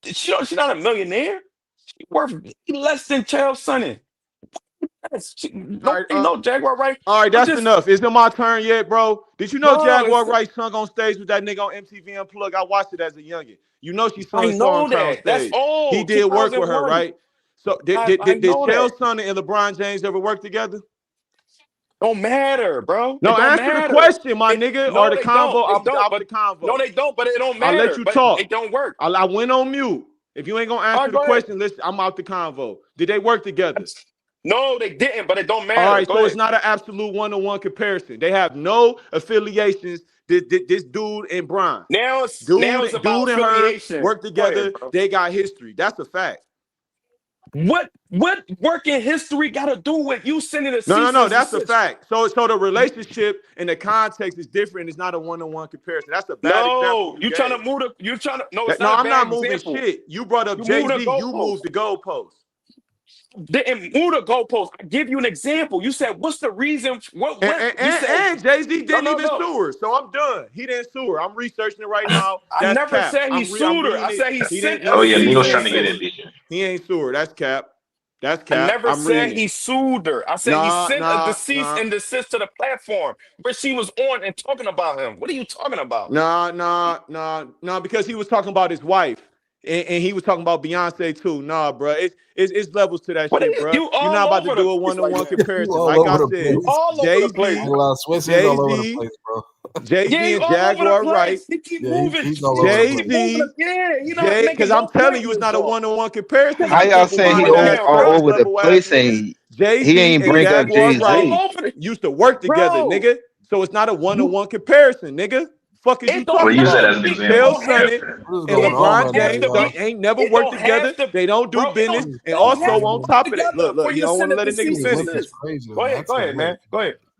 she's not a millionaire. She worth less than Charles Sonny. All right, Nobody know Jaguar Wright. all right, I'm that's just enough. Is it my turn yet, bro? Did you know no, Jaguar Wright sung on stage with that nigga on MTV Unplugged? I watched it as a youngin. You know she I sung know Songcraft on that. That's stage. He old. did work with her, 2001. right? So did I know Chael that. Sonnen and LeBron James ever work together? Don't matter, bro. It No, don't answer the matter. question, my It nigga, or no, the they don't. convo They off, don't. off But the no, convo. they don't. But it don't I'll let matter. you But it talk. don't work. I went on mute. If you ain't gonna All answer right, the go ahead. question, listen, I'm out the convo. Did they work together? No, they didn't. But it don't All matter. right, Go so it's ahead. not an absolute one-on-one comparison. They have no affiliations. This dude and Brian, Now it's about dude and her affiliation. work Go ahead, together. bro. They got history. That's a fact. What working history got to do with you sending a No, cease and that's a desist? fact. So the relationship and the context is different. It's not a one-on-one comparison. That's a bad example No, you you trying to gave. move the. You trying to. No, it's No, not a I'm not bad moving example. shit. You brought up You moving the Jay-Z. You goalpost. moved the goalpost. Didn't move the goalpost. I give you an example. You said, "What's the reason?" What you said? And Jay-Z No, didn't no, even no. sue her. So I'm done. He didn't sue her. I'm researching it right now. I That's never cap. said he I'm sued her. reading I it. said he He sent didn't. a Let Oh me yeah, read it cease Migos and trying to get verbatim. in, desist. DJ. He ain't sue her. That's cap. That's I cap. never I'm said reading he it. sued her. I said he Nah, sent nah, the cease nah. and desist to the platform where she was on and talking about him. What are you talking about? Nah, because he was talking about his wife. And he was talking about Beyonce too. Nah, bro. It's levels to that What are shit, bro. you You're all not about to over the do a place like one-on-one that? You comparison. all Like over I the said, You place. all over the place. I ain't Jay-Z, gonna lie, Swiss is all over the Jay-Z, place, bro. Yeah, Jay-Z you and all over the Jaguar Wright. place. He keep Yeah, moving. he's all over the He place. keep moving. Jay-Z, Yeah, you know, making because I'm both telling you, it's languages not a though. one-on-one comparison. How These y'all saying he Come simple-minded on all, ass, now, all bro. surface over the level ass place niggas. and he Jay-Z ain't and bring up Jaguar You Wright Jay-Z? all over the used to work together, bro. nigga. So it's not a You one-on-one comparison, nigga. Fuck is you it Well, don't talking use that no. about? as an It Chael example. don't have Sonnen What is and going it on don't LeBron right now, have James to y'all? be. ain't never It worked don't together. have to, They don't do bro. business. It And don't also have to on work top of that, together look, for you you to don't want send to it let to a nigga cease Niggas and finish. length is desist. crazy, Go man. I ahead, tell you man. what. Go ahead.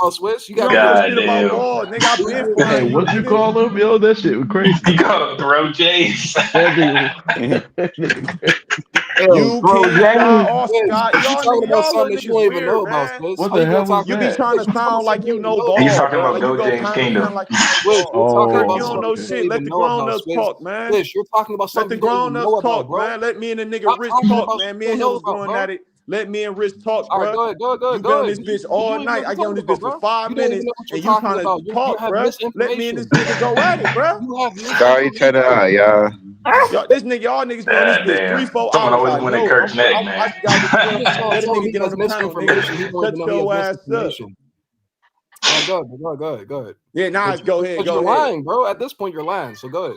about, Swiss. You You got don't know God shit about damn. ball, nigga. I've been Hey, frying you, what you nigga. call him? Yo, that shit was crazy. You called him Throw Jays. That nigga. Yo, You bro, can't fry James. Oscar, Swiss, God. but you talking about Y'all little something that you niggas don't even know weird, about, man. Swiss. What How the you gonna hell was talk? You be that? trying to Swiss, you talking about sound like something you you don't know even know He's ball, about, talking bro. bro. about Like you Go go James Cunningham Kingdom. like you know Swiss, ball. you're talking Nigga, about you don't Oh, know something you okay. don't shit. Let even the know grown about, ups Swiss. talk, man. Swiss, you're talking about Let something the you don't grown even ups know about, talk, bro. man. Let me and the nigga Stop Rich talking talk, about man. shit Me you and don't him know was about, going bro. at it. Let me and Rich talk, All right, bro. go ahead, go ahead, go ahead, You go been on ahead. this bitch You all don't even know night. what I you're get on talking this about, bitch for bro. 5 You don't even minutes, know what you're and you talking trying to about. You talk, have bro. Let me and misinformation, this bro. nigga go at it, bro. You have Sorry, check it out, misinformation. y'all. Y'all, this nigga, y'all niggas be on this God bitch damn. 3-4 Someone hours. always I winning know. Kirk's neck, I man. watch you guys before. You just Let a told nigga me he get on has the panel, nigga. misinformation. He don't Shut even know he has your ass up. misinformation. All right, go ahead, go ahead, go ahead, go ahead. Yeah, nah, But go ahead, you're go ahead. lying, bro. At this point, you're lying. So go ahead.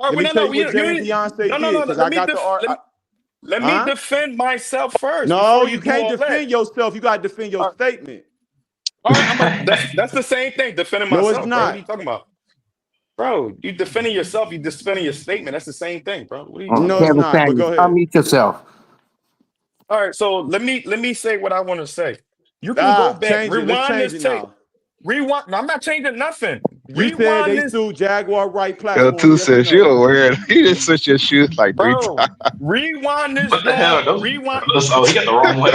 All right, Let me well, tell no, you what Jay and you Beyonce no, no, no. did, because I got the art. Let me Huh? defend myself first No, before you you do can't all that. defend yourself. You gotta defend your statement. All right, that's the same thing. Defending No, it's myself, bro. What are not. you talking about, bro? You defending yourself. You defending your statement. That's the same thing, bro. What are you talking No, it's about? Kevin not. But Samuels, go ahead. unmute yourself. All right, so let me say what I want to say. You can go back, Change it. Let's rewind change this it tape. now. Rewind. No, I'm not changing nothing. You said Rewind they this, sued Jaguar right Yo, platform. two Yes or says you no? aware. He just switched your shoes like 3 bro. times. Rewind this What the hell? joint. Those, Rewind. oh, he got the wrong one.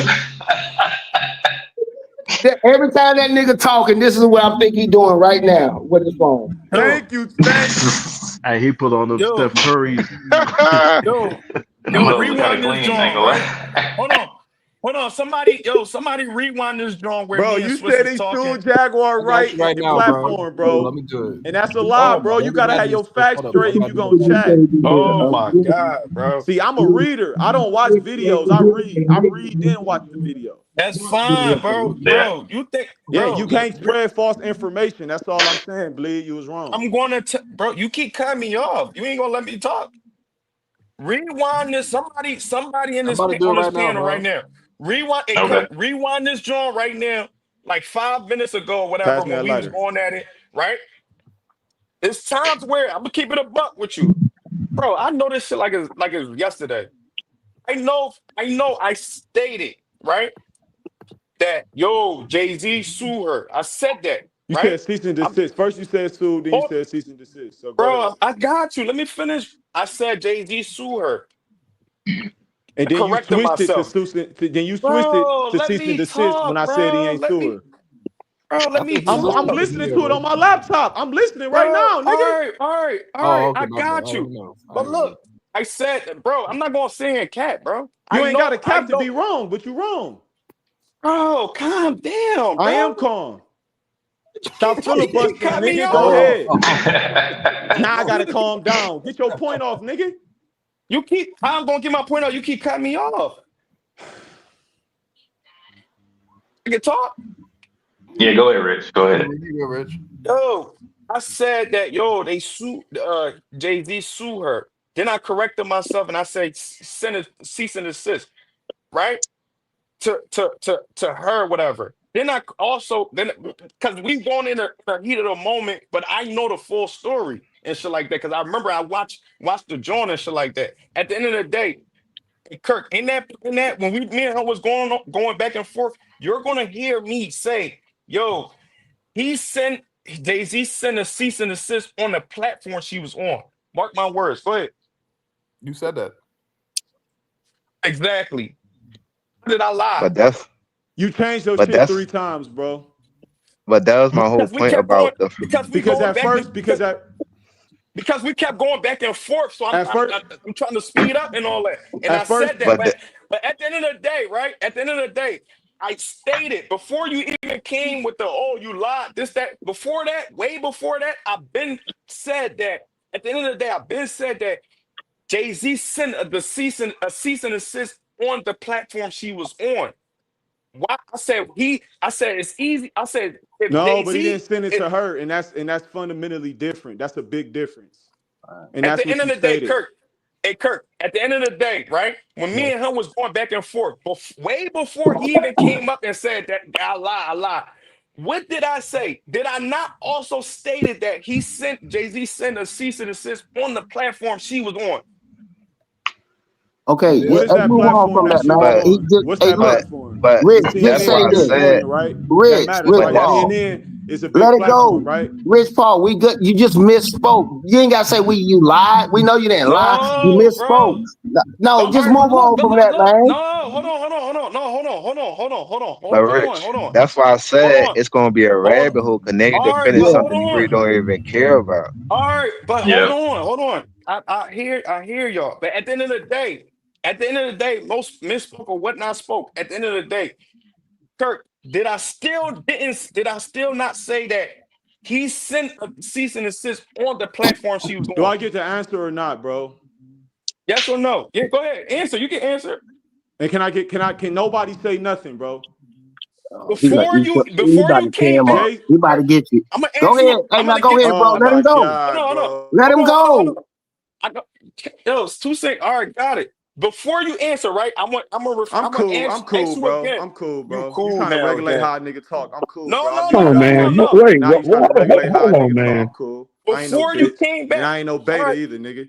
Every time that nigga talking, this is what I think he doing right now with his phone. Thank you, Stank. Hey, he put on them Yo, Steph Curry's. yo, Them yo. motherfuckers kind of Rewind this clean. I ain't joint, gonna right? lie. Hold on. Hold on. Somebody rewind this joint where Bro, me and you Swiss said was they talking. sued Jaguar I got right you right and now, bro. platform, Let bro. me do it. And that's a lie, Oh bro. my. You Let me gotta grab have you, your Swiss. facts Hold up. straight I'm if about you to gonna do it. chat. Oh my God, bro. See, I'm a reader. I don't watch videos. I read. I read then watch the video. That's fine, bro. Yeah. Bro, you think, Yeah, you bro? can't spread false information. That's all I'm saying, Bleed. You was wrong. I'm gonna, bro. You keep cutting me off. You ain't gonna let me talk. Rewind this. Somebody in I'm this about to do it on this right now, panel right bro. now. Rewind. Hey, Okay. Kirk, rewind this joint right now. Like 5 minutes ago, or whatever, Pass me when that we was lighter. going at it, right? It's times where I'm gonna keep it a buck with you, bro. I know this shit like it's yesterday. I stated right that Jay-Z sue her. I said that, You right? said cease and I'm, desist. First you said sue, then you oh, said cease and desist. So go ahead. bro, I got you. Let me finish. I said Jay-Z sue her. And I then you corrected switched it to myself. then you switched it Bro, to let cease and me desist when talk, I said he bro. ain't sue her. Let I me think he's I'm talk. listening to listening you, to it bro. on my laptop. I'm listening Bro, right now, nigga. all Oh, right. okay, I my bad. got I didn't you. know. I But didn't know. look, I said, bro, I'm not gonna sit here and cat, bro. You I ain't got a know, cap to be wrong, but you wrong. bro. Calm down, I am bro. calm. You Stop keep filibustering, cutting me nigga. Go off. ahead. Now I gotta calm down. Get your point off, nigga. I'm gonna get my point out. You keep cutting me off. I can talk. Yeah, go ahead, Rich. Go Yeah, ahead. you good, Rich. I said that they sued Jay-Z sue her. Then I corrected myself and I said send a cease and desist, right? To her, whatever. Then I also because we going in the heat of the moment, but I know the full story and shit like that. Cause I remember I watched the joint and shit like that. At the end of the day, Kirk, in that when me and her was going back and forth, you're gonna hear me say, yo, Jay-Z sent a cease and desist on the platform she was on. Mark my words. Go ahead. You said that. Exactly. Did I lie? But that's You changed your but shit that's 3 times, bro. but that was my whole Because we point kept going, about the because we Because going at back to first, because because we kept going back and forth. So I'm, at I'm first, I'm trying to speed up and all that. And I at first, said that, but but the, but at the end of the day, right? At the end of the day, I stated before you even came with the you lied, this, that, before that, way before that, I've been said that at the end of the day, I've been said that Jay-Z sent a cease and desist on the platform she was on. Why? I said it's easy. I said if no, but he didn't Jay-Z send it to her, and that's fundamentally different. That's a big difference, and at that's the end what of you the day, stated. Kirk. Hey, Kirk, at the end of the day, right? When me and him was going back and forth, way before he even came up and said that I lie. What did I say? Did I not also stated that Jay-Z sent a cease and desist on the platform she was on? Okay, What is let's that move on platform from that that, she man. was but He on? just, What's hey, that look, platform? but Rich, It's just that's CNN say why I and this. said CNN, right? That Rich, matters, Rich but right? that's Paul, CNN is a let big it go. platform, right? Rich Paul, we good. You just misspoke. You ain't got to say you lied. We know you didn't lie. You No, misspoke. bro. No, All just right, move on from that, look. man. No, hold on. No, but hold Rich, on. that's why I Hold said on. it's gonna be a Hold rabbit hole because now you're All right, defending but Yeah. hold something you really on. don't even care about. All right, but Yeah. hold on. I hear y'all. But at the end of the day, most misspoke or whatnot spoke. At the end of the day, Kirk, did I still not say that he sent a cease and desist on the platform she was Do on? I get the answer or not, bro? Yes or no? Yeah, go ahead. Answer. You can answer. And can nobody say nothing, bro? Before you He before about you to tear came him up. back, Jay, He about to get you. I'm gonna Go answer you. ahead. Hey, I'm now gonna go get ahead, bro. oh Let my him go. God, bro. Let him Hold go. on. I know. Yo, it's 2 seconds. All right, got it. Before you answer, right? I'm I'm gonna cool. I'm ask cool, you bro. again. I'm cool, You bro. You cool trying to now regulate again? how a nigga talk. I'm cool, No, bro. I'll no, give no, you Hold on, that no, no, man. one. no. Wait, Now you trying to regulate how a hold on, nigga talk. man. I'm cool. I ain't no Before you bitch. came And back. I ain't no All beta right. either, nigga.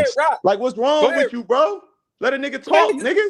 Like, what's Go wrong ahead. with you, bro? Let a nigga Go ahead. talk, nigga.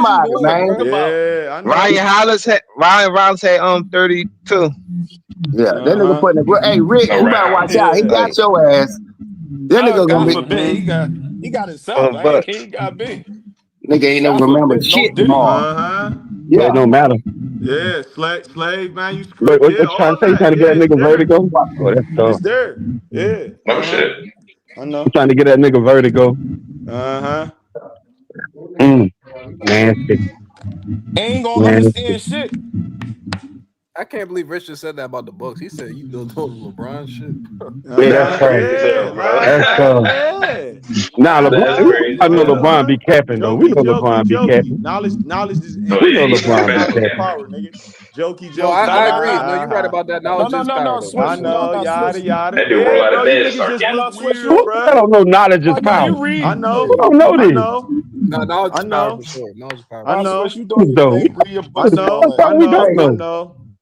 is you somebody, good, man. bro. Yeah, I know. Ryan Rollins had 32. Yeah, that nigga Uh-huh. putting the. Hey, Rick, No you better rap. watch out. He Yeah. got Like, your ass. That nigga gonna God be. forbid Mm-hmm. he got himself. but He ain't got me. Nigga ain't never God remember forbid, no shit Diddy. tomorrow. Uh-huh. But it Yeah. don't matter. Yeah. Slave But manuscript. what Yeah, you trying all to say? You that. trying to get Yeah, that it's nigga there. vertigo? Oh, that's It's tough. there. Yeah. No Uh-huh. shit. I You know. trying to get that nigga vertigo? Uh-huh. Nasty, Ain't gonna nasty. understand shit. I can't believe Richard said that about the Bucks. He said you don't know the LeBron shit. Yeah, that's Uh-huh. That's tough. crazy as Yeah. hell, bro. That's tough. Yeah. Nah, That's LeBron. crazy I as know hell. LeBron Uh-huh. be capping though. We know LeBron be Jokey. capping. Knowledge is Oh We yeah, know he's LeBron be knowledge is capping. power, nigga. No, No, I no, agree. no. No, you're right about that. No, Knowledge no, is no, power, no, though. I Swish. No, know, no, yada Swish. yada. That dude roll Yeah, out bro, of you bed, niggas start just Yeah, getting. look no, Swish. weird, You. I bruh. don't know. Knowledge is Oh, no, power. you I read. know, We don't know I this. know, No, knowledge I is power know, for sure. Knowledge is power I for Nah, sure. Swish, know, you doing your Though thing. Read your I books and all know, that. sometimes I we don't know, Hey, I know. know.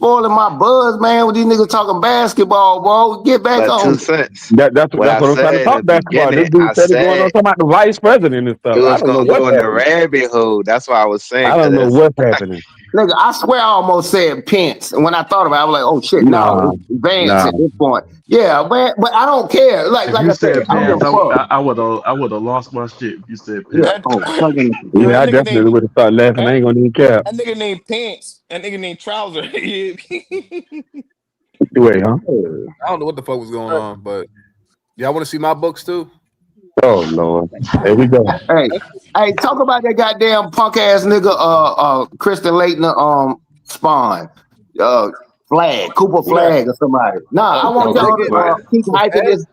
spoiling my buzz, man, with these niggas talking basketball, bro. Get back But on. 2 cents. That's What I what I'm trying to said in talk the basketball. This beginning, dude I said he going on said talking about the vice president and it stuff. I was don't know gonna go what's in the happening. rabbit hole. That's why I was saying, I don't know cause what's happening. Nigga, I swear I almost said Pence. And when I thought about it, I was like, oh shit, no, Nah, it's Vance nah. at this point. Yeah, but I don't care. Like If I you said, said I don't give Pence, a fuck. I would have lost my shit. If you said Yeah. Pence, That, Oh, fucking. yo, Yeah, I definitely would have started laughing. I ain't gonna even care. that nigga named Pants. That nigga named Trouser. Wait, huh? I don't know what the fuck was going on, but y'all want to see my books too? Oh Lord, there we go. Hey, talk about that goddamn punk ass nigga, Kristen Leitner, Spawn, Flag, Cooper Who that? Flag or somebody. Nah, I oh, want Cooper y'all to Flag. keep hyping this.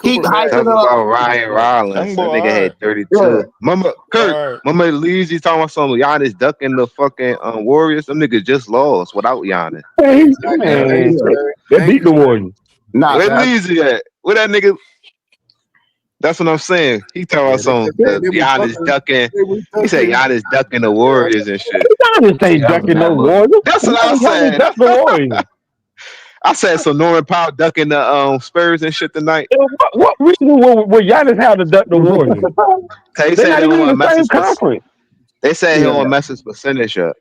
Keep Cooper hyping Talk up. about Ryan Rollins. Young boy, That nigga all had right. 32. Mama Kirk, All right. Mama Leezy talking about some Giannis ducking the fucking Warriors. Them niggas just lost without Giannis. Man, Thank you, man, sir. they Thank beat you, the sir. Warriors. Nah, Where Leezy at? Where that nigga? That's what I'm saying. He talking Yeah, about some they was Giannis ducking. ducking. They was He said ducking. Giannis ducking the Warriors and shit. Giannis ain't That was a ducking no bad look. Warriors. That's what Why I would Giannis said. duck the Warriors? I said so. Norman Powell ducking the Spurs and shit tonight. What reason would Giannis have to duck the Warriors? They They're said not they even don't in want to the mess same his. conference. They said he don't yeah. want to mess his percentage up.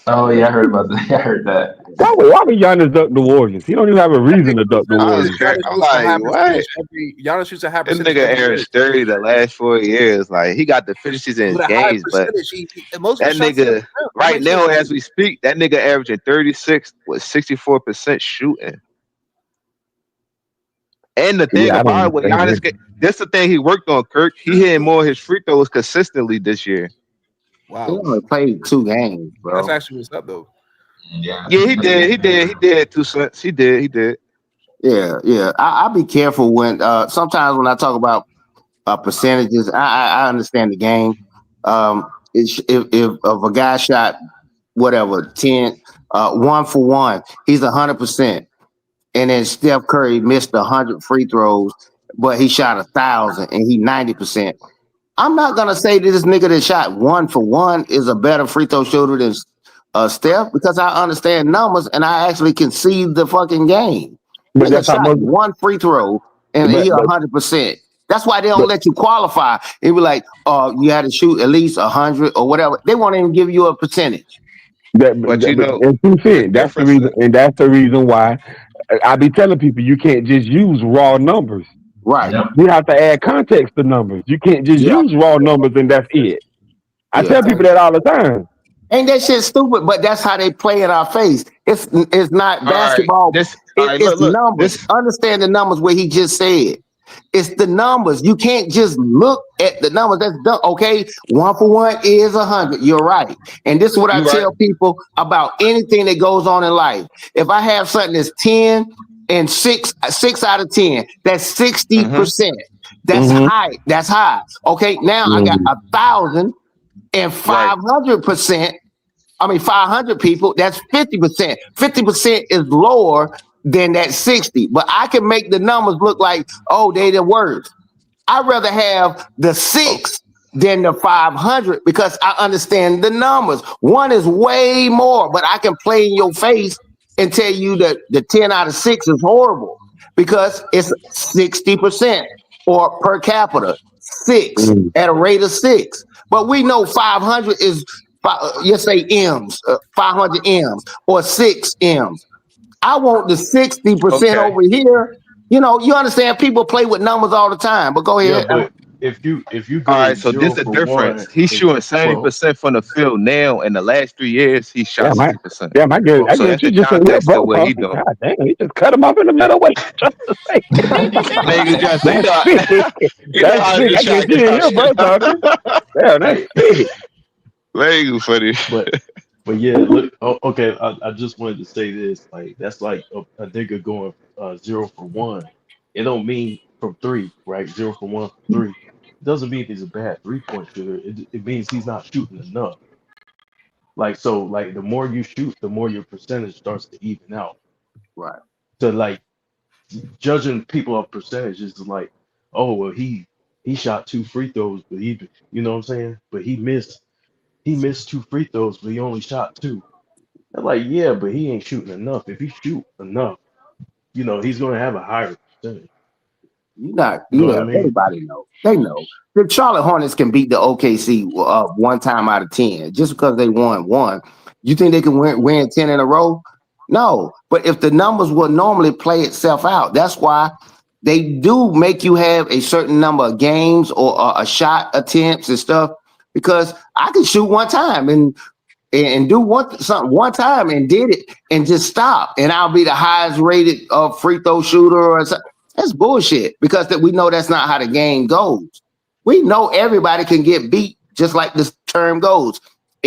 Oh yeah, I heard about that. I heard that. Why would Giannis duck the Warriors? He don't even have a That reason nigga to duck the I was Warriors. crazy. Giannis I'm shoots a like, high what? percentage every. Giannis shoots a high This percentage nigga every year. averaged 30 the last 4 years. Like he got the efficiencies in his With a high games, but percentage, most of that his shots are at the nigga rim. That right makes no now, sense. as we speak, that nigga averaging 36 with 64% shooting. And the thing Yeah, I about don't it, with think Giannis, that's the thing he worked on, Kirk. He hitting more of his free throws consistently this year. He Wow, only played 2 games, that's bro. actually what's up though. Yeah. Yeah, he did. He did. He did 2 cents. He did. He did. Yeah. I'll be careful when sometimes when I talk about percentages, I understand the game. If a guy shot whatever 10, 1 for 1, he's 100%. And then Steph Curry missed 100 free throws, but he shot 1,000 and he 90%. I'm not gonna say that this nigga that shot 1 for 1 is a better free throw shooter than Steph because I understand numbers and I actually can see the fucking game. But Nigga that's how shot most. 1 free throw and But he but 100%. That's why they don't but let you qualify. They be like, oh, you had to shoot at least 100 or whatever. They won't even give you a percentage. But you but know, and two the cent. That's the difference reason, is, and that's the reason why I be telling people you can't just use raw numbers. Right. Yep. You have to add context to numbers. You can't just Yeah. use raw numbers and that's it. I Yeah. tell people that all the time. Ain't that shit stupid? But that's how they play in our face. It's not all right, basketball. all right, It's look, numbers. this, Understand the numbers what he just said. It's the numbers. You can't just look at the numbers. That's done. Okay, 1 for 1 is 100. You're right. And this is what I you right. tell people about anything that goes on in life. If I have something that's 10 and 6 out of 10, that's 60%. That's Mm-hmm. high. That's high. Okay, now I got 1,000 and Right. 500%. 500 people, that's 50%. 50% is lower than that 60. But I can make the numbers look like, oh, they the worst. I'd rather have the 6 than the 500 because I understand the numbers. 1 is way more, but I can play in your face and tell you that the 10 out of 6 is horrible because it's 60% or per capita, 6 Mm-hmm. at a rate of 6. But we know 500 is, you say M's, 500 M's or 6 M's. I want the 60% Okay. over here. You understand people play with numbers all the time, but go Yeah, ahead. but if you All go right, so this zero the for one, difference. He's and shooting well, 70% from the field now. In the last 3 years, he shot Damn, 60%. well, I So guess that's you the just said your context bro of what he talking. doing. God damn, he just cut him off in the middle. What you trying to say? Nigga just, That's sick. you know That's how sick. you I try guess to you get didn't our hear shit bro talking. Damn, that's hey, sick. Very funny. but yeah, look. Okay, I just wanted to say this. Like that's like a nigga going 0 for 1. It don't mean from 3, right? 0 for 1 from 3. It doesn't mean he's a bad 3-point shooter. It means he's not shooting enough. Like so, like the more you shoot, the more your percentage starts to even out. Right. So like judging people on percentages is like, oh well, he shot 2 free throws, but you know what I'm saying? But he missed 2 free throws, but he only shot 2. They're like, yeah, but he ain't shooting enough. If he shoot enough, he's gonna have a higher percentage. You know what I mean? Everybody know. They know. The Charlotte Hornets can beat the OKC 1 time out of 10 just because they won 1. You think they can win 10 in a row? No. But if the numbers will normally play itself out, that's why they do make you have a certain number of games or a shot attempts and stuff. Because I can shoot 1 time and do something 1 time and did it and just stop, and I'll be the highest rated free throw shooter or something. That's bullshit because we know that's not how the game goes. We know everybody can get beat just like this term goes.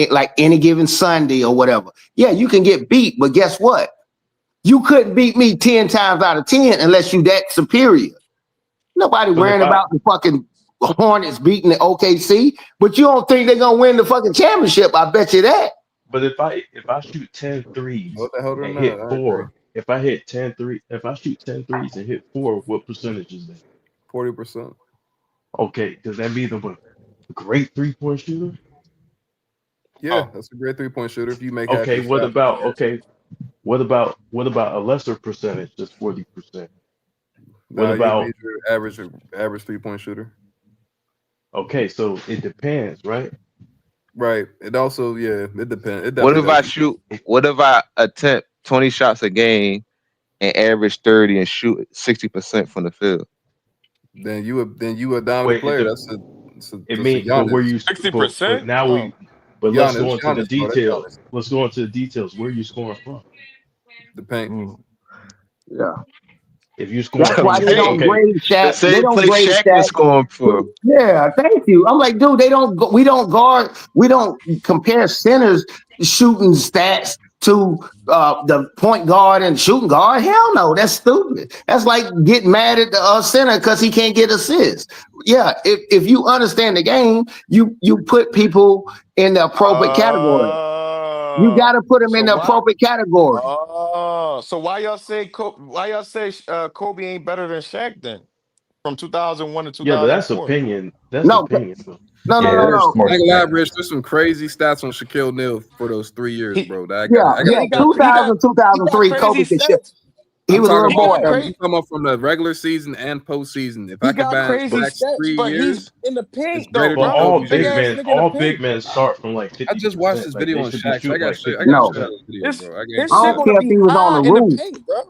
Like any given Sunday or whatever. Yeah, you can get beat, but guess what? You couldn't beat me 10 times out of 10 unless you that superior. Nobody But worrying about the fucking Hornets beating the OKC, but you don't think they're gonna win the fucking championship. I bet you that. But if I shoot 10 threes What the hell and did hit I agree. 4, if I shoot 10 threes and hit 4, what percentage is that? 40%. Okay, does that mean I'm a great 3-point shooter? Yeah, that's a great 3-point shooter if you make half Okay, your shot. what about a lesser percentage, just 40%? What Nah, you about made your average 3-point shooter. okay, so it depends, right? Right. It also, yeah, it depends. It What definitely if I does. shoot? What if I attempt 20 shots a game and average 30 and shoot 60% from the field? Then you a dominant Wait, player. That's a Giannis. but where you 60%? now Oh, let's go Giannis, into the bro. That's details. Giannis. Let's go into the details. Where are you scoring from? The paint. Yeah. If you're scoring That's from why they don't okay, grade The Shaq. They same don't place grade Shaq was Shaq. scoring for. Yeah, thank you. I'm like, dude, we don't guard, we don't compare centers shooting stats to the point guard and shooting guard. Hell no, that's stupid. That's like getting mad at the center because he can't get assists. Yeah, if you understand the game, you put people in the appropriate category. You got to put them in the appropriate category. So why y'all say Kobe ain't better than Shaq then? From 2001 to yeah, but that's 2004. opinion. That's No, opinion. Though. no. I ain't gonna lie, Rich. There's some crazy stats on Shaquille O'Neal for those 3 years, bro. That I gotta Yeah, go back. 2000, 2003, Kobe could ship. He I'm was a talking little about boy. you talking about from the regular season and postseason. If He I could got balance crazy Shaq's stats, 3 but he's years, in the it's paint greater though, than But bro. Kobe's. Big ass nigga in the all paint. big men start from like 50%. I just watched this Like video they on should be Shaq. So I shooting got like shit. 50%. I got No. shit out of the video, His bro. I his I shit don't gonna care if be he was on high the in the roof. paint, bro.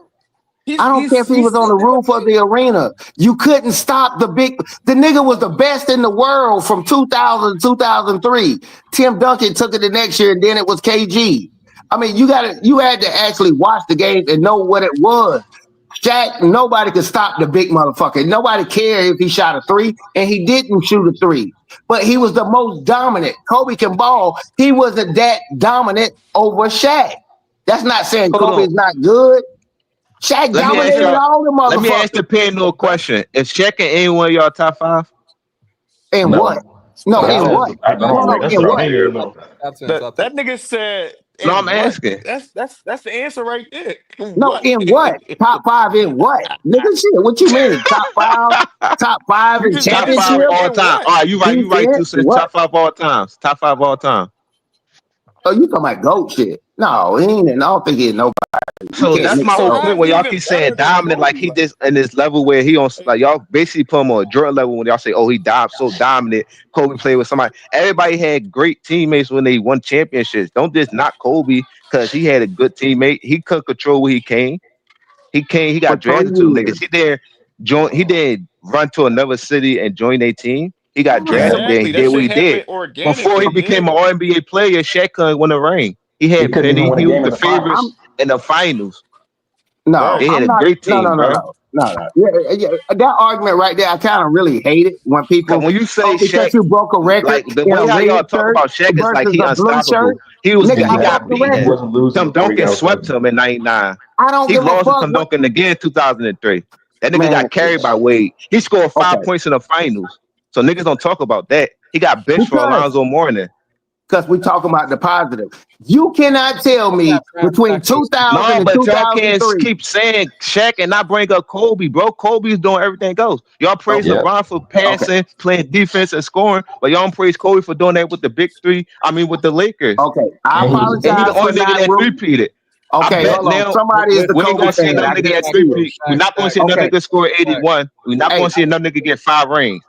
I don't care if he was on the roof of the arena. You couldn't stop the nigga was the best in the world from 2000 to 2003. Tim Duncan took it the next year, and then it was KG. I mean, you had to actually watch the game and know what it was. Shaq, nobody could stop the big motherfucker. Nobody cared if he shot a 3, and he didn't shoot a 3. But he was the most dominant. Kobe can ball. He wasn't that dominant over Shaq. That's not saying Hold Kobe on. is not good. Shaq Let me ask dominated y'all. all the Let me ask motherfuckers. the panel a question. Is Shaq in any one of y'all top 5? In what? No, in what? No, That's in what? opinion though. That nigga said, No, and I'm what? asking. That's the answer right there. No, What? in what? Top 5 in what? Nigga, shit, what you mean? Top 5 You in just Top answered 5 championship? all in time. what? All right, you right. You right too. Defense? So it's What? top 5 all times. Top 5 all time. Oh, you talking about GOAT shit. No, he ain't. I don't think he ain't nobody. So that's my So whole how's point. he When y'all even keep saying better than dominant, like Kobe? he just in this level where he on, like y'all basically put him on a Jordan level. When y'all say, "Oh, he so dominant." Kobe played with somebody. Everybody had great teammates when they won championships. Don't just knock Kobe because he had a good teammate. He could control where he came. He For got 3 drafted to the years. Lakers. He didn't run to another city and join a team. He got drafted there Exactly. and That did what shit he did. happened Before he organically, became yeah. an All-NBA player, Shaq couldn't win a ring. He He had couldn't even Penny. win a He was game the in the finals. favorites in the finals. No, They had I'm a not. great No. team, bro. Yeah. That argument right there, I kind of really hate it when Cause people, when you say because Shaq, you broke a record like the in a way how red y'all talk shirt about Shaq is like versus he a blue shirt. unstoppable. He Nigga, I broke got the beaten. He record. wasn't losing Tim before he Duncan got with swept Kobe. him in '99. I don't He give a lost to fuck Tim what, Duncan again in 2003. That nigga man. got carried by Wade. He scored 5 Okay, points in the finals. So niggas don't talk about that. He got benched for because Alonzo Mourning. we talking about the positive. You cannot tell me between 2000 No, and but y'all can't 2003. keep saying Shaq and not bring up Kobe, bro. Kobe's doing everything else. Y'all praise Okay, Yeah. LeBron for okay, passing, playing defense, and scoring, but y'all don't praise Kobe for doing that with the big three. I mean, with the Lakers. okay. I And he was a And he team. the apologize for only nigga not that root. three-peated. I Okay, bet hold on. now Somebody is the we ain't Kobe gonna see fan. another I nigga can't at see it. three-peat. We're not gonna see another Okay, nigga score 81. We're not gonna hey, see another nigga get 5 rings.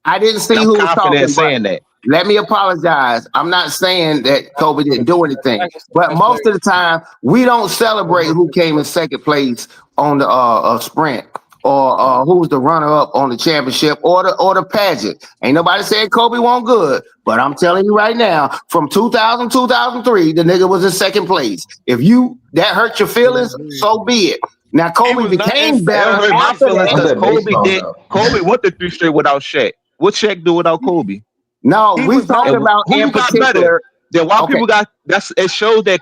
I didn't And see I'm who was confident in talking, but saying that. let me apologize. I'm not saying that Kobe didn't do anything, but most of the time we don't celebrate who came in second place on the sprint or who was the runner up on the championship or the pageant. Ain't nobody saying Kobe won't good, but I'm telling you right now, from 2000 2003, the nigga was in second place. If you that hurt your feelings, so be it. Now He Kobe was not in became It don't better second hurt my place, after feelings that. That's because that baseball though. Kobe went to 3 straight without Shaq. What Shaq do without Kobe? No, He we was not talking And about who in you got better? particular. Then why Okay, people got it shows that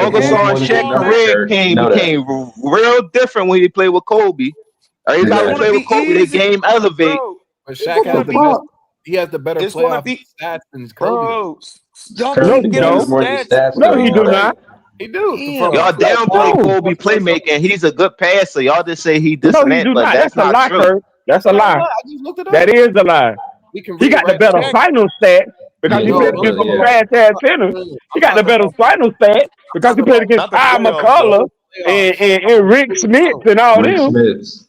Marc He Gasol and won Shaq enough, career Derek. You know that. became real different when he played with Kobe. Every It's time he gonna played Exactly. with be Kobe, the easy, game elevate. bro. But It's Shaq gonna has the be, best. He has the better it's gonna playoff be, stats than Kobe though. bro. Y'all No, keep he giving Kobe don't. more stats, stats No, than he bro. do all not. that. He do Damn. Y'all downplay No, Kobe playmaking. He's a good passer. Y'all just say he this no, and he that, do but not. that's That's a not lie, true. Kurt. That's That's a not a lie. lie. I just looked it That up. is a lie. We can He read it got the right better now. final stats because Yeah, he he played No, do. against no, some Yeah. no. trash ass centers. He I'm got the talking better about. final stats I'm because he talking played about. against Not the Kyle playoffs, though. McCullough Playoffs. and Rick Smith and all Rick them. Smiths.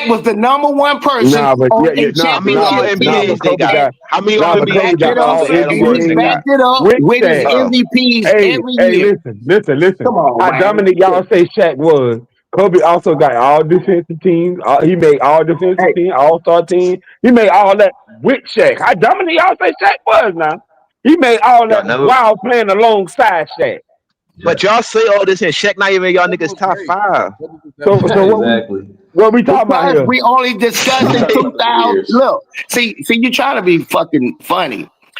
Shaq was the number one person Nah, but on yeah, a How many all championship team. but NBAs they Kobe got? got, How many all nah, He but Kobe NBA backed got it championships up. all they had on He Warriors they NBA got? backed it up with with his Shaq. Oh, MVPs Hey, every hey, year. listen. Come on, How man. dominant y'all say Shaq was. Kobe also got all defensive teams. He made all defensive Hey, team, all-star team. He made all that with Shaq. How dominant y'all say Shaq was now? He made all y'all that never. while playing alongside Shaq. But y'all say all this and Shaq not even y'all Kobe niggas was top great. 5. Kobe was So, definitely so great. Exactly. what we talking about because here? we only discussing We're talking about the 2000. years. Look, see, you trying to be fucking funny.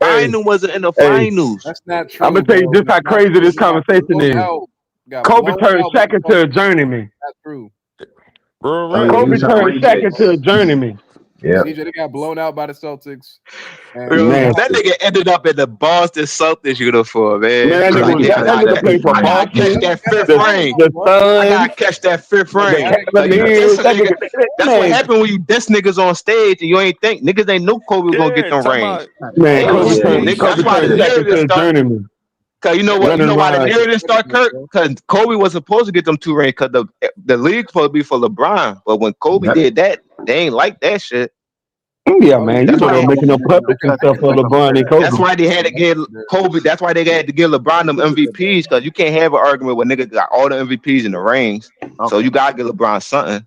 Bynum wasn't in the hey, finals. That's not I'm true, gonna tell you bro. just That's how not crazy true. this conversation is. Got Kobe blown turned out by the second to a Celtics. journeyman. That's true. Real Oh yeah, rap. he Kobe was turned second to a outrageous. journeyman. Yeah. CJ, they got blown out by the Celtics. And Yo, Kawhi, that Nasty. nigga ended up in the Boston Celtics uniform, man. Man, Cause Like, he yeah, cause that nigga he played for I gotta catch Boston, that fifth the ring. the I Suns, gotta catch that fifth the ring. Like you yeah. diss Cavaliers. a That nigga. nigga, That's what man, happened when you diss niggas on stage and you ain't think niggas ain't knew Kobe was gonna get Yeah, them talking rings. about man, They Oh gonna Kobe yeah, see, turned he nigga. That's Kobe why the turned second narrative to a start. journeyman. Cause you know what? You Running know why the around. narrative start, Kirk? Cause Kobe was supposed to get them 2 rings. Cause the league supposed to be for LeBron, but when Kobe yep. did that, they ain't like that shit. Yeah, oh yeah, man, you That's better why. making up puppets and stuff for LeBron and That's Kobe. why they had to get Kobe. That's why they had to give LeBron them MVPs. Cause you can't have an argument where niggas got all the MVPs and the rings. So Okay. you gotta give LeBron something.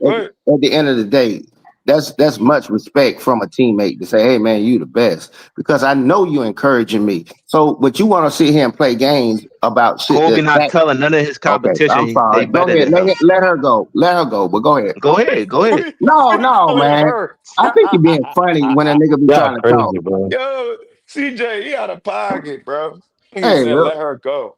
Go ahead. at the end of the day, that's much respect from a teammate to say, hey man, you the best. Because I know you're encouraging me. So but you want to sit here and play games about shit Kobe not that telling none of his okay, I'm competition they sorry. Go better ahead. than him. Let her go. Let her go. But go ahead. Go ahead. Go ahead. No, no, Telling man. her. I think you're being funny when a nigga be Y'all trying to talk. crazy, bro. Yo, CJ, he out of pocket, bro. He Hey, said, look. let her go.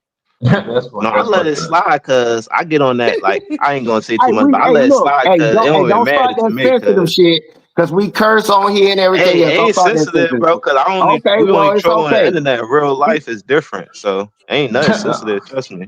That's No, I that's let fucked it up. slide because I get on that. Like I ain't gonna say Hey, too much, but I let it look, slide because it don't even don't start matter to that me. sensitive Cause shit because we curse on here and everything hey, it else. Don't ain't start that sensitive, sensitive bro. shit. Cause Okay, we well, only it's troll on the okay. internet. Real life is different, so ain't nothing sensitive. Trust me.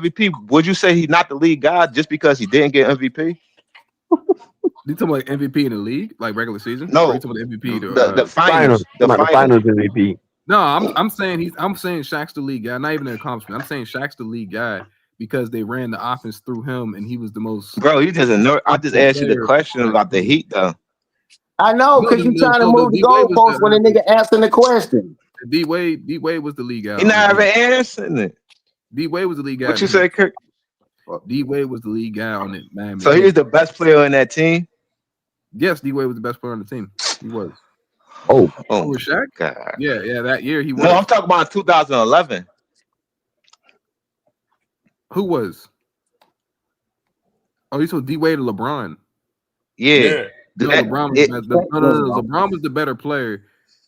MVP, would you say he's not the league guy just because he didn't get MVP? You talking about MVP in the league, like regular season? Or No, you talking about MVP the to finals. The The finals. finals MVP. No, I'm saying Shaq's the lead guy, not even an accomplishment. I'm saying Shaq's the lead guy because they ran the offense through him and he was the most Bro, you just know. I just comfortable asked you the player question for that about the team. Heat, though. I know, No, because you trying to so the move the D Wade was goalposts when the nigga answering the question. D Wade was the lead guy He on not the even team. answering it. D Wade was the lead guy What on you the Heat. say, Kirk? D Wade was the lead guy on it, Miami So he Heat. was the best player on that team. Yes, D Wade was the best player on the team. He was. Oh Over Shaq? God. Yeah, that year he was. No, I'm talking about 2011. Who was? Oh, you saw D Wade or LeBron? Yeah. No, That- LeBron was it- the best. No, LeBron was the better player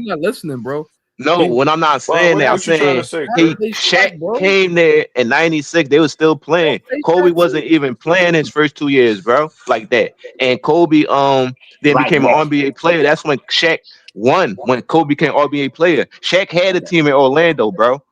I'm not listening, bro. No, He, when I'm not well, saying that, I'm what you trying to saying say, How did Chris? he they Shaq suck, bro? came there in '96. They were still playing. They Kobe suck wasn't too. even playing his first 2 years, bro, like that. And Kobe then Right, became an right. NBA player. That's when Shaq won. When Kobe became NBA player, Shaq had a team in Orlando, bro.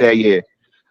that year.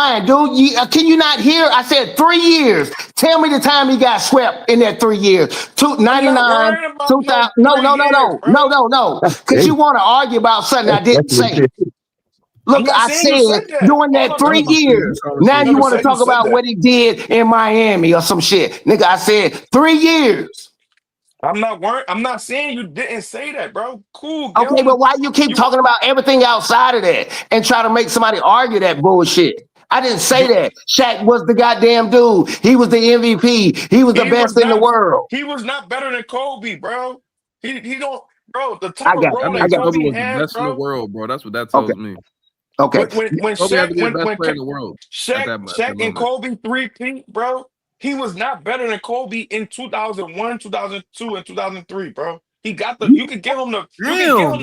lying, dude. Can you not hear? I said 3 years. Tell me the time he got swept in that 3 years. I'm not 99, worrying about 2000. no No, 3 no, no, years, no, no, bro. no, no. Because Hey, you want to argue about something I didn't that's what say. it is. I'm Look, not I saying you said said that. during All that I'm, 3 years. I Now you never want to said you talk said about that. what he did in Miami or some shit. Nigga, I said 3 years. I'm not worried. I'm not saying you didn't say that, bro. Cool, give Okay, him. but why you keep You, talking about everything outside of that and try to make somebody argue that bullshit? I didn't say you. that. Shaq was the goddamn dude. He was the MVP. He was the He was best in the not. world. He was not better than Kobe, bro. He don't. bro, the I type of got role you. That I that means got Kobe Kobe was the has, best in the bro. world, bro. That's what that you. Okay. tells me. Okay. When Kobe had to Shaq be the best player in when the world at Shaq that and moment. Kobe three-peat, bro, he was not better than Kobe in 2001, 2002, and 2003, bro. He got the you could give him Damn,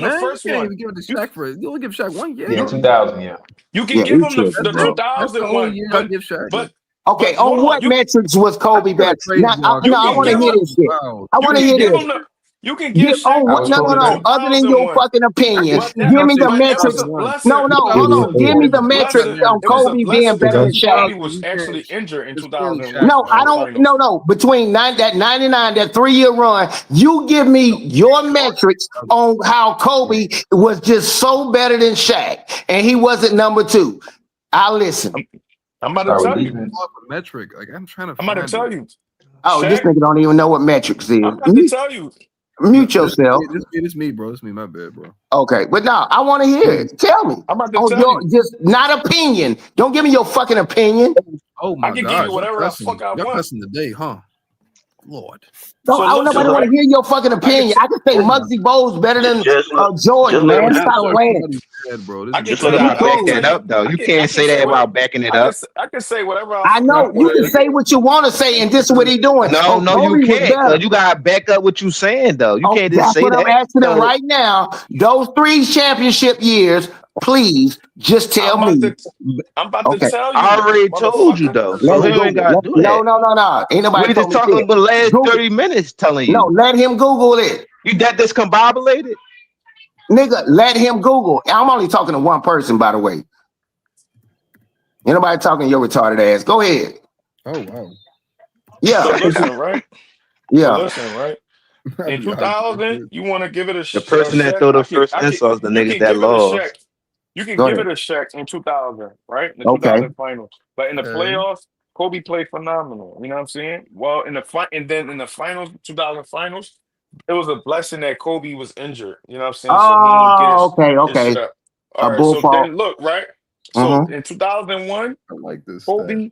the man, you first can't one. even give it to You Shaq for it. You only give Shaq 1 year. Yeah, you 2000. Yeah. you can Yeah, give he him tripping, the That's it. bro. That's the only 2001, year I give Shaq. Okay, but hold on on, what metrics was Kobe That's better? crazy, Now, dog. you I can want to give hear him this shit. Wow. I you want to can hear give this. him the you can Give give Shaq on How what? was No, no, Kobe the no. better? Other than your 2001. fucking opinion, That's But that give me the it was metrics. a No, blessing. no, It hold was on. a Give it me was the a metrics blessing. on It was a Kobe being blessing better than because Shaq. Kobe was actually injured in It's still Shaq, 2001 No, I don't. finals. No. Between that 99, that 3 year run, you give me your metrics on how Kobe was just so better than Shaq, and he wasn't number two. I'll listen. I'm about to Start with tell you. defense. metric. Like I'm trying to I'm about to find it. tell you. Oh, this Shaq, nigga don't even know what metrics is. I'm about to tell you. No, Mute yourself. this me, bro. It's me, my bad, bro. Okay, but no, I want to hear it. Tell me. I'm about to On tell your you. just not opinion. Don't give me your fucking opinion. Oh I my can give you God, whatever the fuck I y'all want. cussing today, huh? Lord. Don't So I listen, nobody want to right? hear your fucking I can opinion. t- I can say Oh my. Muggsy Bogues better than Just Jordan, let man. him Stop answer. playing. Somebody's bad, bro. This I is can Just tell let you. him Keep I back can going. tell that you. up, though. You I can't can say say that what while backing it I can. up. I can say whatever I I fucking know want you to can say. say what you want to say, and this is what he doing. No, Oh, no, you Kobe was can't, better. because you gotta back up what you saying, though. You Oh, can't just that's say what I'm that. asking him So right now. Those 3 championship years, please just I'm tell about to. me. I'm about to Okay. tell I you, already told you, motherfucker. though. Let So him he ain't Google. gotta do No, that. no, no, no. Ain't nobody We told just me talking shit. about the last Google. 30 minutes telling No, you. let him Google it. You that discombobulated? Nigga, let him Google. I'm only talking to one person, by the way. Ain't nobody talking to your retarded ass. Go ahead. Oh wow. So Yeah. listen, right? So Yeah. listen, right? I In be arguing 2000, with you want to give it a, The a person that check. throw the first I can. insults, the You niggas can that give it a check. lost. You can Go give ahead. it a check in 2000, right? In the Okay. 2000 finals. But in the Okay. playoffs, Kobe played phenomenal. You know what I'm saying? Well, and then in the finals, 2000 finals, it was a blessing that Kobe was injured. You know what I'm saying? So he didn't get Oh, okay, his shit okay. up. A All right. bull So fault. then look, right? So Mm-hmm. in 2001, I like this stat. Kobe,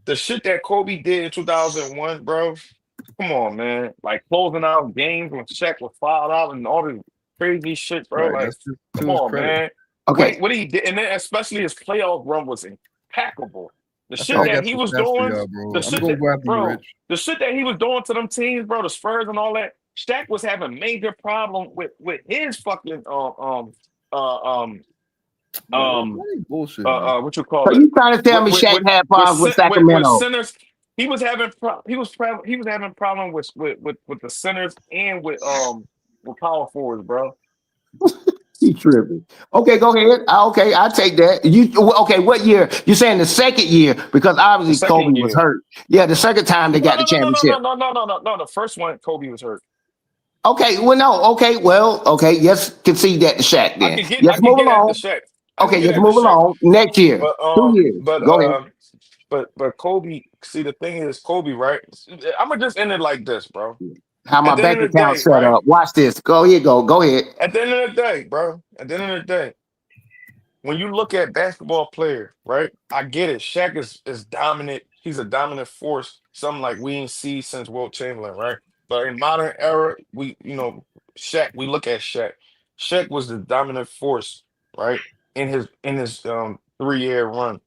the shit that Kobe did in 2001, bro. Come on, man. Like closing out games when Shaq was fouled out and all this crazy shit, bro. Right. Like, That's just come to his on, credit. man. Okay. What he did, and then especially his playoff run was impeccable. The I think shit I Okay. that got he some was stats for doing, y'all, the bro. I'm shit gonna that, go after you, bro, Rich. the shit that he was doing to them teams, bro, the Spurs and all that. Shaq was having major problem with his fucking uh um Bro, um what are you bullshitting? what you call So it you trying to tell me Shaq had with problems with with Sacramento? centers. He was having problem with the centers and with power forwards, bro. He tripping. Okay, go ahead. Okay, I'll take that. Okay, what year? You saying the second year, because The obviously Kobe second was year. hurt. Yeah, the second time they No, got the no, no, no, no, no, championship. no, no, no, no, no. The first one, Kobe was hurt. Okay, well, no, okay, well, okay, yes, concede that to Shaq then. I Yes, could move get at the along. Shaq. I can Okay, get yes, at the move Shaq. along. Next year, But 2 years. Go ahead. but Kobe, see the thing is Kobe, right? I'm gonna just end it like this, bro. How my At the end bank of the account day, set right? up. Watch this. Go here, go ahead. At the end of the day, bro. At the end of the day, when you look at basketball player, right? I get it. Shaq is dominant. He's a dominant force, something like we ain't see since Wilt Chamberlain, right? But in modern era, Shaq, we look at Shaq. Shaq was the dominant force, right? In his 3 year run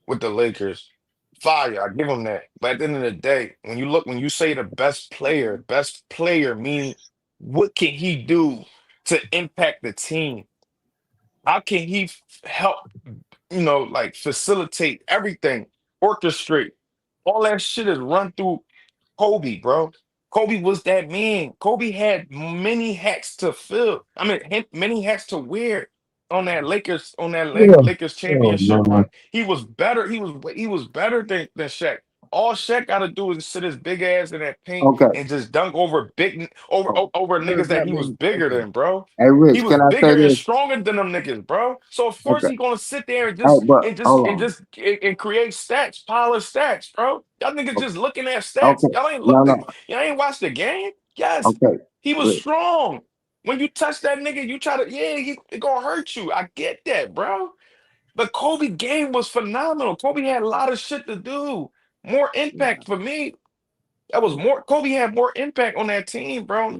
with the Lakers. Fire, I give him that. But at the end of the day, when you say the best player meaning what can he do to impact the team? How can he help, like facilitate everything, orchestrate? All that shit is run through Kobe, bro. Kobe was that man. Kobe had many hats to fill. I mean, many hats to wear on that Yeah. Lakers Oh championship man. run. He was better. He was better than Shaq. All Shaq got to do is sit his big ass in that paint Okay. and just dunk over over What does niggas that that he was mean? bigger Okay. than, bro. Hey He Rich, was can I say bigger and this? stronger than them niggas, bro. So of course Okay. he gonna sit there and Hey, just but and just hold and on. just and create stats, pile of stats, bro. Y'all niggas just looking at stats. Okay. Y'all ain't No, looked at no. y'all ain't watched the game. Yes, Okay. he was Rich. strong. When you touch that nigga, you try to it gonna hurt you. I get that, bro. But Kobe game was phenomenal. Kobe had a lot of shit to do. More impact for me. That was more. Kobe had more impact on that team, bro.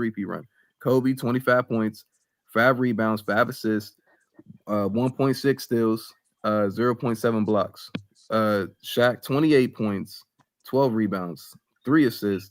3P run. Kobe, 25 points, 5 rebounds, 5 assists, 1.6 steals, 0.7 blocks. Shaq, 28 points, 12 rebounds, 3 assists,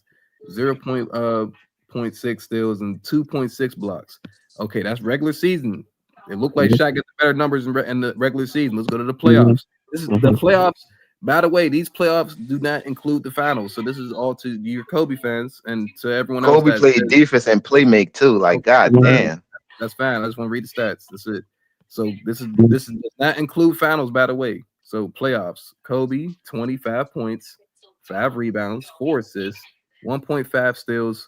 0.6 steals, and 2.6 blocks. Okay, that's regular season. It looked like Shaq gets better numbers in the regular season. Let's go to the playoffs. This is the playoffs. By the way, these playoffs do not include the finals. So this is all to your Kobe fans and to everyone else. Kobe played defense and play make too. Like, god damn. That's fine. I just want to read the stats. That's it. So this does not include finals, by the way. So playoffs. Kobe, 25 points, 5 rebounds, 4 assists, 1.5 steals,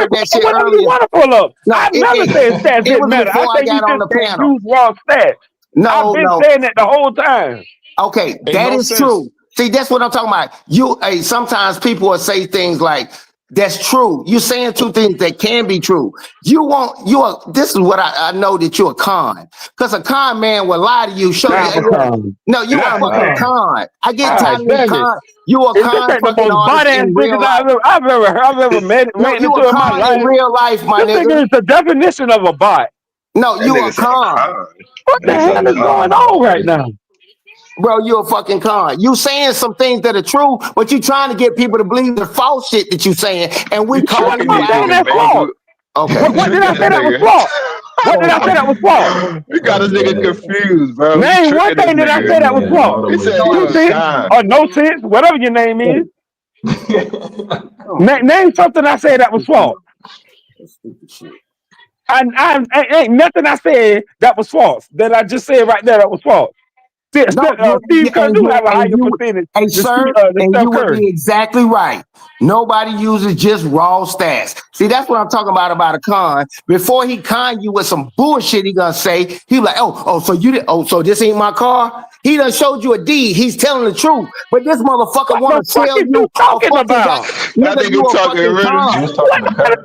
heard that shit Whatever you earlier. want to pull up. No, I never said stats it didn't was matter. I before I said you got on just the can't panel. use raw stats. I've No, been no. saying that the whole time. Okay, Ain't that no is sense. true. See, that's what I'm talking about. Sometimes people will say things like, That's true. You're saying two things that can be true. This is what I know that you're a con. Because a con man will lie to you, show you. Now I'm Hey, a con. no, you Now a I'm a fucking con. con. I get All right, tired of these damn it. con. You a Is this con ain't the fucking most artist butt ass in real niggas life. I've ever met No, ran you into a in my con in life? real life, my This nigga. nigga is the definition of a bot. No, That you a nigga said con. con. What the Nigga said hell is con. going on right now? Bro, you a fucking con. You saying some things that are true, but you trying to get people to believe the false shit that you saying, and we What calling am I you These saying out. niggas that's mangle. false? Okay. What did Look I at say this that was nigga. false? What did I say that was false? You got this nigga confused, bro. You Name one tricking this thing that I nigga. said that was false. He said you a Nonsense con. or no sense, whatever your name is. Name something I said that was false. Ain't nothing I said that was false. That I just said right there that was false. No, Steve Kerr do have a higher you, percentage hey, than sir, and Steph you would Curry. be exactly right. Nobody uses just raw stats. See, that's what I'm talking about a con. Before he con you with some bullshit, he gonna say, he like, so this ain't my car? He done showed you a deed. He's telling the truth. But this motherfucker What the want to fuck sell is you you a talking fucking guy. about? That Nigga, you nigga a talking fucking riddles. con.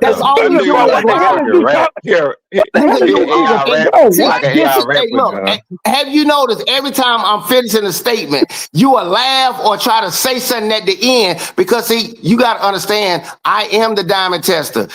That's That all you nigga Bro, doing, what the was bro. hell is talking you rap. talking? Here, What Nigga, the hell is he you you talking AI about? rap. Bro, He see what? like an this. AI Hey, rapper, look. John. Have you noticed every time I'm finishing a statement, you will laugh or try to say something at the end because see, you got to understand, I am the diamond tester.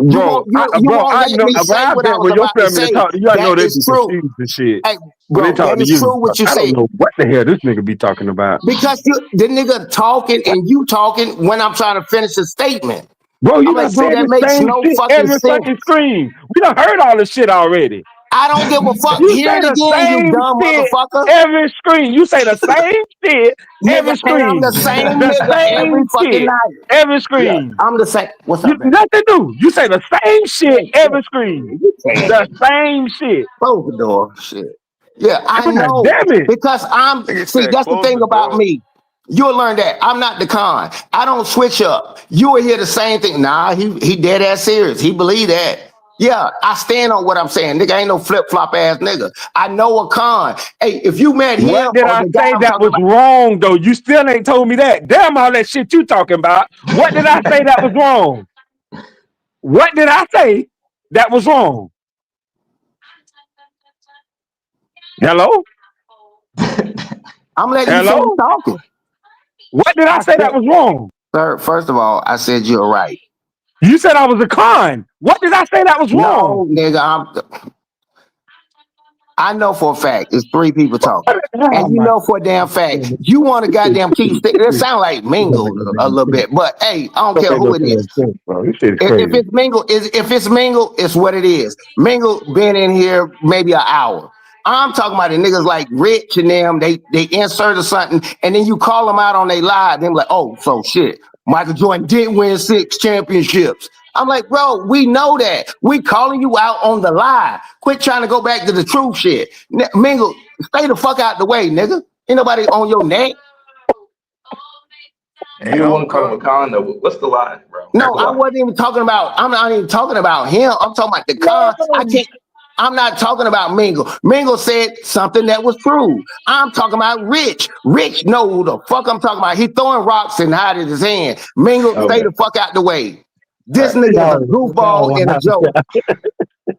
You Bro, won't you won't I let know. me When say I what I bet was with your about to family say. talk to you, I know That they is be true. confused and shit Hey, when they bro, talk that to is you. true what you I don't said. know what the hell this nigga be talking about. Because the nigga talking and you talking when I'm trying to finish a statement. Bro, you I'm like, done bro, said that the makes same no shit fucking every sense. fucking screen. We done heard all this shit already. I don't give a fuck. You Hear say it the again, you same dumb shit motherfucker. every screen. You say the same shit Nigga, every and I'm the screen. same The nigga every same fucking shit night. every Yeah, screen. I'm the same. What's You up, baby? nothing new. You say the same shit every screen. You can't. The same shit. Close the door. Shit. Yeah, I God know. damn it. Because Nigga see, said that's the close the thing about door. me. You'll learn that. I'm not the con. I don't switch up. You will hear the same thing. Nah, he dead ass serious. He believe that. Yeah, I stand on what I'm saying. Nigga ain't no flip-flop ass nigga. I know a con. Hey, if you met him What did or I the guy say I'm that talking was about, wrong though? You still ain't told me that. Damn all that shit you talking about. What did I say that was wrong? What did I say that was wrong? Hello? I'm letting you Hello? finish talking. What did I I say said, that was wrong? sir, first of all, I said you're right. You said I was a con. What did I say that was wrong? No, nigga, I know for a fact it's three people talking. Oh And you my know for a damn fact, you want to goddamn keep sticking. It sound like mingled a little bit, but hey, I don't care who it is. bro. This shit is If crazy. it's mingle, if it's mingle, it's what it is. Mingle been in here maybe an hour. I'm talking about the niggas like Rich and them. They inserted something, and then you call them out on they live. Them like, oh, so shit. Michael Jordan did win 6 championships. I'm like, bro, we know that. We calling you out on the lie. Quit trying to go back to the truth shit. Mingle, stay the fuck out the way, nigga. Ain't nobody on your neck. You don't want to call him a con though. What's the lie, bro? What's No, the I lie? wasn't even talking about. I'm not even talking about him. I'm talking about the con. I can't. I'm not talking about Mingle. Mingle said something that was true. I'm talking about Rich. Rich know who the fuck I'm talking about. He throwing rocks and hiding his hand. Mingle, stay Okay. the fuck out the way. All This right. nigga is a No, goofball and a joke.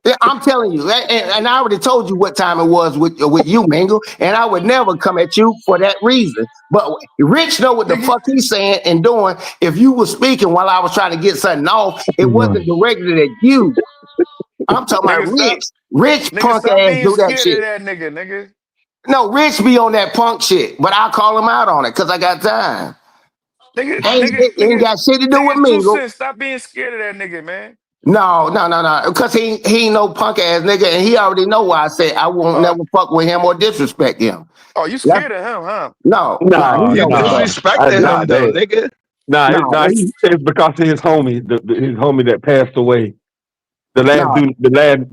Yeah, I'm telling you, and I already told you what time it was with you, Mingle, and I would never come at you for that reason. But Rich know what the Nigga, fuck he's saying and doing. If you were speaking while I was trying to get something off, it wasn't directed at you. I'm talking about nigga, stop. Rich. Rich Nigga, punk stop ass being do that scared of shit. that nigga, nigga. No, Rich be on that punk shit, but I'll call him out on it because I got time. Nigga, Ain't, nigga, it ain't nigga, got shit to do with nigga, two Mingle. cents. Stop being scared of that nigga, man. No, because he ain't no punk ass nigga, and he already know why I said I won't Uh, never fuck with him or disrespect him. oh, you That's scared of him, huh? no, he You know what's up. disrespecting nah, him though, nigga. No, it's because of his homie, his homie that passed away. no,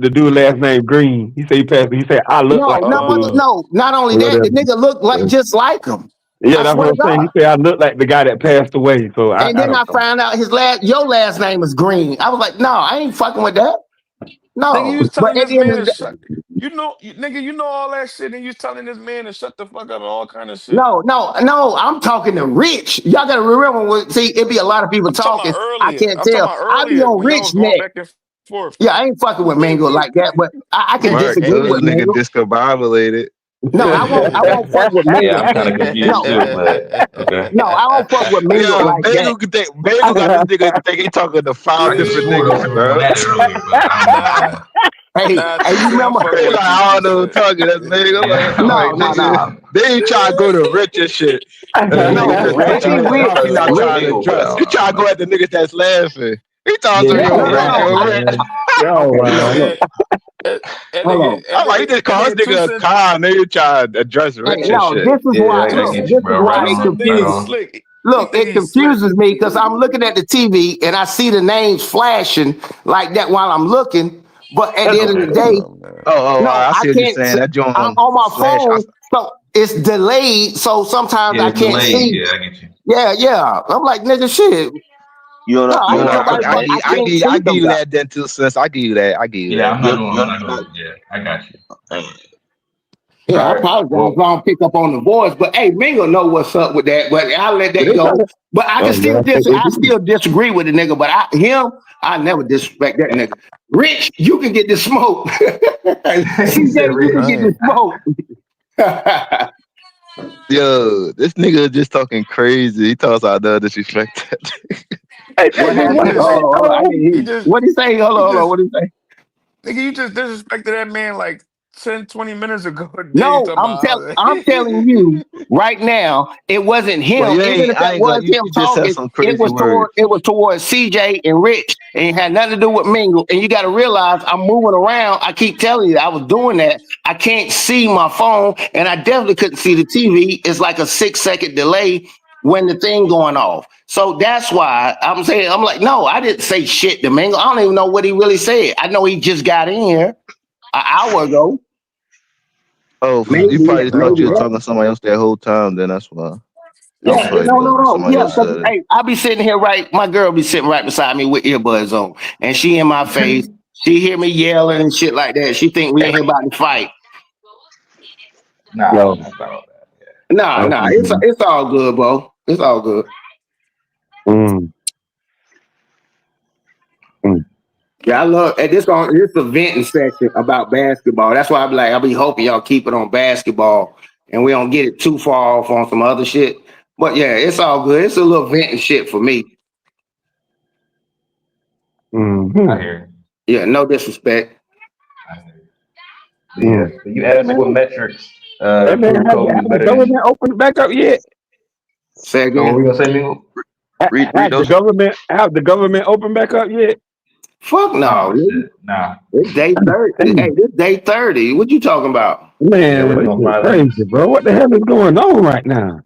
The dude last name Green. He said he passed. He said I look like the dude no. Not only or that, the whatever. nigga looked like just like him. Yeah, I that's swear what to I'm saying. God. He said I look like the guy that passed away. So And I then don't I know. found out your last name is Green. I was like, no, I ain't fucking with that. Nigga, you No, was but telling at this the end man of to the shut. Nigga, you know all that shit, and you was telling this man to shut the fuck up and all kind of shit. No, I'm talking to Rich. Y'all gotta remember, see, it be a lot of people I'm talking talking. about I earlier. can't I'm talking tell. about I be earlier on when y'all Rich was going neck. back and forth. Yeah, I ain't fucking with Mingo like that, but I can Mark, disagree those with niggas Mingo. discombobulated. No, I won't fuck with Yeah, Mingo. I'm kind of confused too, but okay. No, I don't fuck with Mingo Yo, like that. Bagel got this nigga think he talking to I 5 could different swore those niggas, people bro. going at it earlier, but I don't know about Nah, that. Hey, you TC, I'm remember? fucking He like, with you, I don't know who TC. talking. That's Bagel. I'm No, like, nigga, they ain't trying to go to Rich and shit. And the nigga no, just but talking see, to Rich, him. He not Rich, trying to Mingle, but address. He I trying to don't go know. at the niggas that's laughing. He talking Yeah, to no, yo, no, Rich, no. yo, Yeah, Rich. man. oh Okay, wow, look, look. That hold on. nigga, I'm like, he just that called nigga this two nigga a cent, con. Nigga trying to address Hey, Rich and no, shit. this is Yeah, why. I two Look, get cent, you, this is bro. why Right two it cent on, think right he's confuses. on. slick. He Look, think it he's slick. confuses me because I'm looking at the TV and I see the names flashing like that while I'm looking. But at the end of the Okay. day, Oh, man. no, I I see what you're can't. saying. That I'm joint on my flash. phone, so it's delayed. So sometimes Yeah, I it's can't delayed. see. Yeah, I get you. Yeah. I'm like, nigga, shit. No, You I ain't wanna nobody talk I fuck. about give I I can't give see I give them you guys. that then 2 cents. I give you that. I give you Yeah, that. I'm not you doing. I'm wanna not talk doing. Yeah, I got you. Yeah, All I right. apologize if I Well, don't pick up on the voice, but hey, Mingo know what's up with that. But I'll let that go. But I can Oh yeah, still I think they I do. still disagree with the nigga. But I never disrespect that nigga. Rich, you can get the smoke. he said CJ, you can Rich. get the Right. smoke. Yo, this nigga just talking crazy. He talks out there disrespect. Hey, What man, He what? happened? just, Hold on. I didn't hear he you. just, What he say? he Hold on. just, What he say? nigga, you just disrespected that man like 10, 20 minutes ago. Then you No, talking about I'm telling you right now, it wasn't Well, him. you Even ain't. if I that ain't gonna. was You him just said talking, some crazy words. it was towards CJ and Rich, and it had nothing to do with Mingle. And you got to realize I'm moving around. I keep telling you I was doing that. I can't see my phone, and I definitely couldn't see the TV. It's like a 6-second delay when the thing going off. So that's why I'm saying I'm like, no, I didn't say shit to Mingle. I don't even know what he really said. I know he just got in here an hour ago. Oh, you Maybe, probably just thought maybe you was that. talking to somebody else that whole time. Then that's why. You Yeah, probably thought no. somebody Yeah, else because said it. hey, I be sitting here right. My girl be sitting right beside me with earbuds on, and she in my face. She hear me yelling and shit like that. She think we in here about to fight. Nah, No. that's not all that. Nah. It's all good, bro. It's all good. Mm, mm, Yeah, I love at this eventing session about basketball. That's why I be hoping y'all keep it on basketball and we don't get it too far off on some other shit. But yeah, it's all good. It's a little venting shit for me. I mm, hear Yeah, no disrespect. you. Yeah. mm. So you Hey asked what man, metrics hey man, prove Kobe was have the better than. government opened back up yet? Say Oh, what again. were you gonna say, Mingle? Read those. Have the government opened back up yet? Fuck Oh no. shit. Nah. It's day 30. Hey, Damn. this day 30. What you talking about? Yeah, Man, we're this doing shit 5 crazy, days. bro. What the hell is going on right now?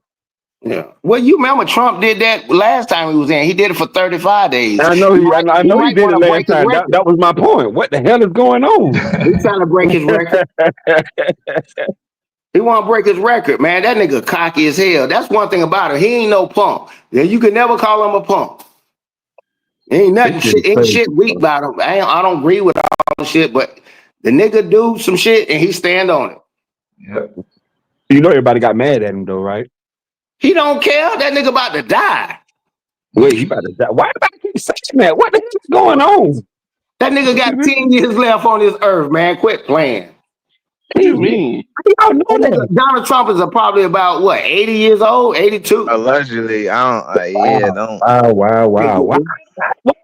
Yeah. Well, you remember Trump did that last time he was in. He did it for 35 days. I He know he might did want it to last break his time. record. That was my point. What the hell is going on? He's trying to break his record. He want to break his record, man. That nigga cocky as hell. That's one thing about him. He ain't no punk. Yeah, you can never call him a punk. Ain't This nothing shit is shit. Ain't crazy, shit weak bro. about him. I don't agree with all the shit, but the nigga do some shit and he stand on it. Yep. You know everybody got mad at him though, right? He don't care. That nigga about to die. Wait, he about to die. Why do I keep saying that? What the hell is going on? That nigga What you got 10 mean? years left on this earth, man. Quit playing. What you mean? How do y'all know That that? nigga, Donald Trump is probably about what, 80 years old, 82. Allegedly, I don't. Yeah, Wow, don't. wow. Why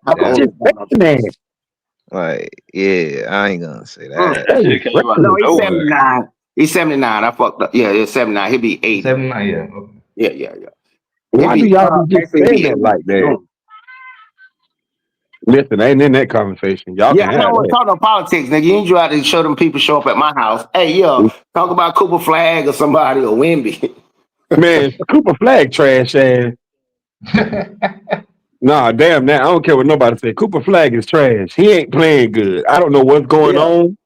I y'all Yeah. just don't know. saying that? Like, yeah, I ain't gonna say that. That That is shit came out No, of crazy. he's nowhere. 79. He's 79. I fucked up. Yeah, he's 79. He'll be 80. 79, yeah. Okay. Yeah. He'll Why do be y'all be just actually he'll saying be that 80 like that? soon. Listen, I ain't in that conversation. Y'all Yeah, can I don't have want to that. talk no politics, nigga. You ain't try to show them people show up at my house. Hey, talk about Cooper Flag or somebody or Wimby. Man, Cooper Flag trash ass. Nah, damn that. I don't care what nobody say. Cooper Flag is trash. He ain't playing good. I don't know what's going Yeah. on.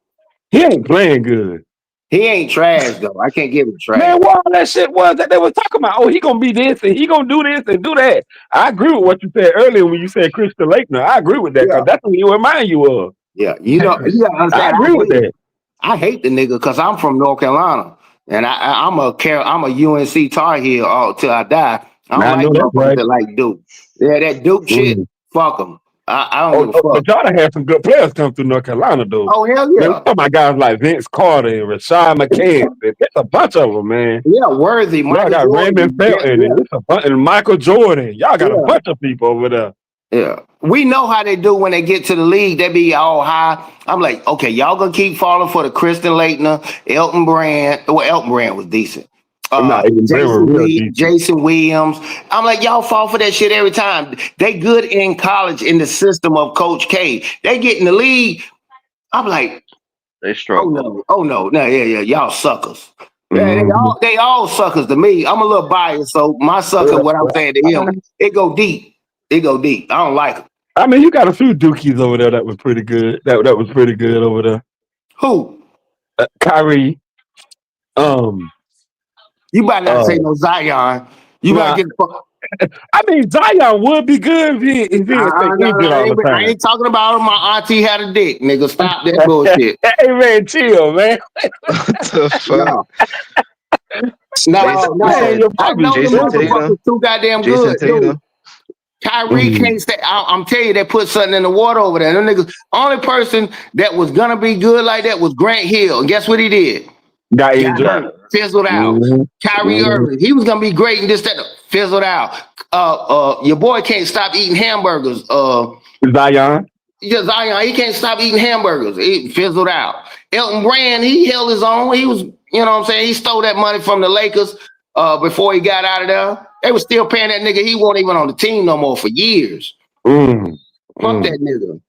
He ain't playing good. He ain't trash though. I can't give him trash. Man, what all that shit was that they were talking about? Oh, he gonna be this and he gonna do this and do that. I agree with what you said earlier when you said Christian Laettner. I agree with that Yeah. because that's what you remind you of. Yeah, you know, you gotta I understand. agree with that. I hate the nigga because I'm from North Carolina and I'm a UNC Tar Heel all till I die. I don't I like know that's motherfuckers right. that like Duke. Yeah, that Duke shit. Mhm. Fuck them. I don't give a fuck. But y'all done had some good players come through North Carolina, though. Oh hell Man, we yeah. talking about guys like Vince Carter and Rashad McCants. There's a bunch of them, man. Yeah, Worthy, Y'all Michael got Raymond Jordan. Felton and it's a bunch, and Michael Jordan. Y'all got a Yeah. bunch of people over there. Yeah. We know how they do when they get to the league. They be all high. I'm like, okay, y'all gonna keep falling for the Kristen Leitner, Elton Brand. Well, Elton Brand was decent. Nah, even they were real decent. Jason Williams. I'm like, y'all fall for that shit every time. They good in college in the system of Coach K. They get in the league. I'm like, They struggle. oh no, yeah, y'all suckers. Yeah, Mhm. they all suckers to me. I'm a little biased, so my sucker, what I'm saying to him, it go deep. It go deep. I don't like them. I mean, you got a few Dookies over there that was pretty good. That was pretty good over there. Who? Kyrie. You better not say no Zion. You better get the fuck. I mean, Zion would be good if he didn't stay injured all the I time. ain't talking about him. My auntie had a dick, nigga. Stop that bullshit. Hey man, chill, man. What the fuck? No. I know the Jason Tatum. motherfuckers too goddamn Jason good. Tatum. Dude. Kyrie can't stay. I'm telling you, they put something in the water over there. Them niggas, only person that was gonna be good like that was Grant Hill. And guess what he did? Got injured. Hurt, fizzled out. Kyrie Irving, he was gonna be great and this, that, fizzled out. Your boy can't stop eating hamburgers. Zion. Yeah, Zion, he can't stop eating hamburgers. He fizzled out. Elton Brand, he held his own. He was, you know what I'm saying? He stole that money from the Lakers before he got out of there. They was still paying that nigga. He wasn't even on the team no more for years. Fuck that nigga.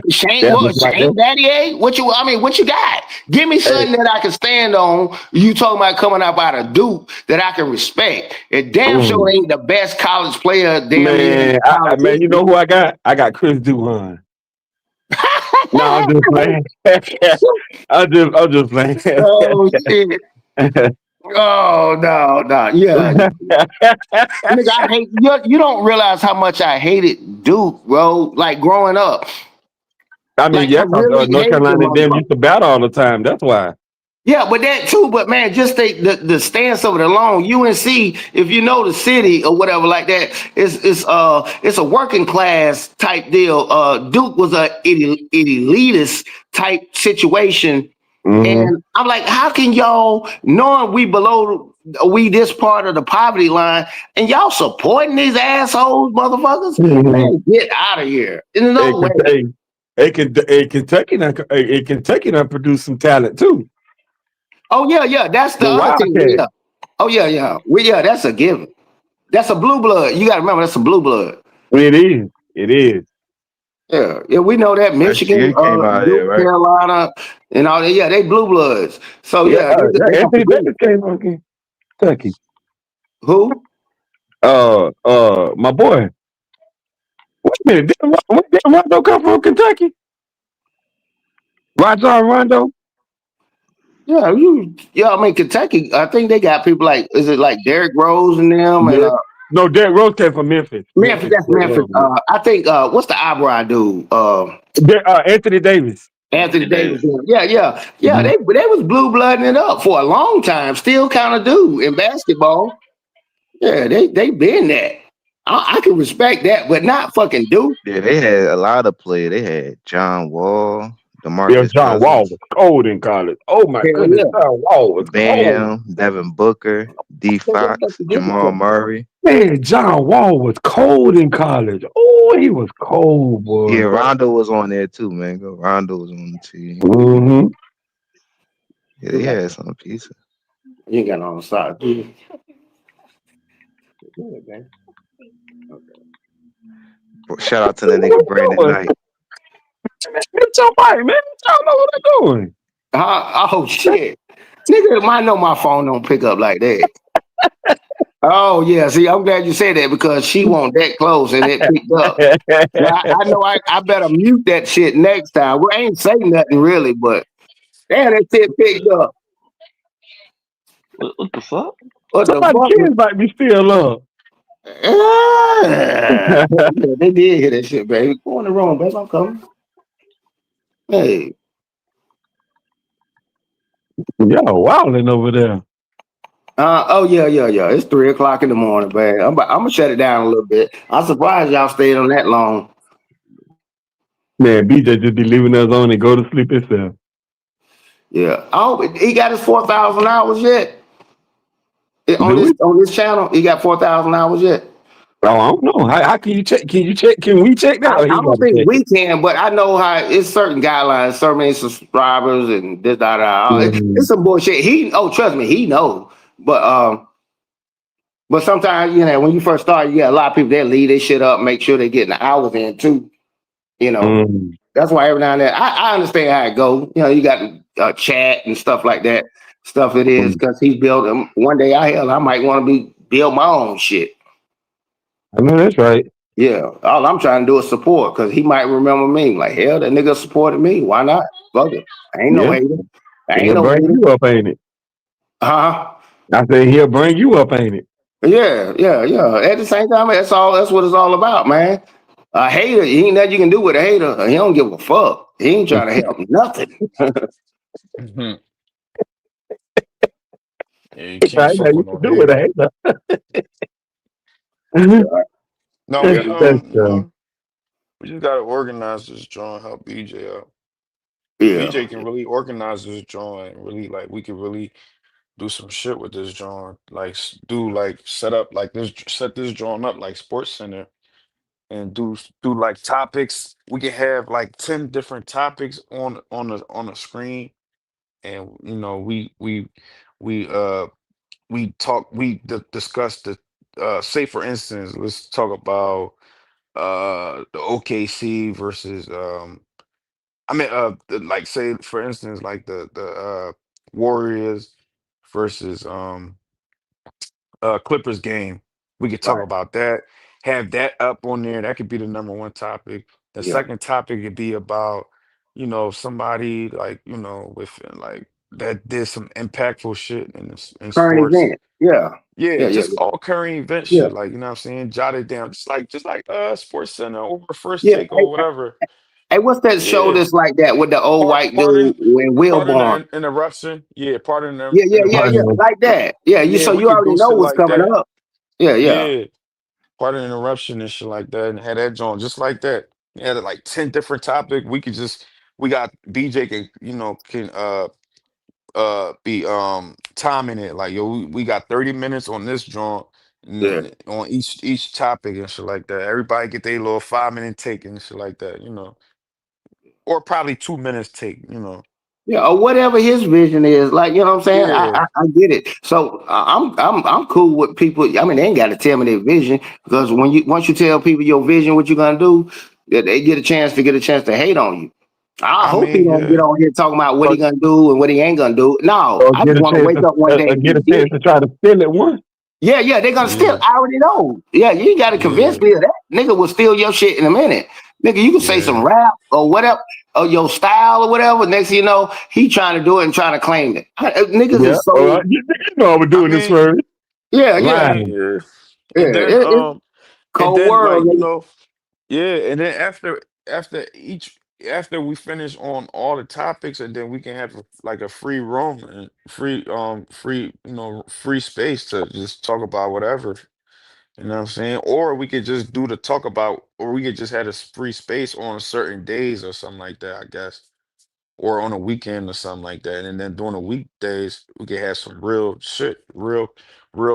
Shane Battier? What you got? Give me something that I can stand on. You talking about coming up out of Duke that I can respect. It damn sure ain't the best college player. Man, you know who I got? I got Chris Duhon. No, I'm just playing. I'm just playing. Oh shit. Oh no, yeah. Nigga, I hate you don't realize how much I hated Duke, bro. Like growing up. I mean, I really North hate Carolina and them used to battle all the time. That's why. Yeah, but that too. But man, just the stance over the long UNC. If you know the city or whatever like that, it's a working class type deal. Duke was a elitist type situation, and I'm like, how can y'all knowing we this part of the poverty line, and y'all supporting these assholes, motherfuckers? Man, get out of here! In no way. Kentucky done produce some talent too. Oh yeah, that's the other thing. Yeah. Oh yeah. That's a given. That's a blue blood. You gotta remember that's a blue blood. It is. Yeah, we know that Michigan, came out Duke, here, right? Carolina, and all that. Yeah, they blue bloods. So yeah, Anthony Davis came from Kentucky. Who? My boy. Wait a minute, didn't Rondo come from Kentucky? Rajon Rondo? Yeah, I mean Kentucky. I think they got people like, is it like Derrick Rose and them? And no, Derrick Rose came from Memphis. Memphis, that's Memphis. I think what's the eyebrow dude? Anthony Davis. Anthony Davis. Yeah. They was blue blooding it up for a long time. Still kind of do in basketball. Yeah, they been that. I can respect that, but not fucking Duke. Yeah, they had a lot of players. They had John Wall, DeMarcus John Wall was cold in college. Oh my goodness, John Wall was Bam, Devin Booker, D. Fox, Jamal Murray. Man, John Wall was cold in college. Oh, he was cold, boy. Yeah, Rondo was on there too, man. Rondo was on the team. Yeah, they had some pieces. You got on the side, dude. Shout out to that nigga Brandon Knight. It's your mic, man. Y'all know what I'm doing. Oh shit. Nigga, I know my phone don't pick up like that. Oh yeah, see, I'm glad you said that because she won't that close and it picked up. I know I better mute that shit next time. We ain't say nothing really, but damn, that shit picked up. What the fuck? What Somebody the fuck? kids might be still up. Yeah, they did hear that shit, baby. Go in the room, baby. I'm coming. Hey. Y'all wilding over there. Oh yeah. It's 3:00 in the morning, man. I'm gonna shut it down a little bit. I'm surprised y'all stayed on that long. Man, BJ just be leaving us on and go to sleep himself. Yeah. Oh, he got his 4,000 hours yet on Do we? this channel. He got 4,000 hours yet. Oh, I don't know. How can you check? Can you check? Can we check that? I Or he got don't to think check we it? can, but I know how it's certain guidelines, certain many subscribers, and this, that, that. It's some bullshit. Trust me, he knows. But sometimes, when you first start, you got a lot of people that leave their shit up, make sure they're getting the hours in too. That's why every now and then I understand how it goes. You got chat and stuff like that. Stuff it is because he's building. One day I might want to build my own shit. I know that's right. Yeah, all I'm trying to do is support because he might remember me. Like, hell, that nigga supported me. Why not? Fuck it. I ain't no Yeah. hater. I ain't He'll no bring hater. you up, ain't it? Huh? I said he'll bring you up, ain't it? Yeah. At the same time, that's what it's all about, man. A hater, he ain't nothing you can do with a hater. He don't give a fuck. He ain't trying to help nothing. Mhm. Yeah, you can't I know fuck you with no can do with hater. a No, hater. we just gotta organize this joint, help BJ out. Yeah. BJ can really organize this joint, really like we could really do some shit with this joint, like set up like this, set this joint up like Sports Center, and do like topics. We can have like 10 different topics on the screen, and we discuss the say for instance, let's talk about the OKC versus like say for instance like the Warriors versus Clippers game. We could talk Right. about that. Have that up on there. That could be the number one topic. The Yeah. second topic could be about, somebody like, with like that did some impactful shit in Current sports. event. Yeah. Yeah, Yeah. just all current event Yeah. shit. Like, you know what I'm saying? Jot it down. Just like Sports Center or First Yeah. Take or whatever. Hey, what's that show Yeah. that's like that with the old white Pardon, dude when pardon Wilborn? the interruption. Yeah, pardon the Yeah. interruption. Like that. Yeah. Yeah, So we you could already do know shit what's like coming that. up. Yeah. Yeah. Pardon the interruption and shit like that, and had that joint just like that. We had like 10 different topic. We got BJ can be timing it like, yo, we got 30 minutes on this joint Yeah. on each topic and shit like that. Everybody get their little 5 minute take and shit like that. Or probably 2 minutes take. Yeah, or whatever his vision is, like, you know what I'm saying. Yeah. I get it. So I'm cool with people. I mean, they ain't got to tell me their vision because once you tell people your vision, what you're gonna do, that they get a chance to hate on you. I I hope he mean, don't get yeah. on here talking about what Or, he gonna do and what he ain't gonna do. No, or I just want to wake up one day and get he a did chance it. to try to steal it one. Yeah, they're gonna steal. Yeah. I already know. Yeah, you ain't gotta Yeah. convince me of that. Nigga will steal your shit in a minute. Nigga, you can say Yeah. some rap or whatever, or your style or whatever. Next thing you know, he trying to do it and trying to claim it. Niggas Yeah. is All so right. You know I was I doing this mean, for yeah. I lying. mean, yeah. And then It's and cold then world, like, nigga. yeah, and then after we finish on all the topics, and then we can have like a free room and free space to just talk about whatever. You know what I'm saying? Or we could just do the talk about, or we could just have a free space on certain days or something like that, I guess. Or on a weekend or something like that. And then during the weekdays, we could have some real shit, real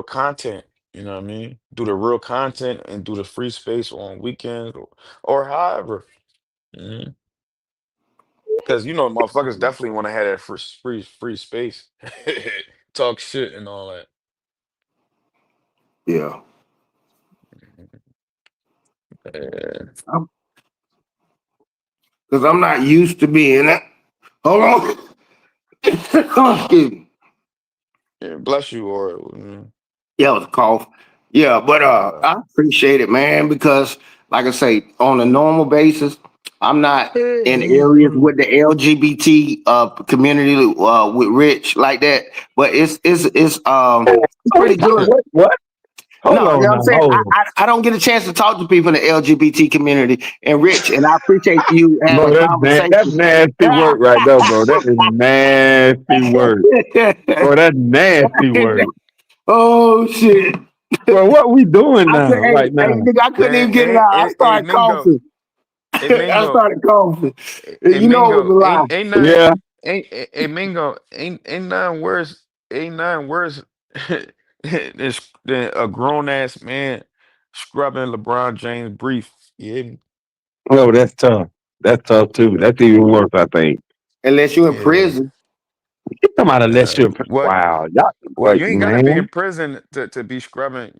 content. You know what I mean? Do the real content and do the free space on weekends or however. Because motherfuckers definitely want to have that free space. Talk shit and all that. Yeah. Yeah. Because I'm not used to being that. Hold on. Excuse me. Yeah, bless you, or Yeah, it was a cough. Yeah, but I appreciate it, man, because like I say, on a normal basis, I'm not in areas with the LGBT community with Rich like that. But it's pretty good. What? Hold No, you know on what now. I'm saying? Hold on. I don't get a chance to talk to people in the LGBT community. And Rich, and I appreciate you having Bro, a that's conversation. nasty work right there, bro. That is nasty work. Bro, that's nasty work. Oh shit. Bro, what we doing I could, now, right hey, now? nigga, I couldn't Man, even get it out. I hey, started Mingo. coughing. Hey, I Mingo. started coughing. Hey, You know it was Mingo. a lie. Ain't nothing. Yeah. Ain't Mingo. Ain't nothing worse. Ain't nothing worse than a grown ass man scrubbing LeBron James brief. Yeah. Oh, that's tough. That's tough too. That's even worse, I think. Unless you in Yeah. prison. Get them out of that shit. What? Wow, y'all, Well, like you ain't gotta be in man, prison to be scrubbing.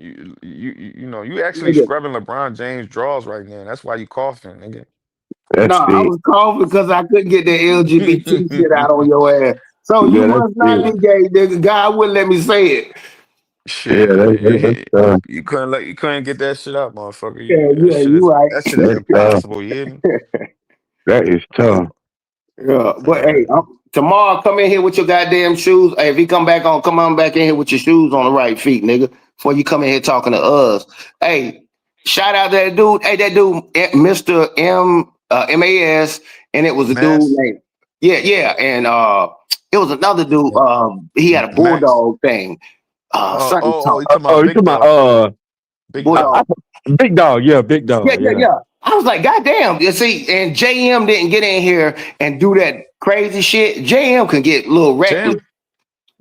You know you actually Nigga. scrubbing LeBron James draws right now. That's why you coughing, nigga. that's No, I it. was coughing because I couldn't get the LGBT shit out on your ass. So you Yeah, that's must not be it. gay, nigga. God wouldn't let me say it. Yeah, Shit, that's tough. you couldn't get that shit out, motherfucker. Yeah, yeah, you right. That shit is That's tough. impossible. You hear me? That is tough. Yeah, but hey, Uh, tomorrow come in here with your goddamn shoes. Hey, if he come back on, come on back in here with your shoes on the right feet, nigga. Before you come in here talking to us. Hey, shout out that dude. Hey, that dude, Mr. MAS, and it was a dude Max, named and it was another dude. yeah, He had a Max. bulldog thing. Something You talk talking Oh, about you Big talking about Dog? Big I, Dog. bulldog. big dog? Yeah, big Yeah, dog. yeah, Yeah. yeah. I was like, God damn. You see, and JM didn't get in here and do that crazy shit. JM can get a little reckless. Jam,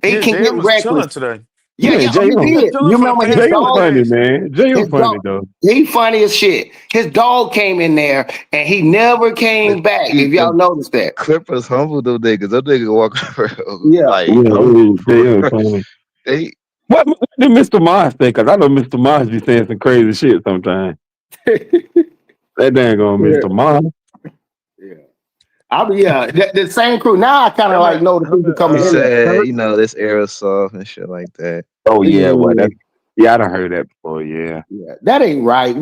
He yeah, can get Jam was reckless. chilling today. Yeah, Yeah, yeah. Oh, Jay he He been did. chilling You for the remember his past Jay couple dog? funny, days. man. Jay His funny dog. though. He funny as shit. His dog came in there and he never The, came back. If the y'all noticed that. Clippers humble them niggas. Them niggas walk around Yeah. like Yeah, humble, bro. Jay funny. They What did Mr. Mars say? Because I know Mr. Mars be saying some crazy shit sometimes. That dang on Yeah. Mr. Mars. Yeah. The same crew. Now I kind of like know the people he coming in there. said, you know, this era soft and shit like that. Oh yeah, what Yeah. that? Yeah, I done heard that before. Yeah. Yeah, that ain't right.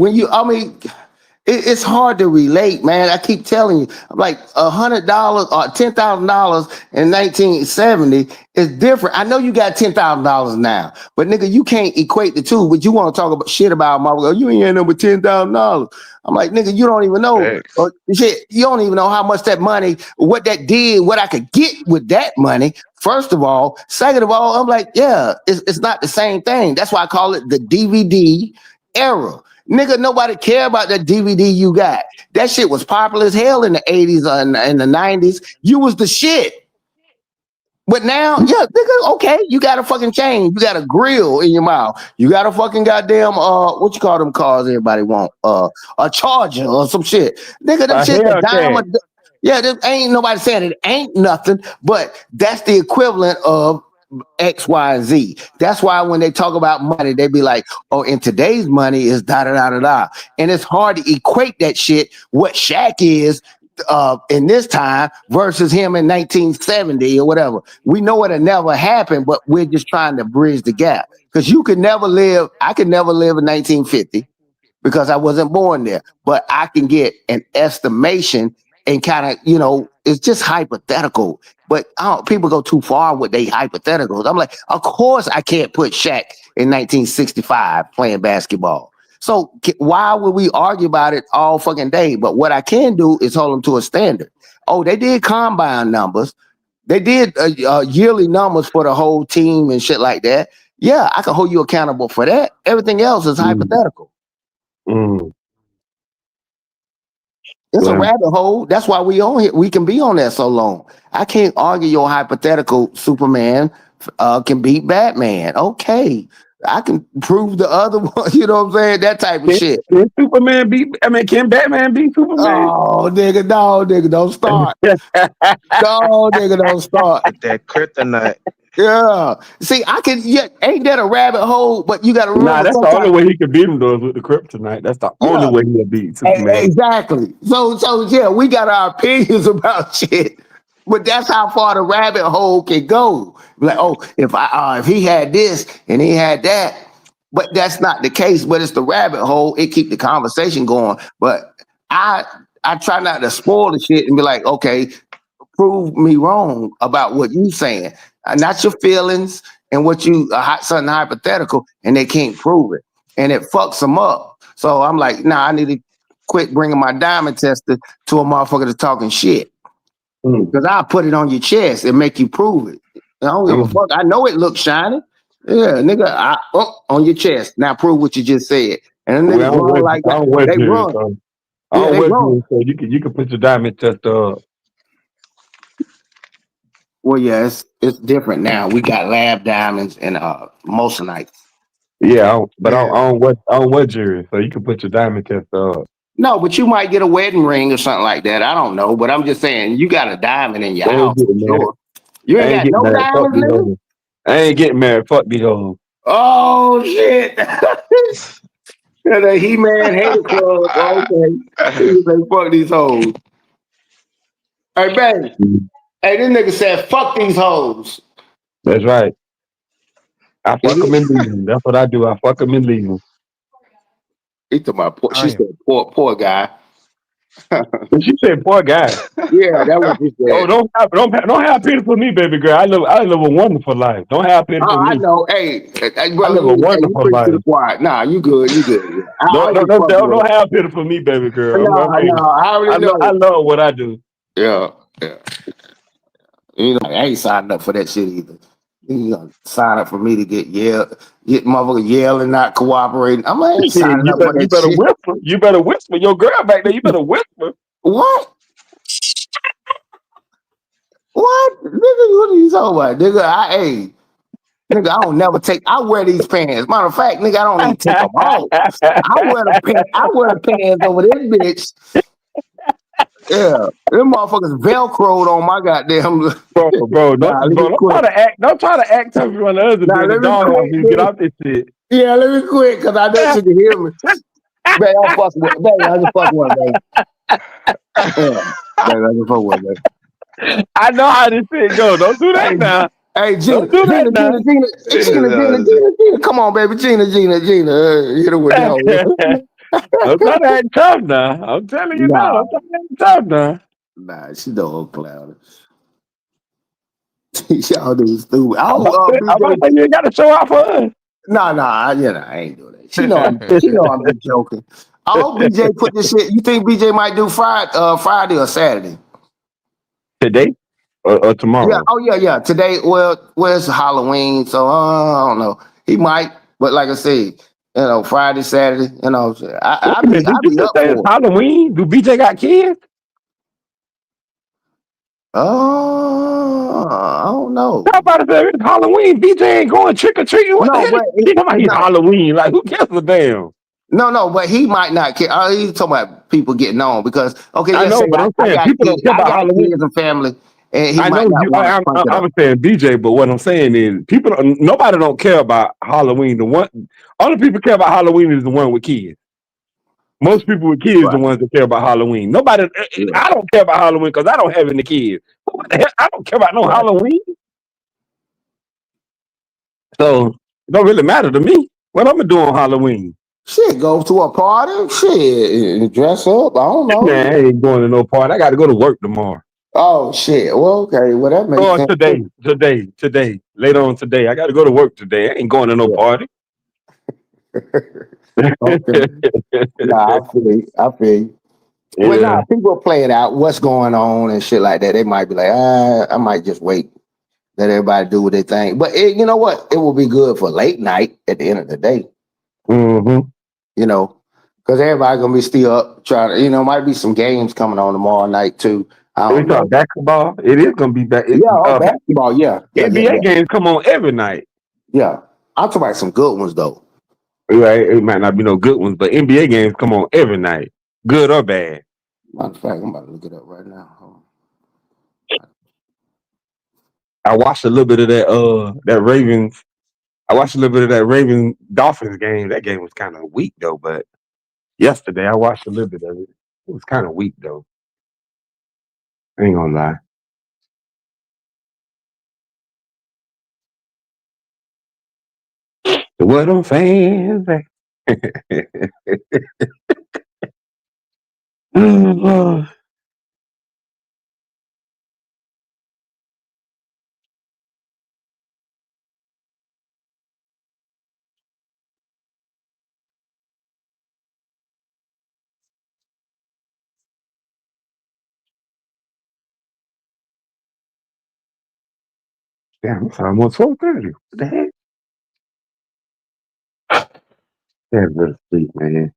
It's hard to relate, man. I keep telling you, I'm like $100 or $10,000 in 1970 is different. I know you got $10,000 now, but nigga, you can't equate the two. But you want to talk about shit about my? You ain't had number $10,000. I'm like, nigga, you don't even know. Facts. Shit, you don't even know how much that money, what that did, what I could get with that money. First of all, second of all, I'm like, yeah, it's not the same thing. That's why I call it the DVD era. Nigga, nobody care about that DVD you got. That shit was popular as hell in the 80s and the 90s. You was the shit. But now, yeah, nigga, okay, you got a fucking chain. You got a grill in your mouth. You got a fucking goddamn, what you call them cars everybody want? A Charger or some shit. Nigga, them A shit, a dime Hellcat. yeah, there ain't nobody saying it ain't nothing, but that's the equivalent of X, Y, and Z. That's why when they talk about money, they be like, oh, in today's money is da da da da da. And it's hard to equate that shit, what Shaq is in this time versus him in 1970 or whatever. We know it'll never happen, but we're just trying to bridge the gap. Because I could never live in 1950 because I wasn't born there. But I can get an estimation and kind of, it's just hypothetical. But people go too far with their hypotheticals. I'm like, of course I can't put Shaq in 1965 playing basketball. So why would we argue about it all fucking day? But what I can do is hold them to a standard. Oh, they did combine numbers. They did yearly numbers for the whole team and shit like that. Yeah, I can hold you accountable for that. Everything else is hypothetical. Mm. It's a Well, rabbit hole. That's why we on here. We can be on there so long. I can't argue your hypothetical Superman can beat Batman. Okay. I can prove the other one. You know what I'm saying? That type of shit. can Superman beat? I mean, can Batman beat Superman? Oh, nigga, no, nigga, don't start. No, nigga, don't start. With that kryptonite. Yeah. See, ain't that a rabbit hole? But you got to Nah, remember that's the only sometimes. way he could beat him though is with the kryptonite. That's the only Yeah. way he'll beat Superman. Exactly. So yeah, we got our opinions about shit, but that's how far the rabbit hole can go. Like, oh, if he had this and he had that, but that's not the case. But it's the rabbit hole. It keep the conversation going. But I try not to spoil the shit and be like, okay, prove me wrong about what you saying, not your feelings and what you something hypothetical, and they can't prove it. and it fucks them up. So I'm like, nah, I need to quit bringing my diamond tester to a motherfucker that's talking shit. Because I'll put it on your chest and make you prove it. I don't give a fuck. I know it looks shiny. Yeah, nigga, on your chest. Now prove what you just said. And the Well, niggas run like I that. don't wear They jewelry, run. so I Yeah, don't they wear run. jewelry, so you can put your diamond tester up. Well, yeah, it's different now. We got lab diamonds and moissanite. Yeah, I Yeah. don't wear jewelry, so you can put your diamond tester up. No, but you might get a wedding ring or something like that. I don't know. But I'm just saying you got a diamond in your I ain't house for getting married. sure. You I ain't ain't got getting no married. Fuck diamonds, these nigga? hoes. I ain't getting married. Fuck these hoes. Oh shit. The He-Man hater club. Okay. Niggas say fuck these hoes. Hey, baby. Hey, this nigga said fuck these hoes. That's right. I fuck them and leave them. That's what I do. I fuck them and leave them. He told my poor, she Damn. said poor guy. But she said, "Poor guy." Yeah, that was she Oh, said. don't have pity for me, baby girl. I live a wonderful life. Don't have pity for Oh, I me. know. Hey, I bro, live a you wonderful preach to life. the choir. Nah, you good. You good. Yeah. I Don't was don't don't, fucking don't with don't have pity for me, baby her. girl. No, I already I know. love what I do. Yeah, yeah. You know, I ain't signed up for that shit either. You know, sign up for me to get motherfucker yelling, not cooperating. I ain't Shit, signing up for you that better shit. whisper. You better whisper. Your girl back there. You better whisper. What? What? Nigga, what are you talking about? Nigga, I don't never take. I wear these pants. Matter of fact, nigga, I don't even take them off. I wear the pants. I wear the pants over this bitch. Yeah, them motherfuckers velcroed on my goddamn. Bro, Nah, let me don't quit. try to act tough in front of others. Be Nah, in the let me doghouse quit, when you get dude. off this shit. Yeah, let me quit because I know she can hear me. Baby, I'm fucking with. Baby, I just fucking with, baby. Yeah, baby, I just fucking with, baby. I know how this shit go. Don't do that now. Hey, Gina, Don't do that now. Gina, come on, baby, Gina, hit her with that one. I'm trying to act tough now. I'm telling you now. Nah, I'm trying to act tough now. nah, she know I'm clown. Y'all do stupid. I'm Oh, about to BJ. say you ain't got to show out for us. Nah, I ain't doing that. She know I'm just joking. I hope BJ put this shit. You think BJ might do Friday or Saturday? Today or Yeah. tomorrow? Oh yeah. Today, well, it's Halloween, so I don't know. He might, but like I said, Friday, Saturday, Wait I a be minute. Did you just up say it's for it. Halloween? Do BJ got kids? I don't know. How about if it's Halloween? BJ ain't going trick or treating. What the No, hell? but He talking about he's Halloween. Like, who gives a damn? no, but he might not care. He's talking about people getting on because I let's say know, but I'm I saying got people kids, don't care about Halloween. and family, and he I might know not you. want to crank it I'm up. saying BJ, but what I'm saying is nobody don't care about Halloween. The one only people care about Halloween is the one with kids. Most people with kids Right. the ones that care about Halloween. Nobody. I don't care about Halloween because I don't have any kids. What the hell? I don't care about no Halloween. So it don't really matter to me. What I'm gonna do on Halloween? Shit, go to a party. Shit, dress up. I don't know. Man, I ain't going to no party. I got to go to work tomorrow. Oh shit. Well, okay. Well, that makes Or sense. today, later on today. I got to go to work today. I ain't going to no party. Okay. Nah, I feel you. Well, Yeah. people play it out. What's going on and shit like that. They might be like, I might just wait. Let everybody do what they think. But you know what? It will be good for late night at the end of the day. Mm-hmm. Because everybody gonna be still up trying to. Might be some games coming on tomorrow night too. I We don't know. talking basketball. It is gonna be back. Yeah, basketball. Yeah. NBA games come on every night. Yeah, I'm talking about some good ones though. Right? It might not be no good ones, but NBA games come on every night, good or bad. Matter of fact, I'm about to look it up right now. I watched a little bit of that Ravens. I watched a little bit of that Ravens Dolphins game. That game was kind of weak though. But yesterday I watched a little bit of it. It was kind of weak though. I ain't gonna lie. What them fans? Damn, it's almost 4:30. What the heck? Damn, go to sleep, man.